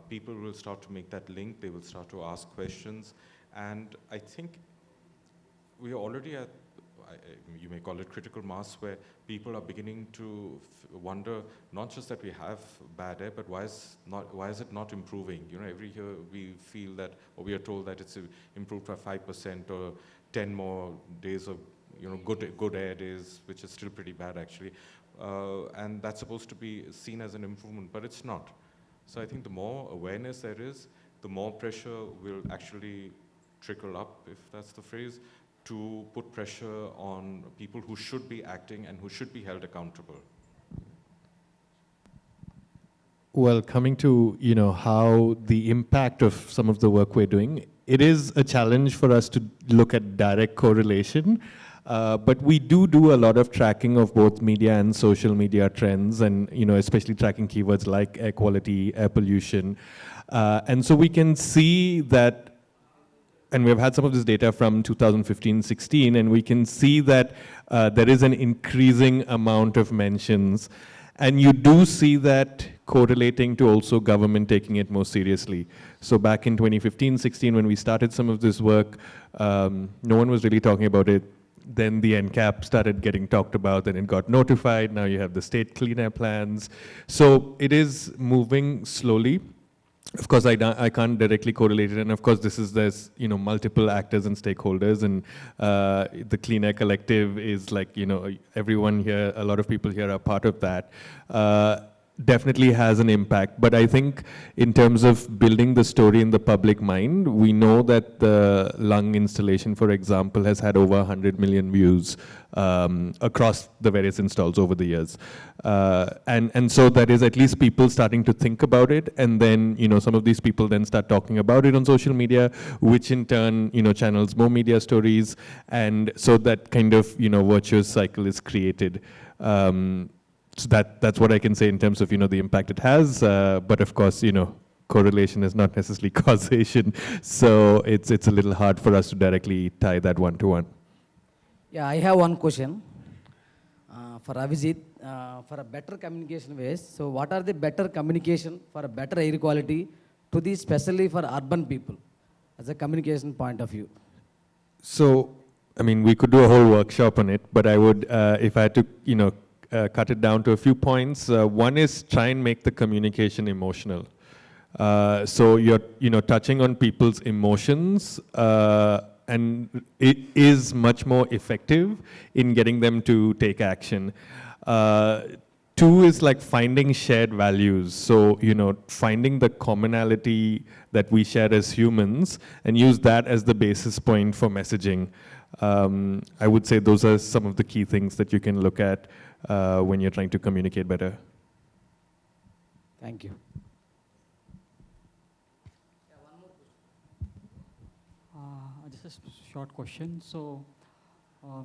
people will start to make that link. They will start to ask questions, and I think we are already at, you may call it critical mass, where people are beginning to wonder not just that we have bad air, but why is it not improving? Every year we feel that, or we are told that it's improved by 5% or 10 more days of good air days, which is still pretty bad actually, and that's supposed to be seen as an improvement, but it's not. So I think the more awareness there is, the more pressure will actually trickle up, if that's the phrase, to put pressure on people who should be acting and who should be held accountable. Well, coming to how the impact of some of the work we're doing, it is a challenge for us to look at direct correlation, but we do a lot of tracking of both media and social media trends, and especially tracking keywords like air quality, air pollution, and so we can see that. And we've had some of this data from 2015-16, and we can see that there is an increasing amount of mentions. And you do see that correlating to also government taking it more seriously. So back in 2015-16, when we started some of this work, no one was really talking about it. Then the NCAP started getting talked about, and it got notified. Now you have the state clean air plans. So it is moving slowly. Of course, I can't directly correlate it, and of course, there's multiple actors and stakeholders, and the Clean Air Collective is like everyone here, a lot of people here are part of that. Definitely has an impact, but I think in terms of building the story in the public mind, we know that the lung installation, for example, has had over 100 million views across the various installs over the years. And so that is at least people starting to think about it, and then some of these people then start talking about it on social media, which in turn channels more media stories, and so that kind of virtuous cycle is created. So that's what I can say in terms of the impact it has, but of course correlation is not necessarily causation, so it's a little hard for us to directly tie that one to one. Yeah, I have one question for Avijit, for a better communication ways. So what are the better communication for a better air quality to especially for urban people as a communication point of view? So I mean, we could do a whole workshop on it, but I would, if I had to, cut it down to a few points. One is try and make the communication emotional. So you're, touching on people's emotions, and it is much more effective in getting them to take action. Two is like finding shared values. So, finding the commonality that we share as humans and use that as the basis point for messaging. I would say those are some of the key things that you can look at when you're trying to communicate better. Thank you. Just a short question. So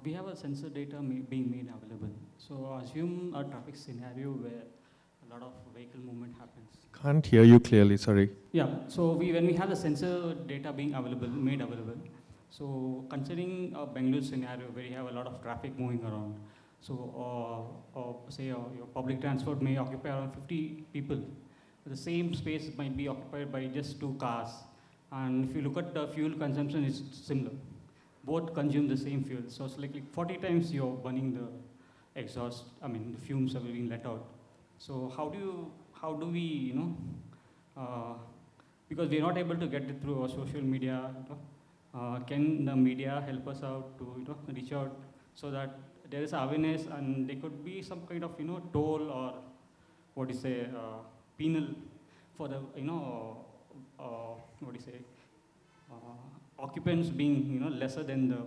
we have a sensor data being made available. So assume a traffic scenario where a lot of vehicle movement happens. Can't hear you clearly, sorry. Yeah, so when we have the sensor data being made available, so considering a Bangalore scenario where you have a lot of traffic moving around, so say your public transport may occupy around 50 people. The same space might be occupied by just 2 cars. And if you look at the fuel consumption, it's similar. Both consume the same fuel. So it's like 40 times you're burning the exhaust, the fumes are being let out. So how do we, because we're not able to get it through our social media, can the media help us out to reach out so that there is awareness and there could be some kind of toll or penal for the occupants being lesser than the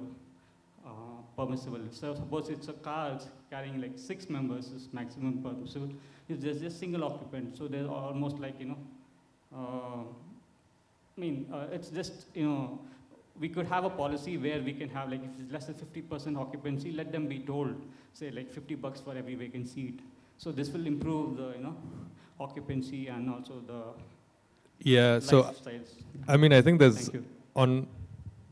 permissible. So suppose it's a car carrying like 6 members is maximum permissible. If there's just single occupant, so there's almost like it's just we could have a policy where we can have like if it's less than 50% occupancy, let them be told, say like $50 for every vacant seat. So this will improve the occupancy and also the lifestyles. I think there's on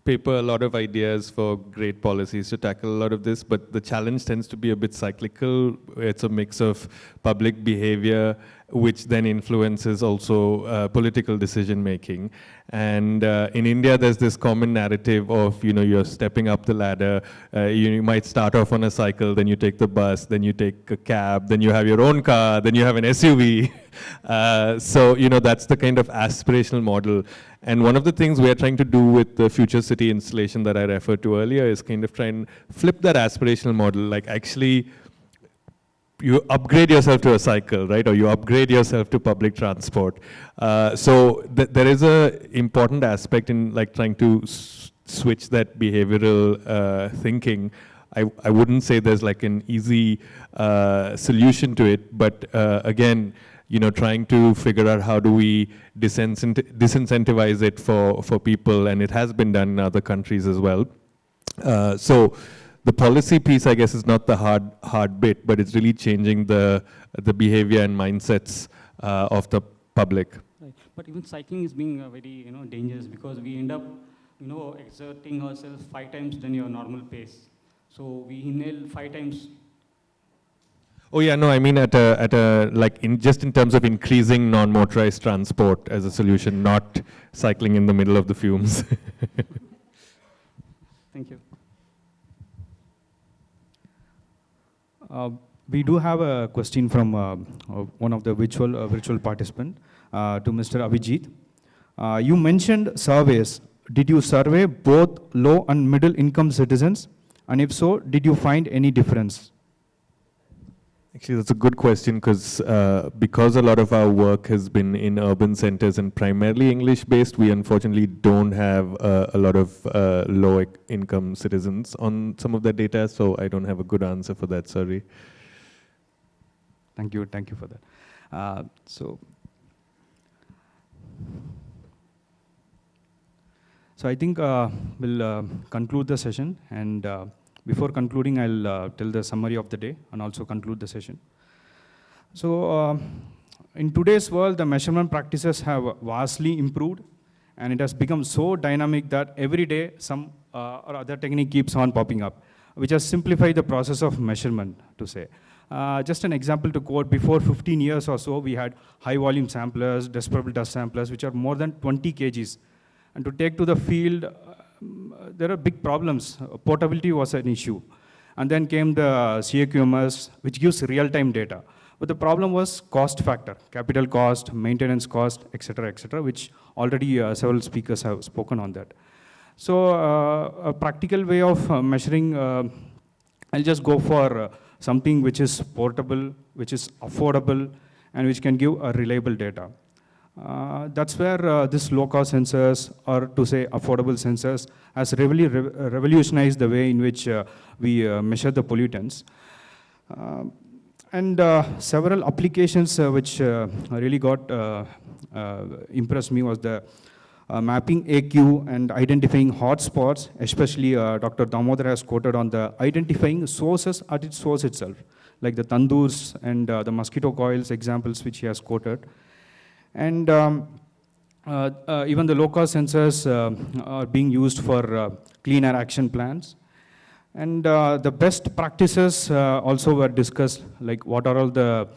paper a lot of ideas for great policies to tackle a lot of this, but the challenge tends to be a bit cyclical. It's a mix of public behavior, which then influences also political decision making. And in India, there's this common narrative of, you're stepping up the ladder. You might start off on a cycle, then you take the bus, then you take a cab, then you have your own car, then you have an SUV. So, that's the kind of aspirational model. And one of the things we are trying to do with the Future City installation that I referred to earlier is kind of try and flip that aspirational model, like actually you upgrade yourself to a cycle, right? Or you upgrade yourself to public transport. So there is a important aspect in like trying to switch that behavioral thinking. I wouldn't say there's like an easy solution to it, but again, trying to figure out how do we disincentivize it for people, and it has been done in other countries as well. So the policy piece, I guess, is not the hard bit, but it's really changing the behavior and mindsets of the public. Right. But even cycling is being very dangerous because we end up exerting ourselves 5 times than your normal pace. So we inhale 5 times. Oh yeah, no, I mean just in terms of increasing non-motorized transport as a solution, not cycling in the middle of the fumes. Thank you. We do have a question from one of the virtual participant to Mr. Avijit. You mentioned surveys. Did you survey both low and middle income citizens? And if so, did you find any difference? Actually, that's a good question because a lot of our work has been in urban centers and primarily English-based, we unfortunately don't have a lot of low-income citizens on some of that data, so I don't have a good answer for that, sorry. Thank you for that. So I think we'll conclude the session, and before concluding, I'll tell the summary of the day and also conclude the session. So in today's world, the measurement practices have vastly improved, and it has become so dynamic that every day some or other technique keeps on popping up, which has simplified the process of measurement, to say. Just an example to quote, before 15 years or so, we had high volume samplers, dispersible dust samplers, which are more than 20 kgs. And to take to the field, there are big problems. Portability was an issue. And then came the CAQMS, which gives real-time data. But the problem was cost factor, capital cost, maintenance cost, et cetera, which already several speakers have spoken on that. So a practical way of measuring, I'll just go for something which is portable, which is affordable, and which can give a reliable data. That's where this low-cost sensors, or to say affordable sensors, has really revolutionized the way in which we measure the pollutants. And several applications which really got impressed me was the mapping AQ and identifying hotspots, especially Dr. Damodar has quoted on the identifying sources at its source itself, like the tandoors and the mosquito coils examples which he has quoted. And even the low-cost sensors are being used for clean air action plans. And the best practices also were discussed, like what are all the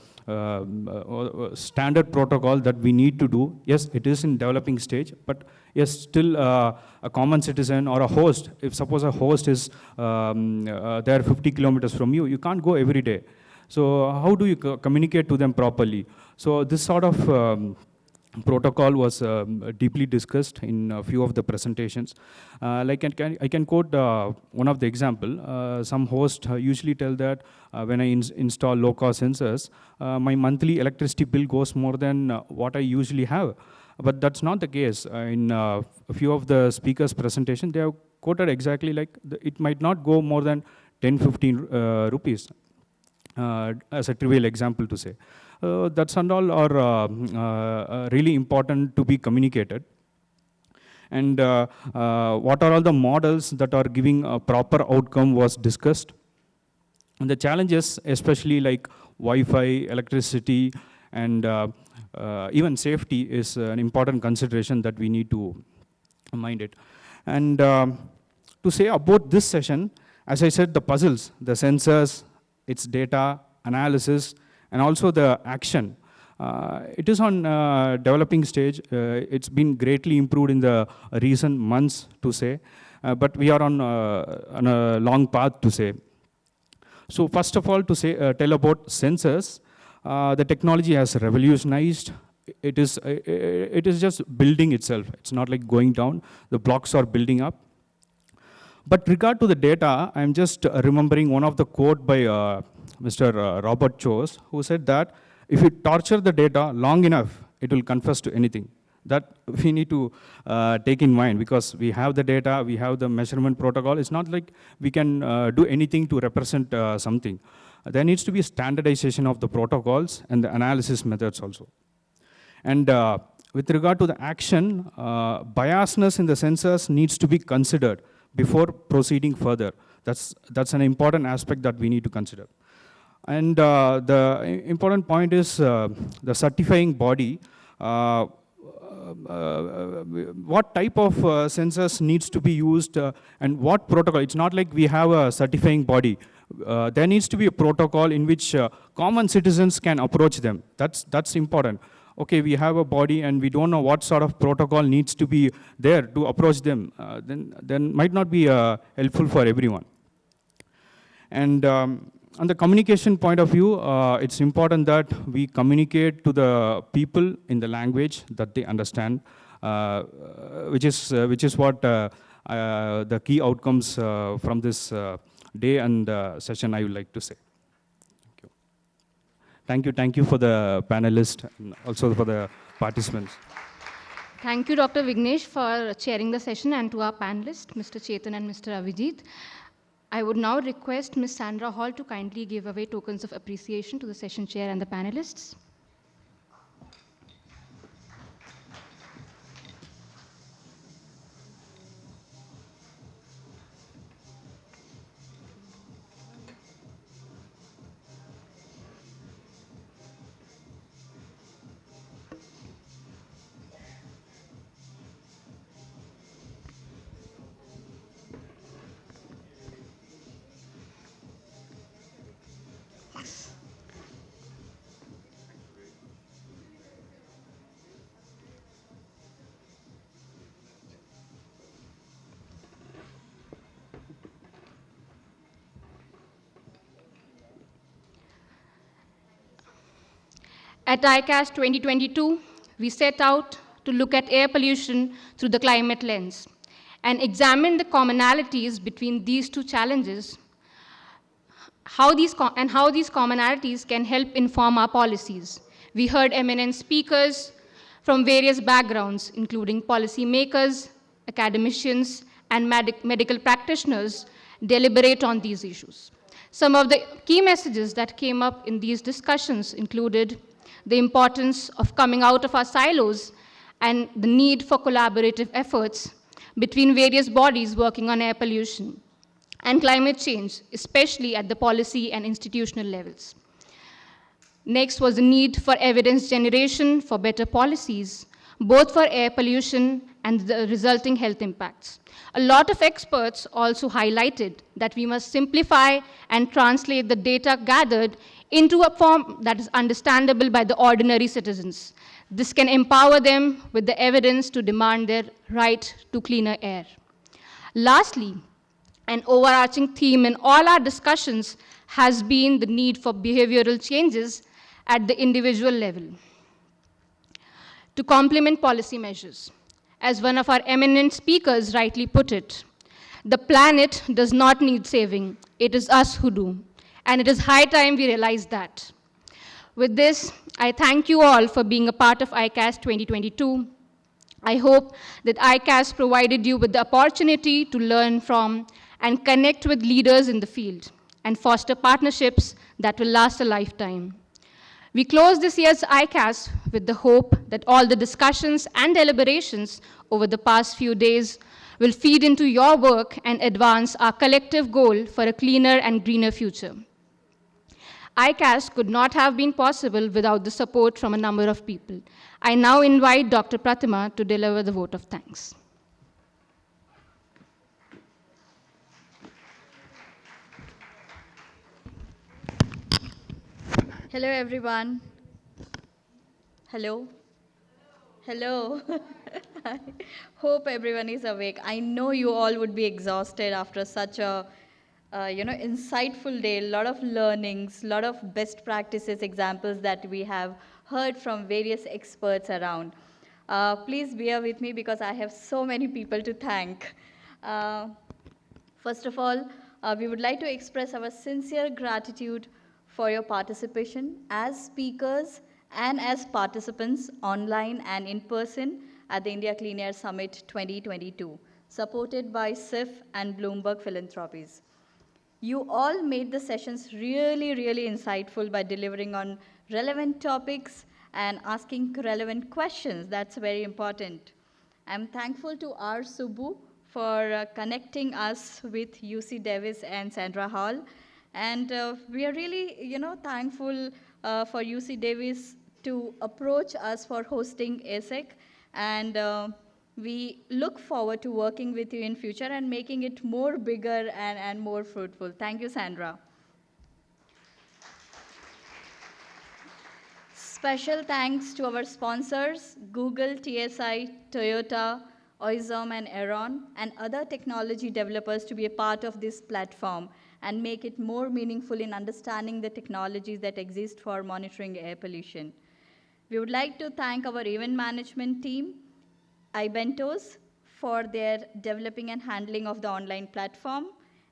standard protocol that we need to do. Yes, it is in developing stage, but yes, still a common citizen or a host, if suppose a host is there 50 kilometers from you, you can't go every day. So how do you communicate to them properly? So this sort of protocol was deeply discussed in a few of the presentations. Like I can quote one of the example. Some hosts usually tell that when I install low-cost sensors, my monthly electricity bill goes more than what I usually have. But that's not the case. In a few of the speakers' presentation, they have quoted exactly like it might not go more than 10-15 rupees, as a trivial example to say. That's and all are really important to be communicated. And what are all the models that are giving a proper outcome was discussed. And the challenges, especially like Wi-Fi, electricity, and even safety is an important consideration that we need to mind it. And to say about this session, as I said, the puzzles, the sensors, its data, analysis, and also the action. It is on developing stage. It's been greatly improved in the recent months to say, but we are on a long path to say. So first of all, to say, tell about sensors, the technology has revolutionized. It is just building itself. It's not like going down. The blocks are building up. But regard to the data, I'm just remembering one of the quote by Mr. Robert Chose, who said that if you torture the data long enough, it will confess to anything. That we need to take in mind, because we have the data, we have the measurement protocol. It's not like we can do anything to represent something. There needs to be a standardization of the protocols and the analysis methods also. And with regard to the action, biasness in the sensors needs to be considered before proceeding further. That's an important aspect that we need to consider. And the important point is the certifying body. What type of sensors needs to be used and what protocol. It's not like we have a certifying body. There needs to be a protocol in which common citizens can approach them. That's important. Okay, we have a body and we don't know what sort of protocol needs to be there to approach them. Then might not be helpful for everyone. And on the communication point of view, it's important that we communicate to the people in the language that they understand, which is what the key outcomes from this day and session I would like to say. Thank you for the panelists and also for the participants. Thank you, Dr. Vignesh, for chairing the session, and to our panelists, Mr. Chetan and Mr. Avijit. I would now request Ms. Sandra Hall to kindly give away tokens of appreciation to the session chair and the panelists. At ICAS 2022, we set out to look at air pollution through the climate lens and examine the commonalities between these two challenges, how these commonalities can help inform our policies. We heard eminent speakers from various backgrounds, including policymakers, academicians, and medical practitioners, deliberate on these issues. Some of the key messages that came up in these discussions included the importance of coming out of our silos and the need for collaborative efforts between various bodies working on air pollution and climate change, especially at the policy and institutional levels. Next was the need for evidence generation for better policies, both for air pollution and the resulting health impacts. A lot of experts also highlighted that we must simplify and translate the data gathered into a form that is understandable by the ordinary citizens. This can empower them with the evidence to demand their right to cleaner air. Lastly, an overarching theme in all our discussions has been the need for behavioral changes at the individual level to complement policy measures. As one of our eminent speakers rightly put it, the planet does not need saving, it is us who do. And it is high time we realize that. With this, I thank you all for being a part of ICAS 2022. I hope that ICAS provided you with the opportunity to learn from and connect with leaders in the field and foster partnerships that will last a lifetime. We close this year's ICAS with the hope that all the discussions and deliberations over the past few days will feed into your work and advance our collective goal for a cleaner and greener future. ICAS could not have been possible without the support from a number of people. I now invite Dr. Pratima to deliver the vote of thanks. Hello, everyone. Hello. Hello. I hope everyone is awake. I know you all would be exhausted after such a insightful day, a lot of learnings, a lot of best practices, examples that we have heard from various experts around. Please bear with me because I have so many people to thank. First of all, we would like to express our sincere gratitude for your participation as speakers and as participants online and in person at the India Clean Air Summit 2022, supported by SIF and Bloomberg Philanthropies. You all made the sessions really, really insightful by delivering on relevant topics and asking relevant questions. That's very important. I'm thankful to R. Subbu for connecting us with UC Davis and Sandra Hall. And we are really, thankful for UC Davis to approach us for hosting ASEC. And we look forward to working with you in future and making it more bigger and more fruitful. Thank you, Sandra. Special thanks to our sponsors, Google, TSI, Toyota, Oizom, and Aeron, and other technology developers to be a part of this platform and make it more meaningful in understanding the technologies that exist for monitoring air pollution. We would like to thank our event management team, iBentos, for their developing and handling of the online platform,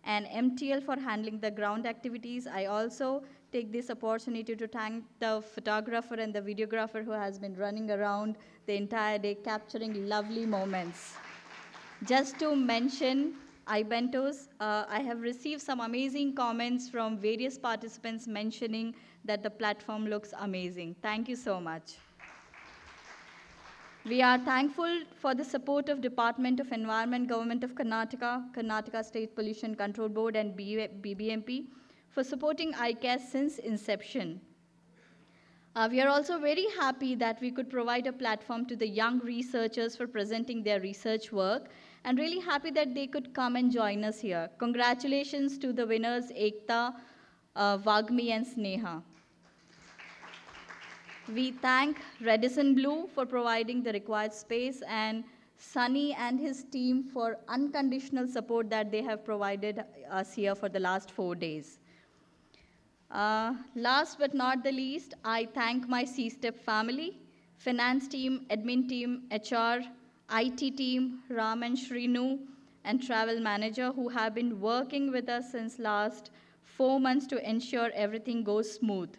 and MTL for handling the ground activities. I also take this opportunity to thank the photographer and the videographer who has been running around the entire day capturing lovely moments. Just to mention iBentos, I have received some amazing comments from various participants mentioning that the platform looks amazing. Thank you so much. We are thankful for the support of Department of Environment, Government of Karnataka, Karnataka State Pollution Control Board, and BBMP for supporting ICAS since inception. We are also very happy that we could provide a platform to the young researchers for presenting their research work, and really happy that they could come and join us here. Congratulations to the winners, Ekta, Vagmi, and Sneha. We thank Redison Blue for providing the required space, and Sunny and his team for unconditional support that they have provided us here for the last 4 days. Last but not the least, I thank my CSTEP family, finance team, admin team, HR, IT team, Ram and Shrinu, and travel manager who have been working with us since last 4 months to ensure everything goes smooth.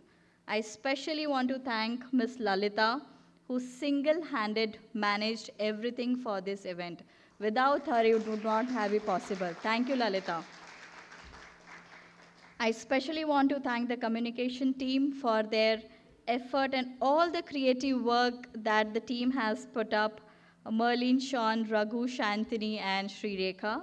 I especially want to thank Ms. Lalita, who single-handed managed everything for this event. Without her, it would not have been possible. Thank you, Lalita. I especially want to thank the communication team for their effort and all the creative work that the team has put up. Merlin, Sean, Raghu, Shantini, and Sri Rekha.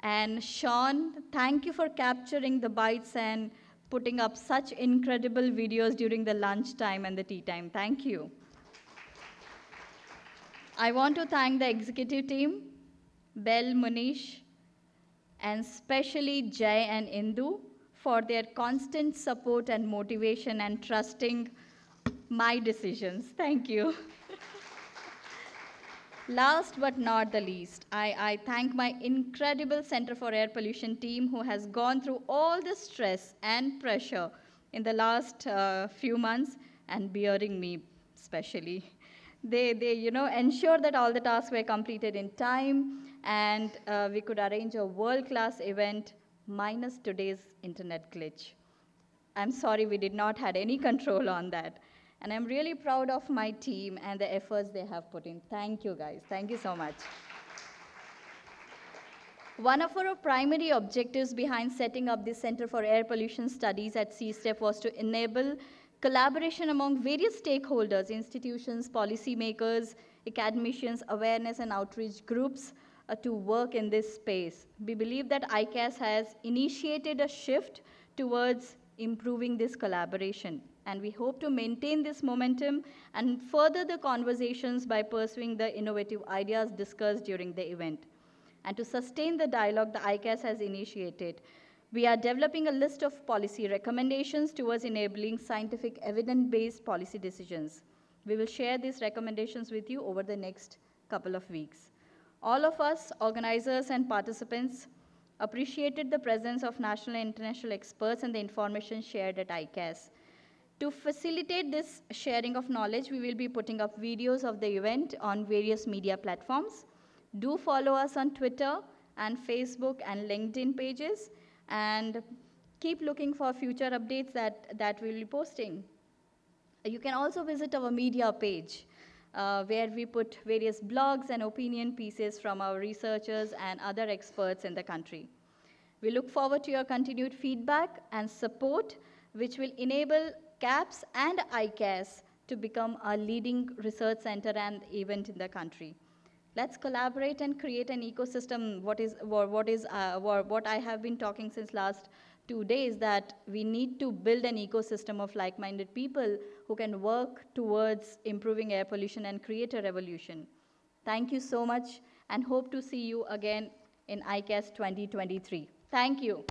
And Sean, thank you for capturing the bites and putting up such incredible videos during the lunch time and the tea time. Thank you. I want to thank the executive team, Bell, Munish, and especially Jay and Indu for their constant support and motivation and trusting my decisions. Thank you. Last but not the least, I thank my incredible Center for Air Pollution team who has gone through all the stress and pressure in the last few months and bearing me especially. They ensure that all the tasks were completed in time and we could arrange a world-class event minus today's internet glitch. I'm sorry we did not have any control on that. And I'm really proud of my team and the efforts they have put in. Thank you, guys. Thank you so much. One of our primary objectives behind setting up the Center for Air Pollution Studies at CSTEP was to enable collaboration among various stakeholders, institutions, policymakers, academicians, awareness and outreach groups to work in this space. We believe that ICAS has initiated a shift towards improving this collaboration. And we hope to maintain this momentum and further the conversations by pursuing the innovative ideas discussed during the event. And to sustain the dialogue the ICAS has initiated, we are developing a list of policy recommendations towards enabling scientific evidence-based policy decisions. We will share these recommendations with you over the next couple of weeks. All of us, organizers and participants, appreciated the presence of national and international experts and the information shared at ICAS. To facilitate this sharing of knowledge, we will be putting up videos of the event on various media platforms. Do follow us on Twitter and Facebook and LinkedIn pages, and keep looking for future updates that we'll be posting. You can also visit our media page, where we put various blogs and opinion pieces from our researchers and other experts in the country. We look forward to your continued feedback and support, which will enable CAPS and ICAS to become a leading research center and event in the country. Let's collaborate and create an ecosystem. What I have been talking since last 2 days, that we need to build an ecosystem of like-minded people who can work towards improving air pollution and create a revolution. Thank you so much and hope to see you again in ICAS 2023. Thank you.